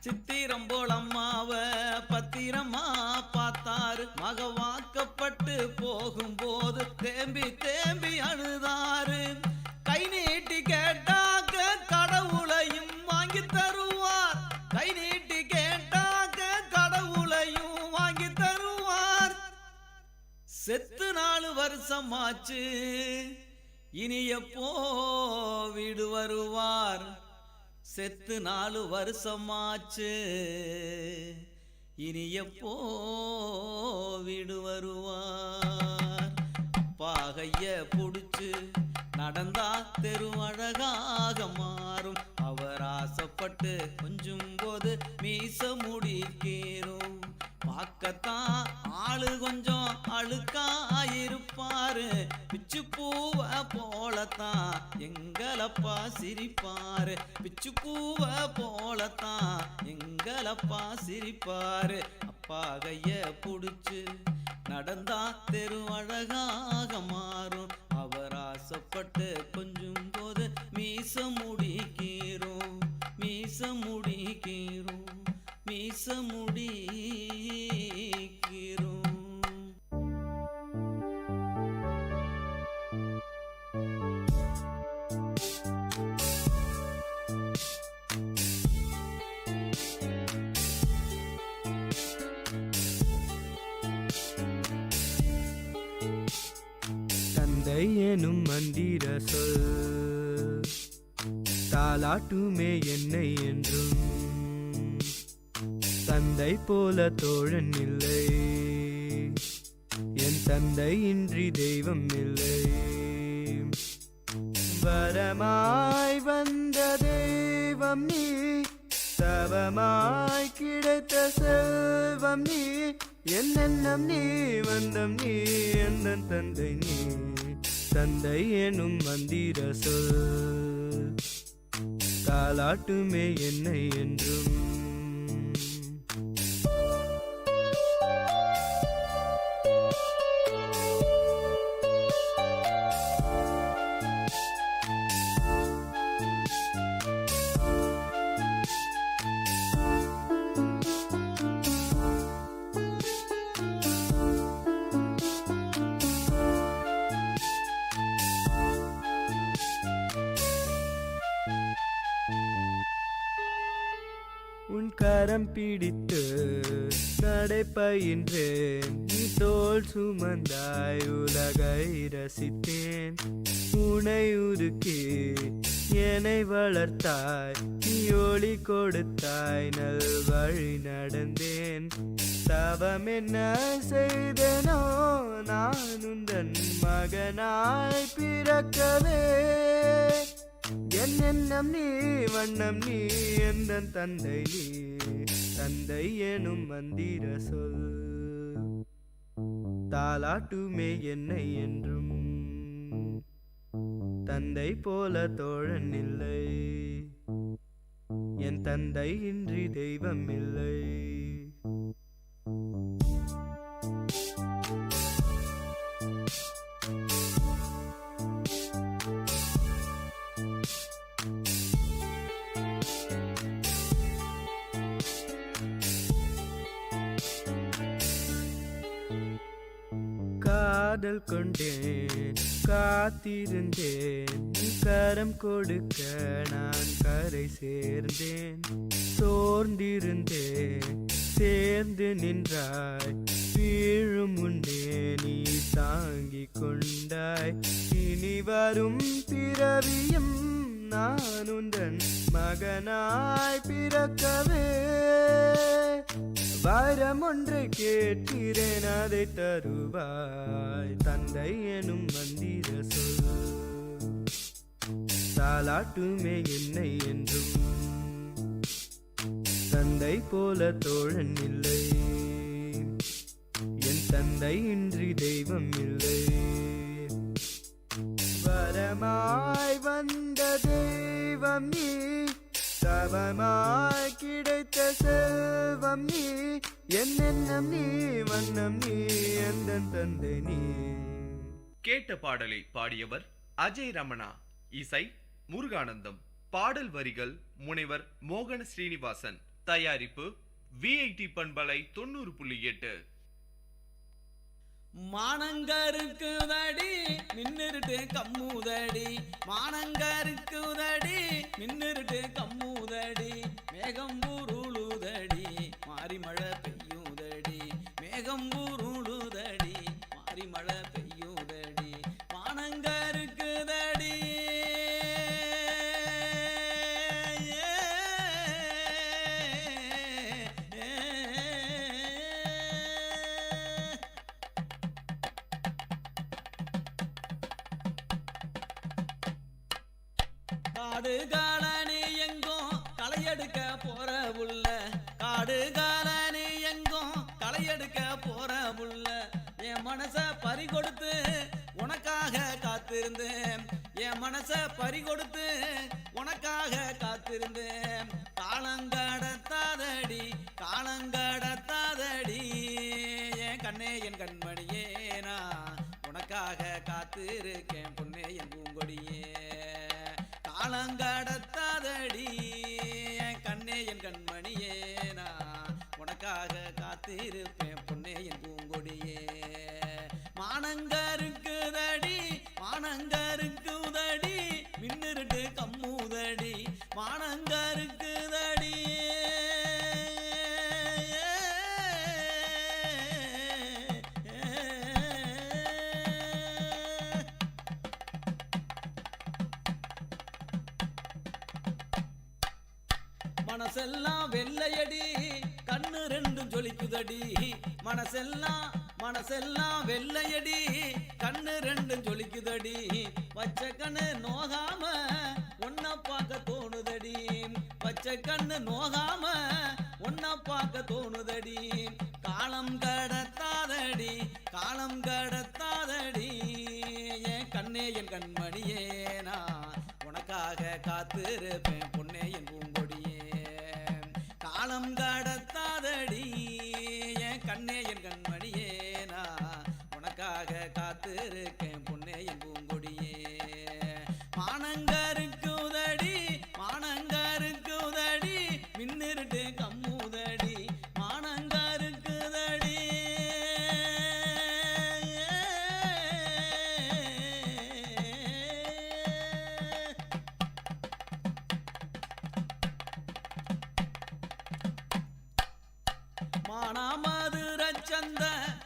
சித்திரம் போல் அம்மாவ பத்திரமா பார்த்தாரு. மக வாக்கப்பட்டு போகும்போது தேம்பி தேம்பி அழுதாரு. கை நீட்டி கேட்டாக்க கடவுளையும் வாங்கி தருவார். கை நீட்டி கேட்டாக்க கடவுளையும் வாங்கி தருவார். செத்து 4 வருஷமாச்சு இனி எப்போ வீடு வருவார். செத்து 4 வருஷமாச்சு இனி எப்போ வீடு வருவார். பாகைய புடிச்சு நடந்தா தெரு அழகாக மாறும். அவர் ஆசைப்பட்டு கொஞ்சும் போது மீச முடிக்கீரும். பார்க்கத்தான் ஆளு கொஞ்சம் அழுக்காயிருப்பாரு. பிச்சு பூவ போலத்தான் எங்களப்பா சிரிப்பாரு. பிச்சு பூவ போலத்தான் எங்களப்பா சிரிப்பாரு. அப்பா கைய புடிச்சு நடந்தா தெரு அழகாக மாறும். அவர் ஆசைப்பட்டு கொஞ்சும் போது மீச முடிக்கீரும். மீச முடிக்கீரும். மீச முடிக்கீரும். தந்தை எனும் மந்திர சொல் தாலாட்டுமே என்னை என்றும். தந்தை போல தோழன் இல்லை. என் தந்தை இன்றி தெய்வம் இல்லை. வரமாய் வந்த தெய்வம் நீ. தவமாய் கிடைத்த செல்வம் நீ. என்னென்னம் நீ வந்தம் நீ. எந்த தந்தை நீ. தந்தை எனும் மந்திர சொல் தாலாட்டுமே என்னை என்றும். உன் கரம் பிடித்து நடைபயின்றேன். நீ தோள் சுமந்தாய் உலகை ரசித்தேன். உனை உருக்கி என்னை வளர்த்தாய். நீ ஒளி கொடுத்தாய் நல் வழி நடந்தேன். தவம் என்ன செய்தேனோ நான் உந்தன் மகனாய் பிறக்கவே. என்னென்னம் நீ வண்ணம் நீ எந்த தந்தை நீ. தந்தை எனும் மந்திர சொல் தாலாட்டுமே என்னை என்றும். தந்தை போல தோழன் இல்லை, என் தந்தை இன்றி தெய்வம் இல்லை. காதல் கொண்டேன், காத்திருந்தேன், நீ கரம் கொடுக்க நான் கரை சேர்ந்தேன். சோர்ந்திருந்தேன், சேர்ந்து நின்றாய், வீழும் முன்னே நீ தாங்கிக் கொண்டாய். இனி வரும் பிறவியும் நான் உந்தன் மகனாய் பிறக்கவே வரம் ஒன்றை கேட்கிறேன், அதை தருவாய். தந்தை எனும் மந்திர சொல் தாலாட்டுமே என்னை என்றும். தந்தை போல தோழன் இல்லை, என் தந்தை இன்றி தெய்வம் இல்லை. வரமாய் வந்த தெய்வம் நீ, தவமாய் கிடைத்த செல்வம் நீ. என் எண்ணம் நீ, வண்ணம் நீ, எந்த தந்தை நீ. கேட்ட பாடலை பாடியவர் அஜய் ரமணா, இசை முருகானந்தம், பாடல் வரிகள் முனைவர் மோகன ஸ்ரீனிவாசன், தயாரிப்பு விஐடி பண்பலை 90.8. மானங்கருக்குதடி மின்னிருட்டு கம்முதடி, மானங்கருக்குதடி மின்னிருட்டு கம்முதடி. மேகம் உருளுதடி மாறி மழை பெய்யுதடி, மேகம் உருளுதடி மாறி மழை பெய்யுதடி. மானங்கருக்குதடி காடு காலனி எங்கும் களையெடுக்க போற புள்ள, காடு காலனி எங்கும் களையெடுக்க போற புள்ள. என் மனச பறி கொடுத்து உனக்காக காத்திருந்தேன், என் மனச பறி கொடுத்து உனக்காக காத்திருந்தேன். காலங்கடத்தாதடி காலங்கடத்தாதடி என் கண்ணே என் கண்மணியே, நான் உனக்காக காத்திருக்கேன் பொன்னே என் பூங்கொடியே. காலங்கடத்தாதடி என் கண்ணே என் கண்மணியே, நான் உனக்காக காத்திருப்பேன் பொன்னே என் பூங்கொடியே. மானங்கருக்குதடி மானங்கருக்குதடி மின்னிருட்டு கம்முதடி, மானங்கருக்குதடி. மனசெல்லாம் வெள்ளையடி கண்ணு ரெண்டும் ஜொலிக்குதடி, மனசெல்லாம் வெள்ளையடி கண்ணு ரெண்டும் ஜொலிக்குதடி. பச்சை கண்ணு நோகாம ஒன்ன பார்க்க தோணுதடி, பச்சை கண்ணு நோகாம ஒன்ன பார்க்க தோணுதடி. காலம் கடத்தாதடி காலம் கடத்தாதடி என் கண்ணே என் கண்மணியே, நான் உனக்காக காத்திருப்பேன் பொன்னே என் பூங்கொடியே. காலம் கடத்தாதடி என் கண்ணே என் கண்மணியே, நான் உனக்காக காத்திருக்கேன் பொன்னே என் பூங்கொடியே. மானங்கருக்குதடி மானங்கருக்குதடி மின்னிருட்டு கம்முதடி, மானங்கருக்குதடி. மானாமதுரச்சந்த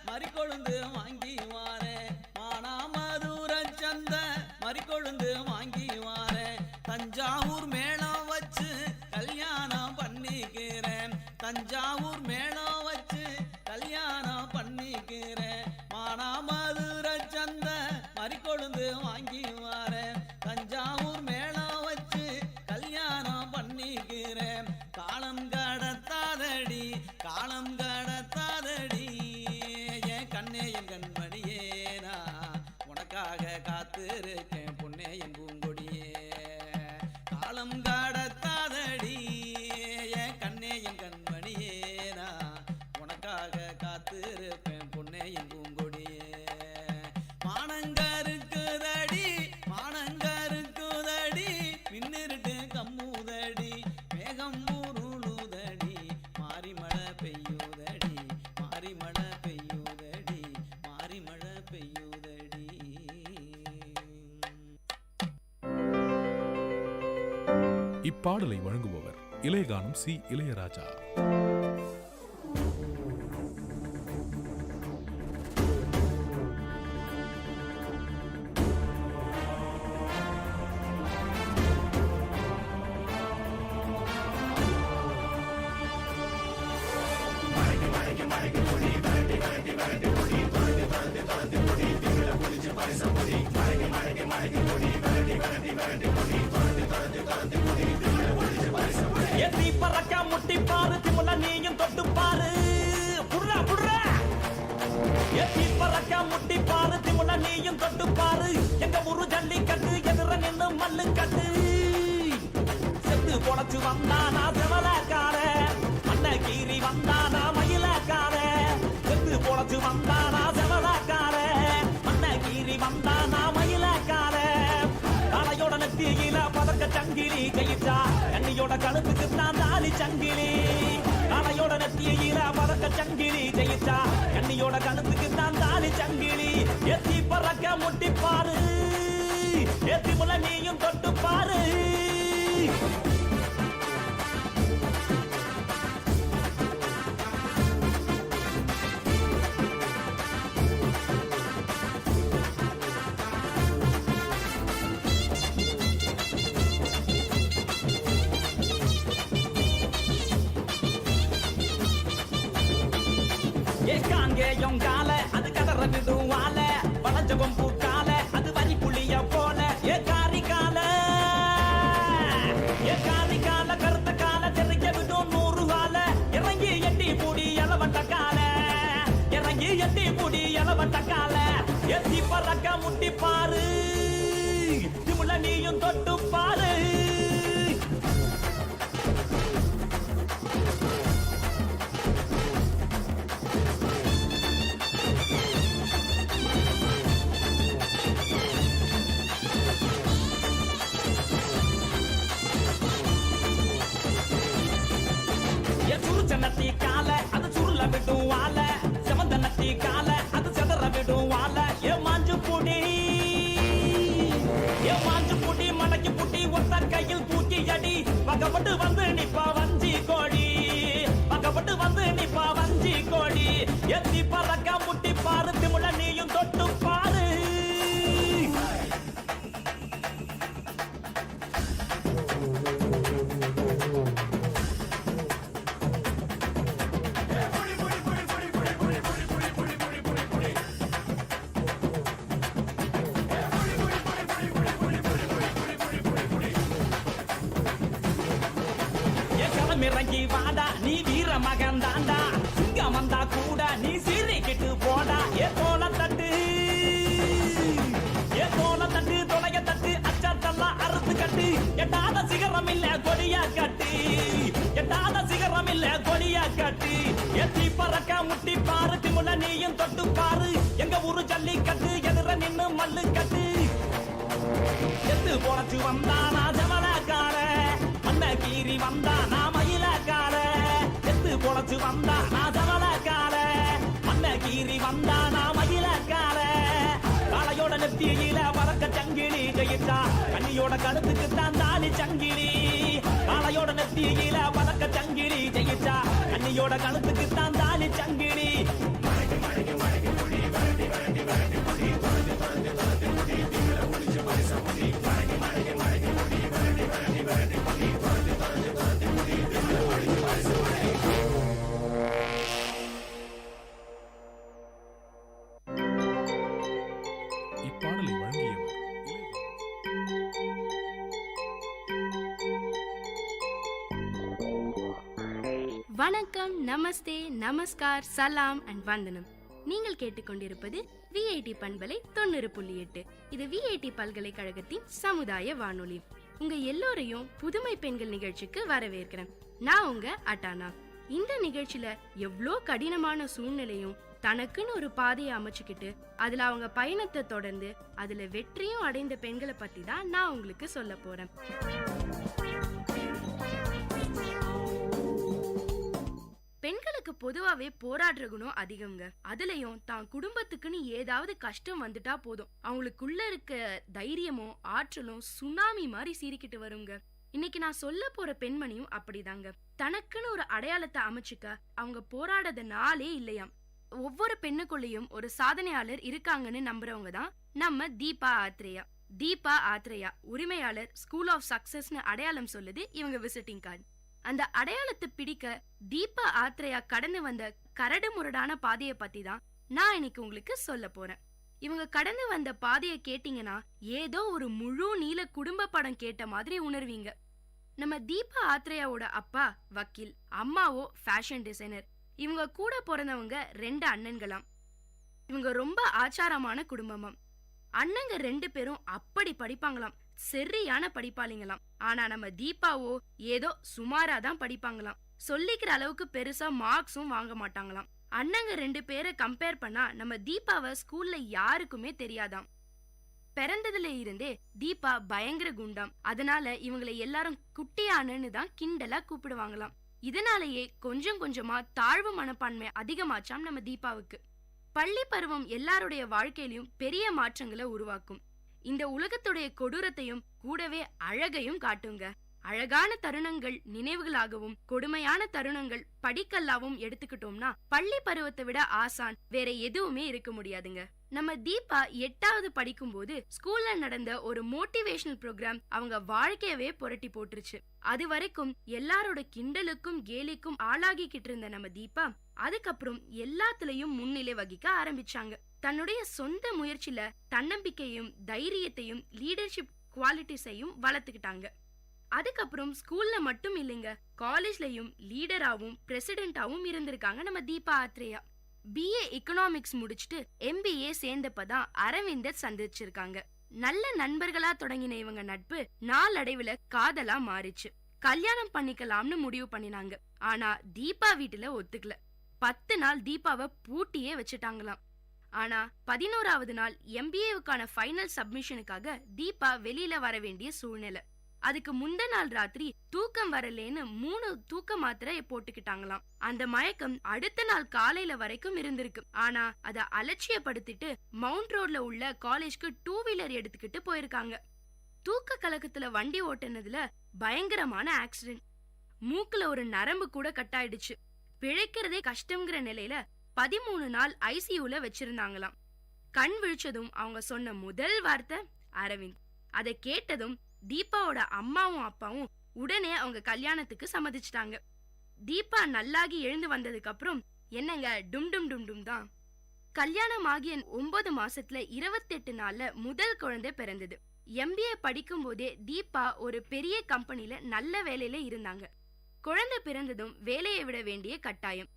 மறிக்கொழுந்து வாங்கி வாரேன், மானாமதுரச்சந்த மறிக்கொழுந்து வாங்கி வாரேன். தஞ்சாவூர் மேளம் வச்சு கல்யாணம் பண்ணிக்கிறேன், தஞ்சாவூர் மேளம் வச்சு கல்யாணம் பண்ணிக்கிறேன். மானாமதுரச்சந்த மறிக்கொழுந்து வாங்கி வாரேன், தஞ்சாவூர் மேளம் வச்சு கல்யாணம் பண்ணிக்கிறேன். காலம் கடத்தாதடி காலம் கடத்தாதடி என் கண்ணே என் கண்மணியே, நான் உனக்காக காத்திருக்கேன் பொன்னே என் பூங்க இப்பாடலை வழங்குபவர் இளையகானம் சி. இளையராஜா. எத்தி பறக்க முட்டி பாரு திமுல நீயும் தொட்டு பாரு புடுறா புடுறா எத்தி பறக்க முட்டி பாரு திமுல நீயும் தொட்டு பாரு எங்க ஊரு ஜல்லிக்கட்டு எதிர நின்னு மல்லு கட்டு செத்து பொழைச்சு வந்தானா செவலக்கார அன்னகீரி வந்தானா மயிலக்கார செத்து பொழைச்சு வந்தானா செவலக்கார அன்னகீரி வந்தானா மயிலக்கார தலையோட நெத்தியில பதக்க சங்கிலி கையிட்டா கண்ணியோட கழுத்துக்கு தான் தாலி சங்கிலி தலையோட நெத்தியில பதக்க சங்கிலி கையிட்டா கண்ணியோட கழுத்துக்கு தான் தாலி சங்கிலி எத்தி பறக்க முட்டி பாரு எத்தி முல நீயும் தொட்டு பாரு கால அது கதற விடுவால வளஞ்சவம் பூக்கால அது வரி புளிய போல ஏ காரி கால கருத்த கால தெரிய விடும் 100 கால இறங்கி எட்டி பூடி எலவட்ட கால இறங்கி எட்டி பூடி எலவட்ட கால எத்தி பறக்க முட்டி பாரு திமுல நீயும் தொட்டு பாரு நத்தி கால அது சுருள விடும் வால செவந்த நத்தி கால அது செதற விடும் வால ஏ மாஞ்சு புடி மடக்கி புட்டி ஒத்த கையில் தூக்கி அடி பக்கப்பட்டு வந்து நிப்பா வஞ்சி கோடி பக்கப்பட்டு வந்து நிப்பா வஞ்சி கோடி எத்தி பறக்க முட்டி பாரு திமுல நீயும் தொட்டு பாரு இறங்கி வாடா நீ வீர மகன் தாண்டா சிங்கம் வந்தா கூட நீ சீரிக்கிட்டு போடா ஏ தோல தட்டு தொலைய தட்டு அச்சாத்தெல்லாம் அறுத்து கட்டு எட்டாத சிகரம் இல்ல கொடியா கட்டு எட்டாத சிகரம் இல்ல கொடியா கட்டு எத்தி பறக்க முட்டி பாரு திமுல நீயும் தொட்டு பாரு எங்க ஊரு ஜல்லிக்கட்டு எதிர நின்னு மல்லு கட்டு எத்து பொழைச்சு வந்தானா ஜவலக்கார அன்னகீரி வந்தானா மயிலக்கார எத்து பொழைச்சு வந்தானா ஜவலக்கார அன்னகீரி வந்தானா மயிலக்கார காளையோட நெத்தியில பறக்க சங்கிலி கையிட்டா கண்ணியோட கழுத்துக்கு தான் தாலி சங்கிலி காளையோட நெத்தியில பறக்க சங்கிலி கையிட்டா கண்ணியோட கழுத்துக்கு தான் தாலி சங்கிலி இப்பாடலை வழங்கியவர் வணக்கம், நமஸ்தே, நமஸ்கார், சலாம் அண்ட் வந்தனம். நீங்கள் கேட்டுக்கொண்டிருப்பது விஐடி பண்பலை 90.8. இது விஐடி பல்கலைக்கழகத்தின் சமுதாய வானொலி. உங்க எல்லோரையும் புதுமை பெண்கள் நிகழ்ச்சிக்கு வரவேற்கிறேன். நான் உங்க அட்டானா. இந்த நிகழ்ச்சியில எவ்வளோ கடினமான சூழ்நிலையும் தனக்குன்னு ஒரு பாதையை அமைச்சுக்கிட்டு அதுல அவங்க பயணத்தை தொடர்ந்து அதுல வெற்றியும் அடைந்த பெண்களை பத்தி தான் நான் உங்களுக்கு சொல்ல போறேன். பெண்களுக்கு பொதுவாவே போராடுற குணம் அதிகங்க. அதுலயும் தான் குடும்பத்துக்குன்னு ஏதாவது கஷ்டம் வந்துட்டா போதும் அவங்களுக்குள்ள இருக்க தைரியமும் ஆற்றலும் சுனாமி மாதிரி சீறிக்கிட்டு வருங்க. இன்னைக்கு நான் சொல்ல போற பெண்மணியும் அப்படிதாங்க. தனக்குன்னு ஒரு அடையாளத்தை அமைச்சுக்க அவங்க போராடாத நாளே இல்லையாம். ஒவ்வொரு பெண்ணுக்குள்ளேயும் ஒரு சாதனையாளர் இருக்காங்கன்னு நம்புறவங்க தான் நம்ம தீபா ஆத்ரேயா. தீபா ஆத்ரேயா உரிமையாளர், ஸ்கூல் ஆஃப் சக்சஸ்னு அடையாளம் சொல்லுது இவங்க விசிட்டிங் கார்டு. அந்த அடையாளத்தை பிடிக்க தீபா ஆத்ரேயா கடந்து வந்த கரடு முரடான பாதையை பத்தி தான் நான் இன்னைக்கு உங்களுக்கு சொல்ல போறேன். இவங்க கடந்து வந்த பாதையை கேட்டீங்கன்னா ஏதோ ஒரு முழு நீள குடும்ப படம் கேட்ட மாதிரி உணர்வீங்க. நம்ம தீபா ஆத்ரேயாவோட அப்பா வக்கீல், அம்மாவோ ஃபேஷன் டிசைனர். இவங்க கூட பிறந்தவங்க 2 அண்ணன்களாம். இவங்க ரொம்ப ஆச்சாரமான குடும்பமாம். அண்ணங்க 2 பேரும் அப்படி படிப்பாங்களாம், சரியான படிப்பாளிங்களாம். ஆனா நம்ம தீபாவோ ஏதோ சுமாரா தான் படிப்பாங்களாம். சொல்லிக்கிற அளவுக்கு பெருசா மார்க்ஸும் வாங்க மாட்டாங்களாம். அண்ணங்க 2 பேரை கம்பேர் பண்ணா நம்ம தீபாவை ஸ்கூல்ல யாருக்குமே தெரியாதாம். பிறந்ததுல இருந்தே தீபா பயங்கர குண்டாம். அதனால இவங்களை எல்லாரும் குட்டியானன்னு தான் கிண்டலா கூப்பிடுவாங்களாம். இதனாலேயே கொஞ்சம் கொஞ்சமா தாழ்வு மனப்பான்மை அதிகமாச்சாம் நம்ம தீபாவுக்கு. பள்ளி பருவம் எல்லாருடைய வாழ்க்கையிலும் பெரிய மாற்றங்களை உருவாக்கும். இந்த உலகத்துடைய கொடூரத்தையும் கூடவே அழகையும் காட்டுங்க. அழகான தருணங்கள் நினைவுகளாகவும் கொடுமையான தருணங்கள் படிக்கல்லாவும் எடுத்துக்கிட்டோம்னா பள்ளி பருவத்தை விட ஆசான் வேற எதுவுமே இருக்க முடியாதுங்க. நம்ம தீபா 8வது படிக்கும் போது ஸ்கூல்ல நடந்த ஒரு மோட்டிவேஷனல் ப்ரோக்ராம் அவங்க வாழ்க்கையவே புரட்டி போட்டுருச்சு. அது வரைக்கும் எல்லாரோட கிண்டலுக்கும் கேலிக்கும் ஆளாகிக்கிட்டு இருந்த நம்ம தீபா அதுக்கப்புறம் எல்லாத்துலயும் முன்னிலை வகிக்க ஆரம்பிச்சாங்க. தன்னுடைய சொந்த முயற்சியில தன்னம்பிக்கையும் தைரியத்தையும் லீடர்ஷிப் குவாலிட்டிஸையும் வளர்த்துக்கிட்டாங்க. அதுக்கப்புறம் ஸ்கூல்ல மட்டும் இல்லைங்க, காலேஜ்லயும் லீடராவும் பிரசிடென்டாவும் இருந்திருக்காங்க நம்ம தீபா ஆத்ரேயா. BA எக்கனாமிக்ஸ் முடிச்சுட்டு MBA சேர்ந்தப்பதான் அரவிந்த சந்திச்சிருக்காங்க. நல்ல நண்பர்களா தொடங்கின இவங்க நட்பு நாளடைவுல காதலா மாறிச்சு. கல்யாணம் பண்ணிக்கலாம்னு முடிவு பண்ணினாங்க. ஆனா தீபா வீட்டுல ஒத்துக்கல. 10 நாள் தீபாவை பூட்டியே வச்சுட்டாங்களாம். ஆனா 11வது நாள் MBAவுக்கான ஃபைனல் சப்மிஷனுக்காக தீபா வெளியில வர வேண்டிய சூழ்நிலை. அதுக்கு முந்த நாள் ராத்திரி தூக்கம் வரலேன்னு 3 தூக்க மாத்திரை போட்டுக்கிட்டாங்களாம். அந்த மயக்கம் அடுத்த நாள் காலையில வரைக்கும் இருந்திருக்கு. ஆனா அத அலட்சியப்படுத்திட்டு மவுண்ட் ரோட்ல உள்ள காலேஜ்க்கு 2 வீலர் எடுத்துக்கிட்டு போயிருக்காங்க. தூக்க கலக்கத்துல வண்டி ஓட்டுனதுல பயங்கரமான ஆக்சிடென்ட். மூக்குல ஒரு நரம்பு கூட கட்டாயிடுச்சு. பிழைக்கிறதே கஷ்டம்ங்கிற நிலையில 13 நாள் ICUல வச்சிருந்தாங்களாம். கண் விழிச்சதும் அவங்க சொன்ன முதல் வார்த்தை அரவிந்த். அதை கேட்டதும் தீபாவோட அம்மாவும் அப்பாவும் உடனே அவங்க கல்யாணத்துக்கு சம்மதிச்சிட்டாங்க. தீபா நல்லாகி எழுந்து வந்ததுக்கு அப்புறம் என்னங்க டும் டும் டும் டும் தான். கல்யாணம் ஆகிய 9 மாசத்துல 28 நாள்ல முதல் குழந்தை பிறந்தது. MBA படிக்கும் போதே தீபா ஒரு பெரிய கம்பெனில நல்ல வேலையில இருந்தாங்க. குழந்தை பிறந்ததும் வேலையை விட வேண்டிய கட்டாயம்.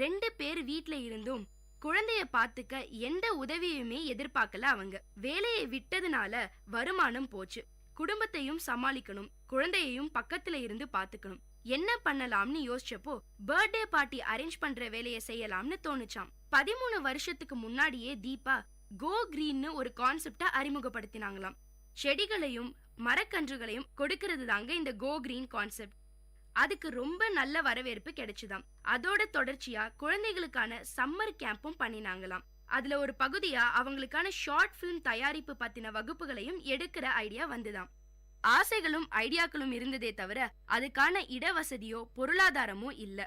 2 பேர் வீட்ல இருந்தும் குழந்தைய பாத்துக்க எந்த உதவியுமே எதிர்பார்க்கல அவங்க. வேலையை விட்டதுனால வருமானம் போச்சு. குடும்பத்தையும் சமாளிக்கணும், குழந்தையையும் பக்கத்துல இருந்து பாத்துக்கணும். என்ன பண்ணலாம்னு யோசிச்சப்போ பர்த்டே பார்ட்டி அரேஞ்ச் பண்ற வேலையை செய்யலாம்னு தோணுச்சாம். 13 வருஷத்துக்கு முன்னாடியே தீபா கோ கிரீன்னு ஒரு கான்செப்டை அறிமுகப்படுத்தினாங்களாம். செடிகளையும் மரக்கன்றுகளையும் கொடுக்கறது தாங்க இந்த கோ கிரீன் கான்செப்ட். அதுக்கு ரொம்ப நல்ல வரவேற்பு கிடைச்சுதாம். அதோட தொடர்ச்சியா குழந்தைகளுக்கான சம்மர் கேம்பும் பண்ணினாங்களாம். அதுல ஒரு பகுதியா அவங்களுக்கான ஷார்ட் பிலிம் தயாரிப்பு பத்தின வகுப்புகளையும் எடுக்கிற ஐடியா வந்துதாம். ஆசைகளும் ஐடியாக்களும் இருந்ததே தவிர அதுக்கான இடவசதியோ பொருளாதாரமோ இல்ல.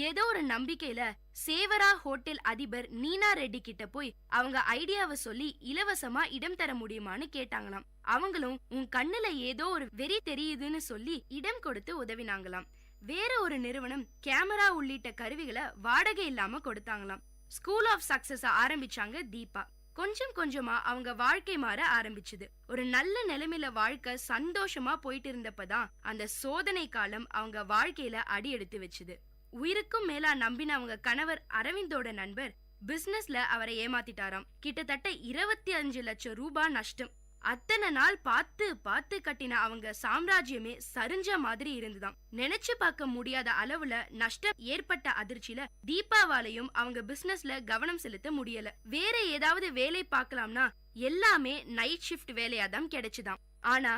ஏதோ ஒரு நம்பிக்கையில சேவரா ஹோட்டல் அதிபர் நீனா ரெட்டி கிட்ட போய் அவங்க ஐடியாவை சொல்லி இலவசமா இடம் தர முடியுமான்னு கேட்டாங்களாம். அவங்களும் உன் கண்ணுல ஏதோ ஒரு வெறி தெரியுதுன்னு சொல்லி இடம் கொடுத்து உதவினாங்களாம். வேற ஒரு நிறுவனம் கேமரா உள்ளிட்ட கருவிகளை வாடகை இல்லாம கொடுத்தாங்களாம். ஸ்கூல் ஆஃப் சக்சஸ் ஆரம்பிச்சாங்க தீபா. கொஞ்சம் கொஞ்சமா அவங்க வாழ்க்கை மாற ஆரம்பிச்சுது. ஒரு நல்ல நிலைமையில வாழ்க்கை சந்தோஷமா போயிட்டு இருந்தப்பதான் அந்த சோதனை காலம் அவங்க வாழ்க்கையில அடி எடுத்து வச்சுது. உயிருக்கும் மேலா நம்பின அவங்க கணவர் அரவிந்தோட நண்பர் பிசினஸ்ல அவரை ஏமாத்திட்டாராம். கிட்டத்தட்ட 25 லட்சம் ரூபாய் நஷ்டம். அத்தனை நாள் பார்த்து கட்டின அவங்க சாம்ராஜ்யமே சரிஞ்ச மாதிரி இருந்துதான். நினைச்சு பார்க்க முடியாத அளவுல நஷ்டம் ஏற்பட்ட அதிர்ச்சியில தீபாவாலையும் அவங்க பிசினஸ்ல கவனம் செலுத்த முடியல. வேற ஏதாவது வேலை பார்க்கலாம்னா எல்லாமே நைட் ஷிஃப்ட் வேலையாதான் கிடைச்சுதாம். ஆனா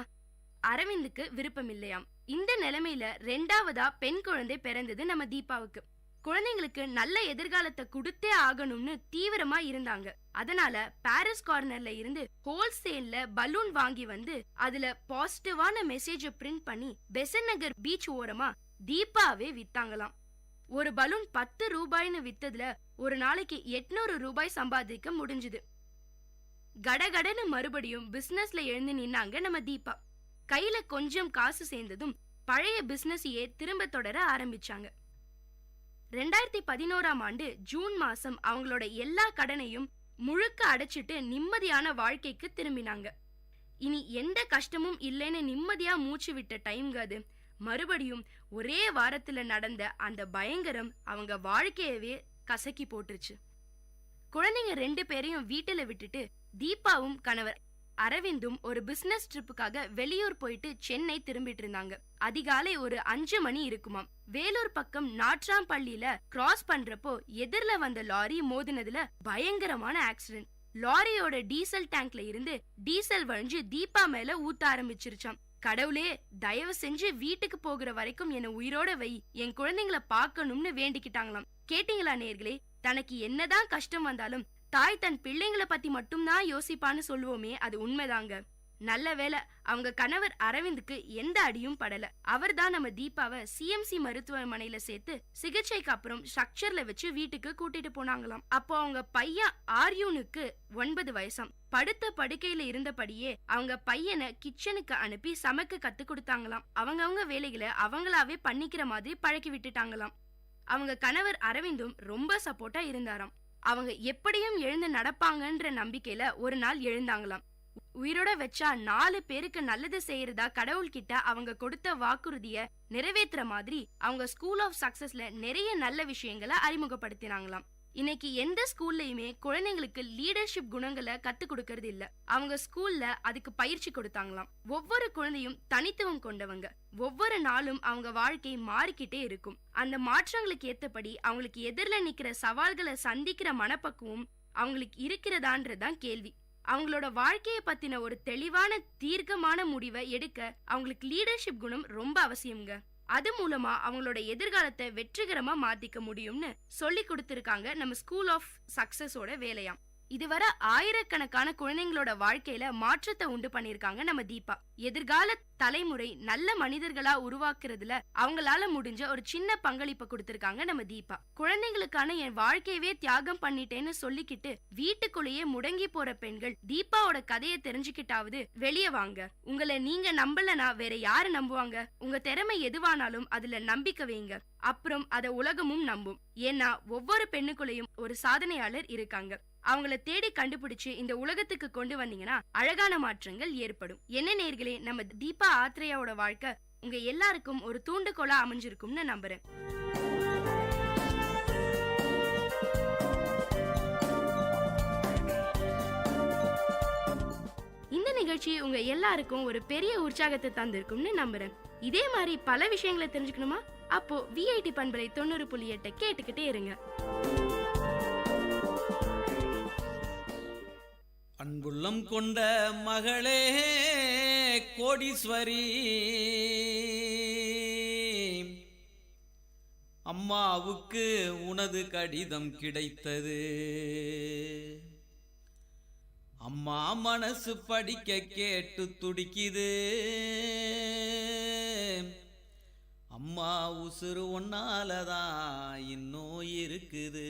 அரவிந்துக்கு விருப்பம் இல்லையாம். இந்த நிலைமையில 2வதா பெண் குழந்தை பிறந்தது நம்ம தீபாவுக்கு. குழந்தைங்களுக்கு நல்ல எதிர்காலத்தை கொடுத்தே ஆகணும்னு தீவிரமா இருந்தாங்க. அதனால பாரிஸ் கார்னர்ல இருந்து ஹோல்சேல்ல பலூன் வாங்கி வந்து அதுல பாசிட்டிவான மெசேஜ பிரிண்ட் பண்ணி பெசன் நகர் பீச் ஓரமா தீபாவே வித்தாங்களாம். ஒரு பலூன் 10 ரூபாய்னு வித்ததுல ஒரு நாளைக்கு 800 ரூபாய் சம்பாதிக்க முடிஞ்சுது. கடகடன்னு மறுபடியும் பிசினஸ்ல எழுந்து நின்னாங்க நம்ம தீபா. கையில கொஞ்சம் காசு சேர்ந்ததும் பழைய பிசினஸையே திரும்ப தொடர ஆரம்பிச்சாங்க. 2011ஆம் ஆண்டு ஜூன் மாசம் அவங்களோட எல்லா கடனையும் முழுக்க அடைச்சிட்டு நிம்மதியான வாழ்க்கைக்கு திரும்பினாங்க. இனி எந்த கஷ்டமும் இல்லைன்னு நிம்மதியா மூச்சு விட்ட டைம்ங்க அது. மறுபடியும் ஒரே வாரத்துல நடந்த அந்த பயங்கரம் அவங்க வாழ்க்கையவே கசக்கி போட்டுருச்சு. குழந்தைங்க 2 பேரையும் வீட்டுல விட்டுட்டு தீபாவும் கணவர் அரவிந்தும் ஒரு பிசினஸ் ட்ரிப்புக்காக வெளியூர் போயிட்டு சென்னை திரும்பிட்டு இருந்தாங்க. அதிகாலை ஒரு 5 மணி இருக்குமாம். வேலூர் பக்கம் நாட்ராம்பள்ளியில கிராஸ் பண்றப்போ எதிர்ல வந்த லாரி மோதினதுல பயங்கரமான ஆக்சிடென்ட். லாரியோட டீசல் டேங்க்ல இருந்து டீசல் வழிஞ்சு தீபா மேல ஊத்த ஆரம்பிச்சிருச்சாம். கடவுளே, தயவு செஞ்சு வீட்டுக்கு போகிற வரைக்கும் என்ன உயிரோட வை, என் குழந்தைங்களை பார்க்கணும்னு வேண்டிக்கிட்டாங்களாம். கேட்டீங்களா நேர்களே? தனக்கு என்னதான் கஷ்டம் வந்தாலும் தாய் தன் பிள்ளைங்களை பத்தி மட்டும்தான் யோசிப்பான்னு சொல்லுவோமே, அது உண்மைதாங்க. நல்ல வேளை அவங்க கணவர் அரவிந்துக்கு எந்த அடியும் படல. அவர் தான் நம்ம தீபாவை சிஎம்சி மருத்துவமனையில சேர்த்து சிகிச்சைக்கு அப்புறம் ஸ்ட்ரக்சர்ல வச்சு வீட்டுக்கு கூட்டிட்டு போனாங்களாம். அப்போ அவங்க பையன் ஆர்யூனுக்கு 9 வயசாம். படுத்த படுக்கையில இருந்தபடியே அவங்க பையனை கிச்சனுக்கு அனுப்பி சமைக்க கத்து கொடுத்தாங்களாம். அவங்கவங்க வேலைகளை அவங்களாவே பண்ணிக்கிற மாதிரி பழக்கி விட்டுட்டாங்களாம். அவங்க கணவர் அரவிந்தும் ரொம்ப சப்போர்ட்டா இருந்தாராம். அவங்க எப்படியும் எழுந்து நடப்பாங்கன்ற நம்பிக்கையில ஒரு நாள் எழுந்தாங்களாம். உயிரோட வச்சா 4 பேருக்கு நல்லது செய்யறதா கடவுள்கிட்ட அவங்க கொடுத்த வாக்குறுதிய நிறைவேற்றுற மாதிரி அவங்க ஸ்கூல் ஆஃப் சக்சஸ்ல நிறைய நல்ல விஷயங்களை அறிமுகப்படுத்தினாங்களாம். இன்னைக்கு எந்த ஸ்கூல்லயுமே குழந்தைங்களுக்கு லீடர்ஷிப் குணங்களை கத்து கொடுக்கறது இல்ல. அவங்க ஸ்கூல்ல அதுக்கு பயிற்சி கொடுத்தாங்களாம். ஒவ்வொரு குழந்தையும் தனித்துவம் கொண்டவங்க. ஒவ்வொரு நாளும் அவங்க வாழ்க்கை மாறிக்கிட்டே இருக்கும். அந்த மாற்றங்களுக்கு ஏத்தபடி அவங்களுக்கு எதிரில நிக்கிற சவால்களை சந்திக்கிற மனப்பக்குவம் அவங்களுக்கு இருக்கிறதான்றதுதான் கேள்வி. அவங்களோட வாழ்க்கையை பத்தின ஒரு தெளிவான தீர்க்கமான முடிவை எடுக்க அவங்களுக்கு லீடர்ஷிப் குணம் ரொம்ப அவசியம்ங்க. அது மூலமா அவங்களோட எதிர்காலத்தை வெற்றிகரமா மாத்திக்க முடியும்னு சொல்லி கொடுத்திருக்காங்க நம்ம ஸ்கூல் ஆஃப் சக்சஸோட வேலையாம். இதுவரை ஆயிரக்கணக்கான குழந்தைங்களோட வாழ்க்கையில மாற்றத்தை உண்டு பண்ணிருக்காங்க நம்ம தீபா. எதிர்கால தலைமுறை நல்ல மனிதர்களா உருவாக்குறதுல அவங்களால முடிஞ்ச ஒரு சின்ன பங்களிப்பை கொடுத்திருக்காங்க நம்ம தீபா. குழந்தைங்களுக்கான என் வாழ்க்கையவே தியாகம் பண்ணிட்டேன்னு சொல்லிக்கிட்டு வீட்டுக்குள்ளேயே முடங்கி போற பெண்கள் தீபாவோட கதையை தெரிஞ்சுக்கிட்டாவது வெளியே வாங்க. உங்களை நீங்க நம்பலனா வேற யாரு நம்புவாங்க? உங்க திறமை எதுவானாலும் அதுல நம்பிக்கை வைங்க. அப்புறம் அத உலகமும் நம்பும். ஏன்னா ஒவ்வொரு பெண்ணுக்குள்ளேயும் ஒரு சாதனையாளர் இருக்காங்க. அவங்கள தேடி கண்டுபிடிச்சு இந்த உலகத்துக்கு கொண்டு வந்தீங்கன்னா அழகான மாற்றங்கள் ஏற்படும். என்ன நேர்களே, நம்ம தீபா ஆத்ரேயாவோட வாழ்க்கை உங்க எல்லாருக்கும் ஒரு தூண்டுகோலா அமைஞ்சிருக்கும்னு நம்புறேன். இந்த நிகழ்ச்சி உங்க எல்லாருக்கும் ஒரு பெரிய உற்சாகத்தை தந்திருக்கும்னு நம்புறேன். இதே மாதிரி பல விஷயங்களை தெரிஞ்சுக்கணுமா? அப்போ விஐடி பண்பலை 90.8 கேட்டுக்கிட்டே இருங்க. அன்புள்ளம் கொண்ட மகளே கோடீஸ்வரி, அம்மாவுக்கு உனது கடிதம் கிடைத்தது. அம்மா மனசு படிக்க கேட்டு துடிக்குது. அம்மா உசுறு ஒன்னாலதான் இன்னும் இருக்குது,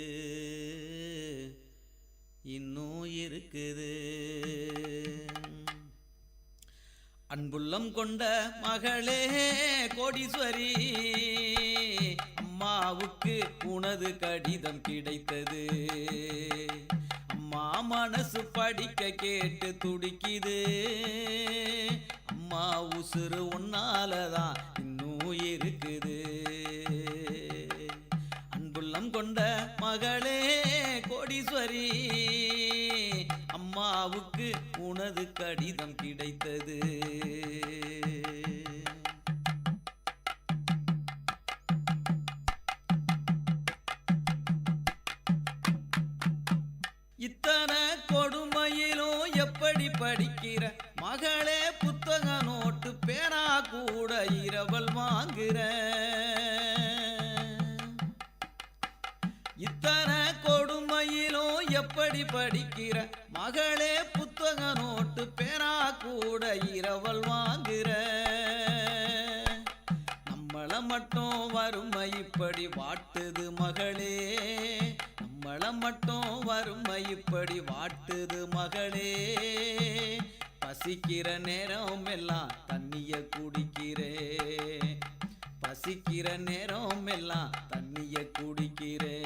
இன்னும் இருக்குது. அன்புள்ளம் கொண்ட மகளே கோடீஸ்வரி, அம்மாவுக்கு உனது கடிதம் கிடைத்தது. அம்மா மனசு படிக்க கேட்டு துடிக்குது. அம்மா உசுறு ஒன்னாலதான் இன்னும் இருக்குது. அன்புள்ளம் கொண்ட மகளே கோடீஸ்வரி, அம்மாவுக்கு உனது கடிதம் கிடைத்தது. இத்தனை கொடுமையிலும் எப்படி படிக்கிற மகளே, புத்தக நோட்டு பேனா கூட இரவல் வாங்குற. இத்தனை கொடுமையிலும் எப்படி படிக்கிற மகளே புத்தக நோட்டு பேரா கூட இரவல் வாங்குற நம்மள மட்டும் வறுமை இப்படி வாட்டுது மகளே நம்மள மட்டும் வறுமை இப்படி வாட்டுது மகளே பசிக்கிற நேரம் எல்லாம் தண்ணிய குடிக்கிறே பசிக்கிற நேரம் எல்லாம் தண்ணிய குடிக்கிறே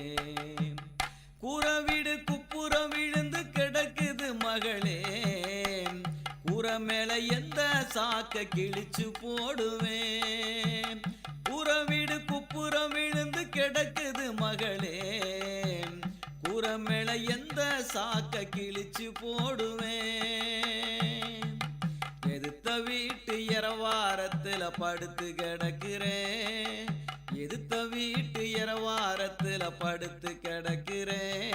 கூரை வீடு குப்புறம் விழுந்து கிடக்குது மகளே கூரை மேல எந்த சாக்க கிழிச்சு போடுவேன் கூரை வீடு குப்புறம் விழுந்து கிடக்குது மகளே கூரை மேல எந்த சாக்க கிழிச்சு போடுவேன் எதுத்த வீட்டு இரவாரத்துல படுத்து கிடக்கிறேன் எதுத்த வீட்டு இரவாரத்துல படுத்து கிடக்கிறேன்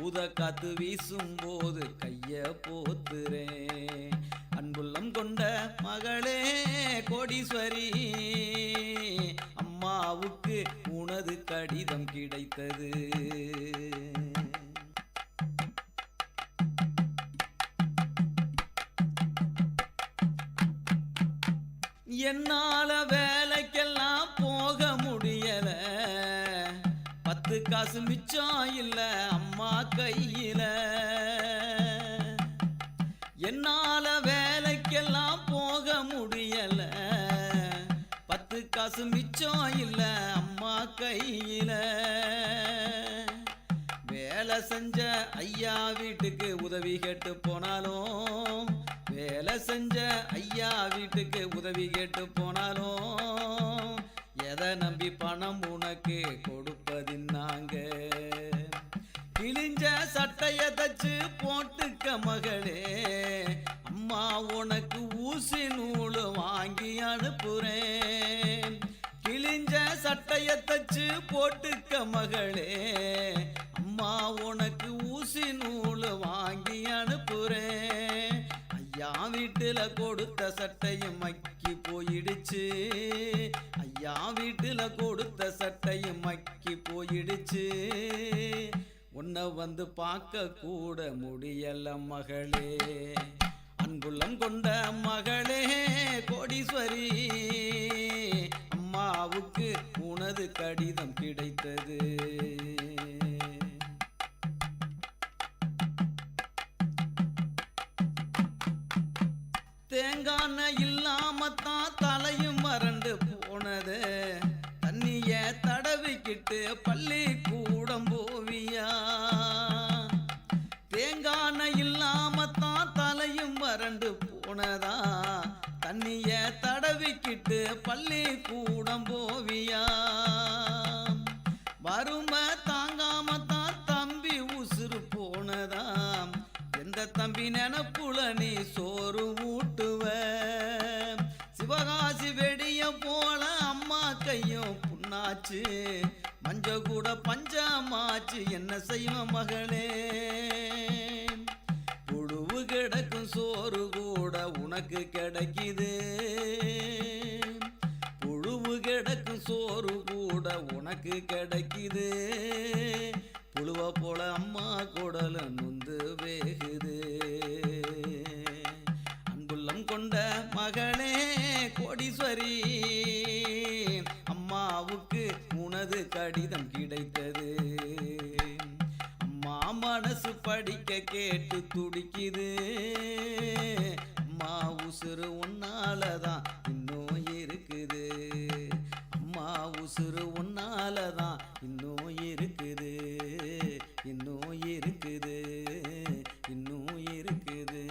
ஊத காத்து வீசும் போது கைய போத்துறேன் அன்புள்ளம் கொண்ட மகளே கோடீஸ்வரி அம்மாவுக்கு உனது கடிதம் கிடைத்தது என்னால வேலைக்கெல்லாம் போக முடியல 10 காசு மிச்சம் இல்ல அம்மா கையில என்னால வேலைக்கெல்லாம் போக முடியல 10 காசு மிச்சம் இல்ல அம்மா கையில வேலை செஞ்ச ஐயா வீட்டுக்கு உதவி கேட்டு போனாலும் வேலை செஞ்ச ஐயா வீட்டுக்கு உதவி கேட்டு போனாலும் எதை நம்பி பணம் உனக்கு கொடுப்பதின்னாங்க கிழிஞ்ச சட்டைய தச்சு போட்டுக்க மகளே அம்மா உனக்கு ஊசி நூலு வாங்கி அனுப்புறேன் கிழிஞ்ச சட்டைய தச்சு போட்டுக்க மகளே அம்மா உனக்கு ஊசி நூலு வாங்கி அனுப்புறேன் ஐயா வீட்டுல கொடுத்த சட்டையும் மக்கி போயிடுச்சு ஐயா வீட்டுல கொடுத்த சட்டையும் மக்கி போயிடுச்சு உன்னை வந்து பார்க்க கூட முடியல மகளே அன்புள்ளம் கொண்ட மகளே கோடீஸ்வரி அம்மாவுக்கு உனது கடிதம் கிடைத்தது தேங்கான இல்லாமத்தான் தலையும் மறந்து போனது தண்ணிய தடவிக்கிட்டு பள்ளி கூடம் போவியா தேங்கான இல்லாமத்தான் தலையும் மறந்து போனதா தண்ணிய தடவிக்கிட்டு பள்ளி கூடம் போவியா வறுமை தாங்காமத்தான் தம்பி உசுறு போனதா எந்த தம்பி நினப்புல நீ சோறு ஊட்டுவ சிவகாசி வெடிய போல அம்மா கையும் புண்ணாச்சு மஞ்ச கூட பஞ்சமாச்சு என்ன செய்வ மகளே புழுவு கிடக்கும் சோறு கூட உனக்கு கிடைக்குது புழுவு கிடக்கும் சோறு கூட உனக்கு கிடைக்குது புழுவ போல அம்மா குடல நொந்து வேகுது அன்புள்ளம் கொண்ட மகளே கோடீஸ்வரி அம்மாவுக்கு உனது கடிதம் கிடைத்தது அம்மா மனசு படிக்க கேட்டு துடிக்குது அம்மா உசுறு உன்னாலதான் இன்னும் இருக்குது அம்மா உசுறு உன்னாலதான் இன்னும் இருக்குது இன்னும் இருக்குது இன்னும் இருக்குது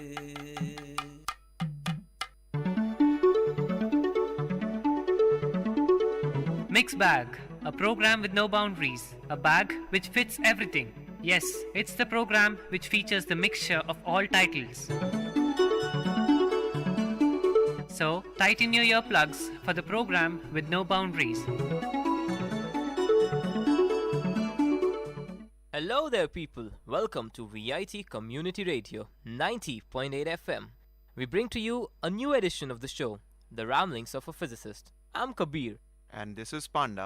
Mixed Bag, a program with no boundaries, a bag which fits everything. Yes, it's the program which features the mixture of all titles. So, tighten your earplugs for the program with no boundaries. Hello there, people. Welcome to VIT Community Radio 90.8 FM. We bring to you a new edition of the show, The Ramblings of a Physicist. I'm Kabir. And this is Panda.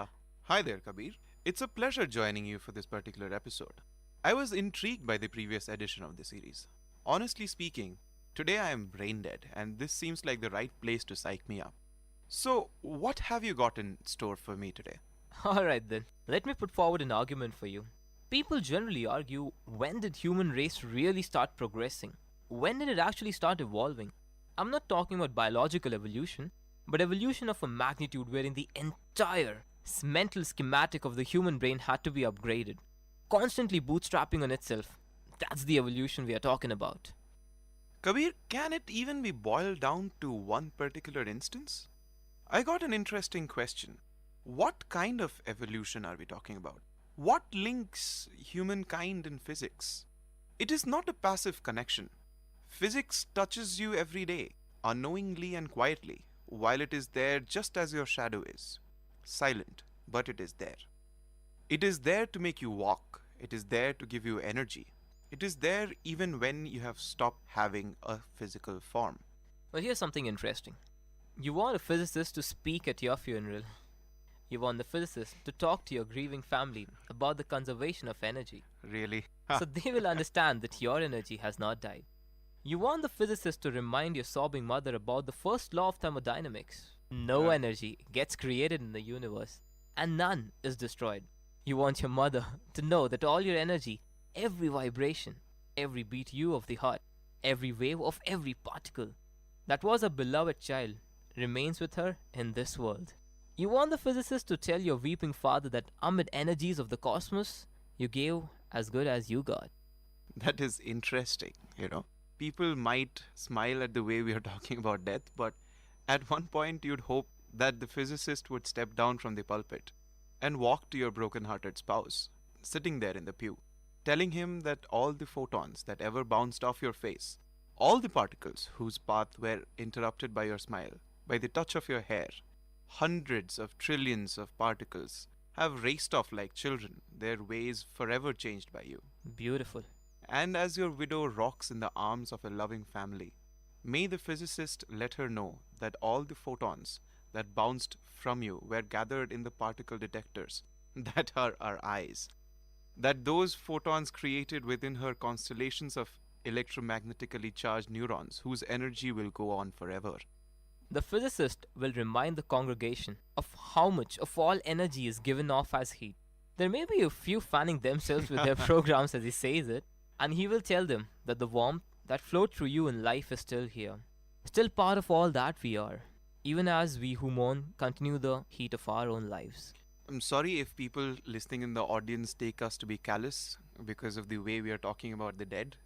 Hi there, Kabir. It's a pleasure joining you for this particular episode. I was intrigued by the previous edition of the series. Honestly speaking, today I am brain dead, and this seems like the right place to psych me up. So, what have you got in store for me today? Alright then, let me put forward an argument for you. People generally argue, when did human race really start progressing? When did it actually start evolving? I'm not talking about biological evolution, but evolution of a magnitude wherein the entire mental schematic of the human brain had to be upgraded. Constantly bootstrapping on itself. That's the evolution we are talking about. Kabir, can it even be boiled down to one particular instance? I got an interesting question. What kind of evolution are we talking about? What links humankind and physics? It is not a passive connection. Physics touches you every day, unknowingly and quietly, while it is there just as your shadow is. Silent, but it is there. It is there to make you walk. It is there to give you energy. It is there even when you have stopped having a physical form. Well, here's something interesting. You want a physicist to speak at your funeral. You want the physicist to talk to your grieving family about the conservation of energy. Really? So they will understand that your energy has not died. You want the physicist to remind your sobbing mother about the first law of thermodynamics. No energy gets created in the universe, and none is destroyed. You want your mother to know that all your energy, every vibration, every beat of the heart, every wave of every particle that was a beloved child remains with her in this world. You want the physicist to tell your weeping father that amid energies of the cosmos, you gave as good as you got. That is interesting, People might smile at the way we are talking about death, but at one point you'd hope that the physicist would step down from the pulpit and walk to your broken-hearted spouse, sitting there in the pew, telling him that all the photons that ever bounced off your face, all the particles whose path were interrupted by your smile, by the touch of your hair, hundreds of trillions of particles have raced off like children, their ways forever changed by you. Beautiful. And as your widow rocks in the arms of a loving family, may the physicist let her know that all the photons that bounced from you were gathered in the particle detectors that are our eyes. That those photons created within her constellations of electromagnetically charged neurons whose energy will go on forever. The physicist will remind the congregation of how much of all energy is given off as heat. There may be a few fanning themselves with their programs as he says it, and he will tell them that the warmth that flowed through you in life is still here, still part of all that we are, even as we who mourn continue the heat of our own lives. I'm sorry if people listening in the audience take us to be callous because of the way we are talking about the dead,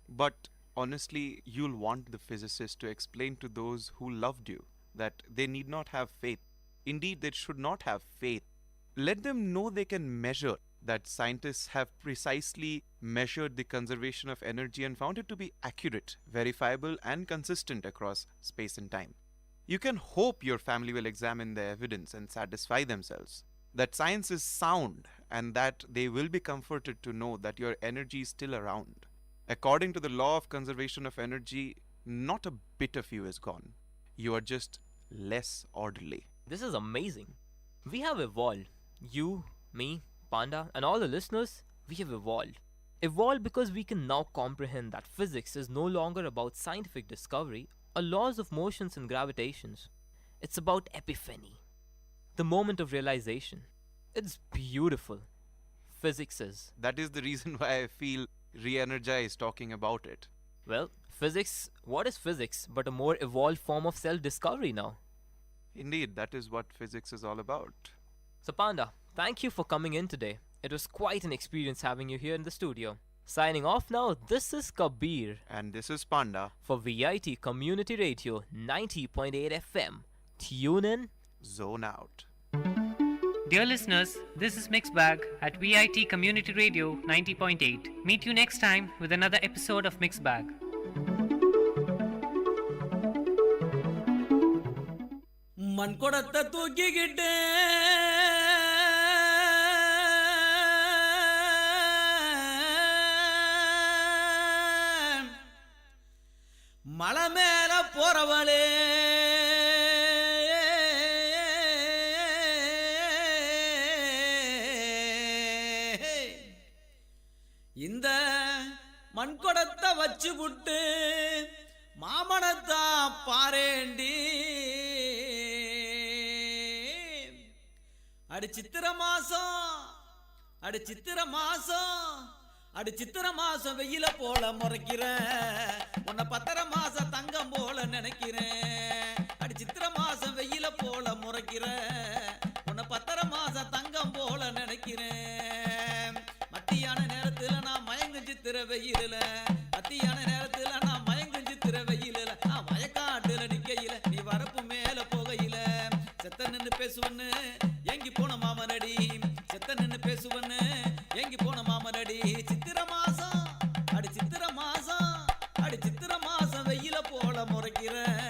but honestly, you'll want the physicist to explain to those who loved you that they need not have faith. Indeed, they should not have faith. Let them know they can measure, that scientists have precisely measured the conservation of energy and found it to be accurate, verifiable, and consistent across space and time. You can hope your family will examine the evidence and satisfy themselves that science is sound and that they will be comforted to know that your energy is still around. According to the law of conservation of energy, not a bit of you is gone. You are just less orderly. This is amazing. We have evolved. You, me, Panda, and all the listeners, we have evolved. Evolved because we can now comprehend that physics is no longer about scientific discovery or laws of motions and gravitations. It's about epiphany, the moment of realization. It's beautiful. Physics is. That is the reason why I feel re-energized talking about it. Well, physics, what is physics but a more evolved form of self-discovery now? Indeed, that is what physics is all about. So Panda, thank you for coming in today. It was quite an experience having you here in the studio. Signing off now, this is Kabir. And this is Panda. For VIT Community Radio 90.8 FM. Tune in. Zone out. Dear listeners, this is Mixed Bag at VIT Community Radio 90.8. Meet you next time with another episode of Mixed Bag. மண்குடத்தை தூக்கிக்கிட்டு மலை மேல போறவளே மண்கொடத்தை வச்சு விட்டு மாமனத்தான் பாரேண்டி. அடி சித்திர மாசம், அடி சித்திர மாசம், அடி சித்திர மாசம் வெயில போல முறைக்கிறேன், உன்னை பத்தரை மாசம் தங்கம் போல நினைக்கிறேன். அடி சித்திர மாசம் வெயில போல முறைக்கிறேன், உன்னை பத்தரை மாசம் தங்கம் போல நினைக்கிறேன். மத்தியான நேரத்துல நான் மயங்கும் சித்திர வெயில, மத்தியான நேரத்துல நான் மயங்கும் சித்திர வெயில, நான் வயக்காட்டுல நிக்கையில நீ வரப்பு மேல போகையில செத்த நின்னு பேசுவன்னு எங்கி போன மாமனடி, செத்த நின்னு பேசுவன்னு எங்கி போன மாமனடி. சித்திர மாசம், அடி சித்திர மாசம், அடி சித்திர மாசம் வெயில போல முறைக்கிறேன்,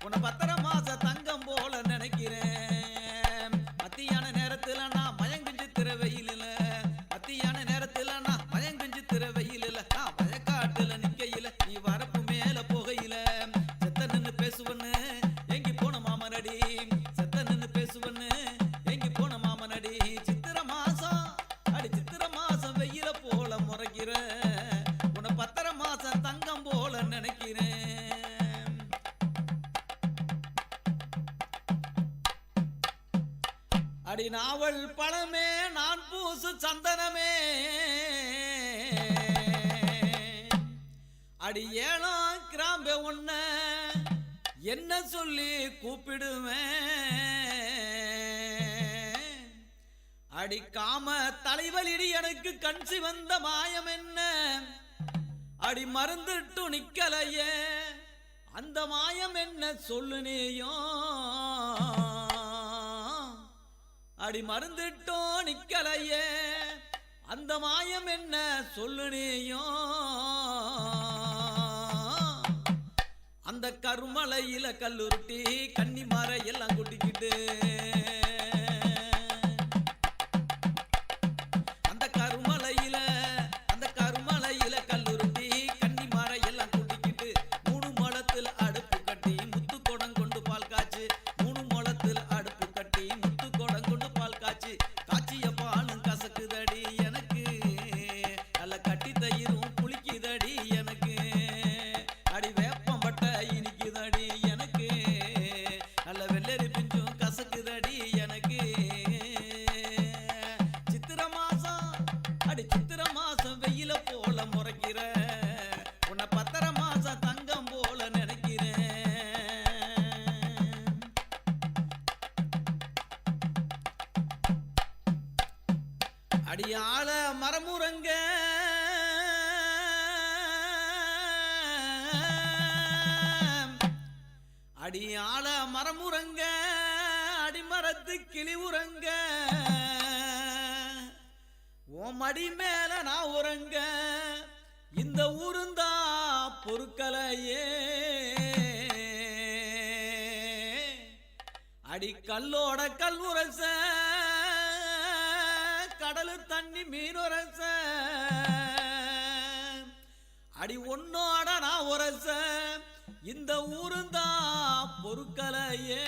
உன்னை பத்தரை மாசம் தங்கம் போல நினைக்கிறேன். மத்தியான நேரத்துல நான் மயங்கும் சித்திர வெயில, மத்தியான நேரத்துல நான் மயங்கும் சித்திர வெயில, நான் வயக்காட்டுல நிக்கையில நீ வரப்பு மேல போகையில செத்த நின்னு பேசுவன்னு எங்கி போன மாமனடி, செத்த நின்னு பேசுவன்னு எங்கி போன மாமனடி. சித்திர மாசம், அடி சித்திர மாசம் வெயில போல முறைக்கிறேன், உன்னை பத்தரை மாசம் தங்கம் போல நினைக்கிறேன். அடி நாவல் பழமே நான் பூசு சந்தனமே, அடி ஏழாம் கிராம்பே உன்ன என்ன சொல்லி கூப்பிடுவேன். அடி காம தலைவலிடி எனக்கு கண் சிவந்த மாயம் என்ன, அடி மருந்துட்டு நிக்கலையே அந்த மாயம் என்ன சொல்லு நீயும். அடி மருந்துட்டோ நிக்கலையே அந்த மாயம் என்ன சொல்லு நீயும். அந்த கருமலையில கல்லுருட்டி கன்னி மர எல்லாம் குட்டிக்கிட்டு, அந்த கருமலையில கல்லுருட்டி கன்னி மர எல்லாம் குட்டிக்கிட்டு, 3 முழத்துல அடுப்பு கட்டி முத்து குடம் கொண்டு பால் காய்ச்சி, 3 முழத்துல அடுப்பு கட்டி முத்து குடம் கொண்டு பால் காய்ச்சி, காய்ச்சிய பாலும் கசக்குதடி எனக்கு, நல்ல கட்டி தயிரும் புளிக்குதடி எனக்கு, அடி வேப்பம்பட்ட இனிக்குதடி எனக்கு, நல்ல வெள்ளரி பிஞ்சும் கசக்குதடி எனக்கு. சித்திர மாசம், அடி சித்திர மாசம் வெயில போல முறைக்கிற, உன்னை பத்தரை மாசம் தங்கம் போல நினைக்கிறேன். அடியாள மரமுரங்க, அடியாள மரமுரங்க, அடிமரத்து கிளி உரங்க, உன் மடி மேல நான் உறங்க, இந்த ஊருந்தா பொறுக்கலையே. அடி கல்லோட கல் உரச, கடலு தண்ணி மீனுரச, அடி ஒன்னோட நான் உரச, இந்த ஊருந்தா பொறுக்கலையே.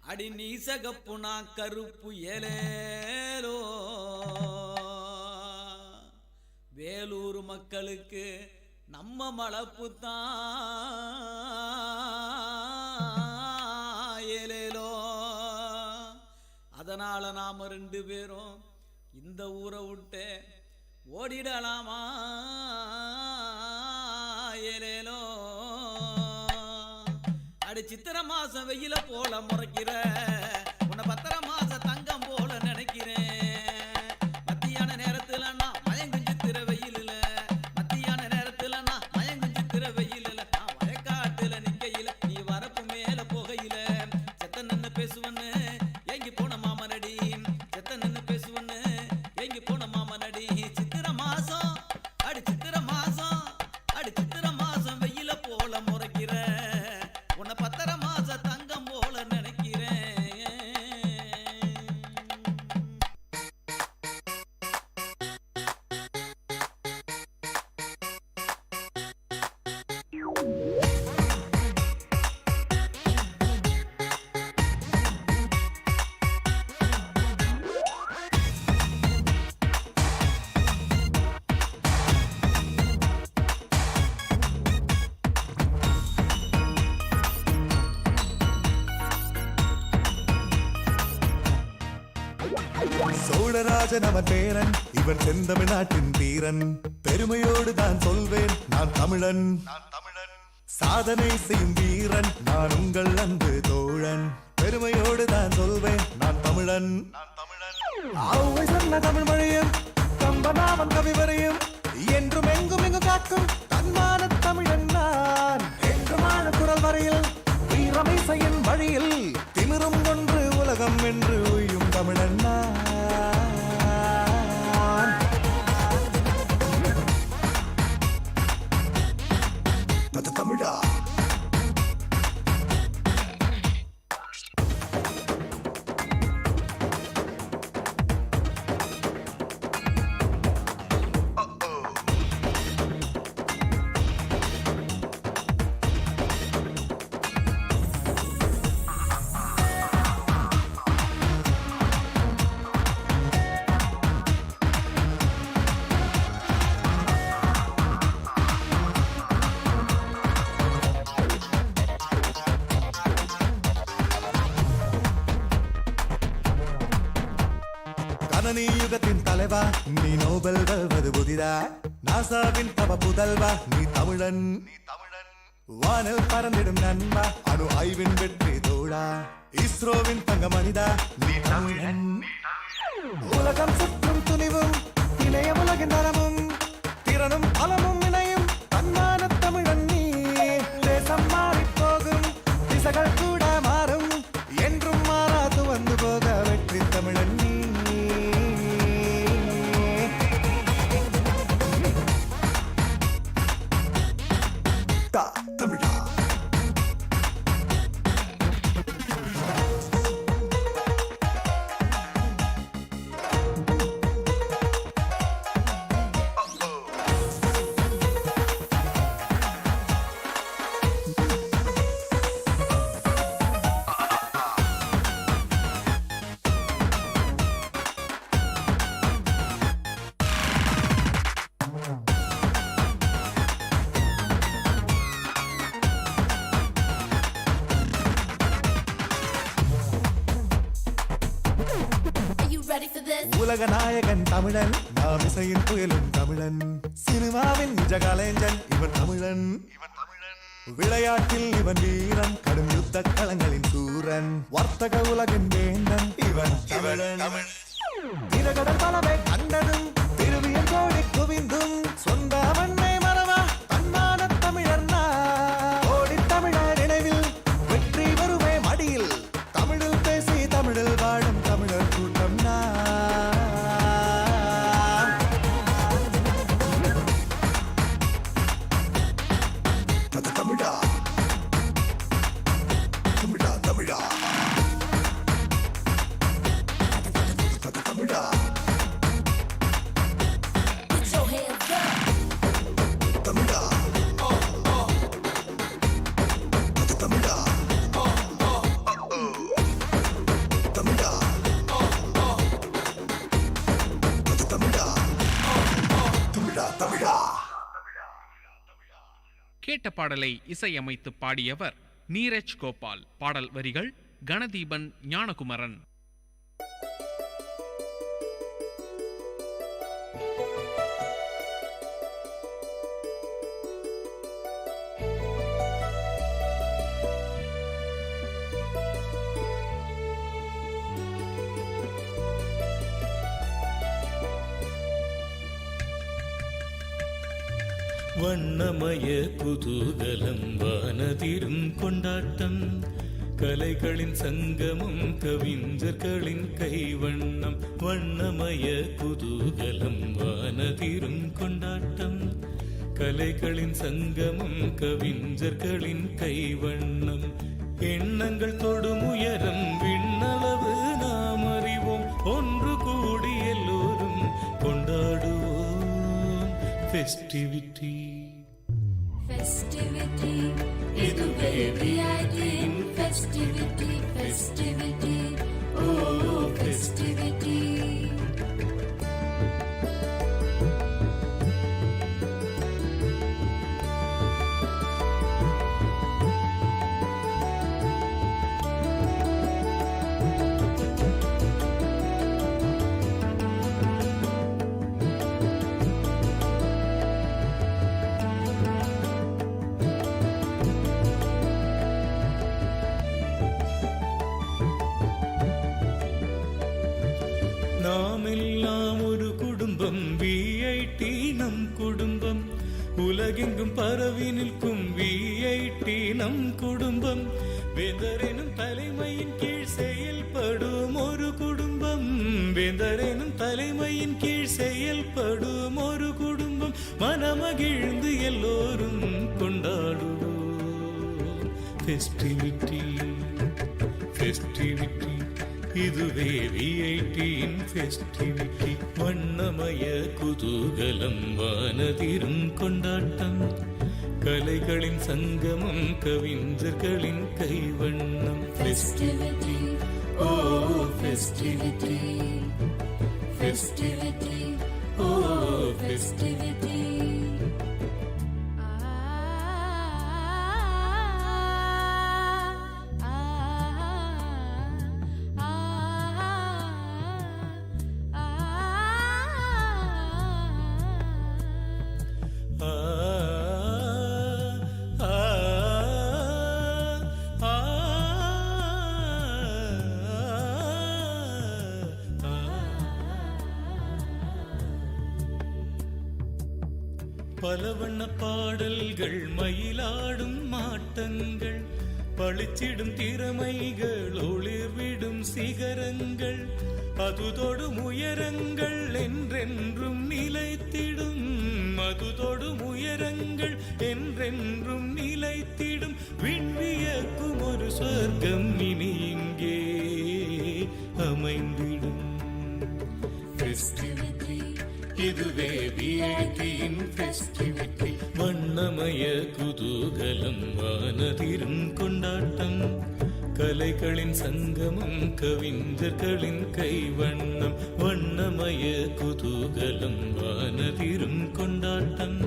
அடி நீ சகப்பு நான் கருப்பு ஏலேலோ, வேலூர் மக்களுக்கு நம்ம மலப்பு தான் ஏலேலோ. அதனால நாம 2 பேரும் இந்த ஊரை விட்டு ஓடிடலாமா ஏலேலோ. அடி சித்திர மாசம் வெயில போல முறைக்கிற, உன்னை பத்தரை மாசம் தங்கம் போல நினைக்கிறேன். மத்தியான நேரத்துல நான் மயங்கும் சித்திர வெயில, மத்தியான நேரத்துல நான் மயங்கும் சித்திர வெயில, நான் வயக்காட்டுல நிக்கையில நீ வரப்பு மேல போகையில செத்த நின்னு பேசுவன்னு எங்கி போன மாமனடி, செத்த நின்னு பேசுவன்னு எங்கி போன மாமனடி. சித்திர மாசம், அடி சித்திர மாசம், அடி சித்திர மாசம் வெயில போல முறைக்கிற, உன்னை பத்தரை மாசம் தங்கம் போல நினைக்கிறேன். சோழராஜன் அவன் பேரன், இவன் செந்தமிழ்நாட்டின் வீரன். பெருமையோடு தான் சொல்வேன் நான் தமிழன். சாதனை செய்யும் வீரன் நான் உங்கள் அன்பு தோழன். பெருமையோடு தான் சொல்வேன் நான் தமிழன். ஆவை சொன்ன தமிழ் மொழியும் கம்பனாவன் கவிவரையும் என்றும் எங்கும் எங்கு காக்கும் தன்மான தமிழன் நான். என்றுமான குரல் வரையில் வீரமிசையின் வழியில் திமிரும் கொன்று உலகம் என்று உய்யும் தமிழன் நான். தமிழா யுகத்தின் தலைவா நீ நோபல் வெல்வது புதிதா. நாசாவின் தவ புதல்வா நீ தமிழன். வானில் பறந்திடும் நண்பா அணு ஆய்வின் வெற்றி தோழா. இஸ்ரோவின் தங்க மனிதா நீ தமிழன். உலகம் சுற்றும் துணிவும் இணைய உலகின் நலமும் திறனும் பலமும் இணையும் தன்மான தமிழன் நீ. தேசம் மாறி போகும் திசைகள் கூட மாறும் என்றும் மாறாது வந்து போக வெற்றி தமிழன் நீ. தமிழா உலக நாயகன் தமிழன், நாம் இசையின் புயலும் தமிழன். சினிமாவின் நிஜ கலைஞன் இவன் தமிழன். விளையாட்டில் இவன் வீரன், கடும் யுத்த களங்களின் சூரன். வர்த்தக உலகின் வேந்தன் இவன் தமிழன். திரகடல் பலவை கண்டதும் திருவியல் கோடி குவிந்தும் சொந்த மண்ணை மறவா தன்மான தமிழர். ஓடி தமிழர் நினைவில் வெற்றி வருவே மடியில் தமிழில் பேசி தமிழில் வாழும் தமிழர் கூட்டம் நான். தமிழா தமிழா தமிழா தமிழா தமிழா தமிழா தமிழா தமிழா தமிழா. கேட்ட பாடலை இசையமைத்து பாடியவர் நீரஜ் கோபால். பாடல் வரிகள் கணதீபன் ஞானகுமரன். வண்ணமய குதூகலம் வானதிரும் கொண்டாட்டம் கலைகளின் சங்கமம் கவிஞர்களின் கைவண்ணம். வண்ணமய குதூகலம் வானதிரும் கொண்டாட்டம் கலைகளின் சங்கமம் கவிஞர்களின் கைவண்ணம். எண்ணங்கள் தொடும் உயரம் விண்ணளவு நாம் அறிவோம். ஒன்று கூடி எல்லோரும் கொண்டாடுவோம் ஃபெஸ்டிவிட்டி. Festivity, இதுவே VITin festivity, festivity, oh festivity. உலகெங்கும் பரவி நிற்கும் விஐடி நம் குடும்பம். வேந்தரெனும் தலைமையின் கீழ் செயல்படும் ஒரு குடும்பம். வேந்தரெனும் தலைமையின் கீழ் செயல்படும் ஒரு குடும்பம். மனமகிழ்ந்து எல்லோரும் கொண்டாடுவோம் ஃபெஸ்டிவிட்டி ஃபெஸ்டிவிட்டி. இதுவே விஐடியின் ஃபெஸ்டிவிட்டி. வண்ணமய குதூகலம் வானதிரும் கொண்டாட்டம். கலைகளின் சங்கமம் கவிஞர்களின் கைவண்ணம். ஃபெஸ்டிவிட்டி ஓ ஃபெஸ்டிவிட்டி ஃபெஸ்டிவிட்டி ஓ ஃபெஸ்டிவிட்டி. பல வண்ண பாடல்கள் மயிலாடும் மாட்டங்கள். பளிச்சிடும் திறமைகள் ஒளிர்விடும் சிகரங்கள். அதுதொடும் உயரங்கள் என்றென்றும் நிலைத்திடும். அதுதொடும் உயரங்கள் என்றென்றும் நிலைத்திடும். விண்வியக்கும் ஒரு சொர்க்கம் இனி இங்கே அமைந்திடும். ஃபெஸ்டிவிட்டி இதுவே விஐடியின் ஃபெஸ்டிவிட்டி. வண்ணமய குதூகலம் வானதிரும் கொண்டாட்டம். கலைகளின் சங்கமம் கவிஞர்களின் கைவண்ணம். வண்ணமய குதூகலம் வானதிரும் கொண்டாட்டம்.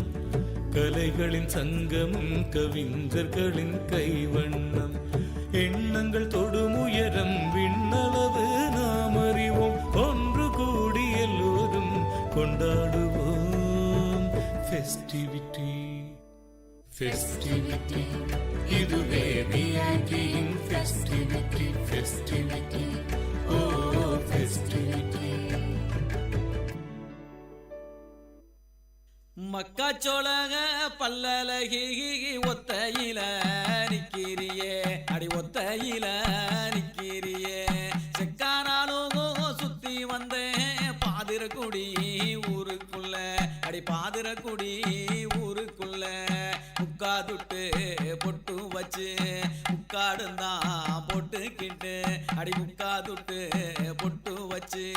கலைகளின் சங்கமம் கவிஞர்களின் கைவண்ணம். எண்ணங்கள் தொடும் உயரம் விண்ணளவு நாம் அறிவோம். ஒன்று கூடி எல்லோரும் கொண்டாடுவோம் ஃபெஸ்டிவிட்டி ஃபெஸ்டிவிட்டி. இதுவே விஐடியின் ஃபெஸ்டிவிட்டி ஃபெஸ்டிவிட்டி ஓ ஃபெஸ்டிவிட்டி. மக்காச்சோளக பல்லலகி ஒத்தையில நிக்கிறியே. அடி ஒத்தையில நிக்கிறியே. செக்கானாலும் சுத்தி வந்தேன் பாதிரக்குடி ஊருக்குள்ள. அடி பாதிரக்குடி ஊருக்குள்ள. முக்காதுட்டு பொட்டு வச்சு முக்காடுந்தான் போட்டுக்கிட்டு. அடி முக்காதுட்டு பொட்டு வச்சு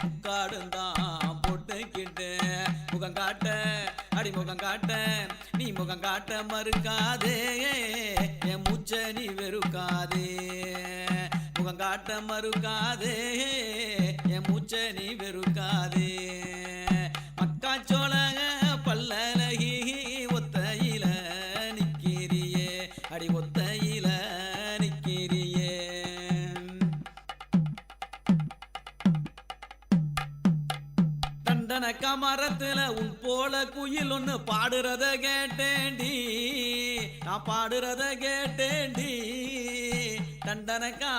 முக்காடுந்தான் போட்டுக்கிட்டு. முகம் காட்ட அடி முகம் காட்ட நீ முகம் காட்ட மறுக்காதே. என் மூச்ச நீ வெறுக்காதே. முகம் காட்ட மறுக்காதே. என் மூச்ச நீ வெறுக்காதே. மக்காச்சோளக பல்லலகி ஒத்தையில நிக்கிறியே. அடி ஒத்தையில நிக்கிறியே. தண்டனக்கா மரத்துல உன் போல குயில் ஒண்ணு பாடுறத கேட்டேண்டி. நான் பாடுறத கேட்டேண்டி. தண்டனக்கா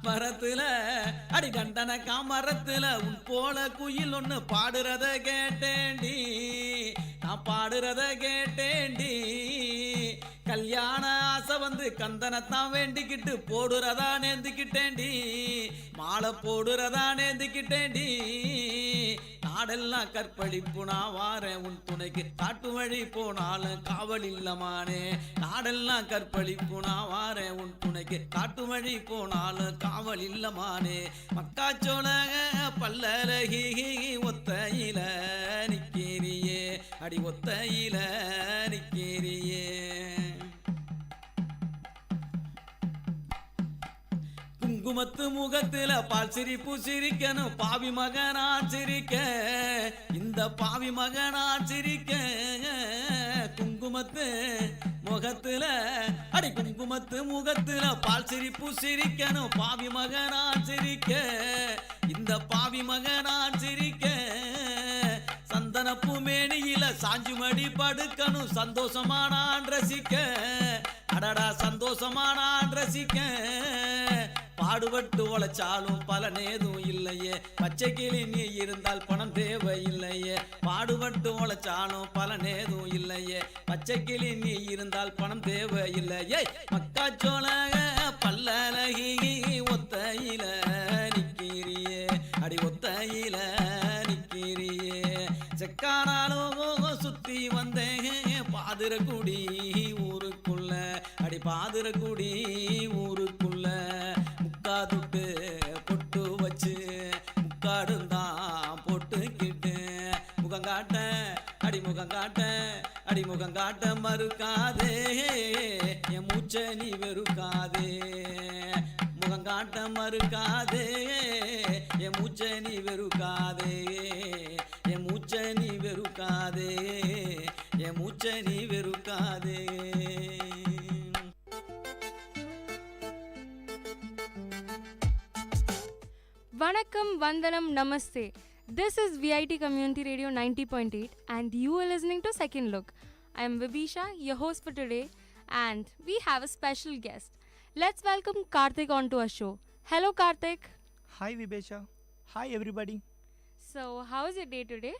மரத்துல அடி தண்டனக்கா மரத்துல உன் போல குயில் ஒண்ணு பாடுறத கேட்டேண்டி. நான் பாடுறத கேட்டேண்டி. கல்யாண ஆசை வந்து கந்தனத்தான் வேண்டிக்கிட்டு போடுறதா நேர்ந்துக்கிட்டேண்டி. மாலை போடுறதா நேர்ந்துக்கிட்டேண்டி. நாடெல்லாம் கற்பழிப்பு நான் வாரேன் உன் துணைக்கு. காட்டு வழி போனாலும் காவல் இல்லமானே. நாடெல்லாம் கற்பழிப்பு நான் வாரேன் உன் துணைக்கு. காட்டு வழி போனாலும் காவல் இல்லமானே. மக்காச்சோளக பல்லலகி ஒத்தையில நிக்கிறியே. அடி ஒத்தையில நிக்கிறியே. குங்குமத்து முகத்துல பால் சிரிப்பு சிரிக்கணும். பாவி மகனான் சிரிக்க. இந்த பாவி மகனான் சிரிக்க. குங்குமத்து முகத்துல அடி குங்குமத்து முகத்துல பால் சிரிப்பு சிரிக்கணும். பாவி மகனான் சிரிக்க. இந்த பாவி மகனான் சிரிக்க. சந்தனப்பு மேனியில சாஞ்சு மடி படுக்கணும். சந்தோஷமானான் ரசிக்க. அடடா சந்தோஷமானான் ரசிக்க. பாடுபட்டு உழைச்சாலும் பலனேதும் இல்லையே பச்சை கிளி நீ இருந்தால் பணம் தேவையில்லையே பாடுபட்டு உழைச்சாலும் பலனேதும் இல்லையே பச்சை கிளி நீ இருந்தால் பணம் தேவையில்லையே மக்காச்சோள பல்லழகி ஒத்தையில நிக்கிறியே அடி ஒத்தையில நிக்கிறியே செக்கானாலும் சுத்தி வந்தேன் பாதிரக்குடி ஊருக்குள்ள அடி பாதிரக்குடி ஊருக்குள்ள முக்காதுட்டு பொட்டு வச்சு முக்காடுந்தான் பொட்டுக்கிட்டு முகங்காட்ட அடிமுகங்காட்ட அடிமுகங்காட்ட மறுக்காதே என் மூச்சை நீ வெறுக்காதே முகங்காட்ட மறுக்காதே என் மூச்சை நீ வெறுக்காதே என் மூச்சை நீ வெறுக்காதே என் மூச்சை நீ வெறுக்காதே Vanakkam, Vandanam, Namaste. This is Vit Community Radio 90.8 and you are listening to Second Look. I am Vibisha, your host for today, and we have a special guest. Let's welcome Karthik onto our show. Hello Karthik. Hi Vibesha. Hi everybody. So, how is your day today?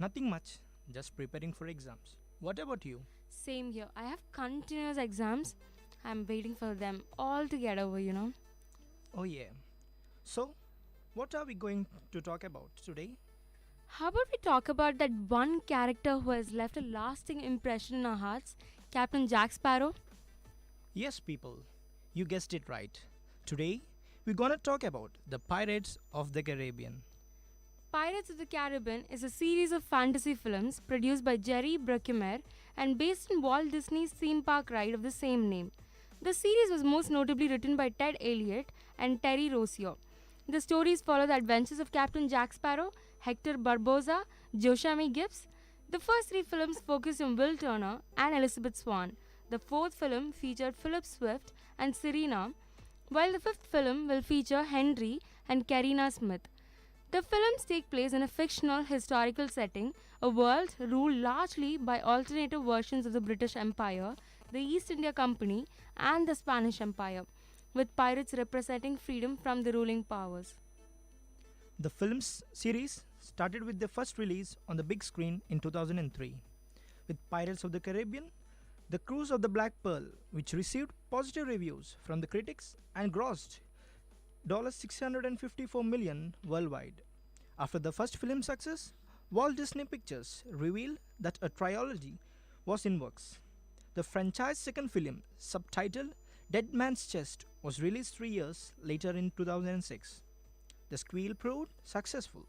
Nothing much. Just preparing for exams. What about you? Same here. I have continuous exams. I'm waiting for them all to get over, you know. Oh yeah. So, what are we going to talk about today? How about we talk about that one character who has left a lasting impression in our hearts, Captain Jack Sparrow? Yes, people. You guessed it right. Today, we're gonna talk about the Pirates of the Caribbean. Pirates of the Caribbean is a series of fantasy films produced by Jerry Bruckheimer and based on Walt Disney's theme park ride of the same name. The series was most notably written by Ted Elliott and Terry Rossio. The stories follow the adventures of Captain Jack Sparrow, Hector Barboza, Joshami Gibbs. The first three films focused on Will Turner and Elizabeth Swann. The fourth film featured Philip Swift and Serena, while the fifth film will feature Henry and Karina Smith. The films take place in a fictional historical setting, a world ruled largely by alternative versions of the British Empire, the East India Company, and the Spanish Empire, with pirates representing freedom from the ruling powers. The film's series started with their first release on the big screen in 2003, with Pirates of the Caribbean, The Cruise of the Black Pearl, which received positive reviews from the critics and grossed $654 million worldwide. After the first film success, Walt Disney Pictures revealed that a trilogy was in works. The franchise's second film, subtitled Dead Man's Chest, was released 3 years later in 2006. The sequel proved successful,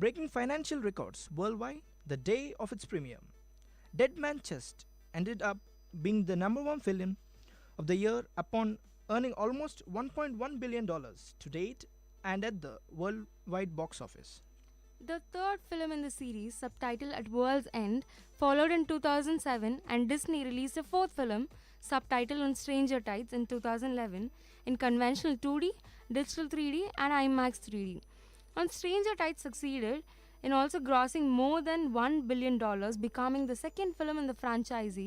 breaking financial records worldwide the day of its premiere. Dead Man's Chest ended up being the number one film of the year upon earning almost $1.1 billion to date and at the worldwide box office. The third film in the series, subtitled At World's End, followed in 2007, and Disney released a fourth film, subtitled On Stranger Tides, in 2011 in conventional 2D, digital 3D, and IMAX 3D. On Stranger Tides succeeded in also grossing more than $1 billion, becoming the second film in the franchise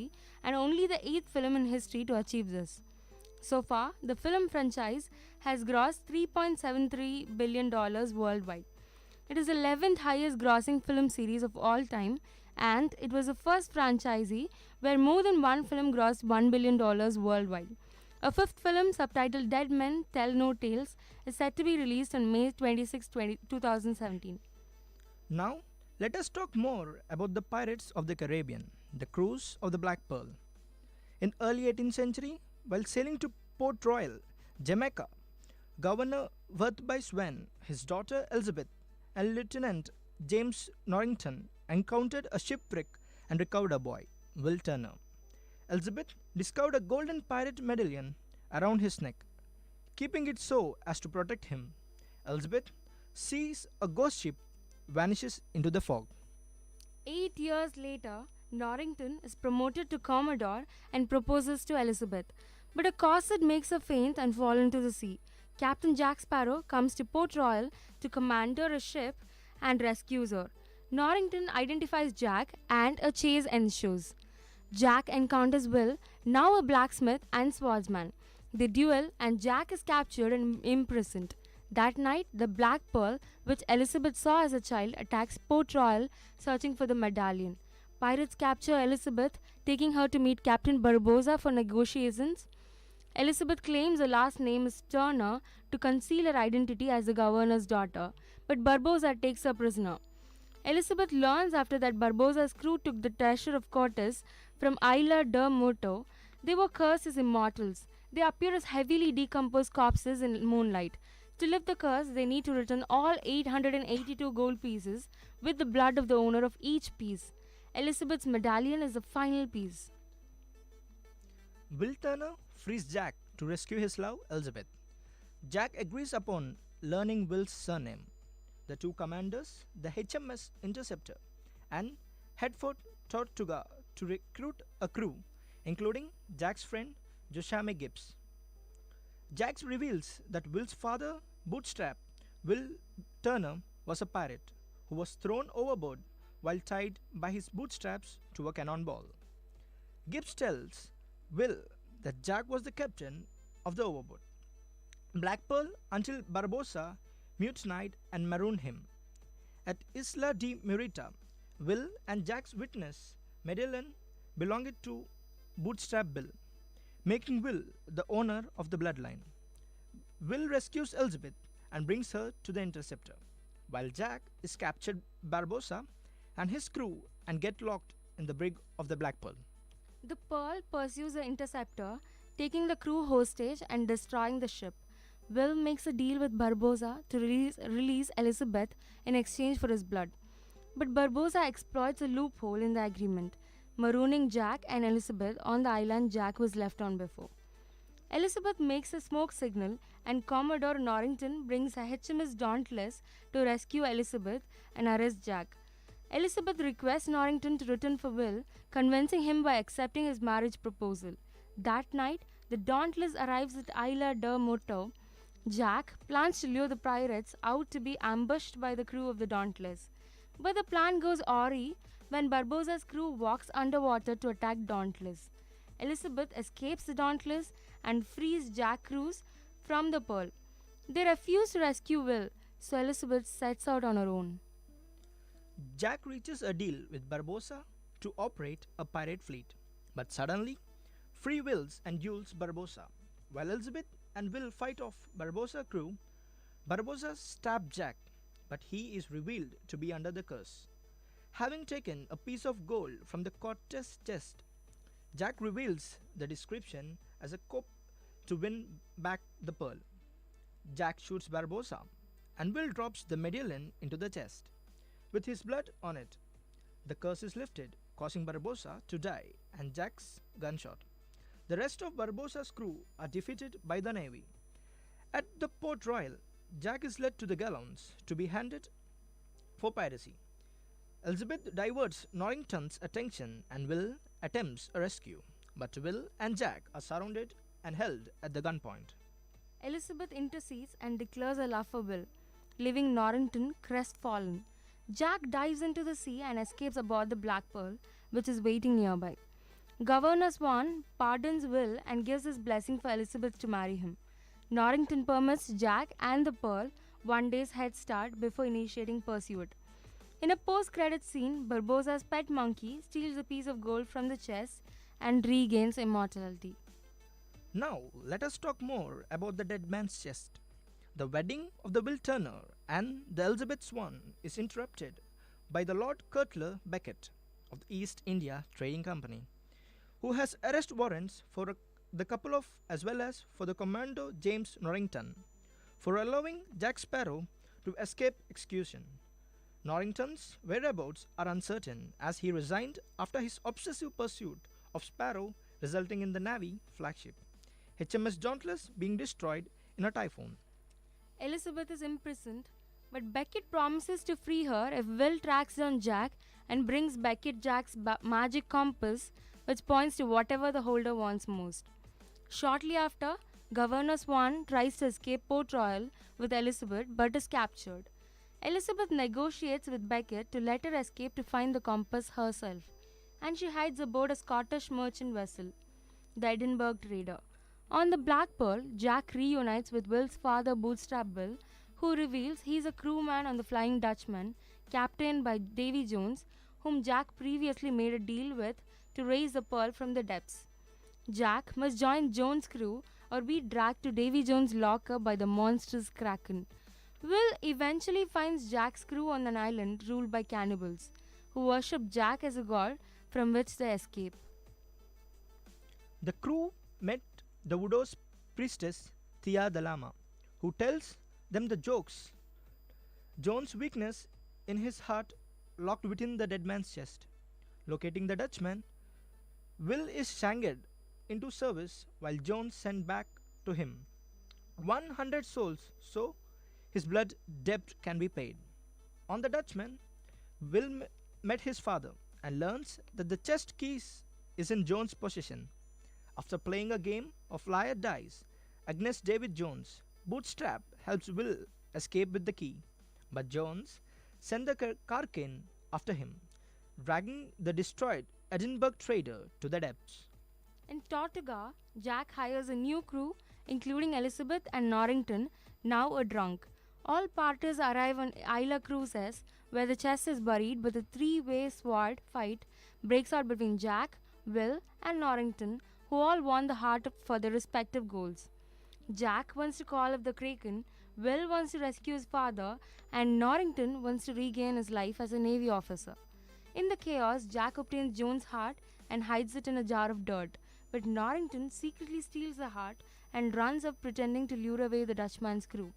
and only the eighth film in history to achieve this. So far, the film franchise has grossed $3.73 billion worldwide. It is the 11th highest grossing film series of all time, and it was the first franchise where more than one film grossed $1 billion worldwide. A fifth film, subtitled Dead Men Tell No Tales, is set to be released on May 26, 2017. Now, let us talk more about the Pirates of the Caribbean, the Cruise of the Black Pearl. In early 18th century, while sailing to Port Royal, Jamaica, Governor Worthby Swan, his daughter Elizabeth, and Lieutenant James Norrington encountered a shipwreck and recovered a boy, Will Turner. Elizabeth discovered a golden pirate medallion around his neck, keeping it so as to protect him. Elizabeth sees a ghost ship vanishes into the fog. 8 years later, Norrington is promoted to Commodore and proposes to Elizabeth, but a corset makes her faint and fall into the sea. Captain Jack Sparrow comes to Port Royal to commander a ship and rescues her. Norrington identifies Jack and a chase ensues. Jack encounters Will, now a blacksmith and swordsman. They duel and Jack is captured and imprisoned. That night, the Black Pearl, which Elizabeth saw as a child, attacks Port Royal searching for the medallion. Pirates capture Elizabeth, taking her to meet Captain Barbossa for negotiations. Elizabeth claims her last name is Turner to conceal her identity as the governor's daughter, but Barbossa takes her prisoner. Elizabeth learns after that Barbossa's crew took the treasure of Cortes from Isla de Muerto. They were cursed as immortals. They appear as heavily decomposed corpses in moonlight. To lift the curse, they need to return all 882 gold pieces with the blood of the owner of each piece. Elizabeth's medallion is the final piece. Will Turner frees Jack to rescue his love, Elizabeth. Jack agrees upon learning Will's surname. The two commanders, the HMS Interceptor, and head for Tortuga to recruit a crew, including Jack's friend Joshua Gibbs. Jack reveals that Will's father, Bootstrap, Will Turner, was a pirate who was thrown overboard while tied by his bootstraps to a cannonball. Gibbs tells Will that Jack was the captain of the overboard Black Pearl until Barbossa mutinied and marooned him. At Isla de Murita, Will and Jack's witness medallion belonged to Bootstrap Bill, making Will the owner of the bloodline. Will rescues Elizabeth and brings her to the Interceptor, while Jack is captured Barbossa and his crew and get locked in the brig of the Black Pearl. The Pearl pursues the Interceptor, taking the crew hostage and destroying the ship. Will makes a deal with Barbossa to release Elizabeth in exchange for his blood. But Barbossa exploits a loophole in the agreement, marooning Jack and Elizabeth on the island Jack was left on before. Elizabeth makes a smoke signal and Commodore Norrington brings a HMS Dauntless to rescue Elizabeth and arrest Jack. Elizabeth requests Norrington to return for Will, convincing him by accepting his marriage proposal. That night, the Dauntless arrives at Isla de Muerto. Jack plans to lure the pirates out to be ambushed by the crew of the Dauntless. But the plan goes awry when Barbossa's crew walks underwater to attack Dauntless. Elizabeth escapes the Dauntless and frees Jack's crew from the Pearl. They refuse to rescue Will, so Elizabeth sets out on her own. Jack reaches a deal with Barbossa to operate a pirate fleet, but suddenly, free Wills and duels Barbossa. While Elizabeth and Will fight off Barbossa's crew, Barbossa stabs Jack, but he is revealed to be under the curse. Having taken a piece of gold from the Cortes chest, Jack reveals the description as a cope to win back the pearl. Jack shoots Barbossa, and Will drops the medallion into the chest. With his blood on it, the curse is lifted, causing Barbossa to die and Jack's gunshot. The rest of Barbossa's crew are defeated by the navy. At the Port Royal, Jack is led to the gallows to be handed for piracy. Elizabeth diverts Norrington's attention and Will attempts a rescue, but Will and Jack are surrounded and held at the gunpoint. Elizabeth intercedes and declares her love for Will, leaving Norrington crestfallen. Jack dives into the sea and escapes aboard the Black Pearl, which is waiting nearby. Governor Swan pardons Will and gives his blessing for Elizabeth to marry him. Norrington permits Jack and the Pearl one day's head start before initiating pursuit. In a post-credit scene, Barbossa's pet monkey steals a piece of gold from the chest and regains immortality. Now, let us talk more about the dead man's chest. The wedding of the Will Turner and the Elizabeth Swan is interrupted by the Lord Cutler Becket of the East India Trading Company, who has arrest warrants for the couple of as well as for the Commando James Norrington for allowing Jack Sparrow to escape execution. Norrington's whereabouts are uncertain as he resigned after his obsessive pursuit of Sparrow resulting in the Navy flagship HMS Dauntless being destroyed in a typhoon. Elizabeth is imprisoned, but Beckett promises to free her if Will tracks down Jack and brings Beckett Jack's magic compass, which points to whatever the holder wants most. Shortly after, Governor Swan tries to escape Port Royal with Elizabeth but is captured. Elizabeth negotiates with Beckett to let her escape to find the compass herself, and she hides aboard a Scottish merchant vessel, the Edinburgh Trader. On the Black Pearl, Jack reunites with Will's father, Bootstrap Bill, who reveals he's a crewman on the Flying Dutchman, captained by Davy Jones, whom Jack previously made a deal with to raise the pearl from the depths. Jack must join Jones' crew or be dragged to Davy Jones' locker by the monstrous Kraken. Will eventually finds Jack's crew on an island ruled by cannibals, who worship Jack as a god from which they escape. The crew met the widow's priestess, Thea the Lama, who tells them the jokes. Jones' weakness in his heart locked within the dead man's chest. Locating the Dutchman, Will is shanked into service while Jones sent back to him 100 souls so his blood debt can be paid. On the Dutchman, Will met his father and learns that the chest keys is in Jones' possession. After playing a game of liar dice against David Jones, Bootstrap helps Will escape with the key, but Jones sends the Karkin after him, dragging the destroyed Edinburgh trader to the depths. In Tortuga, Jack hires a new crew, including Elizabeth and Norrington, now a drunk. All parties arrive on Isla Cruces, where the chest is buried, but a three-way sword fight breaks out between Jack, Will, and Norrington, who all want the heart for their respective goals. Jack wants to call up the Kraken, Will wants to rescue his father, and Norrington wants to regain his life as a Navy officer. In the chaos, Jack obtains Jones' heart and hides it in a jar of dirt, but Norrington secretly steals the heart and runs up pretending to lure away the Dutchman's crew.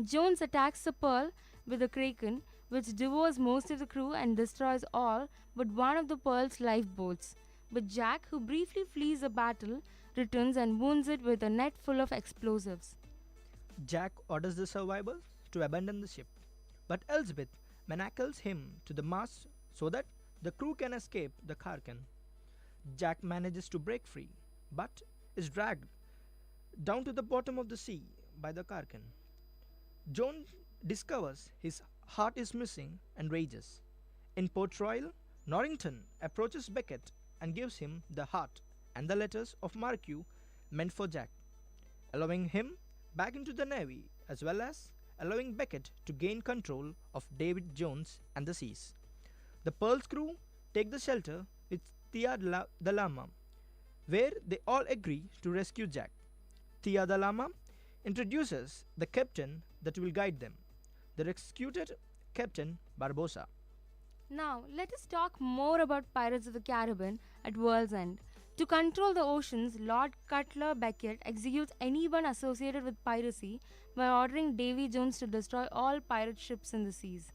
Jones attacks the Pearl with the Kraken, which devours most of the crew and destroys all but one of the Pearl's lifeboats. But Jack, who briefly flees the battle, returns and wounds it with a net full of explosives. Jack orders the survivors to abandon the ship, but Elizabeth manacles him to the mast so that the crew can escape the Karkan. Jack manages to break free, but is dragged down to the bottom of the sea by the Karkan. Jones discovers his heart is missing and rages. In Port Royal, Norrington approaches Beckett and gives him the heart and the letters of marque meant for Jack, allowing him back into the Navy as well as allowing Beckett to gain control of David Jones and the seas. The Pearl's crew take the shelter with Thea the Lama, where they all agree to rescue Jack. Thea the Lama introduces the captain that will guide them, the rescued Captain Barbosa. Now, let us talk more about Pirates of the Caribbean at World's End. To control the oceans, Lord Cutler Beckett executes anyone associated with piracy by ordering Davy Jones to destroy all pirate ships in the seas.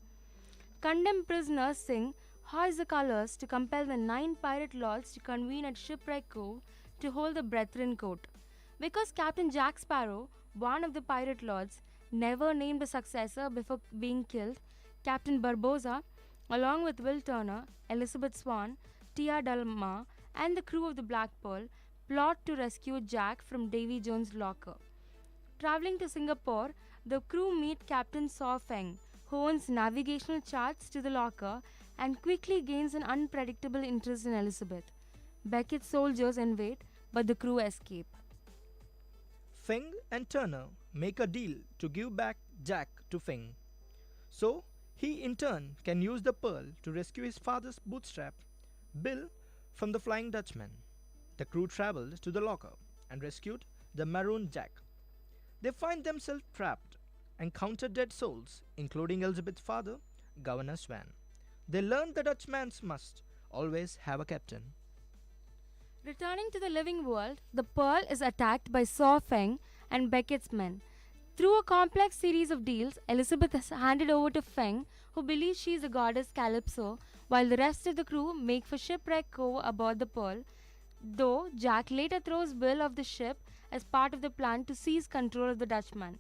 Condemned prisoners sing Hoist the Colours to compel the 9 pirate lords to convene at Shipwreck Cove to hold the Brethren Court. Because Captain Jack Sparrow, one of the pirate lords, never named a successor before being killed, Captain Barbosa, along with Will Turner, Elizabeth Swan, Tia Dalma, and the crew of the Black Pearl, plot to rescue Jack from Davy Jones' locker. Traveling to Singapore, the crew meet Captain Saw Feng, who owns navigational charts to the locker and quickly gains an unpredictable interest in Elizabeth. Beckett's soldiers invade, but the crew escape. Feng and Turner make a deal to give back Jack to Feng, so he in turn can use the pearl to rescue his father's bootstrap, Bill, from the Flying Dutchman. The crew traveled to the locker and rescued the marooned Jack. They find themselves trapped and counter dead souls, including Elizabeth's father, Governor Swan. They learn the Dutchman must always have a captain. Returning to the living world, the Pearl is attacked by Saw Feng and Beckett's men. Through a complex series of deals, Elizabeth is handed over to Feng, who believes she is the goddess Calypso, while the rest of the crew make for Shipwreck Cove aboard the Pearl, though Jack later throws Will off the ship as part of the plan to seize control of the Dutchman.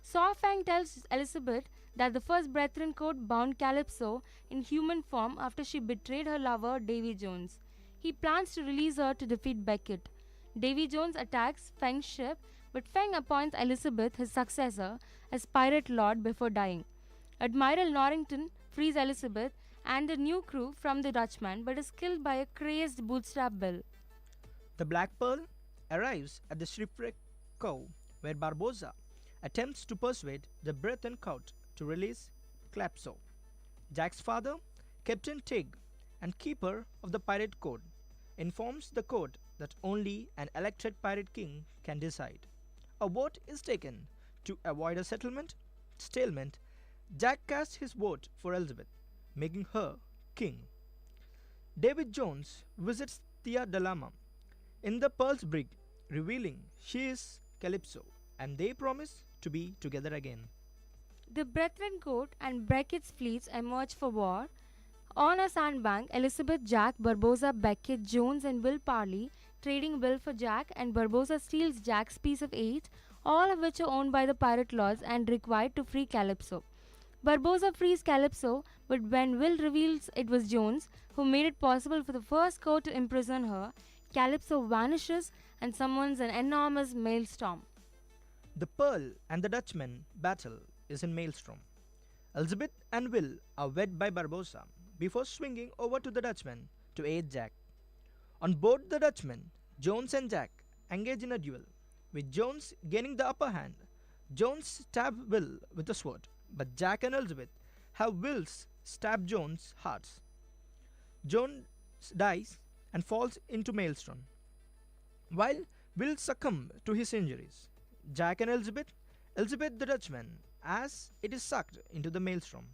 Saw Feng tells Elizabeth that the first Brethren Court bound Calypso in human form after she betrayed her lover Davy Jones. He plans to release her to defeat Beckett. Davy Jones attacks Feng's ship, but Feng appoints Elizabeth, his successor, as Pirate Lord before dying. Admiral Norrington frees Elizabeth and the new crew from the Dutchman, but is killed by a crazed Bootstrap Bill. The Black Pearl arrives at the shipwreck cove where Barbossa attempts to persuade the Breton court to release Calypso. Jack's father, Captain Tig, and keeper of the pirate code, informs the court that only an elected pirate king can decide. A vote is taken to avoid a stalemate. Jack casts his vote for Elizabeth, making her king. David Jones visits Thea Delama in the Pearl's brig, revealing she is Calypso, and they promise to be together again. The Brethren Court and Beckett's fleets emerge for war. On a sandbank, Elizabeth, Jack, Barbossa, Beckett, Jones, and Will Parley trading Will for Jack, and Barbossa steals Jack's piece of eight, all of which are owned by the pirate lords and required to free Calypso. Barbossa frees Calypso, but when Will reveals it was Jones who made it possible for the first court to imprison her, Calypso vanishes and summons an enormous maelstrom. The Pearl and the Dutchman battle is in Maelstrom. Elizabeth and Will are wed by Barbossa before swinging over to the Dutchman to aid Jack. On board the Dutchman, Jones and Jack engage in a duel, with Jones gaining the upper hand. Jones stabs Will with a sword, but Jack and Elizabeth have Will's stab Jones' hearts. Jones dies and falls into Maelstrom, while Will succumbs to his injuries. Jack and Elizabeth the Dutchman, as it is sucked into the Maelstrom.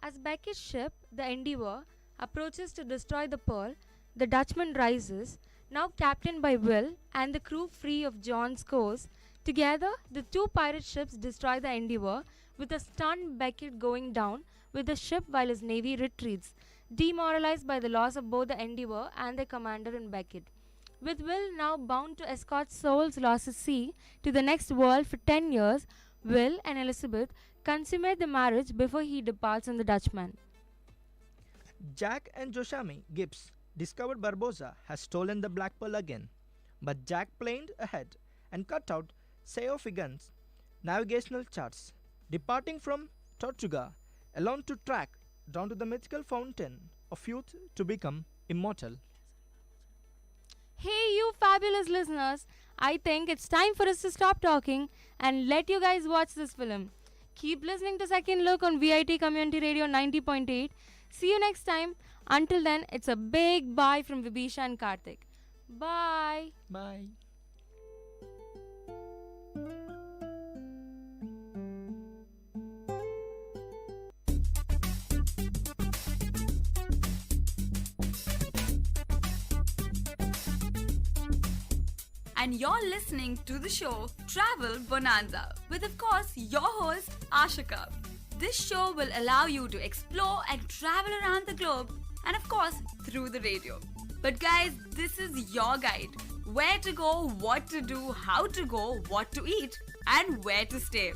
As Beckett's ship, the Endeavour, approaches to destroy the Pearl, the Dutchman rises, now captained by Will, and the crew free of John's course. Together, the two pirate ships destroy the Endeavour, with a stunned Beckett going down with the ship while his navy retreats, demoralized by the loss of both the Endeavour and their commander in Beckett. With Will now bound to escort souls lost at sea to the next world for 10 years, Will and Elizabeth consummate the marriage before he departs on the Dutchman. Jack and Joshami Gibbs discovered Barbossa has stolen the Black Pearl again, but Jack planed ahead and cut out Sayofigan's navigational charts, departing from Tortuga alone to track down to the mythical fountain of youth to become immortal. Hey, you fabulous listeners! I think it's time for us to stop talking and let you guys watch this film. Keep listening to Second Look on VIT Community Radio 90.8. See you next time. Until then, it's a big bye from Vibisha and Karthik. Bye. Bye. And you're listening to the show Travel Bonanza with, of course, your host Ashika. This show will allow you to explore and travel around the globe and, of course, through the radio. But guys, this is your guide. Where to go, what to do, how to go, what to eat, and where to stay.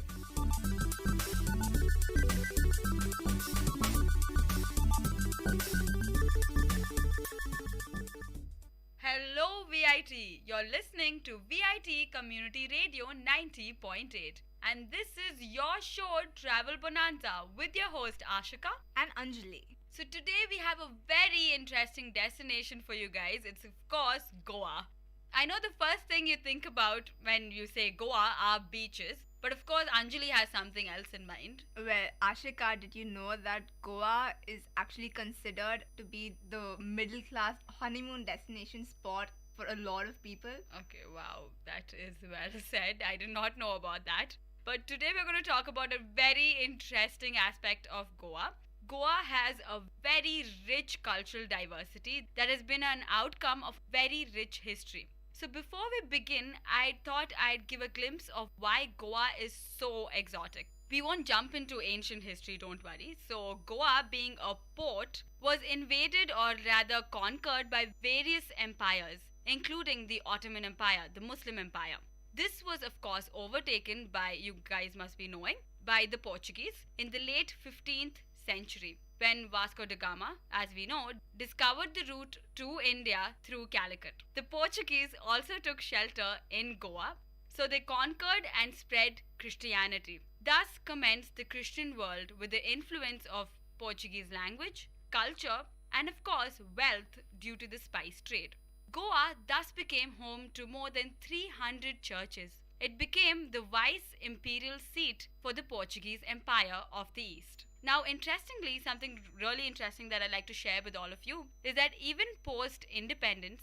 Hello VIT, you're listening to VIT Community Radio 90.8 and this is your show Travel Bonanza with your host Ashika and Anjali. So today we have a very interesting destination for you guys. It's of course Goa. I know the first thing you think about when you say Goa are beaches, but of course Anjali has something else in mind. Well, Ashika, did you know that Goa is actually considered to be the middle class honeymoon destination spot for a lot of people? Okay, wow, that is well said. I did not know about that. But today we're going to talk about a very interesting aspect of Goa. Goa has a very rich cultural diversity that has been an outcome of very rich history. So before we begin, I thought I'd give a glimpse of why Goa is so exotic. We won't jump into ancient history, don't worry. So Goa, being a port, was invaded or rather conquered by various empires, including the Ottoman Empire, the Muslim Empire. This was of course overtaken by, you guys must be knowing, by the Portuguese in the late 15th century, when Vasco da Gama, as we know, discovered the route to India through Calicut. The Portuguese also took shelter in Goa, so they conquered and spread Christianity. Thus commenced the Christian world with the influence of Portuguese language, culture, and of course wealth due to the spice trade. Goa thus became home to more than 300 churches. It became the vice imperial seat for the Portuguese Empire of the East. Now, interestingly, something really interesting that I'd like to share with all of you is that even post independence,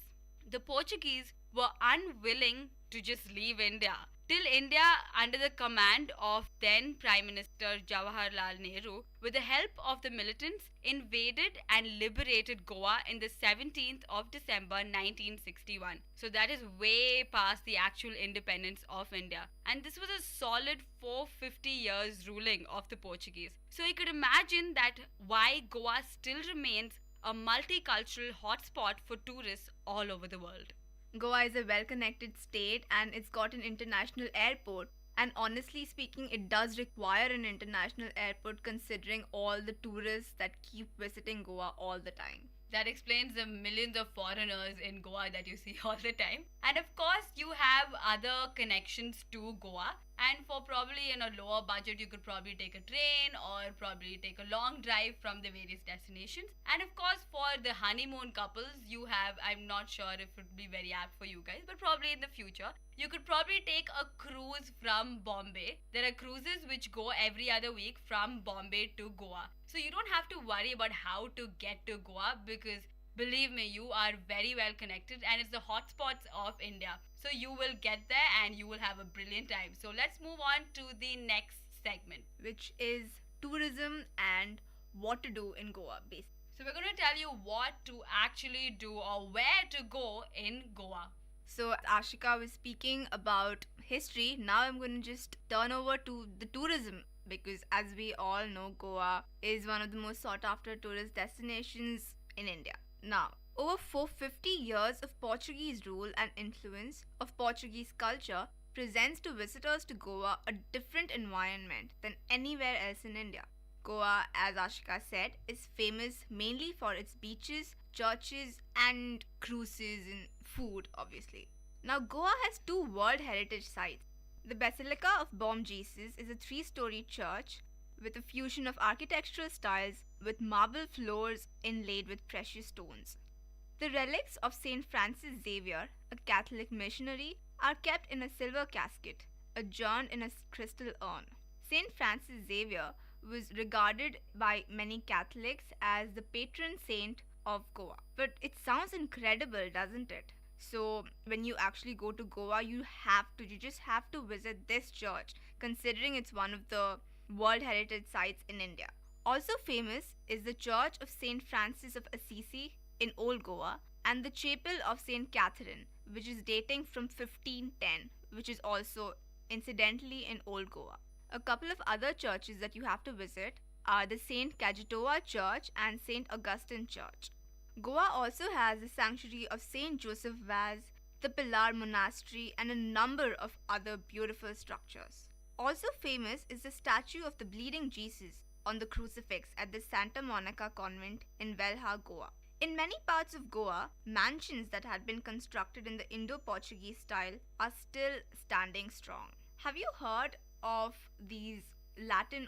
the Portuguese were unwilling to just leave India. Till India, under the command of then Prime Minister Jawaharlal Nehru, with the help of the militants, invaded and liberated Goa in the 17th of December 1961. So that is way past the actual independence of India. And this was a solid 450 years ruling of the Portuguese. So you could imagine that why Goa still remains a multicultural hotspot for tourists all over the world. Goa is a well-connected state and it's got an international airport. And honestly speaking, it does require an international airport considering all the tourists that keep visiting Goa all the time. That explains the millions of foreigners in Goa that you see all the time. And of course, you have other connections to Goa. And for probably in a lower budget, you could probably take a train or probably take a long drive from the various destinations. And of course, for the honeymoon couples, you have, I'm not sure if it would be very apt for you guys, but probably in the future, you could probably take a cruise from Bombay. There are cruises which go every other week from Bombay to Goa. So you don't have to worry about how to get to Goa because believe me, you are very well connected and it's the hotspots of India. So you will get there and you will have a brilliant time. So let's move on to the next segment, which is tourism and what to do in Goa, basically. So we're going to tell you what to actually do or where to go in Goa. So Ashika was speaking about history. Now I'm going to just turn over to the tourism because as we all know, Goa is one of the most sought after tourist destinations in India. Now, over 450 years of Portuguese rule and influence of Portuguese culture presents to visitors to Goa a different environment than anywhere else in India. Goa, as Ashika said, is famous mainly for its beaches, churches and cruises and food, obviously. Now, Goa has two World Heritage sites. The Basilica of Bom Jesus is a 3-story church with a fusion of architectural styles with marble floors inlaid with precious stones. The relics of Saint Francis Xavier, a Catholic missionary, are kept in a silver casket, adorned in a crystal urn. Saint Francis Xavier was regarded by many Catholics as the patron saint of Goa. But it sounds incredible, doesn't it? So when you actually go to Goa, you just have to visit this church, considering it's one of the World Heritage Sites in India. Also famous is the Church of St. Francis of Assisi in Old Goa and the Chapel of St. Catherine, which is dating from 1510, which is also incidentally in Old Goa. A couple of other churches that you have to visit are the St. Kajitoa Church and St. Augustine Church. Goa also has the sanctuary of St. Joseph Vaz, the Pilar Monastery and a number of other beautiful structures. Also famous is the statue of the Bleeding Jesus on the crucifix at the Santa Monica Convent in Velha, Goa. In many parts of Goa, mansions that had been constructed in the Indo-Portuguese style are still standing strong. Have you heard of these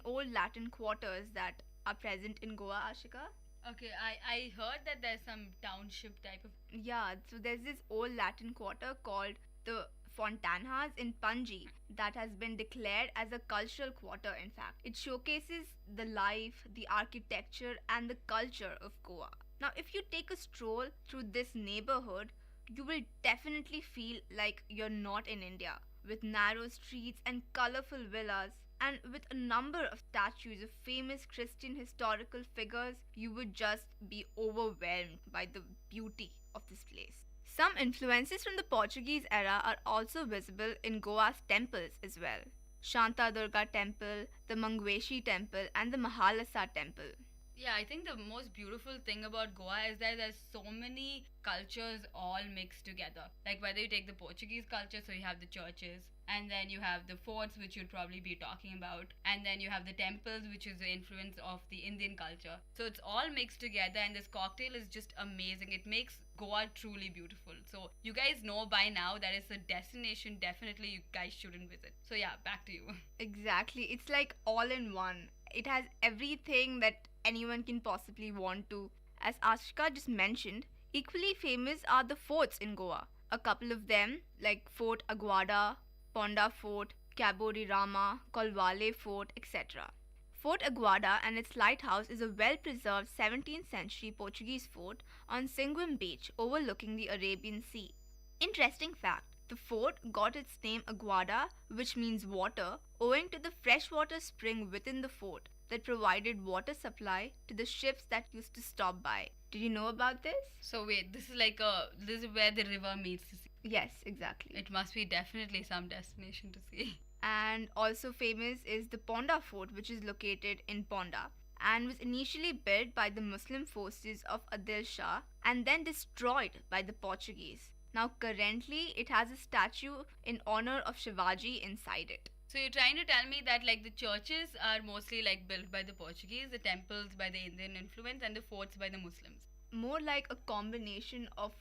old Latin quarters that are present in Goa, Ashika? Okay, I heard that there's some township type of... Yeah, so there's this old Latin quarter called the Fontanhas in Panji that has been declared as a cultural quarter, in fact. It showcases the life, the architecture and the culture of Goa. Now, if you take a stroll through this neighborhood, you will definitely feel like you're not in India, with narrow streets and colorful villas. And with a number of statues of famous Christian historical figures, you would just be overwhelmed by the beauty of this place. Some influences from the Portuguese era are also visible in Goa's temples as well. Shanta Durga Temple, the Mangweshi Temple and the Mahalasa Temple. Yeah, I think the most beautiful thing about Goa is that there's so many cultures all mixed together. Like whether you take the Portuguese culture, so you have the churches, and then you have the forts, which you'd probably be talking about, and then you have the temples, which is the influence of the Indian culture. So it's all mixed together, and this cocktail is just amazing. It makes Goa truly beautiful. So you guys know by now that it's a destination definitely you guys shouldn't visit. So yeah, back to you. Exactly. It's like all in one. It has everything that anyone can possibly want to. As Ashika just mentioned, Equally famous are the forts in Goa. A couple of them, like Fort Aguada, Ponda Fort, Cabo de Rama, Colvale Fort, etc. Fort Aguada and its lighthouse is a well-preserved 17th century Portuguese fort on Singuim Beach overlooking the Arabian Sea. Interesting fact, the fort got its name Aguada, which means water, owing to the freshwater spring within the fort that provided water supply to the ships that used to stop by. Did you know about this? So wait, this is where the river meets the sea. Yes, exactly. It must be definitely some destination to see. And also famous is the Ponda Fort, which is located in Ponda and was initially built by the Muslim forces of Adil Shah and then destroyed by the Portuguese. Now currently it has a statue in honor of Shivaji inside it. So you're trying to tell me that like the churches are mostly like built by the Portuguese, the temples by the Indian influence, and the forts by the Muslims? More like a combination of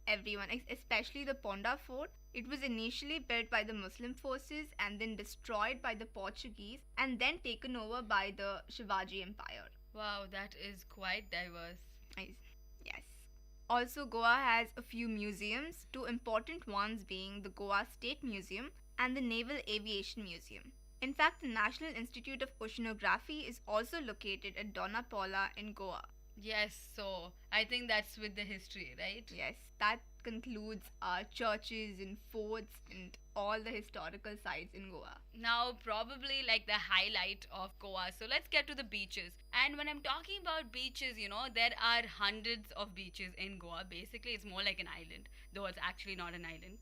everyone, especially the Ponda Fort. It was initially built by the Muslim forces and then destroyed by the Portuguese and then taken over by the Shivaji Empire. Wow, that is quite diverse. Yes. Also, Goa has a few museums, two important ones being the Goa State Museum and the Naval Aviation Museum. In fact, the National Institute of Oceanography is also located at Dona Paula in Goa. Yes, so I think that's with the history, right? Yes, that concludes our churches and forts and all the historical sites in Goa. Now, probably like the highlight of Goa. So let's get to the beaches. And when I'm talking about beaches, there are hundreds of beaches in Goa. Basically, it's more like an island, though it's actually not an island.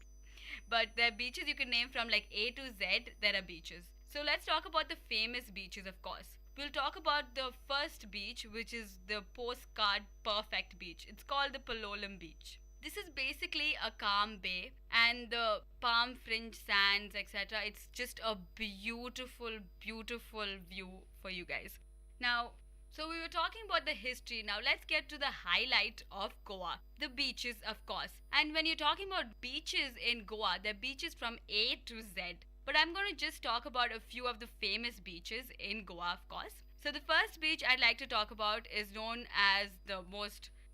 But there are beaches you can name from like A to Z, there are beaches. So let's talk about the famous beaches, of course. We'll talk about the first beach, which is the postcard perfect beach. It's called the Palolem Beach. This is basically a calm bay and the palm fringe sands, etc. It's just a beautiful, beautiful view for you guys. Now, so we were talking about the history. Now let's get to the highlight of Goa, the beaches, of course. And when you're talking about beaches in Goa, they're beaches from A to Z. But I'm going to just talk about a few of the famous beaches in Goa, of course. So the first beach I'd like to talk about is known as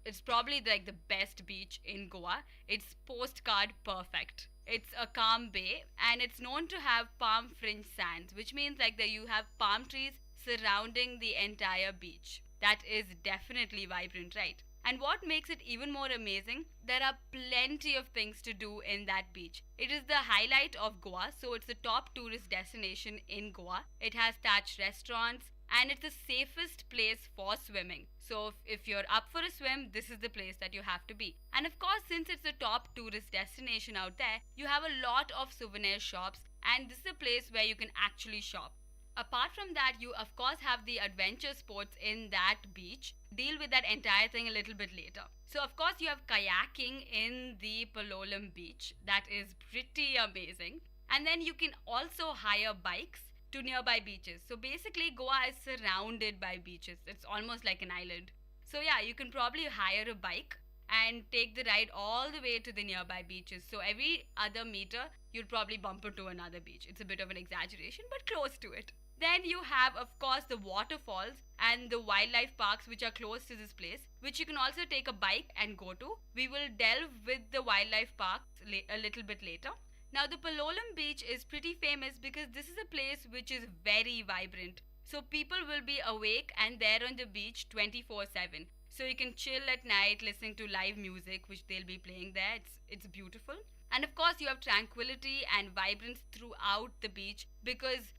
it's probably like the best beach in Goa. It's postcard perfect. It's a calm bay and it's known to have palm fringe sands, which means like that you have palm trees surrounding the entire beach. That is definitely vibrant, right? And what makes it even more amazing, there are plenty of things to do in that beach. It is the highlight of Goa, so it's the top tourist destination in Goa. It has thatched restaurants and it's the safest place for swimming. So if you're up for a swim, this is the place that you have to be. And of course, since it's the top tourist destination out there, you have a lot of souvenir shops and this is a place where you can actually shop. Apart from that, you of course have the adventure sports in that beach. Deal with that entire thing a little bit later. So of course you have kayaking in the Palolem Beach. That is pretty amazing. And then you can also hire bikes to nearby beaches. So basically Goa is surrounded by beaches. It's almost like an island. So yeah, you can probably hire a bike and take the ride all the way to the nearby beaches. So every other meter, you'll probably bump into another beach. It's a bit of an exaggeration, but close to it. Then you have, of course, the waterfalls and the wildlife parks which are close to this place, which you can also take a bike and go to. We will delve with the wildlife parks a little bit later. Now, the Palolem Beach is pretty famous because this is a place which is very vibrant. So people will be awake and there on the beach 24/7. So you can chill at night listening to live music which they'll be playing there. It's beautiful. And of course, you have tranquility and vibrance throughout the beach because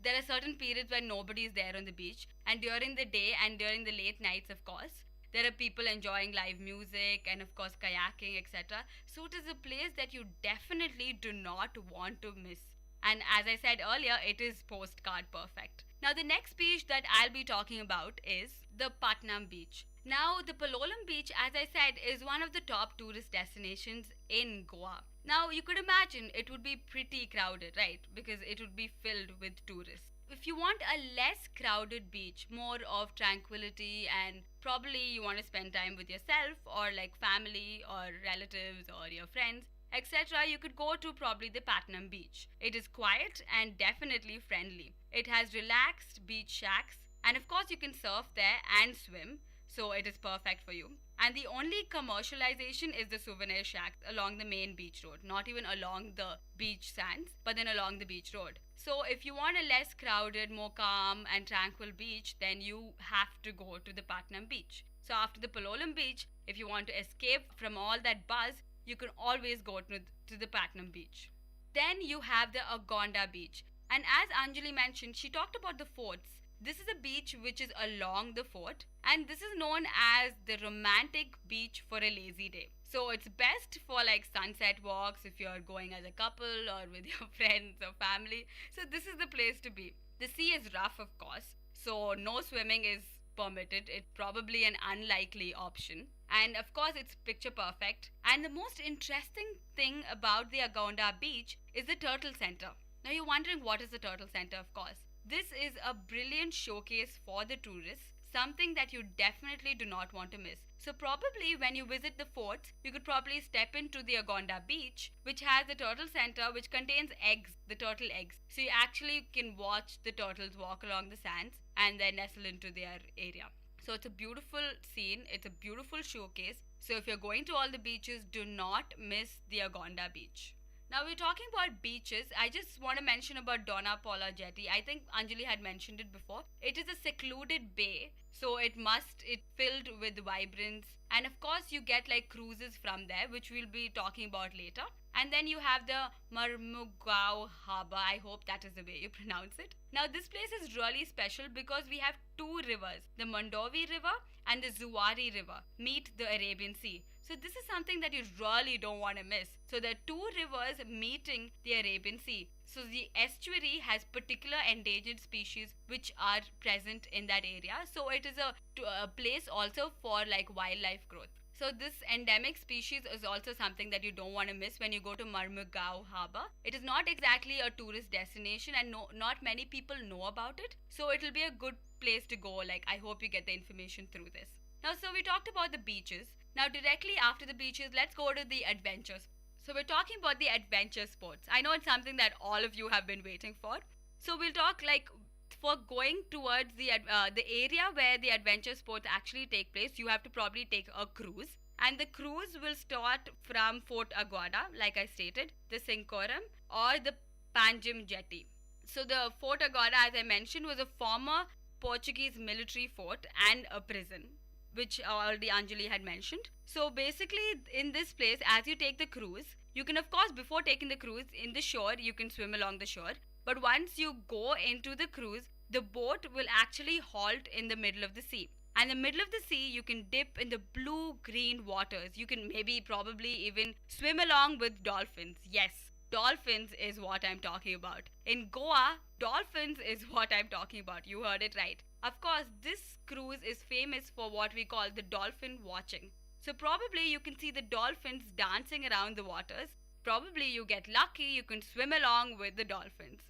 there are certain periods where nobody is there on the beach, and during the day and during the late nights, of course, there are people enjoying live music and of course kayaking, etc. So it is a place that you definitely do not want to miss. And as I said earlier, it is postcard perfect. Now the next beach that I'll be talking about is the Patnam Beach. Now the Palolem Beach, as I said, is one of the top tourist destinations in Goa. Now you could imagine it would be pretty crowded, right? Because it would be filled with tourists. If you want a less crowded beach, more of tranquility, and probably you want to spend time with yourself or like family or relatives or your friends, etc., you could go to probably the Patnam Beach. It is quiet and definitely friendly. It has relaxed beach shacks, and of course you can surf there and swim. so it is perfect for you. And the only commercialization is the souvenir shack along the main beach road, not even along the beach sands, but then along the beach road. So if you want a less crowded, more calm and tranquil beach, then you have to go to the Patnam beach. So after the Palolem beach, if you want to escape from all that buzz, you can always go to the Patnam beach. Then you have the Agonda beach. And as Anjali mentioned, she talked about the forts. This is a beach which is along the fort, and this is known as the romantic beach for a lazy day. So it's best for like sunset walks if you're going as a couple or with your friends or family. So this is the place to be. The sea is rough, of course, so no swimming is permitted. It's probably an unlikely option. And of course, it's picture perfect. And the most interesting thing about the Agonda beach is the Turtle Center. Now you're wondering, what is the Turtle Center? Of course, this is a brilliant showcase for the tourists, something that you definitely do not want to miss. So probably when you visit the forts, you could probably step into the Agonda beach, which has the turtle center, which contains eggs, the turtle eggs. So you actually can watch the turtles walk along the sands and then nestle into their area. So it's a beautiful scene, it's a beautiful showcase. So if you're going to all the beaches, do not miss the Agonda beach. Now we're talking about beaches. I just want to mention about Donna Paula Jetty. I think Anjali had mentioned it before. It is a secluded bay, so it's filled with vibrance. And of course you get like cruises from there, which we'll be talking about later. And then you have the Marmugao Harbor. I hope that is the way you pronounce it. Now this place is really special because we have two rivers, the Mandovi River and the Zuari River meet the Arabian Sea. So this is something that you really don't want to miss. So there are two rivers meeting the Arabian Sea. So the estuary has particular endangered species which are present in that area. So it is a place also for like wildlife growth. So this endemic species is also something that you don't want to miss when you go to Marmugao Harbor. It is not exactly a tourist destination and not many people know about it. So it will be a good place to go. Like, I hope you get the information through this. Now, so we talked about the beaches. Now directly after the beaches, let's go to the adventures. So we're talking about the adventure sports. I know it's something that all of you have been waiting for. So we'll talk like for going towards the area where the adventure sports actually take place, you have to probably take a cruise. And the cruise will start from Fort Aguada, like I stated, the Sinkoram or the Panjim Jetty. So the Fort Aguada, as I mentioned, was a former Portuguese military fort and a prison, which already Anjali had mentioned. So basically in this place, as you take the cruise, you can of course before taking the cruise in the shore, you can swim along the shore. But once you go into the cruise, the boat will actually halt in the middle of the sea. And in the middle of the sea, you can dip in the blue-green waters. You can probably even swim along with dolphins. Yes, dolphins is what I'm talking about. In Goa, dolphins is what I'm talking about. You heard it right. Of course, this cruise is famous for what we call the dolphin watching. So probably you can see the dolphins dancing around the waters. Probably you get lucky, you can swim along with the dolphins.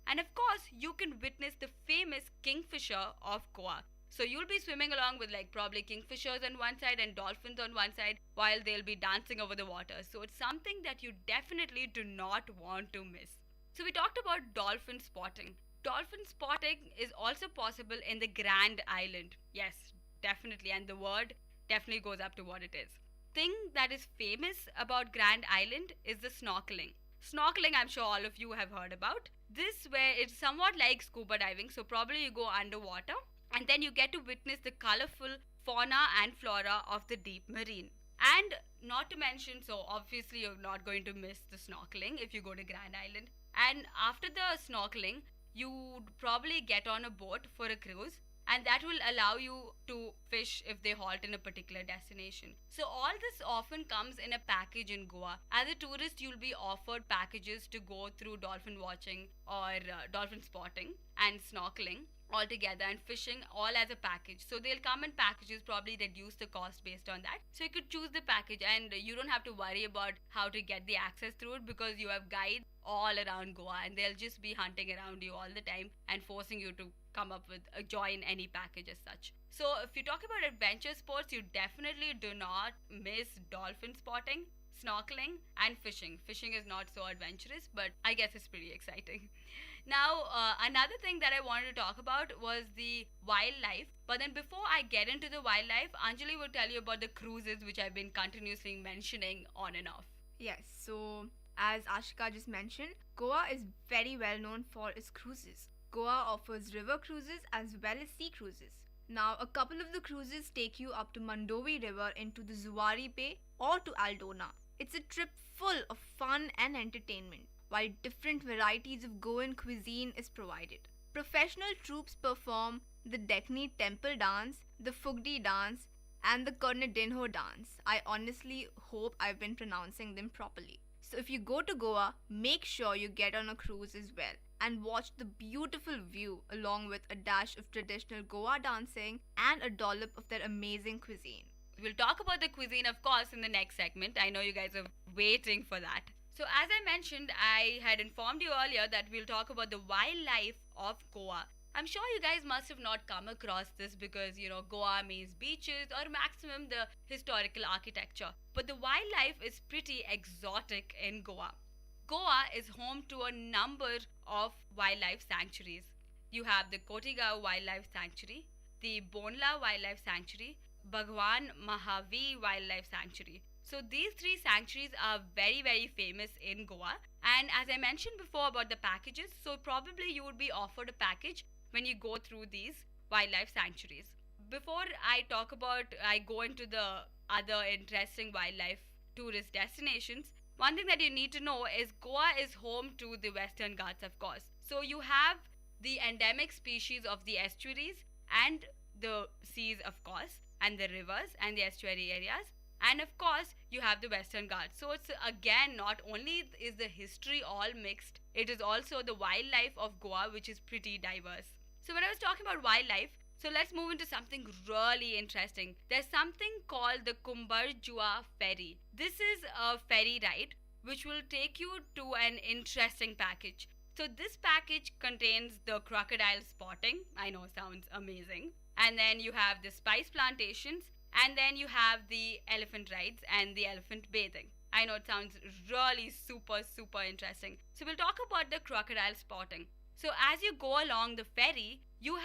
And of course, you can witness the famous kingfisher of Goa. So you'll be swimming along with like probably kingfishers on one side and dolphins on one side while they'll be dancing over the water. So it's something that you definitely do not want to miss. So we talked about dolphin spotting. Dolphin spotting is also possible in the Grand Island. Yes, definitely. And the word definitely goes up to what it is. Thing that is famous about Grand Island is the snorkeling. Snorkeling, I'm sure all of you have heard about. This where it's somewhat like scuba diving. So probably you go underwater and then you get to witness the colorful fauna and flora of the deep marine. And not to mention, so obviously you're not going to miss the snorkeling if you go to Grand Island. And after the snorkeling, you would probably get on a boat for a cruise, and that will allow you to fish if they halt in a particular destination. So all this often comes in a package in Goa. As a tourist, you'll be offered packages to go through dolphin watching or dolphin spotting and snorkeling all together, and fishing all as a package. So they'll come in packages, probably reduce the cost based on that. So you could choose the package and you don't have to worry about how to get the access through it because you have guides all around Goa and they'll just be hunting around you all the time and forcing you to come up with join any package as such. So if you talk about adventure sports, you definitely do not miss dolphin spotting. snorkeling, and fishing. Fishing is not so adventurous, but I guess it's pretty exciting. Now, another thing that I wanted to talk about was the wildlife. But then before I get into the wildlife, Anjali will tell you about the cruises, which I've been continuously mentioning on and off. Yes, so as Ashika just mentioned, Goa is very well known for its cruises. Goa offers river cruises as well as sea cruises. Now, a couple of the cruises take you up to Mandovi River into the Zuari Bay or to Aldona. It's a trip full of fun and entertainment, while different varieties of Goan cuisine is provided. Professional troupes perform the Dekni temple dance, the Fugdi dance, and the Kornedinho dance. I honestly hope I've been pronouncing them properly. So if you go to Goa, make sure you get on a cruise as well and watch the beautiful view along with a dash of traditional Goa dancing and a dollop of their amazing cuisine. We'll talk about the cuisine, of course, in the next segment. I know you guys are waiting for that. So as I mentioned, I had informed you earlier that we'll talk about the wildlife of Goa. I'm sure you guys must have not come across this because, Goa means beaches or maximum the historical architecture. But the wildlife is pretty exotic in Goa. Goa is home to a number of wildlife sanctuaries. You have the Kotigaon Wildlife Sanctuary, the Bonla Wildlife Sanctuary, Bhagwan Mahavi Wildlife Sanctuary. So these three sanctuaries are very, very famous in Goa. And as I mentioned before about the packages, so probably you would be offered a package when you go through these wildlife sanctuaries. Before I go into the other interesting wildlife tourist destinations, one thing that you need to know is Goa is home to the Western Ghats, of course. So you have the endemic species of the estuaries and the seas, of course, and the rivers and the estuary areas. And of course, you have the Western Ghats. So it's again, not only is the history all mixed, it is also the wildlife of Goa, which is pretty diverse. So when I was talking about wildlife, so let's move into something really interesting. There's something called the Kumbarjua ferry. This is a ferry ride which will take you to an interesting package. So this package contains the crocodile spotting. I know, sounds amazing. And then you have the spice plantations. And then you have the elephant rides and the elephant bathing. I know it sounds really super, super interesting. So we'll talk about the crocodile spotting. So as you go along the ferry, you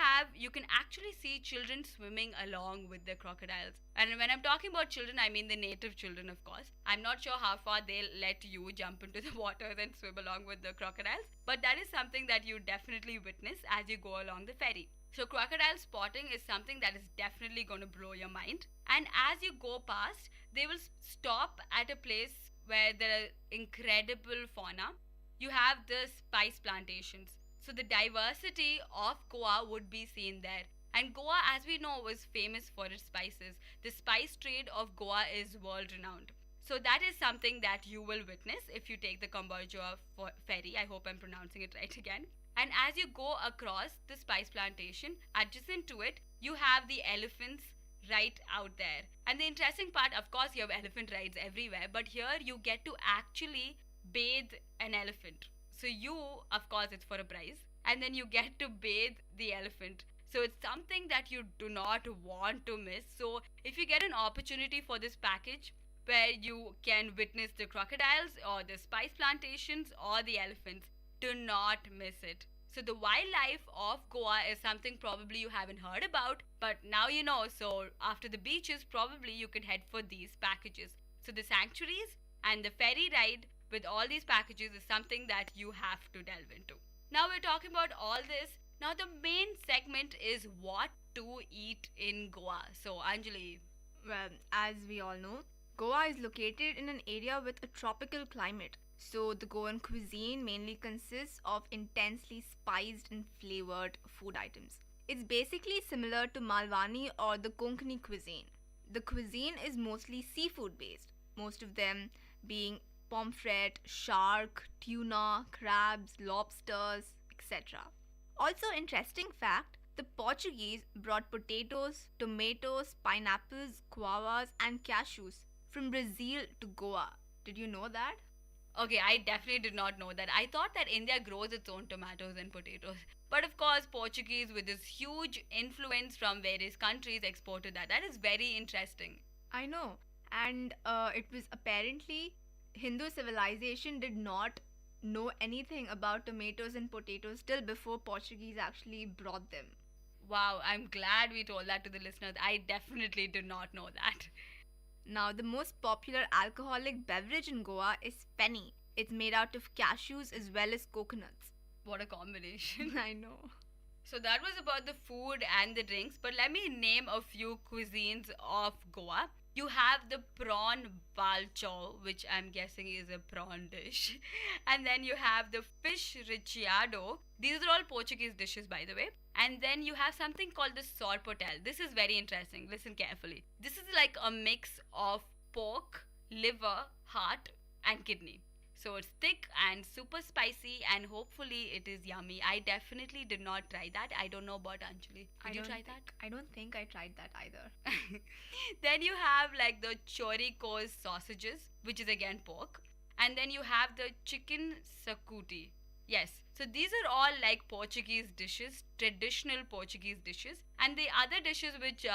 can actually see children swimming along with the crocodiles. And when I'm talking about children, I mean the native children, of course. I'm not sure how far they'll let you jump into the water and swim along with the crocodiles, but that is something that you definitely witness as you go along the ferry. So crocodile spotting is something that is definitely going to blow your mind. And as you go past, they will stop at a place where there are incredible fauna. You have the spice plantations. So the diversity of Goa would be seen there. And Goa, as we know, was famous for its spices. The spice trade of Goa is world renowned. So that is something that you will witness if you take the Kumbarjua ferry. I hope I'm pronouncing it right again. And as you go across the spice plantation, adjacent to it, you have the elephants right out there. And the interesting part, of course, you have elephant rides everywhere, but here you get to actually bathe an elephant. So you, of course, it's for a prize, and then you get to bathe the elephant. So it's something that you do not want to miss. So if you get an opportunity for this package where you can witness the crocodiles or the spice plantations or the elephants, do not miss it. So the wildlife of Goa is something probably you haven't heard about, but now you know. So after the beaches, probably you can head for these packages. So the sanctuaries and the ferry ride with all these packages is something that you have to delve into. Now we're talking about all this. Now the main segment is what to eat in Goa. So Anjali. Well, as we all know, Goa is located in an area with a tropical climate. So the Goan cuisine mainly consists of intensely spiced and flavored food items. It's basically similar to Malwani or the Konkani cuisine. The cuisine is mostly seafood based, most of them being pomfret, shark, tuna, crabs, lobsters, etc. Also, interesting fact, the Portuguese brought potatoes, tomatoes, pineapples, guavas and cashews from Brazil to Goa. Did you know that? Okay, I definitely did not know that. I thought that India grows its own tomatoes and potatoes. But of course, Portuguese with this huge influence from various countries exported that. That is very interesting. I know. and it was apparently Hindu civilization did not know anything about tomatoes and potatoes till before Portuguese actually brought them. Wow, I'm glad we told that to the listeners. I definitely did not know that. Now, the most popular alcoholic beverage in Goa is Penny. It's made out of cashews as well as coconuts. What a combination. I know. So that was about the food and the drinks, but let me name a few cuisines of Goa. You have the prawn balcho, which I'm guessing is a prawn dish. And then you have the fish ricciado. These are all Portuguese dishes, by the way. And then you have something called the sorpotel. This is very interesting. Listen carefully. This is like a mix of pork, liver, heart, and kidney. So it's thick and super spicy, and hopefully it is yummy. I definitely did not try that. I don't know about Anjali. Did you try that? I don't think I tried that either. Then you have like the choricos sausages, which is again pork. And then you have the chicken sakuti. Yes. So these are all like Portuguese dishes, traditional Portuguese dishes. And the other dishes which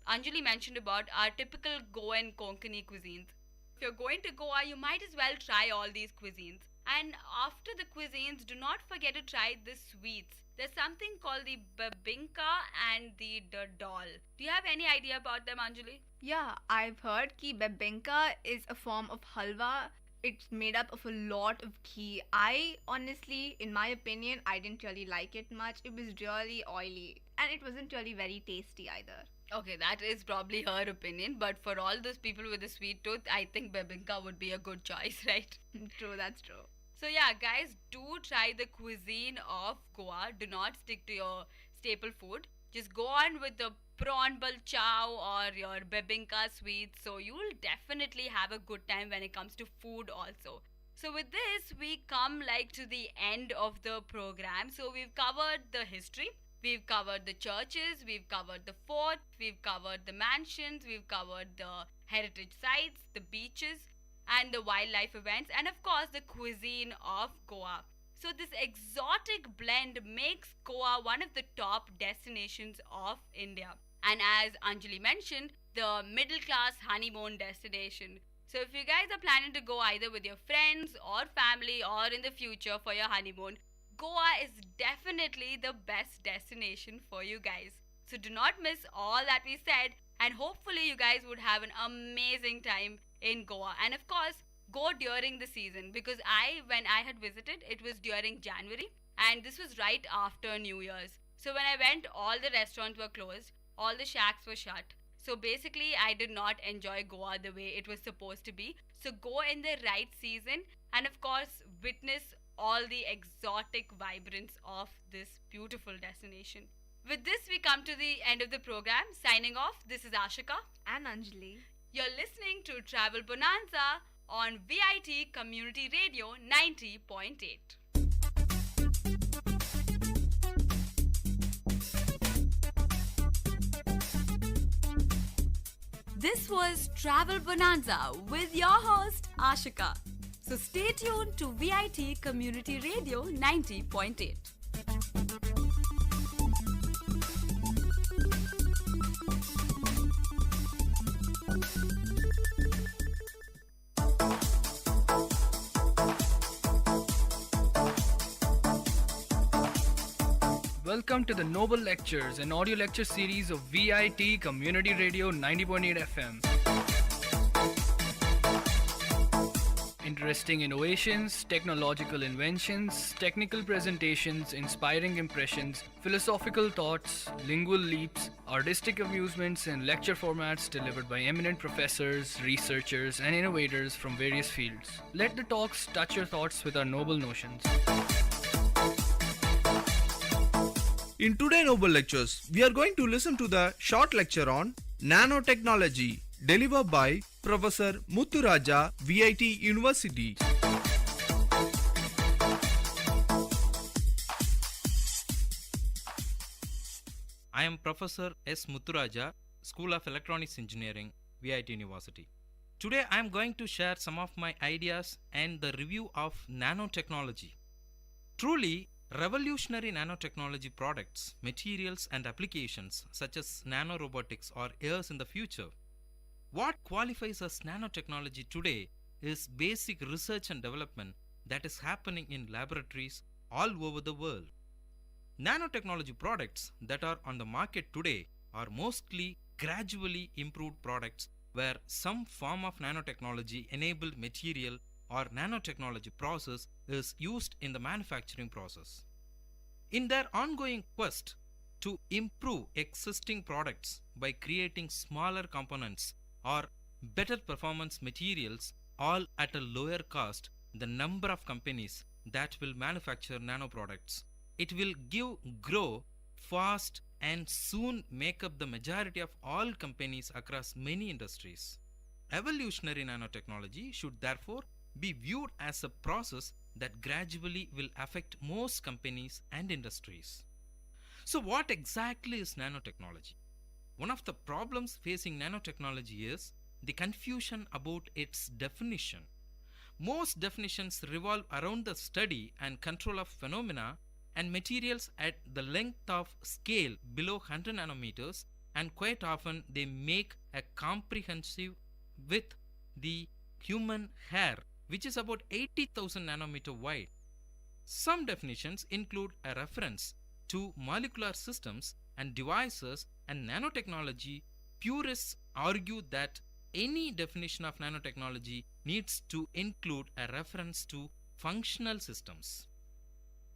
Anjali mentioned about are typical Goan Konkani cuisines. If you're going to Goa, you might as well try all these cuisines. And after the cuisines, do not forget to try the sweets. There's something called the babinka and the dadal. Do you have any idea about them, Anjali? Yeah, I've heard ki bebinka is a form of halwa. It's made up of a lot of ghee. I honestly, in my opinion, I didn't really like it much. It was really oily and it wasn't really very tasty either. Okay, that is probably her opinion, but for all those people with a sweet tooth, I think bebinka would be a good choice, right? True, that's true. So yeah, guys, do try the cuisine of Goa. Do not stick to your staple food. Just go on with the prawn balchao or your bebinka sweets. So you will definitely have a good time when it comes to food also. So with this, we come like to the end of the program. So we've covered the history. We've covered the churches, we've covered the fort, we've covered the mansions, we've covered the heritage sites, the beaches, and the wildlife events, and of course the cuisine of Goa. So this exotic blend makes Goa one of the top destinations of India. And as Anjali mentioned, the middle class honeymoon destination. So if you guys are planning to go either with your friends or family or in the future for your honeymoon, Goa is definitely the best destination for you guys. So do not miss all that we said, and hopefully you guys would have an amazing time in Goa. And of course, go during the season, because when I had visited, it was during January and this was right after New Year's. So when I went, all the restaurants were closed, all the shacks were shut. So basically, I did not enjoy Goa the way it was supposed to be. So go in the right season and of course, witness all the exotic vibrance of this beautiful destination. With this, we come to the end of the program. Signing off, this is Ashika and Anjali. You're listening to Travel Bonanza on VIT Community Radio 90.8. This was Travel Bonanza with your host Ashika. So stay tuned to VIT Community Radio 90.8. Welcome to the Noble Lectures, an audio lecture series of VIT Community Radio 90.8 FM. Interesting innovations, technological inventions, technical presentations, inspiring impressions, philosophical thoughts, lingual leaps, artistic amusements, and lecture formats delivered by eminent professors, researchers, and innovators from various fields. Let the talks touch your thoughts with our noble notions. In today's Noble Lectures, we are going to listen to the short lecture on nanotechnology delivered by Professor Muthuraja, VIT University. I am Professor S. Muthuraja, School of Electronics Engineering, VIT University. Today I am going to share some of my ideas and the review of nanotechnology. Truly, revolutionary nanotechnology products, materials and applications such as nanorobotics are heirs in the future. What qualifies as nanotechnology today is basic research and development that is happening in laboratories all over the world. Nanotechnology products that are on the market today are mostly gradually improved products where some form of nanotechnology enabled material or nanotechnology process is used in the manufacturing process. In their ongoing quest to improve existing products by creating smaller components or better performance materials, all at a lower cost, the number of companies that will manufacture nano products, it will grow fast and soon make up the majority of all companies across many industries. Evolutionary nanotechnology should therefore be viewed as a process that gradually will affect most companies and industries. So what exactly is nanotechnology? One of the problems facing nanotechnology is the confusion about its definition. Most definitions revolve around the study and control of phenomena and materials at the length of scale below 100 nanometers, and quite often they make a comprehensive with the human hair, which is about 80,000 nanometer wide. Some definitions include a reference to molecular systems and devices, and nanotechnology purists argue that any definition of nanotechnology needs to include a reference to functional systems.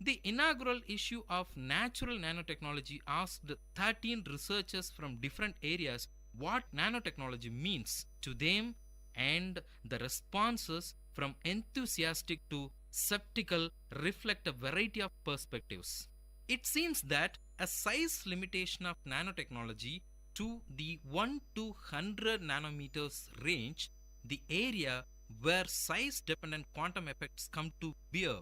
The inaugural issue of natural nanotechnology asked 13 researchers from different areas what nanotechnology means to them, and the responses from enthusiastic to skeptical reflect a variety of perspectives. It seems that a size limitation of nanotechnology to the 1 to 100 nanometers range, the area where size-dependent quantum effects come to bear,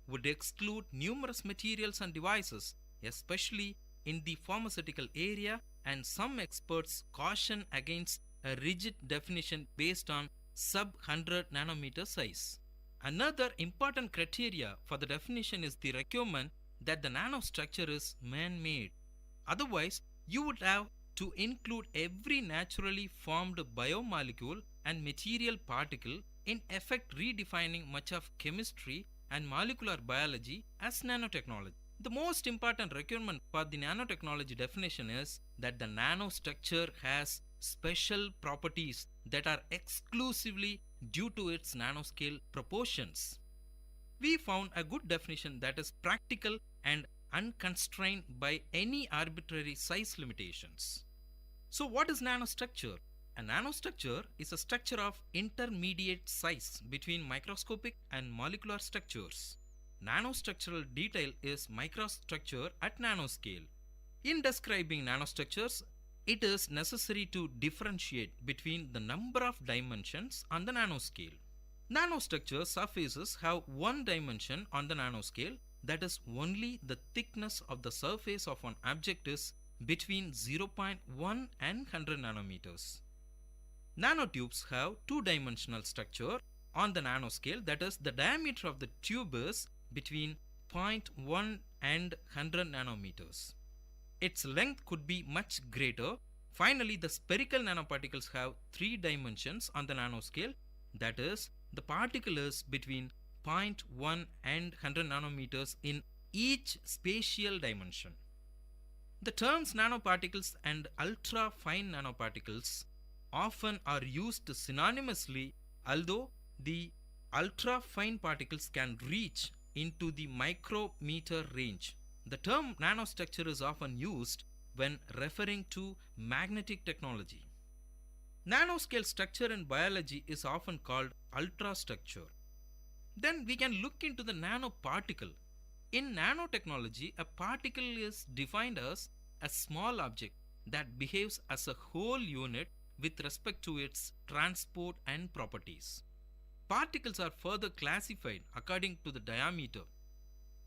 would exclude numerous materials and devices, especially in the pharmaceutical area, and some experts caution against a rigid definition based on sub-100 nanometer size. Another important criteria for the definition is the requirement that the nanostructure is man-made. Otherwise, you would have to include every naturally formed biomolecule and material particle, in effect redefining much of chemistry and molecular biology as nanotechnology. The most important requirement for the nanotechnology definition is that the nanostructure has special properties that are exclusively due to its nanoscale proportions. We found a good definition that is practical and unconstrained by any arbitrary size limitations. So what is nanostructure? A nanostructure is a structure of intermediate size between microscopic and molecular structures. Nanostructural detail is microstructure at nanoscale. In describing nanostructures, it is necessary to differentiate between the number of dimensions on the nanoscale. Nanostructure surfaces have one dimension on the nanoscale, that is only the thickness of the surface of an object is between 0.1 and 100 nanometers. Nanotubes have two-dimensional structure on the nanoscale, that is the diameter of the tube is between 0.1 and 100 nanometers. Its length could be much greater. Finally, the spherical nanoparticles have three dimensions on the nanoscale, that is the particle is between 0.1 and 100 nanometers in each spatial dimension. The terms nanoparticles and ultra-fine nanoparticles often are used synonymously, although the ultra-fine particles can reach into the micrometer range. The term nanostructure is often used when referring to magnetic technology. Nanoscale structure in biology is often called ultrastructure. Then we can look into the nanoparticle. In nanotechnology, a particle is defined as a small object that behaves as a whole unit with respect to its transport and properties. Particles are further classified according to the diameter.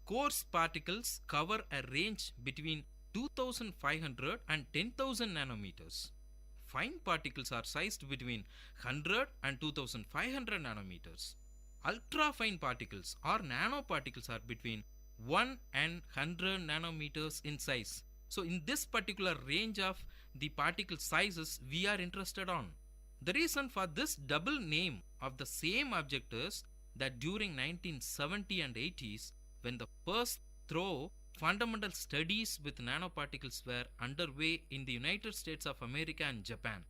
Coarse particles cover a range between 2500 and 10,000 nanometers. Fine particles are sized between 100 and 2500 nanometers. Ultra-fine particles or nanoparticles are between 1 and 100 nanometers in size. So in this particular range of the particle sizes we are interested on. The reason for this double name of the same object is that during 1970 and 80s, when the first thorough fundamental studies with nanoparticles were underway in the United States of America and Japan,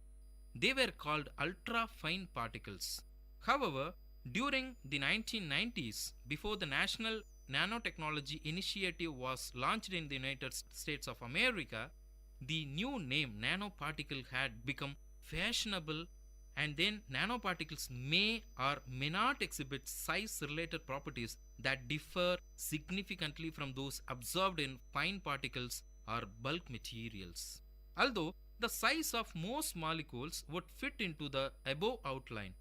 they were called ultra-fine particles. However, during the 1990s, before the National Nanotechnology Initiative was launched in the United States of America, the new name nanoparticle had become fashionable, and then nanoparticles may or may not exhibit size-related properties that differ significantly from those observed in fine particles or bulk materials. Although the size of most molecules would fit into the above outline,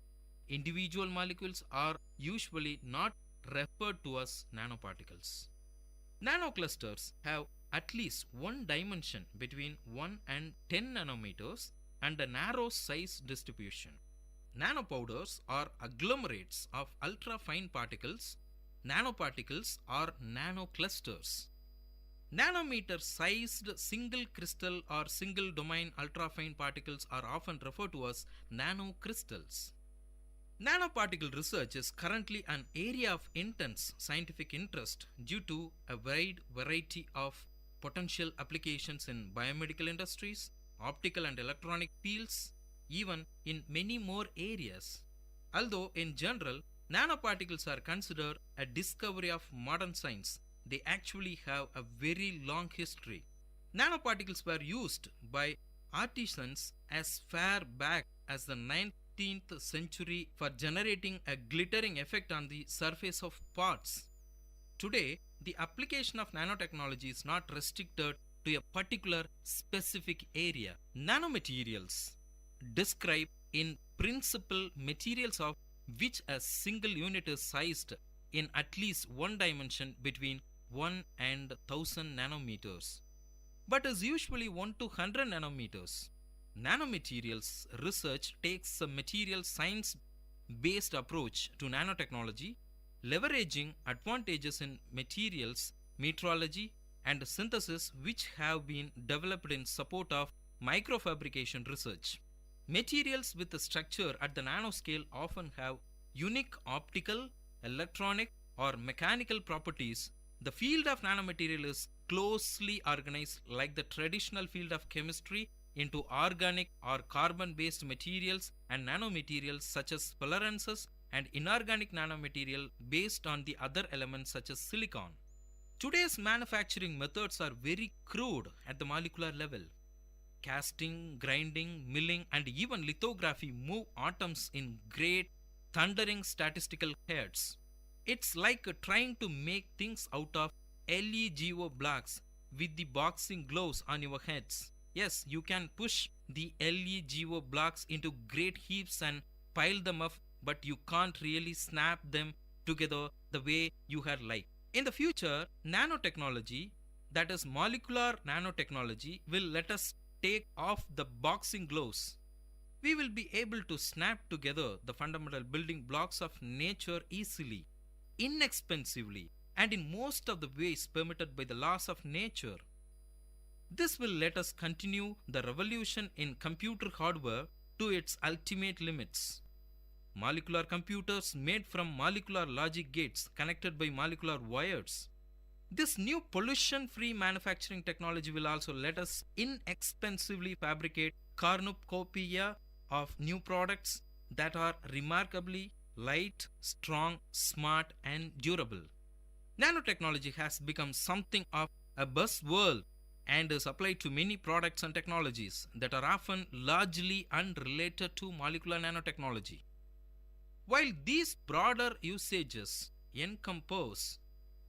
individual molecules are usually not referred to as nanoparticles. Nanoclusters have at least one dimension between 1 and 10 nanometers and a narrow size distribution. Nanopowders are agglomerates of ultra-fine particles. Nanoparticles are nanoclusters. Nanometer-sized single crystal or single domain ultra-fine particles are often referred to as nanocrystals. Nanoparticle research is currently an area of intense scientific interest due to a wide variety of potential applications in biomedical industries, optical and electronic fields, even in many more areas. Although in general, nanoparticles are considered a discovery of modern science, they actually have a very long history. Nanoparticles were used by artisans as far back as the 19th century for generating a glittering effect on the surface of parts. Today, the application of nanotechnology is not restricted to a particular specific area. Nanomaterials describe in principle materials of which a single unit is sized in at least one dimension between 1 and 1000 nanometers, but is usually 1 to 100 nanometers. Nanomaterials research takes a material science based approach to nanotechnology, leveraging advantages in materials, metrology, and synthesis which have been developed in support of microfabrication research. Materials with a structure at the nanoscale often have unique optical, electronic, or mechanical properties. The field of nanomaterial is closely organized like the traditional field of chemistry into organic or carbon-based materials and nanomaterials such as fluorescence and inorganic nanomaterial based on the other elements such as silicon. Today's manufacturing methods are very crude at the molecular level. Casting, grinding, milling, and even lithography move atoms in great, thundering statistical heads. It's like trying to make things out of LEGO blocks with the boxing gloves on your heads. Yes, you can push the LEGO blocks into great heaps and pile them up, but you can't really snap them together the way you had liked. In the future, nanotechnology, that is molecular nanotechnology, will let us take off the boxing gloves. We will be able to snap together the fundamental building blocks of nature easily, inexpensively, and in most of the ways permitted by the laws of nature. This will let us continue the revolution in computer hardware to its ultimate limits. Molecular computers made from molecular logic gates connected by molecular wires. This new pollution-free manufacturing technology will also let us inexpensively fabricate cornucopia of new products that are remarkably light, strong, smart, and durable. Nanotechnology has become something of a buzzword and is applied to many products and technologies that are often largely unrelated to molecular nanotechnology. While these broader usages encompass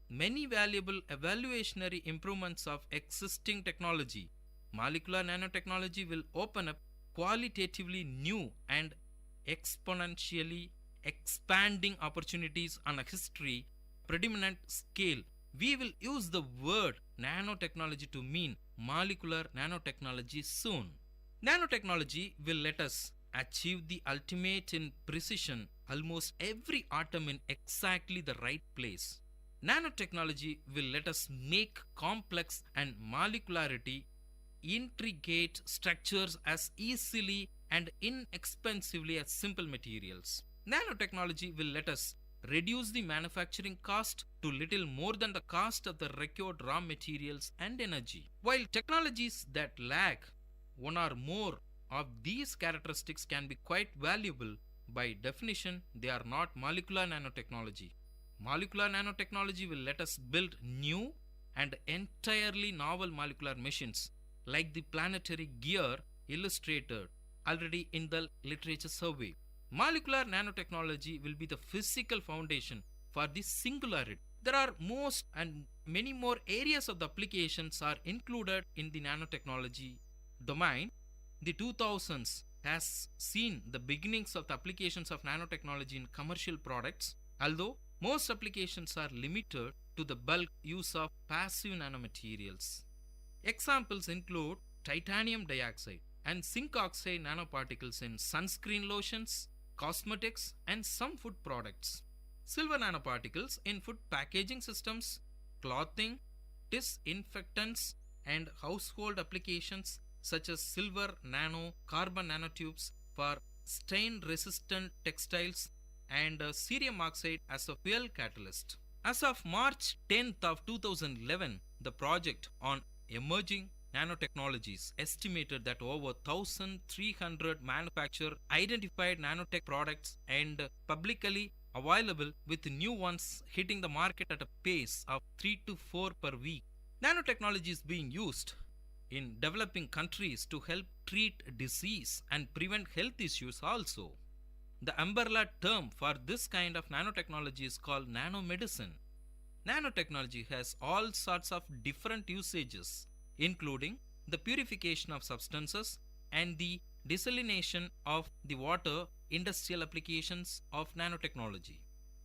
many valuable evaluationary improvements of existing technology, molecular nanotechnology will open up qualitatively new and exponentially expanding opportunities on a history predominant scale. We will use the word nanotechnology to mean molecular nanotechnology soon. Nanotechnology will let us achieve the ultimate in precision, almost every atom in exactly the right place. Nanotechnology will let us make complex and molecularity intricate structures as easily and inexpensively as simple materials. Nanotechnology will let us reduce the manufacturing cost to little more than the cost of the required raw materials and energy. While technologies that lack one or more of these characteristics can be quite valuable, by definition, they are not molecular nanotechnology. Molecular nanotechnology will let us build new and entirely novel molecular machines like the planetary gear illustrated already in the literature survey. Molecular nanotechnology will be the physical foundation for the singularity. There are most and many more areas of the applications are included in the nanotechnology domain. The 2000s has seen the beginnings of the applications of nanotechnology in commercial products, although most applications are limited to the bulk use of passive nanomaterials. Examples include titanium dioxide and zinc oxide nanoparticles in sunscreen lotions, cosmetics, and some food products. Silver nanoparticles in food packaging systems, clothing, disinfectants, and household applications such as silver nano carbon nanotubes for stain-resistant textiles and cerium oxide as a fuel catalyst. As of March 10th of 2011, the project on emerging nanotechnologies estimated that over 1,300 manufactured identified nanotech products and publicly available, with new ones hitting the market at a pace of 3 to 4 per week. Nanotechnology is being used in developing countries to help treat disease and prevent health issues also. The umbrella term for this kind of nanotechnology is called nanomedicine. Nanotechnology has all sorts of different usages, including the purification of substances and the desalination of the water, industrial applications of nanotechnology.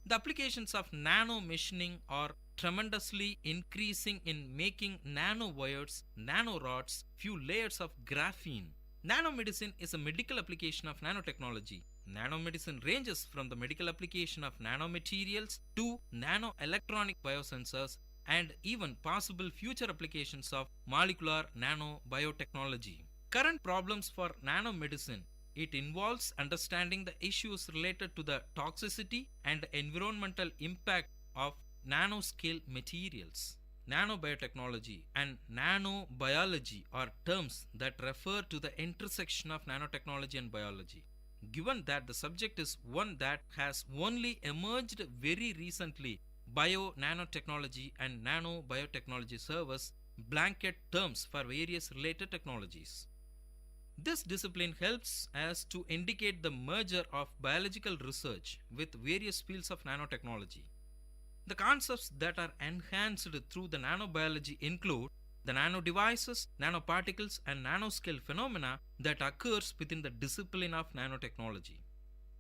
The applications of nanomachining are tremendously increasing in making nanowires, nanorods, few layers of graphene. Nanomedicine is a medical application of nanotechnology. Nanomedicine ranges from the medical application of nanomaterials to nanoelectronic biosensors and even possible future applications of molecular nanobiotechnology. Current problems for nanomedicine. It involves understanding the issues related to the toxicity and environmental impact of nanoscale materials. Nanobiotechnology and nanobiology are terms that refer to the intersection of nanotechnology and biology. Given that the subject is one that has only emerged very recently, bio-nanotechnology and nanobiotechnology serve as blanket terms for various related technologies. This discipline helps us to indicate the merger of biological research with various fields of nanotechnology. The concepts that are enhanced through the nanobiology include the nanodevices, nanoparticles, and nanoscale phenomena that occurs within the discipline of nanotechnology.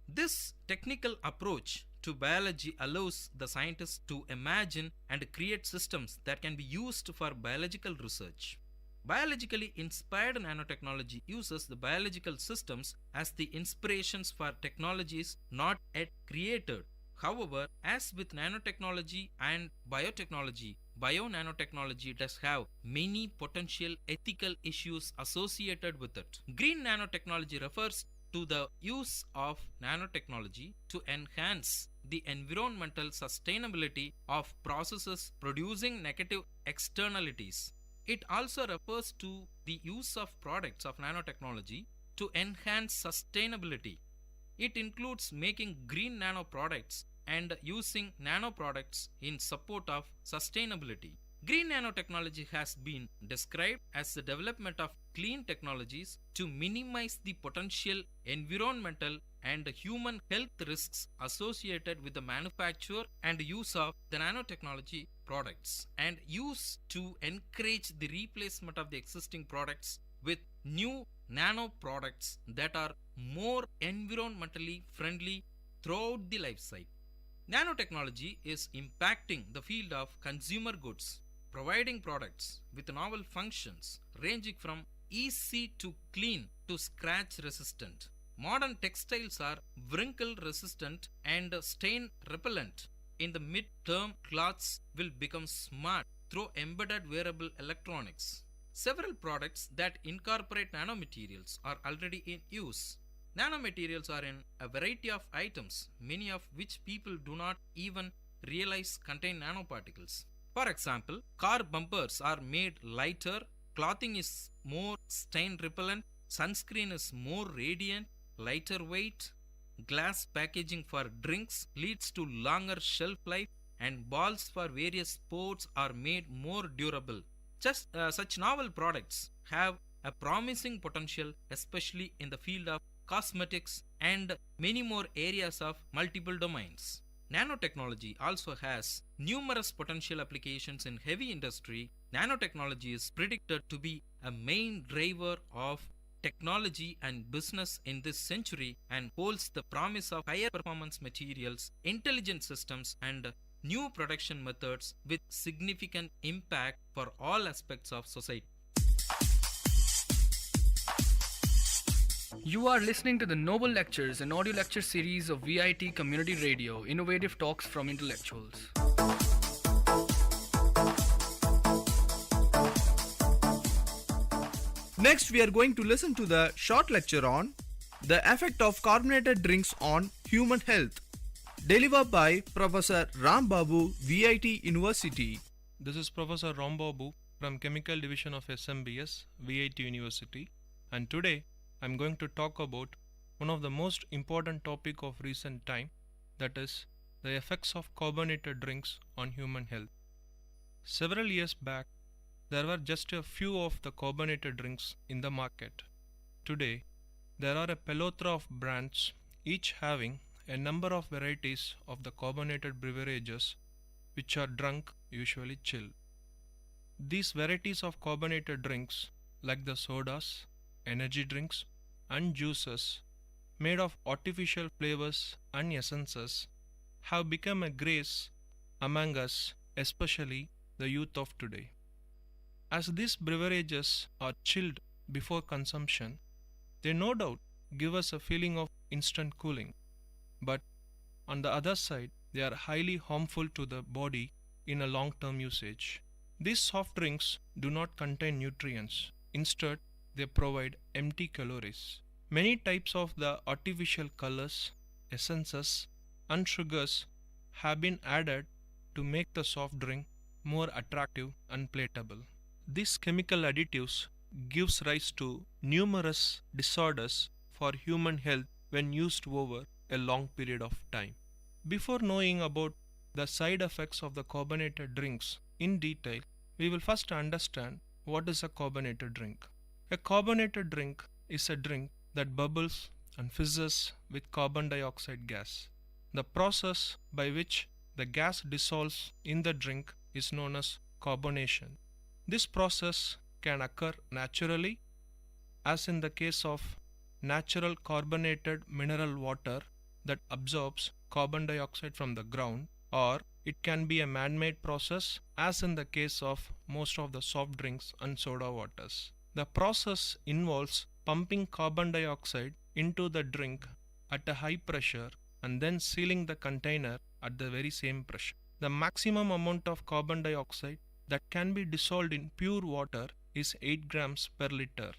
This technical approach to biology allows the scientists to imagine and create systems that can be used for biological research. Biologically inspired nanotechnology uses the biological systems as the inspirations for technologies not yet created. However, as with nanotechnology and biotechnology, bio-nanotechnology does have many potential ethical issues associated with it. Green nanotechnology refers to the use of nanotechnology to enhance the environmental sustainability of processes producing negative externalities. It also refers to the use of products of nanotechnology to enhance sustainability. It includes making green nanoproducts and using nanoproducts in support of sustainability. Green nanotechnology has been described as the development of clean technologies to minimize the potential environmental and human health risks associated with the manufacture and use of the nanotechnology products, and used to encourage the replacement of the existing products with new nano products that are more environmentally friendly throughout the life cycle. Nanotechnology is impacting the field of consumer goods, providing products with novel functions ranging from easy to clean to scratch resistant. Modern textiles are wrinkle resistant and stain repellent. In the mid-term, cloths will become smart through embedded wearable electronics. Several products that incorporate nanomaterials are already in use. Nanomaterials are in a variety of items, many of which people do not even realize contain nanoparticles. For example, car bumpers are made lighter, clothing is more stain repellent, sunscreen is more radiant, lighter weight, glass packaging for drinks leads to longer shelf life, and balls for various sports are made more durable. Such novel products have a promising potential, especially in the field of cosmetics and many more areas of multiple domains. Nanotechnology also has numerous potential applications in heavy industry. Nanotechnology is predicted to be a main driver of technology and business in this century and holds the promise of higher performance materials, intelligent systems, and new production methods with significant impact for all aspects of society. You are listening to the Noble Lectures, an audio lecture series of VIT Community Radio, innovative talks from intellectuals. Next, we are going to listen to the short lecture on the effect of carbonated drinks on human health, delivered by Professor Ram Babu, VIT University. This is Professor Ram Babu from Chemical Division of SMBS, VIT University, and today I am going to talk about one of the most important topic of recent time, that is the effects of carbonated drinks on human health. Several years back, there were just a few of the carbonated drinks in the market. Today, there are a plethora of brands, each having a number of varieties of the carbonated beverages which are drunk, usually chilled. These varieties of carbonated drinks, like the sodas, energy drinks, and juices made of artificial flavors and essences, have become a grace among us, especially the youth of today. As these beverages are chilled before consumption, they no doubt give us a feeling of instant cooling, but on the other side, they are highly harmful to the body in a long-term usage. These soft drinks do not contain nutrients. Instead, they provide empty calories. Many types of the artificial colors, essences, and sugars have been added to make the soft drink more attractive and palatable. These chemical additives gives rise to numerous disorders for human health when used over a long period of time. Before knowing about the side effects of the carbonated drinks in detail, we will first understand what is a carbonated drink. A carbonated drink is a drink that bubbles and fizzes with carbon dioxide gas. The process by which the gas dissolves in the drink is known as carbonation. This process can occur naturally, as in the case of natural carbonated mineral water that absorbs carbon dioxide from the ground, or it can be a man-made process, as in the case of most of the soft drinks and soda waters. The process involves pumping carbon dioxide into the drink at a high pressure and then sealing the container at the very same pressure. The maximum amount of carbon dioxide that can be dissolved in pure water is 8 grams per liter,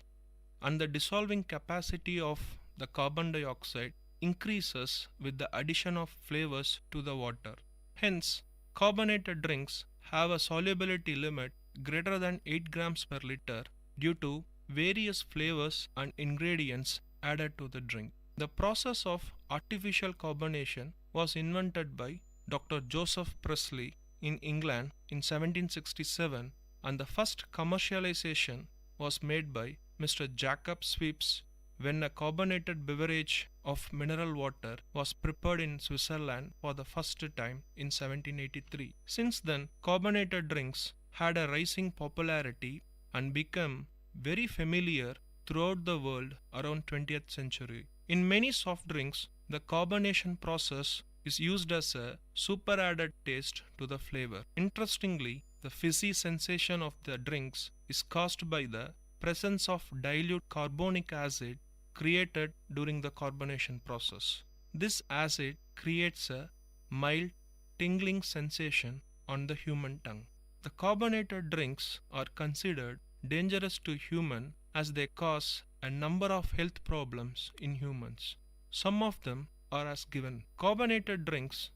and the dissolving capacity of the carbon dioxide increases with the addition of flavors to the water. Hence, carbonated drinks have a solubility limit greater than 8 grams per liter due to various flavors and ingredients added to the drink. The process of artificial carbonation was invented by Dr. Joseph Priestley in England in 1767, and the first commercialization was made by Mr. Jacob Sweeps when a carbonated beverage of mineral water was prepared in Switzerland for the first time in 1783. Since then, carbonated drinks had a rising popularity and became very familiar throughout the world around 20th century. In many soft drinks, the carbonation process is used as a super added taste to the flavor. Interestingly, the fizzy sensation of the drinks is caused by the presence of dilute carbonic acid created during the carbonation process. This acid creates a mild tingling sensation on the human tongue. The carbonated drinks are considered dangerous to human as they cause a number of health problems in humans. Some of them are as given. Carbonated drinks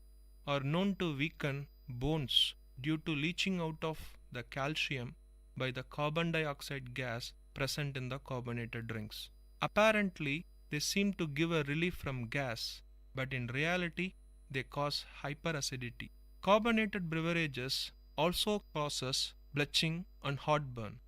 are known to weaken bones due to leaching out of the calcium by the carbon dioxide gas present in the carbonated drinks. Apparently, they seem to give a relief from gas, but in reality, they cause hyperacidity. Carbonated beverages also causes belching and heartburn.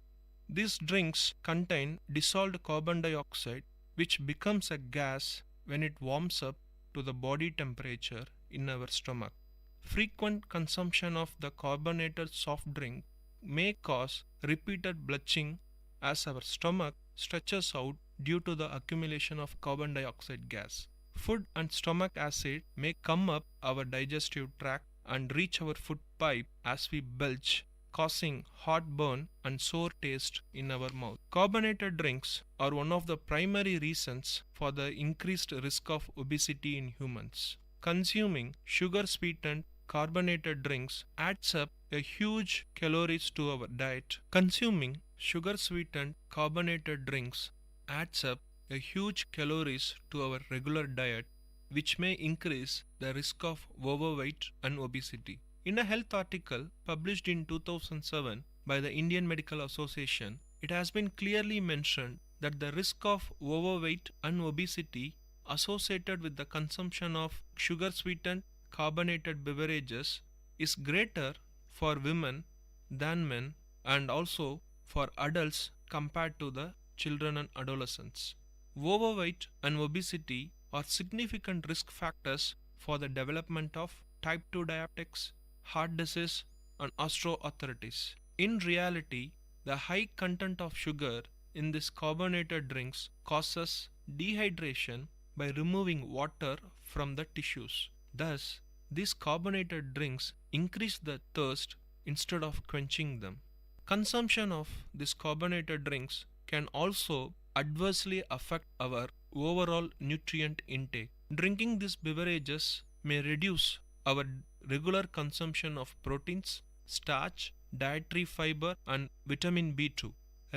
These drinks contain dissolved carbon dioxide, which becomes a gas when it warms up to the body temperature in our stomach. Frequent consumption of the carbonated soft drink may cause repeated belching as our stomach stretches out due to the accumulation of carbon dioxide gas. Food and stomach acid may come up our digestive tract and reach our food pipe as we belch, causing heartburn and sore taste in our mouth. Carbonated drinks are one of the primary reasons for the increased risk of obesity in humans. Consuming sugar-sweetened carbonated drinks adds up a huge calories to our diet. Consuming sugar-sweetened carbonated drinks adds up a huge calories to our regular diet, which may increase the risk of overweight and obesity. In a health article published in 2007 by the Indian Medical Association, it has been clearly mentioned that the risk of overweight and obesity associated with the consumption of sugar-sweetened carbonated beverages is greater for women than men and also for adults compared to the children and adolescents. Overweight and obesity are significant risk factors for the development of type 2 diabetics, heart disease, and osteoarthritis. In reality, the high content of sugar in these carbonated drinks causes dehydration by removing water from the tissues. Thus, these carbonated drinks increase the thirst instead of quenching them. Consumption of these carbonated drinks can also adversely affect our overall nutrient intake. Drinking these beverages may reduce our regular consumption of proteins, starch, dietary fiber, and vitamin B2.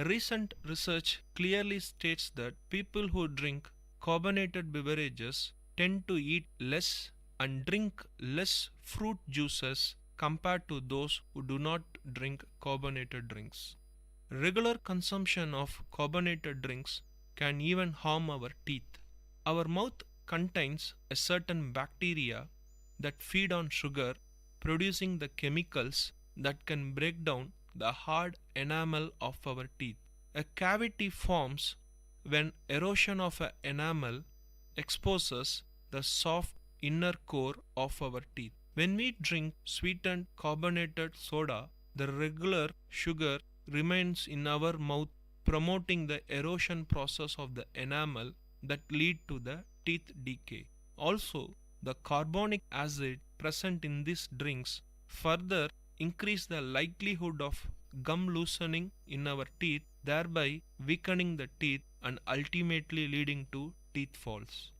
Recent research clearly states that people who drink carbonated beverages tend to eat less and drink less fruit juices compared to those who do not drink carbonated drinks. Regular consumption of carbonated drinks can even harm our teeth. Our mouth contains a certain bacteria that feed on sugar, producing the chemicals that can break down the hard enamel of our teeth. A cavity forms when erosion of an enamel exposes the soft inner core of our teeth. When we drink sweetened carbonated soda, the regular sugar remains in our mouth, promoting the erosion process of the enamel that lead to the teeth decay. Also, the carbonic acid present in these drinks further increase the likelihood of gum loosening in our teeth, thereby weakening the teeth and ultimately leading to teeth falls.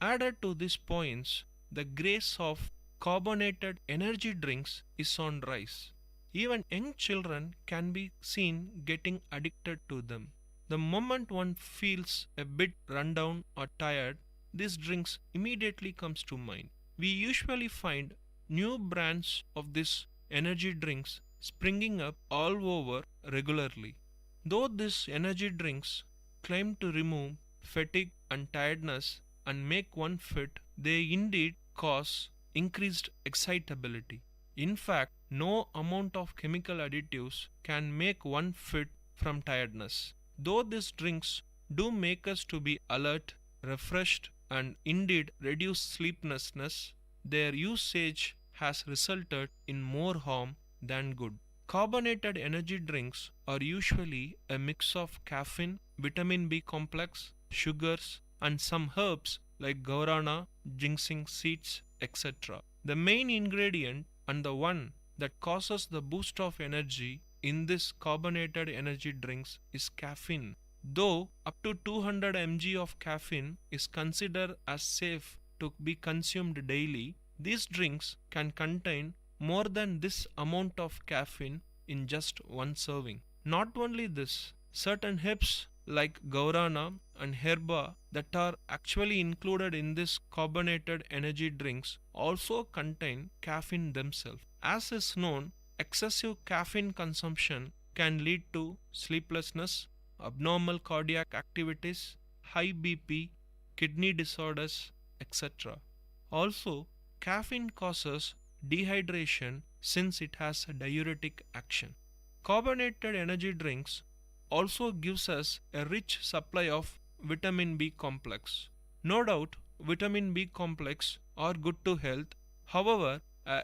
Added to these points, the craze of carbonated energy drinks is on rise. Even young children can be seen getting addicted to them. The moment one feels a bit run down or tired, these drinks immediately comes to mind. We usually find new brands of these energy drinks springing up all over regularly. Though these energy drinks claim to remove fatigue and tiredness and make one fit, they indeed cause increased excitability. In fact, no amount of chemical additives can make one fit from tiredness. Though these drinks do make us to be alert, refreshed, and indeed reduce sleeplessness, their usage has resulted in more harm than good. Carbonated energy drinks are usually a mix of caffeine, vitamin B complex, sugars, and some herbs like guarana, ginseng seeds, etc. The main ingredient and the one that causes the boost of energy in this carbonated energy drinks is caffeine. Though up to 200 mg of caffeine is considered as safe to be consumed daily, these drinks can contain more than this amount of caffeine in just one serving. Not only this, certain herbs like guarana and herba that are actually included in this carbonated energy drinks also contain caffeine themselves. As is known, excessive caffeine consumption can lead to sleeplessness, abnormal cardiac activities, high BP, kidney disorders, etc. Also, caffeine causes dehydration since it has a diuretic action. Carbonated energy drinks also gives us a rich supply of vitamin B complex. No doubt, vitamin B complex are good to health. However,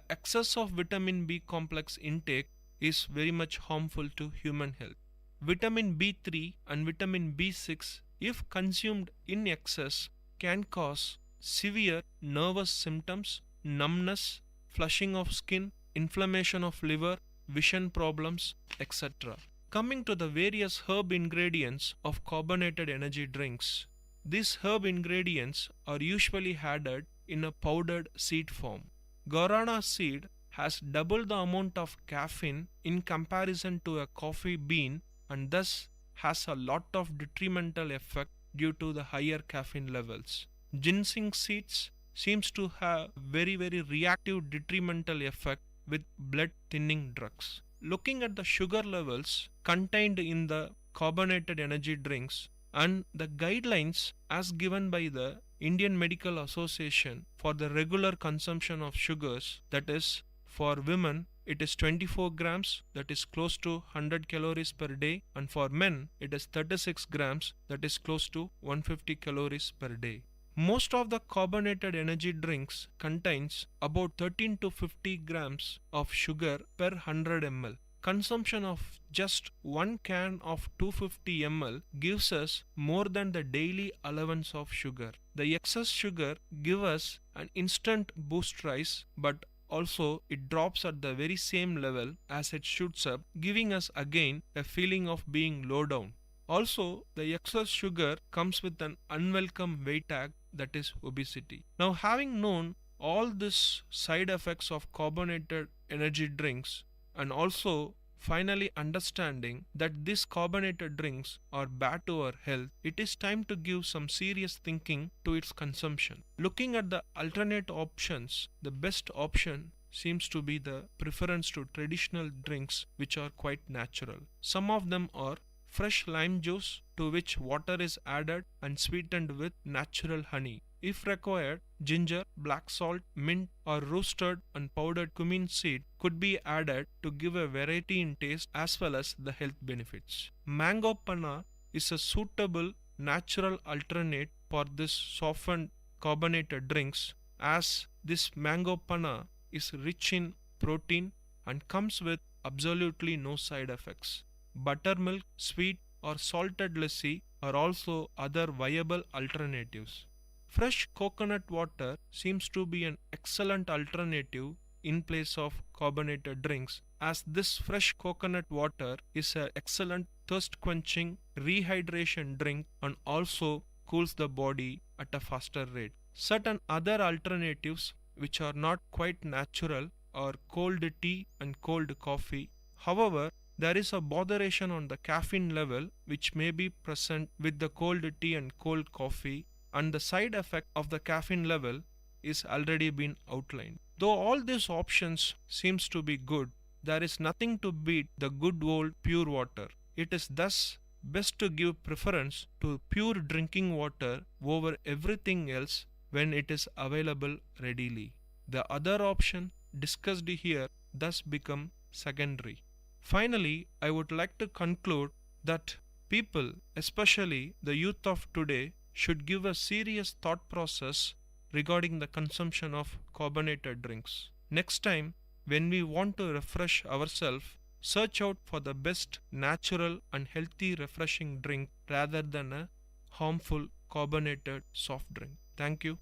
excess of vitamin B complex intake is very much harmful to human health. Vitamin B3 and vitamin B6, if consumed in excess, can cause severe nervous symptoms, numbness, flushing of skin, inflammation of liver, vision problems, etc. Coming to the various herb ingredients of carbonated energy drinks, these herb ingredients are usually added in a powdered seed form. Guarana seed has double the amount of caffeine in comparison to a coffee bean and thus has a lot of detrimental effect due to the higher caffeine levels. Ginseng seeds seems to have very reactive detrimental effect with blood thinning drugs. Looking at the sugar levels contained in the carbonated energy drinks and the guidelines as given by the Indian Medical Association for the regular consumption of sugars, that is, for women it is 24 grams, that is close to 100 calories per day, and for men it is 36 grams, that is close to 150 calories per day. Most of the carbonated energy drinks contains about 13 to 50 grams of sugar per 100 ml. Consumption of just one can of 250 ml gives us more than the daily allowance of sugar. The excess sugar gives us an instant boost rise, but also it drops at the very same level as it shoots up, giving us again a feeling of being low down. Also, the excess sugar comes with an unwelcome weight tag, that is obesity. Now, having known all these side effects of carbonated energy drinks and also finally understanding that these carbonated drinks are bad to our health, it is time to give some serious thinking to its consumption. Looking at the alternate options, the best option seems to be the preference to traditional drinks which are quite natural. Some of them are fresh lime juice to which water is added and sweetened with natural honey. If required, ginger, black salt, mint or roasted and powdered cumin seed could be added to give a variety in taste as well as the health benefits. Mango panna is a suitable natural alternate for this softened carbonated drinks, as this mango panna is rich in protein and comes with absolutely no side effects. Buttermilk, sweet or salted lassi are also other viable alternatives. Fresh coconut water seems to be an excellent alternative in place of carbonated drinks, as this fresh coconut water is an excellent thirst quenching rehydration drink and also cools the body at a faster rate. Certain other alternatives which are not quite natural are cold tea and cold coffee. However, there is a botheration on the caffeine level which may be present with the cold tea and cold coffee, and the side effect of the caffeine level is already been outlined. Though all these options seems to be good, there is nothing to beat the good old pure water. It is thus best to give preference to pure drinking water over everything else when it is available readily. The other option discussed here thus become secondary. Finally, I would like to conclude that people, especially the youth of today, should give a serious thought process regarding the consumption of carbonated drinks. Next time, when we want to refresh ourselves, search out for the best natural and healthy refreshing drink rather than a harmful carbonated soft drink. Thank you.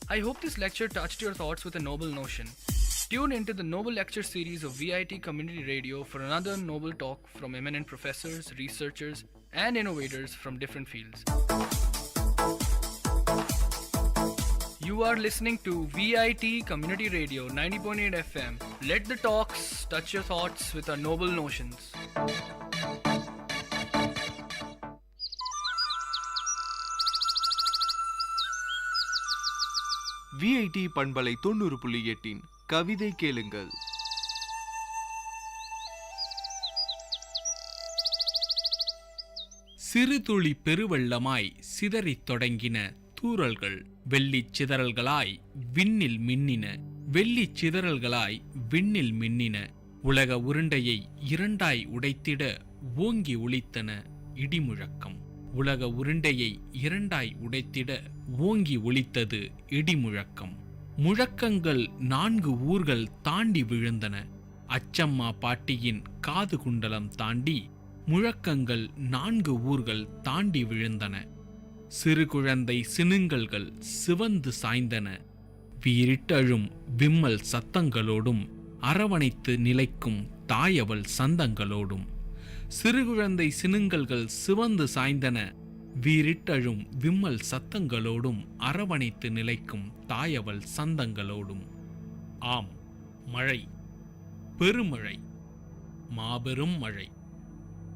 I hope this lecture touched your thoughts with a noble notion. Tune into the Noble Lecture series of Vit Community Radio for another noble talk from eminent professors, researchers, and innovators from different fields. You You are listening to VIT Community Radio 90.8 FM. Let the talks touch your thoughts with our noble notions. VIT பண்பலை 90.8 கவிதை கேளுங்கள். சிறுதுளி பெருவெள்ளமாய் சிதறித் தொடங்கின தூறல்கள் வெள்ளிச் சிதறல்களாய் விண்ணில் மின்னின, வெள்ளிச் சிதறல்களாய் விண்ணில் மின்னின. உலக உருண்டையை இரண்டாய் உடைத்திட ஓங்கி ஒலித்தன இடிமுழக்கம். உலக உருண்டையை இரண்டாய் உடைத்திட ஓங்கி ஒலித்தது இடிமுழக்கம். முழக்கங்கள் 4 ஊர்கள் தாண்டி விழுந்தன. அச்சம்மா பாட்டியின் காது குண்டலம் தாண்டி முழக்கங்கள் 4 ஊர்கள் தாண்டி விழுந்தன. சிறு குழந்தை சினுங்கல்கள் சிவந்து சாய்ந்தன. வீரிட்டழும் விம்மல் சத்தங்களோடும் அரவணைத்து நிலைக்கும் தாயவள் சந்தங்களோடும். சிறுகுழந்தை சினுங்கல்கள் சிவந்து சாய்ந்தன. வீரிட்டழும் விம்மல் சத்தங்களோடும் அரவணைத்து நிலைக்கும் தாயவள் சந்தங்களோடும். ஆம், மழை, பெருமழை, மாபெரும் மழை,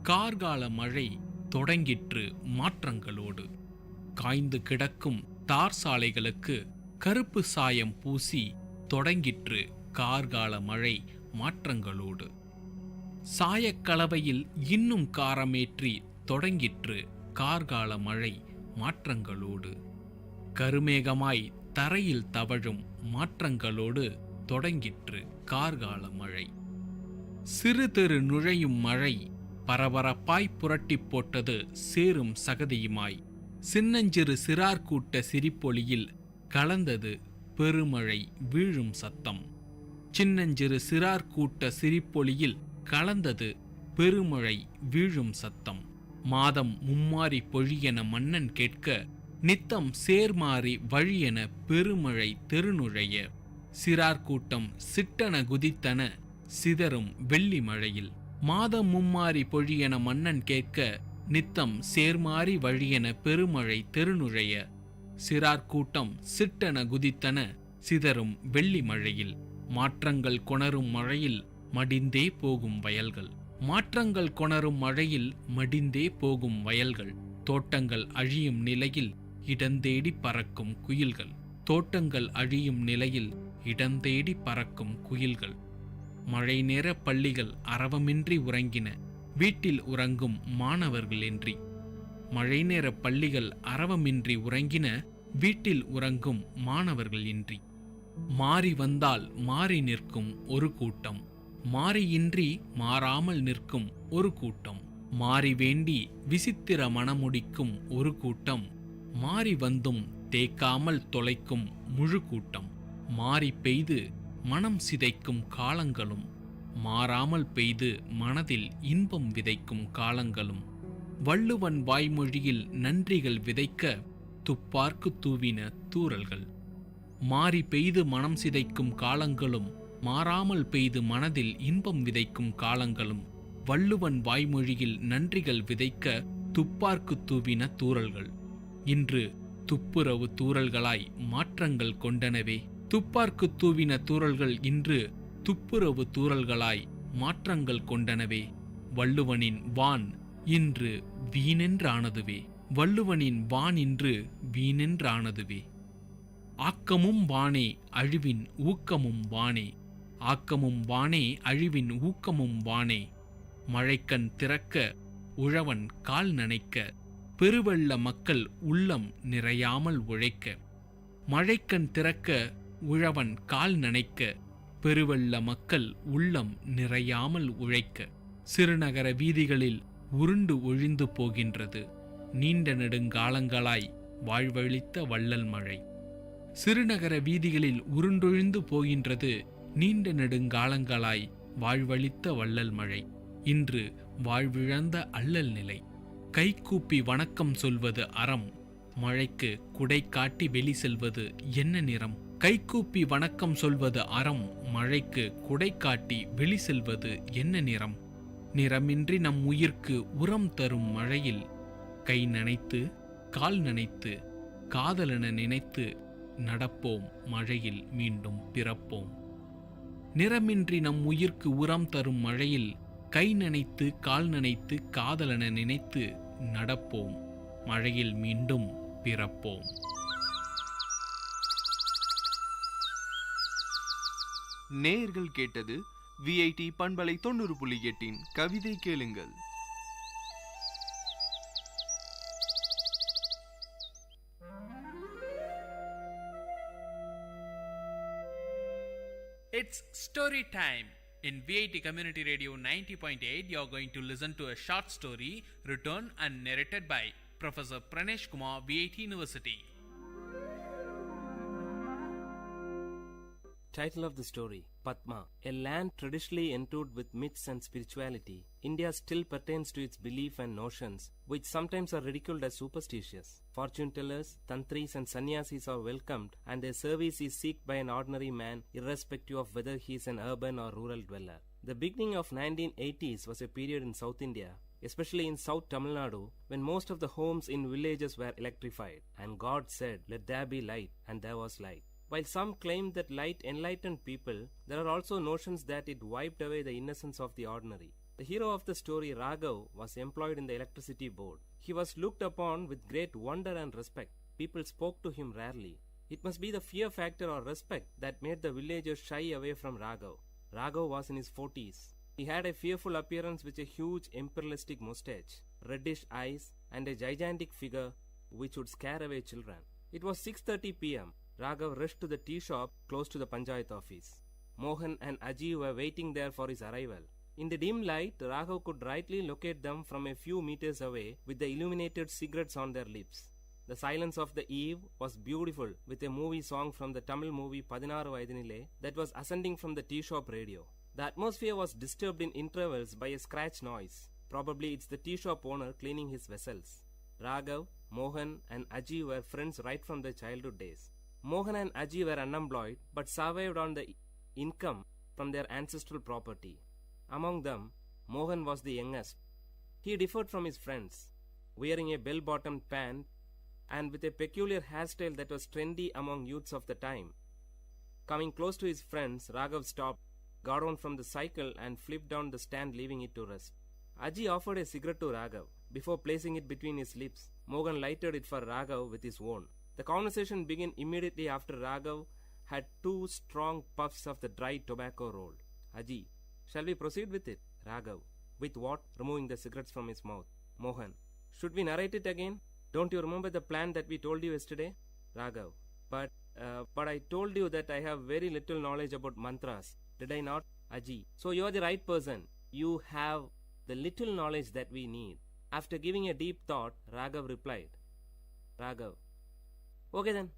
கார்கால மழை தொடங்கிற்று மாற்றங்களோடு. காய்ந்து கிடக்கும் தார் சாலைகளுக்கு கருப்பு சாயம் பூசி தொடங்கிற்று கார்கால மழை மாற்றங்களோடு. சாயக்கலவையில் இன்னும் காரமேற்றி தொடங்கிற்று கார்கால மழை மாற்றங்களோடு. கருமேகமாய் தரையில் தவழும் மாற்றங்களோடு தொடங்கிற்று கார்கால மழை. சிறு தெரு நுழையும் மழை பரபரப்பாய் புரட்டி போட்டது சேரும் சகதியுமாய். சின்னஞ்சிறு சிறார்கூட்ட சிரிப்பொலியில் கலந்தது பெருமழை வீழும் சத்தம். சின்னஞ்சிறு சிறார்கூட்ட சிரிப்பொலியில் கலந்தது பெருமழை வீழும் சத்தம். மாதம் மும்மாறி பொழியென மன்னன் கேட்க, நித்தம் சேர்மாறி வழியென பெருமழை தெருநுழைய. சிறார்கூட்டம் சிட்டன குதித்தன சிதறும் வெள்ளி மழையில். மாதம் மும்மாறி பொழியென மன்னன் கேட்க, நித்தம் சேர்மாறி வழியென பெருமழை தெருநுழைய. சிறார்கூட்டம் சிட்டன குதித்தன சிதறும் வெள்ளி மழையில். மாற்றங்கள் கொணரும் மழையில் மடிந்தே போகும் வயல்கள். மாற்றங்கள் கொணரும் மழையில் மடிந்தே போகும் வயல்கள். தோட்டங்கள் அழியும் நிலையில் இடந்தேடி பறக்கும் குயில்கள். தோட்டங்கள் அழியும் நிலையில் இடந்தேடி பறக்கும் குயில்கள். மழை நேர பள்ளிகள் அரவமின்றி உறங்கின வீட்டில் உறங்கும் மாணவர்கள் இன்றி. மழை நேர பள்ளிகள் அரவமின்றி உறங்கின வீட்டில் உறங்கும் மாணவர்கள் இன்றி. மாறி வந்தால் மாறி நிற்கும் ஒரு கூட்டம், மாறியின்றி மாறாமல் நிற்கும் ஒரு கூட்டம். மாறி வேண்டி விசித்திர மனமுடிக்கும் ஒரு கூட்டம், மாறி வந்தும் தேக்காமல் தொலைக்கும் முழு கூட்டம். மாறி பெய்து மனம் சிதைக்கும் காலங்களும், மாறாமல் பெய்து மனதில் இன்பம் விதைக்கும் காலங்களும். வள்ளுவன் வாய்மொழியில் நன்றிகள் விதைக்க துப்பார்க்கு தூவின தூறல்கள். மாறி பெய்து மனம் சிதைக்கும் காலங்களும், மாறாமல் பெய்து மனதில் இன்பம் விதைக்கும் காலங்களும். வள்ளுவன் வாய்மொழியில் நன்றிகள் விதைக்க துப்பார்க்கு தூவின தூறல்கள். இன்று துப்புரவு தூறல்களாய் மாற்றங்கள் கொண்டனவே. துப்பார்க்கு தூவின தூறல்கள் இன்று துப்புரவு தூறல்களாய் மாற்றங்கள் கொண்டனவே. வள்ளுவனின் வான் இன்று வீணென்றானதுவே. வள்ளுவனின் வான் இன்று வீணென்றானதுவே. ஆக்கமும் வானே அழிவின் ஊக்கமும் வானே. ஆக்கமும் வானே அழிவின் ஊக்கமும் வானே. மழைக்கண் திறக்க உழவன் கால் நனைக்க, பெருவெள்ள மக்கள் உள்ளம் நிறையாமல் உழைக்க. மழைக்கண் திறக்க உழவன் கால் நனைக்க, பெருவெள்ள மக்கள் உள்ளம் நிறையாமல் உழைக்க. சிறுநகர வீதிகளில் உருண்டு ஒழிந்து போகின்றது நீண்ட நெடுங்காலங்களாய் வாழ்வழித்த வள்ளல் மழை. சிறுநகர வீதிகளில் உருண்டொழிந்து போகின்றது நீண்ட நெடுங்காலங்களாய் வாழ்வழித்த வள்ளல் மழை. இன்று வாழ்விழந்த அல்லல் நிலை. கைகூப்பி வணக்கம் சொல்வது அறம், மழைக்கு குடை காட்டி வெளி செல்வது என்ன நிறம்? கைகூப்பி வணக்கம் சொல்வது அறம், மழைக்கு குடை காட்டி வெளி செல்வது என்ன நிறம்? நிறமின்றி நம் உயிர்க்கு உரம் தரும் மழையில் கை நனைத்து கால் நனைத்து காதலென நினைத்து நடப்போம் மழையில் மீண்டும் பிறப்போம். நிறமின்றி நம் உயிர்க்கு உரம் தரும் மழையில் கை நனைத்து கால் நனைத்து காதலென நினைத்து நடப்போம் மழையில் மீண்டும் பிறப்போம். நேயர்கள் கேட்டது விஐடி பண்பலை 90.8 கவிதை கேளுங்கள். It's story time. In Vit Community Radio 90.8, you are going to listen to a short story written and narrated by Professor Pranesh Kumar, Vit University. Title of the story: Padma. A land traditionally endued with myths and spirituality, India still pertains to its belief and notions, which sometimes are ridiculed as superstitious. Fortune tellers, tantris and sannyasis are welcomed, and their service is sought by an ordinary man, irrespective of whether he is an urban or rural dweller. The beginning of 1980s was a period in South India, especially in South Tamil Nadu, when most of the homes in villages were electrified, and God said, "Let there be light," and there was light. While some claimed that light enlightened people, there are also notions that it wiped away the innocence of the ordinary. The hero of the story, Raghav, was employed in the electricity board. He was looked upon with great wonder and respect. People spoke to him rarely. It must be the fear factor or respect that made the villagers shy away from Raghav. Raghav was in his 40s. He had a fearful appearance with a huge imperialistic mustache, reddish eyes, and a gigantic figure which would scare away children. It was 6:30 p.m. Raghav rushed to the tea shop close to the Panchayat office. Mohan and Aji were waiting there for his arrival. In the dim light, Raghav could rightly locate them from a few meters away with the illuminated cigarettes on their lips. The silence of the eve was beautiful, with a movie song from the Tamil movie 16 Vayadinile that was ascending from the tea shop radio. The atmosphere was disturbed in intervals by a scratch noise. Probably it's the tea shop owner cleaning his vessels. Raghav, Mohan and Aji were friends right from their childhood days. Mohan and Aji were unemployed but survived on the income from their ancestral property. Among them, Mohan was the youngest. He differed from his friends, wearing a bell-bottomed pant and with a peculiar hairstyle that was trendy among youths of the time. Coming close to his friends, Raghav stopped, got on from the cycle and flipped down the stand, leaving it to rest. Aji offered a cigarette to Raghav. Before placing it between his lips, Mohan lighted it for Raghav with his own. The conversation began immediately after Raghav had 2 strong puffs of the dry tobacco rolled. Aji, shall we proceed with it? Raghav, with what? Removing the cigarettes from his mouth. Mohan, should we narrate it again? Don't you remember the plan that we told you yesterday? Raghav, but I told you that I have very little knowledge about mantras. Did I not? Aji, so you are the right person. You have the little knowledge that we need. After giving a deep thought, Raghav replied. Raghav, okay then,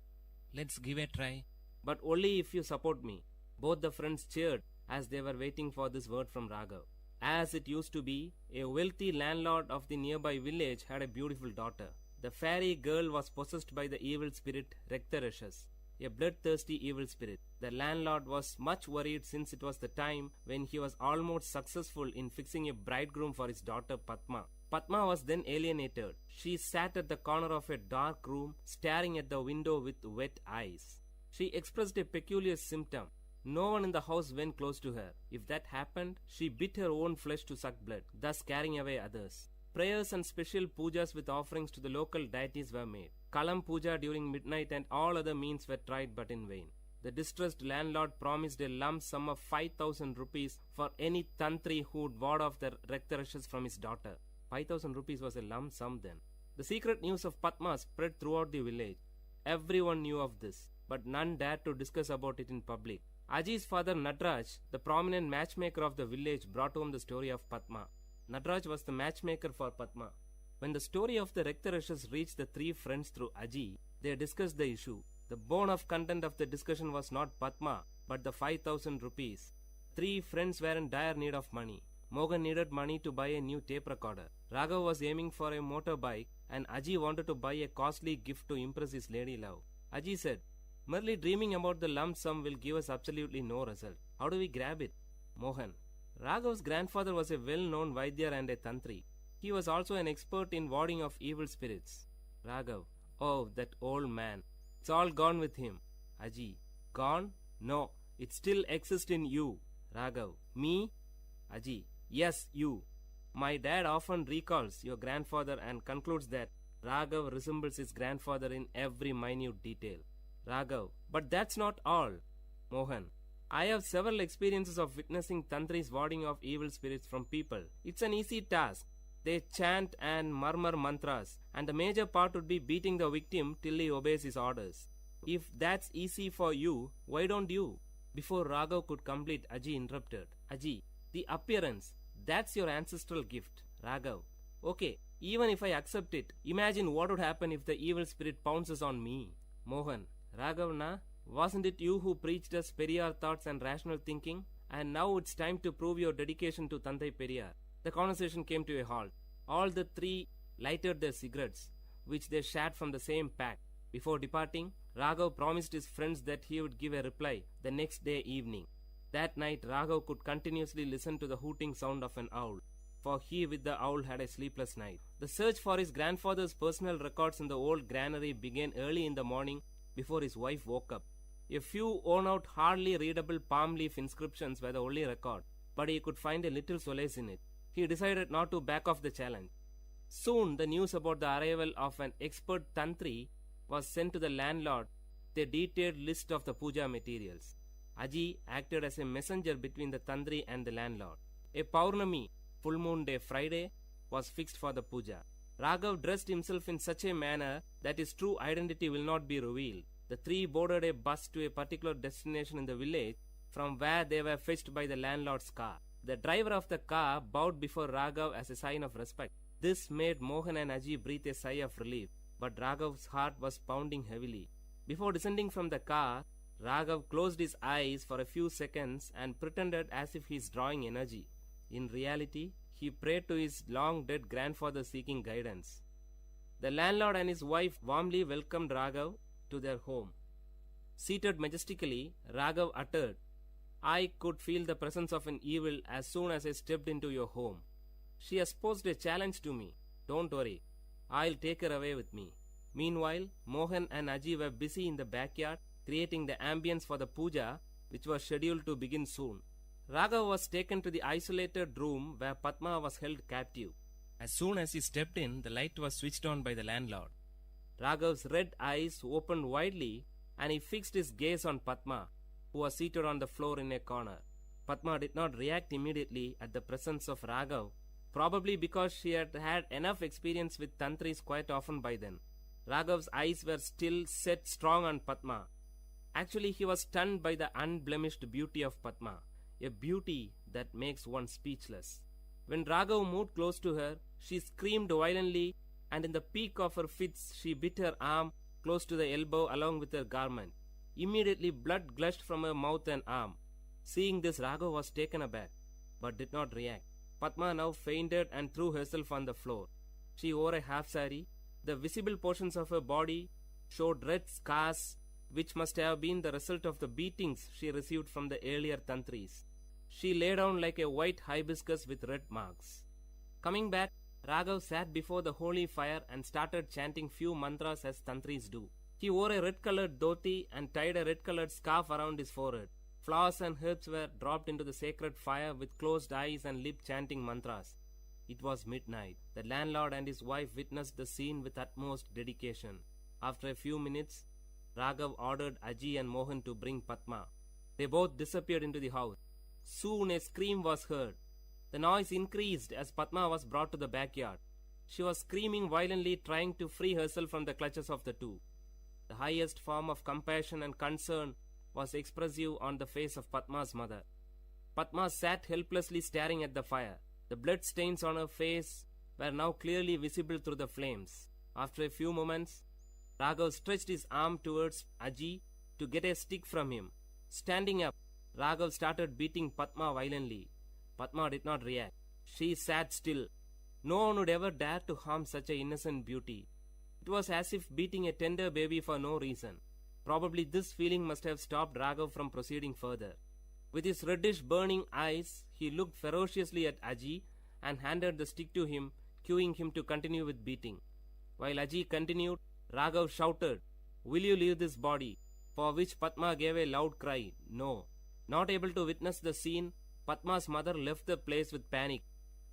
let's give a try. But only if you support me. Both the friends cheered as they were waiting for this word from Raghav. As it used to be, a wealthy landlord of the nearby village had a beautiful daughter. The fairy girl was possessed by the evil spirit Raktarashas, a bloodthirsty evil spirit. The landlord was much worried since it was the time when he was almost successful in fixing a bridegroom for his daughter Padma. Padma was then alienated. She sat at the corner of a dark room, staring at the window with wet eyes. She expressed a peculiar symptom. No one in the house went close to her. If that happened, she bit her own flesh to suck blood, thus scaring away others. Prayers and special pujas with offerings to the local deities were made. Kalam puja during midnight and all other means were tried but in vain. The distressed landlord promised a lump sum of 5,000 rupees for any tantri who would ward off the Raktarashas from his daughter. 5,000 rupees was a lump sum then. The secret news of Padma spread throughout the village. Everyone knew of this, but none dared to discuss about it in public. Aji's father Nadraj, the prominent matchmaker of the village, brought home the story of Padma. Nadraj was the matchmaker for Padma. When the story of the Raktarashas reached the 3 friends through Aji, they discussed the issue. The bone of content of the discussion was not Padma, but the 5,000 rupees. 3 friends were in dire need of money. Mohan needed money to buy a new tape recorder. Raghav was aiming for a motorbike, and Aji wanted to buy a costly gift to impress his lady love. Aji said, merely dreaming about the lump sum will give us absolutely no result. How do we grab it? Mohan, Raghav's grandfather was a well-known Vaidya and a Tantri. He was also an expert in warding off evil spirits. Raghav, oh, that old man. It's all gone with him. Aji, gone? No, it still exists in you. Raghav, me? Aji, yes, you. My dad often recalls your grandfather and concludes that Raghav resembles his grandfather in every minute detail. Raghav, but that's not all. Mohan, I have several experiences of witnessing tantris warding off evil spirits from people. It's an easy task. They chant and murmur mantras, and the major part would be beating the victim till he obeys his orders. If that's easy for you, why don't you? Before Raghav could complete, Aji interrupted. Aji, the appearance, that's your ancestral gift. Raghav, okay, even if I accept it, imagine what would happen if the evil spirit pounces on me. Mohan, Raghav na, wasn't it you who preached us Periyar thoughts and rational thinking? And now it's time to prove your dedication to Tandai Periyar. The conversation came to a halt. All the three lighted their cigarettes, which they shared from the same pack. Before departing, Raghav promised his friends that he would give a reply the next day evening. That night, Raghav could continuously listen to the hooting sound of an owl, for he with the owl had a sleepless night. The search for his grandfather's personal records in the old granary began early in the morning before his wife woke up. A few worn-out, hardly readable palm leaf inscriptions were the only record, but he could find a little solace in it. He decided not to back off the challenge. Soon, the news about the arrival of an expert tantri was sent to the landlord with a detailed list of the puja materials. Aji acted as a messenger between the tantri and the landlord. A Paurnami, full moon day Friday, was fixed for the puja. Raghav dressed himself in such a manner that his true identity will not be revealed. The three boarded a bus to a particular destination in the village from where they were fetched by the landlord's car. The driver of the car bowed before Raghav as a sign of respect. This made Mohan and Aji breathe a sigh of relief, but Raghav's heart was pounding heavily. Before descending from the car, Raghav closed his eyes for a few seconds and pretended as if he is drawing energy. In reality, he prayed to his long-dead grandfather seeking guidance. The landlord and his wife warmly welcomed Raghav to their home. Seated majestically, Raghav uttered, I could feel the presence of an evil as soon as I stepped into your home. She has posed a challenge to me. Don't worry, I'll take her away with me. Meanwhile, Mohan and Aji were busy in the backyard creating the ambience for the puja, which was scheduled to begin soon. Raghav was taken to the isolated room where Padma was held captive. As soon as he stepped in, the light was switched on by the landlord. Raghav's red eyes opened widely and he fixed his gaze on Padma, who was seated on the floor in a corner. Padma did not react immediately at the presence of Raghav, probably because she had had enough experience with tantris quite often by then. Raghav's eyes were still set strong on Padma. Actually, he was stunned by the unblemished beauty of Padma, a beauty that makes one speechless. When Raghav moved close to her, she screamed violently, and in the peak of her fits, she bit her arm close to the elbow along with her garment. Immediately, blood gushed from her mouth and arm. Seeing this, Raghav was taken aback, but did not react. Padma now fainted and threw herself on the floor. She wore a half sari. The visible portions of her body showed red scars, which must have been the result of the beatings she received from the earlier tantris. She lay down like a white hibiscus with red marks. Coming back, Raghav sat before the holy fire and started chanting few mantras as tantris do. He wore a red-colored dhoti and tied a red-colored scarf around his forehead. Flowers and herbs were dropped into the sacred fire with closed eyes and lip chanting mantras. It was midnight. The landlord and his wife witnessed the scene with utmost dedication. After a few minutes, Raghav ordered Aji and Mohan to bring Padma. They both disappeared into the house. Soon a scream was heard. The noise increased as Padma was brought to the backyard. She was screaming violently, trying to free herself from the clutches of the two. The highest form of compassion and concern was expressive on the face of Padma's mother. Padma sat helplessly staring at the fire. The blood stains on her face were now clearly visible through the flames. After a few moments, Raghav stretched his arm towards Aji to get a stick from him. Standing up, Raghav started beating Padma violently. Padma did not react. She sat still. No one would ever dare to harm such an innocent beauty. It was as if beating a tender baby for no reason. Probably this feeling must have stopped Raghav from proceeding further. With his reddish burning eyes, he looked ferociously at Aji and handed the stick to him, cueing him to continue with beating. While Aji continued, Raghav shouted, Will you leave this body? For which Padma gave a loud cry, no. Not able to witness the scene, Padma's mother left the place with panic,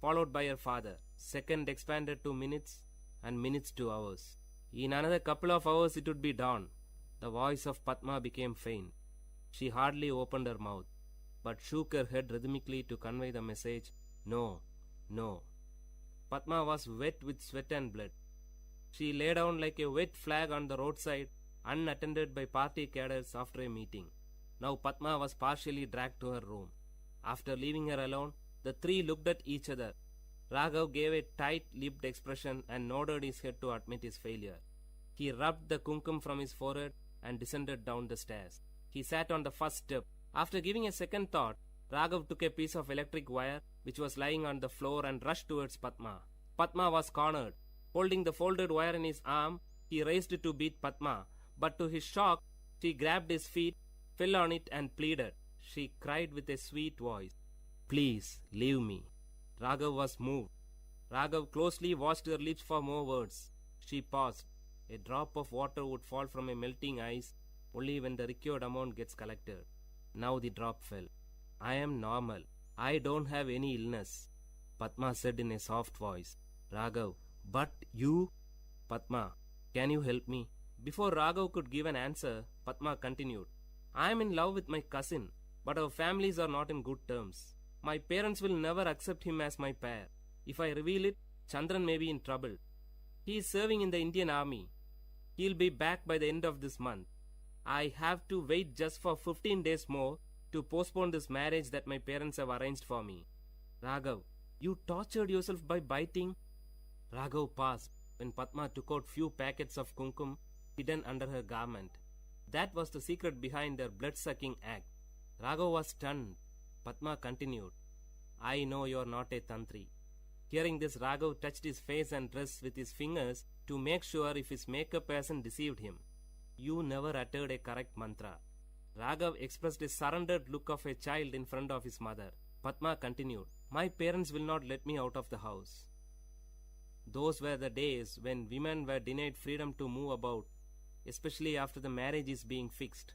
followed by her father. Second expanded to minutes, and minutes to hours. In another couple of hours it would be dawn. The voice of Padma became faint. She hardly opened her mouth, but shook her head rhythmically to convey the message, no, no. Padma was wet with sweat and blood. She lay down like a wet flag on the roadside, unattended by party cadres after a meeting. Now Padma was partially dragged to her room. After leaving her alone, the three looked at each other. Raghav gave a tight-lipped expression and nodded his head to admit his failure. He rubbed the kumkum from his forehead and descended down the stairs. He sat on the first step. After giving a second thought, Raghav took a piece of electric wire which was lying on the floor and rushed towards Padma. Padma was cornered. Holding the folded wire in his arm, he raised it to beat Padma, but to his shock, she grabbed his feet, fell on it and pleaded. She cried with a sweet voice, "Please, leave me." Raghav was moved. Raghav closely watched her lips for more words. She paused. A drop of water would fall from a melting ice only when the required amount gets collected. Now the drop fell. "I am normal. I don't have any illness," Padma said in a soft voice. Raghav, "But you?" "Padma, can you help me?" Before Raghav could give an answer, Padma continued, "I am in love with my cousin, but our families are not in good terms. My parents will never accept him as my pair. If I reveal it, Chandran may be in trouble. He is serving in the Indian army. He'll be back by the end of this month. I have to wait just for 15 days more to postpone this marriage that my parents have arranged for me." "Raghav, you tortured yourself by biting?" Raghav paused when Padma took out few packets of kumkum hidden under her garment. That was the secret behind their blood-sucking act. Raghav was stunned. Padma continued, "I know you are not a tantri." Hearing this, Raghav touched his face and dress with his fingers to make sure if his makeup hasn't deceived him. "You never uttered a correct mantra." Raghav expressed a surrendered look of a child in front of his mother. Padma continued, "My parents will not let me out of the house." Those were the days when women were denied freedom to move about, especially after the marriage is being fixed.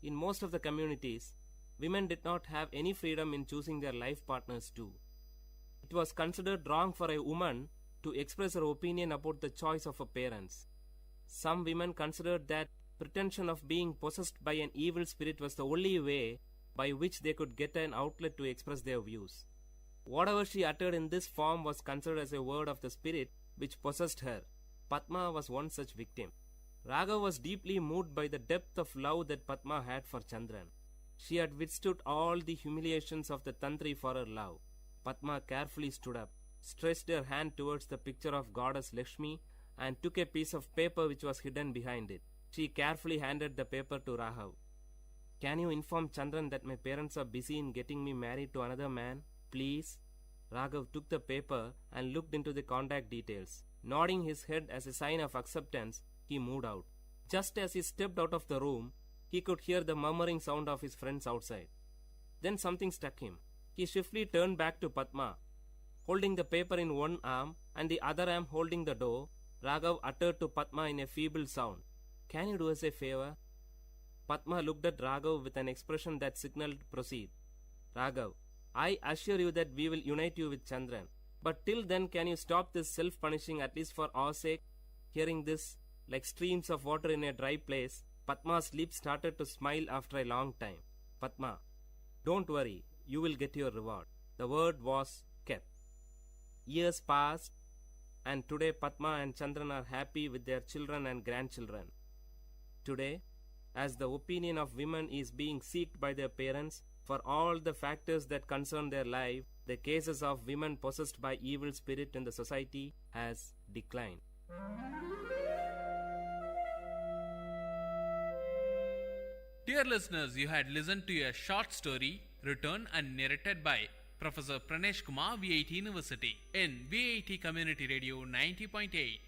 In most of the communities, women did not have any freedom in choosing their life partners too. It was considered wrong for a woman to express her opinion about the choice of her parents. Some women considered that pretension of being possessed by an evil spirit was the only way by which they could get an outlet to express their views. Whatever she uttered in this form was considered as a word of the spirit which possessed her. Padma was one such victim. Raghav was deeply moved by the depth of love that Padma had for Chandran. She had withstood all the humiliations of the tantri for her love. Padma carefully stood up, stretched her hand towards the picture of goddess Lakshmi, and took a piece of paper which was hidden behind it. She carefully handed the paper to Raghav. "Can you inform Chandran that my parents are busy in getting me married to another man, please?" Raghav took the paper and looked into the contact details. Nodding his head as a sign of acceptance, he moved out. Just as he stepped out of the room, he could hear the murmuring sound of his friends outside. Then something struck him. He swiftly turned back to Padma. Holding the paper in one arm and the other arm holding the door, Raghav uttered to Padma in a feeble sound, "Can you do us a favor?" Padma looked at Raghav with an expression that signaled proceed. "Raghav, I assure you that we will unite you with Chandran. But till then, can you stop this self-punishing at least for our sake?" Hearing this, like streams of water in a dry place, Padma's lips started to smile after a long time. "Padma, don't worry, you will get your reward." The word was kept. Years passed, and today Padma and Chandran are happy with their children and grandchildren. Today, as the opinion of women is being sought by their parents for all the factors that concern their life, the cases of women possessed by evil spirit in the society has declined. Dear listeners, you had listened to a short story written and narrated by Professor Pranesh Kumar, VIT University, in VIT Community Radio 90.8.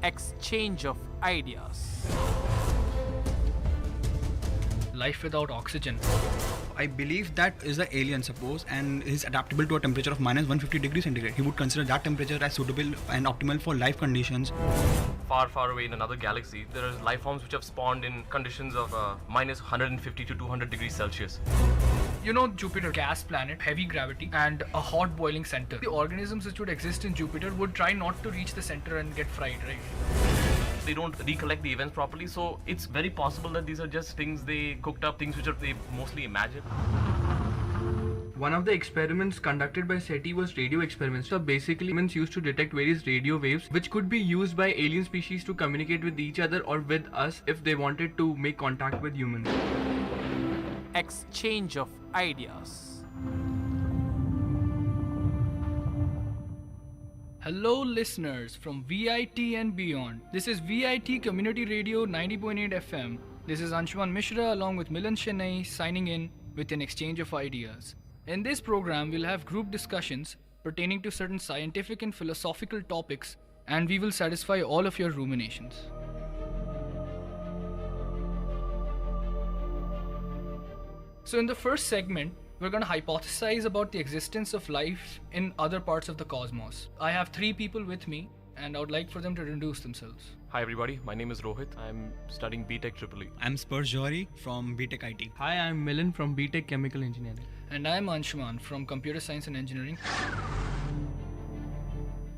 Exchange of ideas. Life without oxygen. I believe that is an alien, suppose, and is adaptable to a temperature of minus 150 degrees centigrade. He would consider that temperature as suitable and optimal for life conditions. Far, far away in another galaxy, there are life forms which have spawned in conditions of minus 150 to 200 degrees Celsius. You know, Jupiter, gas planet, heavy gravity, and a hot boiling center. The organisms which would exist in Jupiter would try not to reach the center and get fried, right? They don't recollect the events properly, so it's very possible that these are just things they cooked up, things which they mostly imagined. One of the experiments conducted by SETI was radio experiments. So basically, humans used to detect various radio waves which could be used by alien species to communicate with each other or with us if they wanted to make contact with humans. Exchange of ideas. Hello listeners from VIT and beyond. This is VIT Community Radio 90.8 FM. This is Anshuman Mishra along with Milan Chennai signing in with an exchange of ideas. In this program, we'll have group discussions pertaining to certain scientific and philosophical topics, and we will satisfy all of your ruminations. So in the first segment, we're going to hypothesize about the existence of life in other parts of the cosmos. I have three people with me, and I would like for them to introduce themselves. Hi everybody, my name is Rohit. I'm studying BTech EEE. I'm Spurs Johari from BTech IT. Hi, I'm Milan from BTech Chemical Engineering. And I'm Anshuman from Computer Science and Engineering.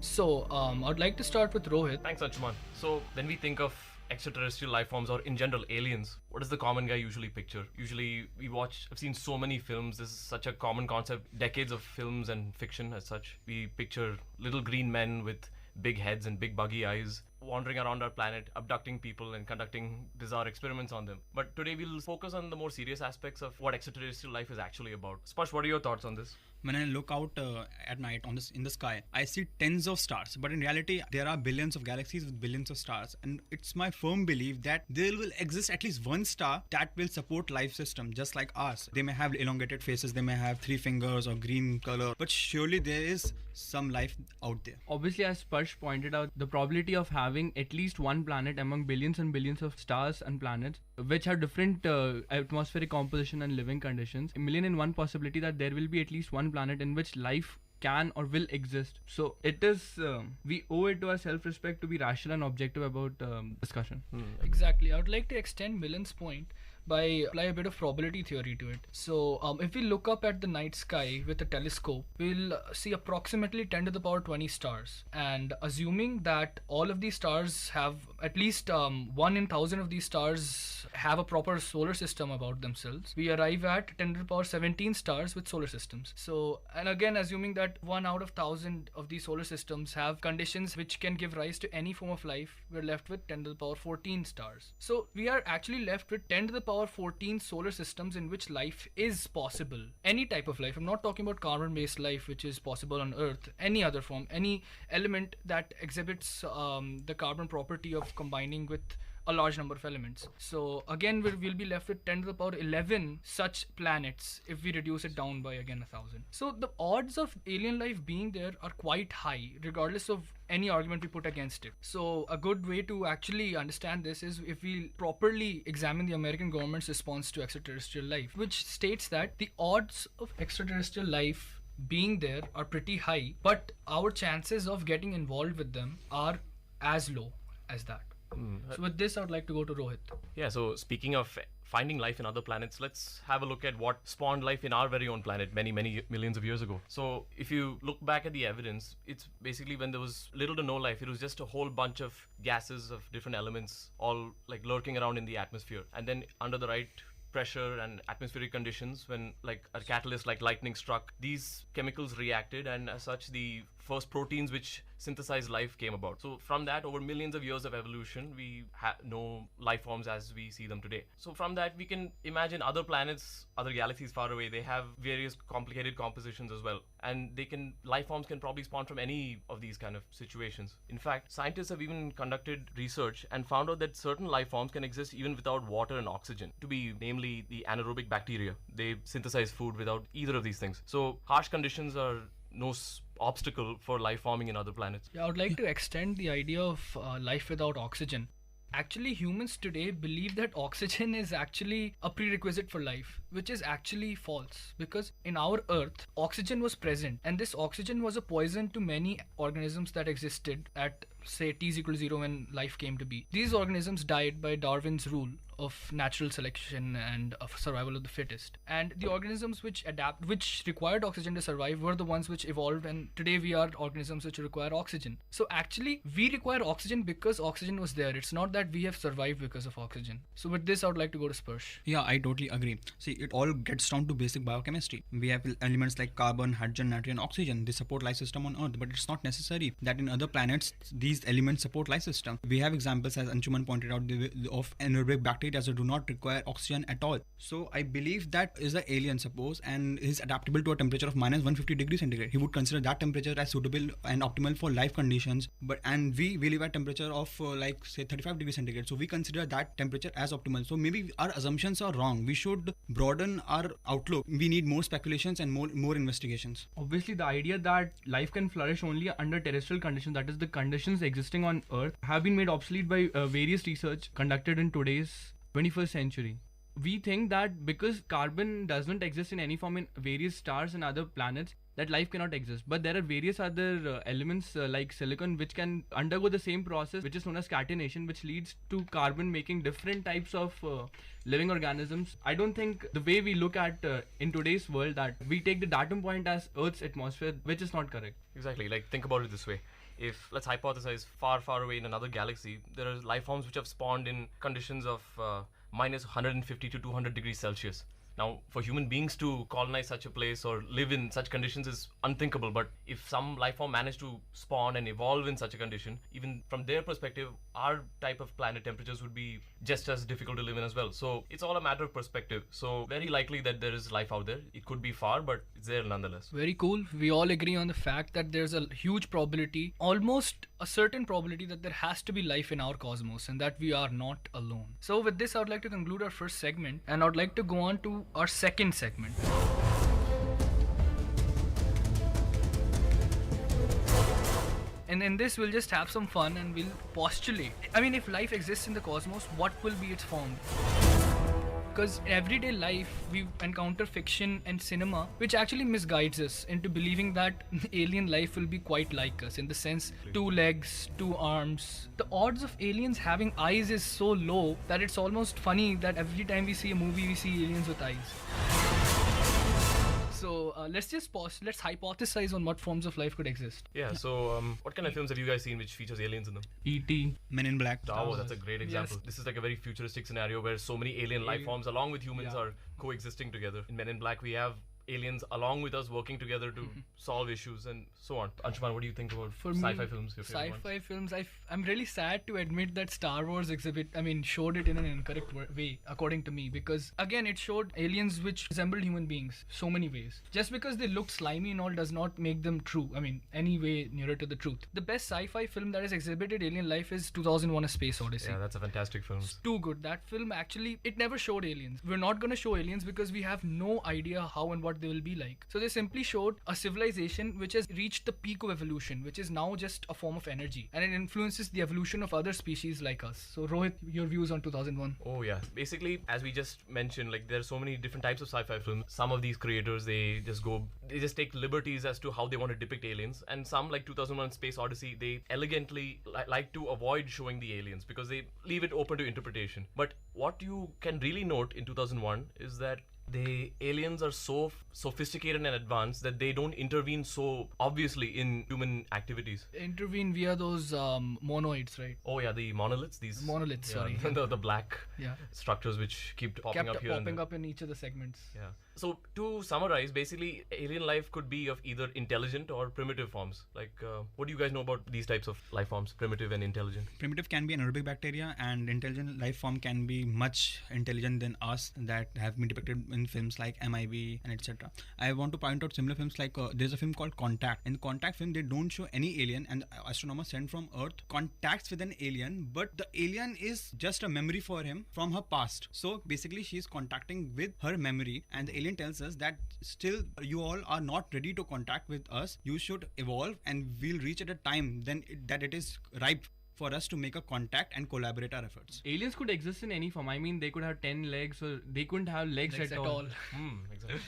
So, I'd like to start with Rohit. Thanks Anshuman. So, when we think of extraterrestrial life forms or in general aliens, what does the common guy usually picture? Usually I've seen so many films, this is such a common concept, decades of films and fiction as such. We picture little green men with big heads and big buggy eyes wandering around our planet, abducting people and conducting bizarre experiments on them. But today we'll focus on the more serious aspects of what extraterrestrial life is actually about. Sparsh, what are your thoughts on this? When I look out at night in the sky, I see tens of stars. But in reality, there are billions of galaxies with billions of stars. And it's my firm belief that there will exist at least one star that will support life system, just like ours. They may have elongated faces, they may have 3 fingers or green color, but surely there is some life out there. Obviously, as Sparsh pointed out, the probability of having at least one planet among billions and billions of stars and planets which have different atmospheric composition and living conditions, a million and one possibility that there will be at least one planet in which life can or will exist. So it is, we owe it to our self-respect to be rational and objective about discussion. Exactly. I would like to extend Milan's point by apply a bit of probability theory to it. So if we look up at the night sky with a telescope, we'll see approximately 10 to the power 20 stars. And assuming that all of these stars have at least 1 in 1,000 of these stars have a proper solar system about themselves, we arrive at 10 to the power 17 stars with solar systems. So, and again, assuming that 1 out of 1,000 of these solar systems have conditions which can give rise to any form of life, we're left with 10 to the power 14 stars. So we are actually left with 10 to the power 14 solar systems in which life is possible. Any type of life. I'm not talking about carbon-based life which is possible on Earth. Any other form, any element that exhibits the carbon property of combining with a large number of elements. So again, we'll be left with 10 to the power 11 such planets if we reduce it down by again 1,000. So the odds of alien life being there are quite high, regardless of any argument we put against it. So a good way to actually understand this is if we properly examine the American government's response to extraterrestrial life, which states that the odds of extraterrestrial life being there are pretty high, but our chances of getting involved with them are as low as that. So with this, I would like to go to Rohit. Yeah, so speaking of finding life in other planets, let's have a look at what spawned life in our very own planet many millions of years ago. So if you look back at the evidence, it's basically when there was little to no life, it was just a whole bunch of gases of different elements all like lurking around in the atmosphere. And then under the right pressure and atmospheric conditions, when like a catalyst like lightning struck, these chemicals reacted, and as such the first proteins which synthesized life came about. So from that, over millions of years of evolution, we know life forms as we see them today. So from that, we can imagine other planets, other galaxies far away, they have various complicated compositions as well. And life forms can probably spawn from any of these kind of situations. In fact, scientists have even conducted research and found out that certain life forms can exist even without water and oxygen, to be namely the anaerobic bacteria. They synthesize food without either of these things. So harsh conditions are no obstacle for life forming in other planets. Yeah, I would like to extend the idea of life without oxygen. Actually, humans today believe that oxygen is actually a prerequisite for life, which is actually false. Because in our Earth, oxygen was present, and this oxygen was a poison to many organisms that existed at, say, T is equal to 0 when life came to be. These organisms died by Darwin's rule of natural selection and of survival of the fittest. And the organisms which required oxygen to survive were the ones which evolved, and today we are organisms which require oxygen. So actually, we require oxygen because oxygen was there. It's not that we have survived because of oxygen. So with this, I would like to go to Sparsh. Yeah, I totally agree. See, it all gets down to basic biochemistry. We have elements like carbon, hydrogen, nitrogen, oxygen. They support life system on Earth, but it's not necessary that in other planets these elements support life system. We have examples, as Anshuman pointed out, of anaerobic bacteria that do not require oxygen at all. So I believe that is an alien, suppose, and is adaptable to a temperature of minus 150 degrees centigrade. He would consider that temperature as suitable and optimal for life conditions. And we live at temperature of like say 35 degrees centigrade. So we consider that temperature as optimal. So maybe our assumptions are wrong. We should broaden our outlook. We need more speculations and more investigations. Obviously, the idea that life can flourish only under terrestrial conditions, that is the conditions existing on Earth, have been made obsolete by various research conducted in today's 21st century. We think that because carbon does not exist in any form in various stars and other planets, that life cannot exist. But there are various other elements like silicon which can undergo the same process, which is known as catenation, which leads to carbon making different types of living organisms. I don't think the way we look at in today's world that we take the datum point as Earth's atmosphere, which is not correct. Exactly. Like, think about it this way. If, let's hypothesize, far, far away in another galaxy, there are life forms which have spawned in conditions of minus 150 to 200 degrees Celsius. Now, for human beings to colonize such a place or live in such conditions is unthinkable. But if some life form managed to spawn and evolve in such a condition, even from their perspective, our type of planet temperatures would be just as difficult to live in as well. So it's all a matter of perspective. So very likely that there is life out there. It could be far, but it's there nonetheless. Very cool. We all agree on the fact that there's a huge probability, almost a certain probability, that there has to be life in our cosmos and that we are not alone. So with this, I would like to conclude our first segment, and I would like to go on to our second segment. And in this, we'll just have some fun and we'll postulate. I mean, if life exists in the cosmos, what will be its form? Because in everyday life, we encounter fiction and cinema which actually misguides us into believing that alien life will be quite like us, in the sense 2 legs, 2 arms. The odds of aliens having eyes is so low that it's almost funny that every time we see a movie, we see aliens with eyes. So let's just pause. Let's hypothesize on what forms of life could exist. Yeah, so what kind of films have you guys seen which features aliens in them? E.T., Men in Black. Oh, that's a great example. Yes. This is like a very futuristic scenario where so many alien life forms along with humans are coexisting together. In Men in Black, we have aliens along with us working together to solve issues and so on. Anshuman, what do you think about sci-fi films? Your favorite Sci-fi films, I'm really sad to admit that Star Wars showed it in an incorrect way, according to me, because again, it showed aliens which resembled human beings so many ways. Just because they look slimy and all does not make them true. I mean, any way nearer to the truth. The best sci-fi film that has exhibited alien life is 2001: A Space Odyssey. Yeah, that's a fantastic film. It's too good. That film actually, it never showed aliens. We're not going to show aliens because we have no idea how and what they will be like. So they simply showed a civilization which has reached the peak of evolution, which is now just a form of energy, and it influences the evolution of other species like us. So Rohit, your views on 2001? Oh yeah, basically, as we just mentioned, like there are so many different types of sci-fi films. Some of these creators, they just take liberties as to how they want to depict aliens, and some, like 2001: Space Odyssey, they elegantly like to avoid showing the aliens because they leave it open to interpretation. But what you can really note in 2001 is that the aliens are so sophisticated and advanced that they don't intervene so obviously in human activities. Intervene via those monoids, right? Oh yeah, the monoliths. These monoliths, sorry. the black structures which keep popping up here. Popping up in each of the segments. Yeah. So to summarize, basically, alien life could be of either intelligent or primitive forms. Like, what do you guys know about these types of life forms, primitive and intelligent? Primitive can be anaerobic bacteria, and intelligent life form can be much intelligent than us, that have been depicted in films like MIB and etc. I want to point out similar films like there's a film called Contact. In the Contact film, they don't show any alien, and the astronomer sent from Earth contacts with an alien, but the alien is just a memory for him from her past. So basically, she's contacting with her memory, and the alien tells us that still you all are not ready to contact with us. You should evolve, and we'll reach at a time that it is ripe for us to make a contact and collaborate our efforts. Aliens could exist in any form. I mean, they could have 10 legs, or they couldn't have legs at all. Exactly.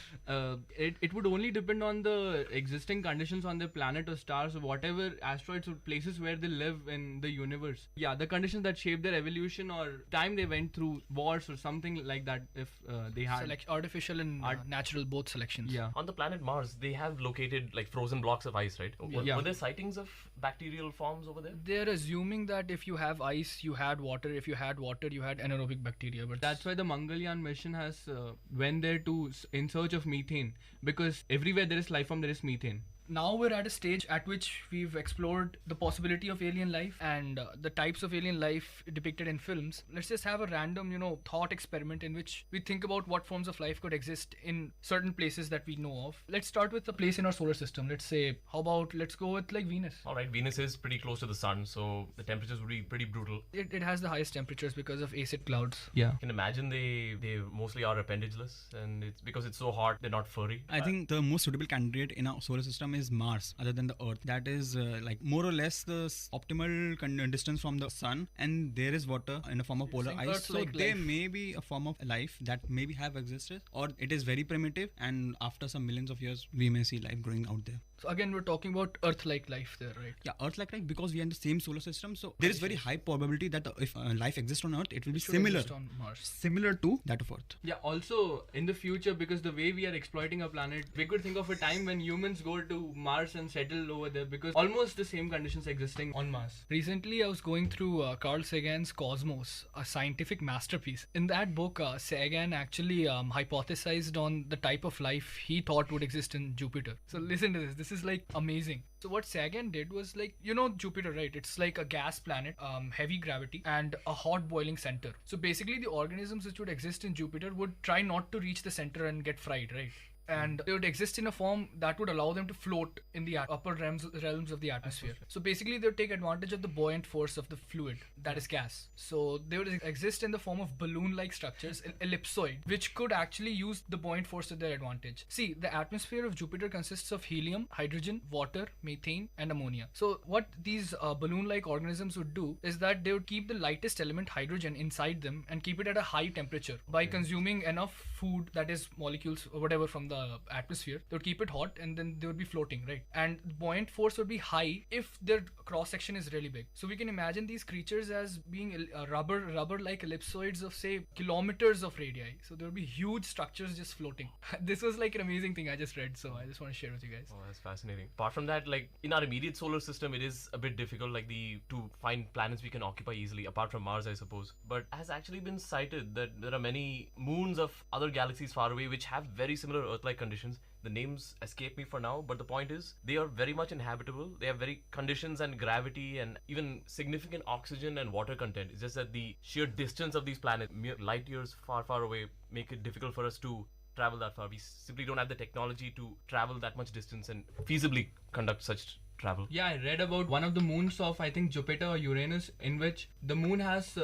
It would only depend on the existing conditions on the planet or stars or whatever asteroids or places where they live in the universe. Yeah, the conditions that shape their evolution or time they went through, wars or something like that, if they had. Artificial and natural, both selections. Yeah. On the planet Mars, they have located like frozen blocks of ice, right? Were there sightings of bacterial forms over there? They're assuming that if you have ice, you had water. If you had water, you had anaerobic bacteria. But that's why the Mangalyaan mission has went there to in search of methane, because everywhere there is life form, there is methane. Now we're at a stage at which we've explored the possibility of alien life and the types of alien life depicted in films. Let's just have a random, thought experiment in which we think about what forms of life could exist in certain places that we know of. Let's start with a place in our solar system. Let's go with like Venus. Alright, Venus is pretty close to the sun, so the temperatures would be pretty brutal. It has the highest temperatures because of acid clouds. Yeah. You can imagine they mostly are appendageless, and it's because it's so hot, they're not furry. I think the most suitable candidate in our solar system is Mars, other than the Earth. That is like more or less the optimal distance from the sun, and there is water in the form of polar ice. So there may be a form of life that maybe have existed, or it is very primitive, and after some millions of years we may see life growing out there. So again, we're talking about Earth-like life there, right? Yeah, Earth-like life, because we are in the same solar system. So there is very high probability that if life exists on Earth, it will be similar on Mars. Similar to that of Earth. Yeah, also in the future, because the way we are exploiting our planet, we could think of a time when humans go to Mars and settle over there, because almost the same conditions existing on Mars. Recently, I was going through Carl Sagan's Cosmos, a scientific masterpiece. In that book, Sagan actually hypothesized on the type of life he thought would exist in Jupiter. So listen to this. This is like amazing. So what Sagan did was like, Jupiter, right? It's like a gas planet, heavy gravity, and a hot boiling center. So basically the organisms which would exist in Jupiter would try not to reach the center and get fried, right? And they would exist in a form that would allow them to float in the upper realms of the atmosphere. So basically they would take advantage of the buoyant force of the fluid, that is gas. So they would exist in the form of balloon-like structures, ellipsoid, which could actually use the buoyant force to their advantage. See, the atmosphere of Jupiter consists of helium, hydrogen, water, methane, and ammonia. So what these balloon-like organisms would do is that they would keep the lightest element, hydrogen, inside them and keep it at a high temperature by consuming enough food, that is molecules or whatever, from the atmosphere. They would keep it hot and then they would be floating, right? And the buoyant force would be high if their cross section is really big. So we can imagine these creatures as being rubber-like ellipsoids of, say, kilometers of radii. So there would be huge structures just floating. This was like an amazing thing I just read, so I just want to share with you guys. Oh, that's fascinating. Apart from that, like in our immediate solar system, it is a bit difficult, like to find planets we can occupy easily, apart from Mars, I suppose. But it has actually been cited that there are many moons of other galaxies far away which have very similar Earth-like conditions. The names escape me for now, but the point is they are very much inhabitable. They have very conditions and gravity and even significant oxygen and water content. It's just that the sheer distance of these planets, mere light years far, far away, make it difficult for us to travel that far. We simply don't have the technology to travel that much distance and feasibly conduct such travel. Yeah, I read about one of the moons of, I think, Jupiter or Uranus, in which the moon has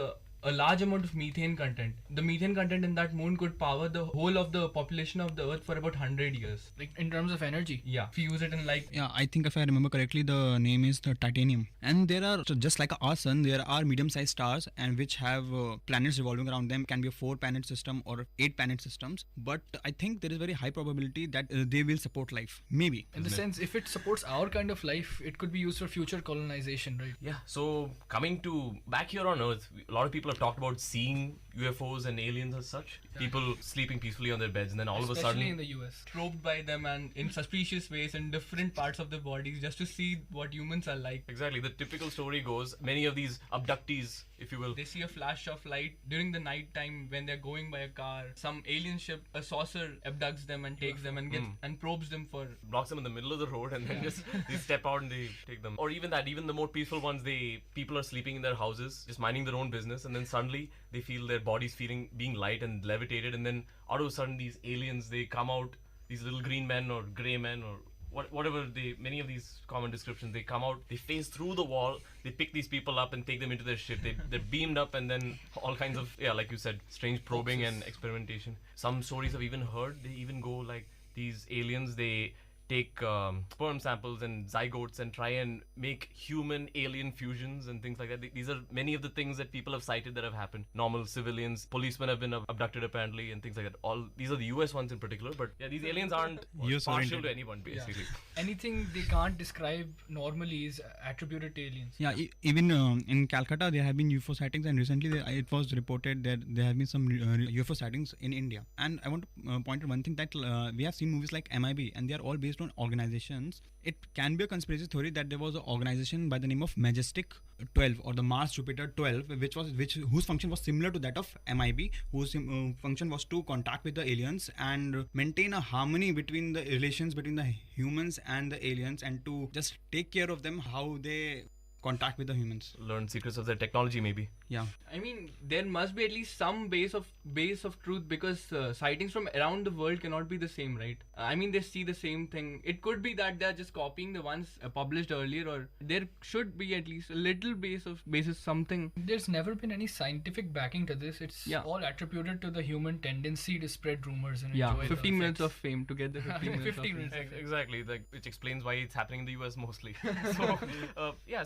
a large amount of methane content. The methane content in that moon could power the whole of the population of the Earth for about 100 years. Like in terms of energy? Yeah. If you use it in like... Yeah, I think if I remember correctly, the name is the titanium. And there are, just like our sun, there are medium-sized stars and which have planets revolving around them. Can be a 4-planet system or 8-planet systems. But I think there is very high probability that they will support life. Maybe. In the sense, if it supports our kind of life, it could be used for future colonization, right? Yeah. So coming to back here on Earth, a lot of people have talked about seeing UFOs and aliens as such. Yeah. People sleeping peacefully on their beds, and then all of a sudden, especially in the US, probed by them and in suspicious ways in different parts of their bodies just to see what humans are like. Exactly. The typical story goes, many of these abductees, if you will, they see a flash of light during the night time when they're going by a car. Some alien ship, a saucer, abducts them and takes them and gets and probes them for... blocks them in the middle of the road, and then just they step out and they take them. Or even the more peaceful ones, people are sleeping in their houses, just minding their own business, and then suddenly they feel their bodies being light and levitated, and then all of a sudden these aliens, they come out, these little green men or grey men or whatever many of these common descriptions, they come out, they phase through the wall, they pick these people up and take them into their ship. They're beamed up, and then all kinds of, like you said, strange probing and experimentation. Some stories I've even heard, they even go like, these aliens, they take sperm samples and zygotes and try and make human-alien fusions and things like that. These are many of the things that people have cited that have happened. Normal civilians, policemen have been abducted apparently, and things like that. All these are the US ones in particular, but yeah, these aliens aren't partial to anyone basically. Anything they can't describe normally is attributed to aliens. Yeah, even in Calcutta there have been UFO sightings, and recently it was reported that there have been some UFO sightings in India. And I want to point out one thing, that we have seen movies like MIB, and they are all based on organizations. It can be a conspiracy theory that there was an organization by the name of Majestic 12 or the Mars Jupiter 12, whose function was similar to that of MIB, whose function was to contact with the aliens and maintain a harmony between the relations between the humans and the aliens, and to just take care of them, how they contact with the humans, learn secrets of their technology maybe. Yeah, I mean, there must be at least some base of truth, because sightings from around the world cannot be the same, right? I mean, they see the same thing. It could be that they're just copying the ones published earlier, or there should be at least a little basis something. There's never been any scientific backing to this. It's all attributed to the human tendency to spread rumors and enjoy 15 minutes of fame to get the 15 minutes. 15 minutes. Exactly, which explains why it's happening in the US mostly.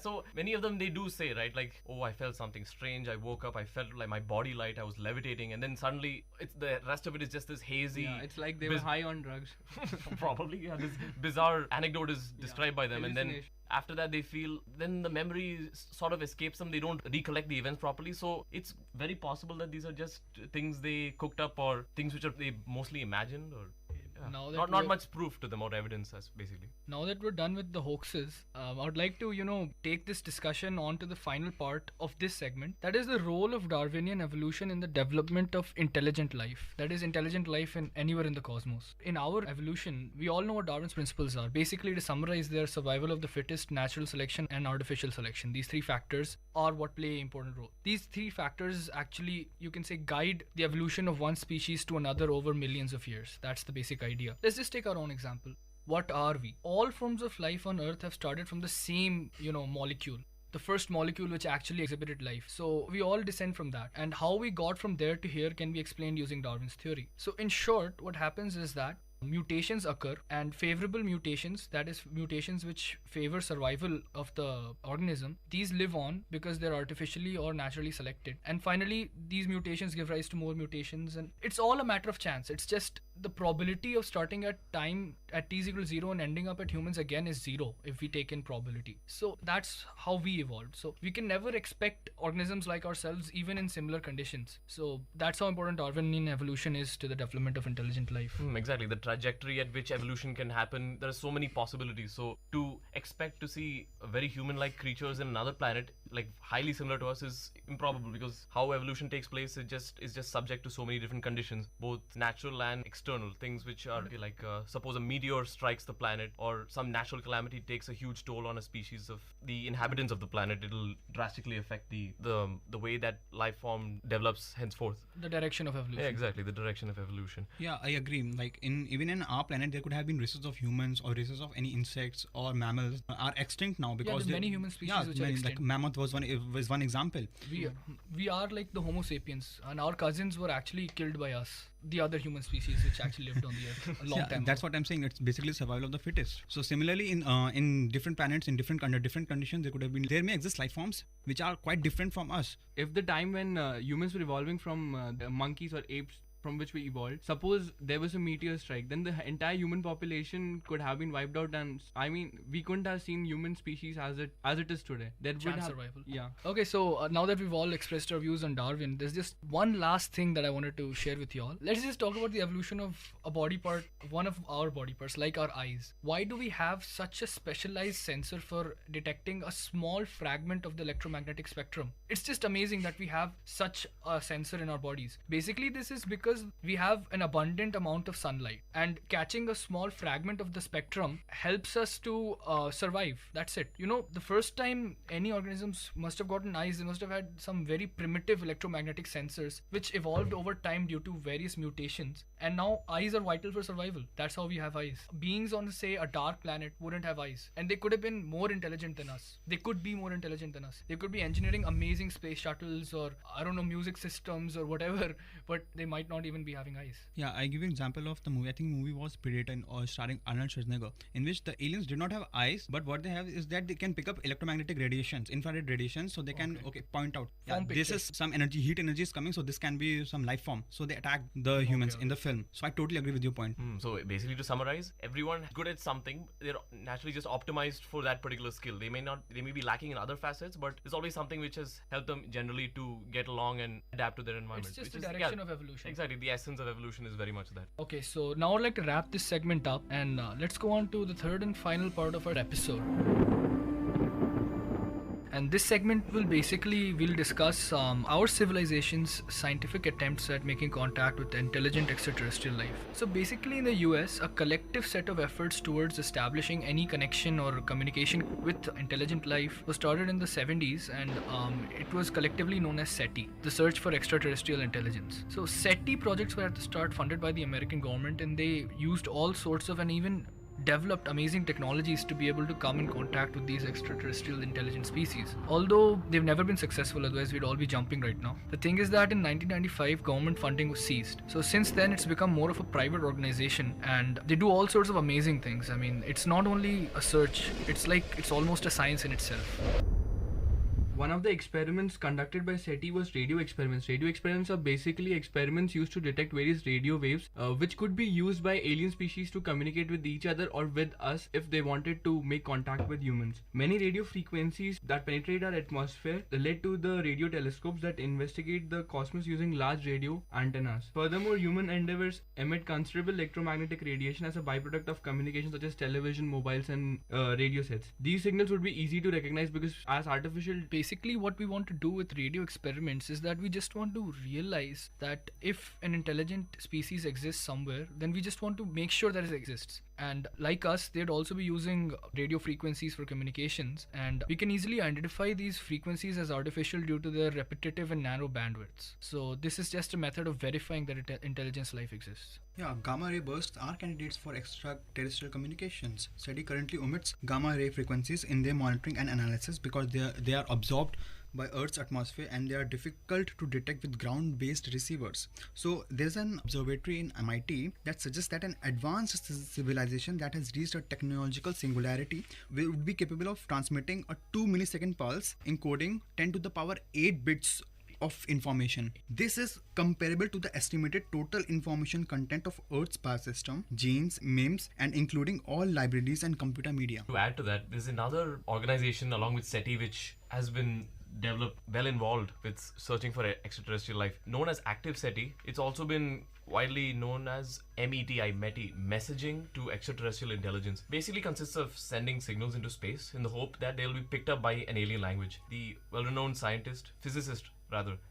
So many of them, they do say, right, like, oh, I felt something strange. I woke up, I felt like my body light, I was levitating, and then suddenly the rest of it is just this hazy. Yeah, it's like they were high on drugs. Probably, yeah. This bizarre anecdote is described by them, and then after that they feel, then the memory sort of escapes them. They don't recollect the events properly. So it's very possible that these are just things they cooked up, or things which they mostly imagined, or not much proof to them or evidence, as basically. Now that we're done with the hoaxes, I would like to, take this discussion on to the final part of this segment. That is the role of Darwinian evolution in the development of intelligent life. That is, intelligent life anywhere in the cosmos. In our evolution, we all know what Darwin's principles are. Basically, to summarize, their survival of the fittest, natural selection, and artificial selection. These three factors are what play an important role. These three factors actually, you can say, guide the evolution of one species to another over millions of years. That's the basic idea. Let's just take our own example. What are we? All forms of life on Earth have started from the same, molecule. The first molecule which actually exhibited life. So we all descend from that. And how we got from there to here can be explained using Darwin's theory. So in short, what happens is that mutations occur, and favorable mutations, that is mutations which favor survival of the organism, these live on because they're artificially or naturally selected. And finally, these mutations give rise to more mutations, and it's all a matter of chance. It's just the probability of starting at time at t is equal to 0 and ending up at humans again is 0 if we take in probability. So that's how we evolved. So we can never expect organisms like ourselves even in similar conditions. So that's how important Darwinian evolution is to the development of intelligent life. Exactly, the trajectory at which evolution can happen, there are so many possibilities. So to expect to see very human-like creatures in another planet, like highly similar to us, is improbable, because how evolution takes place is just subject to so many different conditions, both natural and external things, which are like suppose a meteor strikes the planet, or some natural calamity takes a huge toll on a species of the inhabitants of the planet. It'll drastically affect the way that life form develops henceforth. The direction of evolution. Yeah, exactly, the direction of evolution. Yeah, I agree. Like even in our planet, there could have been races of humans or races of any insects or mammals are extinct now, because there's many human species which are extinct. Like mammoth was one example. We are like the Homo sapiens, and our cousins were actually killed by us, the other human species which actually lived on the earth a long time that's ago. What I'm saying. It's basically survival of the fittest. So similarly, in different planets, in under different conditions, there may exist life forms which are quite different from us. If the time when humans were evolving from monkeys or apes, from which we evolved, suppose there was a meteor strike, then the entire human population could have been wiped out, and I mean, we couldn't have seen human species as it is today. There would have survival. Yeah. Okay, so now that we've all expressed our views on Darwin, there's just one last thing that I wanted to share with you all. Let's just talk about the evolution of a body part, one of our body parts, like our eyes. Why do we have such a specialized sensor for detecting a small fragment of the electromagnetic spectrum? It's just amazing that we have such a sensor in our bodies. Basically, this is because we have an abundant amount of sunlight, and catching a small fragment of the spectrum helps us to survive. That's it. The first time any organisms must have gotten eyes, they must have had some very primitive electromagnetic sensors which evolved over time due to various mutations, and now eyes are vital for survival. That's how we have eyes. Beings on, say, a dark planet wouldn't have eyes, and they could have been more intelligent than us. They could be more intelligent than us. They could be engineering amazing space shuttles, or I don't know, music systems or whatever, but they might not even be having eyes. Yeah, I give you an example of the movie. I think movie was Predator starring Arnold Schwarzenegger, in which the aliens did not have eyes, but what they have is that they can pick up electromagnetic radiations, infrared radiations, so they can point out. Yeah, this is some energy, heat energy is coming, so this can be some life form. So they attack the humans in the film. So I totally agree with your point. So basically, to summarize, everyone good at something. They're naturally just optimized for that particular skill. They may be lacking in other facets, but there's always something which has helped them generally to get along and adapt to their environment. It's just the direction of evolution. Exactly, the essence of evolution is very much that. Okay, so now I'd like to wrap this segment up and let's go on to the third and final part of our episode. And this segment will we'll discuss our civilization's scientific attempts at making contact with intelligent extraterrestrial life. So basically in the US, a collective set of efforts towards establishing any connection or communication with intelligent life was started in the 70s, and it was collectively known as SETI, the Search for Extraterrestrial Intelligence. So SETI projects were at the start funded by the American government, and they used all sorts of and even developed amazing technologies to be able to come in contact with these extraterrestrial intelligent species. Although they've never been successful, otherwise we'd all be jumping right now. The thing is that in 1995, government funding was ceased. So since then, it's become more of a private organization, and they do all sorts of amazing things. I mean, it's not only a search, it's almost a science in itself. One of the experiments conducted by SETI was radio experiments. Radio experiments are basically experiments used to detect various radio waves, which could be used by alien species to communicate with each other or with us if they wanted to make contact with humans. Many radio frequencies that penetrate our atmosphere led to the radio telescopes that investigate the cosmos using large radio antennas. Furthermore, human endeavors emit considerable electromagnetic radiation as a byproduct of communication such as television, mobiles, and radio sets. These signals would be easy to recognize because as artificial basically what we want to do with radio experiments is that we just want to realize that if an intelligent species exists somewhere, then we just want to make sure that it exists. And like us, they'd also be using radio frequencies for communications, and we can easily identify these frequencies as artificial due to their repetitive and narrow bandwidths. So this is just a method of verifying that intelligence life exists. Yeah, gamma ray bursts are candidates for extraterrestrial communications. SETI currently omits gamma ray frequencies in their monitoring and analysis because they are absorbed by Earth's atmosphere and they are difficult to detect with ground-based receivers. So there's an observatory in MIT that suggests that an advanced civilization that has reached a technological singularity would be capable of transmitting a 2 millisecond pulse encoding 10 to the power 8 bits of information. This is comparable to the estimated total information content of Earth's star system, genes, memes, and including all libraries and computer media. To add to that, there's another organization along with SETI which has been developed, well involved with searching for extraterrestrial life, known as Active SETI. It's also been widely known as METI, messaging to extraterrestrial intelligence. Basically consists of sending signals into space in the hope that they'll be picked up by an alien language. The well-renowned physicist,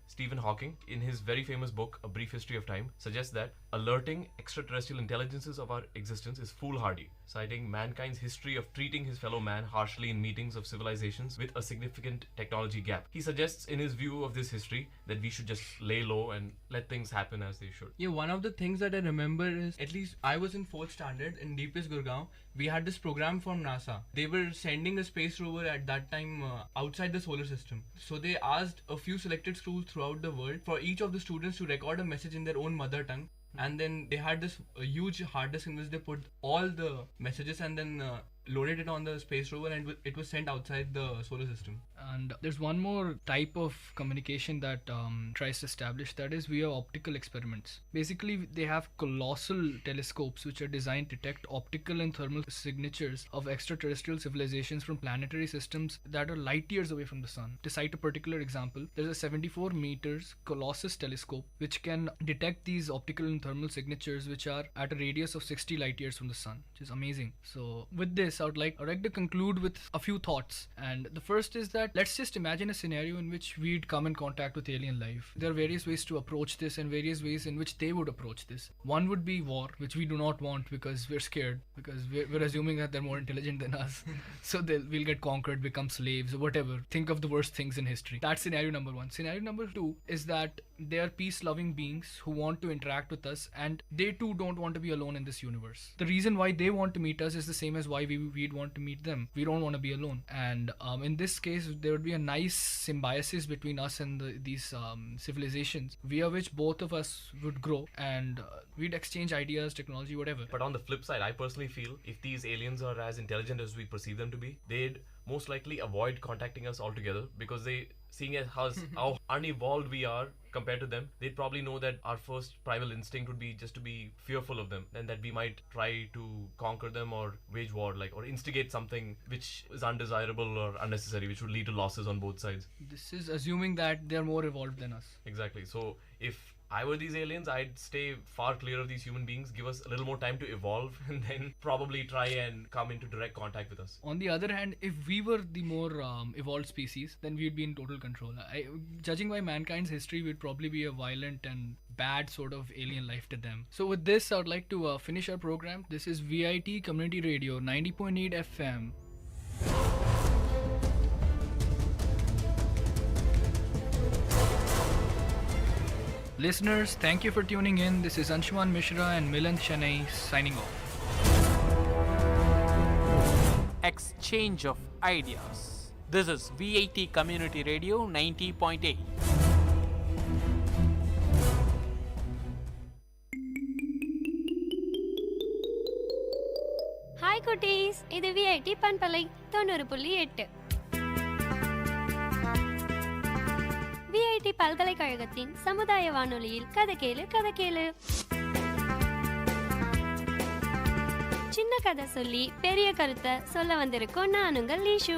Stephen Hawking, in his very famous book, A Brief History of Time, suggests that alerting extraterrestrial intelligences of our existence is foolhardy, citing mankind's history of treating his fellow man harshly in meetings of civilizations with a significant technology gap. He suggests in his view of this history that we should just lay low and let things happen as they should. Yeah, one of the things that I remember is, at least I was in 4th standard in DPS Gurgaon, we had this program from NASA. They were sending a space rover at that time outside the solar system. So they asked a few selected schools throughout the world for each of the students to record a message in their own mother tongue. And then they had this huge hard disk in which they put all the messages and then loaded it on the space rover, and it was sent outside the solar system. And there's one more type of communication that tries to establish, that is via optical experiments. Basically, they have colossal telescopes which are designed to detect optical and thermal signatures of extraterrestrial civilizations from planetary systems that are light years away from the sun. To cite a particular example, there's a 74 meters Colossus telescope which can detect these optical and thermal signatures which are at a radius of 60 light years from the sun, which is amazing. So with this, I'd like to conclude with a few thoughts. And the first is that let's just imagine a scenario in which we'd come in contact with alien life. There are various ways to approach this and various ways in which they would approach this. One would be war, which we do not want because we're scared, because we're assuming that they're more intelligent than us. So we'll get conquered, become slaves, or whatever. Think of the worst things in history. That's scenario number one. Scenario number two is that They are peace-loving beings who want to interact with us, and they too don't want to be alone in this universe. The reason why they want to meet us is the same as why we'd want to meet them. We don't want to be alone. And in this case, there would be a nice symbiosis between us and these civilizations, via which both of us would grow, and we'd exchange ideas, technology, whatever. But on the flip side, I personally feel if these aliens are as intelligent as we perceive them to be, they'd most likely avoid contacting us altogether, because they, seeing as how unevolved we are compared to them, they'd probably know that our first primal instinct would be just to be fearful of them, and that we might try to conquer them or wage war, or instigate something which is undesirable or unnecessary, which would lead to losses on both sides. This is assuming that they're more evolved than us. Exactly. So if I were these aliens, I'd stay far clear of these human beings, give us a little more time to evolve, and then probably try and come into direct contact with us. On the other hand, if we were the more evolved species, then we'd be in total control. Judging by mankind's history, we'd probably be a violent and bad sort of alien life to them. So with this, I would like to finish our program. This is VIT Community Radio 90.8 FM. Listeners, thank you for tuning in. This is Anshuman Mishra and Milan Chennai signing off. Exchange of ideas. This is VIT Community Radio 90.8. Hi குட்டீஸ், இது VIT பண்பலை 90.8. VIT பல்கலைக்கழகத்தின் சமுதாய வானொலியில் கதை கேளு. சின்ன கதை சொல்லி பெரிய கருத்தை சொல்ல வந்திருக்கோம். நான் உங்கள் லீஷு.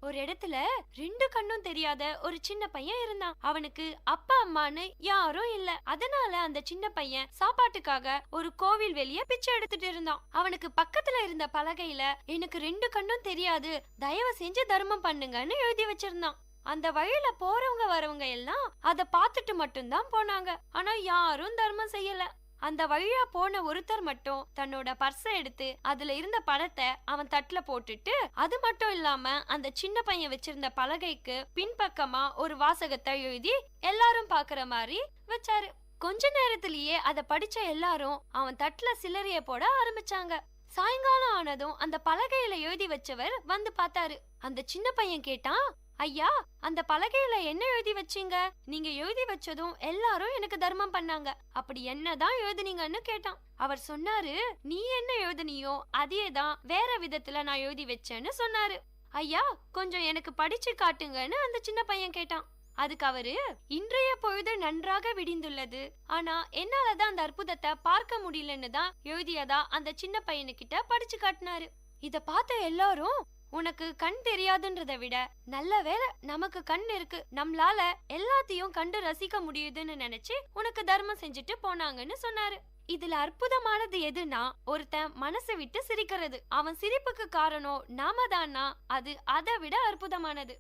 ஒரு இடத்துல 2 கண்ணும் தெரியாத ஒரு சின்ன பையன் இருந்தான். அவனுக்கு அப்பா அம்மான்னு யாரும் இல்ல. அதனால அந்த சின்ன பையன் சாப்பாட்டுக்காக ஒரு கோவில் வெளிய பிச்சை எடுத்துட்டு இருந்தான். அவனுக்கு பக்கத்துல இருந்த பலகையில, எனக்கு 2 கண்ணும் தெரியாது, தயவு செஞ்சு தர்மம் பண்ணுங்கன்னு எழுதி வச்சிருந்தான். அந்த வழியில போறவங்க வரவங்க எல்லாம் அத பார்த்துட்டு மட்டும்தான் போனாங்க. ஆனா யாரும் தர்மம் செய்யல. அந்த வழியா போன ஒருத்தர் மட்டும் தன்னோட பர்ஸை எடுத்து அதுல இருந்த பணத்தை அவன் தட்டுல போட்டுட்டு, அது மட்டும் இல்லாம அந்த சின்ன பையன் வச்சிருந்த பலகைக்கு பின்பக்கமா ஒரு வாசகத்தை எழுதி எல்லாரும் பாக்குற மாதிரி வச்சாரு. கொஞ்ச நேரத்திலேயே அத படிச்ச எல்லாரும் அவன் தட்டுல சில்லறைய போட ஆரம்பிச்சாங்க. சாயங்காலம் ஆனதும் அந்த பலகையில எழுதி வச்சவர் வந்து பார்த்தாரு. அந்த சின்ன பையன் கேட்டான், ஐயா, அந்த பலகையில என்ன எழுதி வச்சீங்க? நீங்க எழுதி வச்சதும் எல்லாரும் எனக்கு தர்மம் பண்ணாங்க. அப்படி என்னதான் எழுதுனீங்கன்னு கேட்டான். அவர் சொன்னாரு, நீ என்ன எழுதுனியோ அதேதான் வேற விதத்துல நான் எழுதி வச்சேன்னு சொன்னாரு. ஐயா, கொஞ்சம் எனக்கு படிச்சு காட்டுங்கன்னு அந்த சின்ன பையன் கேட்டான். அதுக்கு அவரு, இன்றைய பொழுது நன்றாக விடிந்துள்ளது, ஆனா என்னாலதான் அந்த அற்புதத்தை பார்க்க முடியலன்னு தான் எழுதியதா அந்த சின்ன பையனுக்கிட்ட படிச்சு காட்டினாரு. இத பார்த்த எல்லாரும், உனக்கு கண் தெரியாதுன்றத விட நல்ல வேளை நமக்கு கண் இருக்கு, நம்மளால எல்லாத்தையும் கண்டு ரசிக்க முடியுதுன்னு நினைச்சு உனக்கு தர்மம் செஞ்சுட்டு போனாங்கன்னு சொன்னாரு. இதுல அற்புதமானது எதுனா, ஒருத்தன் மனசை விட்டு சிரிக்கிறது. அவன் சிரிப்புக்கு காரணம் நாம தானா, அது அதை விட அற்புதமானது.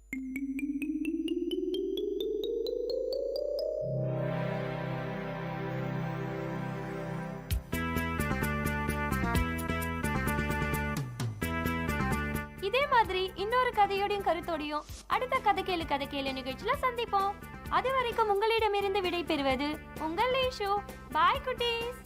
இதே மாதிரி இன்னொரு கதையோடையும் கருத்தோடையும் அடுத்த கதை கேளு நிகழ்ச்சியில சந்திப்போம். அது வரைக்கும் உங்களிடமிருந்து விடை பெறுவது உங்கள் லீஷு. பாய் குட்டீஸ்.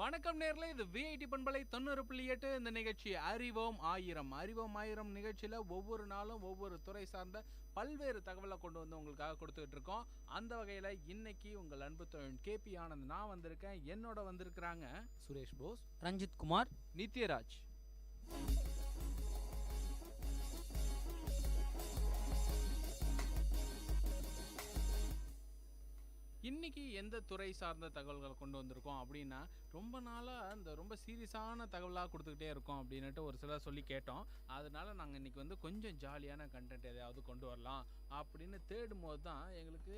வணக்கம் நேர்களே, இது VIT பண்பலை 90.8. இந்த நிகழ்ச்சி அறிவோம் ஆயிரம் நிகழ்ச்சியில ஒவ்வொரு நாளும் ஒவ்வொரு துறை சார்ந்த பல்வேறு தகவலை கொண்டு வந்து உங்களுக்காக கொடுத்துட்டு இருக்கோம். அந்த வகையில இன்னைக்கு உங்கள் அன்பு தோழன் KP ஆனந்த் நான் வந்திருக்கேன். என்னோட வந்திருக்கிறாங்க சுரேஷ் போஸ், ரஞ்சித் குமார், நித்யராஜ். இன்றைக்கி எந்த துறை சார்ந்த தகவல்களை கொண்டு வந்திருக்கோம் அப்படின்னா, ரொம்ப நாளாக இந்த ரொம்ப சீரியஸான தகவலாக கொடுத்துக்கிட்டே இருக்கோம் அப்படின்ட்டு ஒரு சிலர் சொல்லி கேட்டோம். அதனால் நாங்கள் இன்றைக்கி வந்து கொஞ்சம் ஜாலியான கண்டென்ட் எதையாவது கொண்டு வரலாம் அப்படின்னு தேடும் போது தான் எங்களுக்கு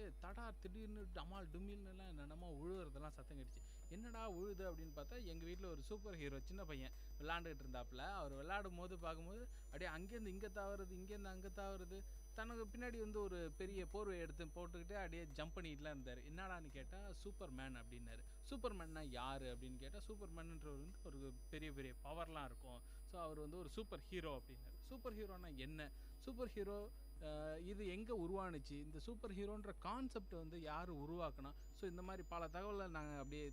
திடீர்னு டமால் டுமில்னுலாம் என்னென்னமோ உழுவுறதெல்லாம் சத்தம் கேட்டுச்சு. என்னடா உழுது அப்படின்னு பார்த்தா, எங்கள் வீட்டில் ஒரு சூப்பர் ஹீரோ சின்ன பையன் விளாண்டுக்கிட்டு இருந்தாப்புல. அவர் விளையாடும் போது பார்க்கும்போது அப்படியே அங்கேருந்து இங்கே தாவுறது, இங்கேருந்து அங்கே தாவுறது, தனக்கு பின்னாடி வந்து ஒரு பெரிய போர்வை எடுத்து போட்டுக்கிட்டு அப்படியே ஜம்ப் பண்ணிட்டுலாம் இருந்தார். என்னடான்னு கேட்டால் சூப்பர் மேன் அப்படின்னாரு. சூப்பர் மேன்னா யார் அப்படின்னு கேட்டால், சூப்பர் மேன்ன்றவர் வந்து ஒரு பெரிய பெரிய பவர்லாம் இருக்கும், ஸோ அவர் வந்து ஒரு சூப்பர் ஹீரோ அப்படின்னாரு. சூப்பர் ஹீரோனா என்ன, சூப்பர் ஹீரோ இது எங்கே உருவானுச்சு, இந்த சூப்பர் ஹீரோன்ற கான்செப்ட் வந்து யார் உருவாக்குனா, ஸோ இந்த மாதிரி பல தகவலை நாங்கள் அப்படியே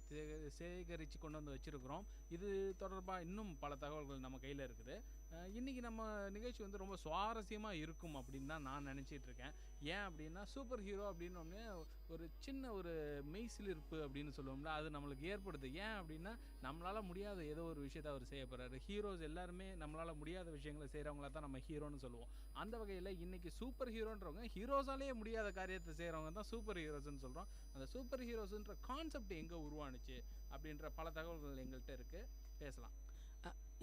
சேகரித்து கொண்டு வந்து வச்சுருக்கிறோம். இது தொடர்பாக இன்னும் பல தகவல்கள் நம்ம கையில் இருக்குது. இன்றைக்கி நம்ம நிகழ்ச்சி வந்து ரொம்ப சுவாரஸ்யமாக இருக்கும் அப்படின்னு தான் நான் நினச்சிட்டு இருக்கேன். ஏன் அப்படின்னா, சூப்பர் ஹீரோ அப்படின்னோடனே ஒரு சின்ன ஒரு மெய்சிலிருப்பு அப்படின்னு சொல்லுவோம்ல, அது நம்மளுக்கு ஏற்படுது. ஏன் அப்படின்னா, நம்மளால் முடியாத ஏதோ ஒரு விஷயத்தை அவர் செய்ய போகிறாரு. ஹீரோஸ் எல்லாருமே நம்மளால் முடியாத விஷயங்களை செய்கிறவங்கள தான் நம்ம ஹீரோன்னு சொல்லுவோம். அந்த வகையில் இன்றைக்கி சூப்பர் ஹீரோன்றவங்க ஹீரோஸாலேயே முடியாத காரியத்தை செய்கிறவங்க தான் சூப்பர் ஹீரோஸ்ன்னு சொல்கிறோம். அந்த சூப்பர் ஹீரோஸுன்ற கான்செப்ட் எங்கே உருவானுச்சு அப்படின்ற பல தகவல்கள் எங்கள்கிட்ட இருக்குது, பேசலாம்.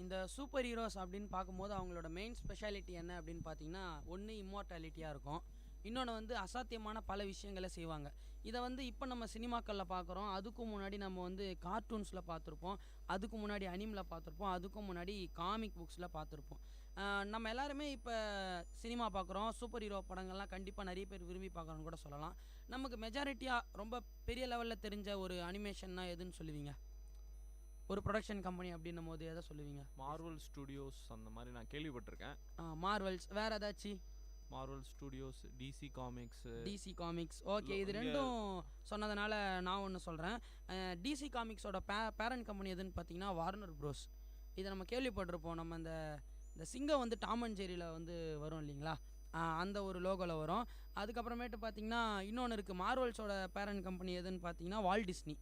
இந்த சூப்பர் ஹீரோஸ் அப்படின்னு பார்க்கும்போது அவங்களோட மெயின் ஸ்பெஷாலிட்டி என்ன அப்படின்னு பார்த்தீங்கன்னா, ஒன்று இம்மோர்டாலிட்டியாக இருக்கும், இன்னொன்று வந்து அசாத்தியமான பல விஷயங்களை செய்வாங்க. இதை வந்து இப்போ நம்ம சினிமாக்களில் பார்க்குறோம், அதுக்கும் முன்னாடி நம்ம வந்து கார்ட்டூன்ஸில் பார்த்துருப்போம், அதுக்கு முன்னாடி அனிமில் பார்த்துருப்போம், அதுக்கும் முன்னாடி காமிக் புக்ஸில் பார்த்துருப்போம். நம்ம எல்லாருமே இப்போ சினிமா பார்க்குறோம், சூப்பர் ஹீரோ படங்கள்லாம் கண்டிப்பாக நிறைய பேர் விரும்பி பார்க்குறோன்னு கூட சொல்லலாம். நமக்கு மெஜாரிட்டியாக ரொம்ப பெரிய லெவலில் தெரிஞ்ச ஒரு அனிமேஷன்னா எதுன்னு சொல்லுவீங்க? ஒரு ப்ரொடக்ஷன் கம்பெனி அப்படின்னும் போது எதை சொல்லுவீங்க? மார்வல் ஸ்டுடியோஸ் அந்த மாதிரி நான் கேள்விப்பட்டிருக்கேன். மார்வல்ஸ். வேறு ஏதாச்சும்? Marvel Studios, DC Comics. Okay, இது ரெண்டும் சொன்னதுனால நான் ஒன்று சொல்கிறேன். டிசி காமிக்ஸோட பேரண்ட் கம்பெனி எதுன்னு பார்த்தீங்கன்னா வார்னர் ப்ரோஸ். இதை நம்ம கேள்விப்பட்டிருப்போம். நம்ம இந்த சிங்கம் வந்து டாம் அண்ட் ஜெரியில் வந்து வரும் இல்லைங்களா, அந்த ஒரு லோகோவில் வரும். அதுக்கப்புறமேட்டு பார்த்தீங்கன்னா இன்னொன்று இருக்குது, மார்வல்ஸோட பேரண்ட் கம்பெனி எதுன்னு பார்த்தீங்கன்னா வால்ட் டிஸ்னி.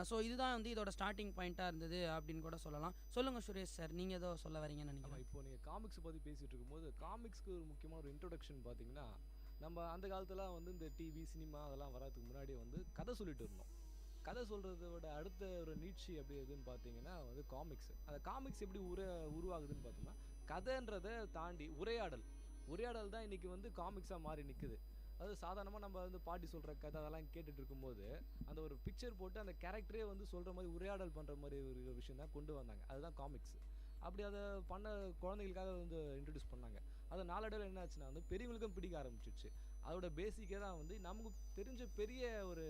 ஸோ இதுதான் வந்து இதோட ஸ்டார்டிங் பாயிண்ட்டாக இருந்தது அப்படின்னு கூட சொல்லலாம். சொல்லுங்கள் சுரேஷ் சார், நீங்கள் ஏதோ சொல்ல வரீங்கன்னு நினைக்கிறேன். இப்போ நீங்கள் காமிக்ஸ் பற்றி பேசிகிட்டு இருக்கும்போது, காமிக்ஸ்க்கு ஒரு முக்கியமான ஒரு இன்ட்ரொடக்ஷன் பார்த்தீங்கன்னா, நம்ம அந்த காலத்துலாம் வந்து இந்த டிவி சினிமா அதெல்லாம் வர்றதுக்கு முன்னாடி வந்து கதை சொல்லிட்டு இருந்தோம். கதை சொல்கிறத விட அடுத்த ஒரு நீட்சி அப்படி எதுன்னு பார்த்தீங்கன்னா வந்து காமிக்ஸ். அந்த காமிக்ஸ் எப்படி உருவாகுதுன்னு பார்த்தோம்னா, கதைன்றதை தாண்டி உரையாடல் தான் இன்றைக்கி வந்து காமிக்ஸாக மாறி நிற்குது. அது சாதாரணமாக நம்ம வந்து பாட்டி சொல்கிற கதை அதெல்லாம் கேட்டுட்டு இருக்கும்போது அந்த ஒரு பிக்சர் போட்டு அந்த கேரக்டரே வந்து சொல்கிற மாதிரி உரையாடல் பண்ணுற மாதிரி ஒரு விஷயம் தான் கொண்டு வந்தாங்க. அதுதான் காமிக்ஸ். அப்படி அதை பண்ண குழந்தைகளுக்காக வந்து இன்ட்ரடியூஸ் பண்ணாங்க. அது நாளடைவில் என்ன ஆச்சுன்னா வந்து பெரியவங்களுக்கும் பிடிக்க ஆரம்பிச்சிடுச்சு. அதோட பேசிக்கே தான் வந்து நமக்கு தெரிஞ்ச பெரிய ஒரு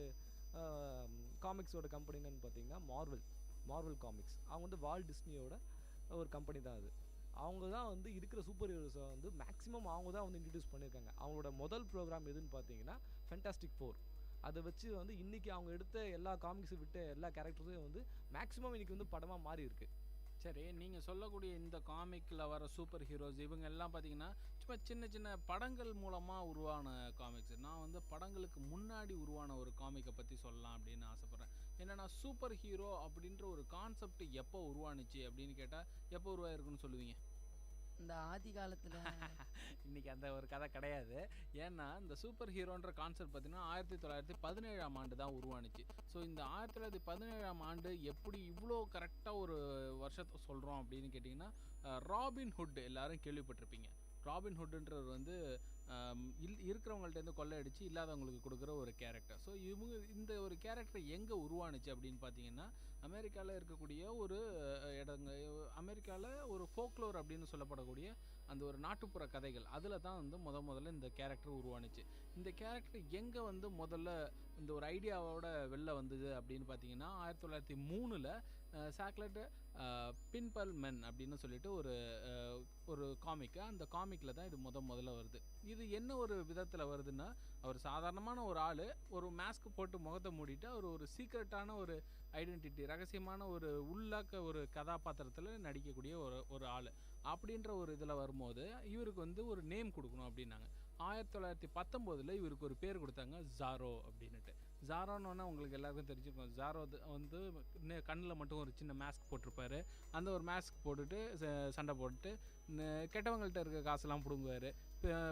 காமிக்ஸோட கம்பெனி என்னன்னு பார்த்தீங்கன்னா மார்வல் காமிக்ஸ். அவங்க வந்து வால்ட் டிஸ்னியோட ஒரு கம்பெனி தான் அது. அவங்க தான் வந்து இருக்கிற சூப்பர் ஹீரோஸை வந்து மேக்ஸிமம் அவங்க தான் வந்து இன்ட்ரடியூஸ் பண்ணியிருக்காங்க. அவங்களோட முதல் ப்ரோக்ராம் எதுன்னு பார்த்தீங்கன்னா ஃபேண்டாஸ்டிக் 4. அதை வச்சு வந்து இன்றைக்கி அவங்க எடுத்த எல்லா காமிக்ஸை விட்ட எல்லா கேரக்டர்ஸையும் வந்து மேக்ஸிமம் இன்றைக்கி வந்து படமாக மாறி இருக்குது. சரி, நீங்கள் சொல்லக்கூடிய இந்த காமிக்கில் வர சூப்பர் ஹீரோஸ் இவங்க எல்லாம் பார்த்தீங்கன்னா சும்மா சின்ன சின்ன படங்கள் மூலமாக உருவான காமிக்ஸ். நான் வந்து படங்களுக்கு முன்னாடி உருவான ஒரு காமிக்கை பற்றி சொல்லலாம் அப்படின்னு ஆசைப்பட்றேன். என்னென்னா, சூப்பர் ஹீரோ அப்படின்ற ஒரு கான்செப்ட் எப்போ உருவானுச்சு அப்படின்னு கேட்டால் எப்போ உருவாயிருக்குன்னு சொல்லுவீங்க? இந்த ஆதி காலத்தில். இன்றைக்கி அந்த ஒரு கதை கிடையாது. ஏன்னா இந்த சூப்பர் ஹீரோன்ற கான்செப்ட் பார்த்திங்கன்னா 1917ஆம் ஆண்டு தான் உருவானுச்சு. ஸோ இந்த 1917ஆம் ஆண்டு எப்படி இவ்வளோ கரெக்டாக ஒரு வருஷத்தை சொல்கிறோம் அப்படின்னு கேட்டிங்கன்னா, ராபின் ஹுட் எல்லாரும் கேள்விப்பட்டிருப்பீங்க. ராபின் ஹுட்ன்றவர் வந்து இருக்கிறவங்கள்ட்டேருந்து கொள்ளையடிச்சு இல்லாதவங்களுக்கு கொடுக்குற ஒரு கேரக்டர். ஸோ இந்த ஒரு கேரக்டர் எங்கே உருவானுச்சு அப்படின்னு பார்த்தீங்கன்னா, அமெரிக்காவில் இருக்கக்கூடிய ஒரு அமெரிக்காவில் ஒரு ஃபோக்லோர் அப்படின்னு சொல்லப்படக்கூடிய அந்த ஒரு நாட்டுப்புற கதைகள், அதில் தான் வந்து முதல்ல இந்த கேரக்டர் உருவானுச்சு. இந்த கேரக்டர் எங்கே வந்து முதல்ல இந்த ஒரு ஐடியாவோட வெளில வந்தது அப்படின்னு பார்த்தீங்கன்னா, 1903 சாக்லெட் பின்பல் மென் அப்படின்னு சொல்லிட்டு ஒரு காமிக்கு, அந்த காமிக்கில் தான் இது முதல்ல வருது. இது என்ன ஒரு விதத்தில் வருதுன்னா, அவர் சாதாரணமான ஒரு ஆள் ஒரு மாஸ்க் போட்டு முகத்தை மூடிட்டு அவர் ஒரு சீக்ரெட்டான ஒரு ஐடென்டிட்டி, ரகசியமான ஒரு உள்ளாக்க ஒரு கதாபாத்திரத்தில் நடிக்கக்கூடிய ஒரு ஆள் அப்படின்ற ஒரு இதில் வரும்போது இவருக்கு வந்து ஒரு நேம் கொடுக்கணும் அப்படின்னாங்க. 1919 இவருக்கு ஒரு பேர் கொடுத்தாங்க, ஜாரோ அப்படின்னுட்டு. ஜாரோன்னு உங்களுக்கு எல்லாருக்கும் தெரிஞ்சிருக்கும். ஜாரோ வந்து கண்ணில் மட்டும் ஒரு சின்ன மாஸ்க் போட்டிருப்பாரு. அந்த ஒரு மாஸ்க் போட்டுட்டு சண்டை போட்டுட்டு கெட்டவங்கள்ட்ட இருக்க காசெல்லாம் பிடுங்குவார்.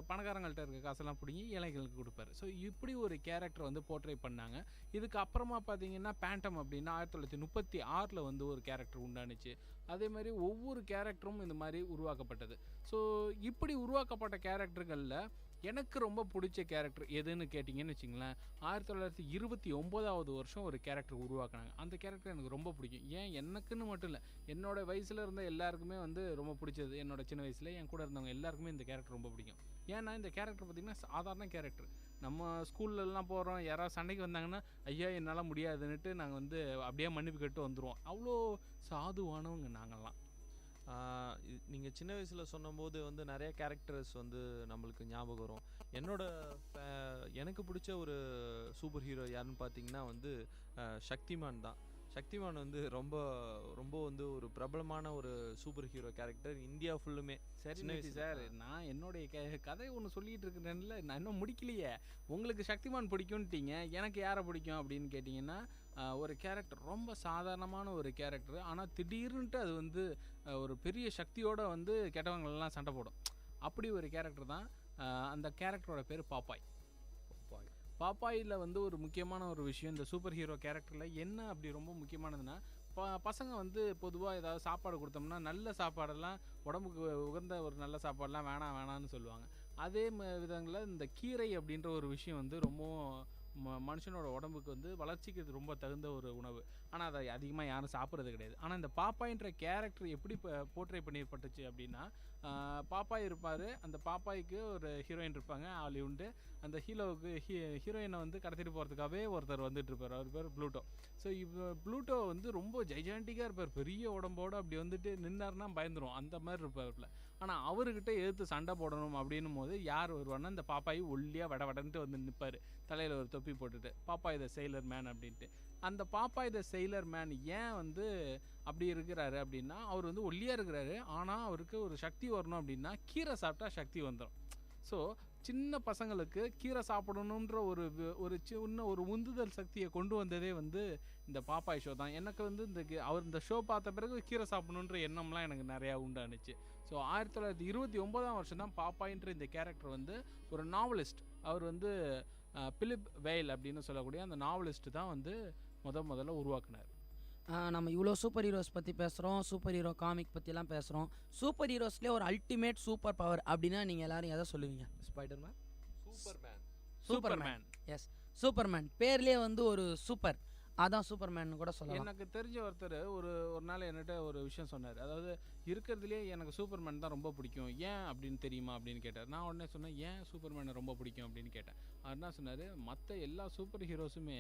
பணக்காரங்கள்ட்ட இருக்க காசெல்லாம் பிடிங்கி ஏழைகளுக்கு கொடுப்பாரு. ஸோ இப்படி ஒரு கேரக்டர் வந்து போர்ட்ரே பண்ணாங்க. இதுக்கு அப்புறமா பார்த்தீங்கன்னா பேண்டம் அப்படின்னா 1936 வந்து ஒரு கேரக்டர் உண்டானுச்சு. அதே மாதிரி ஒவ்வொரு கேரக்டரும் இந்த மாதிரி உருவாக்கப்பட்டது. ஸோ இப்படி உருவாக்கப்பட்ட கேரக்டர்களில் எனக்கு ரொம்ப பிடிச்ச கேரக்டர் எதுன்னு கேட்டிங்கன்னு வச்சிங்களேன், 1929 வருஷம் ஒரு கேரக்டர் உருவாக்குனாங்க. அந்த கேரக்டர் எனக்கு ரொம்ப பிடிக்கும். ஏன் எனக்குன்னு மட்டும் இல்லை, என்னோட வயசில் இருந்த எல்லாருக்குமே வந்து ரொம்ப பிடிச்சது. என்னோட சின்ன வயசில் என் கூட இருந்தவங்க எல்லாருக்குமே இந்த கேரக்டர் ரொம்ப பிடிக்கும். ஏன்னா இந்த கேரக்டர் பார்த்திங்கன்னா சாதாரண கேரக்டர். நம்ம ஸ்கூல்லலாம் போகிறோம், யாராவது சண்டைக்கு வந்தாங்கன்னா ஐயா என்னால் முடியாதுன்னுட்டு நாங்கள் வந்து அப்படியே மன்னிப்பு கேட்டு வந்துடுவோம். அவ்வளோ சாதுவானவங்க நாங்கள்லாம். நீங்கள் சின்ன வயசில் சொன்னபோது வந்து நிறைய கேரக்டர்ஸ் வந்து நம்மளுக்கு ஞாபகம் வரும். எனக்கு பிடிச்ச ஒரு சூப்பர் ஹீரோ யாருன்னு பார்த்தீங்கன்னா வந்து சக்திமான் தான். சக்திமான் வந்து ரொம்ப ரொம்ப வந்து ஒரு பிரபலமான ஒரு சூப்பர் ஹீரோ கேரக்டர் இந்தியா ஃபுல்லுமே. சரி சார், நான் என்னுடைய கதை ஒன்று சொல்லிகிட்டு இருக்கிறேன்ல, நான் இன்னும் முடிக்கலையே. உங்களுக்கு சக்திமான் பிடிக்கும்ட்டீங்க, எனக்கு யாரை பிடிக்கும் அப்படின்னு கேட்டிங்கன்னா ஒரு கேரக்டர் ரொம்ப சாதாரணமான ஒரு கேரக்டர். ஆனால் திடீர்னுட்டு அது வந்து ஒரு பெரிய சக்தியோடு வந்து கெட்டவங்களெல்லாம் சண்டை போடும். அப்படி ஒரு கேரக்டர் தான். அந்த கேரக்டரோட பேர் பாப்பாய். பாப்பாயில் வந்து ஒரு முக்கியமான ஒரு விஷயம் இந்த சூப்பர் ஹீரோ கேரக்டரில் என்ன அப்படி ரொம்ப முக்கியமானதுன்னா, பசங்க வந்து பொதுவாக ஏதாவது சாப்பாடு கொடுத்தோம்னா நல்ல சாப்பாடெல்லாம் உடம்புக்கு உகந்த ஒரு நல்ல சாப்பாடெலாம் வேணான்னு சொல்லுவாங்க. அதே விதங்களில் இந்த கீரை அப்படின்ற ஒரு விஷயம் வந்து ரொம்பவும் மனுஷனோட உடம்புக்கு வந்து வளர்ச்சிக்கு இது ரொம்ப தகுந்த ஒரு உணவு. ஆனால் அதை அதிகமாக யாரும் சாப்பிட்றது கிடையாது. ஆனால் இந்த பாப்பாயின்ற கேரக்டர் எப்படி போர்ட்ரே பண்ணிப்பட்டுச்சு அப்படின்னா, பாப்பாய் இருப்பார், அந்த பாப்பாய்க்கு ஒரு ஹீரோயின் இருப்பாங்க ஹாலிவுட்டு. அந்த ஹீரோயினை வந்து கடத்திட்டு போகிறதுக்காகவே ஒருத்தர் வந்துட்டு இருப்பார், அவர் பேர் ப்ளூட்டோ. ஸோ இப்போ ப்ளூட்டோ வந்து ரொம்ப ஜைஜாண்டிக்காக இருப்பார், பெரிய உடம்போடு அப்படி வந்துட்டு நின்னார்னா பயந்துரும், அந்த மாதிரி இருப்பார்ல. ஆனால் அவர்கிட்ட எதிர்த்து சண்டை போடணும் அப்படின்னும் போது யார் வருவார்னா இந்த பாப்பாய் ஒல்லியாக வடன்ட்டு வந்து நிற்பார், தலையில் ஒரு தொப்பி போட்டுட்டு, பாப்பாய் த செயிலர் மேன் அப்படின்ட்டு. அந்த பாப்பாய் த செயிலர் மேன் ஏன் வந்து அப்படி இருக்கிறாரு அப்படின்னா, அவர் வந்து ஒல்லியாக இருக்கிறாரு, ஆனால் அவருக்கு ஒரு சக்தி வரணும் அப்படின்னா கீரை சாப்பிட்டா சக்தி வந்துடும். ஸோ சின்ன பசங்களுக்கு கீரை சாப்பிடணுன்ற ஒரு உந்துதல் சக்தியை கொண்டு வந்ததே வந்து இந்த பாப்பாய் ஷோ தான். எனக்கு வந்து இந்த ஷோ பார்த்த பிறகு கீரை சாப்பிடணுன்ற எண்ணம்லாம் எனக்கு நிறையா உண்டானுச்சு. ஸோ 1929 வருஷம் தான் பாப்பாயின்ற இந்த கேரக்டர் வந்து ஒரு நாவலிஸ்ட், அவர் வந்து பிலிப் வெயில் அப்படின்னு சொல்லக்கூடிய அந்த நாவலிஸ்ட் தான் வந்து முதல்ல உருவாக்குனார். நம்ம இவ்வளோ சூப்பர் ஹீரோஸ் பற்றி பேசுகிறோம், சூப்பர் ஹீரோ காமிக் பற்றிலாம் பேசுகிறோம். சூப்பர் ஹீரோஸ்லேயே ஒரு அல்டிமேட் சூப்பர் பவர் அப்படின்னா நீங்கள் எல்லோரும் எதை சொல்லுவீங்க? ஸ்பைடர்மேன். சூப்பர்மேன். எஸ், சூப்பர்மேன் பேர்லேயே வந்து ஒரு சூப்பர், அதான் சூப்பர்மேன் கூட சொல்லலாம். எனக்கு தெரிஞ்ச ஒருத்தர் ஒரு நாள் என்கிட்ட ஒரு விஷயம் சொன்னார். அதாவது இருக்கிறதுலே எனக்கு சூப்பர்மேன் தான் ரொம்ப பிடிக்கும், ஏன் அப்படின்னு தெரியுமா அப்படின்னு கேட்டார். நான் உடனே சொன்னேன், ஏன் சூப்பர்மேனை ரொம்ப பிடிக்கும் அப்படின்னு கேட்டேன். அவர் என்ன சொன்னார், மற்ற எல்லா சூப்பர் ஹீரோஸுமே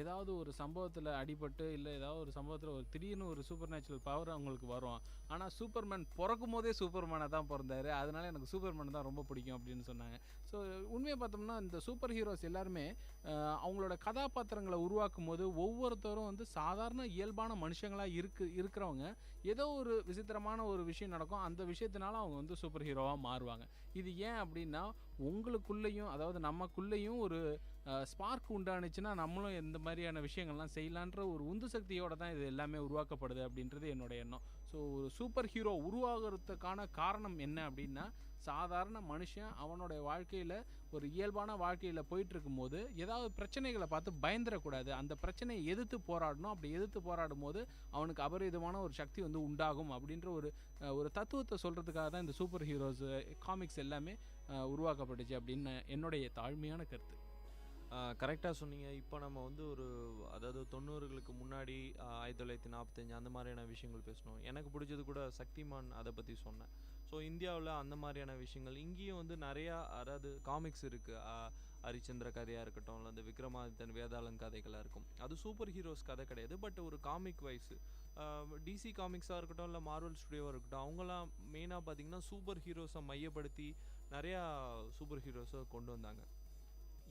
ஏதாவது ஒரு சம்பவத்தில் அடிபட்டு இல்லை ஏதாவது ஒரு சம்பவத்தில் ஒரு திடீர்னு ஒரு சூப்பர் நேச்சுரல் பவர் அவங்களுக்கு வரும். ஆனால் சூப்பர்மேன் பிறக்கும் போதே சூப்பர்மேனாக தான் பிறந்தார், அதனால எனக்கு சூப்பர்மேன் தான் ரொம்ப பிடிக்கும் அப்படின்னு சொன்னாங்க. ஸோ உண்மையை பார்த்தோம்னா இந்த சூப்பர் ஹீரோஸ் எல்லாருமே அவங்களோட கதாபாத்திரங்களை உருவாக்கும் போது ஒவ்வொருத்தரும் வந்து சாதாரண இயல்பான மனுஷங்களாக இருக்கிறவங்க ஏதோ ஒரு விசித்திரமான ஒரு விஷயம் நடக்கும், அந்த விஷயத்தினால அவங்க வந்து சூப்பர் ஹீரோவாக மாறுவாங்க. இது ஏன் அப்படின்னா, உங்களுக்குள்ளேயும் அதாவது நமக்குள்ளேயும் ஒரு ஸ்பார்க் உண்டானுச்சுன்னா நம்மளும் எந்த மாதிரியான விஷயங்கள்லாம் செய்யலான்ற ஒரு உந்து சக்தியோடு தான் இது எல்லாமே உருவாக்கப்படுது அப்படின்றது என்னோட எண்ணம். ஸோ ஒரு சூப்பர் ஹீரோ உருவாகிறதுக்கான காரணம் என்ன அப்படின்னா, சாதாரண மனுஷன் அவனுடைய வாழ்க்கையில் ஒரு இயல்பான வாழ்க்கையில் போயிட்டுருக்கும் போது ஏதாவது பிரச்சனைகளை பார்த்து பயந்துடக்கூடாது, அந்த பிரச்சனையை எதிர்த்து போராடணும். அப்படி எதிர்த்து போராடும் போது அவனுக்கு அபரிதமான ஒரு சக்தி வந்து உண்டாகும் அப்படின்ற ஒரு தத்துவத்தை சொல்கிறதுக்காக தான் இந்த சூப்பர் ஹீரோஸ் காமிக்ஸ் எல்லாமே உருவாக்கப்பட்டுச்சு அப்படின்னு என்னுடைய தாழ்மையான கருத்து. கரெக்டாக சொன்னீங்க. இப்போ நம்ம வந்து அதாவது 90களுக்கு முன்னாடி 1945 அந்த மாதிரியான விஷயங்கள் பேசணும். எனக்கு பிடிச்சது கூட சக்திமான், அதை பற்றி சொன்னேன். ஸோ இந்தியாவில் அந்த மாதிரியான விஷயங்கள் இங்கேயும் வந்து நிறையா, அதாவது காமிக்ஸ் இருக்குது. ஹரிச்சந்திர கதையாக இருக்கட்டும், இல்லை அந்த விக்ரமாதித்தன் வேதாளன் கதைகளாக இருக்கும். அது சூப்பர் ஹீரோஸ் கதை கிடையாது, பட் ஒரு காமிக் வைஸ் டிசி காமிக்ஸாக இருக்கட்டும், இல்லை மார்வல் ஸ்டுடியோவாக இருக்கட்டும், அவங்களாம் மெயினாக பார்த்திங்கன்னா சூப்பர் ஹீரோஸை மையப்படுத்தி நிறையா சூப்பர் ஹீரோஸை கொண்டு வந்தாங்க.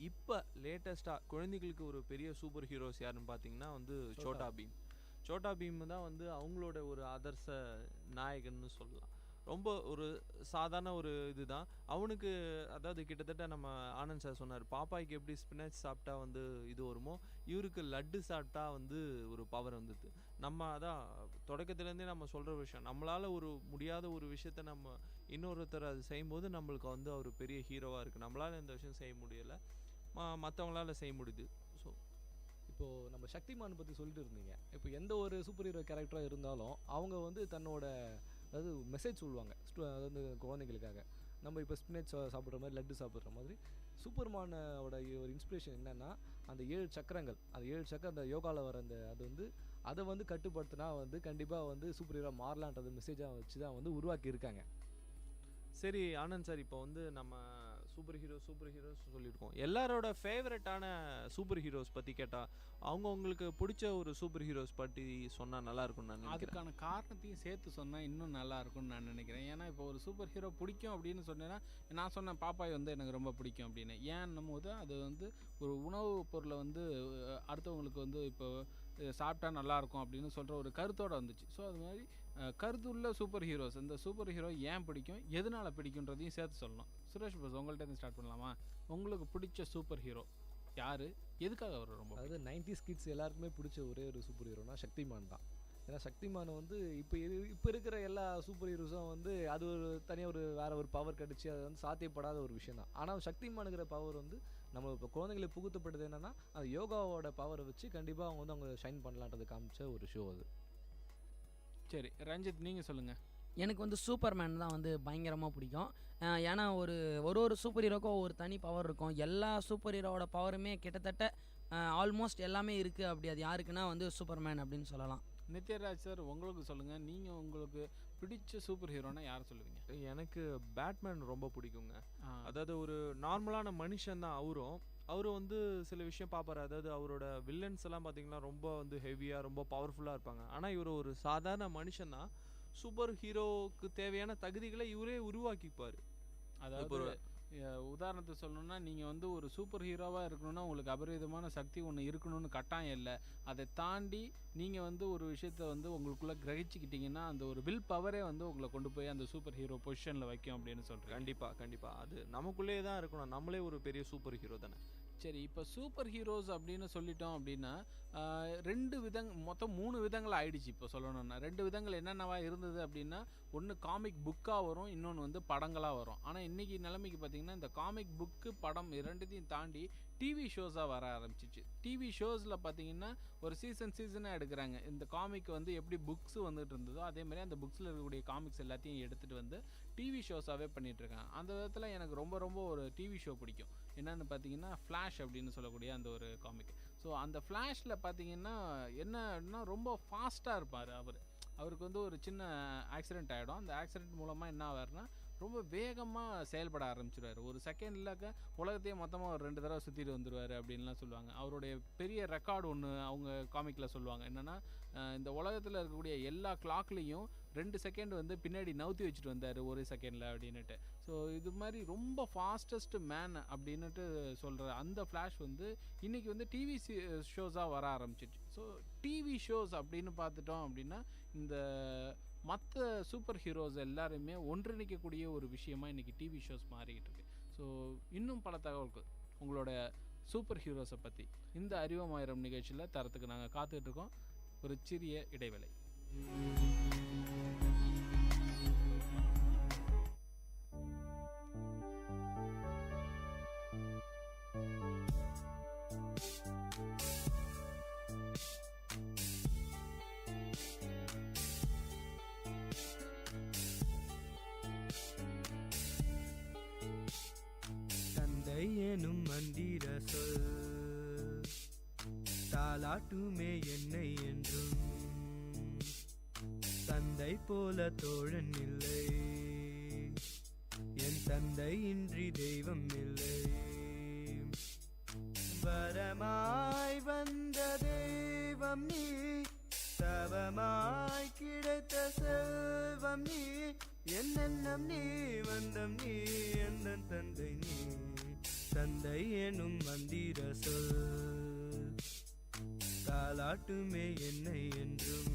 இப்போ லேட்டஸ்ட்டாக குழந்தைகளுக்கு ஒரு பெரிய சூப்பர் ஹீரோஸ் யாருன்னு பார்த்தீங்கன்னா வந்து சோட்டா பீம் தான் வந்து அவங்களோட ஒரு ஆதர்ச நாயகன்னு சொல்லலாம். ரொம்ப ஒரு சாதாரண ஒரு இதுதான் அவனுக்கு. அதாவது கிட்டத்தட்ட நம்ம ஆனந்த் சார் சொன்னார், பாப்பாய்க்கு எப்படி ஸ்பினாச் சாப்பிட்டா வந்து இது வருமோ, இவருக்கு லட்டு சாப்பிட்டா வந்து ஒரு பவர் வந்துது. நம்ம அதான் தொடக்கத்துலேருந்தே நம்ம சொல்கிற விஷயம், நம்மளால் ஒரு முடியாத ஒரு விஷயத்த நம்ம இன்னொருத்தர் அது செய்யும்போது நம்மளுக்கு வந்து அவர் பெரிய ஹீரோவாக இருக்குது. நம்மளால் இந்த விஷயம் செய்ய முடியலை, மற்றவங்களால செய்ய முடியுது. ஸோ இப்போது நம்ம சக்திமான் பற்றி சொல்லிட்டு இருந்தீங்க. இப்போ எந்த ஒரு சூப்பர் ஹீரோ கேரக்டராக இருந்தாலும் அவங்க வந்து தன்னோட அதாவது மெசேஜ் சொல்லுவாங்க, அதாவது குழந்தைங்களுக்காக. நம்ம இப்போ ஸ்பினச் சாப்பிட்ற மாதிரி, லட்டு சாப்பிட்ற மாதிரி சூப்பர்மானோட ஒரு இன்ஸ்பிரேஷன் என்னென்னா அந்த 7 சக்கரங்கள், அந்த 7 சக்கரம் அந்த யோகாவில் வர அந்த அது வந்து அதை வந்து கட்டுப்படுத்தினா வந்து கண்டிப்பாக வந்து சூப்பர் ஹீரோ மாறலான்றது மெசேஜாக வச்சு தான் வந்து உருவாக்கி இருக்காங்க. சரி ஆனந்த் சார், இப்போ வந்து நம்ம சூப்பர் ஹீரோஸ் சொல்லியிருக்கோம். எல்லாரோட ஃபேவரட்டான சூப்பர் ஹீரோஸ் பற்றி கேட்டால் அவங்களுக்கு பிடிச்ச ஒரு சூப்பர் ஹீரோஸ் பற்றி சொன்னால் நல்லா இருக்கும்னு நான் நினைக்கிறேன். அதுக்கான காரணத்தையும் சேர்த்து சொன்னால் இன்னும் நல்லா இருக்கும்னு நான் நினைக்கிறேன். ஏன்னா இப்போ ஒரு சூப்பர் ஹீரோ பிடிக்கும் அப்படின்னு சொன்னேன்னா, நான் சொன்னேன் பாப்பாய் வந்து எனக்கு ரொம்ப பிடிக்கும் அப்படின்னு. ஏன்னும் போது அது வந்து ஒரு உணவு பொருளை வந்து அடுத்தவங்களுக்கு வந்து இப்போ சாப்பிட்டா நல்லாயிருக்கும் அப்படின்னு சொல்கிற ஒரு கருத்தோடு வந்துச்சு. ஸோ அது மாதிரி கருத்துள்ள சூப்பர் ஹீரோஸ், இந்த சூப்பர் ஹீரோ ஏன் பிடிக்கும், எதனால் பிடிக்குன்றதையும் சேர்த்து சொல்லணும். சுரேஷ் பாஸ், உங்கள்கிட்ட இருந்து ஸ்டார்ட் பண்ணலாமா? உங்களுக்கு பிடிச்ச சூப்பர் ஹீரோ யார், எதுக்காக அவர் ரொம்ப? அதாவது 90s கிட்ஸ் எல்லாருக்குமே பிடிச்ச ஒரே ஒரு சூப்பர் ஹீரோனா சக்திமான் தான். ஏன்னா சக்திமான் வந்து இப்போ இருக்கிற எல்லா சூப்பர் ஹீரோஸும் வந்து அது ஒரு தனியாக ஒரு வேறு ஒரு பவர் கிடச்சி அது வந்து சாத்தியப்படாத ஒரு விஷயம் தான். ஆனால் சக்திமானுங்கிற பவர் வந்து நம்ம இப்போ குழந்தைங்களுக்கு புகுத்தப்படுது என்னென்னா, அது யோகாவோட பவரை வச்சு கண்டிப்பாக அவங்க வந்து அவங்க ஷைன் பண்ணலான்றது காமிச்ச ஒரு ஷோ அது. சரி ரஞ்சித், நீங்கள் சொல்லுங்கள். எனக்கு வந்து சூப்பர்மேன் தான் வந்து பயங்கரமாக பிடிக்கும். ஏன்னா ஒரு ஒரு சூப்பர் ஹீரோக்கும் ஒரு தனி பவர் இருக்கும். எல்லா சூப்பர் ஹீரோவோட பவருமே கிட்டத்தட்ட ஆல்மோஸ்ட் எல்லாமே இருக்குது. அப்படி அது யாருக்குன்னா வந்து சூப்பர்மேன் அப்படின்னு சொல்லலாம். நித்யராஜ் சார், உங்களுக்கு சொல்லுங்கள். நீங்கள் உங்களுக்கு பிடிச்ச சூப்பர் ஹீரோனா யாரை சொல்லுவீங்க? எனக்கு பேட்மேன் ரொம்ப பிடிக்குங்க. அதாவது ஒரு நார்மலான மனுஷன் தான் அவரும் வந்து சில விஷயம் பார்ப்பாரு. அதாவது அவரோட வில்லன்ஸ் எல்லாம் பார்த்தீங்கன்னா ரொம்ப வந்து ஹெவியாக ரொம்ப பவர்ஃபுல்லாக இருப்பாங்க. ஆனால் இவர் ஒரு சாதாரண மனுஷன் தான். சூப்பர் ஹீரோவுக்கு தேவையான தகுதிகளை இவரே உருவாக்கிப்பார். அதாவது உதாரணத்துக்கு சொல்லணும்னா, நீங்கள் வந்து ஒரு சூப்பர் ஹீரோவாக இருக்கணும்னா உங்களுக்கு அபரிதமான சக்தி ஒன்று இருக்கணும்னு கட்டாயம் இல்லை. அதை தாண்டி நீங்கள் வந்து ஒரு விஷயத்த வந்து உங்களுக்குள்ளே கிரகிச்சிக்கிட்டிங்கன்னா அந்த ஒரு வில் பவரே வந்து உங்களை கொண்டு போய் அந்த சூப்பர் ஹீரோ பொசிஷனில் வைக்கும் அப்படின்னு சொல்கிறேன். கண்டிப்பாக அது நமக்குள்ளேயே தான் இருக்கணும். நம்மளே ஒரு பெரிய சூப்பர் ஹீரோ தானே. சரி, இப்போ சூப்பர் ஹீரோஸ் அப்படின்னு சொல்லிட்டோம் அப்படின்னா மொத்தம் 3 விதங்கள் ஆயிடுச்சு. இப்போ சொல்லணும்னா 2 விதங்கள் என்னென்னவா இருந்தது அப்படின்னா, ஒன்று காமிக் புக்காக வரும், இன்னொன்று வந்து படங்களாக வரும். ஆனால் இன்றைக்கி நிலைமைக்கு பார்த்திங்கன்னா இந்த காமிக் புக்கு படம் 2த்தையும் தாண்டி டிவி ஷோஸாக வர ஆரம்பிச்சிச்சு. டிவி ஷோஸில் பார்த்தீங்கன்னா ஒரு சீசனாக எடுக்கிறாங்க. இந்த காமிக் வந்து எப்படி புக்ஸ் வந்துட்டு இருந்ததோ அதேமாதிரி அந்த புக்ஸில் இருக்கக்கூடிய காமிக்ஸ் எல்லாத்தையும் எடுத்துகிட்டு வந்து டிவி ஷோஸாகவே பண்ணிகிட்ருக்காங்க. அந்த விதத்தில் எனக்கு ரொம்ப ஒரு டிவி ஷோ பிடிக்கும். என்னென்னு பார்த்தீங்கன்னா ஃப்ளாஷ் அப்படின்னு சொல்லக்கூடிய அந்த ஒரு காமிக். ஸோ அந்த ஃப்ளாஷில் பார்த்தீங்கன்னா என்னன்னா ரொம்ப ஃபாஸ்ட்டாக இருப்பார். அவருக்கு வந்து ஒரு சின்ன ஆக்சிடெண்ட் ஆகிடும். அந்த ஆக்சிடெண்ட் மூலமாக என்ன ஆவார்னா ரொம்ப வேகமாக செயல்பட ஆரம்பிச்சிடுவார். ஒரு செகண்ட்லக்க உலகத்தையே மொத்தமாக ஒரு 2 தடவை சுற்றிட்டு வந்துடுவார் அப்படின்லாம் சொல்லுவாங்க. அவருடைய பெரிய ரெக்கார்டு ஒன்று அவங்க காமிக்கில் சொல்லுவாங்க. என்னென்னா இந்த உலகத்தில் இருக்கக்கூடிய எல்லா கிளாக்லேயும் 2 செகண்ட் வந்து பின்னாடி நவுத்தி வச்சுட்டு வந்தார் ஒரு செகண்டில் அப்படின்னுட்டு. ஸோ இது மாதிரி ரொம்ப ஃபாஸ்டஸ்ட் மேன் அப்படின்னுட்டு சொல்கிற அந்த ஃப்ளாஷ் வந்து இன்றைக்கி வந்து டிவி ஷோஸாக வர ஆரம்பிச்சிச்சு. ஸோ டிவி ஷோஸ் அப்படின்னு பார்த்துட்டோம் அப்படின்னா இந்த மற்ற சூப்பர் ஹீரோஸ் எல்லாருமே ஒன்றிணைக்கக்கூடிய ஒரு விஷயமா இன்றைக்கி டிவி ஷோஸ் மாறிக்கிட்டு இருக்கு. ஸோ இன்னும் பல தகவல்கள் உங்களோட சூப்பர் ஹீரோஸை பற்றி இந்த அறிவமாயிரம் நிகழ்ச்சியில் தரத்துக்கு நாங்கள் காத்துட்ருக்கோம். ஒரு சிறிய இடைவேளை. எனும் மந்திர சொல் தாலாட்டுமே என்னை என்றும், தந்தை போல தோழன் இல்லை, என் தந்தை இன்றி தெய்வம் இல்லை, வரமாய் வந்த தெய்வம் நீ, தவமாய் கிடைத்த செல்வம் நீ, என்னென்னம் நீ வந்தம் நீ, எந்த தந்தை நீ, தந்தை எனும் மந்திர சொல் தாலாட்டுமே என்னை என்றும்.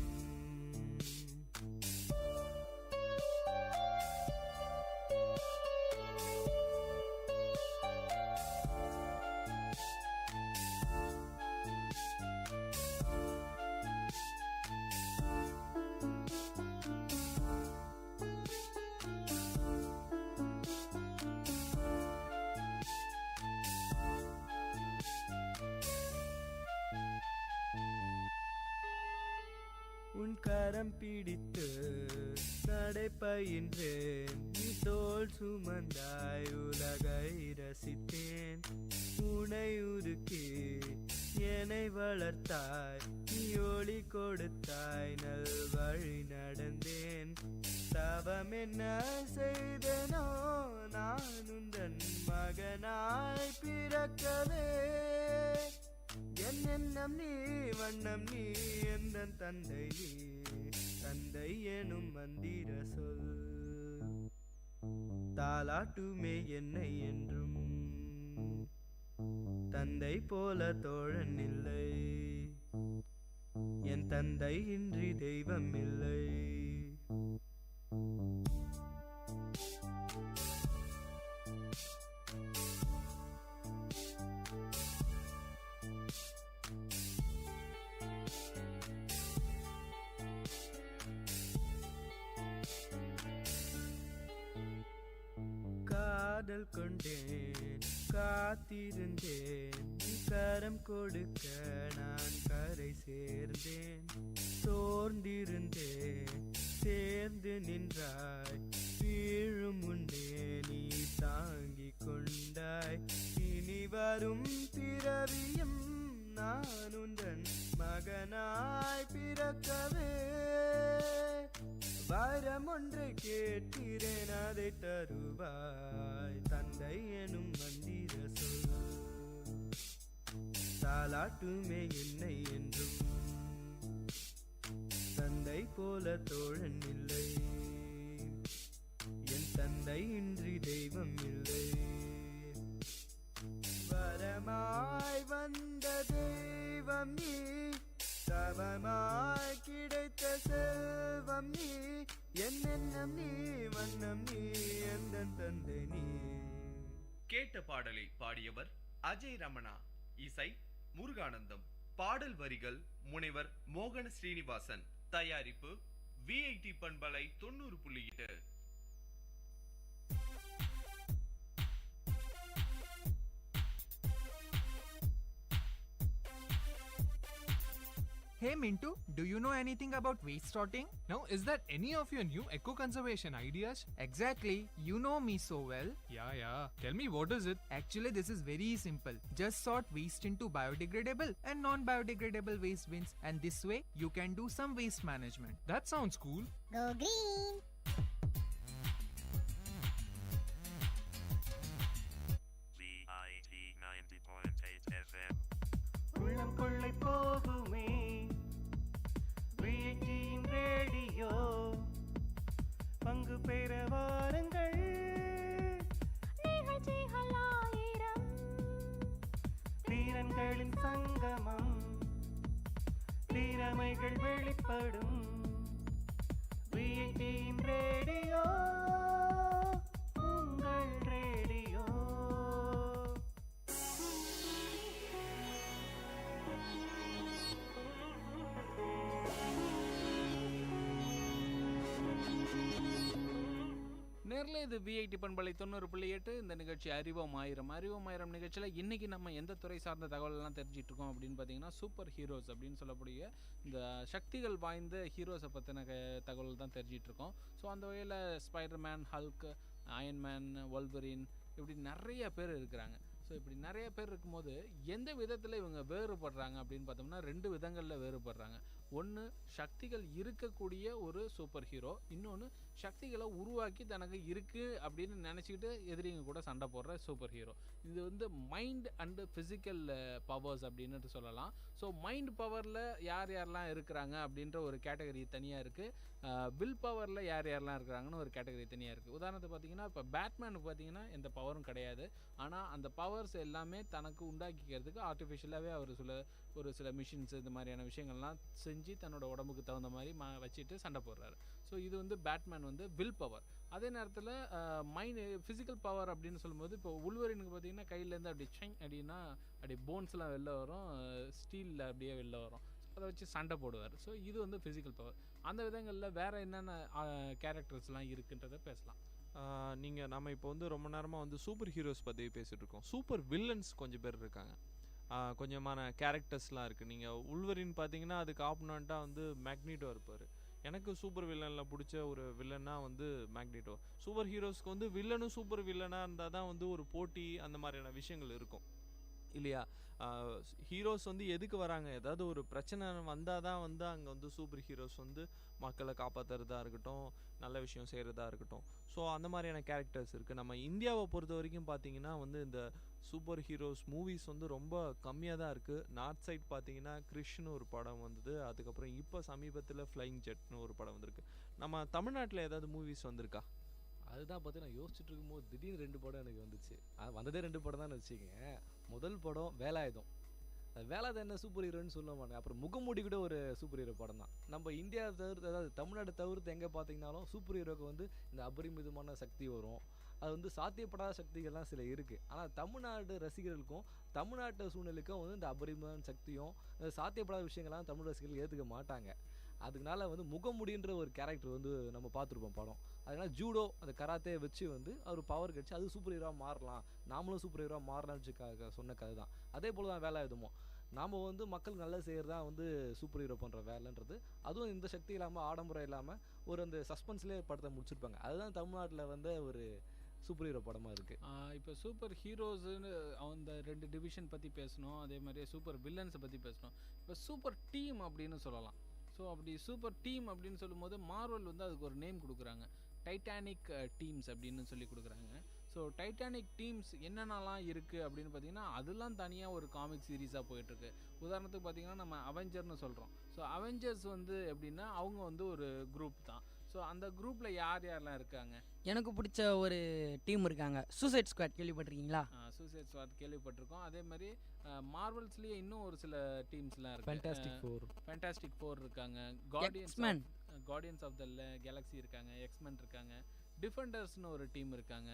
உன் கரம் பிடித்து நடைபயின்றேன். நீ தோள் சுமந்தாய் உலகை ரசித்தேன். உனை உருக்கி என்னை வளர்த்தாய். நீ ஒளி கொடுத்தாய் நல் வழி நடந்தேன். தவம் என்ன செய்தனோ நான் உந்தன் மகனாய் பிறக்கவே. என் எண்ணம் நீ வண்ணம் நீ எந்தன் தந்தை நீ. தந்தை எனும் மந்திர சொல் தாலாட்டுமே என்னை என்றும். தந்தை போல தோழன் இல்லை. என் தந்தை இன்றி தெய்வம் இல்லை. காதல் கொண்டேன் காத்திருந்தேன். கரம் கொடுக்க நான் கரை சேர்ந்தேன். சோர்ந்திருந்தேன் சேர்ந்து நின்றாய். வீழும் முன்னே நீ தாங்கிக் கொண்டாய். இனி வரும் பிறவியும் நான் உந்தன் மகனாய் பிறக்கவே. வரம் ஒன்றை கேட்கிறேன் அதை தருவாய். தந்தை எனும் மந்திர சொல் தாலாட்டுமே என்னை என்றும். தந்தை போல தோழன் இல்லை. என் தந்தை இன்றி தெய்வம் இல்லை. வரமாய் வந்த தெய்வம் நீ. தவமாய் கிடைத்த செல்வம் நீ. என் எண்ணம் நீ வண்ணம் நீ எந்தன் தந்தை நீ. கேட்ட பாடலை பாடியவர் அஜய் ரமணா. இசை முருகானந்தம். பாடல் வரிகள் முனைவர் மோகன ஸ்ரீனிவாசன். தயாரிப்பு VIT பண்பலை 90.8. Hey Mintu, do you know anything about waste sorting? Now, is that any of your new eco-conservation ideas? Exactly, you know me so well. Yeah. Tell me, what is it? Actually, this is very simple. Just sort waste into biodegradable and non-biodegradable waste bins, and this way you can do some waste management. That sounds cool. Go green! VIT 90.8 FM. உள்ளம் கொள்ளை போகுமே VIT radio. பங்கு பெற வாருங்கள். நிகழ்ச்சிகள் ஆயிரம். தீரன்களின் சங்கமம். திறமைகள் வெளிப்படும். VIT ரேடியோ உங்கள் ரேடியோ. நேரில் இது VIT பண்பலை 90.8. இந்த நிகழ்ச்சி அறிவோம் ஆயிரம். அறிவோம் ஆயிரம் நிகழ்ச்சியில் இன்றைக்கி நம்ம எந்த துறை சார்ந்த தகவலெல்லாம் தெரிஞ்சிட்டு இருக்கோம் அப்படின்னு பார்த்தீங்கன்னா, சூப்பர் ஹீரோஸ் அப்படின்னு சொல்லக்கூடிய இந்த சக்திகள் வாய்ந்த ஹீரோஸை பற்றின தகவல் தான் தெரிஞ்சிட்டு இருக்கோம். ஸோ அந்த வகையில் ஸ்பைடர்மேன், ஹல்க், அயன்மேன், வொல்வரின் இப்படி நிறைய பேர் இருக்கிறாங்க. ஸோ இப்படி நிறைய பேர் இருக்கும்போது எந்த விதத்தில் இவங்க வேறுபடுறாங்க அப்படின்னு பார்த்தோம்னா, 2 விதங்களில் வேறுபடுறாங்க. ஒன்று சக்திகள் இருக்கக்கூடிய ஒரு சூப்பர் ஹீரோ, இன்னொன்று சக்திகளை உருவாக்கி தனக்கு இருக்குது அப்படின்னு நினச்சிக்கிட்டு எதிரிங்க கூட சண்டை போடுற சூப்பர் ஹீரோ. இது வந்து மைண்ட் அண்டு ஃபிசிக்கல் பவர்ஸ் அப்படின்ட்டு சொல்லலாம். ஸோ மைண்ட் பவரில் யாரெல்லாம் இருக்கிறாங்க அப்படின்ற ஒரு கேட்டகரி தனியாக இருக்குது. வில் பவரில் யாரெல்லாம் இருக்கிறாங்கன்னு ஒரு கேட்டகரி தனியாக இருக்குது. உதாரணத்துக்கு பார்த்தீங்கன்னா, இப்போ பேட்மேனுக்கு பார்த்தீங்கன்னா எந்த பவரும் கிடையாது. ஆனால் அந்த பவர்ஸ் எல்லாமே தனக்கு உண்டாக்கிக்கிறதுக்கு ஆர்டிஃபிஷியலாகவே அவர் ஒரு சில மிஷின்ஸ் இந்த மாதிரியான விஷயங்கள்லாம் செஞ்சு தன்னோட உடம்புக்கு தகுந்த மாதிரி வச்சுட்டு சண்டை போடுறாரு. ஸோ இது வந்து பேட்மேன் வந்து வில் பவர். அதே நேரத்தில் மைண்ட் ஃபிசிக்கல் பவர் அப்படின்னு சொல்லும்போது, இப்போ உள்வரினுக்கு பார்த்தீங்கன்னா கையிலேருந்து அப்படி சைங் அப்படின்னா அப்படி போன்ஸ்லாம் வெளில வரும், ஸ்டீலில் அப்படியே வெளில வரும். அதை வச்சு சண்டை போடுவார். ஸோ இது வந்து ஃபிசிக்கல் பவர். அந்த விதங்களில் வேறு என்னென்ன கேரக்டர்ஸ்லாம் இருக்குன்றதை பேசலாம். நம்ம இப்போ வந்து ரொம்ப நேரமாக வந்து சூப்பர் ஹீரோஸ் பற்றி பேசிகிட்டு இருக்கோம். சூப்பர் வில்லன்ஸ் கொஞ்சம் பேர் இருக்காங்க. கொஞ்சமான கேரக்டர்ஸ்லாம் இருக்குது. நீங்கள் உள்வரின் பார்த்தீங்கன்னா அதுக்கு ஆப்போனண்ட்டாக வந்து மேக்னீட்டோ இருப்பார். எனக்கு சூப்பர் வில்லனில் பிடிச்ச ஒரு வில்லன்னா வந்து மேக்னீட்டோ. சூப்பர் ஹீரோஸ்க்கு வந்து வில்லனும் சூப்பர் வில்லனாக இருந்தால் தான் வந்து ஒரு போட்டி அந்த மாதிரியான விஷயங்கள் இருக்கும் இல்லையா? ஹீரோஸ் வந்து எதுக்கு வராங்க? ஏதாவது ஒரு பிரச்சனை வந்தால் தான் வந்து அங்கே வந்து சூப்பர் ஹீரோஸ் வந்து மக்களை காப்பாற்றுறதா இருக்கட்டும், நல்ல விஷயம் செய்கிறதா இருக்கட்டும். ஸோ அந்த மாதிரியான கேரக்டர்ஸ் இருக்குது. நம்ம இந்தியாவை பொறுத்த வரைக்கும் பார்த்தீங்கன்னா வந்து இந்த சூப்பர் ஹீரோஸ் மூவிஸ் வந்து ரொம்ப கம்மியாக தான் இருக்குது. நார்த் சைட் பார்த்தீங்கன்னா கிறிஷ்னு ஒரு படம் வந்தது. அதுக்கப்புறம் இப்போ சமீபத்தில் ஃப்ளைங் ஜெட்னு ஒரு படம் வந்திருக்கு. நம்ம தமிழ்நாட்டில் ஏதாவது மூவிஸ் வந்திருக்கா? அதுதான் பார்த்து நான் யோசிச்சுட்டு இருக்கும்போது திடீர்னு 2 படம் எனக்கு வந்துச்சு. வந்ததே 2 படம் தான் வச்சுக்கோங்க. முதல் படம் வேலாயுதம். வேலாயுதம் என்ன சூப்பர் ஹீரோன்னு சொல்ல மாட்டேன். அப்புறம் முகமூடி கூட ஒரு சூப்பர் ஹீரோ படம் தான். நம்ம இந்தியா தவிர்த்து, அதாவது தமிழ்நாடு தவிர்த்து எங்கே பார்த்தீங்கன்னாலும் சூப்பர் ஹீரோக்கு வந்து இந்த அபரிமிதமான சக்தி வரும். அது வந்து சாத்தியப்படாத சக்திகள்லாம் சில இருக்குது. ஆனால் தமிழ்நாடு ரசிகர்களுக்கும் தமிழ்நாட்டு சூழ்நிலைக்கும் வந்து இந்த அபரிமிதமான சக்தியும் சாத்தியப்படாத விஷயங்கள்லாம் தமிழ் ரசிகர்கள் ஏற்றுக்க மாட்டாங்க. அதுக்குனால வந்து முகமுடின்ற ஒரு கேரக்டர் வந்து நம்ம பார்த்துருப்போம் படம். அதனால் ஜூடோ அந்த கராத்தே வச்சு வந்து அவர் பவர் கிடச்சி அது சூப்பர் ஹீரோவாக மாறலாம், நாமளும் சூப்பர் ஹீரோவாக மாறலாம்னு சொன்ன கதை தான். அதே போல் தான் வேலாயுதமும். நாம் வந்து மக்கள் நல்லது செய்கிறது தான் வந்து சூப்பர் ஹீரோ பண்ணுற வேலைன்றது. அதுவும் இந்த சக்தி இல்லாமல் ஆடம்பரம் இல்லாமல் ஒரு அந்த சஸ்பென்ஸ்லேயே படத்தை முடிச்சிருப்பாங்க. அதுதான் தமிழ்நாட்டில் வந்து ஒரு சூப்பர் ஹீரோ படமாக இருக்குது. இப்போ சூப்பர் ஹீரோஸுன்னு அந்த 2 டிவிஷன் பற்றி பேசணும், அதே மாதிரியே சூப்பர் வில்லன்ஸை பற்றி பேசணும். இப்போ சூப்பர் டீம் அப்படின்னு சொல்லலாம். ஸோ அப்படி சூப்பர் டீம் அப்படின்னு சொல்லும்போது மார்வல் வந்து அதுக்கு ஒரு நேம் கொடுக்குறாங்க, டைட்டானிக் டீம்ஸ் அப்படின்னு சொல்லி கொடுக்குறாங்க. ஸோ டைட்டானிக் டீம்ஸ் என்னென்னலாம் இருக்குது அப்படின்னு பார்த்தீங்கன்னா அதெல்லாம் தனியாக ஒரு காமிக் சீரீஸாக போயிட்டுருக்கு. உதாரணத்துக்கு பார்த்தீங்கன்னா நம்ம அவெஞ்சர்னு சொல்கிறோம். ஸோ அவெஞ்சர்ஸ் வந்து எப்படின்னா அவங்க வந்து ஒரு குரூப் தான். ஸோ அந்த குரூப்பில் யார் யாரெல்லாம் இருக்காங்க? எனக்கு பிடிச்ச ஒரு டீம் இருக்காங்க, சூசைட் ஸ்குவாட். கேள்விப்பட்டிருக்கீங்களா? சூசைட் ஸ்குவாட் கேள்விப்பட்டிருக்கோம். அதே மாதிரி மார்வல்ஸ்லேயே இன்னும் ஒரு சில டீம்ஸ்லாம் இருக்குது. ஃபேண்டாஸ்டிக் ஃபோர் இருக்காங்க, கார்டியன்ஸ் ஆஃப் த கேலக்ஸி இருக்காங்க, எக்ஸ்மென் இருக்காங்க, டிஃபெண்டர்ஸ்னு ஒரு டீம் இருக்காங்க,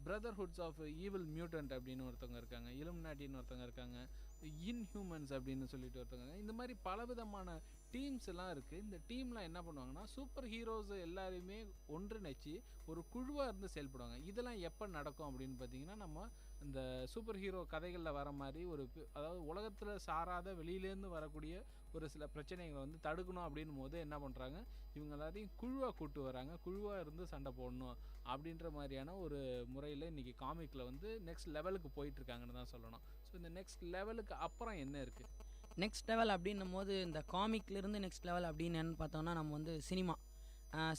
பிரதர்ஹுட்ஸ் ஆஃப் ஈவில் மியூட்டன்ட் அப்படின்னு ஒருத்தவங்க இருக்காங்க, இலுமினாட்டின்னு ஒருத்தவங்க இருக்காங்க, இன்ஹியூமன்ஸ் அப்படின்னு சொல்லிட்டு ஒருத்தவங்க. இந்த மாதிரி பலவிதமான டீம்ஸ் எல்லாம் இருக்குது. இந்த டீம்லாம் என்ன பண்ணுவாங்கன்னா சூப்பர் ஹீரோஸ் எல்லாரையுமே ஒன்றிணைச்சு ஒரு குழுவாக இருந்து செயல்படுவாங்க. இதெல்லாம் எப்போ நடக்கும் அப்படின்னு பார்த்தீங்கன்னா நம்ம இந்த சூப்பர் ஹீரோ கதைகளில் வர மாதிரி அதாவது உலகத்தில் சாராத வெளியிலேருந்து வரக்கூடிய ஒரு சில பிரச்சனைகளை வந்து தடுக்கணும் அப்படின் போது என்ன பண்ணுறாங்க, இவங்க எல்லாரையும் குழுவாக கூட்டு வராங்க, குழுவாக இருந்து சண்டை போடணும் அப்படின்ற மாதிரியான ஒரு முறையில் இன்றைக்கி காமிக்கில் வந்து நெக்ஸ்ட் லெவலுக்கு போயிட்டுருக்காங்கன்னு தான் சொல்லணும். ஸோ இந்த நெக்ஸ்ட் லெவலுக்கு அப்புறம் என்ன இருக்குது? நெக்ஸ்ட் லெவல் அப்படின்னும் போது இந்த காமிக்லேருந்து நெக்ஸ்ட் லெவல் அப்படின்னு என்னன்னு பார்த்தோம்னா நம்ம வந்து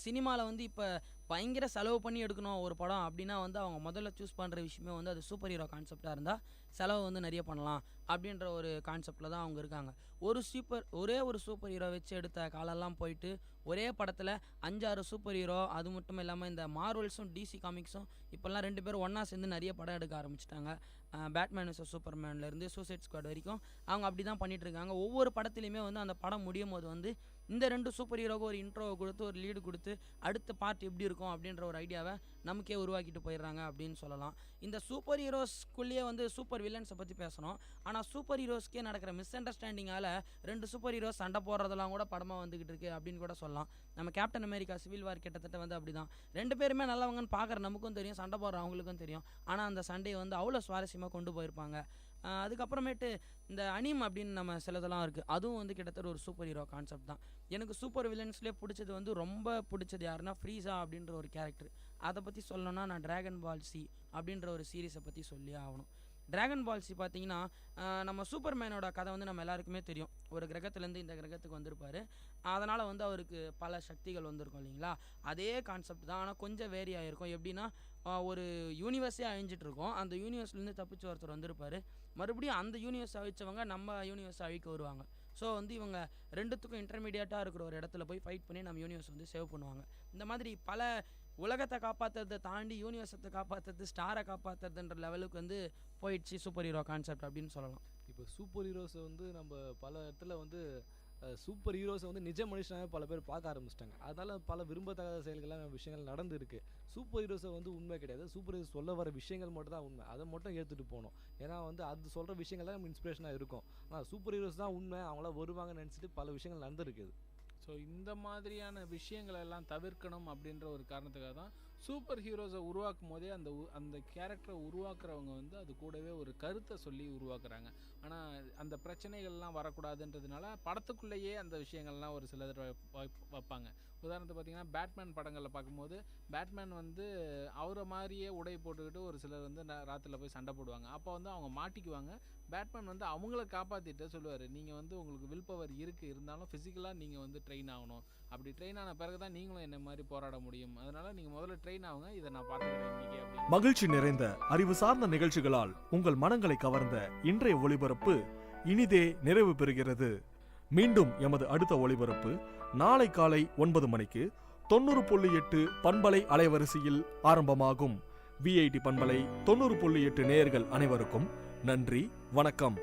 சினிமாவில் வந்து இப்போ பயங்கர செலவு பண்ணி எடுக்கணும் ஒரு படம் அப்படின்னா வந்து அவங்க முதல்ல சூஸ் பண்ணுற விஷயமே வந்து அது சூப்பர் ஹீரோ கான்செப்டாக இருந்தால் செலவு வந்து நிறைய பண்ணலாம் அப்படின்ற ஒரு கான்செப்டில் தான் அவங்க இருக்காங்க. ஒரே ஒரு சூப்பர் ஹீரோ வச்சு எடுத்த காலெல்லாம் போயிட்டு ஒரே படத்தில் 5-6 சூப்பர் ஹீரோ, அது மட்டும் இல்லாமல் இந்த மார்வல்ஸும் டிசி காமிக்ஸும் இப்போல்லாம் 2 பேரும் ஒன்றா சேர்ந்து நிறைய படம் எடுக்க ஆரம்பிச்சிட்டாங்க. பேட்மேன் vs சூப்பர்மேன்லேருந்து சூசைட் ஸ்குவாட் வரைக்கும் அவங்க அப்படி தான் பண்ணிகிட்டு இருக்காங்க. ஒவ்வொரு படத்துலையுமே வந்து அந்த படம் முடியும் போது வந்து இந்த 2 சூப்பர் ஹீரோவுக்கு ஒரு இன்ட்ரோவை கொடுத்து ஒரு லீடு கொடுத்து அடுத்த பார்ட் எப்படி இருக்கும் அப்படின்ற ஒரு ஐடியாவை நமக்கே உருவாக்கிட்டு போயிடுறாங்க அப்படின்னு சொல்லலாம். இந்த சூப்பர் ஹீரோஸ்குள்ளேயே வந்து சூப்பர் வில்லன்ஸை பற்றி பேசணும். ஆனால் சூப்பர் ஹீரோஸ்க்கே நடக்கிற மிஸ் அண்டர்ஸ்டாண்டிங்கால் 2 சூப்பர் ஹீரோஸ் சண்டை போடுறதெல்லாம் கூட படமாக வந்துக்கிட்டு இருக்குது அப்படின்னு கூட சொல்லலாம். நம்ம கேப்டன் அமெரிக்கா சிவில் வார் கிட்டத்தட்ட வந்து அப்படி தான். 2 பேருமே நல்லவங்கன்னு பார்க்குற நமக்கும் தெரியும், சண்டை போடுற அவங்களுக்கும் தெரியும். ஆனால் அந்த சண்டையை வந்து அவ்வளோ சுவாரஸ்யமாக கொண்டு போயிருப்பாங்க. அதுக்கப்புறமேட்டு இந்த அனிம் அப்படின்னு நம்ம சிலதெல்லாம் இருக்குது, அதுவும் வந்து கிட்டத்தட்ட ஒரு சூப்பர் ஹீரோ கான்செப்ட் தான். எனக்கு சூப்பர் வில்லன்ஸ்லேயே பிடிச்சது வந்து ரொம்ப பிடிச்சது யாருன்னா ஃப்ரீஸா அப்படின்ற ஒரு கேரக்டர். அதை பற்றி சொல்லணும்னா நான் டிராகன் பால் சி அப்படின்ற ஒரு சீரீஸை பற்றி சொல்லி ஆகணும். டிராகன் பால் சி பார்த்தீங்கன்னா நம்ம சூப்பர்மேனோட கதை வந்து நம்ம எல்லாருக்குமே தெரியும். ஒரு கிரகத்துலேருந்து இந்த கிரகத்துக்கு வந்திருப்பார். அதனால் வந்து அவருக்கு பல சக்திகள் வந்திருக்கும் இல்லைங்களா? அதே கான்செப்ட் தான், ஆனால் கொஞ்சம் வேரி ஆகிருக்கும். எப்படின்னா ஒரு யூனிவர்ஸே அழிஞ்சிட்ருக்கோம், அந்த யூனிவர்ஸ்லேருந்து தப்பிச்சு ஒருத்தர் வந்திருப்பார். மறுபடியும் அந்த யூனிவர்ஸ் அழிச்சவங்க நம்ம யூனிவர்ஸ் அழிக்க வருவாங்க. ஸோ வந்து இவங்க 2த்துக்கும் இன்டர்மீடியேட்டாக இருக்கிற ஒரு இடத்துல போய் ஃபைட் பண்ணி நம்ம யூனிவர்ஸ் வந்து சேவ் பண்ணுவாங்க. இந்த மாதிரி பல உலகத்தை காப்பாற்றுறதை தாண்டி யூனிவர்ஸத்தை காப்பாற்றுறது, ஸ்டாரை காப்பாற்றுறதுன்ற லெவலுக்கு வந்து போயிடுச்சு சூப்பர் ஹீரோ கான்செப்ட் அப்படின்னு சொல்லலாம். இப்போ சூப்பர் ஹீரோஸை வந்து நம்ம பல இடத்துல வந்து சூப்பர் ஹீரோஸை வந்து நிஜ மனுஷனாக பல பேர் பார்க்க ஆரம்பிச்சிட்டாங்க. அதனால் பல விரும்பத்தகாத செயல்கள்லாம் விஷயங்கள் நடந்துருக்கு. சூப்பர் ஹீரோஸை வந்து உண்மை கிடையாது, சூப்பர் ஹீரோஸ் சொல்ல வர விஷயங்கள் மட்டும் தான் உண்மை. அதை மட்டும் ஏற்றுட்டு போகணும். ஏன்னா வந்து அது சொல்கிற விஷயங்கள் தான் நம்ம இன்ஸ்பிரேஷனாக இருக்கும். ஆனால் சூப்பர் ஹீரோஸ் தான் உண்மை, அவங்களாம் வருவாங்கன்னு நினச்சிட்டு பல விஷயங்கள் நடந்துருக்குது. ஸோ இந்த மாதிரியான விஷயங்களெல்லாம் தவிர்க்கணும் அப்படின்ற ஒரு காரணத்துக்காக தான் சூப்பர் ஹீரோஸை உருவாக்கும் போதே அந்த கேரக்டரை உருவாக்குறவங்க வந்து அது கூடவே ஒரு கருத்தை சொல்லி உருவாக்குறாங்க. ஆனால் அந்த பிரச்சனைகள்லாம் வரக்கூடாதுன்றதுனால படத்துக்குள்ளேயே அந்த விஷயங்கள்லாம் ஒரு சிலர் வைப்பாங்க. உதாரணத்துக்கு பார்த்தீங்கன்னா பேட்மேன் படங்களில் பார்க்கும்போது பேட்மேன் வந்து அவரை மாதிரியே உடை போட்டுக்கிட்டு ஒரு சிலர் வந்து ராத்திரியில் போய் சண்டை போடுவாங்க. அப்போ வந்து அவங்க மாட்டிக்குவாங்க. பேட்மேன் வந்து அவங்கள காப்பாற்றிட்டு சொல்லுவார், நீங்கள் வந்து உங்களுக்கு வில் பவர் இருந்தாலும் ஃபிசிக்கலாக நீங்கள் வந்து ட்ரெயின் ஆகணும். அப்படி ட்ரெயின் ஆன பிறகு தான் நீங்களும் என்ன மாதிரி போராட முடியும். அதனால் நீங்கள் முதல்ல ட்ரெயின் ஆகுங்க, இதை நான் பார்த்துக்கிறேன் இன்னைக்கு அப்படின்னு. மகிழ்ச்சி நிறைந்த அறிவு சார்ந்த நிகழ்ச்சிகளால் உங்கள் மனங்களை கவர்ந்த இன்றைய ஒளிபரப்பு இனிதே நிறைவு பெறுகிறது. மீண்டும் எமது அடுத்த ஒளிபரப்பு நாளை காலை 9 மணிக்கு 90.8 பண்பலை அலைவரிசையில் ஆரம்பமாகும். VIT பண்பலை 90.8 நேயர்கள் அனைவருக்கும் நன்றி, வணக்கம்.